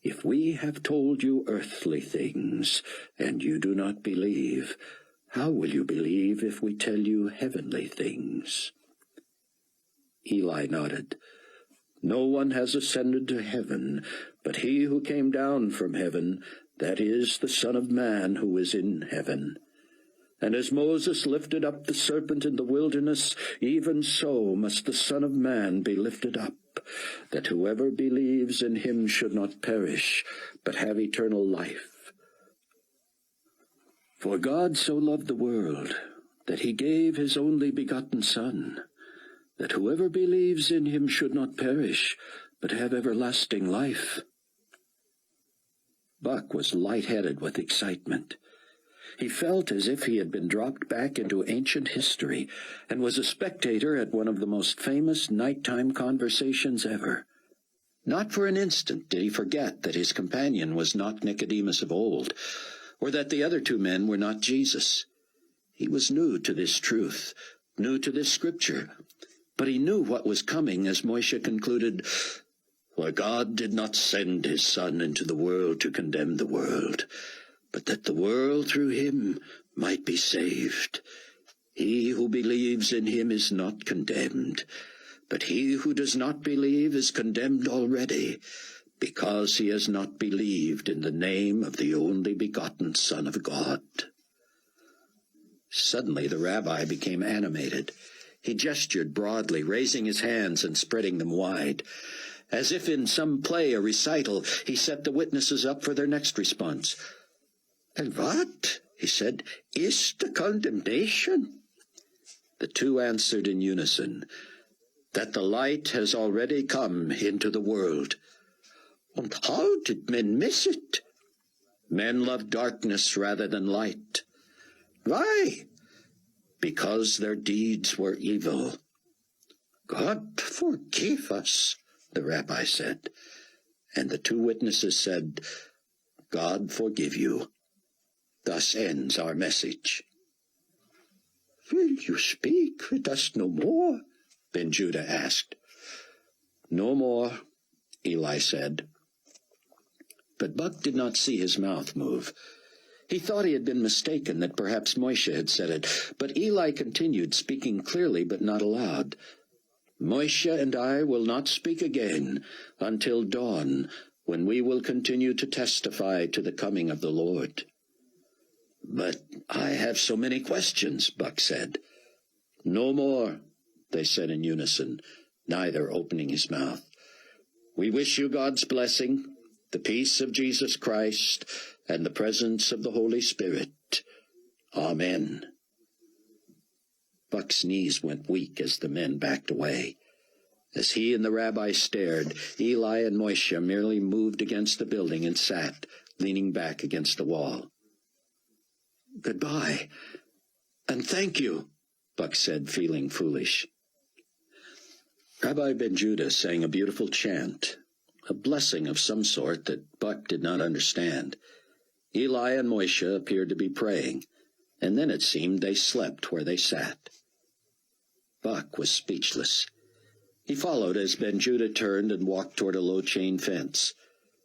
If we have told you earthly things, and you do not believe, how will you believe if we tell you heavenly things? Eli nodded. No one has ascended to heaven, but he who came down from heaven, that is, the Son of Man who is in heaven. And as Moses lifted up the serpent in the wilderness, even so must the Son of Man be lifted up, that whoever believes in him should not perish, but have eternal life. For God so loved the world, that he gave his only begotten Son, that whoever believes in him should not perish, but have everlasting life. Buck was light-headed with excitement. He felt as if he had been dropped back into ancient history and was a spectator at one of the most famous nighttime conversations ever. Not for an instant did he forget that his companion was not Nicodemus of old, or that the other two men were not Jesus. He was new to this truth, new to this scripture, but he knew what was coming as Moshe concluded, For God did not send his Son into the world to condemn the world, but that the world through him might be saved. He who believes in him is not condemned, but he who does not believe is condemned already, because he has not believed in the name of the only begotten Son of God. Suddenly the rabbi became animated. He gestured broadly, raising his hands and spreading them wide. As if in some play or recital, he set the witnesses up for their next response. And what, he said, is the condemnation? The two answered in unison, that the light has already come into the world. And how did men miss it? Men love darkness rather than light. Why? Because their deeds were evil. God forgive us, the rabbi said. And the two witnesses said, God forgive you. Thus ends our message. Will you speak with us no more? Ben Judah asked. No more, Eli said. But Buck did not see his mouth move. He thought he had been mistaken, that perhaps Moshe had said it, but Eli continued, speaking clearly but not aloud. Moshe and I will not speak again until dawn, when we will continue to testify to the coming of the Lord. "But I have so many questions," Buck said. "No more," they said in unison, neither opening his mouth. "We wish you God's blessing, the peace of Jesus Christ, and the presence of the Holy Spirit. Amen." Buck's knees went weak as the men backed away. As he and the rabbi stared, Eli and Moishe merely moved against the building and sat, leaning back against the wall. "Goodbye, and thank you," Buck said, feeling foolish. Rabbi Ben Judah sang a beautiful chant, a blessing of some sort that Buck did not understand. Eli and Moishe appeared to be praying, and then it seemed they slept where they sat. Buck was speechless. He followed as Ben Judah turned and walked toward a low chain fence.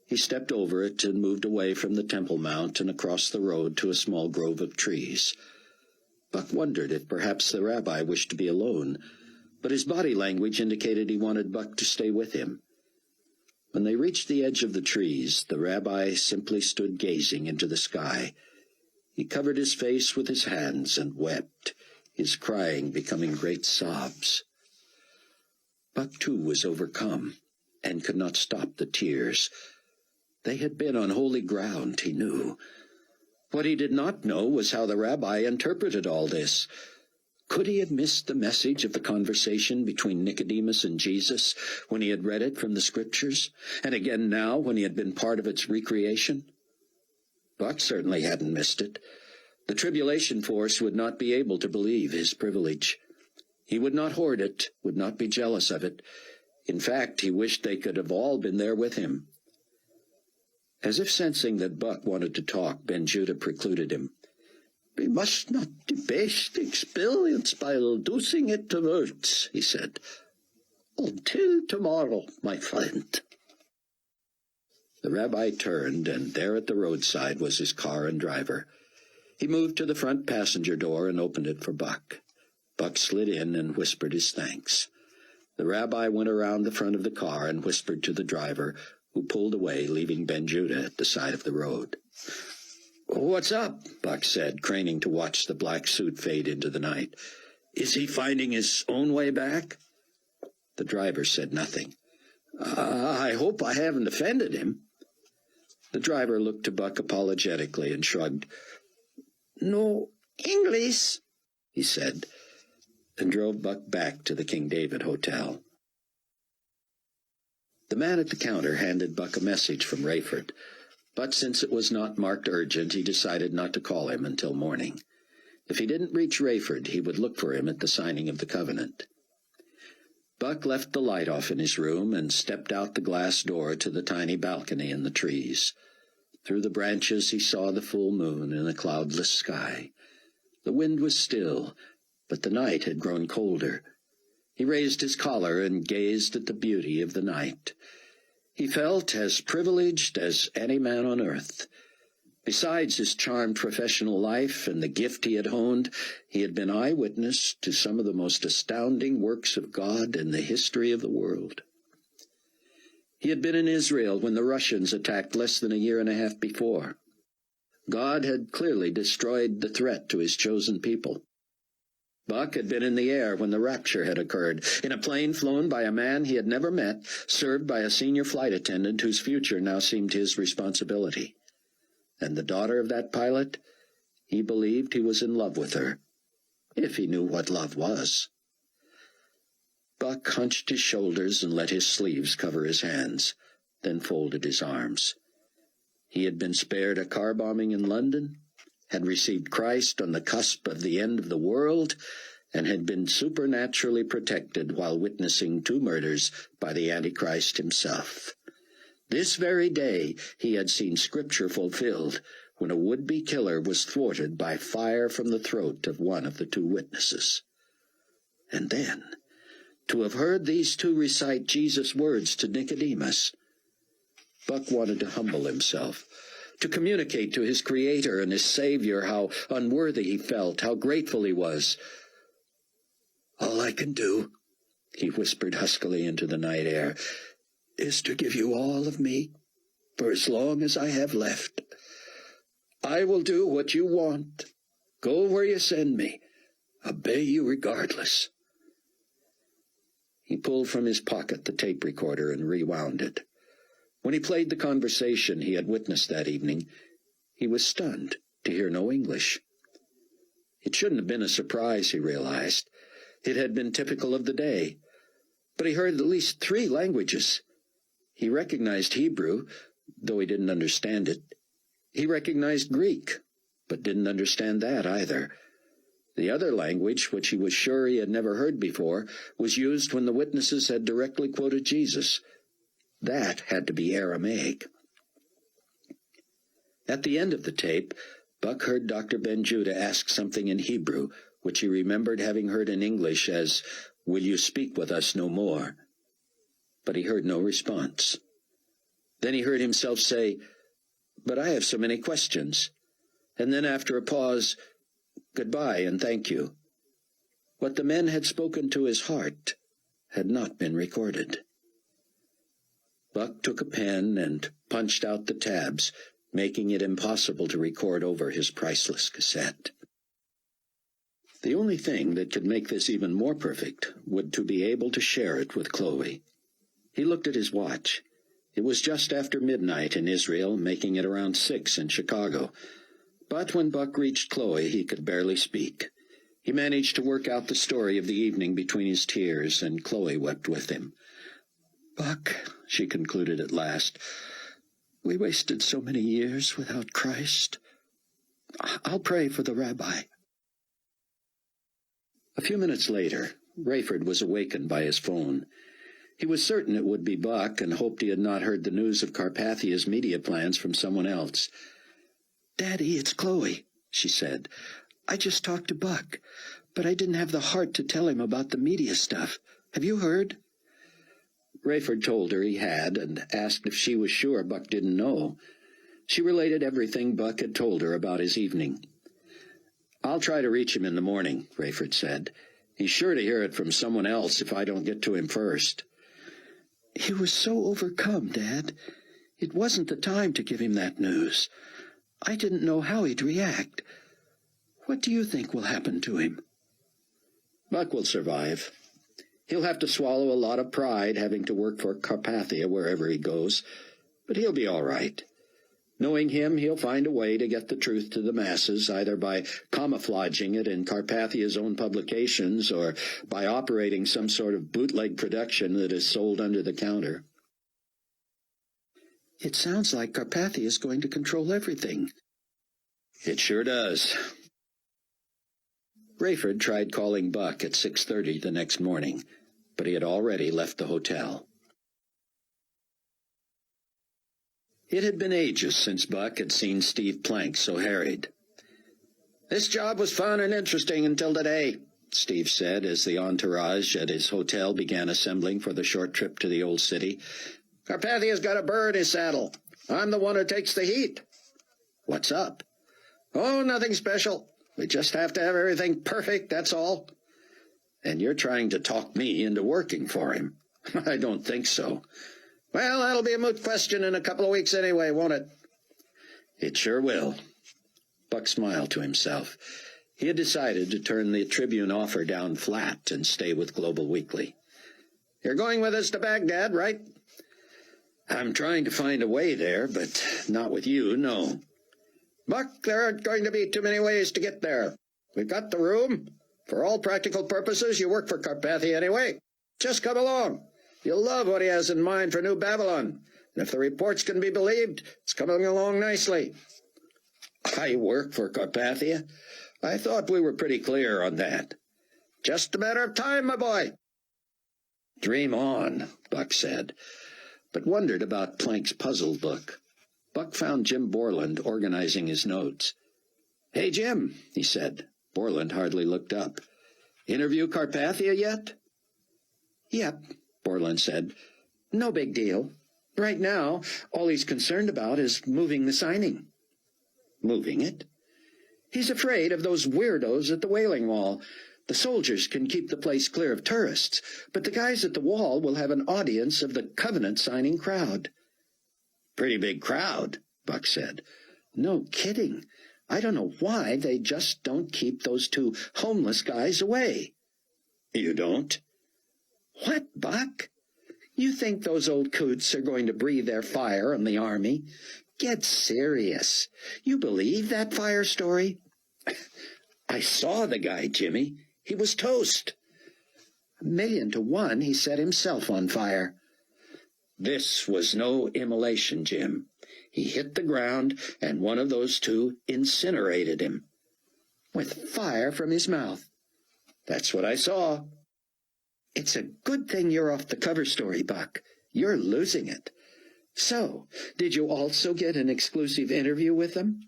He stepped over it and moved away from the Temple Mount and across the road to a small grove of trees. Buck wondered if perhaps the rabbi wished to be alone, but his body language indicated he wanted Buck to stay with him. When they reached the edge of the trees, the rabbi simply stood gazing into the sky. He covered his face with his hands and wept, his crying becoming great sobs. Buck, too, was overcome, and could not stop the tears. They had been on holy ground, he knew. What he did not know was how the rabbi interpreted all this. Could he have missed the message of the conversation between Nicodemus and Jesus when he had read it from the Scriptures, and again now when he had been part of its recreation? Buck certainly hadn't missed it. The Tribulation Force would not be able to believe his privilege. He would not hoard it, would not be jealous of it. In fact, he wished they could have all been there with him. As if sensing that Buck wanted to talk, Ben Judah precluded him. "We must not debase the experience by reducing it to words," he said. "Until tomorrow, my friend." The rabbi turned, and there at the roadside was his car and driver. He moved to the front passenger door and opened it for Buck. Buck slid in and whispered his thanks. The rabbi went around the front of the car and whispered to the driver, who pulled away, leaving Ben Judah at the side of the road. "What's up?" Buck said, craning to watch the black suit fade into the night. "Is he finding his own way back?" The driver said nothing. I hope I haven't offended him." The driver looked to Buck apologetically and shrugged. "No English," he said, and drove Buck back to the King David Hotel. The man at the counter handed Buck a message from Rayford, but since it was not marked urgent, he decided not to call him until morning. If he didn't reach Rayford, he would look for him at the signing of the covenant. Buck left the light off in his room and stepped out the glass door to the tiny balcony in the trees. Through the branches he saw the full moon in a cloudless sky. The wind was still, but the night had grown colder. He raised his collar and gazed at the beauty of the night. He felt as privileged as any man on earth. Besides his charmed professional life and the gift he had honed, he had been eyewitness to some of the most astounding works of God in the history of the world. He had been in Israel when the Russians attacked less than a year and a half before. God had clearly destroyed the threat to his chosen people. Buck had been in the air when the rapture had occurred, in a plane flown by a man he had never met, served by a senior flight attendant whose future now seemed his responsibility. And the daughter of that pilot, he believed he was in love with her, if he knew what love was. Buck hunched his shoulders and let his sleeves cover his hands, then folded his arms. He had been spared a car bombing in London, had received Christ on the cusp of the end of the world, and had been supernaturally protected while witnessing 2 murders by the Antichrist himself. This very day he had seen Scripture fulfilled, when a would-be killer was thwarted by fire from the throat of one of the 2 witnesses. And then, to have heard these 2 recite Jesus' words to Nicodemus. Buck wanted to humble himself, to communicate to his Creator and his Savior how unworthy he felt, how grateful he was. "All I can do," he whispered huskily into the night air, "is to give you all of me for as long as I have left. I will do what you want. Go where you send me. Obey you regardless. He pulled from his pocket the tape recorder and rewound it. When he played the conversation he had witnessed that evening, he was stunned to hear no English. It shouldn't have been a surprise, he realized. It had been typical of the day. But he heard at least 3 languages. He recognized Hebrew, though he didn't understand it. He recognized Greek, but didn't understand that either. The other language, which he was sure he had never heard before, was used when the witnesses had directly quoted Jesus. That had to be Aramaic. At the end of the tape, Buck heard Dr. Ben-Judah ask something in Hebrew, which he remembered having heard in English as, "Will you speak with us no more?" But he heard no response. Then he heard himself say, "But I have so many questions." And then after a pause, "Goodbye and thank you." What the men had spoken to his heart had not been recorded. Buck took a pen and punched out the tabs, making it impossible to record over his priceless cassette. The only thing that could make this even more perfect would to be able to share it with Chloe. He looked at his watch. It was just after midnight in Israel, making it around 6 in Chicago. But when Buck reached Chloe, he could barely speak. He managed to work out the story of the evening between his tears, and Chloe wept with him. "Buck," she concluded at last, "we wasted so many years without Christ. I'll pray for the rabbi." A few minutes later, Rayford was awakened by his phone. He was certain it would be Buck and hoped he had not heard the news of Carpathia's media plans from someone else. "Daddy, it's Chloe," she said. "I just talked to Buck, but I didn't have the heart to tell him about the media stuff. Have you heard?" Rayford told her he had and asked if she was sure Buck didn't know. She related everything Buck had told her about his evening. "I'll try to reach him in the morning," Rayford said. "He's sure to hear it from someone else if I don't get to him first." "He was so overcome, Dad. It wasn't the time to give him that news. I didn't know how he'd react. What do you think will happen to him?" "Buck will survive. He'll have to swallow a lot of pride having to work for Carpathia wherever he goes, but he'll be all right. Knowing him, he'll find a way to get the truth to the masses, either by camouflaging it in Carpathia's own publications or by operating some sort of bootleg production that is sold under the counter." "It sounds like Carpathia is going to control everything." "It sure does." Rayford tried calling Buck at 6:30 the next morning, but he had already left the hotel. It had been ages since Buck had seen Steve Plank so harried. "This job was fun and interesting until today," Steve said as the entourage at his hotel began assembling for the short trip to the old city. "Carpathia's got a burr in his saddle. I'm the one who takes the heat." "What's up?" "Oh, nothing special. We just have to have everything perfect, that's all." "And you're trying to talk me into working for him." "I don't think so." "Well, that'll be a moot question in a couple of weeks anyway, won't it?" "It sure will." Buck smiled to himself. He had decided to turn the Tribune offer down flat and stay with Global Weekly. "You're going with us to Baghdad, right?" "I'm trying to find a way there, but not with you, no." "Buck, there aren't going to be too many ways to get there. We've got the room. For all practical purposes, you work for Carpathia anyway. Just come along. You'll love what he has in mind for New Babylon. And if the reports can be believed, it's coming along nicely." "I work for Carpathia? I thought we were pretty clear on that." "Just a matter of time, my boy." "Dream on," Buck said, but wondered about Plank's puzzled look. Buck found Jim Borland organizing his notes. "Hey, Jim," he said. Borland hardly looked up. "Interview Carpathia yet?" "Yep," Borland said. "No big deal. Right now, all he's concerned about is moving the signing." "Moving it?" "He's afraid of those weirdos at the Wailing Wall. The soldiers can keep the place clear of tourists, but the guys at the wall will have an audience of the Covenant signing crowd." "Pretty big crowd," Buck said. No kidding. I don't know why they just don't keep those two homeless guys away. You don't? What, Buck? You think those old coots are going to breathe their fire on the army? Get serious. You believe that fire story? I saw the guy, Jimmy. He was toast. 1,000,000 to 1 he set himself on fire. This was no immolation, Jim. He hit the ground, and one of those two incinerated him. With fire from his mouth. That's what I saw. It's a good thing you're off the cover story, Buck. You're losing it. So, did you also get an exclusive interview with them?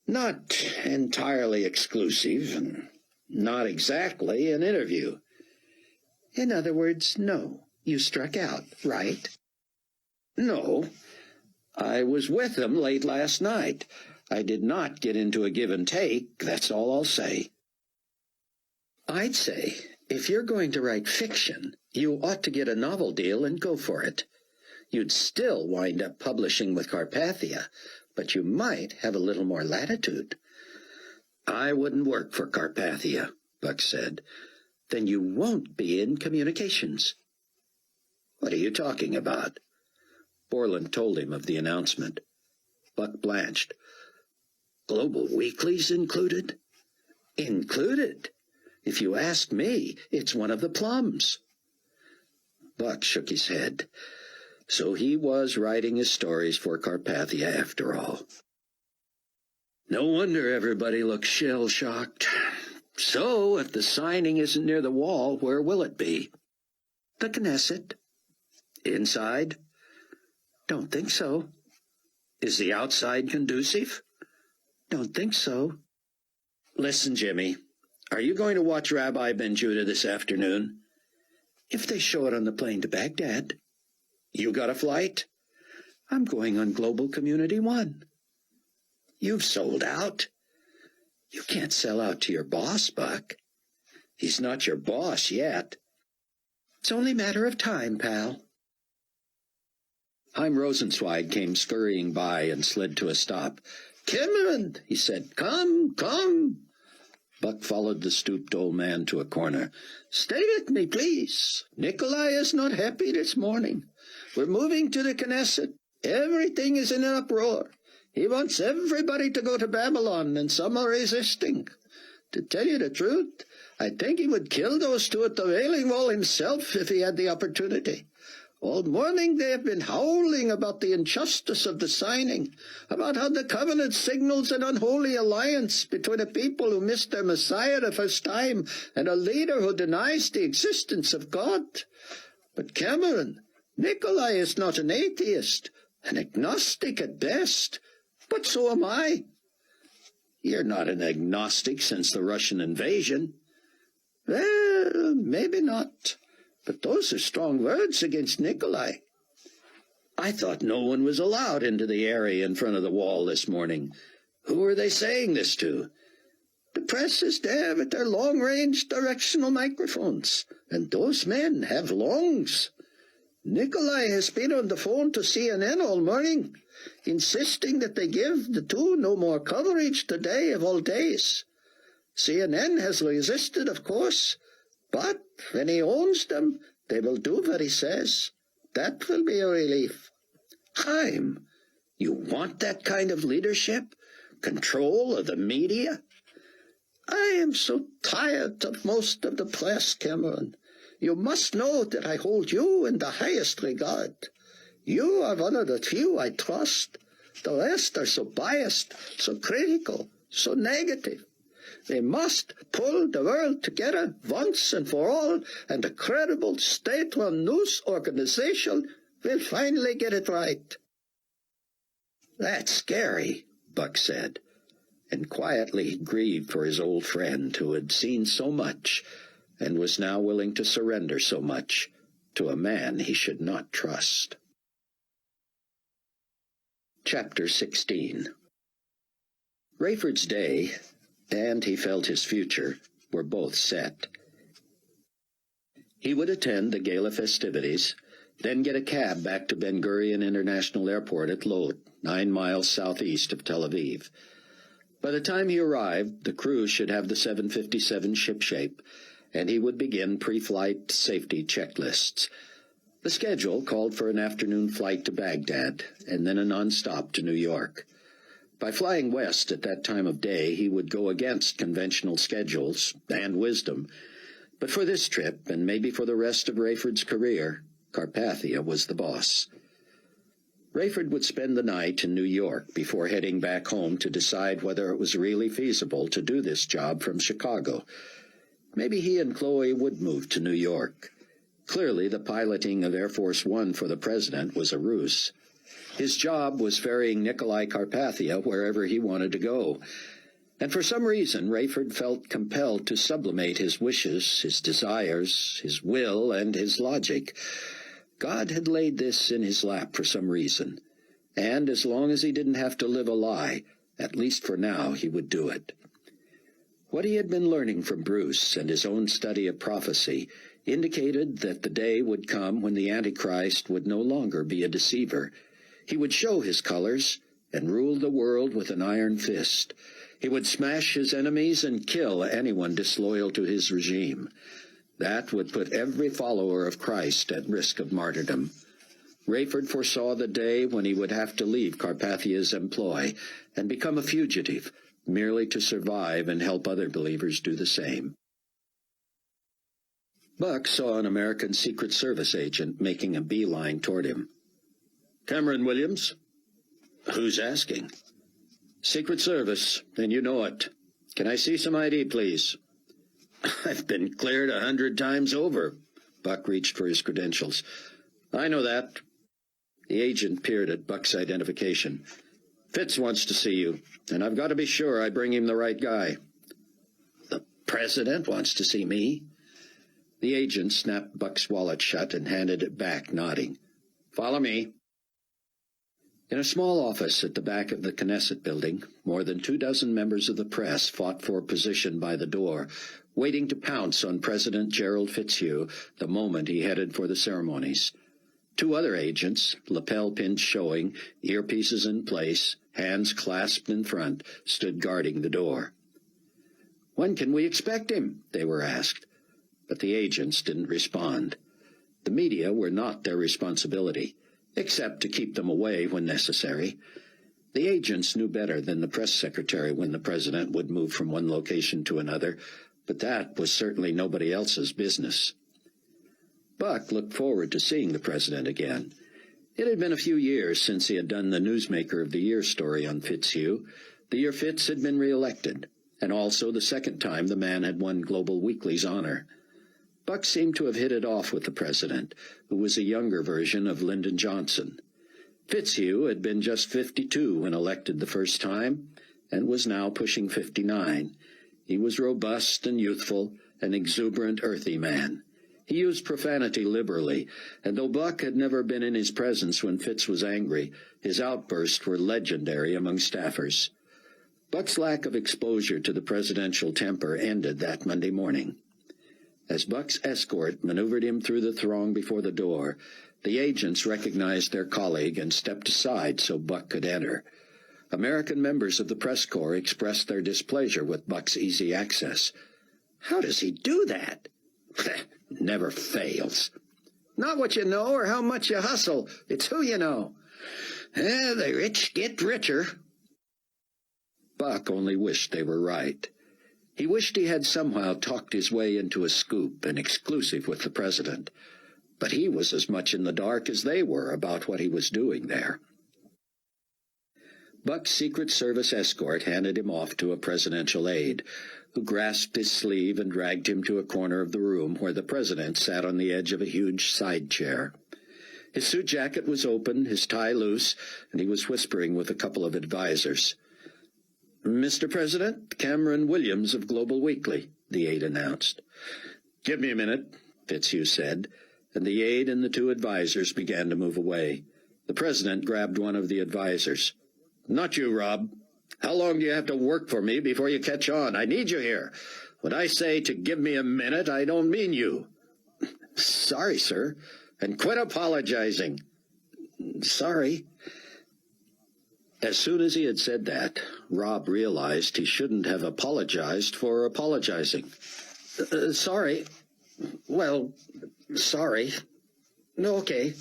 Not entirely exclusive, and not exactly an interview. In other words, no. You struck out, right? No. I was with them late last night. I did not get into a give and take, that's all I'll say. I'd say, if you're going to write fiction, you ought to get a novel deal and go for it. You'd still wind up publishing with Carpathia, but you might have a little more latitude. I wouldn't work for Carpathia, Buck said. Then you won't be in communications. What are you talking about? Borland told him of the announcement. Buck blanched. Global weeklies included? Included? If you ask me, it's one of the plums. Buck shook his head. So he was writing his stories for Carpathia after all. No wonder everybody looks shell-shocked. So, if the signing isn't near the wall, where will it be? The Knesset. Inside? Don't think so. Is the outside conducive? Don't think so. Listen, Jimmy, are you going to watch Rabbi Ben Judah this afternoon? If they show it on the plane to Baghdad. You got a flight? I'm going on Global Community 1. You've sold out. You can't sell out to your boss, Buck. He's not your boss yet. It's only a matter of time, pal. Chaim Rosenzweig came scurrying by and slid to a stop. "Cameron," he said, "come, come." Buck followed the stooped old man to a corner. "Stay with me, please. Nikolai is not happy this morning. We're moving to the Knesset. Everything is in an uproar. He wants everybody to go to Babylon, and some are resisting. To tell you the truth, I think he would kill those two at the Wailing Wall himself if he had the opportunity. All morning they have been howling about the injustice of the signing, about how the covenant signals an unholy alliance between a people who missed their Messiah the first time and a leader who denies the existence of God. But Cameron, Nikolai is not an atheist, an agnostic at best, but so am I." "You're not an agnostic since the Russian invasion." "Well, maybe not. But those are strong words against Nikolai." "I thought no one was allowed into the area in front of the wall this morning. Who are they saying this to?" "The press is there with their long-range directional microphones, and those men have lungs. Nikolai has been on the phone to CNN all morning, insisting that they give the two no more coverage today of all days. CNN has resisted, of course, but when he owns them, they will do what he says. That will be a relief." "Chaim, you want that kind of leadership? Control of the media?" "I am so tired of most of the press, Cameron. You must know that I hold you in the highest regard. You are one of the few I trust. The rest are so biased, so critical, so negative. They must pull the world together once and for all, and a credible state-run news organization will finally get it right." "That's scary," Buck said, and quietly grieved for his old friend who had seen so much and was now willing to surrender so much to a man he should not trust. Chapter 16. Rayford's day, and he felt his future, were both set. He would attend the gala festivities, then get a cab back to Ben Gurion International Airport at Lod, 9 miles southeast of Tel Aviv. By the time he arrived, the crew should have the 757 shipshape, and he would begin pre-flight safety checklists. The schedule called for an afternoon flight to Baghdad, and then a non-stop to New York. By flying west at that time of day, he would go against conventional schedules and wisdom. But for this trip, and maybe for the rest of Rayford's career, Carpathia was the boss. Rayford would spend the night in New York before heading back home to decide whether it was really feasible to do this job from Chicago. Maybe he and Chloe would move to New York. Clearly, the piloting of Air Force One for the president was a ruse. His job was ferrying Nikolai Carpathia wherever he wanted to go. And for some reason, Rayford felt compelled to sublimate his wishes, his desires, his will, and his logic. God had laid this in his lap for some reason, and as long as he didn't have to live a lie, at least for now, he would do it. What he had been learning from Bruce and his own study of prophecy indicated that the day would come when the Antichrist would no longer be a deceiver. He would show his colors and rule the world with an iron fist. He would smash his enemies and kill anyone disloyal to his regime. That would put every follower of Christ at risk of martyrdom. Rayford foresaw the day when he would have to leave Carpathia's employ and become a fugitive, merely to survive and help other believers do the same. Buck saw an American Secret Service agent making a beeline toward him. "Cameron Williams?" "Who's asking?" "Secret Service, and you know it. Can I see some ID, please?" "I've been cleared 100 times over." Buck reached for his credentials. "I know that." The agent peered at Buck's identification. "Fitz wants to see you, and I've got to be sure I bring him the right guy." "The president wants to see me?" The agent snapped Buck's wallet shut and handed it back, nodding. "Follow me." In a small office at the back of the Knesset building, more than 24 members of the press fought for position by the door, waiting to pounce on President Gerald Fitzhugh the moment he headed for the ceremonies. 2 other agents, lapel pins showing, earpieces in place, hands clasped in front, stood guarding the door. "When can we expect him?" they were asked. But the agents didn't respond. The media were not their responsibility, except to keep them away when necessary. The agents knew better than the press secretary when the president would move from one location to another, but that was certainly nobody else's business. Buck looked forward to seeing the president again. It had been a few years since he had done the Newsmaker of the Year story on Fitzhugh, the year Fitz had been reelected, and also the second time the man had won Global Weekly's honor. Buck seemed to have hit it off with the president, who was a younger version of Lyndon Johnson. Fitzhugh had been just 52 when elected the first time, and was now pushing 59. He was robust and youthful, an exuberant, earthy man. He used profanity liberally, and though Buck had never been in his presence when Fitz was angry, his outbursts were legendary among staffers. Buck's lack of exposure to the presidential temper ended that Monday morning. As Buck's escort maneuvered him through the throng before the door, the agents recognized their colleague and stepped aside so Buck could enter. American members of the press corps expressed their displeasure with Buck's easy access. "How does he do that?" "Never fails." "Not what you know or how much you hustle. It's who you know." "The rich get richer." Buck only wished they were right. He wished he had somehow talked his way into a scoop, an exclusive with the president. But he was as much in the dark as they were about what he was doing there. Buck's Secret Service escort handed him off to a presidential aide, who grasped his sleeve and dragged him to a corner of the room where the president sat on the edge of a huge side chair. His suit jacket was open, his tie loose, and he was whispering with a couple of advisers. "Mr. President, Cameron Williams of Global Weekly," the aide announced. "Give me a minute," Fitzhugh said, and the aide and the 2 advisers began to move away. The president grabbed one of the advisers. "Not you, Rob. How long do you have to work for me before you catch on? I need you here. When I say to give me a minute, I don't mean you." "Sorry, sir." "And quit apologizing." "Sorry." As soon as he had said that, Rob realized he shouldn't have apologized for apologizing. Sorry. Well, sorry. No, okay.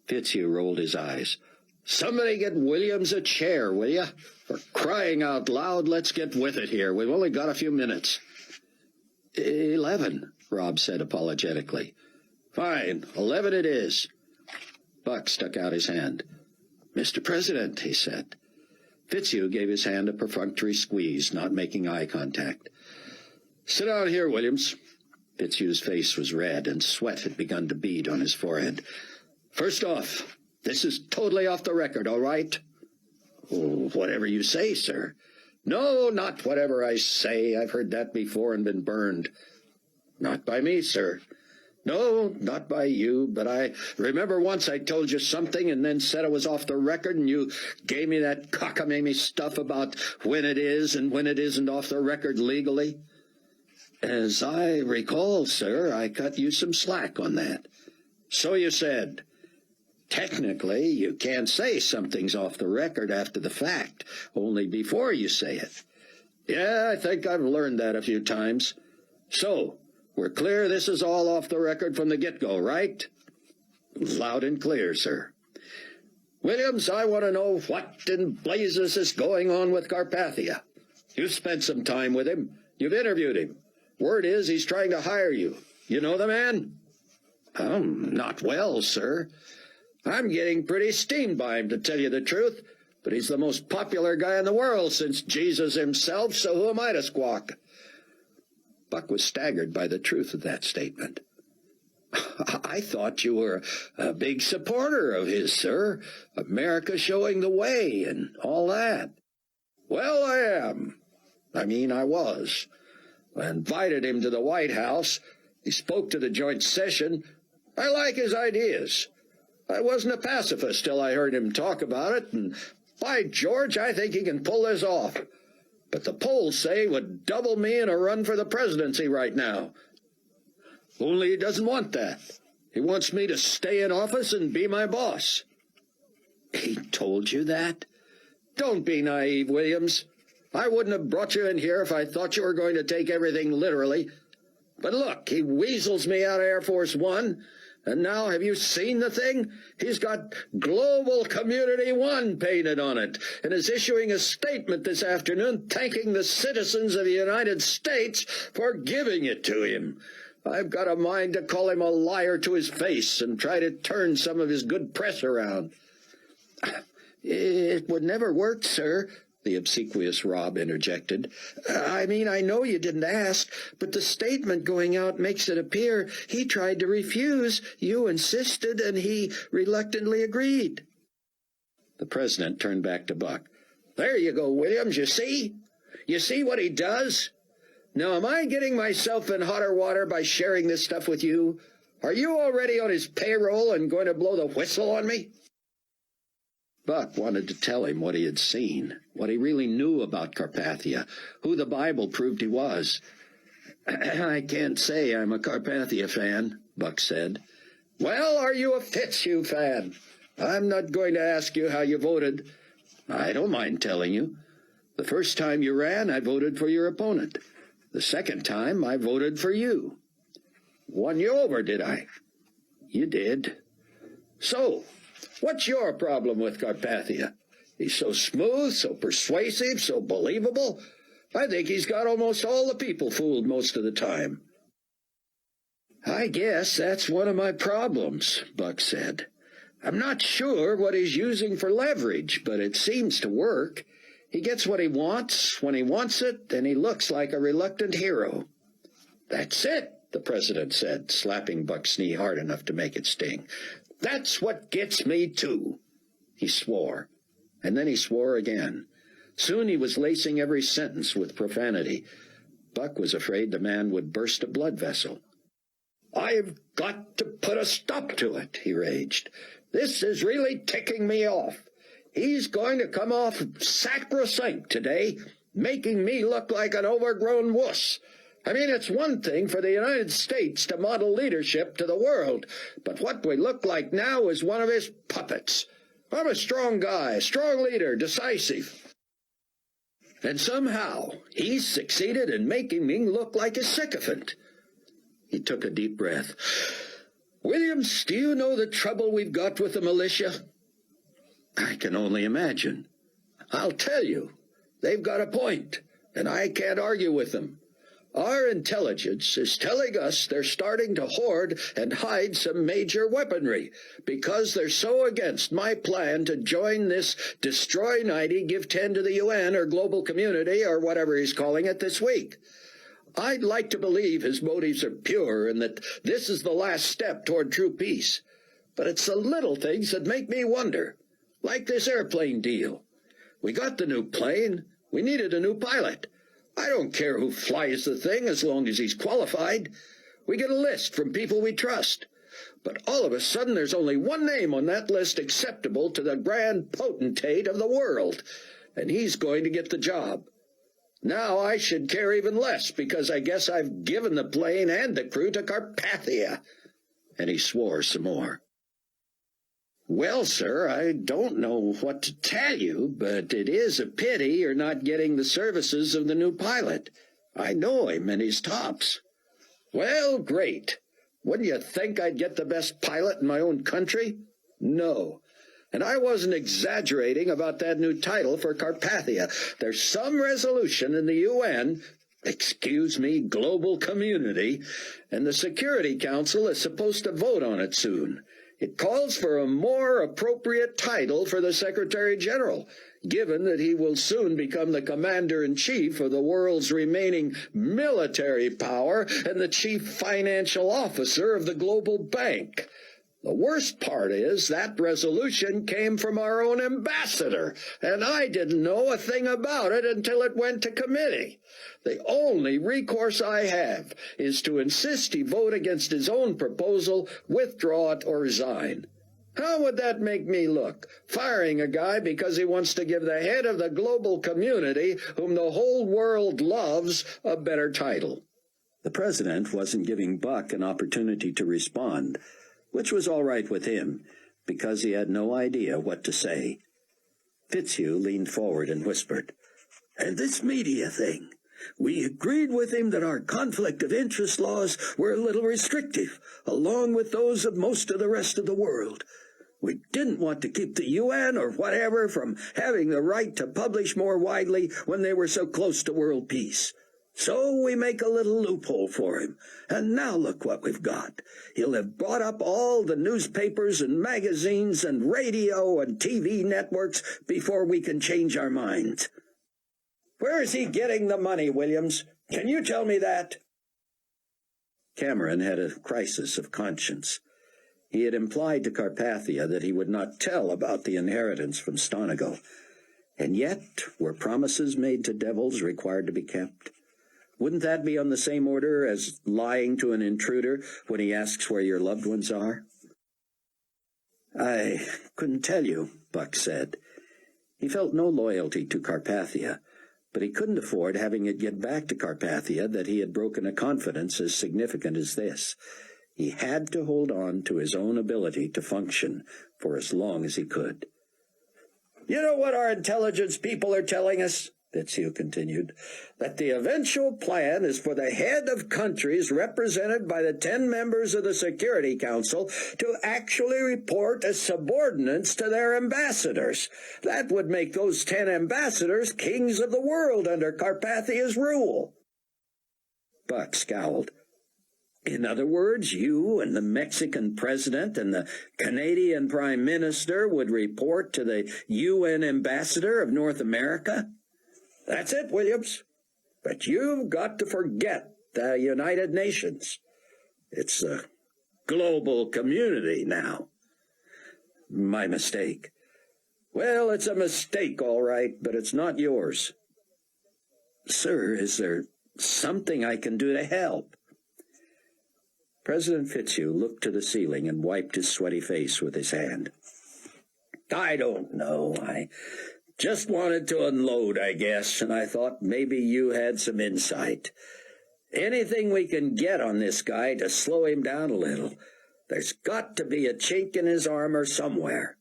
Fitzhugh rolled his eyes. Somebody get Williams a chair, will you? For crying out loud, let's get with it here. We've only got a few minutes. 11, Rob said apologetically. Fine, 11 it is. Buck stuck out his hand. Mr. President, he said. Fitzhugh gave his hand a perfunctory squeeze, not making eye contact. Sit down here, Williams. Fitzhugh's face was red, and sweat had begun to bead on his forehead. First off, this is totally off the record, all right? Oh, whatever you say, sir. No, not whatever I say. I've heard that before and been burned. Not by me, sir. No, not by you, but I remember once I told you something and then said it was off the record, and you gave me that cockamamie stuff about when it is and when it isn't off the record legally. As I recall, sir, I cut you some slack on that. So you said. Technically, you can't say something's off the record after the fact, only before you say it. Yeah, I think I've learned that a few times. So, we're clear this is all off the record from the get-go, right? Loud and clear, sir. Williams, I want to know what in blazes is going on with Carpathia. You've spent some time with him. You've interviewed him. Word is he's trying to hire you. You know the man? Not well, sir. I'm getting pretty steamed by him, to tell you the truth, but he's the most popular guy in the world since Jesus himself, so who am I to squawk? Buck was staggered by the truth of that statement. I thought you were a big supporter of his, sir. America showing the way and all that. Well, I am. I was. I invited him to the White House. He spoke to the joint session. I like his ideas. I wasn't a pacifist till I heard him talk about it, and by George, I think he can pull this off. But the polls say he would double me in a run for the presidency right now. Only he doesn't want that. He wants me to stay in office and be my boss. He told you that? Don't be naive, Williams. I wouldn't have brought you in here if I thought you were going to take everything literally. But look, he weasels me out of Air Force One, and now have you seen the thing? He's got Global Community One painted on it, and is issuing a statement this afternoon thanking the citizens of the United States for giving it to him. I've got a mind to call him a liar to his face and try to turn some of his good press around. It would never work, sir, the obsequious Rob interjected. I know you didn't ask, but the statement going out makes it appear he tried to refuse. You insisted, and he reluctantly agreed. The president turned back to Buck. There you go, Williams, you see? You see what he does? Now, am I getting myself in hotter water by sharing this stuff with you? Are you already on his payroll and going to blow the whistle on me? Buck wanted to tell him what he had seen, what he really knew about Carpathia, who the Bible proved he was. I can't say I'm a Carpathia fan, Buck said. Well, are you a Fitzhugh fan? I'm not going to ask you how you voted. I don't mind telling you. The first time you ran, I voted for your opponent. The second time, I voted for you. Won you over, did I? You did. So, what's your problem with Carpathia? He's so smooth, so persuasive, so believable. I think he's got almost all the people fooled most of the time. I guess that's one of my problems, Buck said. I'm not sure what he's using for leverage, but it seems to work. He gets what he wants when he wants it, and he looks like a reluctant hero. That's it, the president said, slapping Buck's knee hard enough to make it sting. That's what gets me, too. He swore, and then he swore again. Soon he was lacing every sentence with profanity. Buck was afraid the man would burst a blood vessel. I've got to put a stop to it, he raged. This is really ticking me off. He's going to come off sacrosanct today, making me look like an overgrown wuss. It's one thing for the United States to model leadership to the world, but what we look like now is one of his puppets. I'm a strong guy, a strong leader, decisive. And somehow he's succeeded in making me look like a sycophant. He took a deep breath. Williams, do you know the trouble we've got with the militia? I can only imagine. I'll tell you, they've got a point, and I can't argue with them. Our intelligence is telling us they're starting to hoard and hide some major weaponry because they're so against my plan to join this Destroy 90, Give 10 to the UN or global community or whatever he's calling it this week. I'd like to believe his motives are pure and that this is the last step toward true peace. But it's the little things that make me wonder, like this airplane deal. We got the new plane. We needed a new pilot. I don't care who flies the thing as long as he's qualified. We get a list from people we trust. But all of a sudden there's only one name on that list acceptable to the grand potentate of the world, and he's going to get the job. Now I should care even less because I guess I've given the plane and the crew to Carpathia. And he swore some more. Well, sir, I don't know what to tell you, but it is a pity you're not getting the services of the new pilot. I know him and he's tops. Well, great. Wouldn't you think I'd get the best pilot in my own country? No. And I wasn't exaggerating about that new title for Carpathia. There's some resolution in the UN, global community, and the Security Council is supposed to vote on it soon. It calls for a more appropriate title for the Secretary General, given that he will soon become the Commander-in-Chief of the world's remaining military power and the Chief Financial Officer of the Global Bank. The worst part is that resolution came from our own ambassador, and I didn't know a thing about it until it went to committee. The only recourse I have is to insist he vote against his own proposal, withdraw it, or resign. How would that make me look, firing a guy because he wants to give the head of the global community, whom the whole world loves, a better title? The president wasn't giving Buck an opportunity to respond, which was all right with him, because he had no idea what to say. Fitzhugh leaned forward and whispered, "And this media thing, we agreed with him that our conflict of interest laws were a little restrictive, along with those of most of the rest of the world. We didn't want to keep the UN or whatever from having the right to publish more widely when they were so close to world peace. So we make a little loophole for him, and now look what we've got. He'll have bought up all the newspapers and magazines and radio and TV networks before we can change our minds." Where is he getting the money, Williams? Can you tell me that? Cameron had a crisis of conscience. He had implied to Carpathia that he would not tell about the inheritance from Stonago, and yet were promises made to devils required to be kept? Wouldn't that be on the same order as lying to an intruder when he asks where your loved ones are? I couldn't tell you, Buck said. He felt no loyalty to Carpathia, but he couldn't afford having it get back to Carpathia that he had broken a confidence as significant as this. He had to hold on to his own ability to function for as long as he could. You know what our intelligence people are telling us? Fitzhugh continued, that the eventual plan is for the head of countries represented by the 10 members of the Security Council to actually report as subordinates to their ambassadors. That would make those 10 ambassadors kings of the world under Carpathia's rule. Buck scowled. In other words, you and the Mexican president and the Canadian prime minister would report to the UN ambassador of North America? That's it, Williams. But you've got to forget the United Nations. It's a global community now. My mistake. Well, it's a mistake, all right, but it's not yours. Sir, is there something I can do to help? President Fitzhugh looked to the ceiling and wiped his sweaty face with his hand. I don't know. I just wanted to unload, I guess, and I thought maybe you had some insight. Anything we can get on this guy to slow him down a little. There's got to be a chink in his armor somewhere.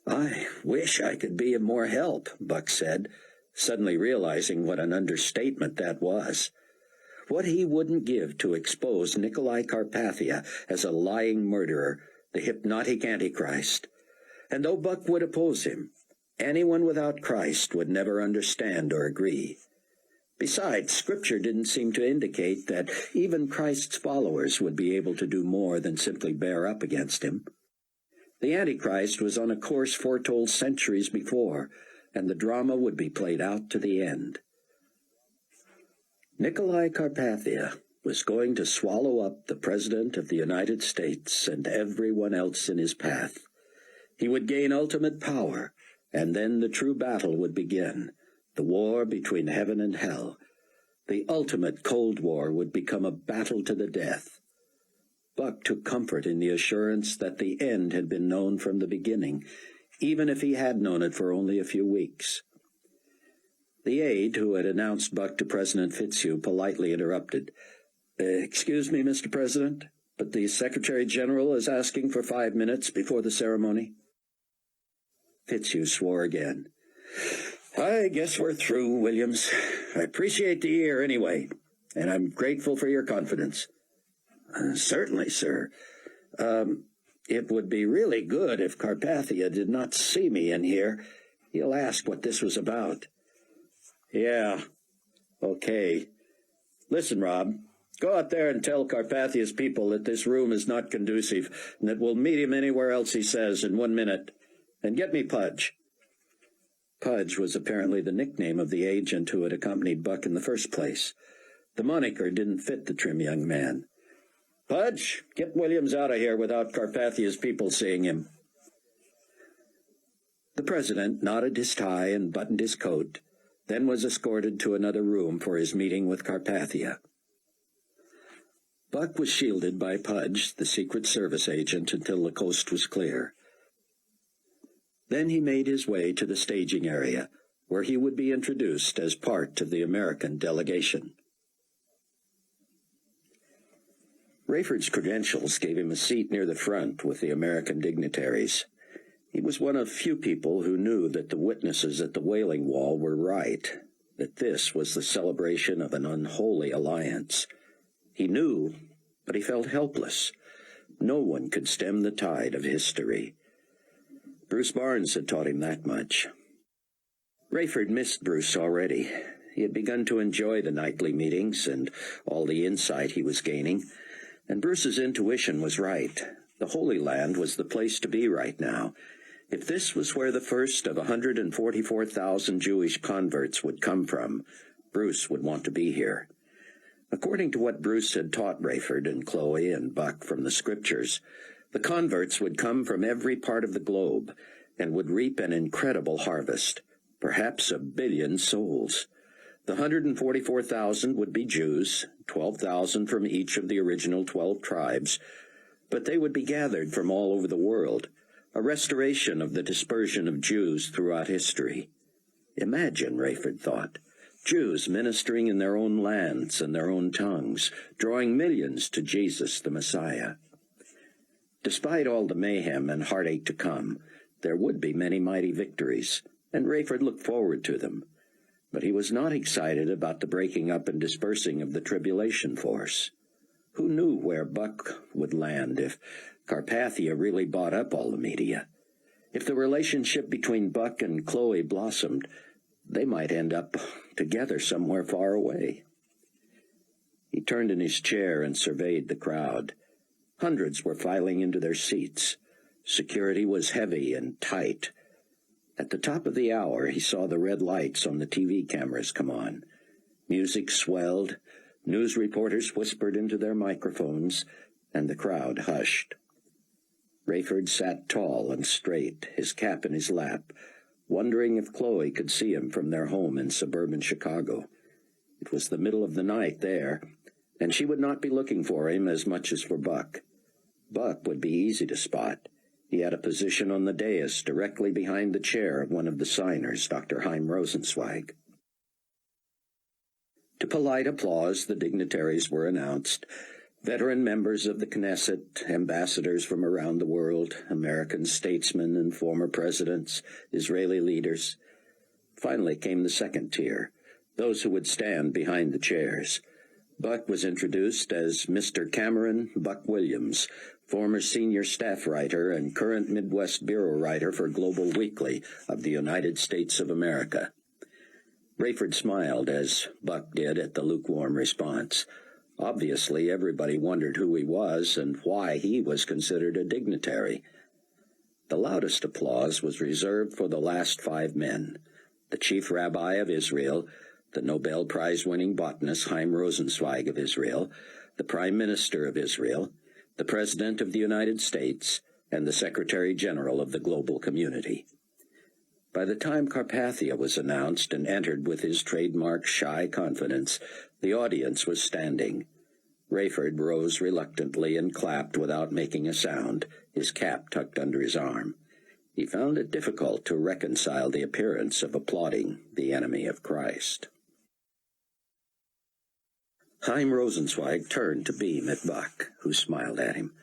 "I wish I could be of more help," Buck said, suddenly realizing what an understatement that was. What he wouldn't give to expose Nikolai Carpathia as a lying murderer, the hypnotic Antichrist. And though Buck would oppose him, anyone without Christ would never understand or agree. Besides, Scripture didn't seem to indicate that even Christ's followers would be able to do more than simply bear up against him. The Antichrist was on a course foretold centuries before, and the drama would be played out to the end. Nikolai Carpathia was going to swallow up the President of the United States and everyone else in his path. He would gain ultimate power, and then the true battle would begin, the war between heaven and hell. The ultimate Cold War would become a battle to the death. Buck took comfort in the assurance that the end had been known from the beginning, even if he had known it for only a few weeks. The aide who had announced Buck to President Fitzhugh politely interrupted. "Excuse me, Mr. President, but the Secretary General is asking for 5 minutes before the ceremony." Fitzhugh swore again. "I guess we're through, Williams. I appreciate the ear anyway, and I'm grateful for your confidence." "Certainly, sir. It would be really good if Carpathia did not see me in here. He'll ask what this was about." "Yeah, okay. Listen, Rob, go out there and tell Carpathia's people that this room is not conducive, and that we'll meet him anywhere else he says in 1 minute. And get me Pudge." Pudge was apparently the nickname of the agent who had accompanied Buck in the first place. The moniker didn't fit the trim young man. "Pudge, get Williams out of here without Carpathia's people seeing him." The president knotted his tie and buttoned his coat, then was escorted to another room for his meeting with Carpathia. Buck was shielded by Pudge, the Secret Service agent, until the coast was clear. Then he made his way to the staging area, where he would be introduced as part of the American delegation. Rayford's credentials gave him a seat near the front with the American dignitaries. He was one of few people who knew that the witnesses at the Wailing Wall were right, that this was the celebration of an unholy alliance. He knew, but he felt helpless. No one could stem the tide of history. Bruce Barnes had taught him that much. Rayford missed Bruce already. He had begun to enjoy the nightly meetings and all the insight he was gaining. And Bruce's intuition was right. The Holy Land was the place to be right now. If this was where the first of 144,000 Jewish converts would come from, Bruce would want to be here. According to what Bruce had taught Rayford and Chloe and Buck from the Scriptures, the converts would come from every part of the globe and would reap an incredible harvest, perhaps 1 billion souls. The 144,000 would be Jews, 12,000 from each of the original 12 tribes, but they would be gathered from all over the world, a restoration of the dispersion of Jews throughout history. Imagine, Rayford thought, Jews ministering in their own lands and their own tongues, drawing millions to Jesus the Messiah. Despite all the mayhem and heartache to come, there would be many mighty victories, and Rayford looked forward to them. But he was not excited about the breaking up and dispersing of the Tribulation Force. Who knew where Buck would land if Carpathia really bought up all the media? If the relationship between Buck and Chloe blossomed, they might end up together somewhere far away. He turned in his chair and surveyed the crowd. Hundreds were filing into their seats. Security was heavy and tight. At the top of the hour, he saw the red lights on the TV cameras come on. Music swelled, news reporters whispered into their microphones, and the crowd hushed. Rayford sat tall and straight, his cap in his lap, wondering if Chloe could see him from their home in suburban Chicago. It was the middle of the night there, and she would not be looking for him as much as for Buck. Buck would be easy to spot. He had a position on the dais directly behind the chair of one of the signers, Dr. Chaim Rosenzweig. To polite applause, the dignitaries were announced. Veteran members of the Knesset, ambassadors from around the world, American statesmen and former presidents, Israeli leaders. Finally came the second tier, those who would stand behind the chairs. Buck was introduced as Mr. Cameron Buck Williams, former senior staff writer and current Midwest bureau writer for Global Weekly of the United States of America. Rayford smiled as Buck did at the lukewarm response. Obviously, everybody wondered who he was and why he was considered a dignitary. The loudest applause was reserved for the last 5 men: the chief rabbi of Israel, the Nobel Prize-winning botanist Chaim Rosenzweig of Israel, the Prime Minister of Israel, the President of the United States, and the Secretary General of the global community. By the time Carpathia was announced and entered with his trademark shy confidence, the audience was standing. Rayford rose reluctantly and clapped without making a sound, his cap tucked under his arm. He found it difficult to reconcile the appearance of applauding the enemy of Christ. Chaim Rosenzweig turned to beam at Buck, who smiled at him.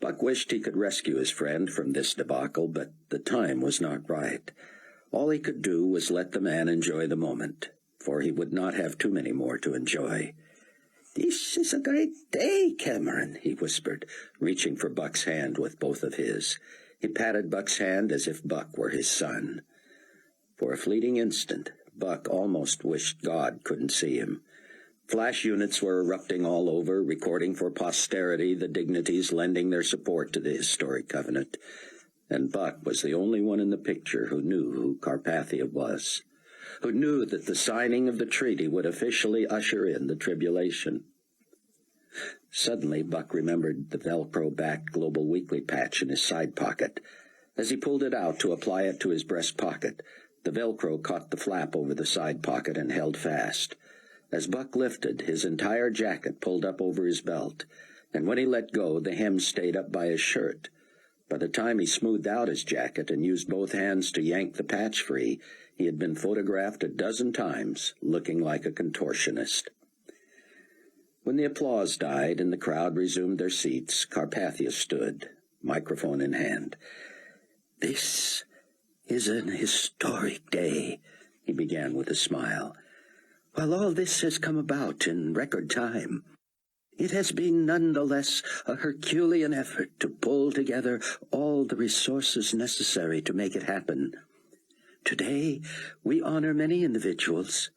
Buck wished he could rescue his friend from this debacle, but the time was not right. All he could do was let the man enjoy the moment, for he would not have too many more to enjoy. "This is a great day, Cameron," he whispered, reaching for Buck's hand with both of his. He patted Buck's hand as if Buck were his son. For a fleeting instant, Buck almost wished God couldn't see him. Flash units were erupting all over, recording for posterity the dignities lending their support to the historic covenant. And Buck was the only one in the picture who knew who Carpathia was, who knew that the signing of the treaty would officially usher in the tribulation. Suddenly, Buck remembered the Velcro-backed Global Weekly patch in his side pocket. As he pulled it out to apply it to his breast pocket, the Velcro caught the flap over the side pocket and held fast. As Buck lifted, his entire jacket pulled up over his belt, and when he let go, the hem stayed up by his shirt. By the time he smoothed out his jacket and used both hands to yank the patch free, he had been photographed 12 times, looking like a contortionist. When the applause died and the crowd resumed their seats, Carpathia stood, microphone in hand. "This is an historic day," he began with a smile. "While all this has come about in record time, it has been nonetheless a Herculean effort to pull together all the resources necessary to make it happen. Today, we honor many individuals.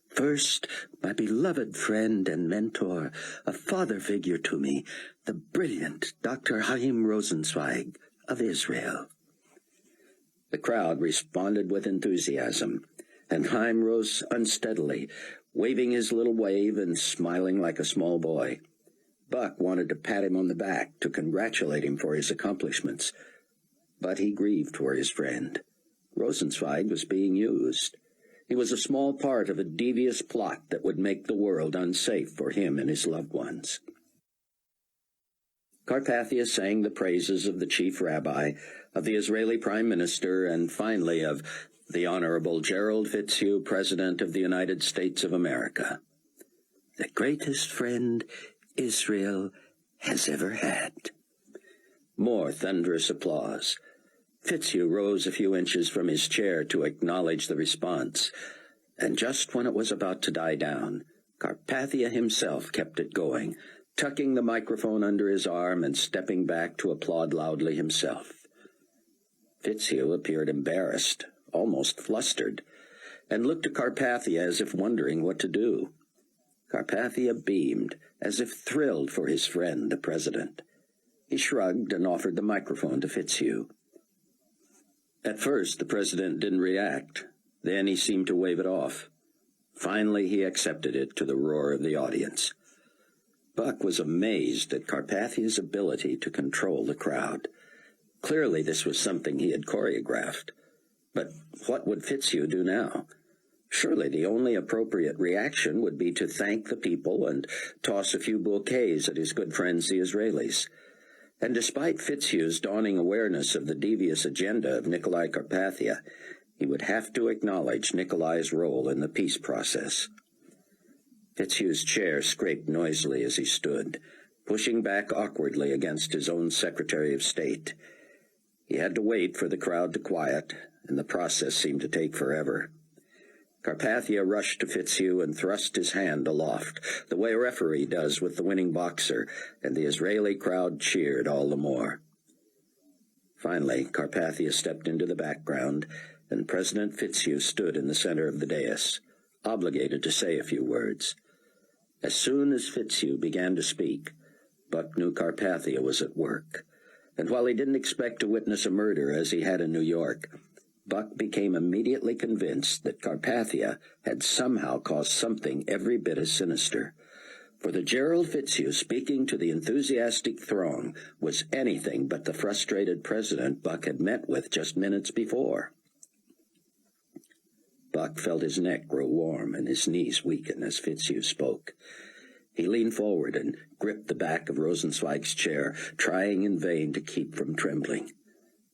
First, my beloved friend and mentor, a father figure to me, the brilliant Dr. Chaim Rosenzweig of Israel." The crowd responded with enthusiasm, and Chaim rose unsteadily, waving his little wave and smiling like a small boy. Buck wanted to pat him on the back to congratulate him for his accomplishments, but he grieved for his friend. Rosenzweig was being used. He was a small part of a devious plot that would make the world unsafe for him and his loved ones. Carpathia sang the praises of the chief rabbi, of the Israeli prime minister, and finally of the Honorable Gerald Fitzhugh, President of the United States of America. "The greatest friend Israel has ever had." More thunderous applause. Fitzhugh rose a few inches from his chair to acknowledge the response, and just when it was about to die down, Carpathia himself kept it going, tucking the microphone under his arm and stepping back to applaud loudly himself. Fitzhugh appeared embarrassed, almost flustered, and looked at Carpathia as if wondering what to do. Carpathia beamed, as if thrilled for his friend, the president. He shrugged and offered the microphone to Fitzhugh. At first, the president didn't react. Then he seemed to wave it off. Finally, he accepted it to the roar of the audience. Buck was amazed at Carpathia's ability to control the crowd. Clearly, this was something he had choreographed. But what would Fitzhugh do now? Surely the only appropriate reaction would be to thank the people and toss a few bouquets at his good friends the Israelis. And despite Fitzhugh's dawning awareness of the devious agenda of Nikolai Carpathia, he would have to acknowledge Nikolai's role in the peace process. Fitzhugh's chair scraped noisily as he stood, pushing back awkwardly against his own Secretary of State. He had to wait for the crowd to quiet, and the process seemed to take forever. Carpathia rushed to Fitzhugh and thrust his hand aloft, the way a referee does with the winning boxer, and the Israeli crowd cheered all the more. Finally, Carpathia stepped into the background, and President Fitzhugh stood in the center of the dais, obligated to say a few words. As soon as Fitzhugh began to speak, Buck knew Carpathia was at work, and while he didn't expect to witness a murder as he had in New York, Buck became immediately convinced that Carpathia had somehow caused something every bit as sinister. For the Gerald Fitzhugh speaking to the enthusiastic throng was anything but the frustrated president Buck had met with just minutes before. Buck felt his neck grow warm and his knees weaken as Fitzhugh spoke. He leaned forward and gripped the back of Rosenzweig's chair, trying in vain to keep from trembling.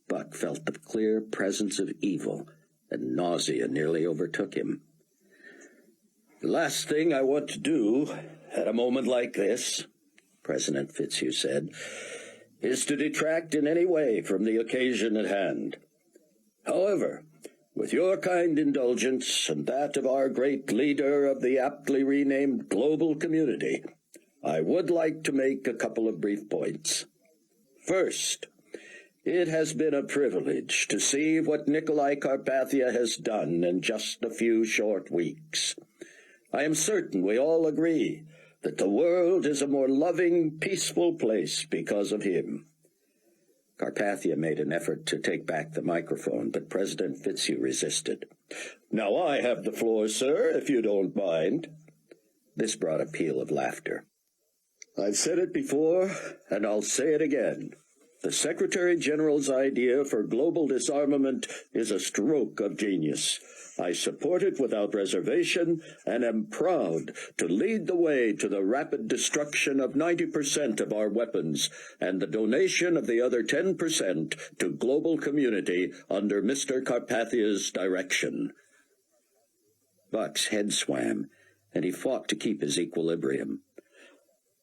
Buck felt the clear presence of evil, and nausea nearly overtook him. "The last thing I want to do at a moment like this," President Fitzhugh said, "is to detract in any way from the occasion at hand. However, with your kind indulgence and that of our great leader of the aptly renamed global community, I would like to make a couple of brief points. First, it has been a privilege to see what Nikolai Carpathia has done in just a few short weeks. I am certain we all agree that the world is a more loving, peaceful place because of him." Carpathia made an effort to take back the microphone, but President Fitzhugh resisted. "Now I have the floor, sir, if you don't mind." This brought a peal of laughter. "I've said it before, and I'll say it again. The Secretary-General's idea for global disarmament is a stroke of genius. I support it without reservation and am proud to lead the way to the rapid destruction of 90% of our weapons and the donation of the other 10% to global community under Mr. Carpathia's direction." Buck's head swam, and he fought to keep his equilibrium.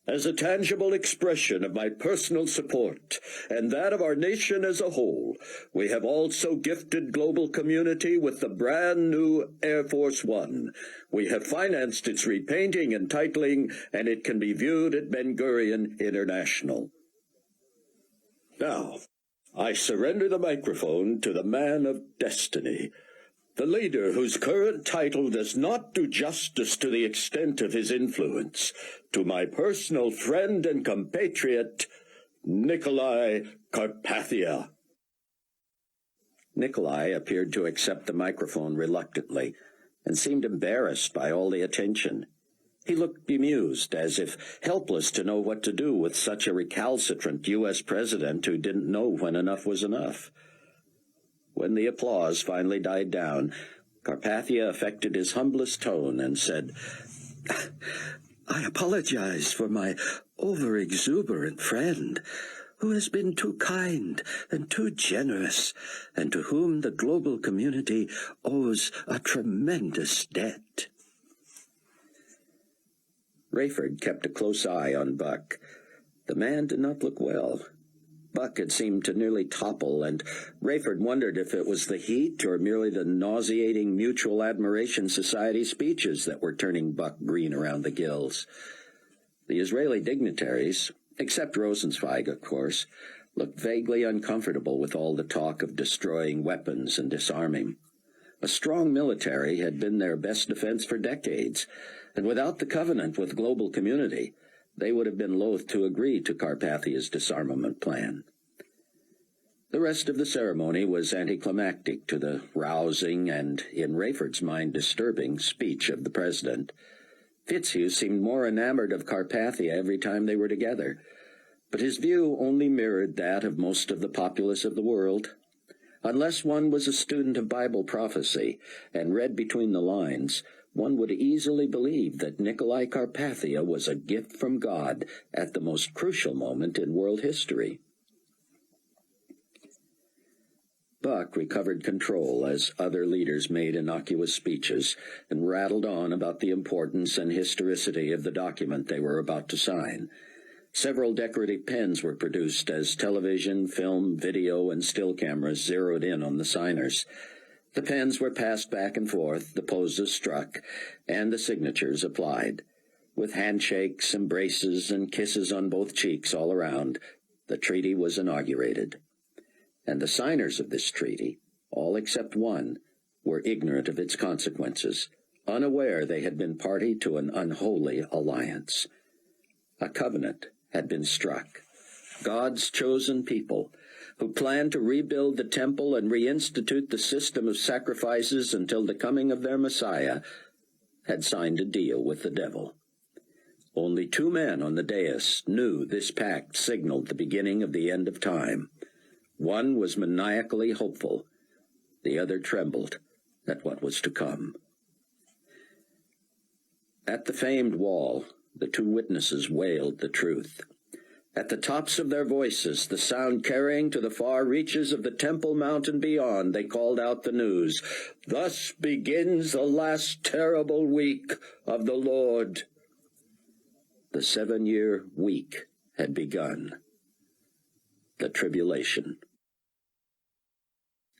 "As a tangible expression of my personal support and that of our nation as a whole, we have also gifted global community with the brand new Air Force One. We have financed its repainting and titling, and it can be viewed at Ben Gurion International. Now, I surrender the microphone to the man of destiny, the leader whose current title does not do justice to the extent of his influence, to my personal friend and compatriot, Nikolai Carpathia." Nikolai appeared to accept the microphone reluctantly, and seemed embarrassed by all the attention. He looked bemused, as if helpless to know what to do with such a recalcitrant U.S. president who didn't know when enough was enough. When the applause finally died down, Carpathia affected his humblest tone and said, "I apologize for my over-exuberant friend, who has been too kind and too generous, and to whom the global community owes a tremendous debt." Rayford kept a close eye on Buck. The man did not look well. Buck had seemed to nearly topple, and Rayford wondered if it was the heat or merely the nauseating Mutual Admiration Society speeches that were turning Buck green around the gills. The Israeli dignitaries, except Rosenzweig, of course, looked vaguely uncomfortable with all the talk of destroying weapons and disarming. A strong military had been their best defense for decades, and without the covenant with global community, they would have been loath to agree to Carpathia's disarmament plan. The rest of the ceremony was anticlimactic to the rousing and, in Rayford's mind, disturbing speech of the president. Fitzhugh seemed more enamored of Carpathia every time they were together, but his view only mirrored that of most of the populace of the world. Unless one was a student of Bible prophecy and read between the lines, one would easily believe that Nikolai Carpathia was a gift from God at the most crucial moment in world history. Buck recovered control as other leaders made innocuous speeches and rattled on about the importance and historicity of the document they were about to sign. Several decorative pens were produced as television, film, video, and still cameras zeroed in on the signers. The pens were passed back and forth, the poses struck, and the signatures applied. With handshakes, embraces, and kisses on both cheeks all around, the treaty was inaugurated. And the signers of this treaty, all except one, were ignorant of its consequences, unaware they had been party to an unholy alliance. A covenant had been struck. God's chosen people, who planned to rebuild the temple and reinstitute the system of sacrifices until the coming of their Messiah, had signed a deal with the devil. Only 2 men on the dais knew this pact signaled the beginning of the end of time. One was maniacally hopeful. The other trembled at what was to come. At the famed wall, the 2 witnesses wailed the truth. At the tops of their voices, the sound carrying to the far reaches of the Temple Mount and beyond, they called out the news, "Thus begins the last terrible week of the Lord." The 7-year week had begun. The Tribulation.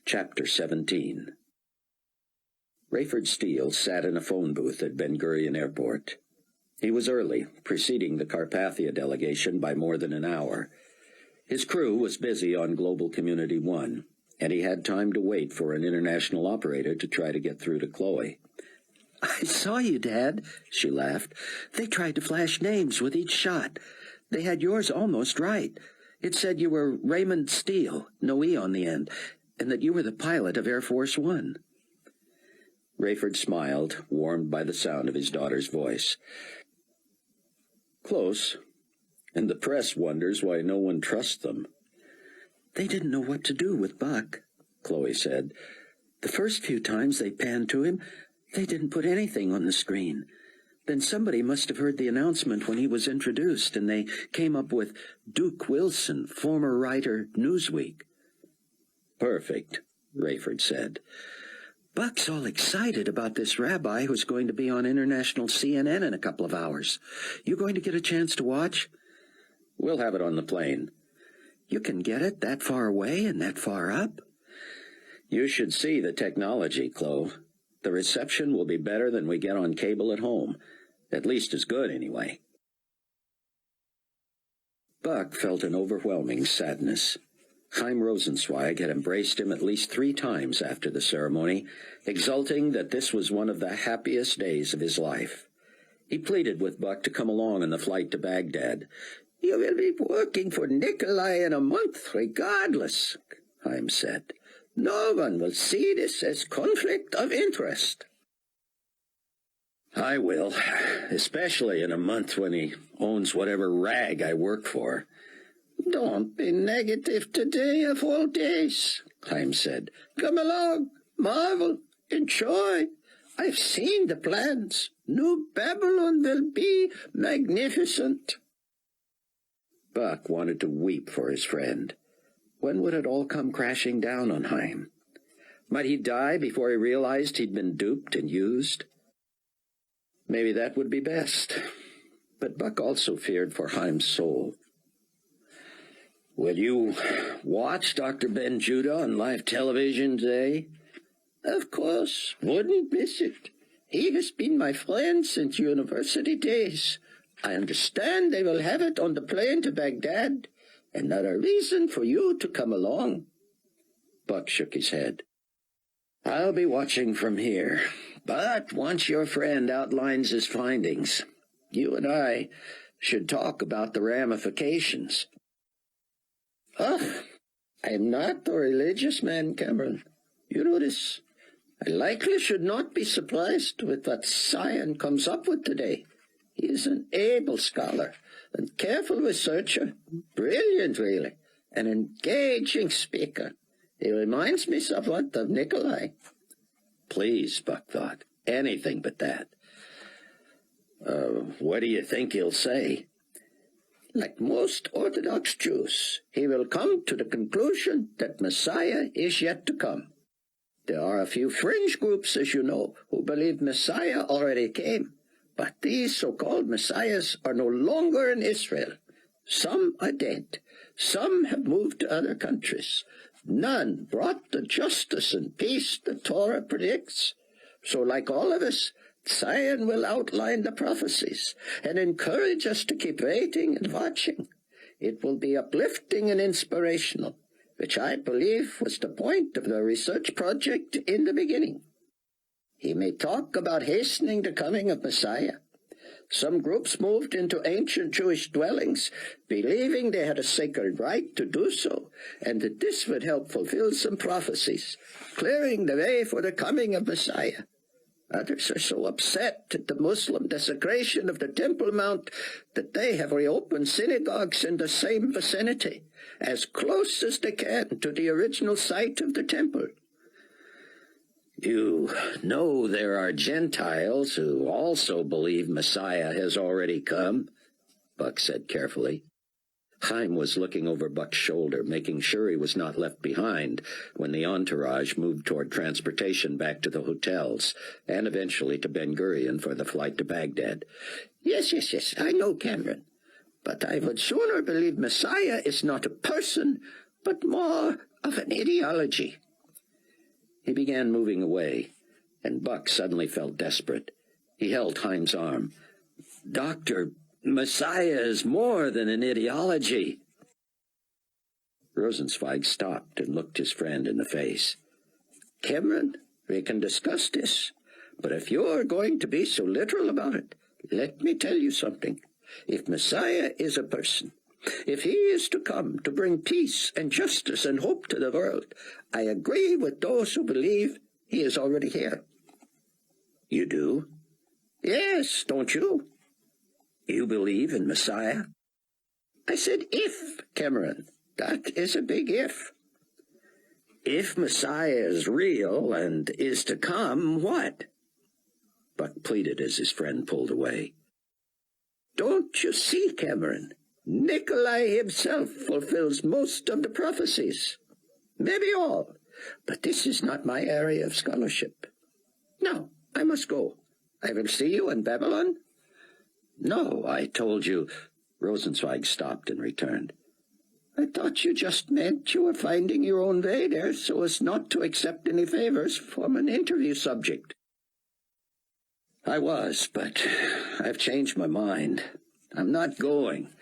Chapter 17. Rayford Steele sat in a phone booth at Ben Gurion Airport. He was early, preceding the Carpathia delegation by more than an hour. His crew was busy on Global Community 1, and he had time to wait for an international operator to try to get through to Chloe. "I saw you, Dad," she laughed. "They tried to flash names with each shot. They had yours almost right. It said you were Raymond Steele, no E on the end, and that you were the pilot of Air Force One." Rayford smiled, warmed by the sound of his daughter's voice. "Close. And the press wonders why no one trusts them." "They didn't know what to do with Buck," Chloe said. "The first few times they panned to him, they didn't put anything on the screen. Then somebody must have heard the announcement when he was introduced, and they came up with Duke Wilson, former writer, Newsweek." "Perfect," Rayford said. "Buck's all excited about this rabbi who's going to be on international CNN in a couple of hours. You going to get a chance to watch?" "We'll have it on the plane." "You can get it that far away and that far up?" "You should see the technology, Chloe. The reception will be better than we get on cable at home. At least as good, anyway." Buck felt an overwhelming sadness. Chaim Rosenzweig had embraced him at least 3 times after the ceremony, exulting that this was one of the happiest days of his life. He pleaded with Buck to come along on the flight to Baghdad. "You will be working for Nikolai in a month, regardless," Chaim said. "No one will see this as conflict of interest." "I will, especially in a month when he owns whatever rag I work for." "Don't be negative today of all days," Chaim said. "Come along, marvel, enjoy. I've seen the plans. New Babylon will be magnificent." Buck wanted to weep for his friend. When would it all come crashing down on Chaim? Might he die before he realized he'd been duped and used? Maybe that would be best. But Buck also feared for Chaim's soul. "Will you watch Dr. Ben Judah on live television today?" "Of course, wouldn't miss it. He has been my friend since university days. I understand they will have it on the plane to Baghdad. Another reason for you to come along." Buck shook his head. "I'll be watching from here. But once your friend outlines his findings, you and I should talk about the ramifications." "Oh, I'm not a religious man, Cameron. You know this. I likely should not be surprised with what Sion comes up with today. He is an able scholar and careful researcher, brilliant really, an engaging speaker. He reminds me somewhat of Nikolai." Please, Buck thought, anything but that. What do you think he'll say?" "Like most Orthodox Jews, he will come to the conclusion that Messiah is yet to come. There are a few fringe groups, as you know, who believe Messiah already came. But these so-called Messiahs are no longer in Israel. Some are dead. Some have moved to other countries. None brought the justice and peace the Torah predicts. So like all of us, Zion will outline the prophecies and encourage us to keep waiting and watching. It will be uplifting and inspirational, which I believe was the point of the research project in the beginning. He may talk about hastening the coming of Messiah. Some groups moved into ancient Jewish dwellings, believing they had a sacred right to do so, and that this would help fulfill some prophecies, clearing the way for the coming of Messiah. Others are so upset at the Muslim desecration of the Temple Mount that they have reopened synagogues in the same vicinity, as close as they can to the original site of the temple. You know there are Gentiles who also believe Messiah has already come, Buck said carefully. Chaim was looking over Buck's shoulder, making sure he was not left behind when the entourage moved toward transportation back to the hotels, and eventually to Ben Gurion for the flight to Baghdad. Yes, I know, Cameron. But I would sooner believe Messiah is not a person, but more of an ideology. He began moving away, and Buck suddenly felt desperate. He held Chaim's arm. "Doctor, Messiah is more than an ideology." Rosenzweig stopped and looked his friend in the face. "Cameron, we can discuss this, but if you're going to be so literal about it, let me tell you something. If Messiah is a person, if he is to come to bring peace and justice and hope to the world, I agree with those who believe he is already here." "You do?" "Yes, don't you?" "You believe in Messiah?" "I said if, Cameron. That is a big if." "If Messiah is real and is to come, what?" Buck pleaded as his friend pulled away. "Don't you see, Cameron? Nikolai himself fulfills most of the prophecies. Maybe all, but this is not my area of scholarship. Now, I must go. I will see you in Babylon." "No, I told you—" Rosenzweig stopped and returned. "I thought you just meant you were finding your own way there so as not to accept any favors from an interview subject." "I was, but I've changed my mind. I'm not going.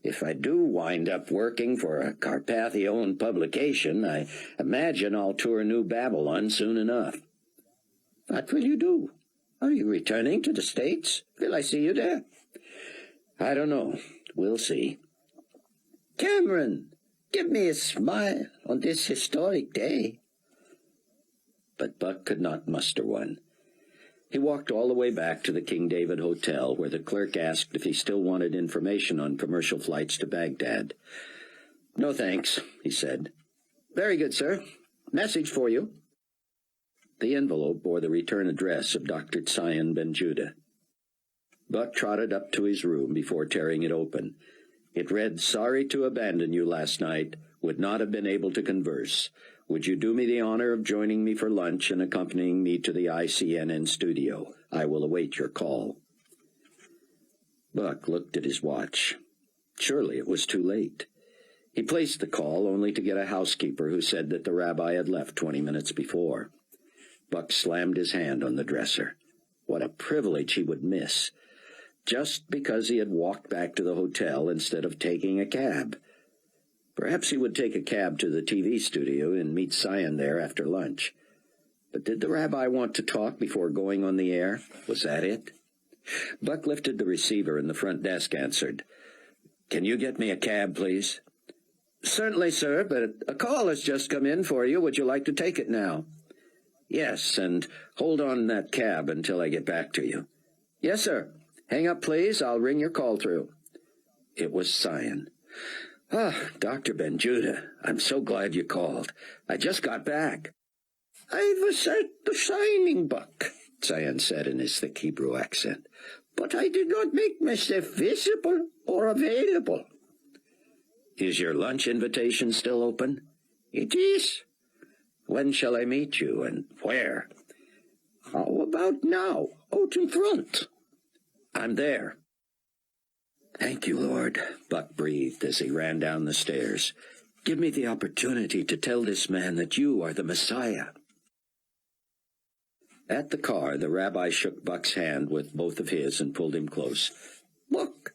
If I do wind up working for a Carpathia-owned publication, I imagine I'll tour New Babylon soon enough." "What will you do? Are you returning to the States? Will I see you there?" "I don't know. We'll see." "Cameron, give me a smile on this historic day." But Buck could not muster one. He walked all the way back to the King David Hotel, where the clerk asked if he still wanted information on commercial flights to Baghdad. "No, thanks," he said. "Very good, sir. Message for you." The envelope bore the return address of Dr. Tzion Ben Judah. Buck trotted up to his room before tearing it open. It read, "Sorry to abandon you last night. Would not have been able to converse. Would you do me the honor of joining me for lunch and accompanying me to the ICNN studio? I will await your call." Buck looked at his watch. Surely it was too late. He placed the call only to get a housekeeper who said that the rabbi had left 20 minutes before. Buck slammed his hand on the dresser. What a privilege he would miss, just because he had walked back to the hotel instead of taking a cab. Perhaps he would take a cab to the TV studio and meet Zion there after lunch. But did the rabbi want to talk before going on the air? Was that it? Buck lifted the receiver and the front desk answered. "Can you get me a cab, please?" "Certainly, sir, but a call has just come in for you. Would you like to take it now?" "Yes, and hold on that cab until I get back to you." "Yes, sir. Hang up, please. I'll ring your call through." It was Zion. Dr. Ben Judah, I'm so glad you called. I just got back." "I was at the signing, Buck," Zion said in his thick Hebrew accent. "but I did not make myself visible or available." "Is your lunch invitation still open?" "It is." "When shall I meet you, and where?" "How about now, out in front?" "I'm there." Thank you, Lord, Buck breathed as he ran down the stairs. Give me the opportunity to tell this man that you are the Messiah. At the car, the rabbi shook Buck's hand with both of his and pulled him close. Buck,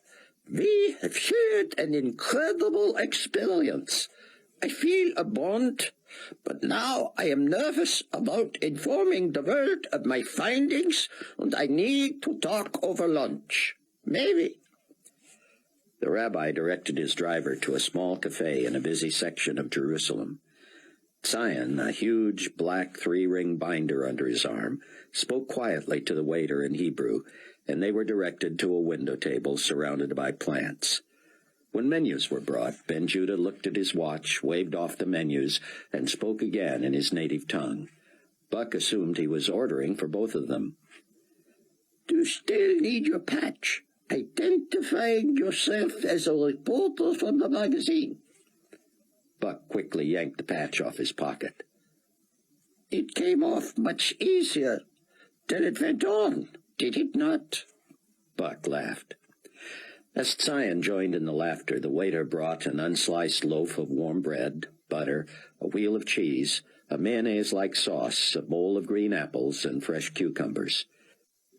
we have shared an incredible experience. I feel a bond, but now I am nervous about informing the world of my findings, and I need to talk over lunch. Maybe. The rabbi directed his driver to a small cafe in a busy section of Jerusalem. Zion, a huge black 3-ring binder under his arm, spoke quietly to the waiter in Hebrew, and they were directed to a window table surrounded by plants. When menus were brought, Ben Judah looked at his watch, waved off the menus, and spoke again in his native tongue. Buck assumed he was ordering for both of them. Do you still need your patch, identifying yourself as a reporter from the magazine? Buck quickly yanked the patch off his pocket. It came off much easier than it went on, did it not? Buck laughed. As Zion joined in the laughter, the waiter brought an unsliced loaf of warm bread, butter, a wheel of cheese, a mayonnaise-like sauce, a bowl of green apples, and fresh cucumbers.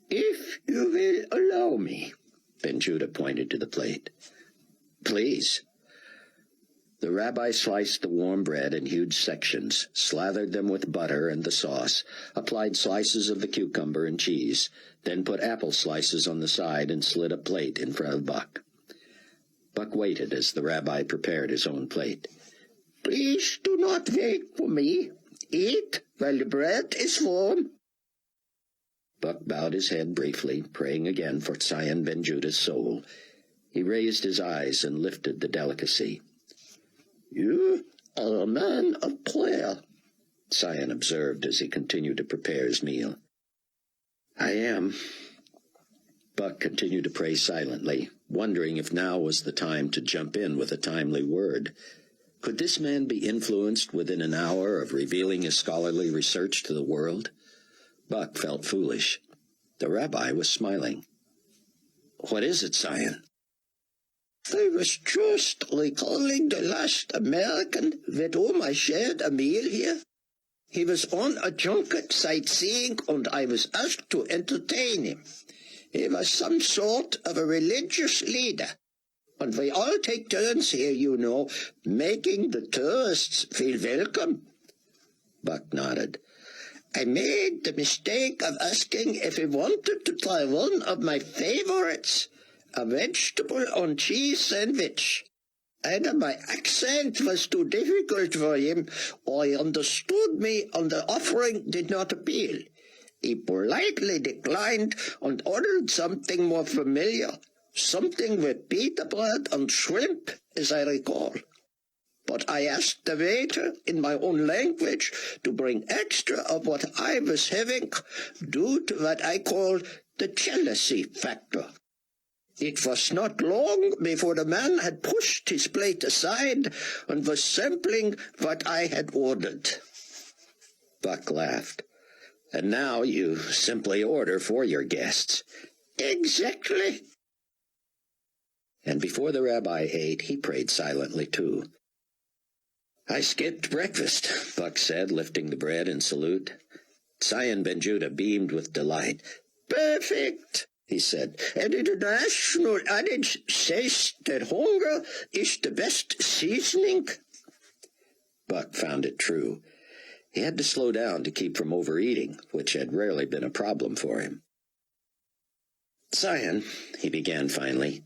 If you will allow me, Ben Judah pointed to the plate. Please. The rabbi sliced the warm bread in huge sections, slathered them with butter and the sauce, applied slices of the cucumber and cheese, then put apple slices on the side and slid a plate in front of Buck. Buck waited as the rabbi prepared his own plate. Please do not wait for me. Eat while the bread is warm. Buck bowed his head briefly, praying again for Zion Ben Judah's soul. He raised his eyes and lifted the delicacy. You are a man of prayer, Zion observed as he continued to prepare his meal. I am. Buck continued to pray silently, wondering if now was the time to jump in with a timely word. Could this man be influenced within an hour of revealing his scholarly research to the world? Buck felt foolish. The rabbi was smiling. What is it, Zion? I was just recalling the last American with whom I shared a meal here. He was on a junket sightseeing, and I was asked to entertain him. He was some sort of a religious leader, and we all take turns here, you know, making the tourists feel welcome. Buck nodded. I made the mistake of asking if he wanted to try one of my favorites, a vegetable on cheese sandwich. Either my accent was too difficult for him, or he understood me and the offering did not appeal. He politely declined and ordered something more familiar, something with pita bread and shrimp, as I recall. But I asked the waiter in my own language to bring extra of what I was having, due to what I call the jealousy factor. It was not long before the man had pushed his plate aside and was sampling what I had ordered. Buck laughed. And now you simply order for your guests. Exactly. And before the rabbi ate, he prayed silently too. I skipped breakfast, Buck said, lifting the bread in salute. Zion Ben Judah beamed with delight. Perfect, he said. An international adage says that hunger is the best seasoning. Buck found it true. He had to slow down to keep from overeating, which had rarely been a problem for him. Zion, he began finally,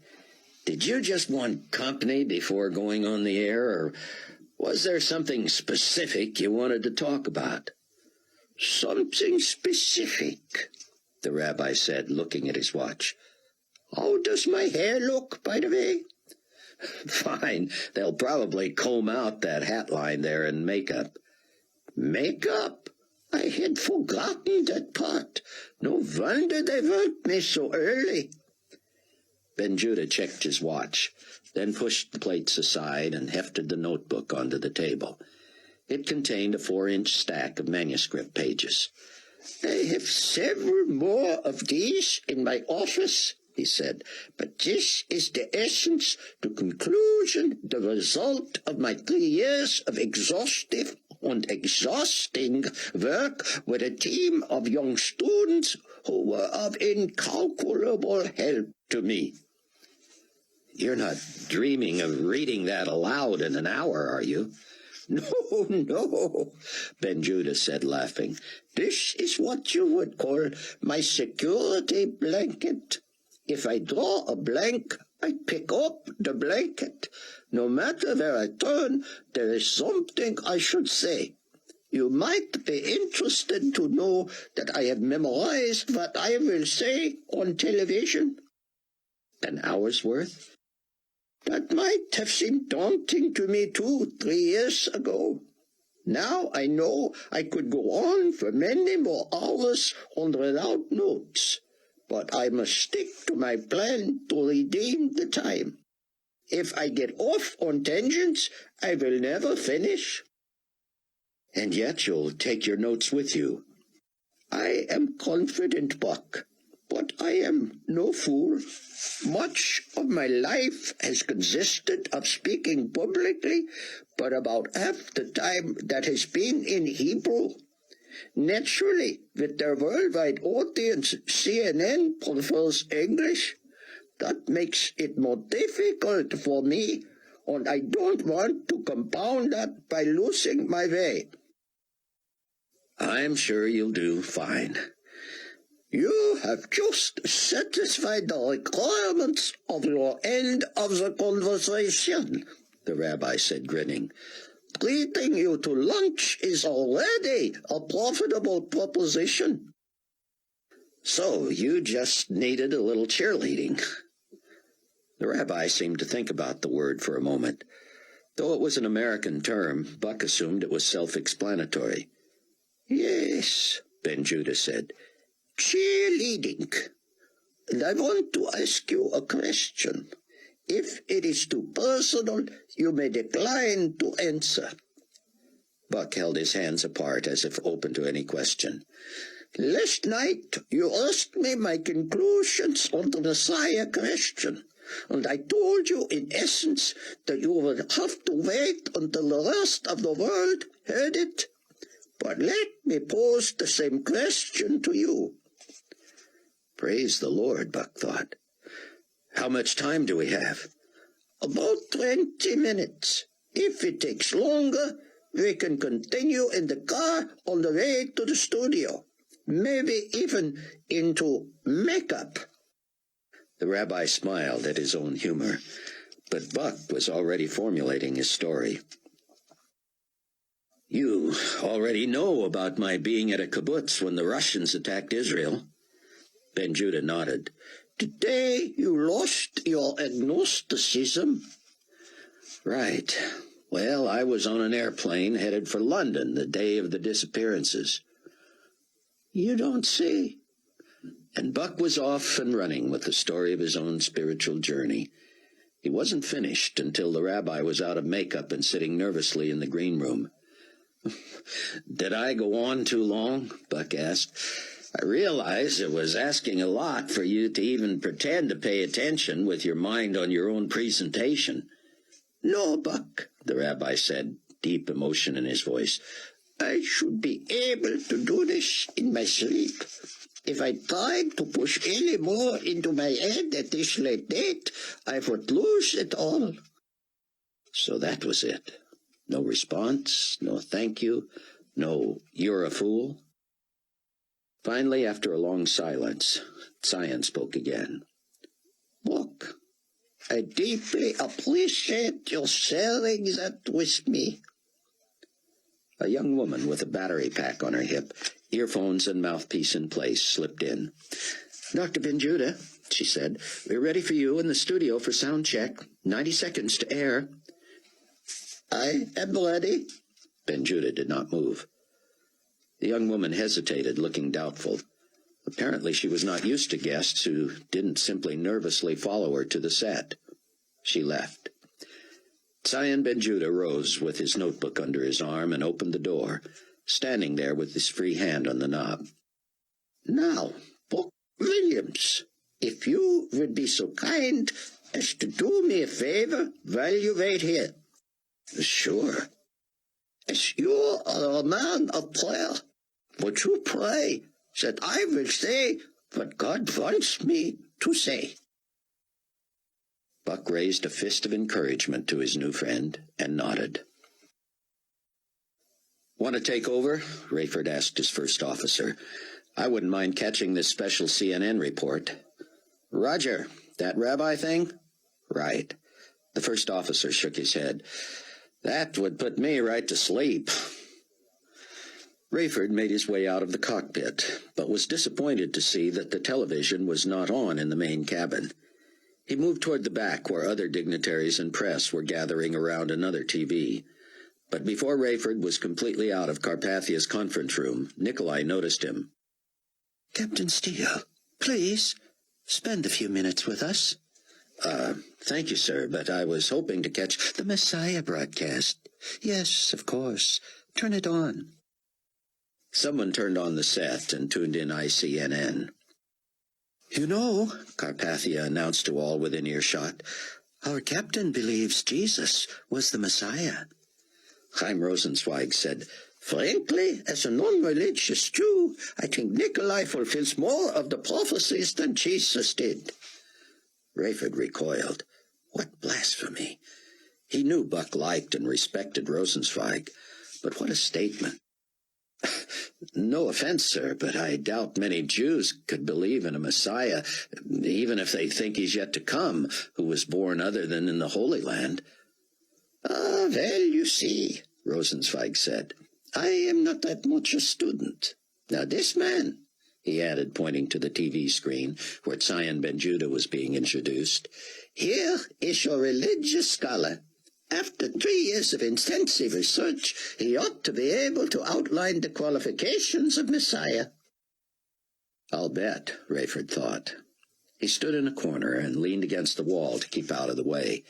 did you just want company before going on the air, or was there something specific you wanted to talk about? Something specific, the rabbi said, looking at his watch. How does my hair look, by the way? Fine. They'll probably comb out that hat line there in makeup. Makeup? I had forgotten that part. No wonder they woke me so early. Ben Judah checked his watch, then pushed the plates aside and hefted the notebook onto the table. It contained a 4-inch stack of manuscript pages. I have several more of these in my office, he said. But this is the essence, the conclusion, the result of my 3 years of exhaustive and exhausting work with a team of young students who were of incalculable help to me. You're not dreaming of reading that aloud in an hour, are you? No, no, Ben Judah said, laughing. This is what you would call my security blanket. If I draw a blank, I pick up the blanket. No matter where I turn, there is something I should say. You might be interested to know that I have memorized what I will say on television. An hour's worth? That might have seemed daunting to me too 3 years ago. Now I know I could go on for many more hours without notes, but I must stick to my plan to redeem the time. If I get off on tangents, I will never finish. And yet you'll take your notes with you. I am confident, Buck, but I am no fool. Much of my life has consisted of speaking publicly, but about half the time that has been in Hebrew. Naturally, with their worldwide audience, CNN prefers English. That makes it more difficult for me, and I don't want to compound that by losing my way. I'm sure you'll do fine. You have just satisfied the requirements of your end of the conversation, the rabbi said, grinning. Treating you to lunch is already a profitable proposition. So you just needed a little cheerleading. The rabbi seemed to think about the word for a moment. Though it was an American term, Buck assumed it was self-explanatory. Yes, Ben Judah said. Cheerleading. And I want to ask you a question. If it is too personal, you may decline to answer. Buck held his hands apart as if open to any question. Last night you asked me my conclusions on the Messiah question, and I told you in essence that you would have to wait until the rest of the world heard it. But let me pose the same question to you. Praise the Lord, Buck thought. How much time do we have? About 20 minutes. If it takes longer, we can continue in the car on the way to the studio. Maybe even into makeup. The rabbi smiled at his own humor, but Buck was already formulating his story. You already know about my being at a kibbutz when the Russians attacked Israel. Ben Judah nodded. Today you lost your agnosticism. Right. Well, I was on an airplane headed for London the day of the disappearances. You don't say. And Buck was off and running with the story of his own spiritual journey. He wasn't finished until the rabbi was out of makeup and sitting nervously in the green room. Did I go on too long? Buck asked. I realize it was asking a lot for you to even pretend to pay attention with your mind on your own presentation. No, Buck, the rabbi said, deep emotion in his voice. I should be able to do this in my sleep. If I tried to push any more into my head at this late date, I would lose it all. So that was it. No response, no thank you, no you're a fool. Finally, after a long silence, Zion spoke again. Buck, I deeply appreciate your sharing that with me. A young woman with a battery pack on her hip, earphones and mouthpiece in place, slipped in. Dr. Ben Judah, she said, we're ready for you in the studio for sound check. 90 seconds to air. I am ready. Ben Judah did not move. The young woman hesitated, looking doubtful. Apparently she was not used to guests who didn't simply nervously follow her to the set. She left. Zion Ben Judah rose with his notebook under his arm and opened the door, standing there with his free hand on the knob. Now, Buck Williams, If you would be so kind as to do me a favor while you wait here. Sure. As you are a man of prayer, would you pray that I will say what God wants me to say? Buck raised a fist of encouragement to his new friend and nodded. "Want to take over?" Rayford asked his first officer. "I wouldn't mind catching this special CNN report." "Roger. That rabbi thing?" "Right." The first officer shook his head. "That would put me right to sleep." Rayford made his way out of the cockpit, but was disappointed to see that the television was not on in the main cabin. He moved toward the back where other dignitaries and press were gathering around another TV. But before Rayford was completely out of Carpathia's conference room, Nikolai noticed him. "Captain Steele, please, spend a few minutes with us." Thank you, sir, but I was hoping to catch "The Messiah broadcast. Yes, of course. Turn it on." Someone turned on the set and tuned in ICNN. "You know," Carpathia announced to all within earshot, "our captain believes Jesus was the Messiah." Chaim Rosenzweig said, Frankly, as a non-religious Jew, I think Nikolai fulfills more of the prophecies than Jesus did. Rayford recoiled. What blasphemy! He knew Buck liked and respected Rosenzweig, but what a statement. "No offense, sir, but I doubt many Jews could believe in a Messiah, even if they think he's yet to come, who was born other than in the Holy Land." "Ah, well, you see," Rosenzweig said, "I am not that much a student. Now this man," he added, pointing to the TV screen where Tzayin Ben Judah was being introduced, "here is your religious scholar. After 3 years of intensive research, he ought to be able to outline the qualifications of Messiah." "I'll bet," Rayford thought. He stood in a corner and leaned against the wall to keep out of the way.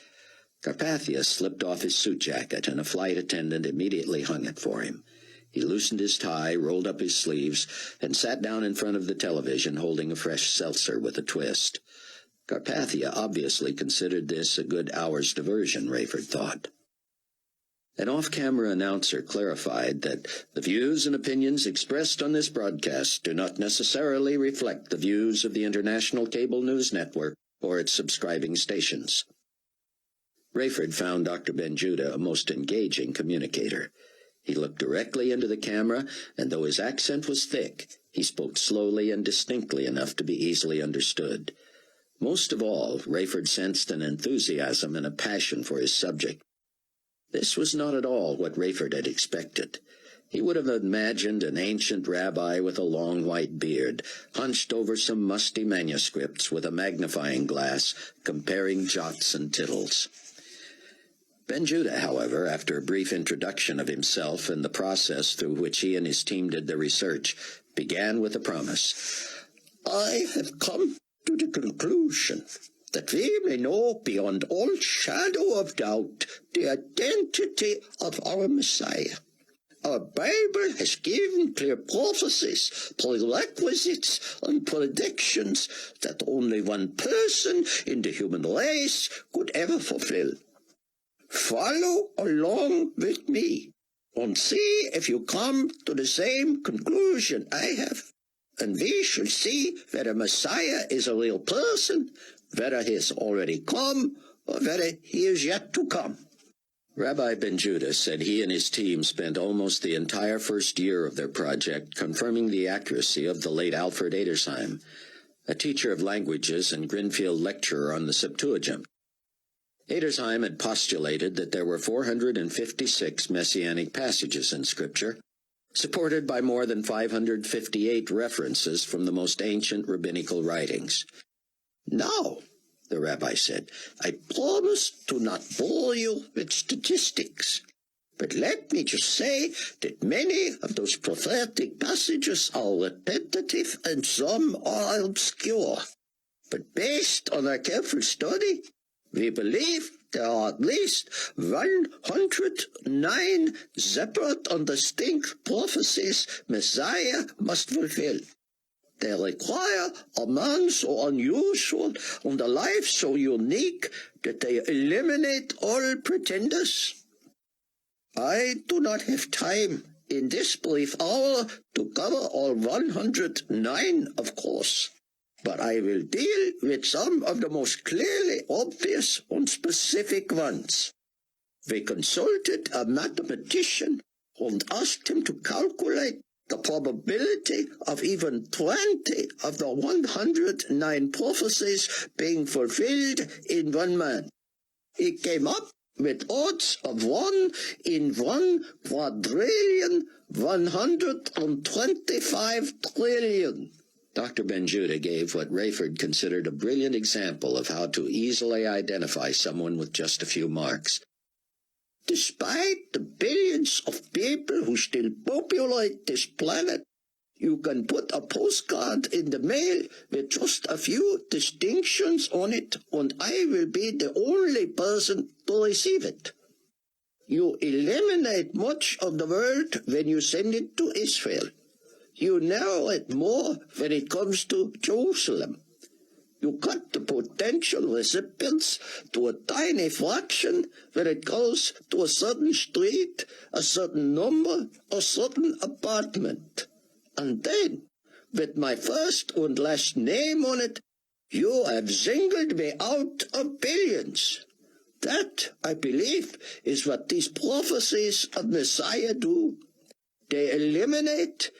Carpathia slipped off his suit jacket, and a flight attendant immediately hung it for him. He loosened his tie, rolled up his sleeves, and sat down in front of the television holding a fresh seltzer with a twist. Carpathia obviously considered this a good hour's diversion, Rayford thought. An off-camera announcer clarified that the views and opinions expressed on this broadcast do not necessarily reflect the views of the International Cable News Network or its subscribing stations. Rayford found Dr. Ben Judah a most engaging communicator. He looked directly into the camera, and though his accent was thick, he spoke slowly and distinctly enough to be easily understood. Most of all, Rayford sensed an enthusiasm and a passion for his subject. This was not at all what Rayford had expected. He would have imagined an ancient rabbi with a long white beard, hunched over some musty manuscripts with a magnifying glass, comparing jots and tittles. Ben Judah, however, after a brief introduction of himself and the process through which he and his team did the research, began with a promise. "I have come to the conclusion that we may know beyond all shadow of doubt the identity of our Messiah. Our Bible has given clear prophecies, prerequisites, and predictions that only one person in the human race could ever fulfill. Follow along with me and see if you come to the same conclusion I have, and we shall see whether Messiah is a real person, whether he has already come, or whether he is yet to come." Rabbi Ben Judah said he and his team spent almost the entire first year of their project confirming the accuracy of the late Alfred Edersheim, a teacher of languages and Grinfield lecturer on the Septuagint. Edersheim had postulated that there were 456 messianic passages in Scripture, supported by more than 558 references from the most ancient rabbinical writings. "Now," the rabbi said, "I promise to not bore you with statistics, but let me just say that many of those prophetic passages are repetitive and some are obscure. But based on our careful study, we believe there are at least 109 separate and distinct prophecies Messiah must fulfill. They require a man so unusual and a life so unique that they eliminate all pretenders. I do not have time in this brief hour to cover all 109, of course, but I will deal with some of the most clearly obvious and specific ones. We consulted a mathematician and asked him to calculate the probability of even 20 of the 109 prophecies being fulfilled in one man. He came up with odds of 1 in 1,125 trillion. Dr. Benjuda gave what Rayford considered a brilliant example of how to easily identify someone with just a few marks. Despite the billions of people who still populate this planet, you can put a postcard in the mail with just a few distinctions on it, and I will be the only person to receive it. You eliminate much of the world when you send it to Israel. You narrow it more when it comes to Jerusalem. You cut the potential recipients to a tiny fraction when it goes to a certain street, a certain number, a certain apartment. And then, with my first and last name on it, you have singled me out of billions. That, I believe, is what these prophecies of Messiah do. They eliminate,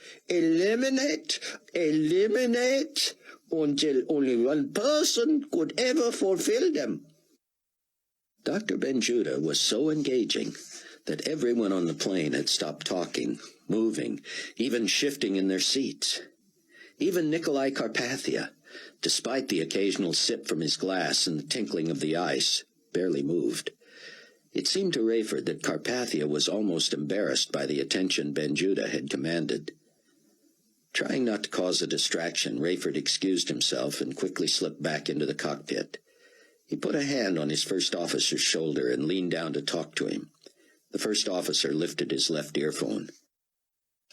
until only one person could ever fulfill them. Dr. Benjuda was so engaging that everyone on the plane had stopped talking, moving, even shifting in their seats. Even Nikolai Carpathia, despite the occasional sip from his glass and the tinkling of the ice, barely moved. It seemed to Rayford that Carpathia was almost embarrassed by the attention Benjuda had commanded. Trying not to cause a distraction, Rayford excused himself and quickly slipped back into the cockpit. He put a hand on his first officer's shoulder and leaned down to talk to him. The first officer lifted his left earphone.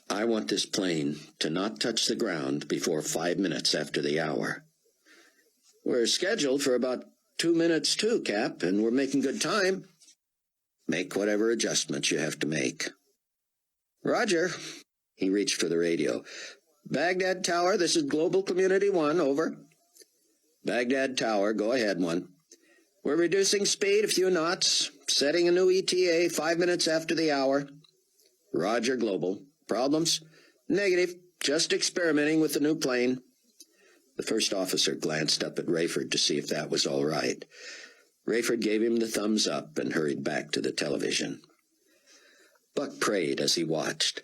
"I want this plane to not touch the ground before 5 minutes after the hour." "We're scheduled for about 2 minutes too, Cap, and we're making good time." "Make whatever adjustments you have to make." "Roger." He reached for the radio. "Baghdad Tower, this is Global Community 1, over." "Baghdad Tower, go ahead, 1. We're reducing speed a few knots, setting a new ETA 5 minutes after the hour." "Roger, Global. Problems?" "Negative. Just experimenting with the new plane." The first officer glanced up at Rayford to see if that was all right. Rayford gave him the thumbs up and hurried back to the television. Buck prayed as he watched.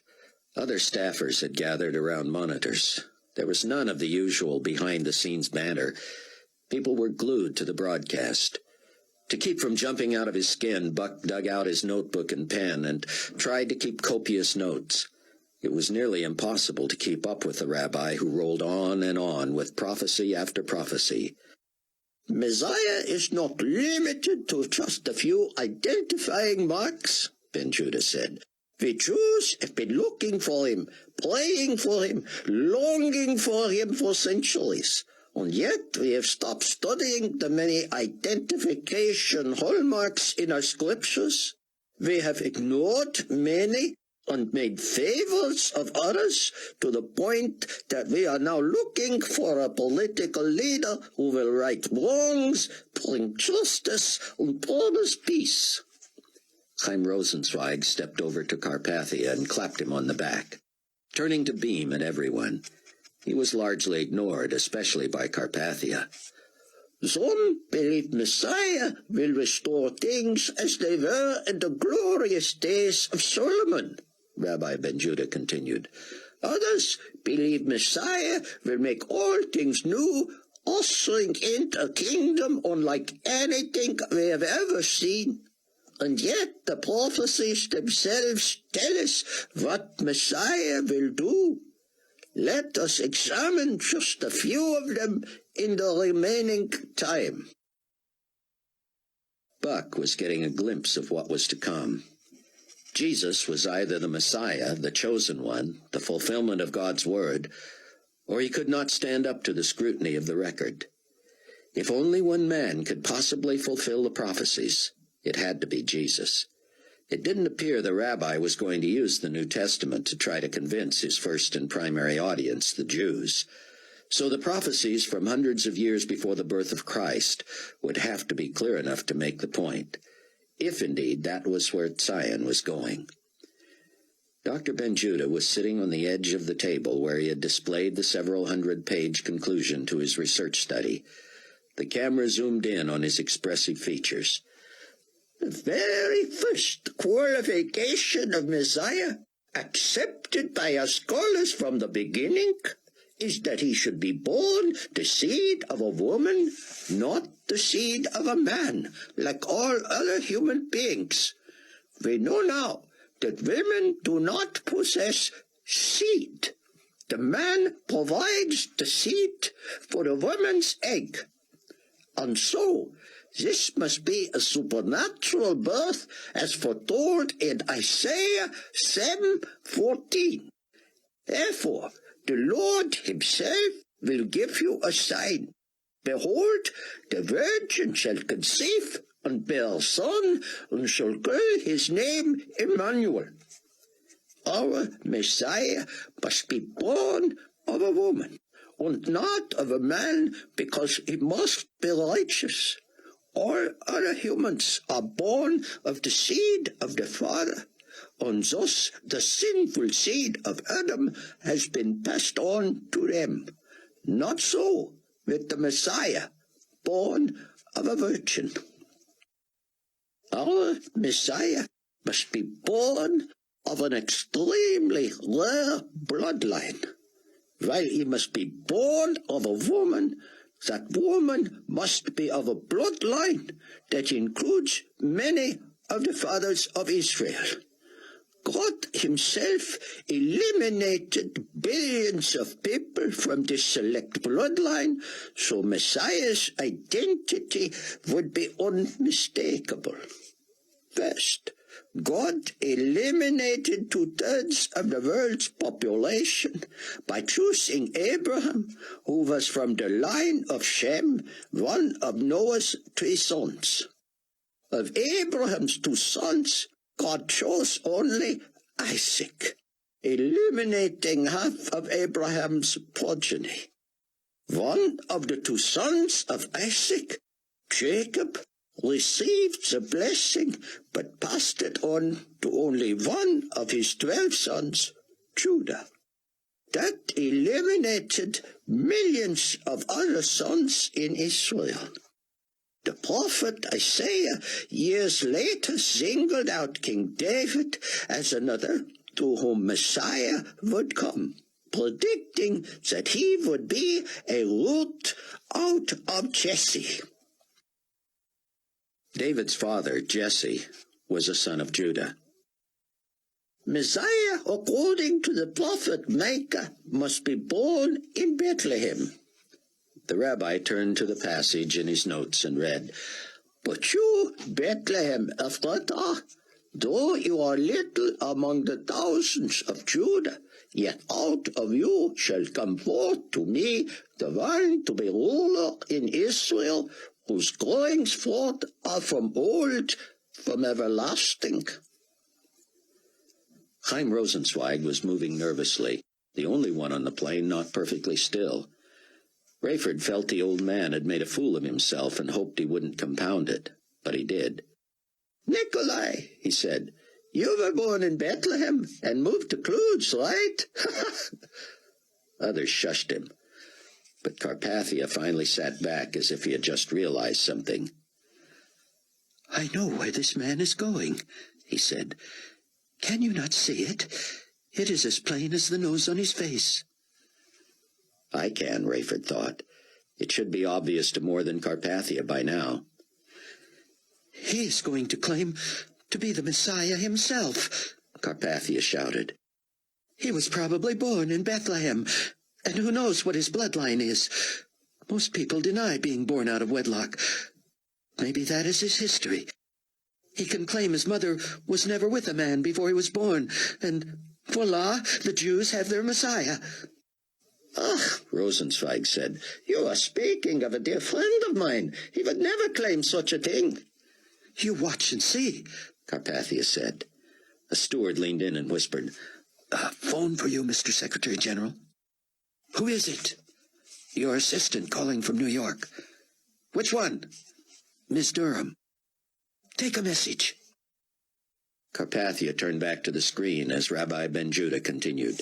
Other staffers had gathered around monitors. There was none of the usual behind-the-scenes banter. People were glued to the broadcast. To keep from jumping out of his skin, Buck dug out his notebook and pen and tried to keep copious notes. It was nearly impossible to keep up with the rabbi who rolled on and on with prophecy after prophecy. "Messiah is not limited to just a few identifying marks," Benjuda said. "We Jews have been looking for him, praying for him, longing for him for centuries. And yet we have stopped studying the many identification hallmarks in our scriptures. We have ignored many and made favors of others to the point that we are now looking for a political leader who will right wrongs, bring justice, and promise peace." Chaim Rosenzweig stepped over to Carpathia and clapped him on the back, turning to beam at everyone. He was largely ignored, especially by Carpathia. "Some believe Messiah will restore things as they were in the glorious days of Solomon," Rabbi Benjuda continued. "Others believe Messiah will make all things new, ushering in a kingdom unlike anything we have ever seen. And yet the prophecies themselves tell us what Messiah will do. Let us examine just a few of them in the remaining time." Buck was getting a glimpse of what was to come. Jesus was either the Messiah, the chosen one, the fulfillment of God's word, or he could not stand up to the scrutiny of the record. If only one man could possibly fulfill the prophecies, it had to be Jesus. It didn't appear the rabbi was going to use the New Testament to try to convince his first and primary audience, the Jews. So the prophecies from hundreds of years before the birth of Christ would have to be clear enough to make the point, if indeed that was where Zion was going. Dr. Ben-Judah was sitting on the edge of the table where he had displayed the several hundred-page conclusion to his research study. The camera zoomed in on his expressive features. The very first qualification of Messiah, accepted by our scholars from the beginning, is that he should be born the seed of a woman, not the seed of a man, like all other human beings. We know now that women do not possess seed. The man provides the seed for the woman's egg. And so, this must be a supernatural birth as foretold in Isaiah 7:14. Therefore, the Lord himself will give you a sign. Behold, the virgin shall conceive and bear a son, and shall call his name Emmanuel. Our Messiah must be born of a woman, and not of a man, because he must be righteous. All other humans are born of the seed of the Father, and thus the sinful seed of Adam has been passed on to them. Not so with the Messiah, born of a virgin. Our Messiah must be born of an extremely rare bloodline. While he must be born of a woman, that woman must be of a bloodline that includes many of the fathers of Israel. God himself eliminated billions of people from this select bloodline, so Messiah's identity would be unmistakable. First, God eliminated 2/3 of the world's population by choosing Abraham, who was from the line of Shem, one of Noah's 3 sons. Of Abraham's 2 sons, God chose only Isaac, eliminating half of Abraham's progeny. One of the 2 sons of Isaac, Jacob, received the blessing, but passed it on to only one of his 12 sons, Judah. That eliminated millions of other sons in Israel. The prophet Isaiah years later singled out King David as another to whom Messiah would come, predicting that he would be a root out of Jesse. David's father, Jesse, was a son of Judah. Messiah, according to the prophet Micah, must be born in Bethlehem. The rabbi turned to the passage in his notes and read, But you, Bethlehem Ephratah, though you are little among the thousands of Judah, yet out of you shall come forth to me the one to be ruler in Israel, whose goings forth are from old, from everlasting. Chaim Rosenzweig was moving nervously, the only one on the plane not perfectly still. Rayford felt the old man had made a fool of himself and hoped he wouldn't compound it, but he did. Nikolai, he said, you were born in Bethlehem and moved to Cluj, right? Others shushed him, but Carpathia finally sat back as if he had just realized something. I know where this man is going, he said. Can you not see it? It is as plain as the nose on his face. I can, Rayford thought. It should be obvious to more than Carpathia by now. He is going to claim to be the Messiah himself, Carpathia shouted. He was probably born in Bethlehem, and who knows what his bloodline is. Most people deny being born out of wedlock. Maybe that is his history. He can claim his mother was never with a man before he was born, and voila, the Jews have their Messiah. "Ah," Rosenzweig said, "you are speaking of a dear friend of mine. He would never claim such a thing." "You watch and see," Carpathia said. A steward leaned in and whispered, "Phone for you, Mr. Secretary General." "Who is it?" "Your assistant calling from New York." "Which one?" "Miss Durham." "Take a message." Carpathia turned back to the screen as Rabbi Ben-Judah continued.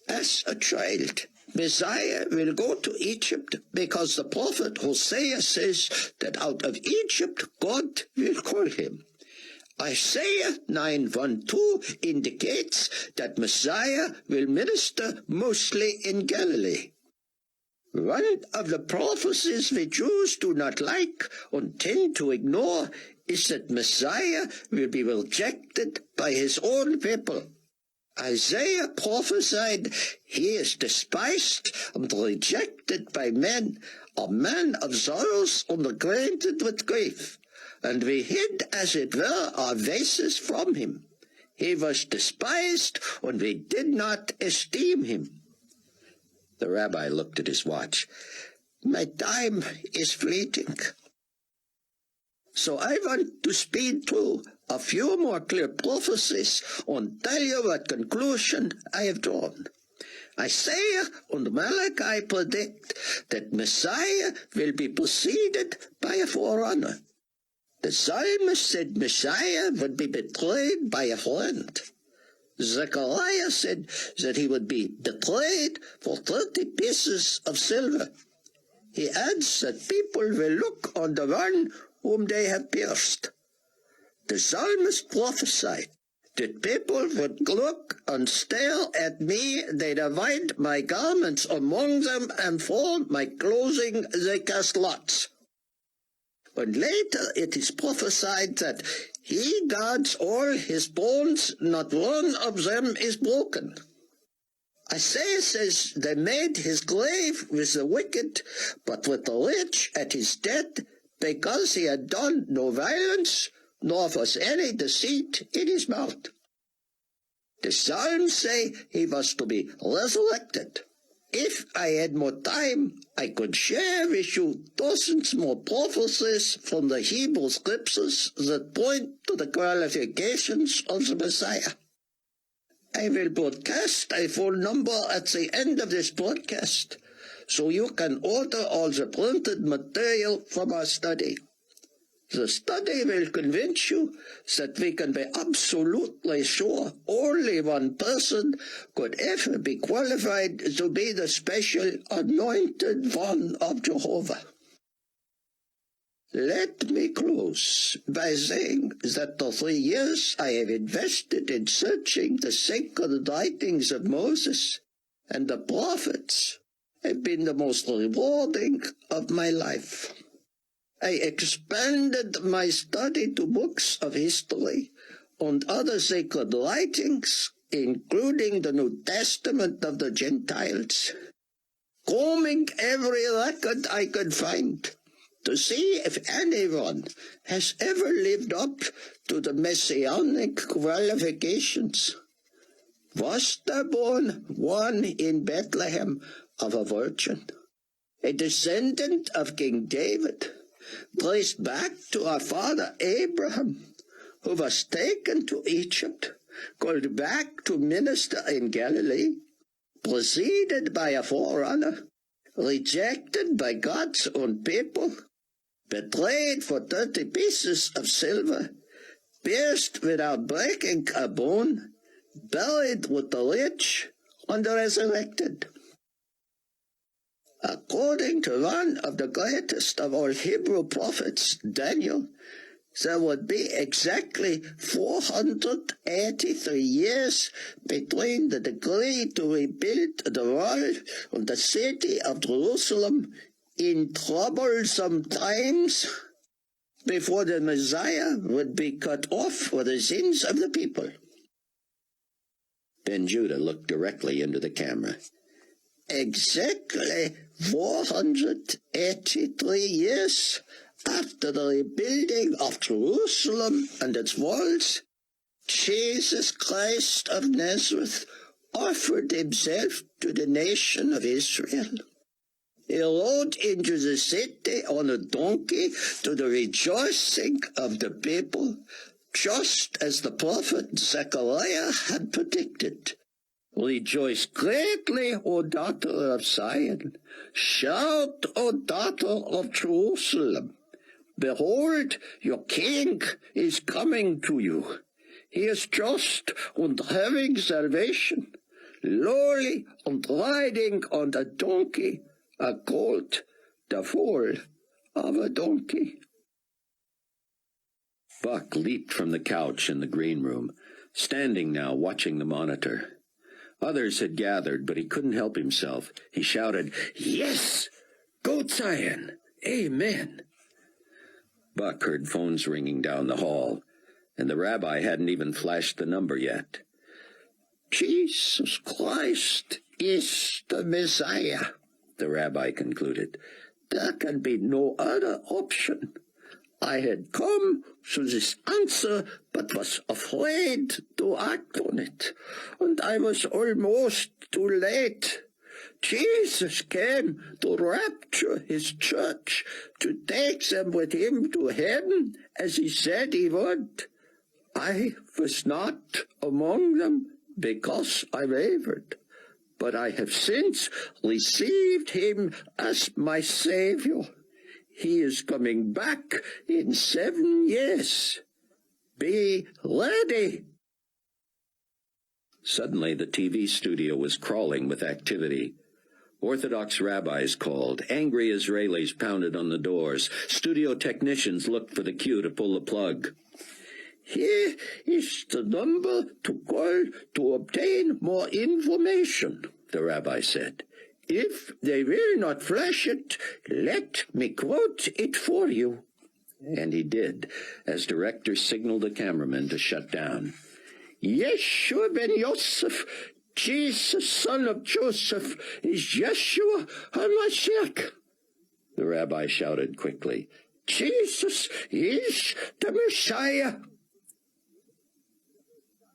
"As a child, Messiah will go to Egypt because the prophet Hosea says that out of Egypt God will call him. Isaiah 9:1-2 indicates that Messiah will minister mostly in Galilee. One of the prophecies the Jews do not like and tend to ignore is that Messiah will be rejected by his own people. Isaiah prophesied, "He is despised and rejected by men, a man of sorrows and acquainted with grief, and we hid, as it were, our faces from him. He was despised, and we did not esteem him." The rabbi looked at his watch. "My time is fleeting, so I want to speed through a few more clear prophecies and tell you what conclusion I have drawn. Isaiah and Malachi predict that Messiah will be preceded by a forerunner. The psalmist said Messiah would be betrayed by a friend. Zechariah said that he would be betrayed for 30 pieces of silver. He adds that people will look on the one whom they have pierced. The psalmist prophesied that people would look and stare at me. They divide my garments among them, and for my clothing they cast lots. And later it is prophesied that he guards all his bones, not one of them is broken. Isaiah says they made his grave with the wicked, but with the rich at his death, because he had done no violence, nor was any deceit in his mouth. The Psalms say he was to be resurrected. If I had more time, I could share with you dozens more prophecies from the Hebrew scriptures that point to the qualifications of the Messiah. I will broadcast a full number at the end of this broadcast, so you can order all the printed material from our study. The study will convince you that we can be absolutely sure only one person could ever be qualified to be the special anointed one of Jehovah. Let me close by saying that the 3 years I have invested in searching the sacred writings of Moses and the prophets have been the most rewarding of my life. I expanded my study to books of history and other sacred writings, including the New Testament of the Gentiles, combing every record I could find to see if anyone has ever lived up to the messianic qualifications. Was there born one in Bethlehem of a virgin, a descendant of King David, traced back to our father Abraham, who was taken to Egypt, called back to minister in Galilee, preceded by a forerunner, rejected by God's own people, betrayed for 30 pieces of silver, pierced without breaking a bone, buried with the rich, and resurrected. According to one of the greatest of all Hebrew prophets, Daniel, there would be exactly 483 years between the decree to rebuild the wall and the city of Jerusalem in troublesome times before the Messiah would be cut off for the sins of the people. Ben-Judah looked directly into the camera. Exactly 483 years after the rebuilding of Jerusalem and its walls, Jesus Christ of Nazareth offered himself to the nation of Israel. He rode into the city on a donkey to the rejoicing of the people, just as the prophet Zechariah had predicted. Rejoice greatly, O daughter of Zion. Shout, O daughter of Jerusalem. Behold, your king is coming to you. He is just and having salvation, lowly and riding on a donkey, a colt, the foal of a donkey. Buck leaped from the couch in the green room, standing now watching the monitor. Others had gathered, but he couldn't help himself. He shouted, "Yes! Go Zion! Amen!" Buck heard phones ringing down the hall, and the rabbi hadn't even flashed the number yet. Jesus Christ is the Messiah, the rabbi concluded. There can be no other option. I had come to this answer, but was afraid to act on it, and I was almost too late. Jesus came to rapture his church, to take them with him to heaven, as he said he would. I was not among them because I wavered, but I have since received him as my Savior. He is coming back in 7 years. Be ready. Suddenly the TV studio was crawling with activity. Orthodox rabbis called. Angry Israelis pounded on the doors. Studio technicians looked for the cue to pull the plug. Here is the number to call to obtain more information, the rabbi said. If they will not flash it, let me quote it for you. And he did, as director signaled the cameraman to shut down. Yeshua ben Yosef, Jesus, son of Joseph, is Yeshua HaMashiach. The rabbi shouted quickly. Jesus is the Messiah.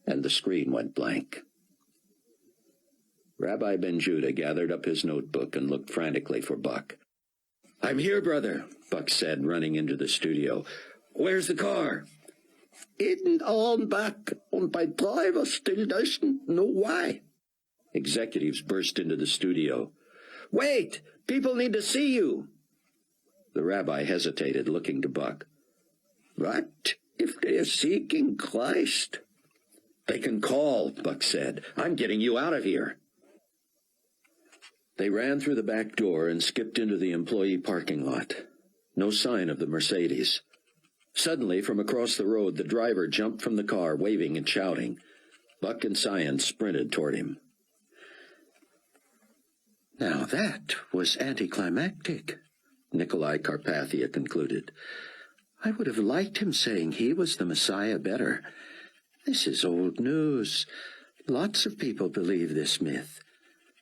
And the screen went blank. Rabbi Ben Judah gathered up his notebook and looked frantically for Buck. "I'm here, brother," Buck said, running into the studio. "Where's the car?" "In on back, and my driver still doesn't know why." Executives burst into the studio. "Wait! People need to see you!" The rabbi hesitated, looking to Buck. "What if they are seeking Christ?" "They can call," Buck said. "I'm getting you out of here." They ran through the back door and skipped into the employee parking lot. No sign of the Mercedes. Suddenly, from across the road, the driver jumped from the car, waving and shouting. Buck and Sion sprinted toward him. Now that was anticlimactic, Nikolai Carpathia concluded. I would have liked him saying he was the Messiah better. This is old news. Lots of people believe this myth.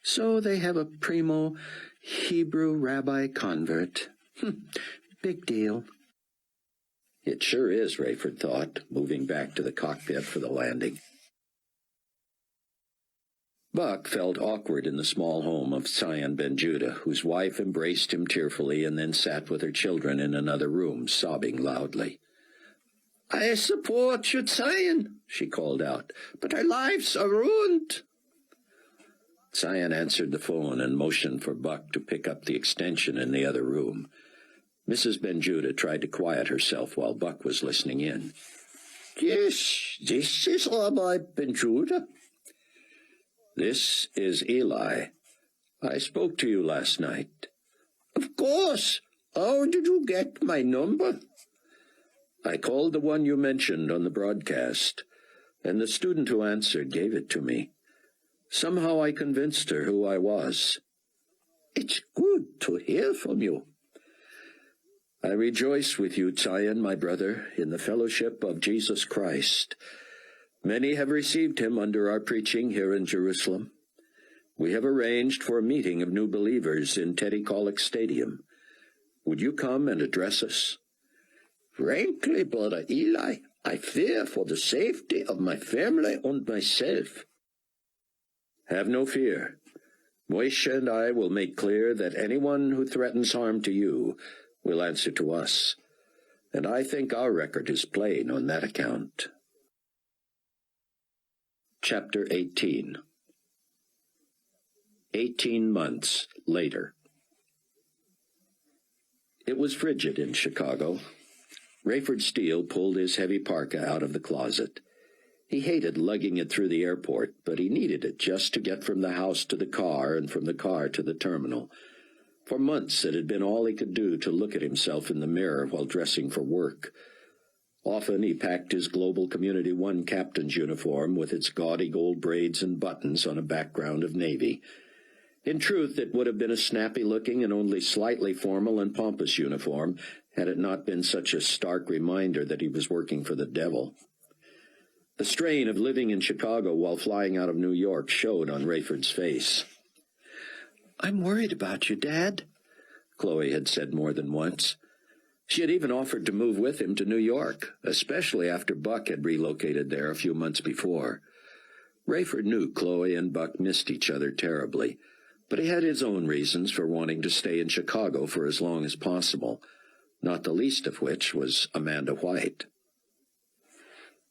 So they have a primo Hebrew rabbi convert. Big deal. It sure is, Rayford thought, moving back to the cockpit for the landing. Buck felt awkward in the small home of Sion Ben Judah, whose wife embraced him tearfully and then sat with her children in another room, sobbing loudly. "I support you, Sion," she called out, "but our lives are ruined." Sion answered the phone and motioned for Buck to pick up the extension in the other room. Mrs. Ben Judah tried to quiet herself while Buck was listening in. "Yes, this is Rabbi Ben Judah." "This is Eli. I spoke to you last night." "Of course. How did you get my number?" "I called the one you mentioned on the broadcast, and the student who answered gave it to me. Somehow I convinced her who I was." "It's good to hear from you." "I rejoice with you, Sion, my brother, in the fellowship of Jesus Christ. Many have received him under our preaching here in Jerusalem. We have arranged for a meeting of new believers in Teddy Kollek Stadium. Would you come and address us?" "Frankly, Brother Eli, I fear for the safety of my family and myself." Have no fear. Moishe and I will make clear that anyone who threatens harm to you will answer to us, and I think our record is plain on that account. Chapter 18. 18 months later. It was frigid in Chicago. Rayford Steele pulled his heavy parka out of the closet. He hated lugging it through the airport, but he needed it just to get from the house to the car and from the car to the terminal. For months it had been all he could do to look at himself in the mirror while dressing for work. Often he packed his Global Community One captain's uniform with its gaudy gold braids and buttons on a background of navy. In truth, it would have been a snappy-looking and only slightly formal and pompous uniform had it not been such a stark reminder that he was working for the devil. The strain of living in Chicago while flying out of New York showed on Rayford's face. "I'm worried about you, Dad," Chloe had said more than once. She had even offered to move with him to New York, especially after Buck had relocated there a few months before. Rayford knew Chloe and Buck missed each other terribly, but he had his own reasons for wanting to stay in Chicago for as long as possible, not the least of which was Amanda White.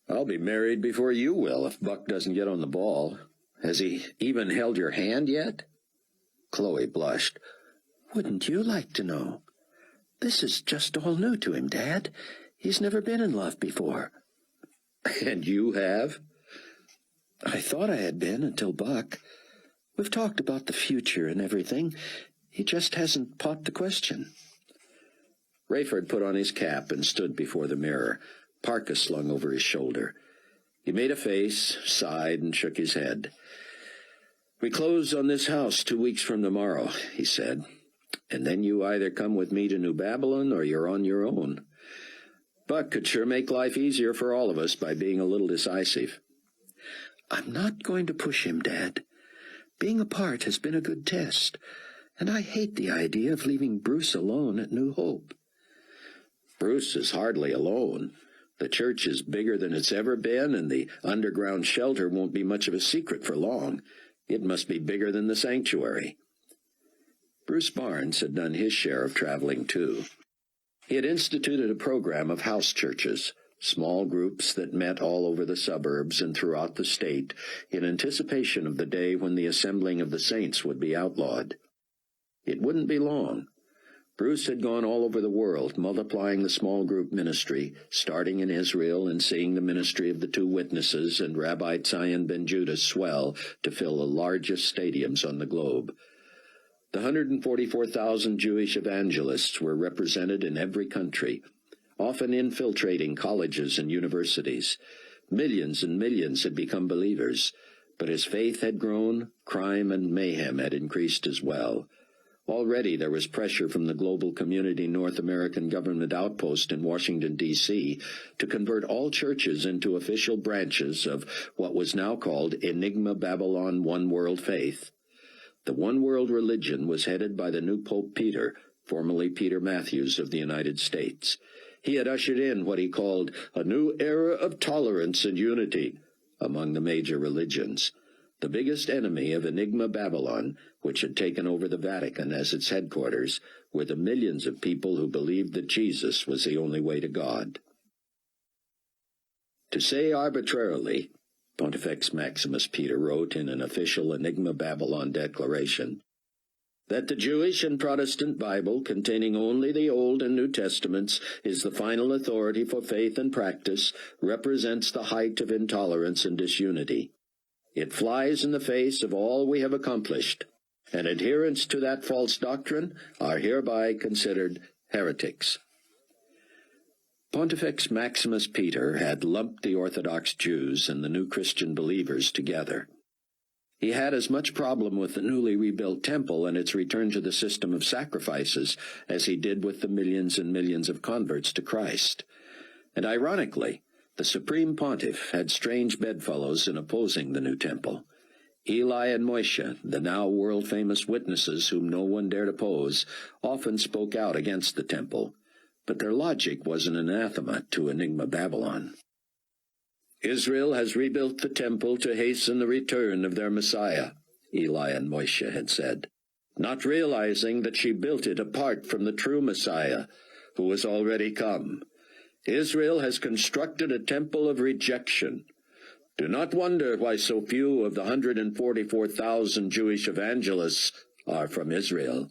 "I'll be married before you will if Buck doesn't get on the ball. Has he even held your hand yet?" Chloe blushed. "Wouldn't you like to know? This is just all new to him, Dad. He's never been in love before." "And you have?" "I thought I had been until Buck. We've talked about the future and everything. He just hasn't popped the question." Rayford put on his cap and stood before the mirror, parka slung over his shoulder. He made a face, sighed, and shook his head. "We close on this house 2 weeks from tomorrow," he said, "and then you either come with me to New Babylon or you're on your own. Buck could sure make life easier for all of us by being a little decisive." "I'm not going to push him, Dad. Being apart has been a good test, and I hate the idea of leaving Bruce alone at New Hope." "Bruce is hardly alone. The church is bigger than it's ever been, and the underground shelter won't be much of a secret for long. It must be bigger than the sanctuary." Bruce Barnes had done his share of traveling, too. He had instituted a program of house churches, small groups that met all over the suburbs and throughout the state in anticipation of the day when the assembling of the saints would be outlawed. It wouldn't be long. Bruce had gone all over the world, multiplying the small group ministry, starting in Israel and seeing the ministry of the two witnesses and Rabbi Tzion ben Judah swell to fill the largest stadiums on the globe. The 144,000 Jewish evangelists were represented in every country, often infiltrating colleges and universities. Millions and millions had become believers, but as faith had grown, crime and mayhem had increased as well. Already there was pressure from the Global Community North American Government Outpost in Washington, D.C., to convert all churches into official branches of what was now called Enigma Babylon One World Faith. The One World religion was headed by the new Pope Peter, formerly Peter Matthews of the United States. He had ushered in what he called a new era of tolerance and unity among the major religions. The biggest enemy of Enigma Babylon, which had taken over the Vatican as its headquarters, were the millions of people who believed that Jesus was the only way to God. To say arbitrarily, Pontifex Maximus Peter wrote in an official Enigma Babylon declaration, that the Jewish and Protestant Bible, containing only the Old and New Testaments, is the final authority for faith and practice, represents the height of intolerance and disunity. It flies in the face of all we have accomplished, and adherents to that false doctrine are hereby considered heretics. Pontifex Maximus Peter had lumped the Orthodox Jews and the new Christian believers together. He had as much problem with the newly rebuilt temple and its return to the system of sacrifices as he did with the millions and millions of converts to Christ. And ironically, the Supreme Pontiff had strange bedfellows in opposing the new temple. Eli and Moishe, the now world-famous witnesses whom no one dared oppose, often spoke out against the temple, but their logic was an anathema to Enigma Babylon. Israel has rebuilt the temple to hasten the return of their Messiah, Eli and Moishe had said, not realizing that she built it apart from the true Messiah, who was already come. Israel has constructed a temple of rejection. Do not wonder why so few of the 144,000 Jewish evangelists are from Israel.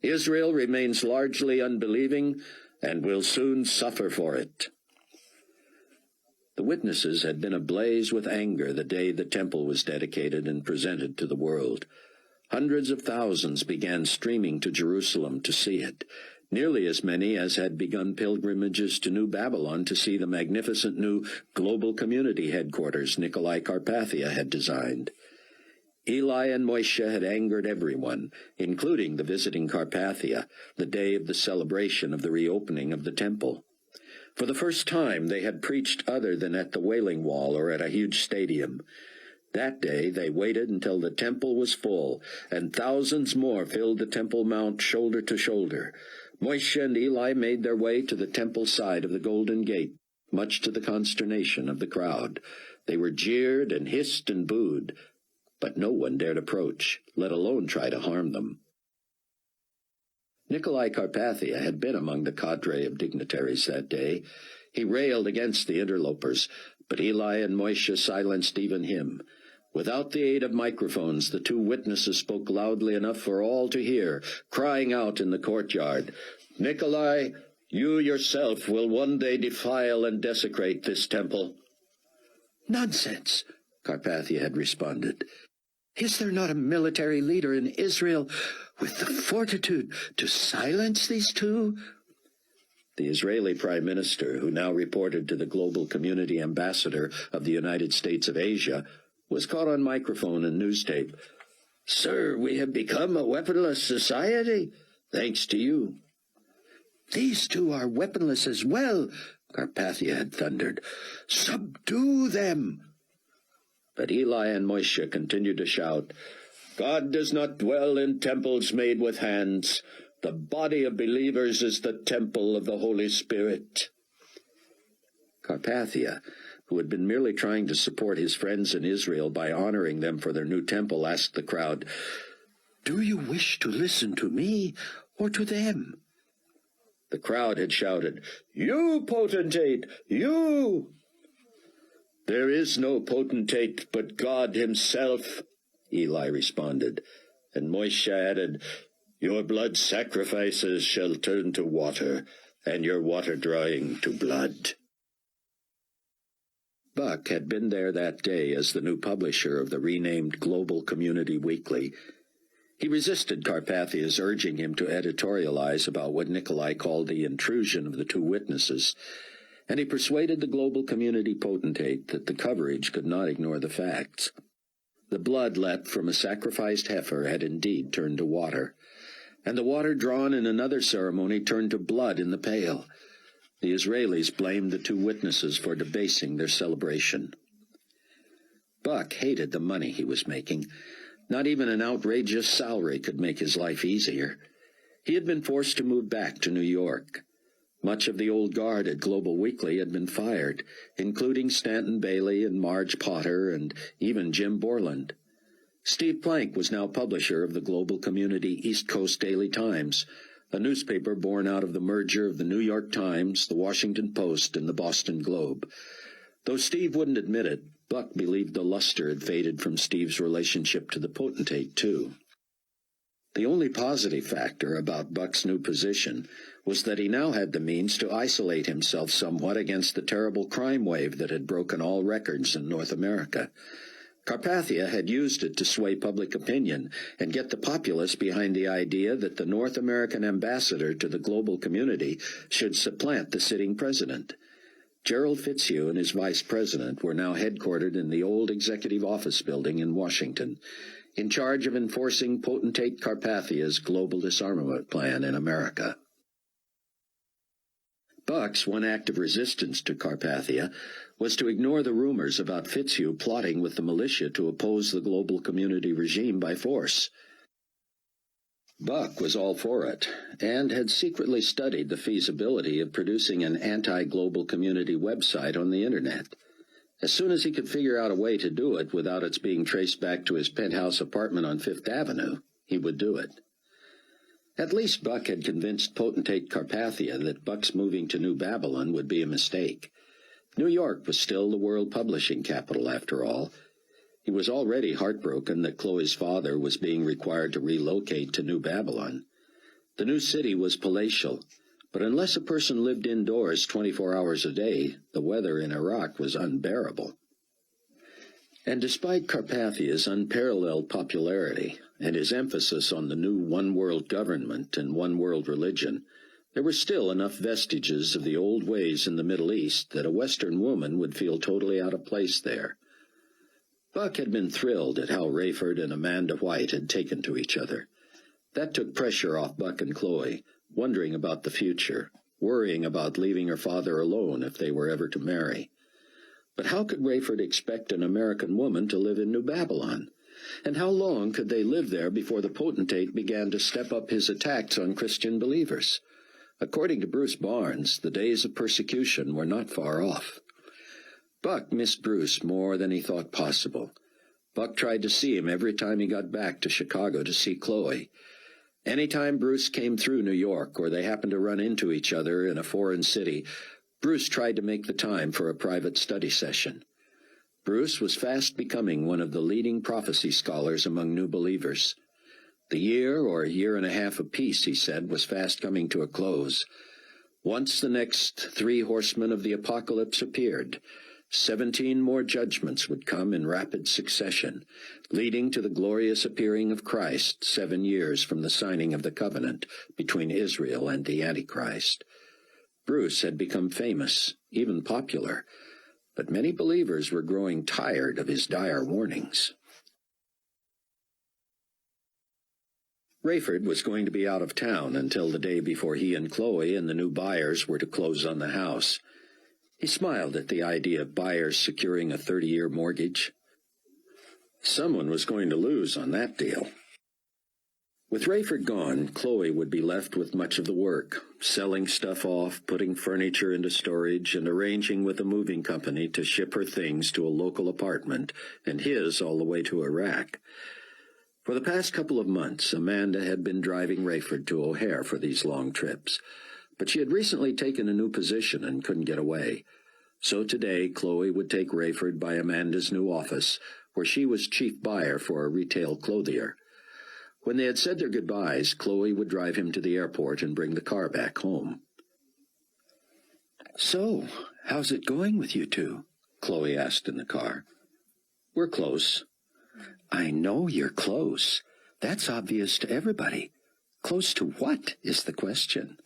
Israel remains largely unbelieving and will soon suffer for it. The witnesses had been ablaze with anger the day the temple was dedicated and presented to the world. Hundreds of thousands began streaming to Jerusalem to see it, nearly as many as had begun pilgrimages to New Babylon to see the magnificent new global community headquarters Nikolai Carpathia had designed. Eli and Moishe had angered everyone, including the visiting Carpathia, the day of the celebration of the reopening of the temple. For the first time they had preached other than at the Wailing Wall or at a huge stadium. That day they waited until the temple was full, and thousands more filled the Temple Mount shoulder to shoulder. Moishe and Eli made their way to the temple side of the Golden Gate, much to the consternation of the crowd. They were jeered and hissed and booed, but no one dared approach, let alone try to harm them. Nikolai Carpathia had been among the cadre of dignitaries that day. He railed against the interlopers, but Eli and Moishe silenced even him. Without the aid of microphones, the two witnesses spoke loudly enough for all to hear, crying out in the courtyard, Nikolai, you yourself will one day defile and desecrate this temple. Nonsense, Carpathia had responded. Is there not a military leader in Israel with the fortitude to silence these two? The Israeli Prime Minister, who now reported to the Global Community Ambassador of the United States of Asia, was caught on microphone and news tape. Sir, we have become a weaponless society, thanks to you. These two are weaponless as well, Carpathia had thundered. Subdue them! But Eli and Moishe continued to shout, God does not dwell in temples made with hands. The body of believers is the temple of the Holy Spirit. Carpathia, who had been merely trying to support his friends in Israel by honoring them for their new temple, asked the crowd, Do you wish to listen to me or to them? The crowd had shouted, You potentate, you! There is no potentate but God himself, Eli responded, and Moishe added, Your blood sacrifices shall turn to water, and your water drawing to blood. Buck had been there that day as the new publisher of the renamed Global Community Weekly. He resisted Carpathia's urging him to editorialize about what Nikolai called the intrusion of the two witnesses, and he persuaded the Global Community potentate that the coverage could not ignore the facts. The blood let from a sacrificed heifer had indeed turned to water, and the water drawn in another ceremony turned to blood in the pail. The Israelis blamed the two witnesses for debasing their celebration. Buck hated the money he was making. Not even an outrageous salary could make his life easier. He had been forced to move back to New York. Much of the old guard at Global Weekly had been fired, including Stanton Bailey and Marge Potter and even Jim Borland. Steve Plank was now publisher of the Global Community East Coast Daily Times, a newspaper born out of the merger of the New York Times, the Washington Post, and the Boston Globe. Though Steve wouldn't admit it, Buck believed the luster had faded from Steve's relationship to the potentate, too. The only positive factor about Buck's new position was that he now had the means to isolate himself somewhat against the terrible crime wave that had broken all records in North America. Carpathia had used it to sway public opinion and get the populace behind the idea that the North American ambassador to the global community should supplant the sitting president. Gerald Fitzhugh and his vice president were now headquartered in the old executive office building in Washington, in charge of enforcing potentate Carpathia's global disarmament plan in America. Buck's one act of resistance to Carpathia was to ignore the rumors about Fitzhugh plotting with the militia to oppose the global community regime by force. Buck was all for it, and had secretly studied the feasibility of producing an anti-global community website on the Internet. As soon as he could figure out a way to do it without its being traced back to his penthouse apartment on Fifth Avenue, he would do it. At least Buck had convinced potentate Carpathia that Buck's moving to New Babylon would be a mistake. New York was still the world publishing capital, after all. He was already heartbroken that Chloe's father was being required to relocate to New Babylon. The new city was palatial, but unless a person lived indoors 24 hours a day, the weather in Iraq was unbearable. And despite Carpathia's unparalleled popularity and his emphasis on the new one-world government and one-world religion, there were still enough vestiges of the old ways in the Middle East that a Western woman would feel totally out of place there. Buck had been thrilled at how Rayford and Amanda White had taken to each other. That took pressure off Buck and Chloe, wondering about the future, worrying about leaving her father alone if they were ever to marry. But how could Rayford expect an American woman to live in New Babylon? And how long could they live there before the potentate began to step up his attacks on Christian believers? According to Bruce Barnes, the days of persecution were not far off. Buck missed Bruce more than he thought possible. Buck tried to see him every time he got back to Chicago to see Chloe. Any time Bruce came through New York or they happened to run into each other in a foreign city, Bruce tried to make the time for a private study session. Bruce was fast becoming one of the leading prophecy scholars among new believers. The year or year and a half of peace, he said, was fast coming to a close. Once the next 3 horsemen of the apocalypse appeared, 17 more judgments would come in rapid succession, leading to the glorious appearing of Christ 7 years from the signing of the covenant between Israel and the Antichrist. Bruce had become famous, even popular, but many believers were growing tired of his dire warnings. Rayford was going to be out of town until the day before he and Chloe and the new buyers were to close on the house. He smiled at the idea of buyers securing a 30-year mortgage. Someone was going to lose on that deal. With Rayford gone, Chloe would be left with much of the work, selling stuff off, putting furniture into storage, and arranging with a moving company to ship her things to a local apartment, and his all the way to Iraq. For the past couple of months, Amanda had been driving Rayford to O'Hare for these long trips, but she had recently taken a new position and couldn't get away. So today, Chloe would take Rayford by Amanda's new office, where she was chief buyer for a retail clothier. When they had said their goodbyes, Chloe would drive him to the airport and bring the car back home. "So, how's it going with you two?" Chloe asked in the car. "We're close." "I know you're close. That's obvious to everybody. Close to what is the question?"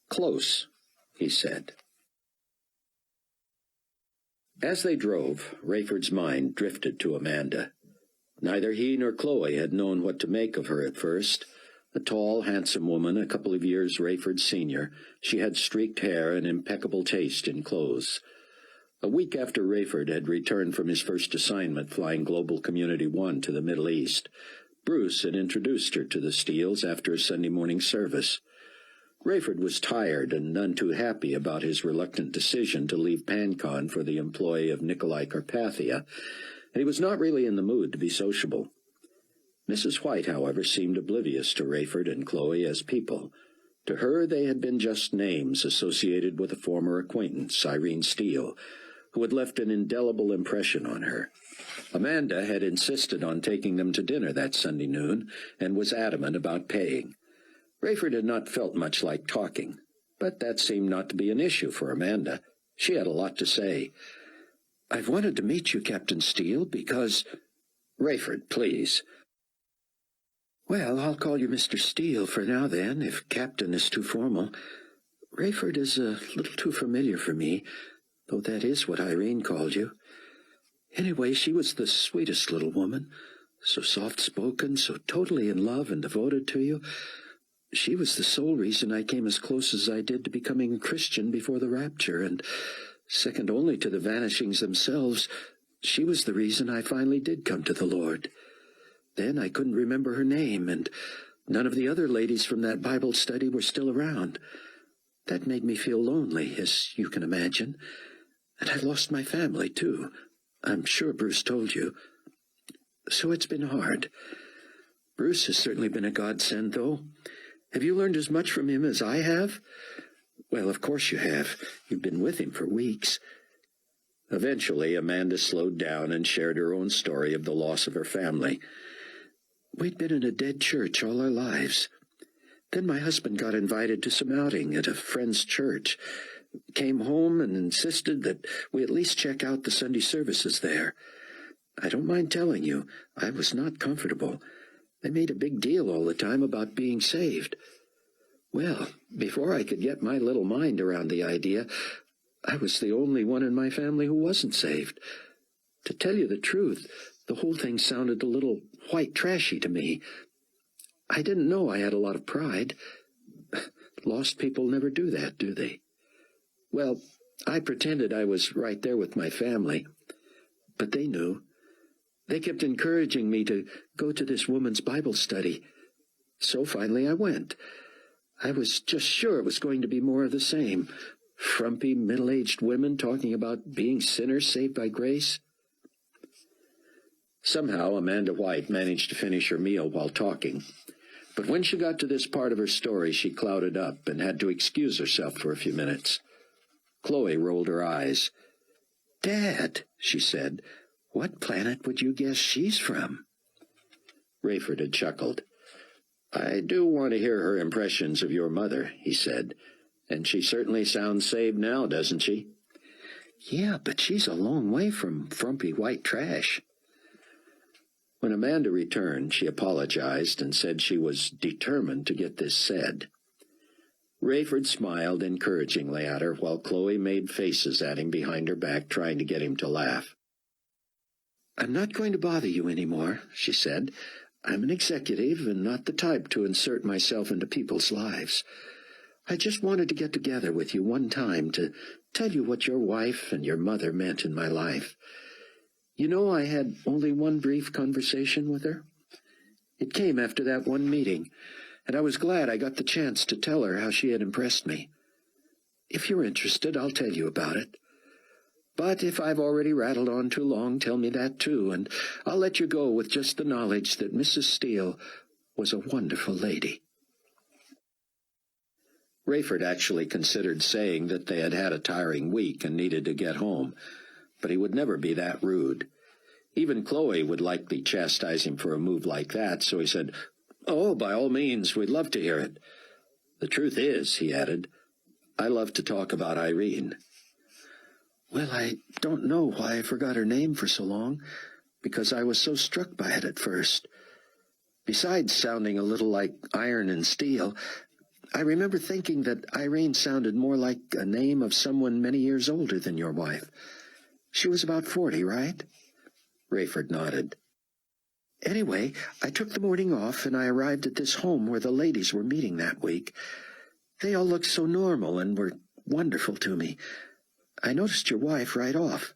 "Close," he said. As they drove, Rayford's mind drifted to Amanda. Neither he nor Chloe had known what to make of her at first. A tall, handsome woman, a couple of years Rayford's senior, she had streaked hair and impeccable taste in clothes. A week after Rayford had returned from his first assignment flying Global Community 1 to the Middle East, Bruce had introduced her to the Steeles after a Sunday morning service. Rayford was tired and none too happy about his reluctant decision to leave PanCon for the employ of Nikolai Carpathia, and he was not really in the mood to be sociable. Mrs. White, however, seemed oblivious to Rayford and Chloe as people. To her they had been just names associated with a former acquaintance, Irene Steele, who had left an indelible impression on her. Amanda had insisted on taking them to dinner that Sunday noon, and was adamant about paying. Rayford had not felt much like talking, but that seemed not to be an issue for Amanda. She had a lot to say. "I've wanted to meet you, Captain Steele, because—" "Rayford, please." "Well, I'll call you Mr. Steele for now, then, if Captain is too formal. Rayford is a little too familiar for me, though that is what Irene called you. Anyway, she was the sweetest little woman, so soft-spoken, so totally in love and devoted to you. She was the sole reason I came as close as I did to becoming a Christian before the rapture, and second only to the vanishings themselves, she was the reason I finally did come to the Lord. Then I couldn't remember her name, and none of the other ladies from that Bible study were still around. That made me feel lonely, as you can imagine. And I lost my family, too. I'm sure Bruce told you. So it's been hard. Bruce has certainly been a godsend, though. Have you learned as much from him as I have? Well, of course you have. You've been with him for weeks. Eventually, Amanda slowed down and shared her own story of the loss of her family. We'd been in a dead church all our lives. Then my husband got invited to some outing at a friend's church. Came home and insisted that we at least check out the Sunday services there. I don't mind telling you, I was not comfortable. They made a big deal all the time about being saved. Well, before I could get my little mind around the idea, I was the only one in my family who wasn't saved. To tell you the truth, the whole thing sounded a little white trashy to me. I didn't know I had a lot of pride. Lost people never do that, do they? Well, I pretended I was right there with my family, but they knew. They kept encouraging me to go to this woman's Bible study. So finally I went. I was just sure it was going to be more of the same. Frumpy, middle-aged women talking about being sinners saved by grace. Somehow Amanda White managed to finish her meal while talking. But when she got to this part of her story, she clouded up and had to excuse herself for a few minutes. Chloe rolled her eyes. "Dad," she said, "what planet would you guess she's from?" Rayford had chuckled. "I do want to hear her impressions of your mother," he said. "And she certainly sounds saved now, doesn't she?" "Yeah, but she's a long way from frumpy white trash." When Amanda returned, she apologized and said she was determined to get this said. Rayford smiled encouragingly at her while Chloe made faces at him behind her back, trying to get him to laugh. "I'm not going to bother you anymore," she said. "I'm an executive and not the type to insert myself into people's lives. I just wanted to get together with you one time to tell you what your wife and your mother meant in my life. You know, I had only one brief conversation with her. It came after that one meeting, and I was glad I got the chance to tell her how she had impressed me. If you're interested, I'll tell you about it. But if I've already rattled on too long, tell me that too, and I'll let you go with just the knowledge that Mrs. Steele was a wonderful lady." Rayford actually considered saying that they had had a tiring week and needed to get home, but he would never be that rude. Even Chloe would likely chastise him for a move like that, so he said, "Oh, by all means, we'd love to hear it. The truth is," he added, "I love to talk about Irene." "Well, I don't know why I forgot her name for so long, because I was so struck by it at first. Besides sounding a little like iron and steel, I remember thinking that Irene sounded more like a name of someone many years older than your wife. She was about 40, right?" Rayford nodded. "Anyway, I took the morning off, and I arrived at this home where the ladies were meeting that week. They all looked so normal and were wonderful to me. I noticed your wife right off.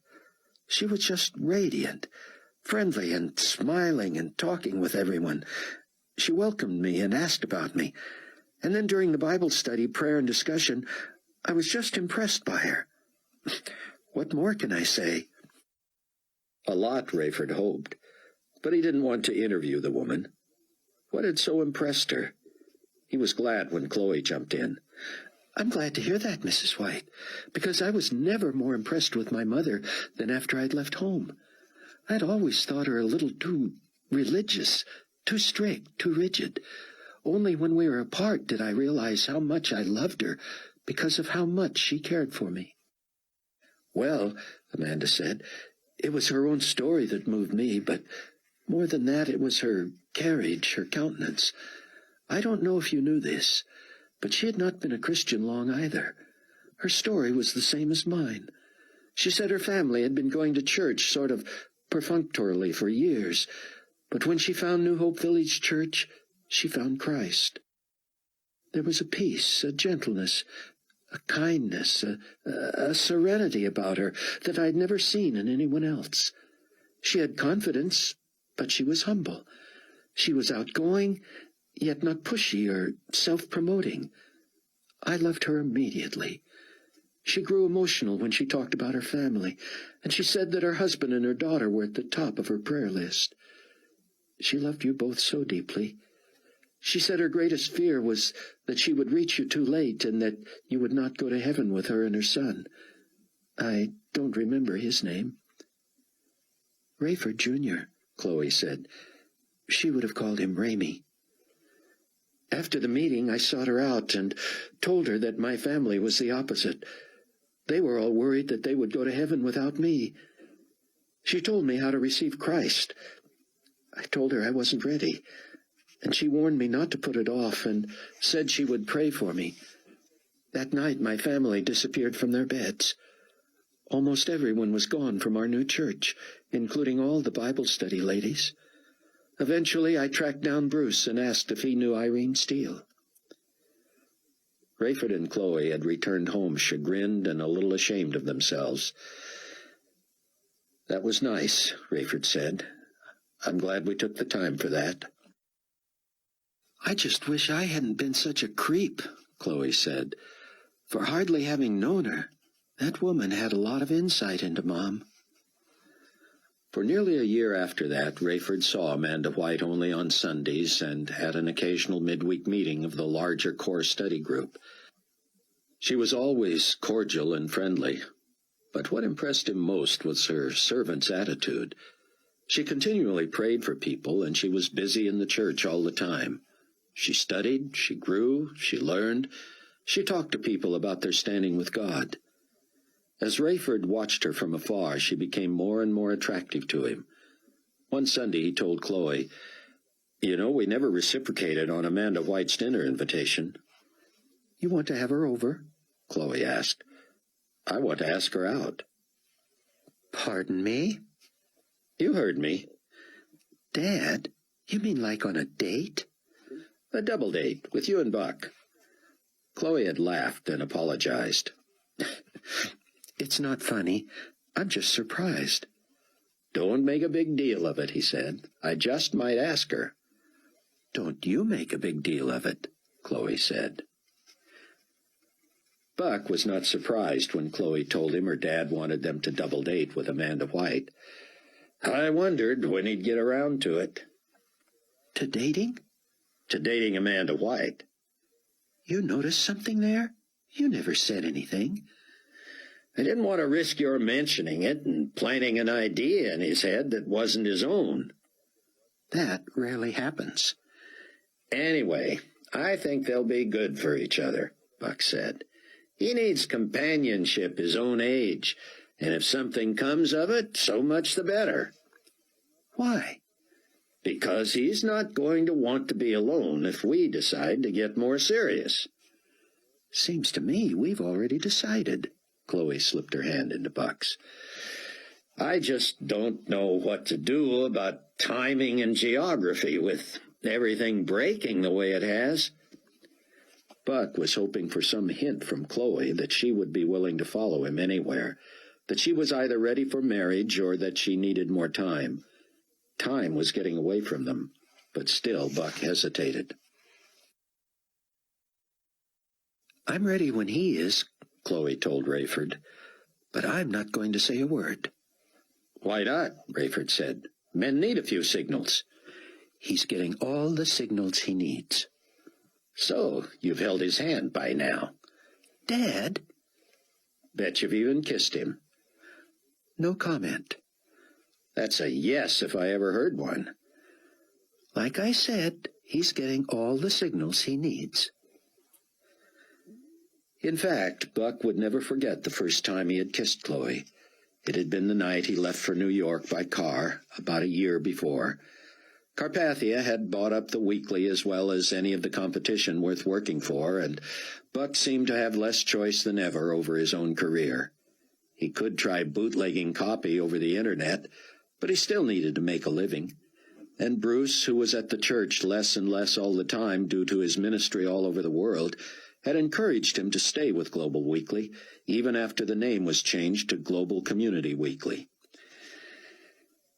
She was just radiant, friendly and smiling and talking with everyone. She welcomed me and asked about me. And then during the Bible study, prayer, and discussion, I was just impressed by her. What more can I say?" A lot, Rayford hoped, but he didn't want to interview the woman. What had so impressed her? He was glad when Chloe jumped in. "I'm glad to hear that, Mrs. White, because I was never more impressed with my mother than after I'd left home. I'd always thought her a little too religious, too strict, too rigid. Only when we were apart did I realize how much I loved her because of how much she cared for me." "Well," Amanda said, "it was her own story that moved me, but more than that, it was her carriage, her countenance. I don't know if you knew this, but she had not been a Christian long either. Her story was the same as mine. She said her family had been going to church sort of perfunctorily for years, but when she found New Hope Village Church, she found Christ. There was a peace, a gentleness, a kindness, a serenity about her that I'd never seen in anyone else. She had confidence, but she was humble. She was outgoing, yet not pushy or self-promoting. I loved her immediately. She grew emotional when she talked about her family, and she said that her husband and her daughter were at the top of her prayer list. She loved you both so deeply. She said her greatest fear was that she would reach you too late and that you would not go to heaven with her and her son. I don't remember his name. Rayford Jr., Chloe said. She would have called him Ramey. After the meeting, I sought her out and told her that my family was the opposite. They were all worried that they would go to heaven without me. She told me how to receive Christ. I told her I wasn't ready, and she warned me not to put it off and said she would pray for me. That night, my family disappeared from their beds. Almost everyone was gone from our new church, including all the Bible study ladies. Eventually, I tracked down Bruce and asked if he knew Irene Steele. Rayford and Chloe had returned home chagrined and a little ashamed of themselves. "That was nice," Rayford said. "I'm glad we took the time for that." I just wish I hadn't been such a creep, Chloe said. For hardly having known her, that woman had a lot of insight into Mom. For nearly a year after that, Rayford saw Amanda White only on Sundays and at an occasional midweek meeting of the larger core study group. She was always cordial and friendly, but what impressed him most was her servant's attitude. She continually prayed for people, and she was busy in the church all the time. She studied, she grew, she learned, she talked to people about their standing with God. As Rayford watched her from afar, she became more and more attractive to him. One Sunday he told Chloe, "You know, we never reciprocated on Amanda White's dinner invitation." You want to have her over? Chloe asked. "I want to ask her out." Pardon me? You heard me. Dad, you mean like on a date? A double date with you and Buck. Chloe had laughed and apologized. It's not funny. I'm just surprised. "Don't make a big deal of it," he said. "I just might ask her." Don't you make a big deal of it, Chloe said. Buck was not surprised when Chloe told him her dad wanted them to double date with Amanda White. "I wondered when he'd get around to it." To dating? To dating Amanda White. You noticed something there? You never said anything. I didn't want to risk your mentioning it and planting an idea in his head that wasn't his own. That rarely happens. Anyway, I think they'll be good for each other, Buck said. He needs companionship his own age, and if something comes of it, so much the better. Why? Because he's not going to want to be alone if we decide to get more serious. Seems to me we've already decided. Chloe slipped her hand into Buck's. I just don't know what to do about timing and geography with everything breaking the way it has. Buck was hoping for some hint from Chloe that she would be willing to follow him anywhere, that she was either ready for marriage or that she needed more time. Time was getting away from them, but still Buck hesitated. I'm ready when he is, Chloe told Rayford, but I'm not going to say a word. Why not? Rayford said. Men need a few signals. He's getting all the signals he needs. So, you've held his hand by now. Dad? Bet you've even kissed him. No comment. That's a yes if I ever heard one. Like I said, he's getting all the signals he needs. In fact, Buck would never forget the first time he had kissed Chloe. It had been the night he left for New York by car, about a year before. Carpathia had bought up the weekly as well as any of the competition worth working for, and Buck seemed to have less choice than ever over his own career. He could try bootlegging copy over the internet, but he still needed to make a living. And Bruce, who was at the church less and less all the time due to his ministry all over the world, had encouraged him to stay with Global Weekly, even after the name was changed to Global Community Weekly.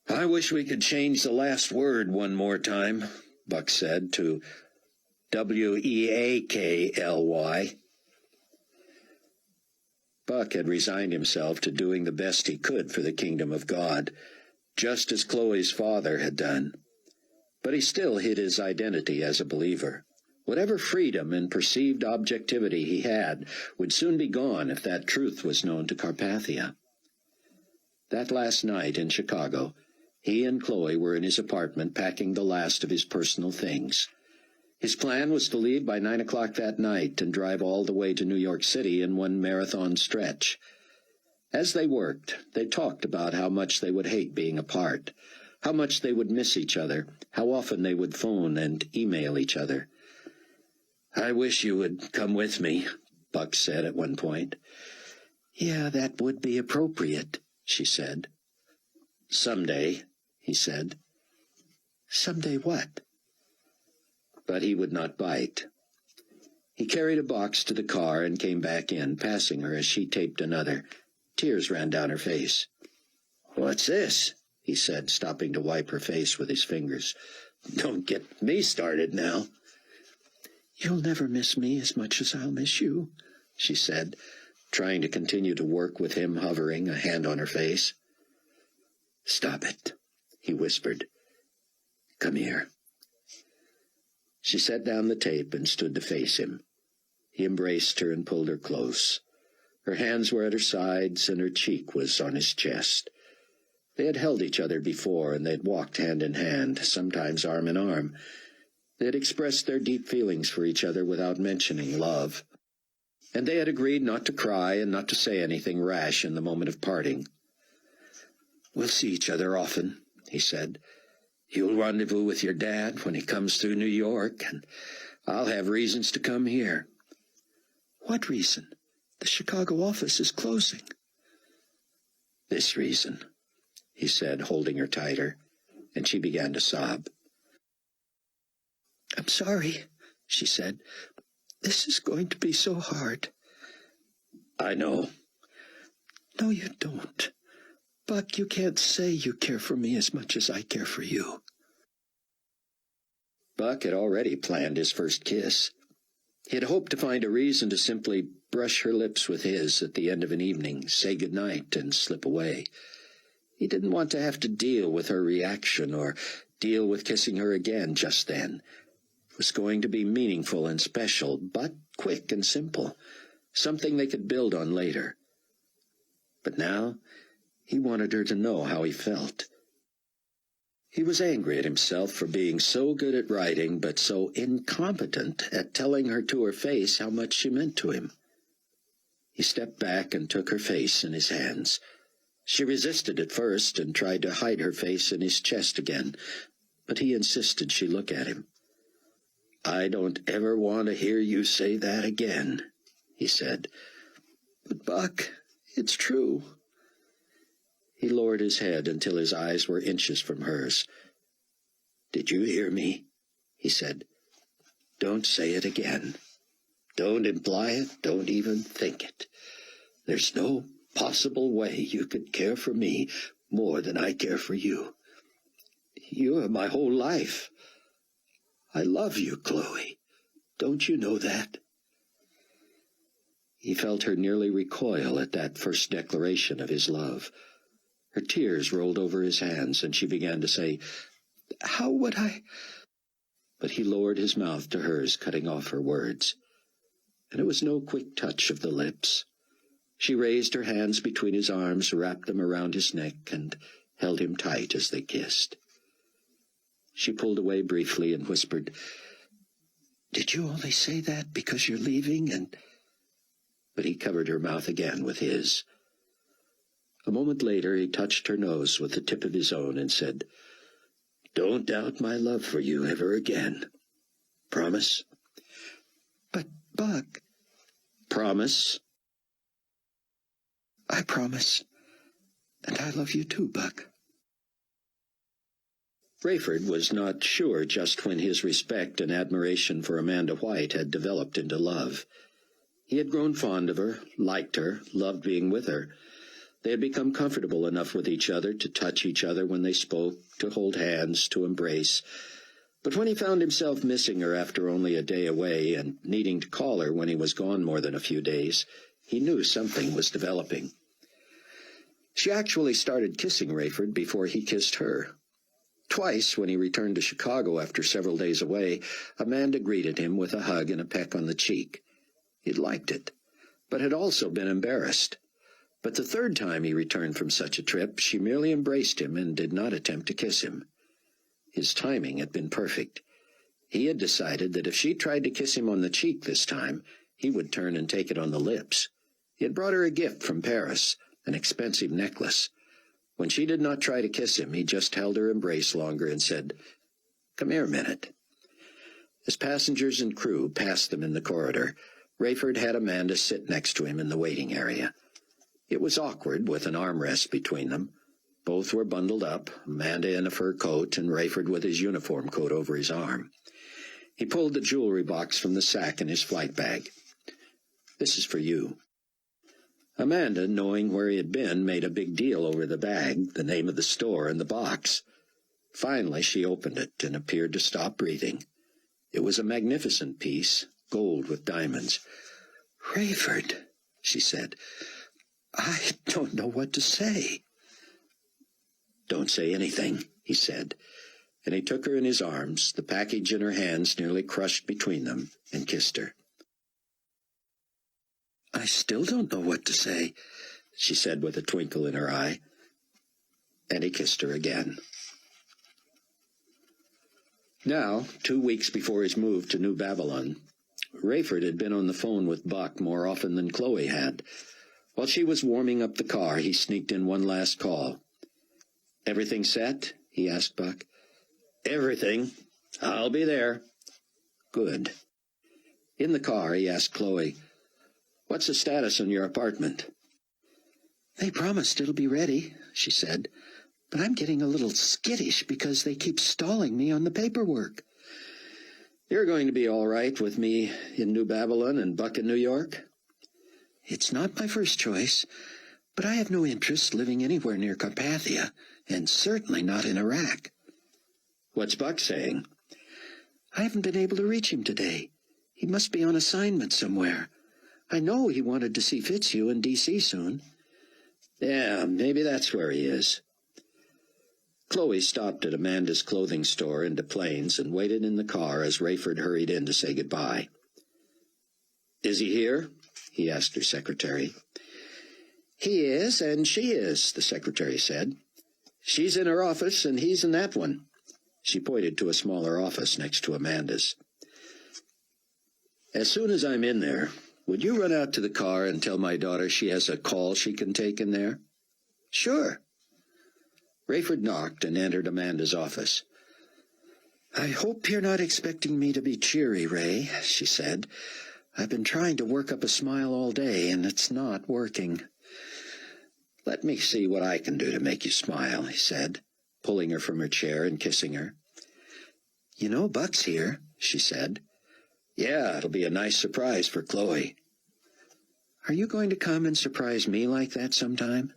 I wish we could change the last word one more time, Buck said, to Weakly. Buck had resigned himself to doing the best he could for the kingdom of God, just as Chloe's father had done. But he still hid his identity as a believer. Whatever freedom and perceived objectivity he had would soon be gone if that truth was known to Carpathia. That last night in Chicago, he and Chloe were in his apartment packing the last of his personal things. His plan was to leave by 9 o'clock that night and drive all the way to New York City in one marathon stretch. As they worked, they talked about how much they would hate being apart, how much they would miss each other, how often they would phone and email each other. "I wish you would come with me," Buck said at one point. "Yeah, that would be appropriate," she said. "Someday," he said. "Someday what?" But he would not bite. He carried a box to the car and came back in, passing her as she taped another. Tears ran down her face. "What's this?" he said, stopping to wipe her face with his fingers. "Don't get me started now." "You'll never miss me as much as I'll miss you," she said, trying to continue to work with him hovering, a hand on her face. "Stop it," he whispered. "Come here." She set down the tape and stood to face him. He embraced her and pulled her close. Her hands were at her sides, and her cheek was on his chest. They had held each other before, and they had walked hand in hand, sometimes arm in arm. They had expressed their deep feelings for each other without mentioning love. And they had agreed not to cry and not to say anything rash in the moment of parting. "We'll see each other often," he said. "You'll rendezvous with your dad when he comes through New York, and I'll have reasons to come here." "What reason? The Chicago office is closing." "This reason," he said, holding her tighter, and she began to sob. "I'm sorry," she said. "This is going to be so hard." "I know." "No, you don't. Buck, you can't say you care for me as much as I care for you." Buck had already planned his first kiss. He had hoped to find a reason to simply brush her lips with his at the end of an evening, say good night, and slip away. He didn't want to have to deal with her reaction or deal with kissing her again just then. It was going to be meaningful and special, but quick and simple, something they could build on later. But now he wanted her to know how he felt. He was angry at himself for being so good at writing, but so incompetent at telling her to her face how much she meant to him. He stepped back and took her face in his hands. She resisted at first and tried to hide her face in his chest again, but he insisted she look at him. "I don't ever want to hear you say that again," he said. "But, Buck, it's true." He lowered his head until his eyes were inches from hers. "Did you hear me?" he said. "Don't say it again. Don't imply it. Don't even think it. There's no possible way you could care for me more than I care for you. You are my whole life. I love you, Chloe. Don't you know that?" He felt her nearly recoil at that first declaration of his love. Her tears rolled over his hands, and she began to say, "How would I—" But he lowered his mouth to hers, cutting off her words. And it was no quick touch of the lips. She raised her hands between his arms, wrapped them around his neck, and held him tight as they kissed. She pulled away briefly and whispered, "Did you only say that because you're leaving and—" But he covered her mouth again with his. A moment later he touched her nose with the tip of his own and said, "Don't doubt my love for you ever again. Promise?" "But, Buck—" "Promise?" "I promise. And I love you too, Buck." Rayford was not sure just when his respect and admiration for Amanda White had developed into love. He had grown fond of her, liked her, loved being with her. They had become comfortable enough with each other to touch each other when they spoke, to hold hands, to embrace. But when he found himself missing her after only a day away and needing to call her when he was gone more than a few days, He knew something was developing. She actually started kissing Rayford before he kissed her. Twice, when he returned to Chicago after several days away, Amanda greeted him with a hug and a peck on the cheek. He'd liked it, but had also been embarrassed. But the third time he returned from such a trip, she merely embraced him and did not attempt to kiss him. His timing had been perfect. He had decided that if she tried to kiss him on the cheek this time, he would turn and take it on the lips. He had brought her a gift from Paris, an expensive necklace. When she did not try to kiss him, he just held her embrace longer and said, "Come here a minute." As passengers and crew passed them in the corridor, Rayford had Amanda sit next to him in the waiting area. It was awkward with an armrest between them. Both were bundled up, Amanda in a fur coat and Rayford with his uniform coat over his arm. He pulled the jewelry box from the sack in his flight bag. "This is for you." Amanda, knowing where he had been, made a big deal over the bag, the name of the store, and the box. Finally, she opened it and appeared to stop breathing. It was a magnificent piece, gold with diamonds. "Rayford," she said, "I don't know what to say." "Don't say anything," he said, and he took her in his arms, the package in her hands nearly crushed between them, and kissed her. "I still don't know what to say," she said with a twinkle in her eye, and he kissed her again. Now, 2 weeks before his move to New Babylon, Rayford had been on the phone with Buck more often than Chloe had. While she was warming up the car, he sneaked in one last call. "Everything set?" he asked Buck. "Everything. I'll be there." "Good." In the car, he asked Chloe, "What's the status on your apartment?" "They promised it'll be ready," she said, "but I'm getting a little skittish because they keep stalling me on the paperwork." "You're going to be all right with me in New Babylon and Buck in New York?" "It's not my first choice, but I have no interest living anywhere near Carpathia, and certainly not in Iraq." "What's Buck saying?" "I haven't been able to reach him today. He must be on assignment somewhere. I know he wanted to see Fitzhugh in D.C. soon." "Yeah, maybe that's where he is." Chloe stopped at Amanda's clothing store in Des Plaines and waited in the car as Rayford hurried in to say goodbye. "Is he here?" he asked her secretary. "He is, and she is," the secretary said. "She's in her office, and he's in that one." She pointed to a smaller office next to Amanda's. "As soon as I'm in there, would you run out to the car and tell my daughter she has a call she can take in there?" "Sure." Rayford knocked and entered Amanda's office. "I hope you're not expecting me to be cheery, Ray," she said. "I've been trying to work up a smile all day, and it's not working." "Let me see what I can do to make you smile," he said, pulling her from her chair and kissing her. "You know Buck's here," she said. "Yeah, it'll be a nice surprise for Chloe." "Are you going to come and surprise me like that sometime?"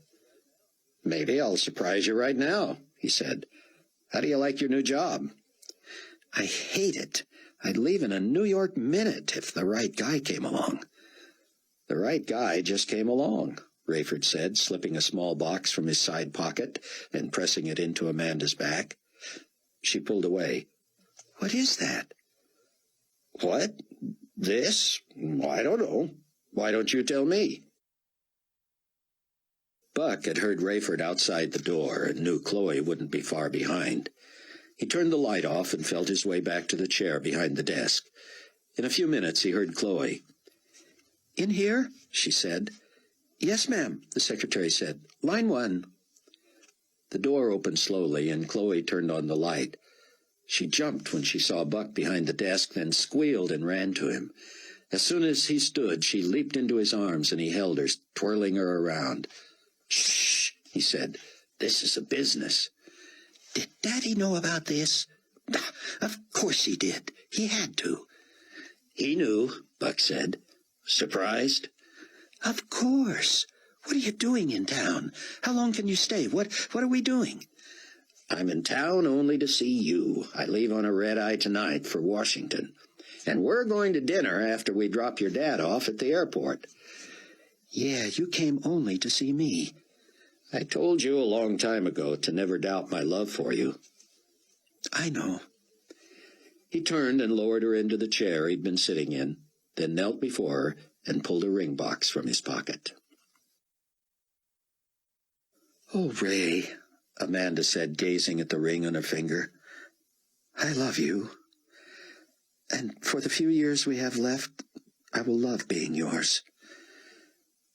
"Maybe I'll surprise you right now," he said. "How do you like your new job?" "I hate it. I'd leave in a New York minute if the right guy came along." "The right guy just came along," Rayford said, slipping a small box from his side pocket and pressing it into Amanda's back. She pulled away. "What is that?" "What? This? I don't know. Why don't you tell me?" Buck had heard Rayford outside the door and knew Chloe wouldn't be far behind. He turned the light off and felt his way back to the chair behind the desk. In a few minutes he heard Chloe. "In here?" she said. "Yes, ma'am," the secretary said. "Line 1. The door opened slowly, and Chloe turned on the light. She jumped when she saw Buck behind the desk, then squealed and ran to him. As soon as he stood, she leaped into his arms, and he held her, twirling her around. "Shh," he said. "This is a business." "Did Daddy know about this?" "Of course he did. He had to." "He knew," Buck said. "Surprised?" "Of course. What are you doing in town? How long can you stay? What are we doing?" "I'm in town only to see you. I leave on a red-eye tonight for Washington. And we're going to dinner after we drop your dad off at the airport." Yeah, you came only to see me. I told you a long time ago to never doubt my love for you. I know. He turned and lowered her into the chair he'd been sitting in, then knelt before her and pulled a ring box from his pocket. Oh, Ray, Amanda said, gazing at the ring on her finger. I love you. And for the few years we have left, I will love being yours.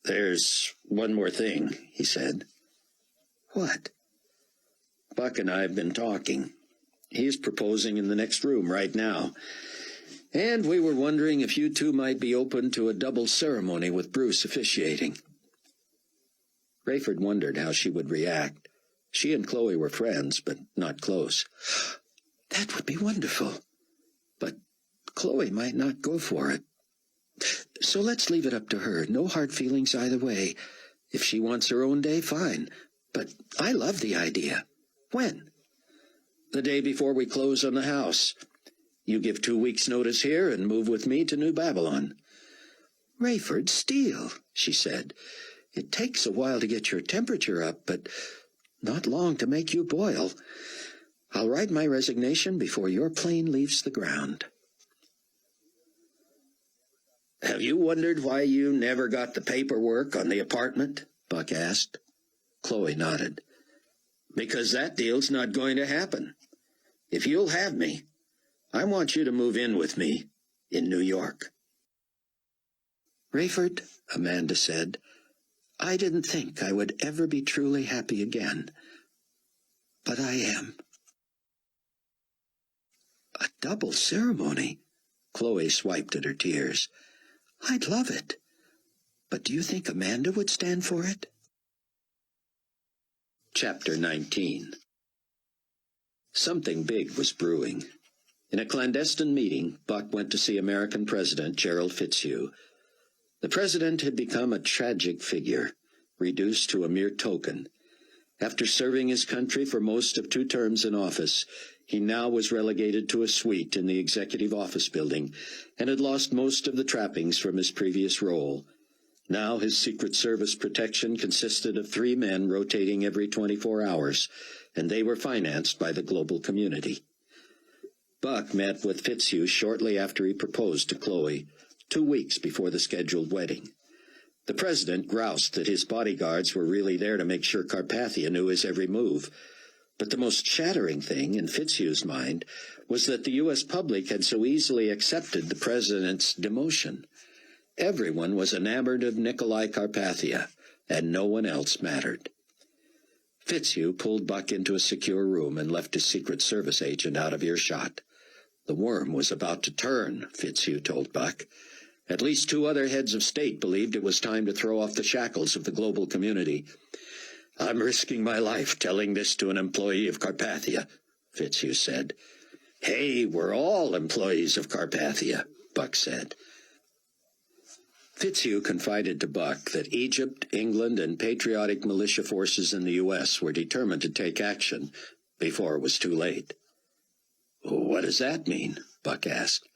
There's one more thing, he said. What? Buck and I have been talking. He's proposing in the next room right now. And we were wondering if you two might be open to a double ceremony with Bruce officiating. Rayford wondered how she would react. She and Chloe were friends, but not close. That would be wonderful. But Chloe might not go for it. So let's leave it up to her. No hard feelings either way. If she wants her own day, fine. But I love the idea. When? The day before we close on the house. You give 2 weeks' notice here and move with me to New Babylon. Rayford, Steele, she said. It takes a while to get your temperature up, but not long to make you boil. I'll write my resignation before your plane leaves the ground. Have you wondered why you never got the paperwork on the apartment? Buck asked. Chloe nodded. Because that deal's not going to happen. If you'll have me, I want you to move in with me in New York. Rayford, Amanda said, I didn't think I would ever be truly happy again. But I am. A double ceremony? Chloe swiped at her tears. I'd love it. But do you think Amanda would stand for it? Chapter 19. Something big was brewing. In a clandestine meeting, Buck went to see American President Gerald Fitzhugh. The president had become a tragic figure, reduced to a mere token. After serving his country for most of 2 terms in office, he now was relegated to a suite in the executive office building and had lost most of the trappings from his previous role. Now his Secret Service protection consisted of 3 men rotating every 24 hours, and they were financed by the global community. Buck met with Fitzhugh shortly after he proposed to Chloe, 2 weeks before the scheduled wedding. The president groused that his bodyguards were really there to make sure Carpathia knew his every move. But the most shattering thing in Fitzhugh's mind was that the U.S. public had so easily accepted the president's demotion. Everyone was enamored of Nikolai Carpathia, and no one else mattered. Fitzhugh pulled Buck into a secure room and left his Secret Service agent out of earshot. The worm was about to turn, Fitzhugh told Buck. At least 2 other heads of state believed it was time to throw off the shackles of the global community. I'm risking my life telling this to an employee of Carpathia, Fitzhugh said. Hey, we're all employees of Carpathia, Buck said. Fitzhugh confided to Buck that Egypt, England, and patriotic militia forces in the U.S. were determined to take action before it was too late. What does that mean? Buck asked.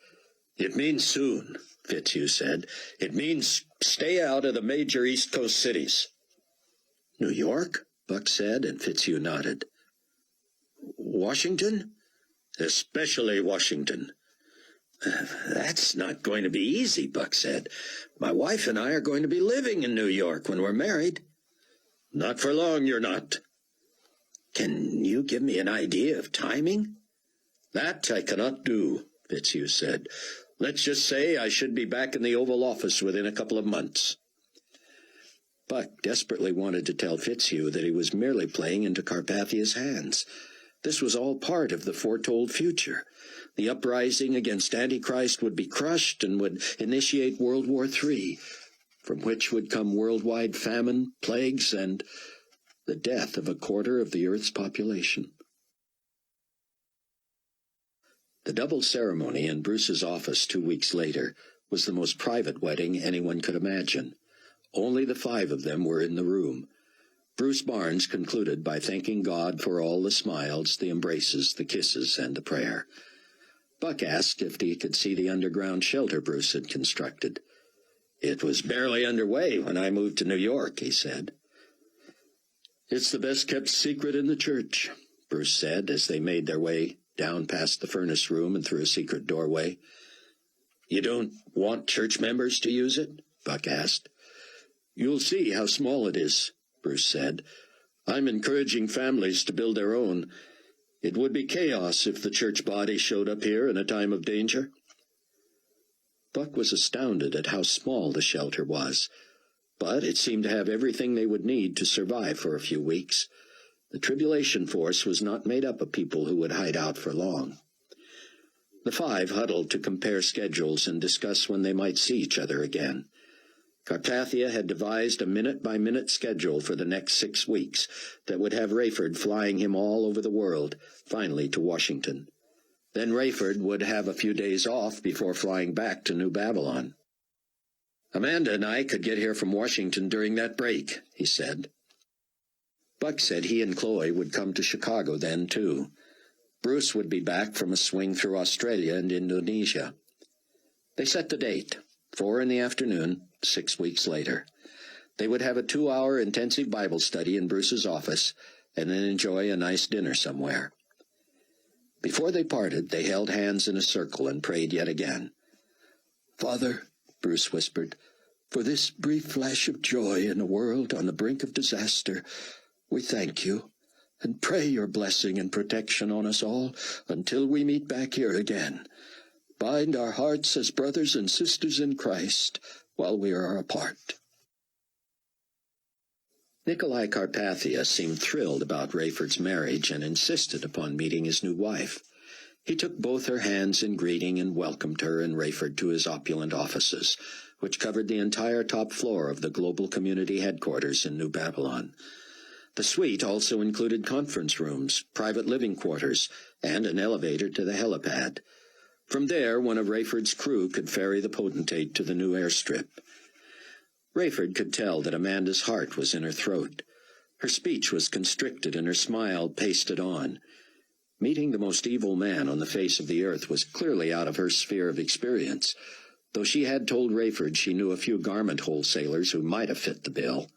It means soon, Fitzhugh said. It means stay out of the major East Coast cities. New York? Buck said, and Fitzhugh nodded. Washington? Especially Washington. That's not going to be easy, Buck said. My wife and I are going to be living in New York when we're married. Not for long, you're not. Can you give me an idea of timing? That I cannot do, Fitzhugh said. Let's just say I should be back in the Oval Office within a couple of months. Buck desperately wanted to tell Fitzhugh that he was merely playing into Carpathia's hands. This was all part of the foretold future. The uprising against Antichrist would be crushed and would initiate World War III, from which would come worldwide famine, plagues, and the death of 1/4 of the Earth's population. The double ceremony in Bruce's office 2 weeks later was the most private wedding anyone could imagine. Only the 5 of them were in the room. Bruce Barnes concluded by thanking God for all the smiles, the embraces, the kisses, and the prayer. Buck asked if he could see the underground shelter Bruce had constructed. "It was barely underway when I moved to New York," he said. "It's the best-kept secret in the church," Bruce said as they made their way down past the furnace room and through a secret doorway. "You don't want church members to use it?" Buck asked. "You'll see how small it is," Bruce said. "I'm encouraging families to build their own. It would be chaos if the church body showed up here in a time of danger." Buck was astounded at how small the shelter was, but it seemed to have everything they would need to survive for a few weeks. The Tribulation Force was not made up of people who would hide out for long. The five huddled to compare schedules and discuss when they might see each other again. Carpathia had devised a minute-by-minute schedule for the next 6 weeks that would have Rayford flying him all over the world, finally to Washington. Then Rayford would have a few days off before flying back to New Babylon. "Amanda and I could get here from Washington during that break," he said. Buck said he and Chloe would come to Chicago then, too. Bruce would be back from a swing through Australia and Indonesia. They set the date, 4 p.m, 6 weeks later. They would have a 2-hour intensive Bible study in Bruce's office and then enjoy a nice dinner somewhere. Before they parted, they held hands in a circle and prayed yet again. "Father," Bruce whispered, "for this brief flash of joy in a world on the brink of disaster, we thank you and pray your blessing and protection on us all until we meet back here again. Bind our hearts as brothers and sisters in Christ while we are apart." Nikolai Carpathia seemed thrilled about Rayford's marriage and insisted upon meeting his new wife. He took both her hands in greeting and welcomed her and Rayford to his opulent offices, which covered the entire top floor of the global community headquarters in New Babylon. The suite also included conference rooms, private living quarters, and an elevator to the helipad. From there, one of Rayford's crew could ferry the potentate to the new airstrip. Rayford could tell that Amanda's heart was in her throat. Her speech was constricted and her smile pasted on. Meeting the most evil man on the face of the earth was clearly out of her sphere of experience, though she had told Rayford she knew a few garment wholesalers who might have fit the bill.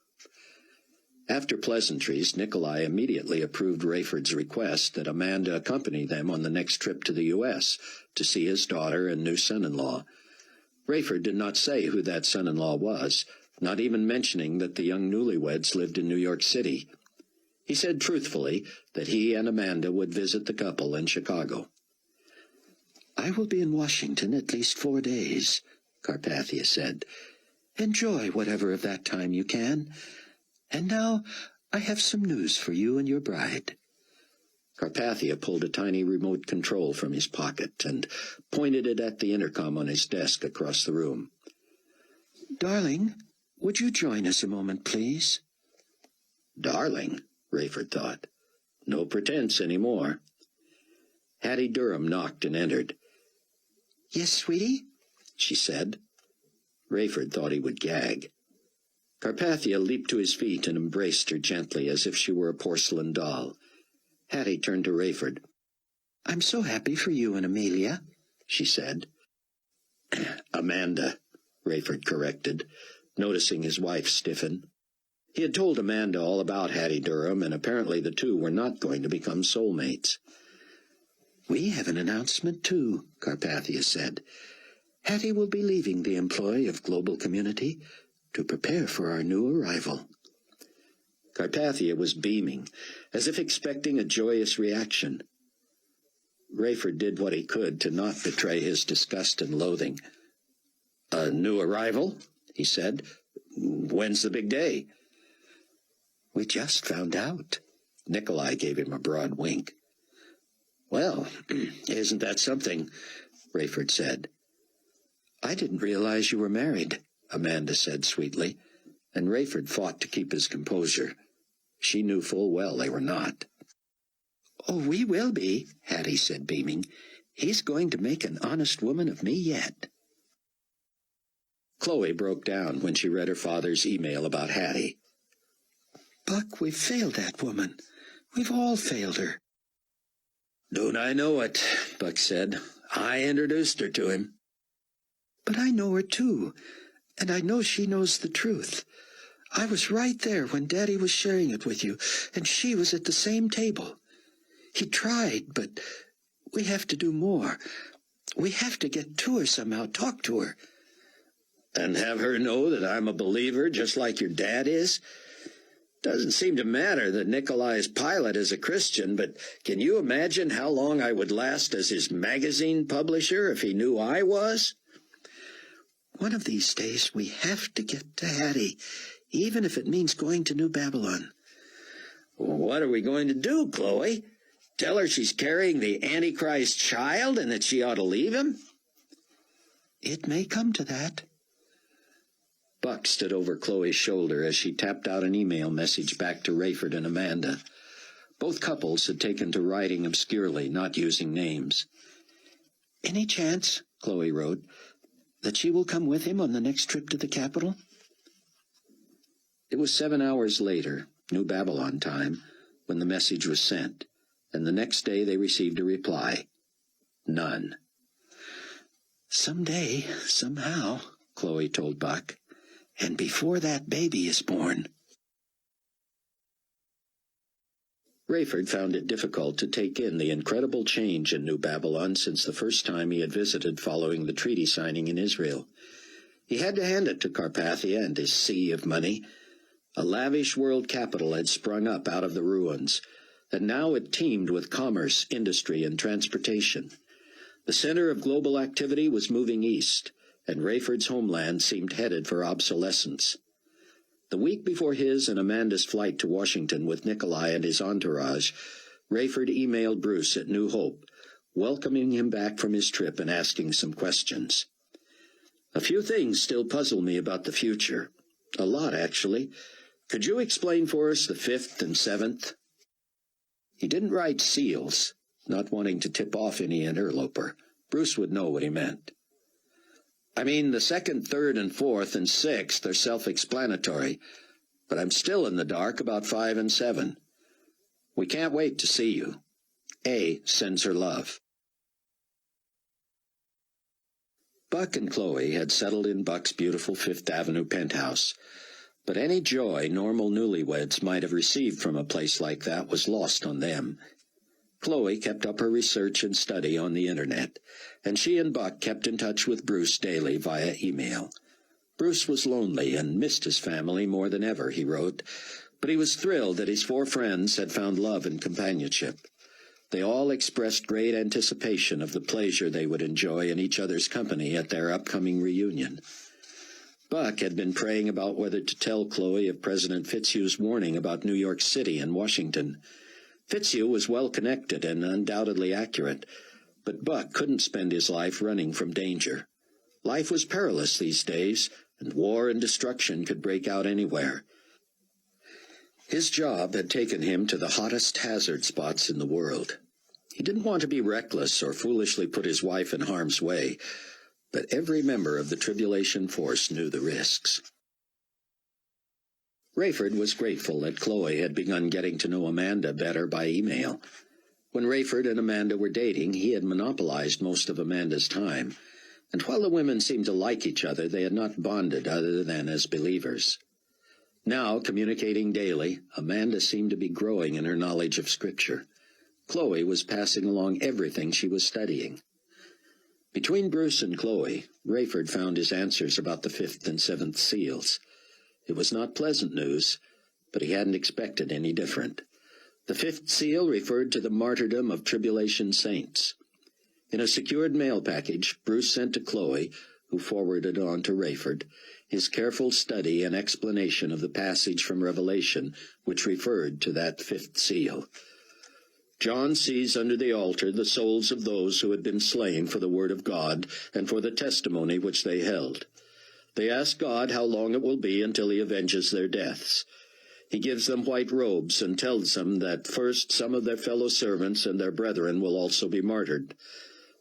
After pleasantries, Nikolai immediately approved Rayford's request that Amanda accompany them on the next trip to the U.S. to see his daughter and new son-in-law. Rayford did not say who that son-in-law was, not even mentioning that the young newlyweds lived in New York City. He said truthfully that he and Amanda would visit the couple in Chicago. "I will be in Washington at least 4 days," Carpathia said. "Enjoy whatever of that time you can. And now I have some news for you and your bride." Carpathia pulled a tiny remote control from his pocket and pointed it at the intercom on his desk across the room. "Darling, would you join us a moment, please?" Darling, Rayford thought. No pretense anymore. Hattie Durham knocked and entered. "Yes, sweetie?" she said. Rayford thought he would gag. Carpathia leaped to his feet and embraced her gently as if she were a porcelain doll. Hattie turned to Rayford. "I'm so happy for you and Amelia," she said. Amanda, Rayford corrected, noticing his wife stiffen. He had told Amanda all about Hattie Durham, and apparently the two were not going to become soulmates. "We have an announcement, too," Carpathia said. "Hattie will be leaving the employ of Global Community to prepare for our new arrival." Carpathia was beaming, as if expecting a joyous reaction. Rayford did what he could to not betray his disgust and loathing. "A new arrival?" he said. "When's the big day?" "We just found out." Nikolai gave him a broad wink. "Well, isn't that something?" Rayford said. "I didn't realize you were married," Amanda said sweetly, and Rayford fought to keep his composure. She knew full well they were not. "Oh, we will be," Hattie said, beaming. "He's going to make an honest woman of me yet." Chloe broke down when she read her father's email about Hattie. "Buck, we've failed that woman. We've all failed her." "Don't I know it," Buck said. "I introduced her to him." "But I know her, too. And I know she knows the truth. I was right there when Daddy was sharing it with you, and she was at the same table. He tried, but we have to do more. We have to get to her somehow, talk to her. And have her know that I'm a believer just like your dad is? Doesn't seem to matter that Nikolai's pilot is a Christian, but can you imagine how long I would last as his magazine publisher if he knew I was? One of these days we have to get to Hattie, even if it means going to New Babylon. What are we going to do, Chloe? Tell her she's carrying the Antichrist child and that she ought to leave him? It may come to that. Buck stood over Chloe's shoulder as she tapped out an email message back to Rayford and Amanda. Both couples had taken to writing obscurely, not using names. Any chance, Chloe wrote, that she will come with him on the next trip to the capital? It was 7 hours later, New Babylon time, when the message was sent, and the next day they received a reply. None. Someday, somehow, Chloe told Buck. And before that baby is born. Rayford found it difficult to take in the incredible change in New Babylon since the first time he had visited following the treaty signing in Israel. He had to hand it to Carpathia and his sea of money. A lavish world capital had sprung up out of the ruins, and now it teemed with commerce, industry, and transportation. The center of global activity was moving east, and Rayford's homeland seemed headed for obsolescence. The week before his and Amanda's flight to Washington with Nikolai and his entourage, Rayford emailed Bruce at New Hope, welcoming him back from his trip and asking some questions. A few things still puzzle me about the future. A lot, actually. Could you explain for us the 5th and 7th? He didn't write seals, not wanting to tip off any interloper. Bruce would know what he meant. I mean, the 2nd, 3rd, and 4th, and 6th are self-explanatory, but I'm still in the dark about 5 and 7. We can't wait to see you. A sends her love. Buck and Chloe had settled in Buck's beautiful Fifth Avenue penthouse, but any joy normal newlyweds might have received from a place like that was lost on them. Chloe kept up her research and study on the Internet, and she and Buck kept in touch with Bruce daily via email. Bruce was lonely and missed his family more than ever, he wrote, but he was thrilled that his 4 friends had found love and companionship. They all expressed great anticipation of the pleasure they would enjoy in each other's company at their upcoming reunion. Buck had been praying about whether to tell Chloe of President Fitzhugh's warning about New York City and Washington. Fitzhugh was well connected and undoubtedly accurate, but Buck couldn't spend his life running from danger. Life was perilous these days, and war and destruction could break out anywhere. His job had taken him to the hottest hazard spots in the world. He didn't want to be reckless or foolishly put his wife in harm's way, but every member of the Tribulation Force knew the risks. Rayford was grateful that Chloe had begun getting to know Amanda better by email. When Rayford and Amanda were dating, he had monopolized most of Amanda's time, and while the women seemed to like each other, they had not bonded other than as believers. Now, communicating daily, Amanda seemed to be growing in her knowledge of Scripture. Chloe was passing along everything she was studying. Between Bruce and Chloe, Rayford found his answers about the 5th and 7th seals. It was not pleasant news, but he hadn't expected any different. The 5th seal referred to the martyrdom of tribulation saints. In a secured mail package, Bruce sent to Chloe, who forwarded on to Rayford, his careful study and explanation of the passage from Revelation which referred to that 5th seal. John sees under the altar the souls of those who had been slain for the word of God and for the testimony which they held. They ask God how long it will be until he avenges their deaths. He gives them white robes and tells them that first some of their fellow servants and their brethren will also be martyred.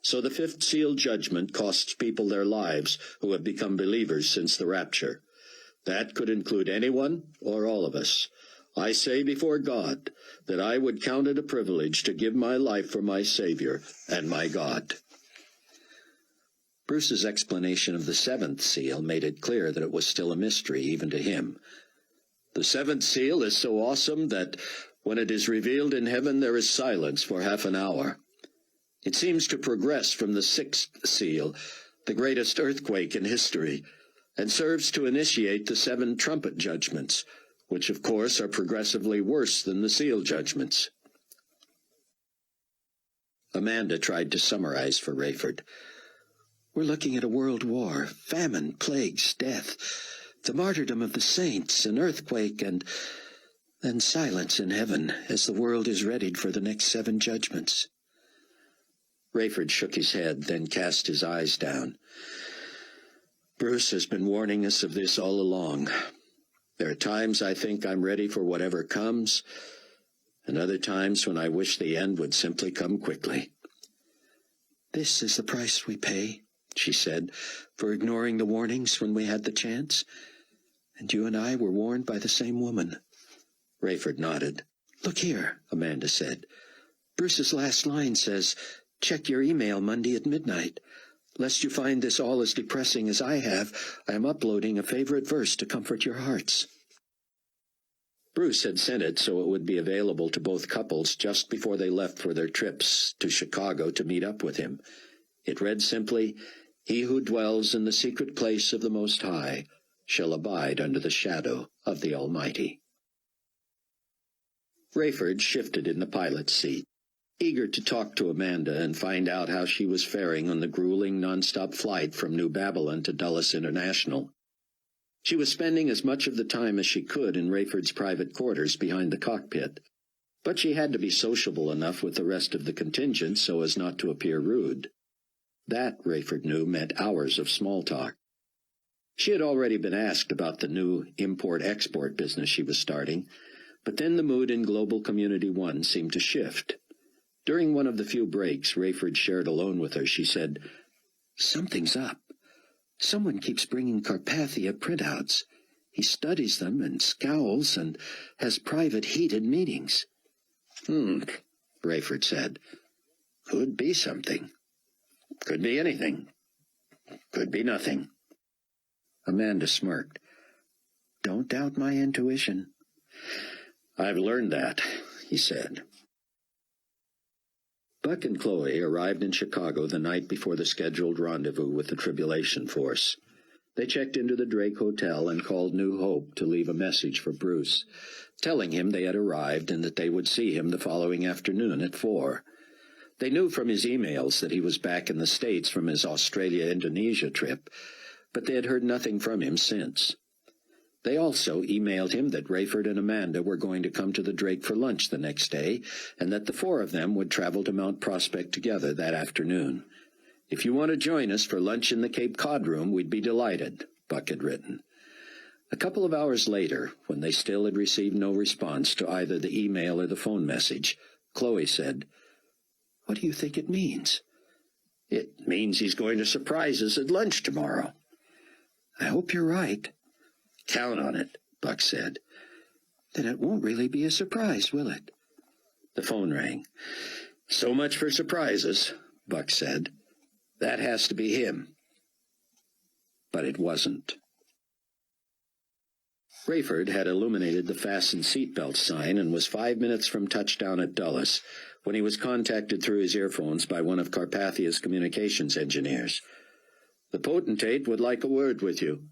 So the 5th seal judgment costs people their lives who have become believers since the rapture. That could include anyone or all of us. I say before God that I would count it a privilege to give my life for my Savior and my God. Bruce's explanation of the seventh seal made it clear that it was still a mystery, even to him. The seventh seal is so awesome that when it is revealed in heaven there is silence for half an hour. It seems to progress from the sixth seal, the greatest earthquake in history, and serves to initiate the 7 trumpet judgments, which of course are progressively worse than the seal judgments. Amanda tried to summarize for Rayford. We're looking at a world war, famine, plagues, death, the martyrdom of the saints, an earthquake, and then silence in heaven as the world is readied for the next 7 judgments. Rayford shook his head, then cast his eyes down. Bruce has been warning us of this all along. There are times I think I'm ready for whatever comes, and other times when I wish the end would simply come quickly. This is the price we pay, she said, for ignoring the warnings when we had the chance. And you and I were warned by the same woman. Rayford nodded. Look here, Amanda said. Bruce's last line says, check your email Monday at midnight. Lest you find this all as depressing as I have, I am uploading a favorite verse to comfort your hearts. Bruce had sent it so it would be available to both couples just before they left for their trips to Chicago to meet up with him. It read simply, "He who dwells in the secret place of the Most High shall abide under the shadow of the Almighty." Rayford shifted in the pilot's seat, eager to talk to Amanda and find out how she was faring on the grueling nonstop flight from New Babylon to Dulles International. She was spending as much of the time as she could in Rayford's private quarters behind the cockpit, but she had to be sociable enough with the rest of the contingent so as not to appear rude. That, Rayford knew, meant hours of small talk. She had already been asked about the new import-export business she was starting, but then the mood in Global Community 1 seemed to shift. During one of the few breaks Rayford shared alone with her, she said, Something's up. Someone keeps bringing Carpathia printouts. He studies them and scowls and has private heated meetings. Rayford said. Could be something. Could be anything. Could be nothing. Amanda smirked. Don't doubt my intuition. I've learned that, he said. Buck and Chloe arrived in Chicago the night before the scheduled rendezvous with the Tribulation Force. They checked into the Drake Hotel and called New Hope to leave a message for Bruce, telling him they had arrived and that they would see him the following afternoon at 4. They knew from his emails that he was back in the States from his Australia-Indonesia trip, but they had heard nothing from him since. They also emailed him that Rayford and Amanda were going to come to the Drake for lunch the next day, and that the 4 of them would travel to Mount Prospect together that afternoon. "If you want to join us for lunch in the Cape Cod room, we'd be delighted," Buck had written. A couple of hours later, when they still had received no response to either the email or the phone message, Chloe said, What do you think it means? "It means he's going to surprise us at lunch tomorrow." I hope you're right. "Count on it," Buck said. Then it won't really be a surprise, will it? The phone rang. "So much for surprises," Buck said. "That has to be him." But it wasn't. Rayford had illuminated the fasten seatbelt sign and was 5 minutes from touchdown at Dulles when he was contacted through his earphones by one of Carpathia's communications engineers. "The potentate would like a word with you."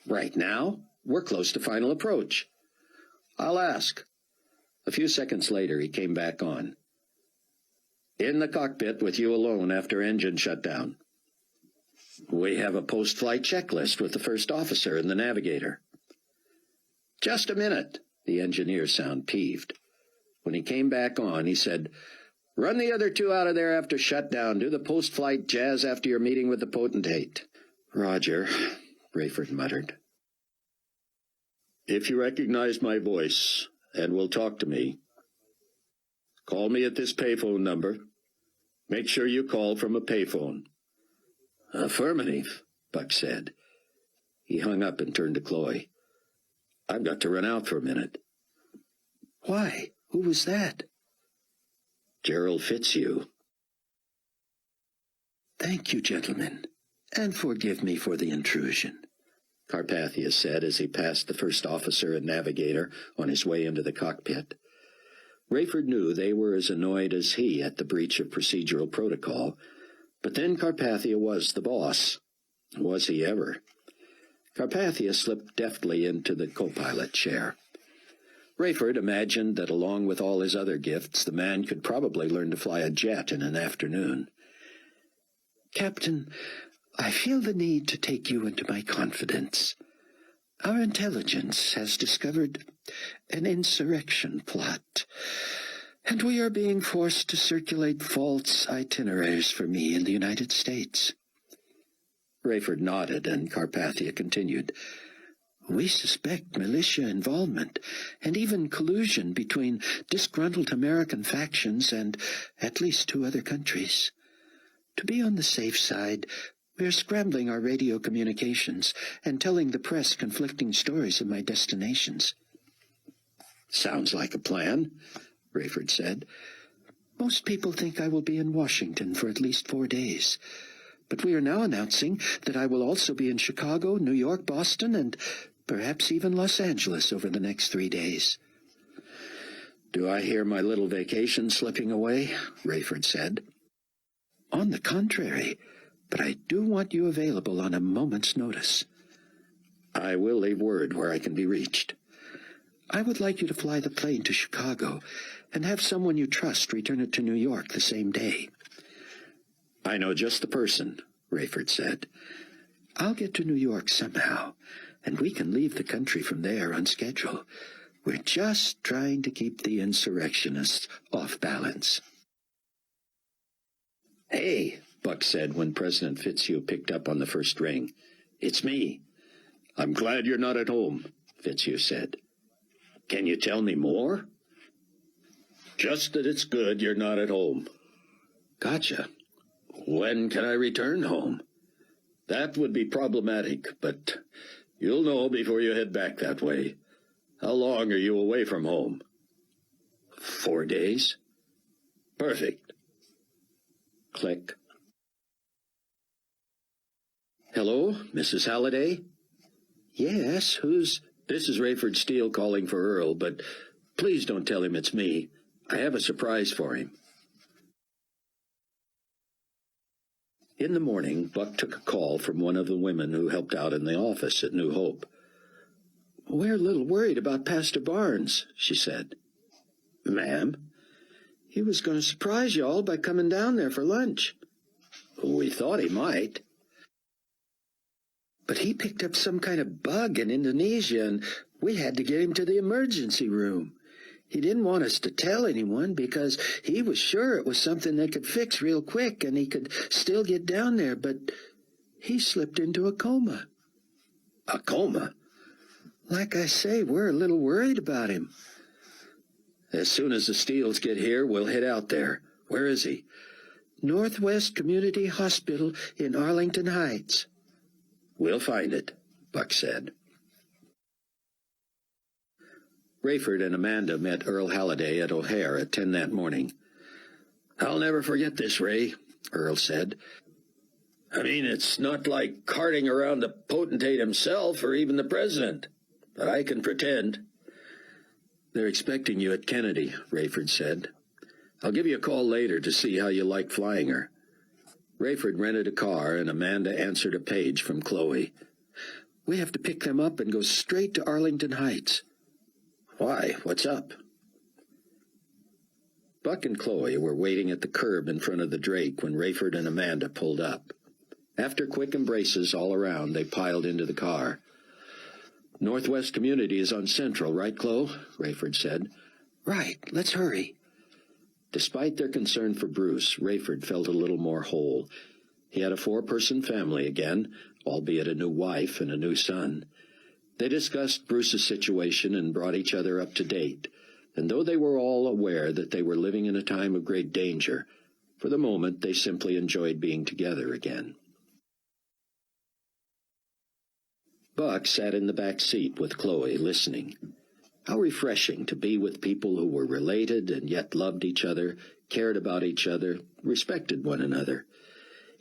"Right now? We're close to final approach." "I'll ask." A few seconds later he came back on. "In the cockpit with you alone after engine shutdown." "We have a post-flight checklist with the first officer and the navigator." "Just a minute." The engineer sounded peeved. When he came back on, he said, "Run the other 2 out of there after shutdown. Do the post-flight jazz after your meeting with the potentate." "Roger," Rayford muttered. "If you recognize my voice and will talk to me, call me at this payphone number. Make sure you call from a payphone." "Affirmative," Buck said. He hung up and turned to Chloe. "I've got to run out for a minute." Why? Who was that? "Gerald Fitzhugh." Thank you, gentlemen. and forgive me for the intrusion," Carpathia said as he passed the first officer and navigator on his way into the cockpit. Rayford knew they were as annoyed as he at the breach of procedural protocol, but then Carpathia was the boss. Was he ever? Carpathia slipped deftly into the co-pilot chair. Rayford imagined that along with all his other gifts, the man could probably learn to fly a jet in an afternoon. "Captain, I feel the need to take you into my confidence. Our intelligence has discovered an insurrection plot, and we are being forced to circulate false itineraries for me in the United States." Rayford nodded, and Carpathia continued. "We suspect militia involvement and even collusion between disgruntled American factions and at least 2 other countries. To be on the safe side, we are scrambling our radio communications and telling the press conflicting stories of my destinations." "Sounds like a plan," Rayford said. "Most people think I will be in Washington for at least 4 days. But we are now announcing that I will also be in Chicago, New York, Boston, and perhaps even Los Angeles over the next 3 days." "Do I hear my little vacation slipping away?" Rayford said. "On the contrary, but I do want you available on a moment's notice." "I will leave word where I can be reached." "I would like you to fly the plane to Chicago and have someone you trust return it to New York the same day." "I know just the person," Rayford said. "I'll get to New York somehow, and we can leave the country from there on schedule. We're just trying to keep the insurrectionists off balance." "Hey," Buck said when President Fitzhugh picked up on the first ring. "It's me." "I'm glad you're not at home," Fitzhugh said. "Can you tell me more?" "Just that it's good you're not at home." "Gotcha. When can I return home?" "That would be problematic, but you'll know before you head back that way. How long are you away from home?" 4 days. "Perfect." Click. "Hello, Mrs. Halliday?" "Yes, who's—" "This is Rayford Steele calling for Earl, but please don't tell him it's me. I have a surprise for him." In the morning, Buck took a call from one of the women who helped out in the office at New Hope. "We're a little worried about Pastor Barnes," she said. "Ma'am?" "He was going to surprise you all by coming down there for lunch." "We thought he might." "But he picked up some kind of bug in Indonesia, and we had to get him to the emergency room. He didn't want us to tell anyone because he was sure it was something they could fix real quick and he could still get down there, but he slipped into a coma." "A coma?" "Like I say, we're a little worried about him." "As soon as the Steeles get here, we'll head out there. Where is he?" "Northwest Community Hospital in Arlington Heights." "We'll find it," Buck said. Rayford and Amanda met Earl Halliday at O'Hare at 10 that morning. "I'll never forget this, Ray," Earl said. "I mean, it's not like carting around the potentate himself or even the president, but I can pretend." "They're expecting you at Kennedy," Rayford said. "I'll give you a call later to see how you like flying her." Rayford rented a car, and Amanda answered a page from Chloe. "We have to pick them up and go straight to Arlington Heights." "Why? What's up?" Buck and Chloe were waiting at the curb in front of the Drake when Rayford and Amanda pulled up. After quick embraces all around, they piled into the car. "Northwest Community is on Central, right, Chloe?" Rayford said. "Right. Let's hurry." Despite their concern for Bruce, Rayford felt a little more whole. He had a 4-person family again, albeit a new wife and a new son. They discussed Bruce's situation and brought each other up to date, and though they were all aware that they were living in a time of great danger, for the moment they simply enjoyed being together again. Buck sat in the back seat with Chloe, listening. How refreshing to be with people who were related and yet loved each other, cared about each other, respected one another.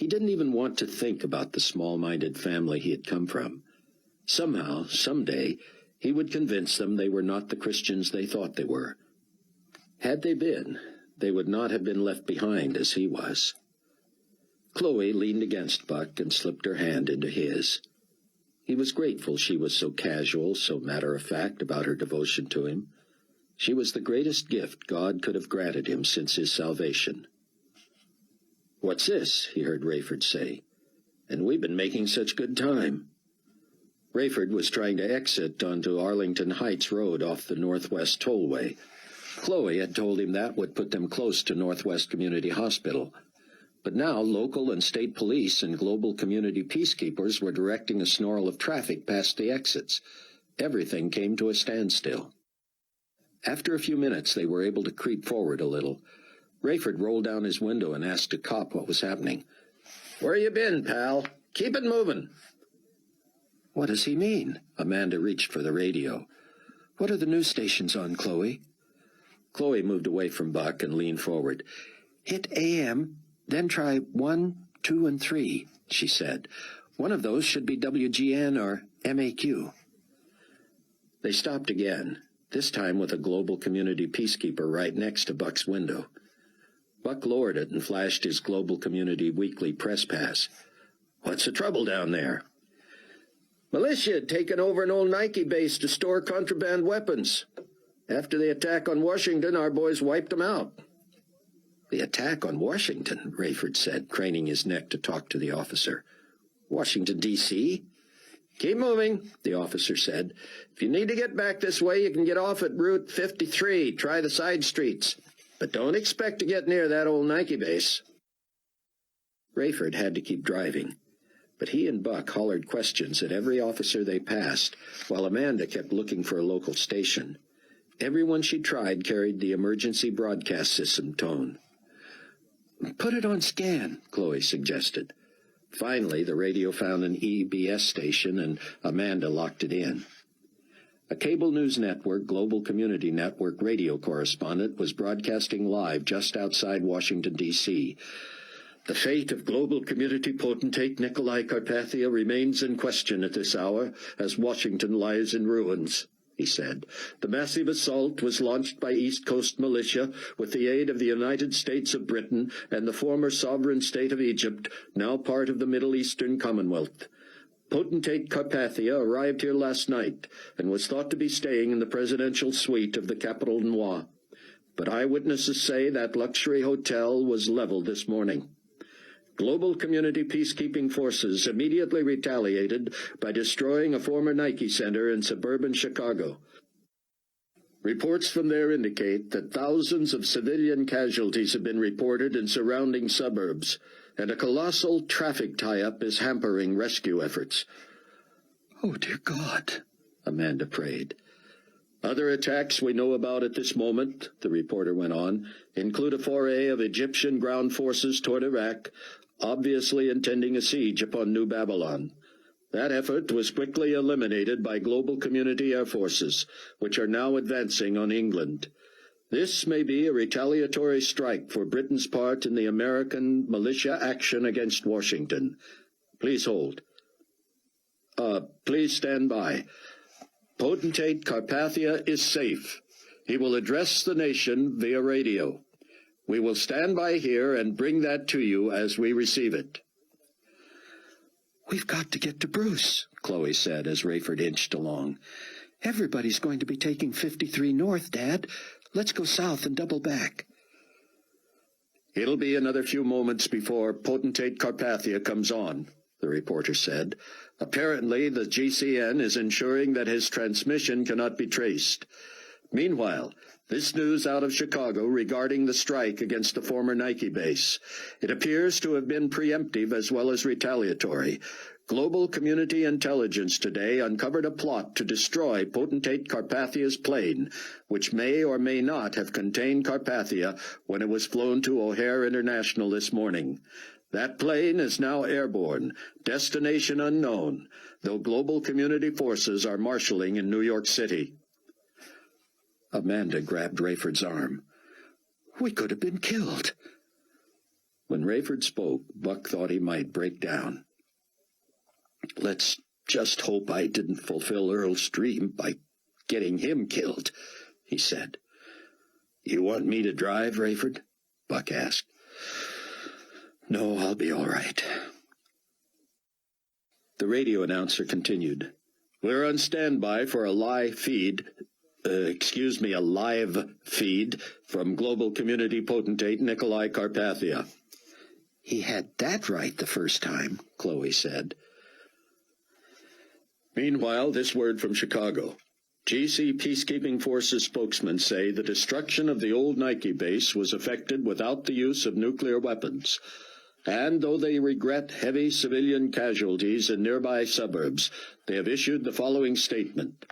He didn't even want to think about the small-minded family he had come from. Somehow, someday, he would convince them they were not the Christians they thought they were. Had they been, they would not have been left behind as he was. Chloe leaned against Buck and slipped her hand into his. He was grateful she was so casual, so matter-of-fact about her devotion to him. She was the greatest gift God could have granted him since his salvation. "What's this?" he heard Rayford say. "And we've been making such good time." Rayford was trying to exit onto Arlington Heights Road off the Northwest Tollway. Chloe had told him that would put them close to Northwest Community Hospital. But now local and state police and global community peacekeepers were directing a snarl of traffic past the exits. Everything came to a standstill. After a few minutes, they were able to creep forward a little. Rayford rolled down his window and asked a cop what was happening. "Where you been, pal? Keep it moving." What does he mean? Amanda reached for the radio. What are the news stations on, Chloe? Chloe moved away from Buck and leaned forward. Hit AM, then try 1, 2, and 3, she said. One of those should be WGN or MAQ. They stopped again, this time with a global community peacekeeper right next to Buck's window. Buck lowered it and flashed his Global Community Weekly press pass. "What's the trouble down there?" "Militia had taken over an old Nike base to store contraband weapons. After the attack on Washington, our boys wiped them out." "The attack on Washington," Rayford said, craning his neck to talk to the officer. "Washington, D.C.? "Keep moving," the officer said. "If you need to get back this way, you can get off at Route 53. Try the side streets. But don't expect to get near that old Nike base." Rayford had to keep driving, but he and Buck hollered questions at every officer they passed, while Amanda kept looking for a local station. Everyone she tried carried the emergency broadcast system tone. "Put it on scan," Chloe suggested. Finally, the radio found an EBS station, and Amanda locked it in. A cable news network, Global Community Network radio correspondent was broadcasting live just outside Washington, D.C. "The fate of global community potentate Nikolai Carpathia remains in question at this hour, as Washington lies in ruins," he said. "The massive assault was launched by East Coast militia with the aid of the United States of Britain and the former sovereign state of Egypt, now part of the Middle Eastern Commonwealth. Potentate Carpathia arrived here last night and was thought to be staying in the presidential suite of the Capital Noir. But eyewitnesses say that luxury hotel was leveled this morning. Global Community Peacekeeping Forces immediately retaliated by destroying a former Nike center in suburban Chicago. Reports from there indicate that thousands of civilian casualties have been reported in surrounding suburbs, and a colossal traffic tie-up is hampering rescue efforts." "Oh, dear God," Amanda prayed. "Other attacks we know about at this moment," the reporter went on, "include a foray of Egyptian ground forces toward Iraq, obviously intending a siege upon New Babylon. That effort was quickly eliminated by global community air forces, which are now advancing on England. This may be a retaliatory strike for Britain's part in the American militia action against Washington. Please hold. Please stand by. Potentate Carpathia is safe. He will address the nation via radio. We will stand by here and bring that to you as we receive it." "We've got to get to Bruce," Chloe said as Rayford inched along. "Everybody's going to be taking 53 North, Dad. Let's go south and double back." "It'll be another few moments before Potentate Carpathia comes on," the reporter said. "Apparently, the GCN is ensuring that his transmission cannot be traced. Meanwhile, this news out of Chicago regarding the strike against the former Nike base. It appears to have been preemptive as well as retaliatory. Global Community Intelligence today uncovered a plot to destroy Potentate Carpathia's plane, which may or may not have contained Carpathia when it was flown to O'Hare International this morning. That plane is now airborne, destination unknown, though global community forces are marshalling in New York City." Amanda grabbed Rayford's arm. "We could have been killed." When Rayford spoke, Buck thought he might break down. "Let's just hope I didn't fulfill Earl's dream by getting him killed," he said. "You want me to drive, Rayford?" Buck asked. "No, I'll be all right." The radio announcer continued. "We're on standby for a live feed from Global Community Potentate Nikolai Carpathia." He had that right the first time, Chloe said. Meanwhile, this word from Chicago. GC Peacekeeping Forces spokesmen say the destruction of the old Nike base was effected without the use of nuclear weapons. And though they regret heavy civilian casualties in nearby suburbs, they have issued the following statement.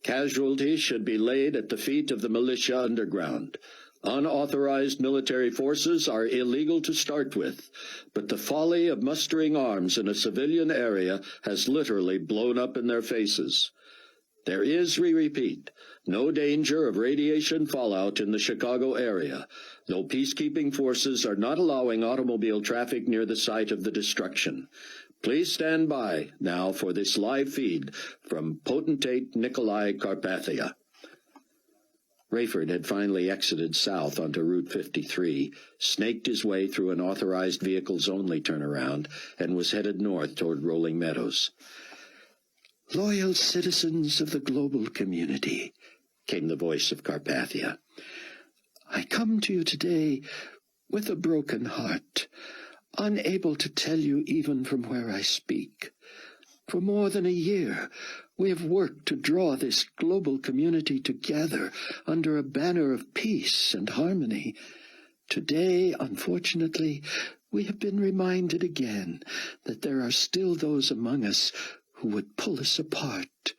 Casualties should be laid at the feet of the militia underground. Unauthorized military forces are illegal to start with, but the folly of mustering arms in a civilian area has literally blown up in their faces. There is, we repeat, no danger of radiation fallout in the Chicago area, though peacekeeping forces are not allowing automobile traffic near the site of the destruction. Please stand by now for this live feed from Potentate Nikolai Carpathia. Rayford had finally exited south onto Route 53, snaked his way through an authorized vehicles-only turnaround, and was headed north toward Rolling Meadows. "Loyal citizens of the global community," came the voice of Carpathia. "I come to you today with a broken heart, unable to tell you even from where I speak. For more than a year, we have worked to draw this global community together under a banner of peace and harmony. Today, unfortunately, we have been reminded again that there are still those among us who would pull us apart.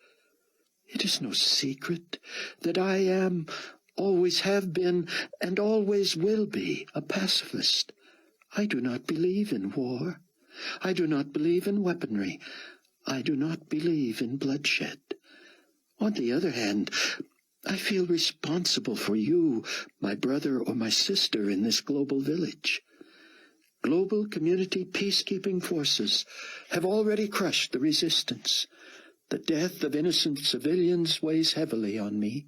It is no secret that I am, always have been, and always will be a pacifist. I do not believe in war. I do not believe in weaponry. I do not believe in bloodshed. On the other hand, I feel responsible for you, my brother or my sister in this global village. Global community peacekeeping forces have already crushed the resistance. The death of innocent civilians weighs heavily on me,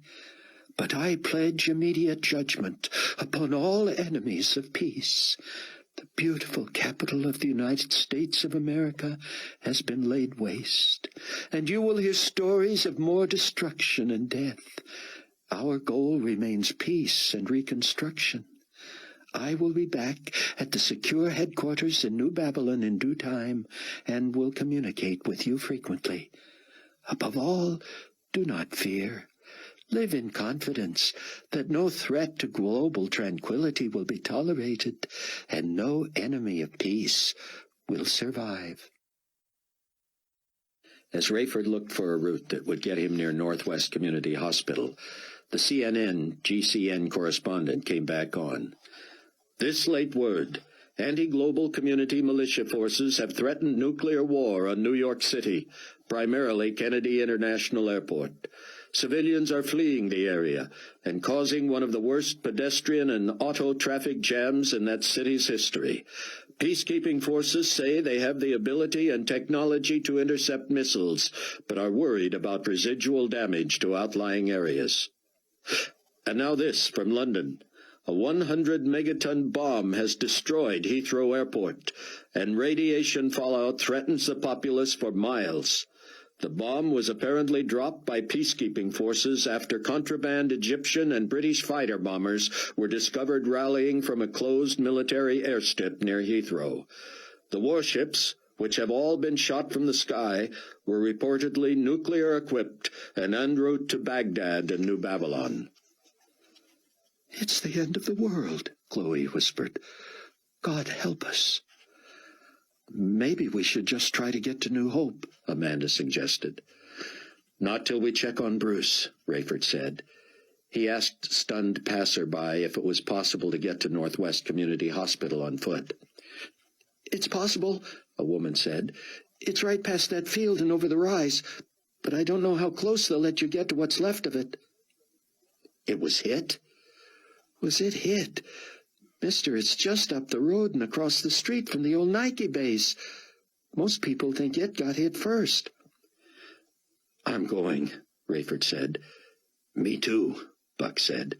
but I pledge immediate judgment upon all enemies of peace. The beautiful capital of the United States of America has been laid waste, and you will hear stories of more destruction and death. Our goal remains peace and reconstruction. I will be back at the secure headquarters in New Babylon in due time, and will communicate with you frequently. Above all, do not fear. Live in confidence that no threat to global tranquility will be tolerated, and no enemy of peace will survive." As Rayford looked for a route that would get him near Northwest Community Hospital, the CNN GCN correspondent came back on. "This late word. Anti-global community militia forces have threatened nuclear war on New York City, primarily Kennedy International Airport. Civilians are fleeing the area and causing one of the worst pedestrian and auto traffic jams in that city's history. Peacekeeping forces say they have the ability and technology to intercept missiles, but are worried about residual damage to outlying areas." And now this from London. A 100-megaton bomb has destroyed Heathrow Airport, and radiation fallout threatens the populace for miles. The bomb was apparently dropped by peacekeeping forces after contraband Egyptian and British fighter bombers were discovered rallying from a closed military airstrip near Heathrow. The warships, which have all been shot from the sky, were reportedly nuclear-equipped and en route to Baghdad and New Babylon. "It's the end of the world," Chloe whispered. "God help us." "Maybe we should just try to get to New Hope," Amanda suggested. "Not till we check on Bruce," Rayford said. He asked stunned passerby if it was possible to get to Northwest Community Hospital on foot. "It's possible," a woman said. "It's right past that field and over the rise, but I don't know how close they'll let you get to what's left of it." "It was hit?" "Was it hit? Mister, it's just up the road and across the street from the old Nike base. Most people think it got hit first. I'm going, Rayford said. Me too, Buck said.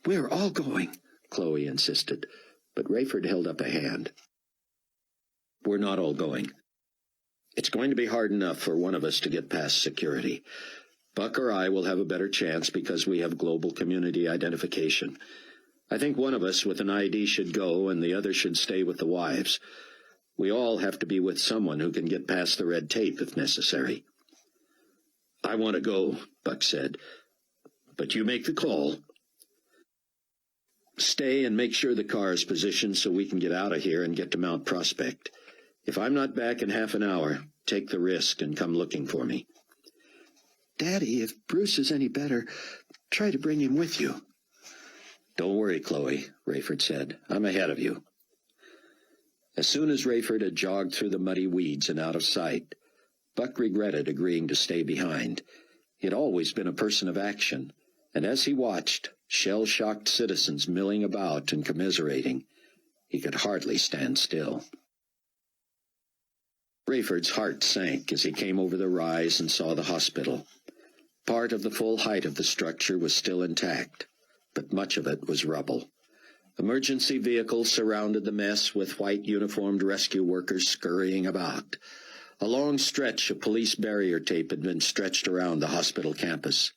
We're all going, Chloe insisted, but Rayford held up a hand. We're not all going. It's going to be hard enough for one of us to get past security. Buck or I will have a better chance because we have global community identification. I think one of us with an ID should go and the other should stay with the wives. We all have to be with someone who can get past the red tape if necessary. I want to go, Buck said, but you make the call. Stay and make sure the car is positioned so we can get out of here and get to Mount Prospect. If I'm not back in half an hour, take the risk and come looking for me. Daddy, if Bruce is any better, try to bring him with you. Don't worry, Chloe, Rayford said. I'm ahead of you. As soon as Rayford had jogged through the muddy weeds and out of sight, Buck regretted agreeing to stay behind. He had always been a person of action, and as he watched shell-shocked citizens milling about and commiserating, he could hardly stand still. Rayford's heart sank as he came over the rise and saw the hospital. Part of the full height of the structure was still intact, but much of it was rubble. Emergency vehicles surrounded the mess with white uniformed rescue workers scurrying about. A long stretch of police barrier tape had been stretched around the hospital campus.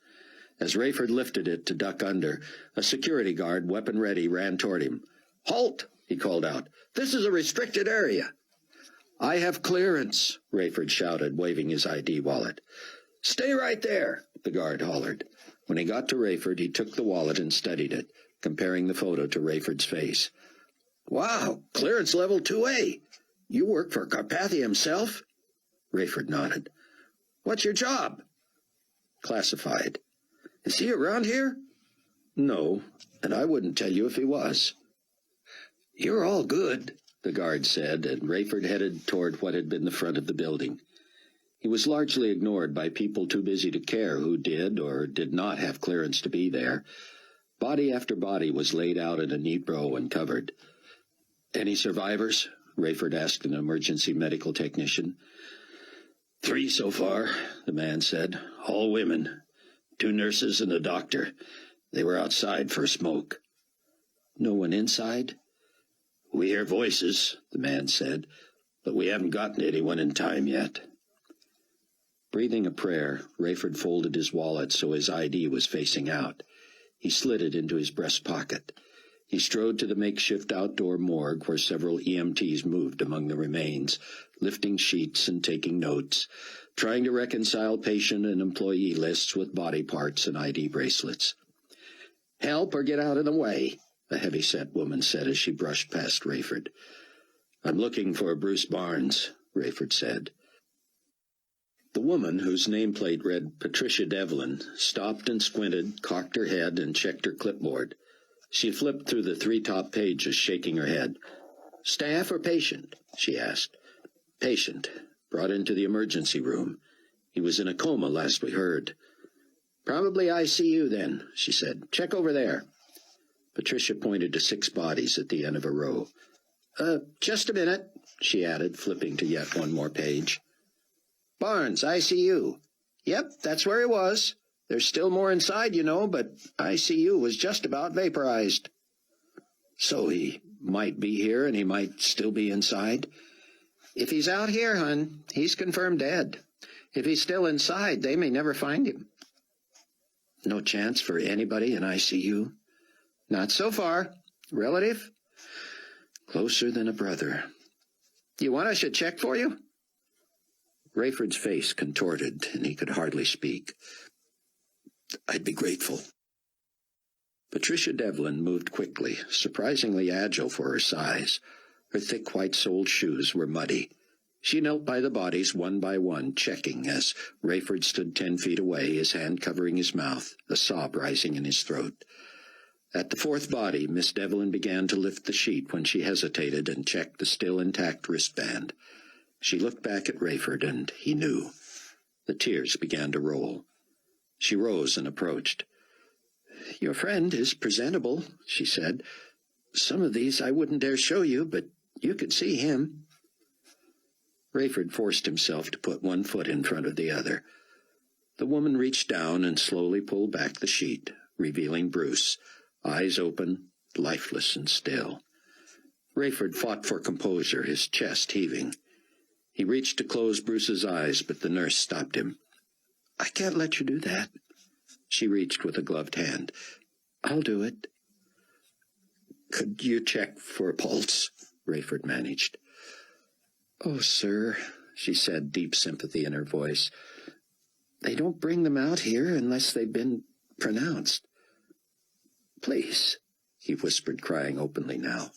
As Rayford lifted it to duck under, a security guard, weapon ready, ran toward him. "Halt!" he called out. "This is a restricted area." "I have clearance," Rayford shouted, waving his ID wallet. "Stay right there," the guard hollered. When he got to Rayford, he took the wallet and studied it, comparing the photo to Rayford's face. "Wow, clearance level 2A. You work for Carpathia himself?" Rayford nodded. "What's your job?" "Classified." "Is he around here?" "No, and I wouldn't tell you if he was." "You're all good," the guard said, and Rayford headed toward what had been the front of the building. He was largely ignored by people too busy to care who did or did not have clearance to be there. Body after body was laid out in a neat row and covered. "Any survivors?" Rayford asked an emergency medical technician. "3 so far," the man said. "All women. 2 nurses and a doctor. They were outside for a smoke." "No one inside?" "We hear voices," the man said, "but we haven't gotten to anyone in time yet." Breathing a prayer, Rayford folded his wallet so his ID was facing out. He slid it into his breast pocket. He strode to the makeshift outdoor morgue where several EMTs moved among the remains, lifting sheets and taking notes, trying to reconcile patient and employee lists with body parts and ID bracelets. "Help or get out of the way," a heavy-set woman said as she brushed past Rayford. "I'm looking for Bruce Barnes," Rayford said. The woman, whose nameplate read Patricia Devlin, stopped and squinted, cocked her head, and checked her clipboard. She flipped through the 3 top pages, shaking her head. "Staff or patient?" she asked. "Patient. Brought into the emergency room. He was in a coma last we heard." "Probably ICU then," she said. "Check over there." Patricia pointed to 6 bodies at the end of a row. Just a minute," she added, flipping to yet one more page. "Barnes, ICU. Yep, that's where he was. There's still more inside, you know, but ICU was just about vaporized." "So he might be here and he might still be inside?" "If he's out here, hon, he's confirmed dead. If he's still inside, they may never find him." "No chance for anybody in ICU?" "Not so far. Relative?" "Closer than a brother." "You want I should check for you?" Rayford's face contorted, and he could hardly speak. "I'd be grateful." Patricia Devlin moved quickly, surprisingly agile for her size. Her thick white-soled shoes were muddy. She knelt by the bodies one by one, checking as Rayford stood 10 feet away, his hand covering his mouth, a sob rising in his throat. At the 4th body, Miss Devlin began to lift the sheet when she hesitated and checked the still intact wristband. She looked back at Rayford, and he knew. The tears began to roll. She rose and approached. "Your friend is presentable," she said, Some of these I wouldn't dare show you, but you could see him. Rayford forced himself to put one foot in front of the other. The woman reached down and slowly pulled back the sheet, revealing Bruce, eyes open, lifeless and still. Rayford fought for composure, his chest heaving. He reached to close Bruce's eyes, but the nurse stopped him. I can't let you do that. She reached with a gloved hand. I'll do it. Could you check for a pulse? Rayford managed. Oh, sir, she said, deep sympathy in her voice. They don't bring them out here unless they've been pronounced. Please, he whispered, crying openly now.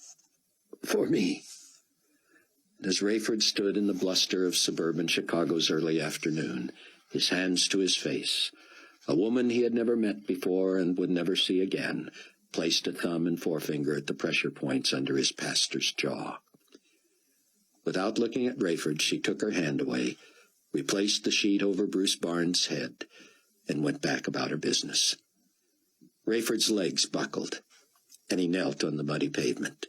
For me. And as Rayford stood in the bluster of suburban Chicago's early afternoon, his hands to his face, a woman he had never met before and would never see again placed a thumb and forefinger at the pressure points under his pastor's jaw. Without looking at Rayford, she took her hand away, replaced the sheet over Bruce Barnes' head, and went back about her business. Rayford's legs buckled, and he knelt on the muddy pavement.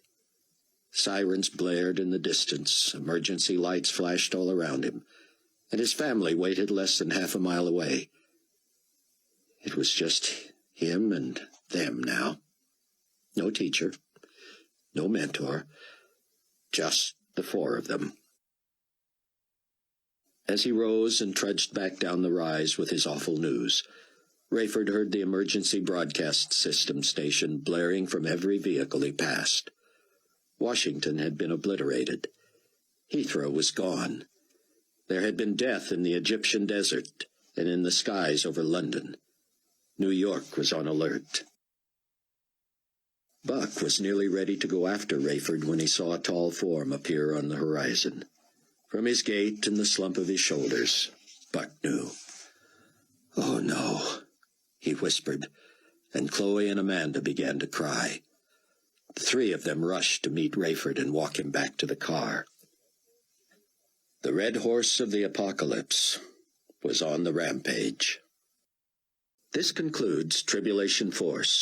Sirens blared in the distance, emergency lights flashed all around him, and his family waited less than half a mile away. It was just him and them now. No teacher, no mentor, just the four of them. As he rose and trudged back down the rise with his awful news, Rayford heard the emergency broadcast system station blaring from every vehicle he passed. Washington had been obliterated. Heathrow was gone. There had been death in the Egyptian desert and in the skies over London. New York was on alert. Buck was nearly ready to go after Rayford when he saw a tall form appear on the horizon. From his gait and the slump of his shoulders, Buck knew. "Oh, no," he whispered, and Chloe and Amanda began to cry. The three of them rushed to meet Rayford and walk him back to the car. The red horse of the apocalypse was on the rampage. This concludes Tribulation Force,